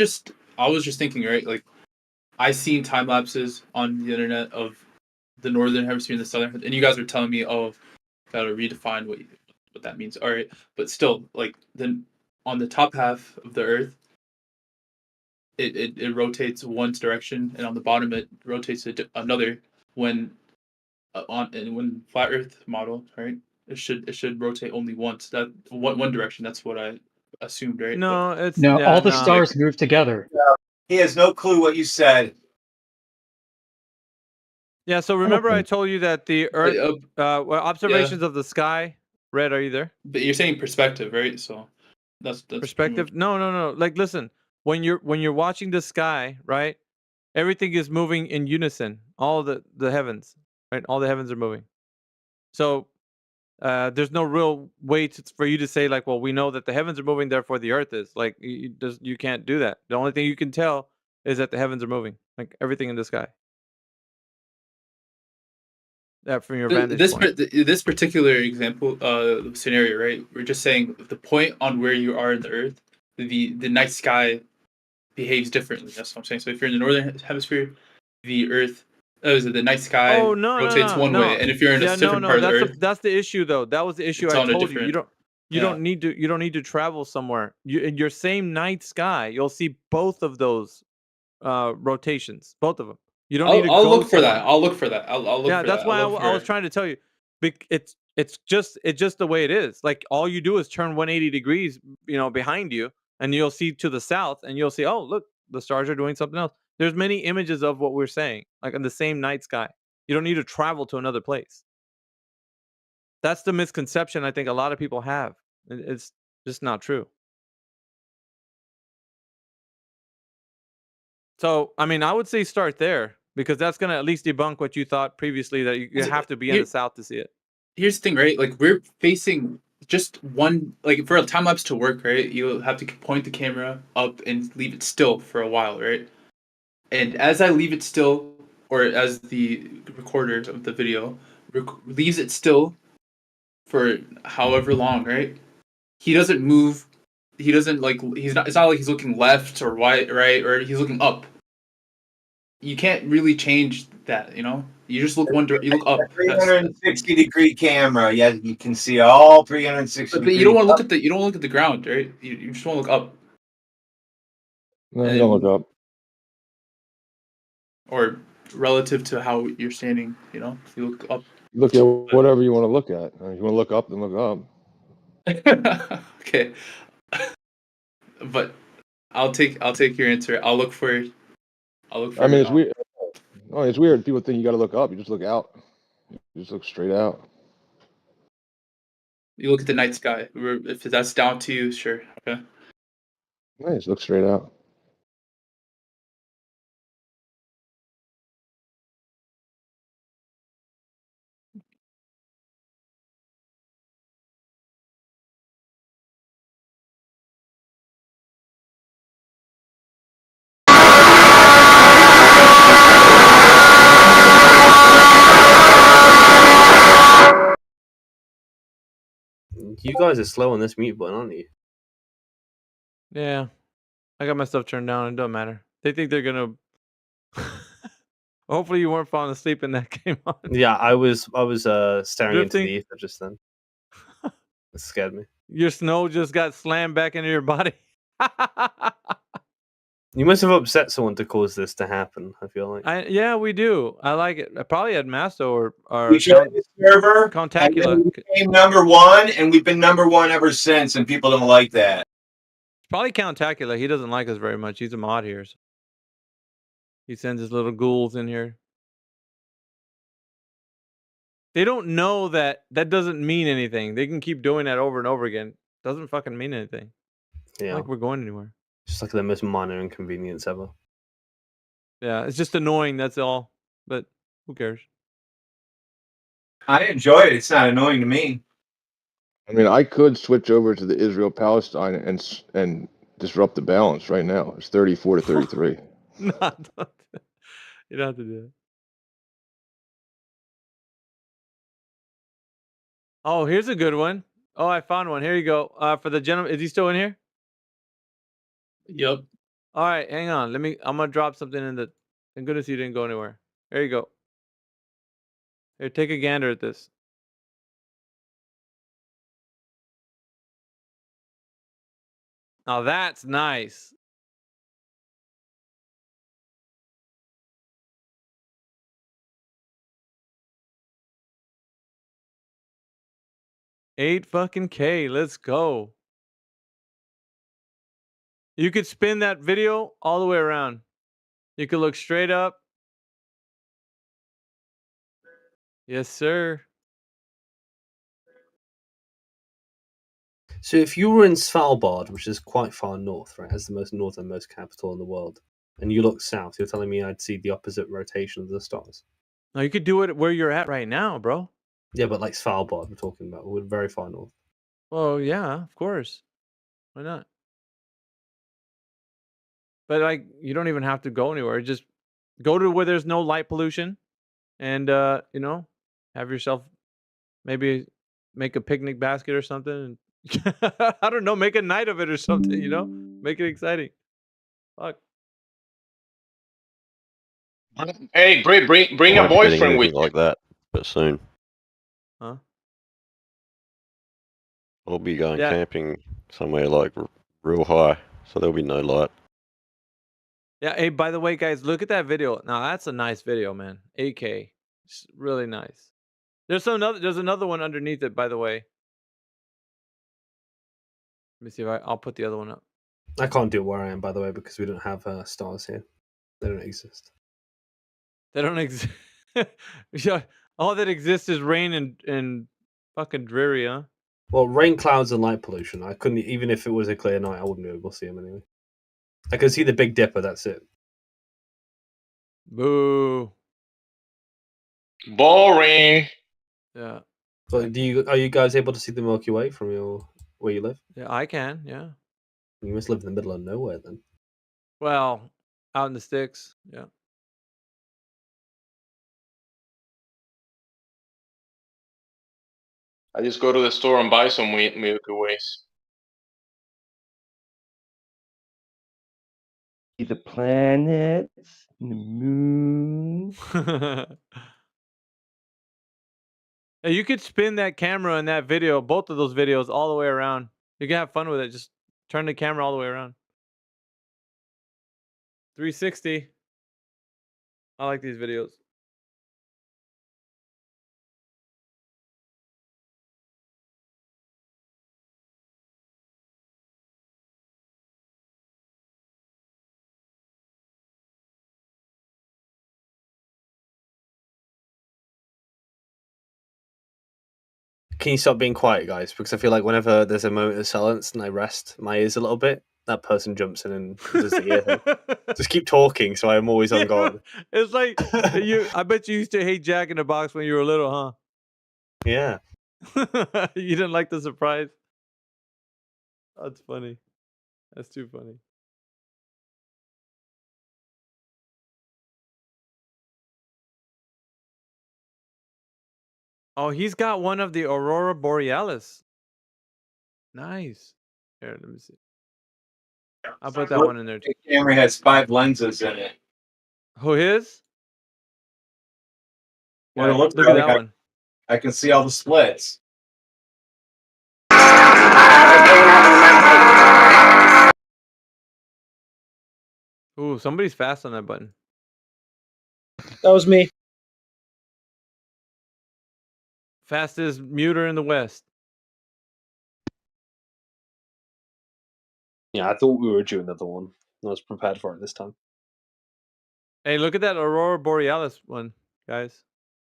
was just thinking, right? Like, I seen time lapses on the internet of the northern hemisphere and the southern, and you guys were telling me, oh, gotta redefine what that means. All right, but still, like, then on the top half of the Earth, it rotates one direction, and on the bottom it rotates another. When when flat Earth model, right? It should rotate only once. That one direction. That's what I assumed, right? No, it's No, all the stars move together. He has no clue what you said. Yeah, so remember I told you that the Earth, observations of the sky, Red, are you there? But you're saying perspective, right? So that's perspective. No. Like, listen, when you're watching the sky, right? Everything is moving in unison. All the heavens, right? All the heavens are moving. So there's no real way for you to say, like, well, we know that the heavens are moving, therefore the Earth is. Like, you can't do that. The only thing you can tell is that the heavens are moving, like everything in the sky. From your vantage point. This particular example scenario, right? We're just saying the point on where you are in the Earth, the night sky behaves differently. That's what I'm saying. So if you're in the northern hemisphere, the Earth, the night sky rotates one way, and if you're in a different part of the Earth, that's the issue, though. That was the issue I told you. You don't need to travel somewhere. In your same night sky, you'll see both of those rotations, both of them. You don't need to I'll go look for that. I'll look for that. I'll look for that. Yeah, that's why I was trying to tell you. It's just the way it is. Like, all you do is turn 180 degrees, behind you, and you'll see to the south, and you'll see, oh, look, the stars are doing something else. There's many images of what we're saying, like in the same night sky. You don't need to travel to another place. That's the misconception I think a lot of people have. It's just not true. So, I mean, I would say start there, because that's going to at least debunk what you thought previously, that you have to be in the south to see it. Here's the thing, right? Like, we're facing just one, like, for a time lapse to work, right? You'll have to point the camera up and leave it still for a while, right? And as I leave it still, or as the recorder of the video leaves it still, for however long, right? He doesn't move. He doesn't like. He's not. It's not like he's looking left or right, or he's looking up. You can't really change that, you know. You just look you look up. 360-degree camera. Yeah, you can see all 360 But you don't want to look at the. You don't look at the ground, right? You just want to look up. No, you don't look up. Or relative to how you're standing, you know, you look up. Look at whatever you want to look at. If you want to look up, then look up. Okay. But I'll take your answer. I'll look for. I mean, it's weird. Oh, it's weird. People think you got to look up. You just look out. You just look straight out. You look at the night sky. If that's down to you, sure. Okay. Nice. Look straight out. You guys are slow on this mute button, aren't you? Yeah, I got my stuff turned down. It doesn't matter. They think they're gonna. Hopefully, you weren't falling asleep in that game on. Yeah, I was staring into Drifting? the ether just then. It scared me. Your snow just got slammed back into your body. You must have upset someone to cause this to happen. I feel like. Yeah, we do. I like it. I probably had Masto or We joined the server, and then Contacula. we became #1, and we've been #1 ever since, and people don't like that. Probably Contacula. He doesn't like us very much. He's a mod here. So he sends his little ghouls in here. They don't know that doesn't mean anything. They can keep doing that over and over again. Doesn't fucking mean anything. Yeah. Not like we're going anywhere. Just like the most minor inconvenience ever. Yeah, it's just annoying. That's all. But who cares? I enjoy it. It's not annoying to me. I mean, I could switch over to the Israel-Palestine and disrupt the balance right now. It's 34 to 33. No, you don't have to do it. Oh, here's a good one. Oh, I found one. Here you go. For the gentleman, is he still in here? Yep. All right, hang on. I'm gonna drop something in the. Thank goodness you didn't go anywhere. There you go. Here, take a gander at this. Now that's nice. $8 fucking K. Let's go. You could spin that video all the way around. You could look straight up. Yes, sir. So if you were in Svalbard, which is quite far north, right, as the most northernmost capital in the world, and you look south, you're telling me I'd see the opposite rotation of the stars? No, you could do it where you're at right now, bro. Yeah, but like Svalbard, we're talking about. We're very far north. Well, yeah, of course. Why not? But like, you don't even have to go anywhere. Just go to where there's no light pollution, and you know, have yourself maybe make a picnic basket or something. And I don't know, make a night of it or something. You know, make it exciting. Fuck. Hey, bring a boyfriend with you. like that, but soon. Huh? I'll be going Yeah. camping somewhere like real high, so there'll be no light. Yeah. Hey, by the way, guys, look at that video. Now that's a nice video, man. 8K. It's really nice. There's another one underneath it, by the way. Let me see if I'll put the other one up. I can't do it where I am, by the way, because we don't have stars here. They don't exist. They don't exist. Yeah, all that exists is rain and fucking dreary, huh? Well, rain clouds and light pollution. I couldn't, even if it was a clear night, I wouldn't be able to see them anyway. I could see the Big Dipper. That's it. Boo. Boring. Yeah. But are you guys able to see the Milky Way from where you live? Yeah, I can. Yeah. You must live in the middle of nowhere then. Well, out in the sticks. Yeah. I just go to the store and buy some Milky Ways. The planets, the moon. Hey, you could spin that camera in that video, both of those videos, all the way around. You can have fun with it. Just turn the camera all the way around. 360. I like these videos. Can you stop being quiet, guys? Because I feel like whenever there's a moment of silence and I rest my ears a little bit, that person jumps in and does the ear thing. Just keep talking, so I'm always on guard. It's like I bet you used to hate Jack in the Box when you were little, huh? Yeah. You didn't like the surprise? That's funny. That's too funny. Oh, he's got one of the Aurora Borealis. Nice. Here, let me see. I'll put that one in there too. The camera has 5 lenses in it. Who his? What it looks Look at like, that one. I can see all the splits. Ooh, somebody's fast on that button. That was me. Fastest muter in the West. Yeah, I thought we were due another one. I was prepared for it this time. Hey, look at that Aurora Borealis one, guys.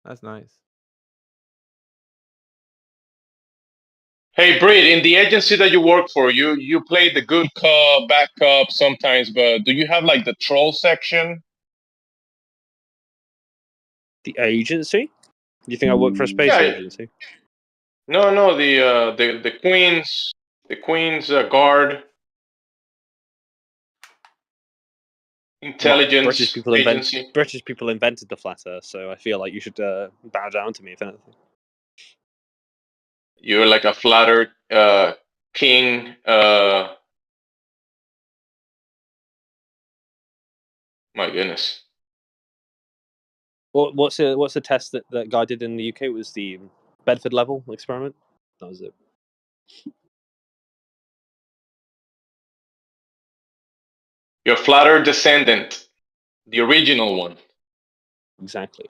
That's nice. Hey, Britt, in the agency that you work for, you play the good cop, bad cop sometimes, but do you have like the troll section? The agency? You think I work for a space agency? No, the Queen's Guard Intelligence British people invented the flat Earth, so I feel like you should bow down to me if anything. You're like a flatter king. My goodness. What's the test that guy did in the UK? It was the Bedford level experiment. That was it. You're a flatter descendant, the original one. Exactly.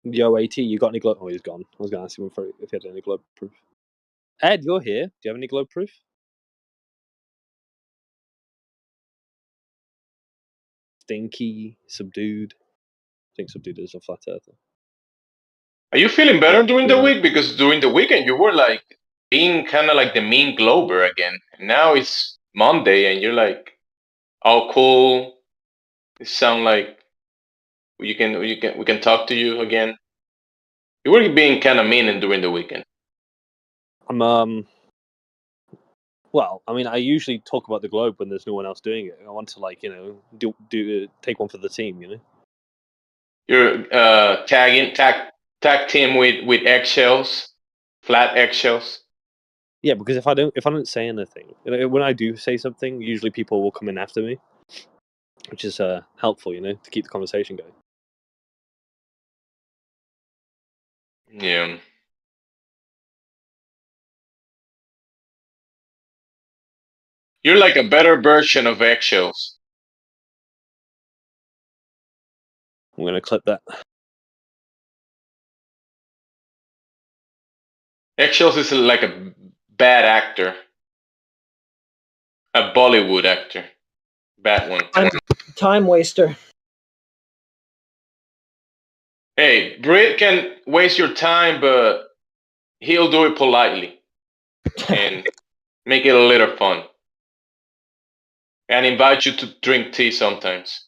Yo, AT, you got any globe? Oh, he's gone. I was going to ask him if he had any globe proof. Ed, you're here. Do you have any globe proof? Stinky, subdued. I think subdued is a flat earther. Are you feeling better during the week? Because during the weekend you were like being kind of like the mean glober again. And now it's Monday and you're like all cool. You sound like we can talk to you again. You were being kind of mean during the weekend. Well, I mean, I usually talk about the globe when there's no one else doing it. I want to take one for the team, you know. You're tag team with eggshells, flat eggshells. Yeah, because if I don't say anything, when I do say something, usually people will come in after me, which is helpful, you know, to keep the conversation going. Yeah. You're like a better version of eggshells. I'm gonna clip that. Eggshells is like a bad actor. A Bollywood actor. Bad one. Time waster. Hey, Brit can waste your time, but he'll do it politely. And make it a little fun. And invite you to drink tea sometimes.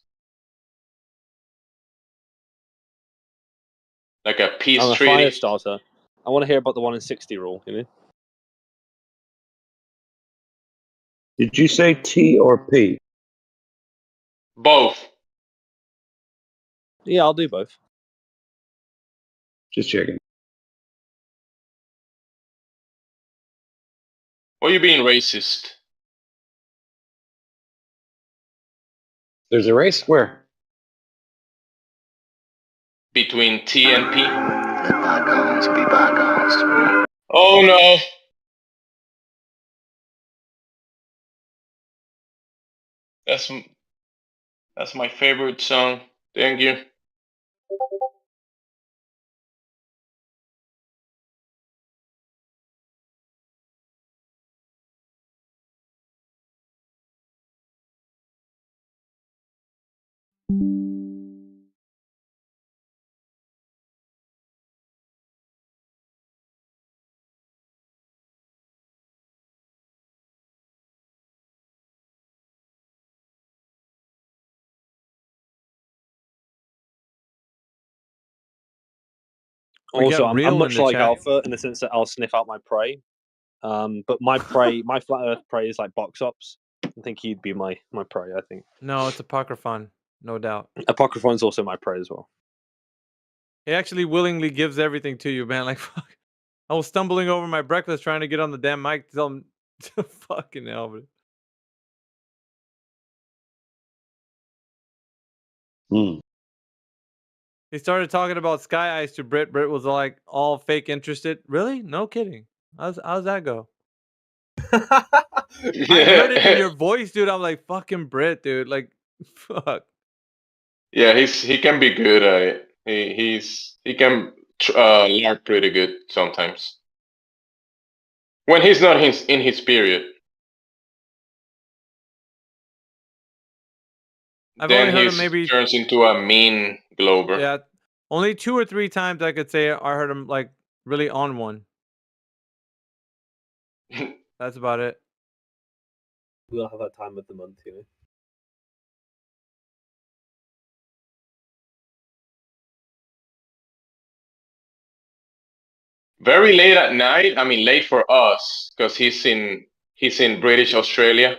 Like a peace I'm a treaty. fire starter. I want to hear about the 1 in 60 rule, you know. Did you say T or P? Both. Yeah, I'll do both. Just checking. Why are you being racist? There's a race? Where? Between T and P? Let bygones be bygones. Oh no! That's my favorite song. Thank you. Also, I'm real in much the like chat. Alpha in the sense that I'll sniff out my prey. But my prey, my flat Earth prey is like box ops. I think he'd be my prey. I think No, it's Apocryphon, no doubt. Apocryphon's also my prey as well. He actually willingly gives everything to you, man. Like, fuck. I was stumbling over my breakfast trying to get on the damn mic to tell him to fucking hell. He started talking about Sky Ice to Brit. Brit was like all fake interested. Really? No kidding. How's that go? I heard it in your voice, dude. I'm like, fucking Brit, dude. Like, fuck. Yeah, he can be good at it. He can larp pretty good sometimes. When he's not in his period. I've Then only heard he him maybe turns into a mean glober. Yeah, only 2 or 3 times I could say I heard him like really on one. That's about it. We'll have that time of the month, you know. Very late at night. I mean, late for us because he's in British Australia.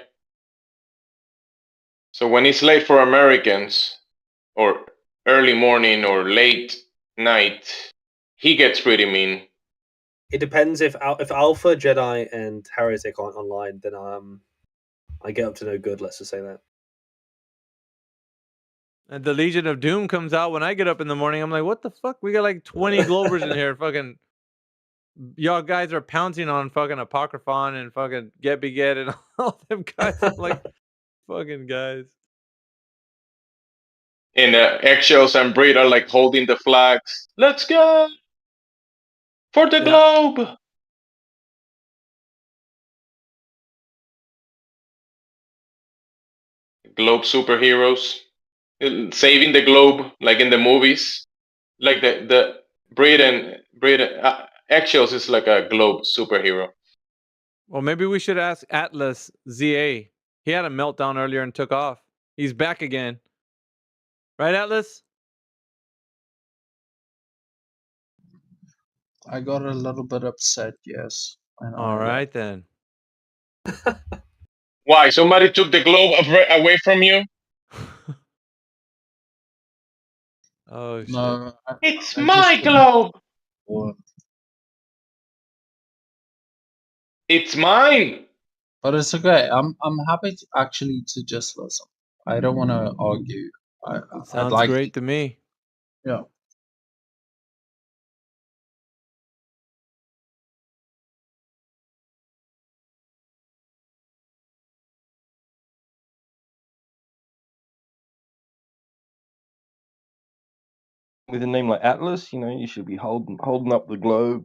So when it's late for Americans, or early morning or late night, he gets pretty mean. It depends if Alpha, Jedi, and Heretic aren't online, then I get up to no good. Let's just say that. And the Legion of Doom comes out when I get up in the morning. I'm like, what the fuck? We got like 20 Globers in here. Fucking, y'all guys are pouncing on fucking Apocryphon and fucking Get Beget and all them guys. I'm like, fucking guys. And Eggshells and Brit are like holding the flags. Let's go for the globe. Globe superheroes, saving the globe, like in the movies. Like the Brit Eggshells is like a globe superhero. Well, maybe we should ask Atlas ZA. He had a meltdown earlier and took off. He's back again. Right, Atlas? I got a little bit upset, yes. All right, then. Why? Somebody took the globe away from you? Oh, shit. No, It's my globe! It's mine! But it's okay. I'm happy to actually to just listen. I don't want to argue. Sounds like great to me. Yeah. With a name like Atlas, you know, you should be holding up the globe.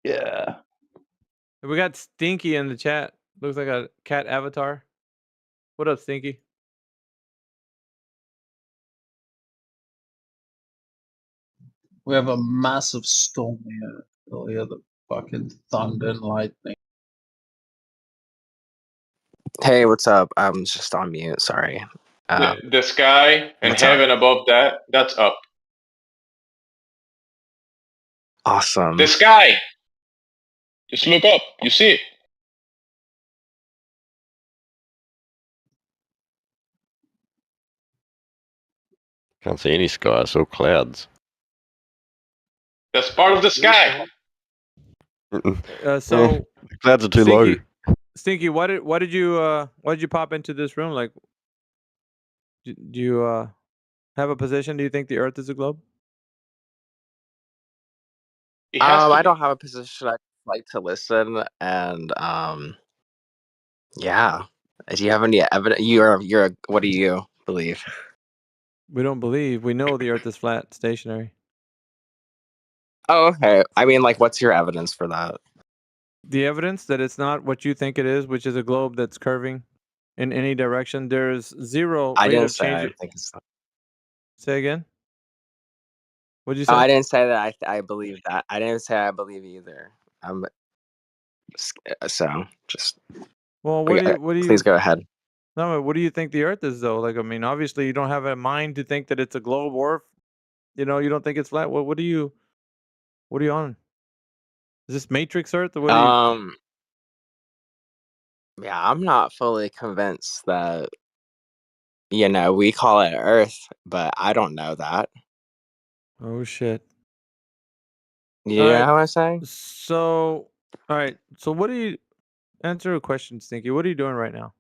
Yeah. We got Stinky in the chat. Looks like a cat avatar. What up, Stinky? We have a massive storm here. You'll hear the fucking thunder and lightning. Hey, what's up? I'm just on mute. Sorry. The sky and what's up? heaven above that's up. Awesome. The sky! Just look up. You see it. Can't see any sky. It's all clouds. That's part of the sky. So Clouds are too low. Stinky, why did you pop into this room? Like, do you have a position? Do you think the Earth is a globe? I don't have a position. I like to listen, and yeah. Do you have any evidence? What do you believe? We don't believe. We know the Earth is flat, stationary. Oh, okay. I mean, like, what's your evidence for that? The evidence that it's not what you think it is, which is a globe that's curving in any direction. There's zero I rate didn't of say change. I think it's. Say again. What'd you Oh, say? I didn't say that. I believe that. I didn't say I believe either. So just. Well, Please go ahead. No, what do you think the Earth is, though? Like, I mean, obviously, you don't have a mind to think that it's a globe, or you don't think it's flat. What are you on? Is this Matrix Earth, or what are you? Yeah, I'm not fully convinced that. We call it Earth, but I don't know that. Oh shit! You All know right. what I'm saying? So, all right. So, what do you answer a question, Stinky? What are you doing right now?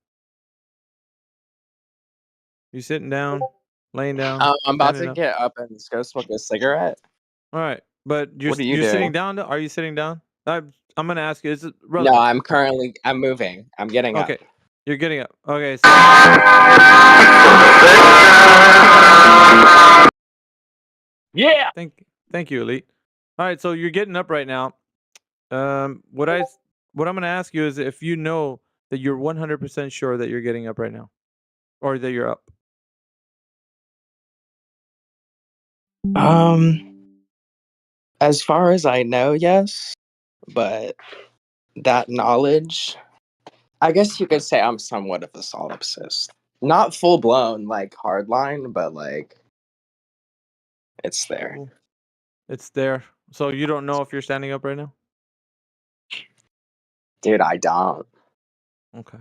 You sitting down, laying down? I'm about standing to up? get up and just go smoke a cigarette. All right, but What are you sitting doing? down. Are you sitting down? I'm gonna ask you. Is it No, relevant? I'm moving. I'm getting up. Okay, you're getting up. Okay. So... Yeah. Thank you, Elite. All right, so you're getting up right now. What I'm gonna ask you is if you know that you're 100% sure that you're getting up right now, or that you're up. As far as I know, yes, but that knowledge, I guess you could say I'm somewhat of a solipsist. Not full blown like hardline, but like it's there. Cool. It's there. So you don't know if you're standing up right now? Dude, I don't. Okay.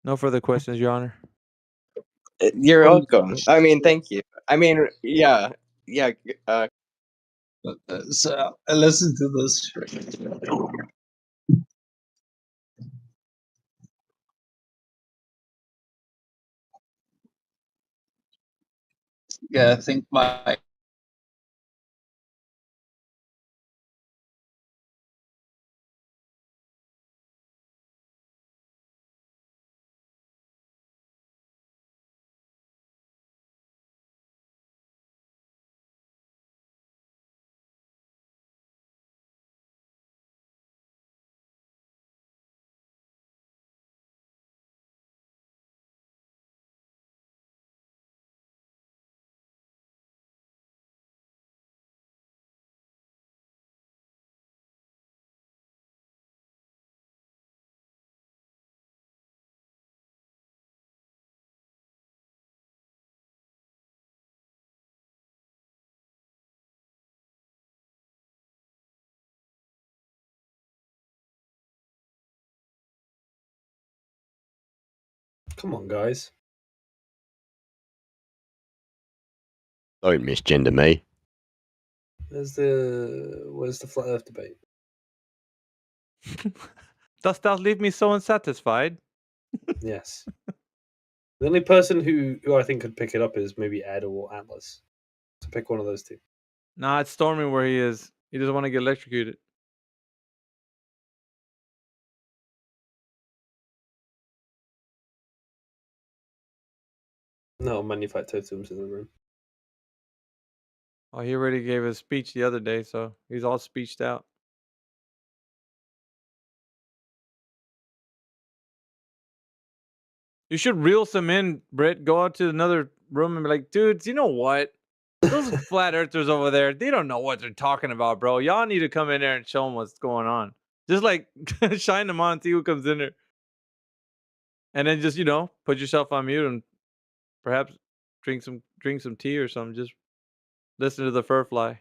No further questions, Your Honor. You're welcome. I mean, thank you. I mean, yeah. So listen to this. Yeah, I think my Come on, guys. Don't misgender me. Where's the flat Earth debate? Dost thou leave me so unsatisfied? Yes. The only person who I think could pick it up is maybe Ed or Atlas. So pick one of those two. Nah, it's storming where he is. He doesn't want to get electrocuted. No, manufactured totems in the room. Oh, he already gave his speech the other day, so he's all speeched out. You should reel some in, Britt. Go out to another room and be like, dudes, you know what? Those flat earthers over there, they don't know what they're talking about, bro. Y'all need to come in there and show them what's going on. Just like shine them on, see who comes in there. And then just, put yourself on mute and perhaps drink some tea or something. Just listen to the fur fly.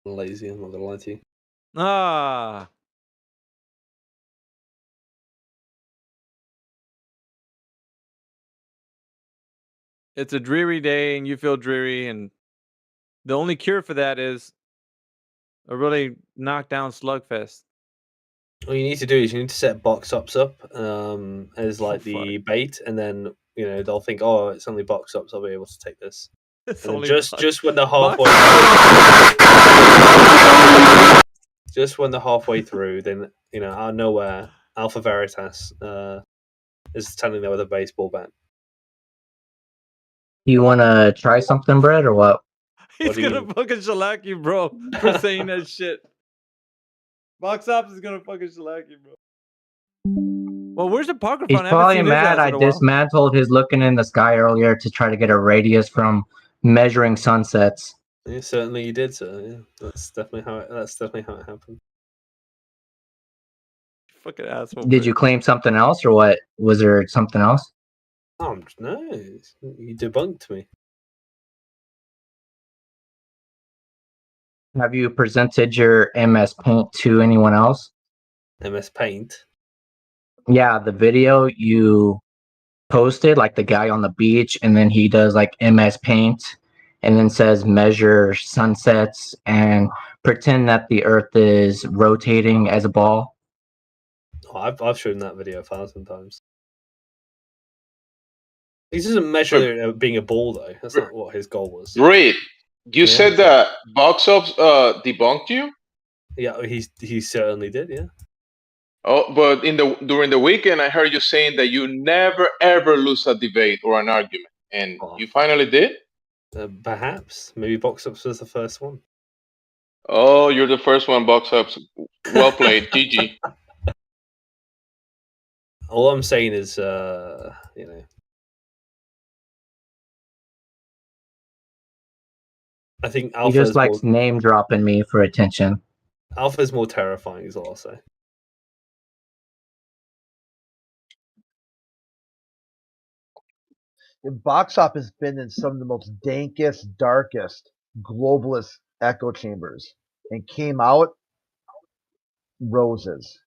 Lazy, I'm not gonna lie to you. Ah. it's a dreary day and you feel dreary, and the only cure for that is a really knockdown slugfest. What you need to do is you need to set box ups up as like Oh, the bait, and then they'll think, oh, it's only box ups. I'll be able to take this. It's And then only just when they're halfway, just when they're halfway through, then out of nowhere, Alpha Veritas is standing there with a baseball bat. You want to try something, Brett, or what? He's gonna fucking shellac you, bro, for saying that shit. Box Ops is gonna fucking shellac you, bro. Well, where's the Apocryphon? He's I haven't probably seen his mad ass I in a while. dismantled his looking in the sky earlier to try to get a radius from measuring sunsets. Yeah, certainly you did, sir. Yeah, that's definitely how it happened. Fucking asshole. Did you claim something else, or what? Was there something else? Oh no, you debunked me. Have you presented your MS Paint to anyone else? MS Paint? Yeah, the video you posted, like the guy on the beach, and then he does like MS Paint, and then says measure sunsets and pretend that the Earth is rotating as a ball. Oh, I've shown that video 1,000 times. He doesn't measure it being a ball though. That's not what his goal was. Reed, you Yeah. said that Box Ops debunked you? Yeah, he certainly did. Yeah. Oh, but during the weekend, I heard you saying that you never ever lose a debate or an argument, and you finally did. Perhaps maybe Box Ups was the first one. Oh, you're the first one, Box Ups. Well played, GG. All I'm saying is, I think He Alpha just is likes more, name dropping me for attention. Alpha is more terrifying, is all I'll say. Box Op has been in some of the most dankest, darkest, globalist echo chambers and came out roses.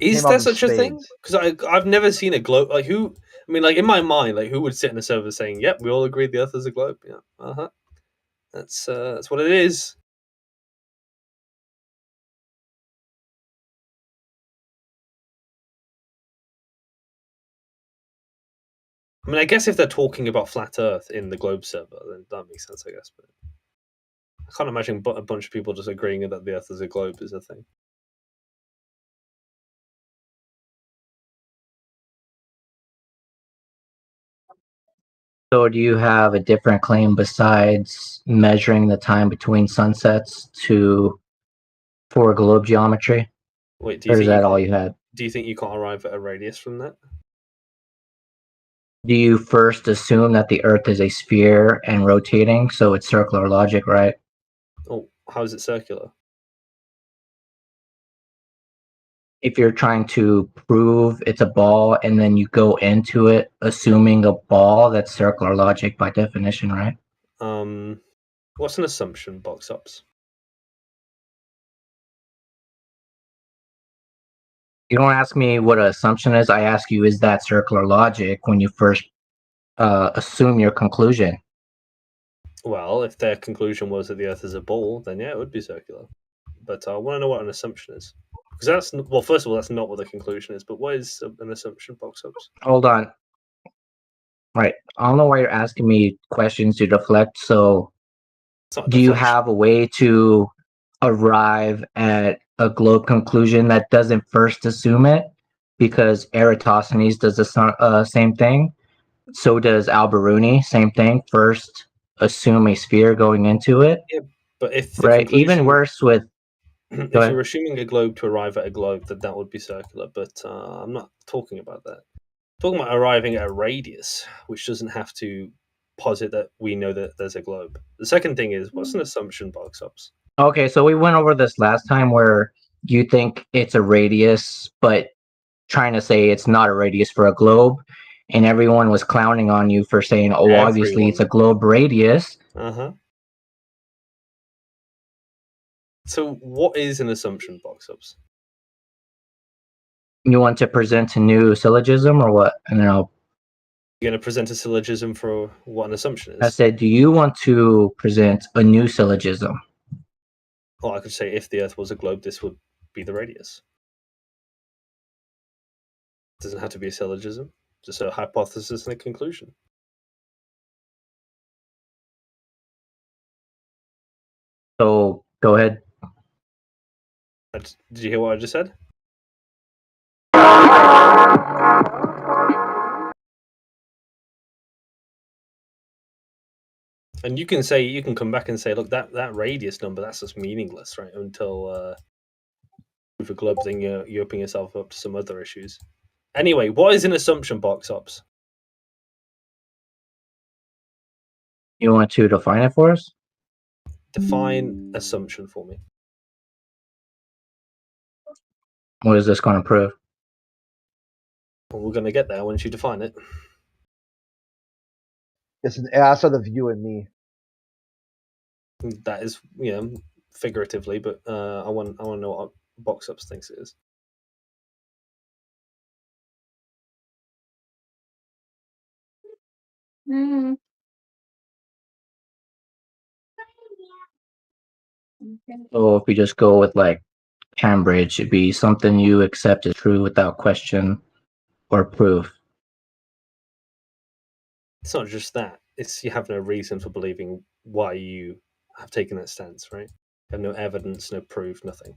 Is Came out there in such a thing? spades. Because I've never seen a globe. Like who? I mean, like in my mind, like who would sit in a server saying, "Yep, we all agree the Earth is a globe." Yeah, That's what it is. I mean, I guess if they're talking about flat Earth in the globe server, then that makes sense, I guess. But I can't imagine a bunch of people just agreeing that the Earth is a globe is a thing. So do you have a different claim besides measuring the time between sunsets for globe geometry? Wait, or is that all you had? Do you think you can't arrive at a radius from that? Do you first assume that the Earth is a sphere and rotating, so it's circular logic, right? Oh, how is it circular? If you're trying to prove it's a ball and then you go into it assuming a ball, that's circular logic by definition, right? What's an assumption, Box Ups? You don't ask me what an assumption is. I ask you, is that circular logic when you first assume your conclusion? Well, if their conclusion was that the Earth is a ball, then yeah, it would be circular. But I want to know what an assumption is. Because well, first of all, that's not what the conclusion is. But what is an assumption, Box Ups? Hold on. Right. I don't know why you're asking me questions to deflect. So do you have a way to arrive at a globe conclusion that doesn't first assume it? Because Eratosthenes does the same thing. So does Al-Biruni, same thing. First assume a sphere going into it. Yeah, but if the right, even worse with. if you're assuming a globe to arrive at a globe, then that would be circular. But I'm not talking about that. I'm talking about arriving at a radius, which doesn't have to posit that we know that there's a globe. The second thing is, what's an assumption, Box Ups? Okay, so we went over this last time where you think it's a radius, but trying to say it's not a radius for a globe, and everyone was clowning on you for saying, "Oh, obviously it's a globe radius." So, what is an assumption, Box Ups? You want to present a new syllogism or what? And then I'll You're going to present a syllogism for what an assumption is. I said, do you want to present a new syllogism? Or I could say, if the Earth was a globe, this would be the radius. It doesn't have to be a syllogism, just a hypothesis and a conclusion. So go ahead. Did you hear what I just said? And you can come back and say, look, that radius number, that's just meaningless, right? Until with a globe thing, you're opening yourself up to some other issues. Anyway, what is an assumption, box ops? You want to define it for us? Define assumption for me. What is this going to prove? Well, we're going to get there once you define it. It's an asset of you and me. That is, figuratively, but I want to know what box ups thinks it is. So if we just go with like Cambridge, it'd be something you accept as true without question or proof. It's not just that. It's you have no reason for believing why you have taken that stance, right? You have no evidence, no proof, nothing.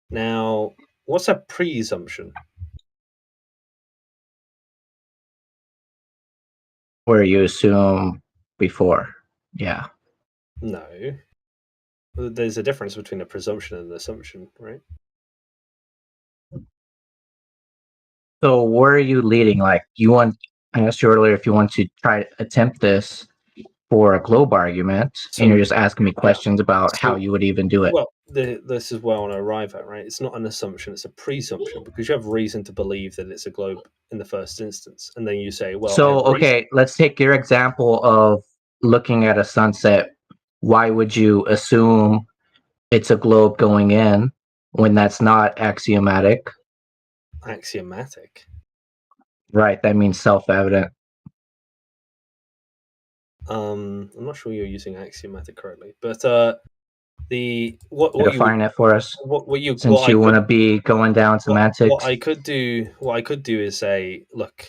Now, what's a presumption? Where you assume before. Yeah. No. There's a difference between a presumption and an assumption, right? So where are you leading? Like I asked you earlier if you want to try to attempt this for a globe argument, and you're just asking me questions about how you would even do it. Well, this is where I want to arrive at, right? It's not an assumption, it's a presumption, because you have reason to believe that it's a globe in the first instance. And then you say, well, so, okay, let's take your example of looking at a sunset. Why would you assume it's a globe going in when that's not axiomatic? Axiomatic? Right, that means self-evident. I'm not sure you're using axiomatic correctly, but define it for us. Since what you want to be going down semantics. What I could do is say, look,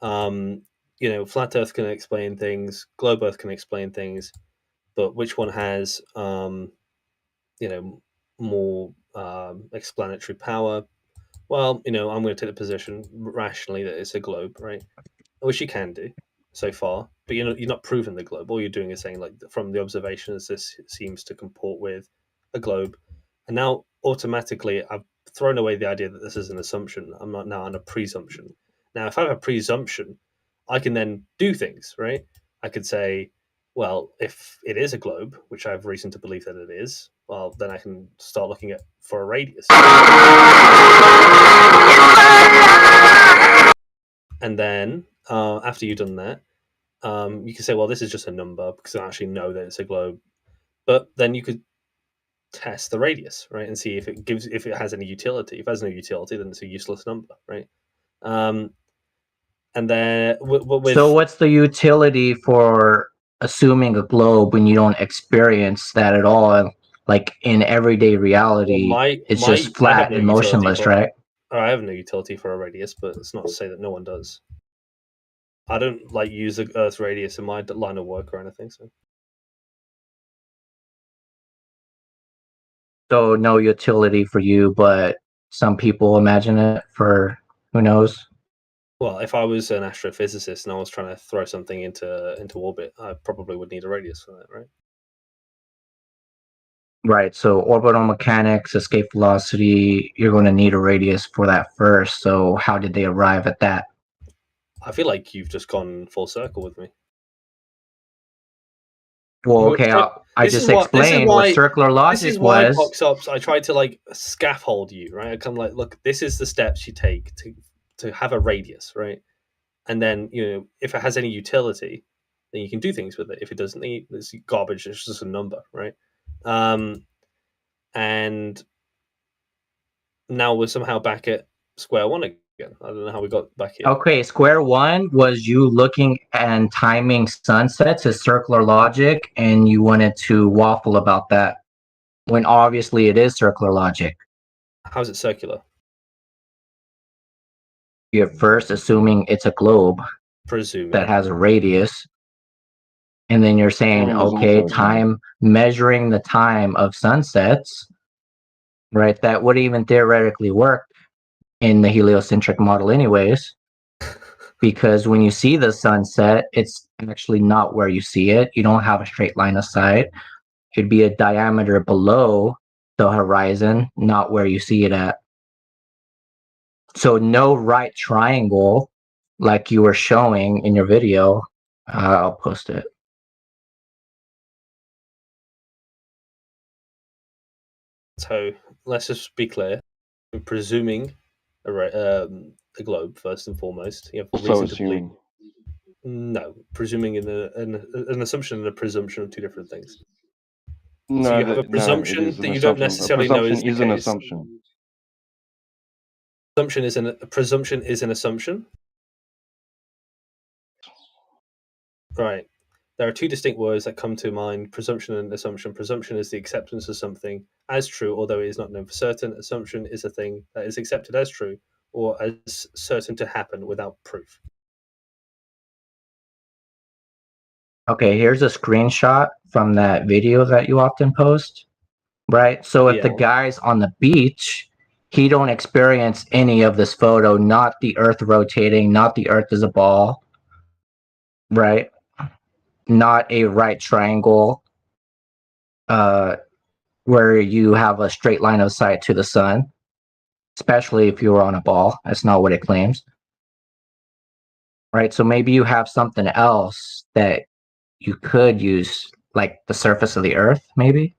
flat Earth can explain things, globe Earth can explain things, but which one has more explanatory power? Well, I'm going to take the position rationally that it's a globe, right? Which you can do so far, but you're not proving the globe. All you're doing is saying, like, from the observations, this seems to comport with a globe. And now automatically I've thrown away the idea that this is an assumption. I'm not now on a presumption. Now, if I have a presumption, I can then do things, right? I could say, well, if it is a globe, which I have reason to believe that it is, well, then I can start looking for a radius. And then after you've done that, you can say, well, this is just a number because I actually know that it's a globe. But then you could test the radius, right, and see if it has any utility. If it has no utility, then it's a useless number, right? And then so what's the utility for assuming a globe when you don't experience that at all? Like in everyday reality, it's just flat and motionless, right? I have no utility for a radius, but it's not to say that no one does. I don't use the Earth's radius in my line of work or anything. So no utility for you, but some people imagine it for who knows. Well, if I was an astrophysicist and I was trying to throw something into orbit, I probably would need a radius for that, right? Right. So orbital mechanics, escape velocity, you're going to need a radius for that first. So how did they arrive at that? I feel like you've just gone full circle with me. Well, okay, I just explained what circular logic was. This is why box ups. I tried to scaffold you, right? I come look, this is the steps you take to have a radius, right? And then if it has any utility, then you can do things with it. If it doesn't, it's garbage. It's just a number, right? And now we're somehow back at square one again. I don't know how we got back here. Okay, square one was you looking and timing sunsets as circular logic, and you wanted to waffle about that when obviously it is circular logic. How's it circular? You're first assuming it's a globe Presuming that has a radius, and then you're saying, There's okay, also time measuring the time of sunsets, right? That would even theoretically work in the heliocentric model, anyways. Because when you see the sunset, it's actually not where you see it. You don't have a straight line of sight. It'd be a diameter below the horizon, not where you see it at. So no right triangle like you were showing in your video. I'll post it. So let's just be clear. We're presuming a globe first and foremost. You have also reason to believe. assuming. No, presuming an assumption and a presumption are two different things. No, So you have a no, it presumption is that an you don't assumption. necessarily A know presumption is the is an case. assumption. Presumption is an assumption. Right. There are two distinct words that come to mind: presumption and assumption. Presumption is the acceptance of something as true, although it is not known for certain. Assumption is a thing that is accepted as true or as certain to happen without proof. Okay, here's a screenshot from that video that you often post, right? So if the Yeah. guy's on the beach, he don't experience any of this photo, not the earth rotating, not the earth as a ball, right? Not a right triangle where you have a straight line of sight to the sun, especially if you were on a ball. That's not what it claims. Right? So maybe you have something else that you could use, like the surface of the earth, maybe?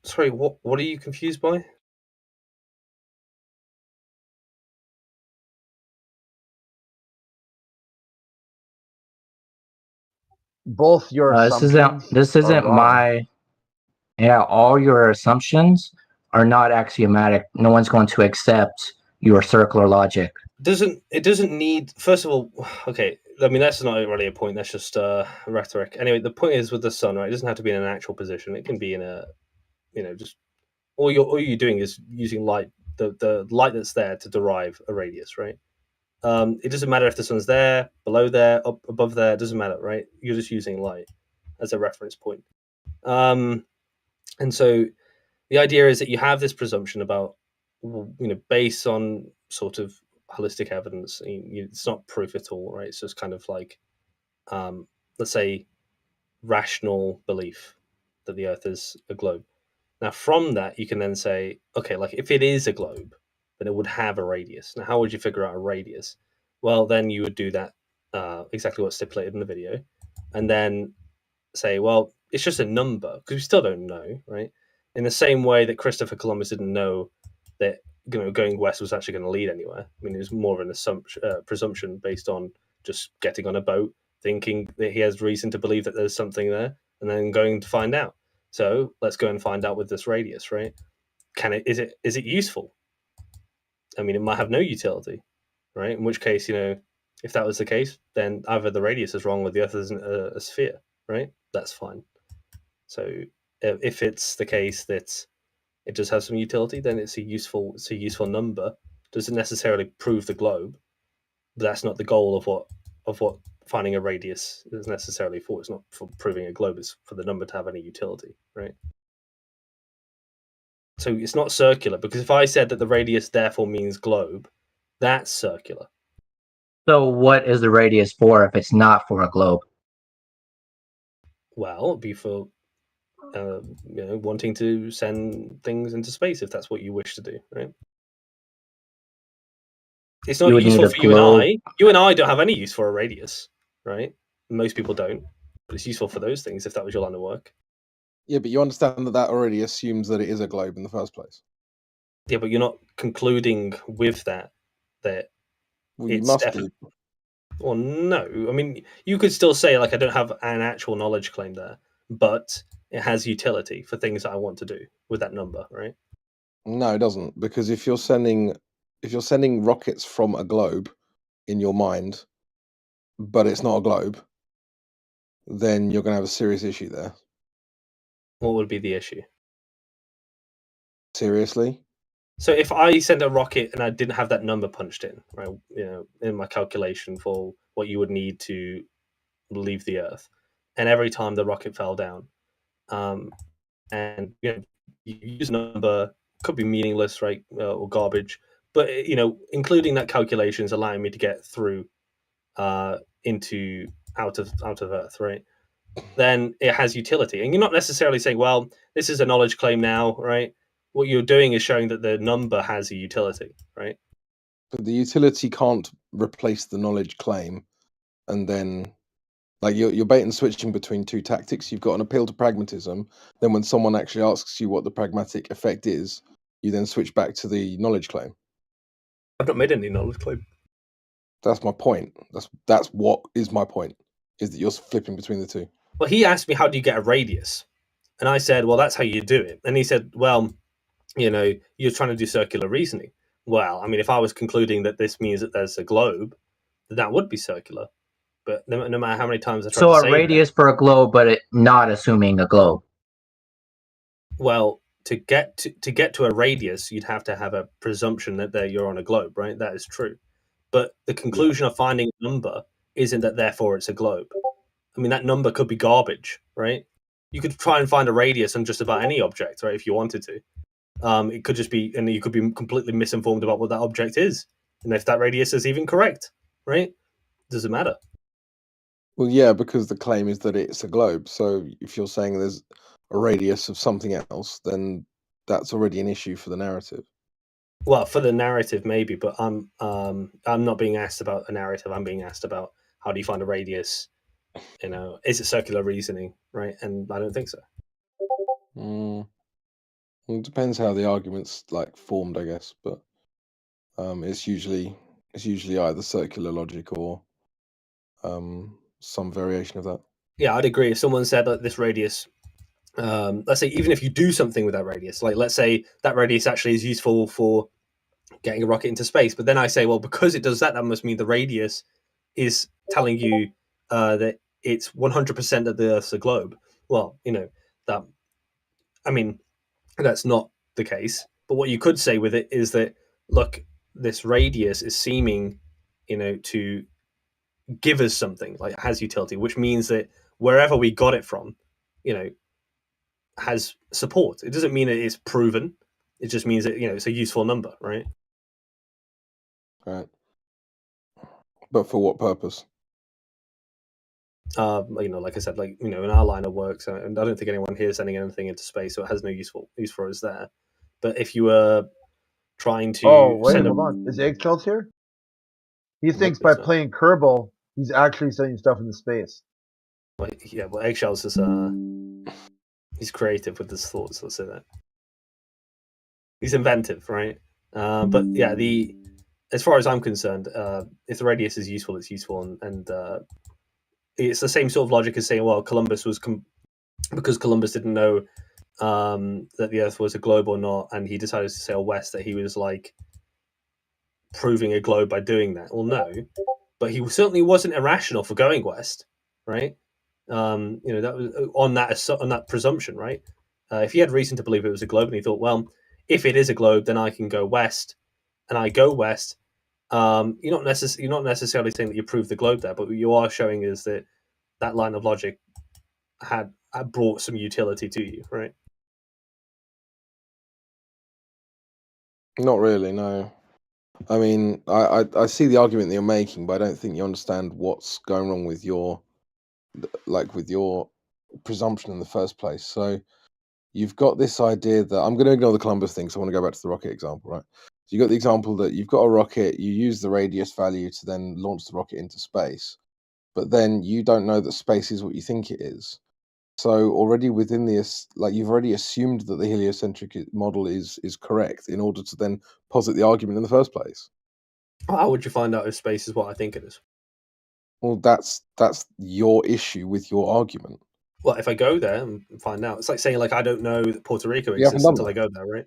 Sorry, what are you confused by? Both your assumptions This are isn't wrong. my. Yeah, all your assumptions are not axiomatic. No one's going to accept your circular logic. It doesn't need, first of all, okay, I mean that's not really a point, that's just rhetoric. Anyway, the point is with the sun, right? It doesn't have to be in an actual position. It can be in a, just all you're doing is using light, the light that's there to derive a radius, right? It doesn't matter if the sun's there, below there, up above there, it doesn't matter, right? You're just using light as a reference point. And so the idea is that you have this presumption about, based on sort of holistic evidence. It's not proof at all, right? It's just kind of like, let's say, rational belief that the Earth is a globe. Now, from that, you can then say, okay, like if it is a globe, then it would have a radius. Now, how would you figure out a radius? Well, then you would do that exactly what's stipulated in the video, and then say, well, it's just a number because we still don't know, right? In the same way that Christopher Columbus didn't know that going west was actually going to lead anywhere. I mean, it was more of an assumption, presumption based on just getting on a boat, thinking that he has reason to believe that there's something there, and then going to find out. So let's go and find out with this radius, right? Is it useful? I mean, it might have no utility, right? In which case, if that was the case, then either the radius is wrong or the Earth isn't a sphere, right? That's fine. So if it's the case that it does have some utility, then it's a useful number. Doesn't necessarily prove the globe, but that's not the goal of what finding a radius is necessarily for. It's not for proving a globe; it's for the number to have any utility, right? So it's not circular, because if I said that the radius therefore means globe, that's circular. So what is the radius for if it's not for a globe? Well, it'd be for wanting to send things into space if that's what you wish to do, right? It's not useful for you and I. You and I don't have any use for a radius, right? Most people don't, but it's useful for those things if that was your line of work. Yeah, but you understand that already assumes that it is a globe in the first place. Yeah, but you're not concluding with that well, you must do. Well, no. I mean, you could still say, like, I don't have an actual knowledge claim there, but it has utility for things that I want to do with that number, right? No, it doesn't, because if you're sending if you're sending rockets from a globe in your mind, but it's not a globe, then you're going to have a serious issue there. What would be the issue? Seriously? So if I sent a rocket and I didn't have that number punched in, right, in my calculation for what you would need to leave the Earth, and every time the rocket fell down, and you use a number, could be meaningless, right, or garbage, but including that calculation is allowing me to get through into out of Earth, right? Then it has utility, and you're not necessarily saying, well, this is a knowledge claim now, right? What you're doing is showing that the number has a utility, right? But the utility can't replace the knowledge claim, and then like you're bait and switching between two tactics. You've got an appeal to pragmatism. Then when someone actually asks you what the pragmatic effect is, you then switch back to the knowledge claim. I've not made any knowledge claim. That's my point. That's what is my point, is that you're flipping between the two. Well, he asked me, how do you get a radius? And I said, well, that's how you do it. And he said, well, you're trying to do circular reasoning. Well, I mean, if I was concluding that this means that there's a globe, then that would be circular. But no matter how many times I try to say a radius for a globe, but not assuming a globe. Well, to get to a radius, you'd have to have a presumption that you're on a globe, right? That is true. But the conclusion of finding a number isn't that therefore it's a globe. I mean, that number could be garbage, right? You could try and find a radius on just about any object, right, if you wanted to. It could just be, and you could be completely misinformed about what that object is. And if that radius is even correct, right? Doesn't matter. Well, yeah, because the claim is that it's a globe. So if you're saying there's a radius of something else, then that's already an issue for the narrative. Well, for the narrative, maybe, but I'm not being asked about a narrative. I'm being asked about how do you find a radius? Is it circular reasoning, right? And I don't think so. Well, it depends how the argument's like formed, I guess, but it's usually either circular logic or some variation of that. Yeah, I'd agree. If someone said that this radius, let's say, even if you do something with that radius, like let's say that radius actually is useful for getting a rocket into space, but then I say, well, because it does that, that must mean the radius is telling you that it's 100% that the Earth's a globe. Well, that's not the case. But what you could say with it is that, look, this radius is seeming, to give us something, like it has utility, which means that wherever we got it from, has support. It doesn't mean it is proven. It just means that, it's a useful number, right? Right. But for what purpose? Like I said, in our line of work, so, and I don't think anyone here is sending anything into space, so it has no use for us there. But if you were trying to hold on. Is Eggshells here? He thinks by playing Kerbal, he's actually sending stuff into space. Well, Eggshells is he's creative with his thoughts. Let's say that he's inventive, right? But yeah, as far as I'm concerned, if the radius is useful, it's useful, and it's the same sort of logic as saying, well, Columbus was because Columbus didn't know that the Earth was a globe or not, and he decided to sail west, that he was like proving a globe by doing that. Well, no, but he certainly wasn't irrational for going west, right? That was on that presumption, right? If he had reason to believe it was a globe, and he thought, well, if it is a globe, then I can go west, and I go west. You're not necessarily saying that you proved the globe there, but what you are showing is that line of logic had brought some utility to you, right? Not really, no. I mean, I see the argument that you're making, but I don't think you understand what's going wrong with your presumption in the first place. So you've got this idea that I'm going to ignore the Columbus thing, so I want to go back to the rocket example, right? So you've got the example that you've got a rocket, you use the radius value to then launch the rocket into space, but then you don't know that space is what you think it is. So already within this, you've already assumed that the heliocentric model is correct in order to then posit the argument in the first place. How would you find out if space is what I think it is? Well, that's your issue with your argument. Well, if I go there and find out, it's like saying I don't know that Puerto Rico exists until I go there, right?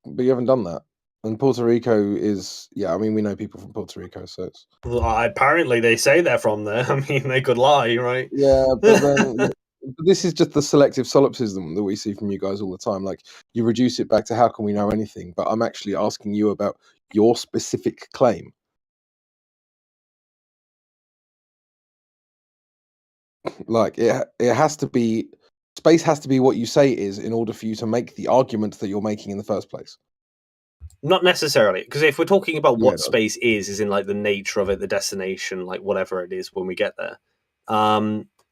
But you haven't done that. And Puerto Rico is, yeah, I mean, we know people from Puerto Rico, so it's... Well, apparently they say they're from there. I mean, they could lie, right? Yeah, but then this is just the selective solipsism that we see from you guys all the time. Like, you reduce it back to how can we know anything, but I'm actually asking you about your specific claim. Like, it has to be, space has to be what you say it is in order for you to make the argument that you're making in the first place. Not necessarily, because if we're talking about Yeah, what it does. space is in like the nature of it, the destination, like whatever it is when we get there,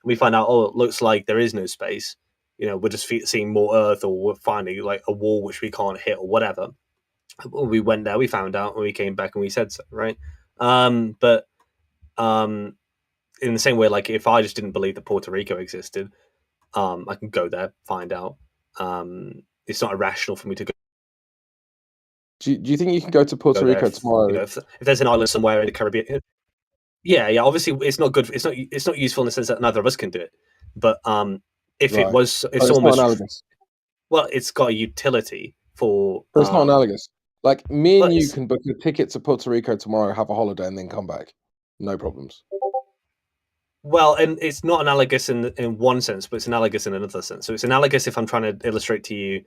we find out, oh, it looks like there is no space. You know, we're just seeing more Earth, or we're finding like a wall which we can't hit, or whatever. We went there, we found out, and we came back and we said so, right? But in the same way, like if I just didn't believe that Puerto Rico existed, I can go there, find out. It's not irrational for me to go. Do you think you can go to Puerto Rico tomorrow? You know, if there's an island somewhere in the Caribbean, yeah. Obviously, it's not good. It's not useful in the sense that neither of us can do it. But if it Right. was, if But it's someone not was, analogous. well, it's got a utility for. But it's not analogous. Like, me and but you it's- can book a ticket to Puerto Rico tomorrow, have a holiday, and then come back. No problems. Well, and it's not analogous in one sense, but it's analogous in another sense. So it's analogous if I'm trying to illustrate to you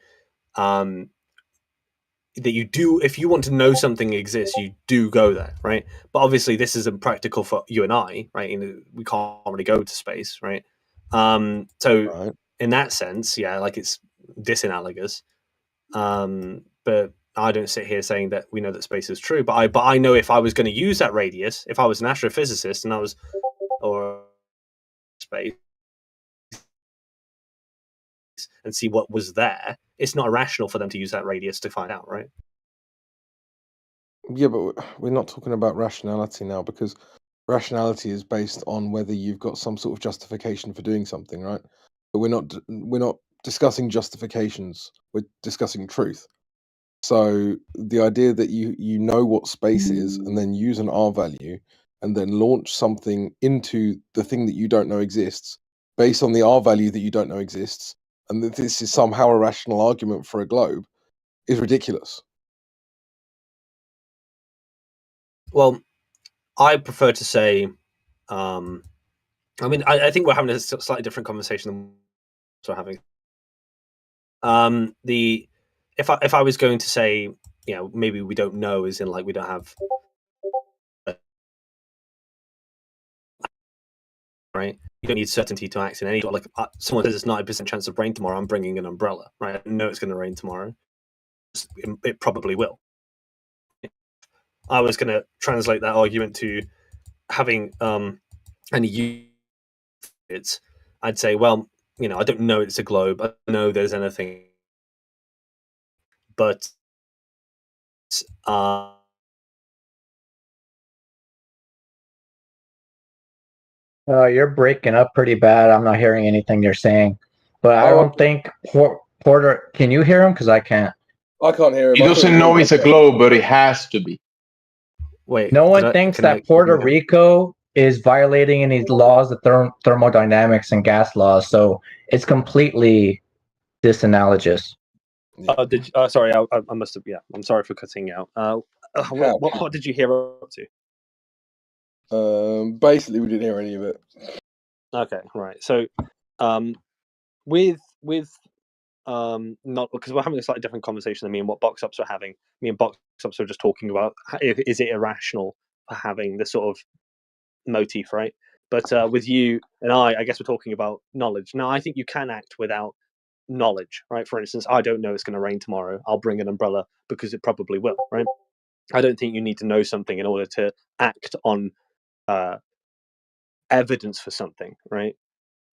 that you do, if you want to know something exists, you do go there, right? But obviously, this isn't practical for you and I, right? You know, we can't really go to space, right? So in that sense, yeah, like it's disanalogous. But I don't sit here saying that we know that space is true. But I know if I was going to use that radius, if I was an astrophysicist and I was, or space, and see what was there, it's not irrational for them to use that radius to find out, right? Yeah, but we're not talking about rationality now, because rationality is based on whether you've got some sort of justification for doing something, right? But we're not discussing justifications. We're discussing truth. So the idea that you know what space is and then use an R value and then launch something into the thing that you don't know exists based on the R value that you don't know exists, and that this is somehow a rational argument for a globe, is ridiculous. Well, I prefer to say, I mean, I think we're having a slightly different conversation than we're having. If I was going to say, you know, maybe we don't know, as in like we don't have, right? You don't need certainty to act in any. Like someone says it's 90% chance of rain tomorrow, I'm bringing an umbrella, right? I know it's going to rain tomorrow. It probably will. I was going to translate that argument to having any units. I'd say, well, you know, I don't know it's a globe. I don't know there's anything, but You're breaking up pretty bad. I'm not hearing anything you're saying. But I Oh, don't think Porter. Can you hear him? Because I can't. I can't hear him. He doesn't know it's a globe, but it has to be. Wait, No one thinks that Puerto Rico is violating any laws of thermodynamics and gas laws, so it's completely disanalogous. Sorry, I must have. Yeah, I'm sorry for cutting out. What did you hear up to? Basically, we didn't hear any of it. Okay, right. So, with not because we're having a slightly different conversation than me and what box ups are having. Me and box ups are just talking about is it irrational for having this sort of motif, right? But with you and I guess we're talking about knowledge. Now, I think you can act without knowledge, right? For instance, I don't know it's going to rain tomorrow. I'll bring an umbrella because it probably will, right? I don't think you need to know something in order to act on evidence for something, right?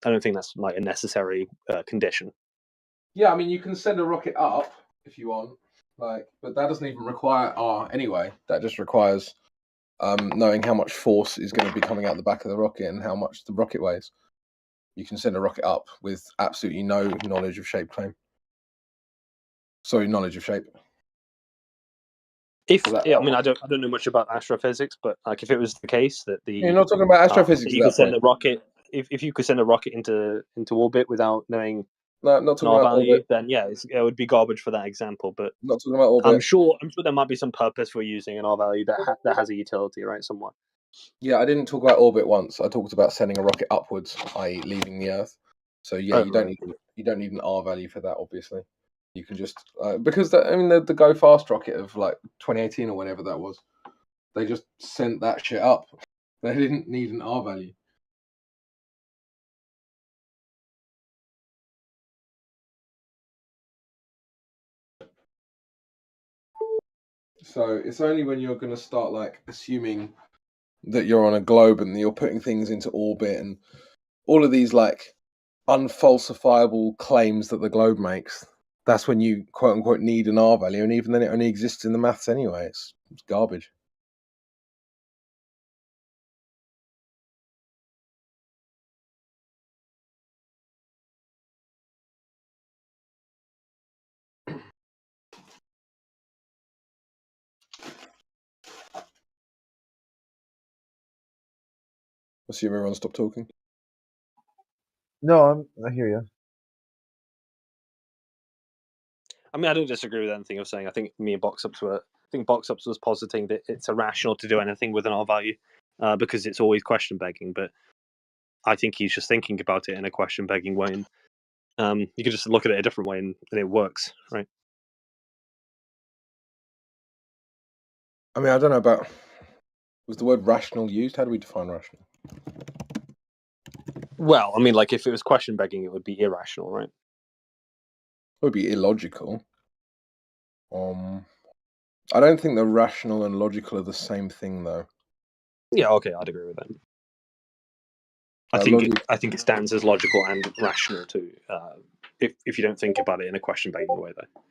I don't think that's like a necessary condition. Yeah, I mean, you can send a rocket up if you want, like, but that doesn't even require R anyway. That just requires knowing how much force is going to be coming out the back of the rocket and how much the rocket weighs. You can send a rocket up with absolutely no knowledge of shape claim. Sorry, knowledge of shape. I mean, I don't know much about astrophysics, but like if it was the case that You're not talking about astrophysics you at could that send point. a rocket, if you could send a rocket into orbit without knowing No, not an talking R about value, orbit. then yeah, it would be garbage for that example. But Not talking about orbit. I'm sure there might be some purpose for using an R value that has a utility, right? Somewhat. Yeah, I didn't talk about orbit once. I talked about sending a rocket upwards, i.e., leaving the Earth. So yeah, Oh, you don't right. need an R value for that. Obviously, you can just because the Go Fast rocket of like 2018 or whenever that was, they just sent that shit up. They didn't need an R value. So it's only when you're going to start like assuming that you're on a globe and you're putting things into orbit and all of these like unfalsifiable claims that the globe makes. That's when you quote unquote need an R value, and even then it only exists in the maths anyway. It's garbage. Assume everyone stop talking. No, I hear you. I mean, I don't disagree with anything you're saying. I think me and Boxups were. I think Boxups was positing that it's irrational to do anything with an R value because it's always question begging. But I think he's just thinking about it in a question begging way. And you could just look at it a different way, and it works, right? I mean, I don't know about. Was the word rational used? How do we define rational? Well, I mean, like if it was question begging, it would be irrational, right? It would be illogical. I don't think the rational and logical are the same thing, though. Yeah, okay, I'd agree with that. I think it stands as logical and rational too. If you don't think about it in a question begging way, though.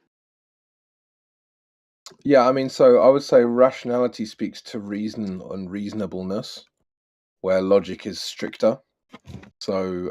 Yeah, I mean, so I would say rationality speaks to reason and reasonableness, where logic is stricter. So,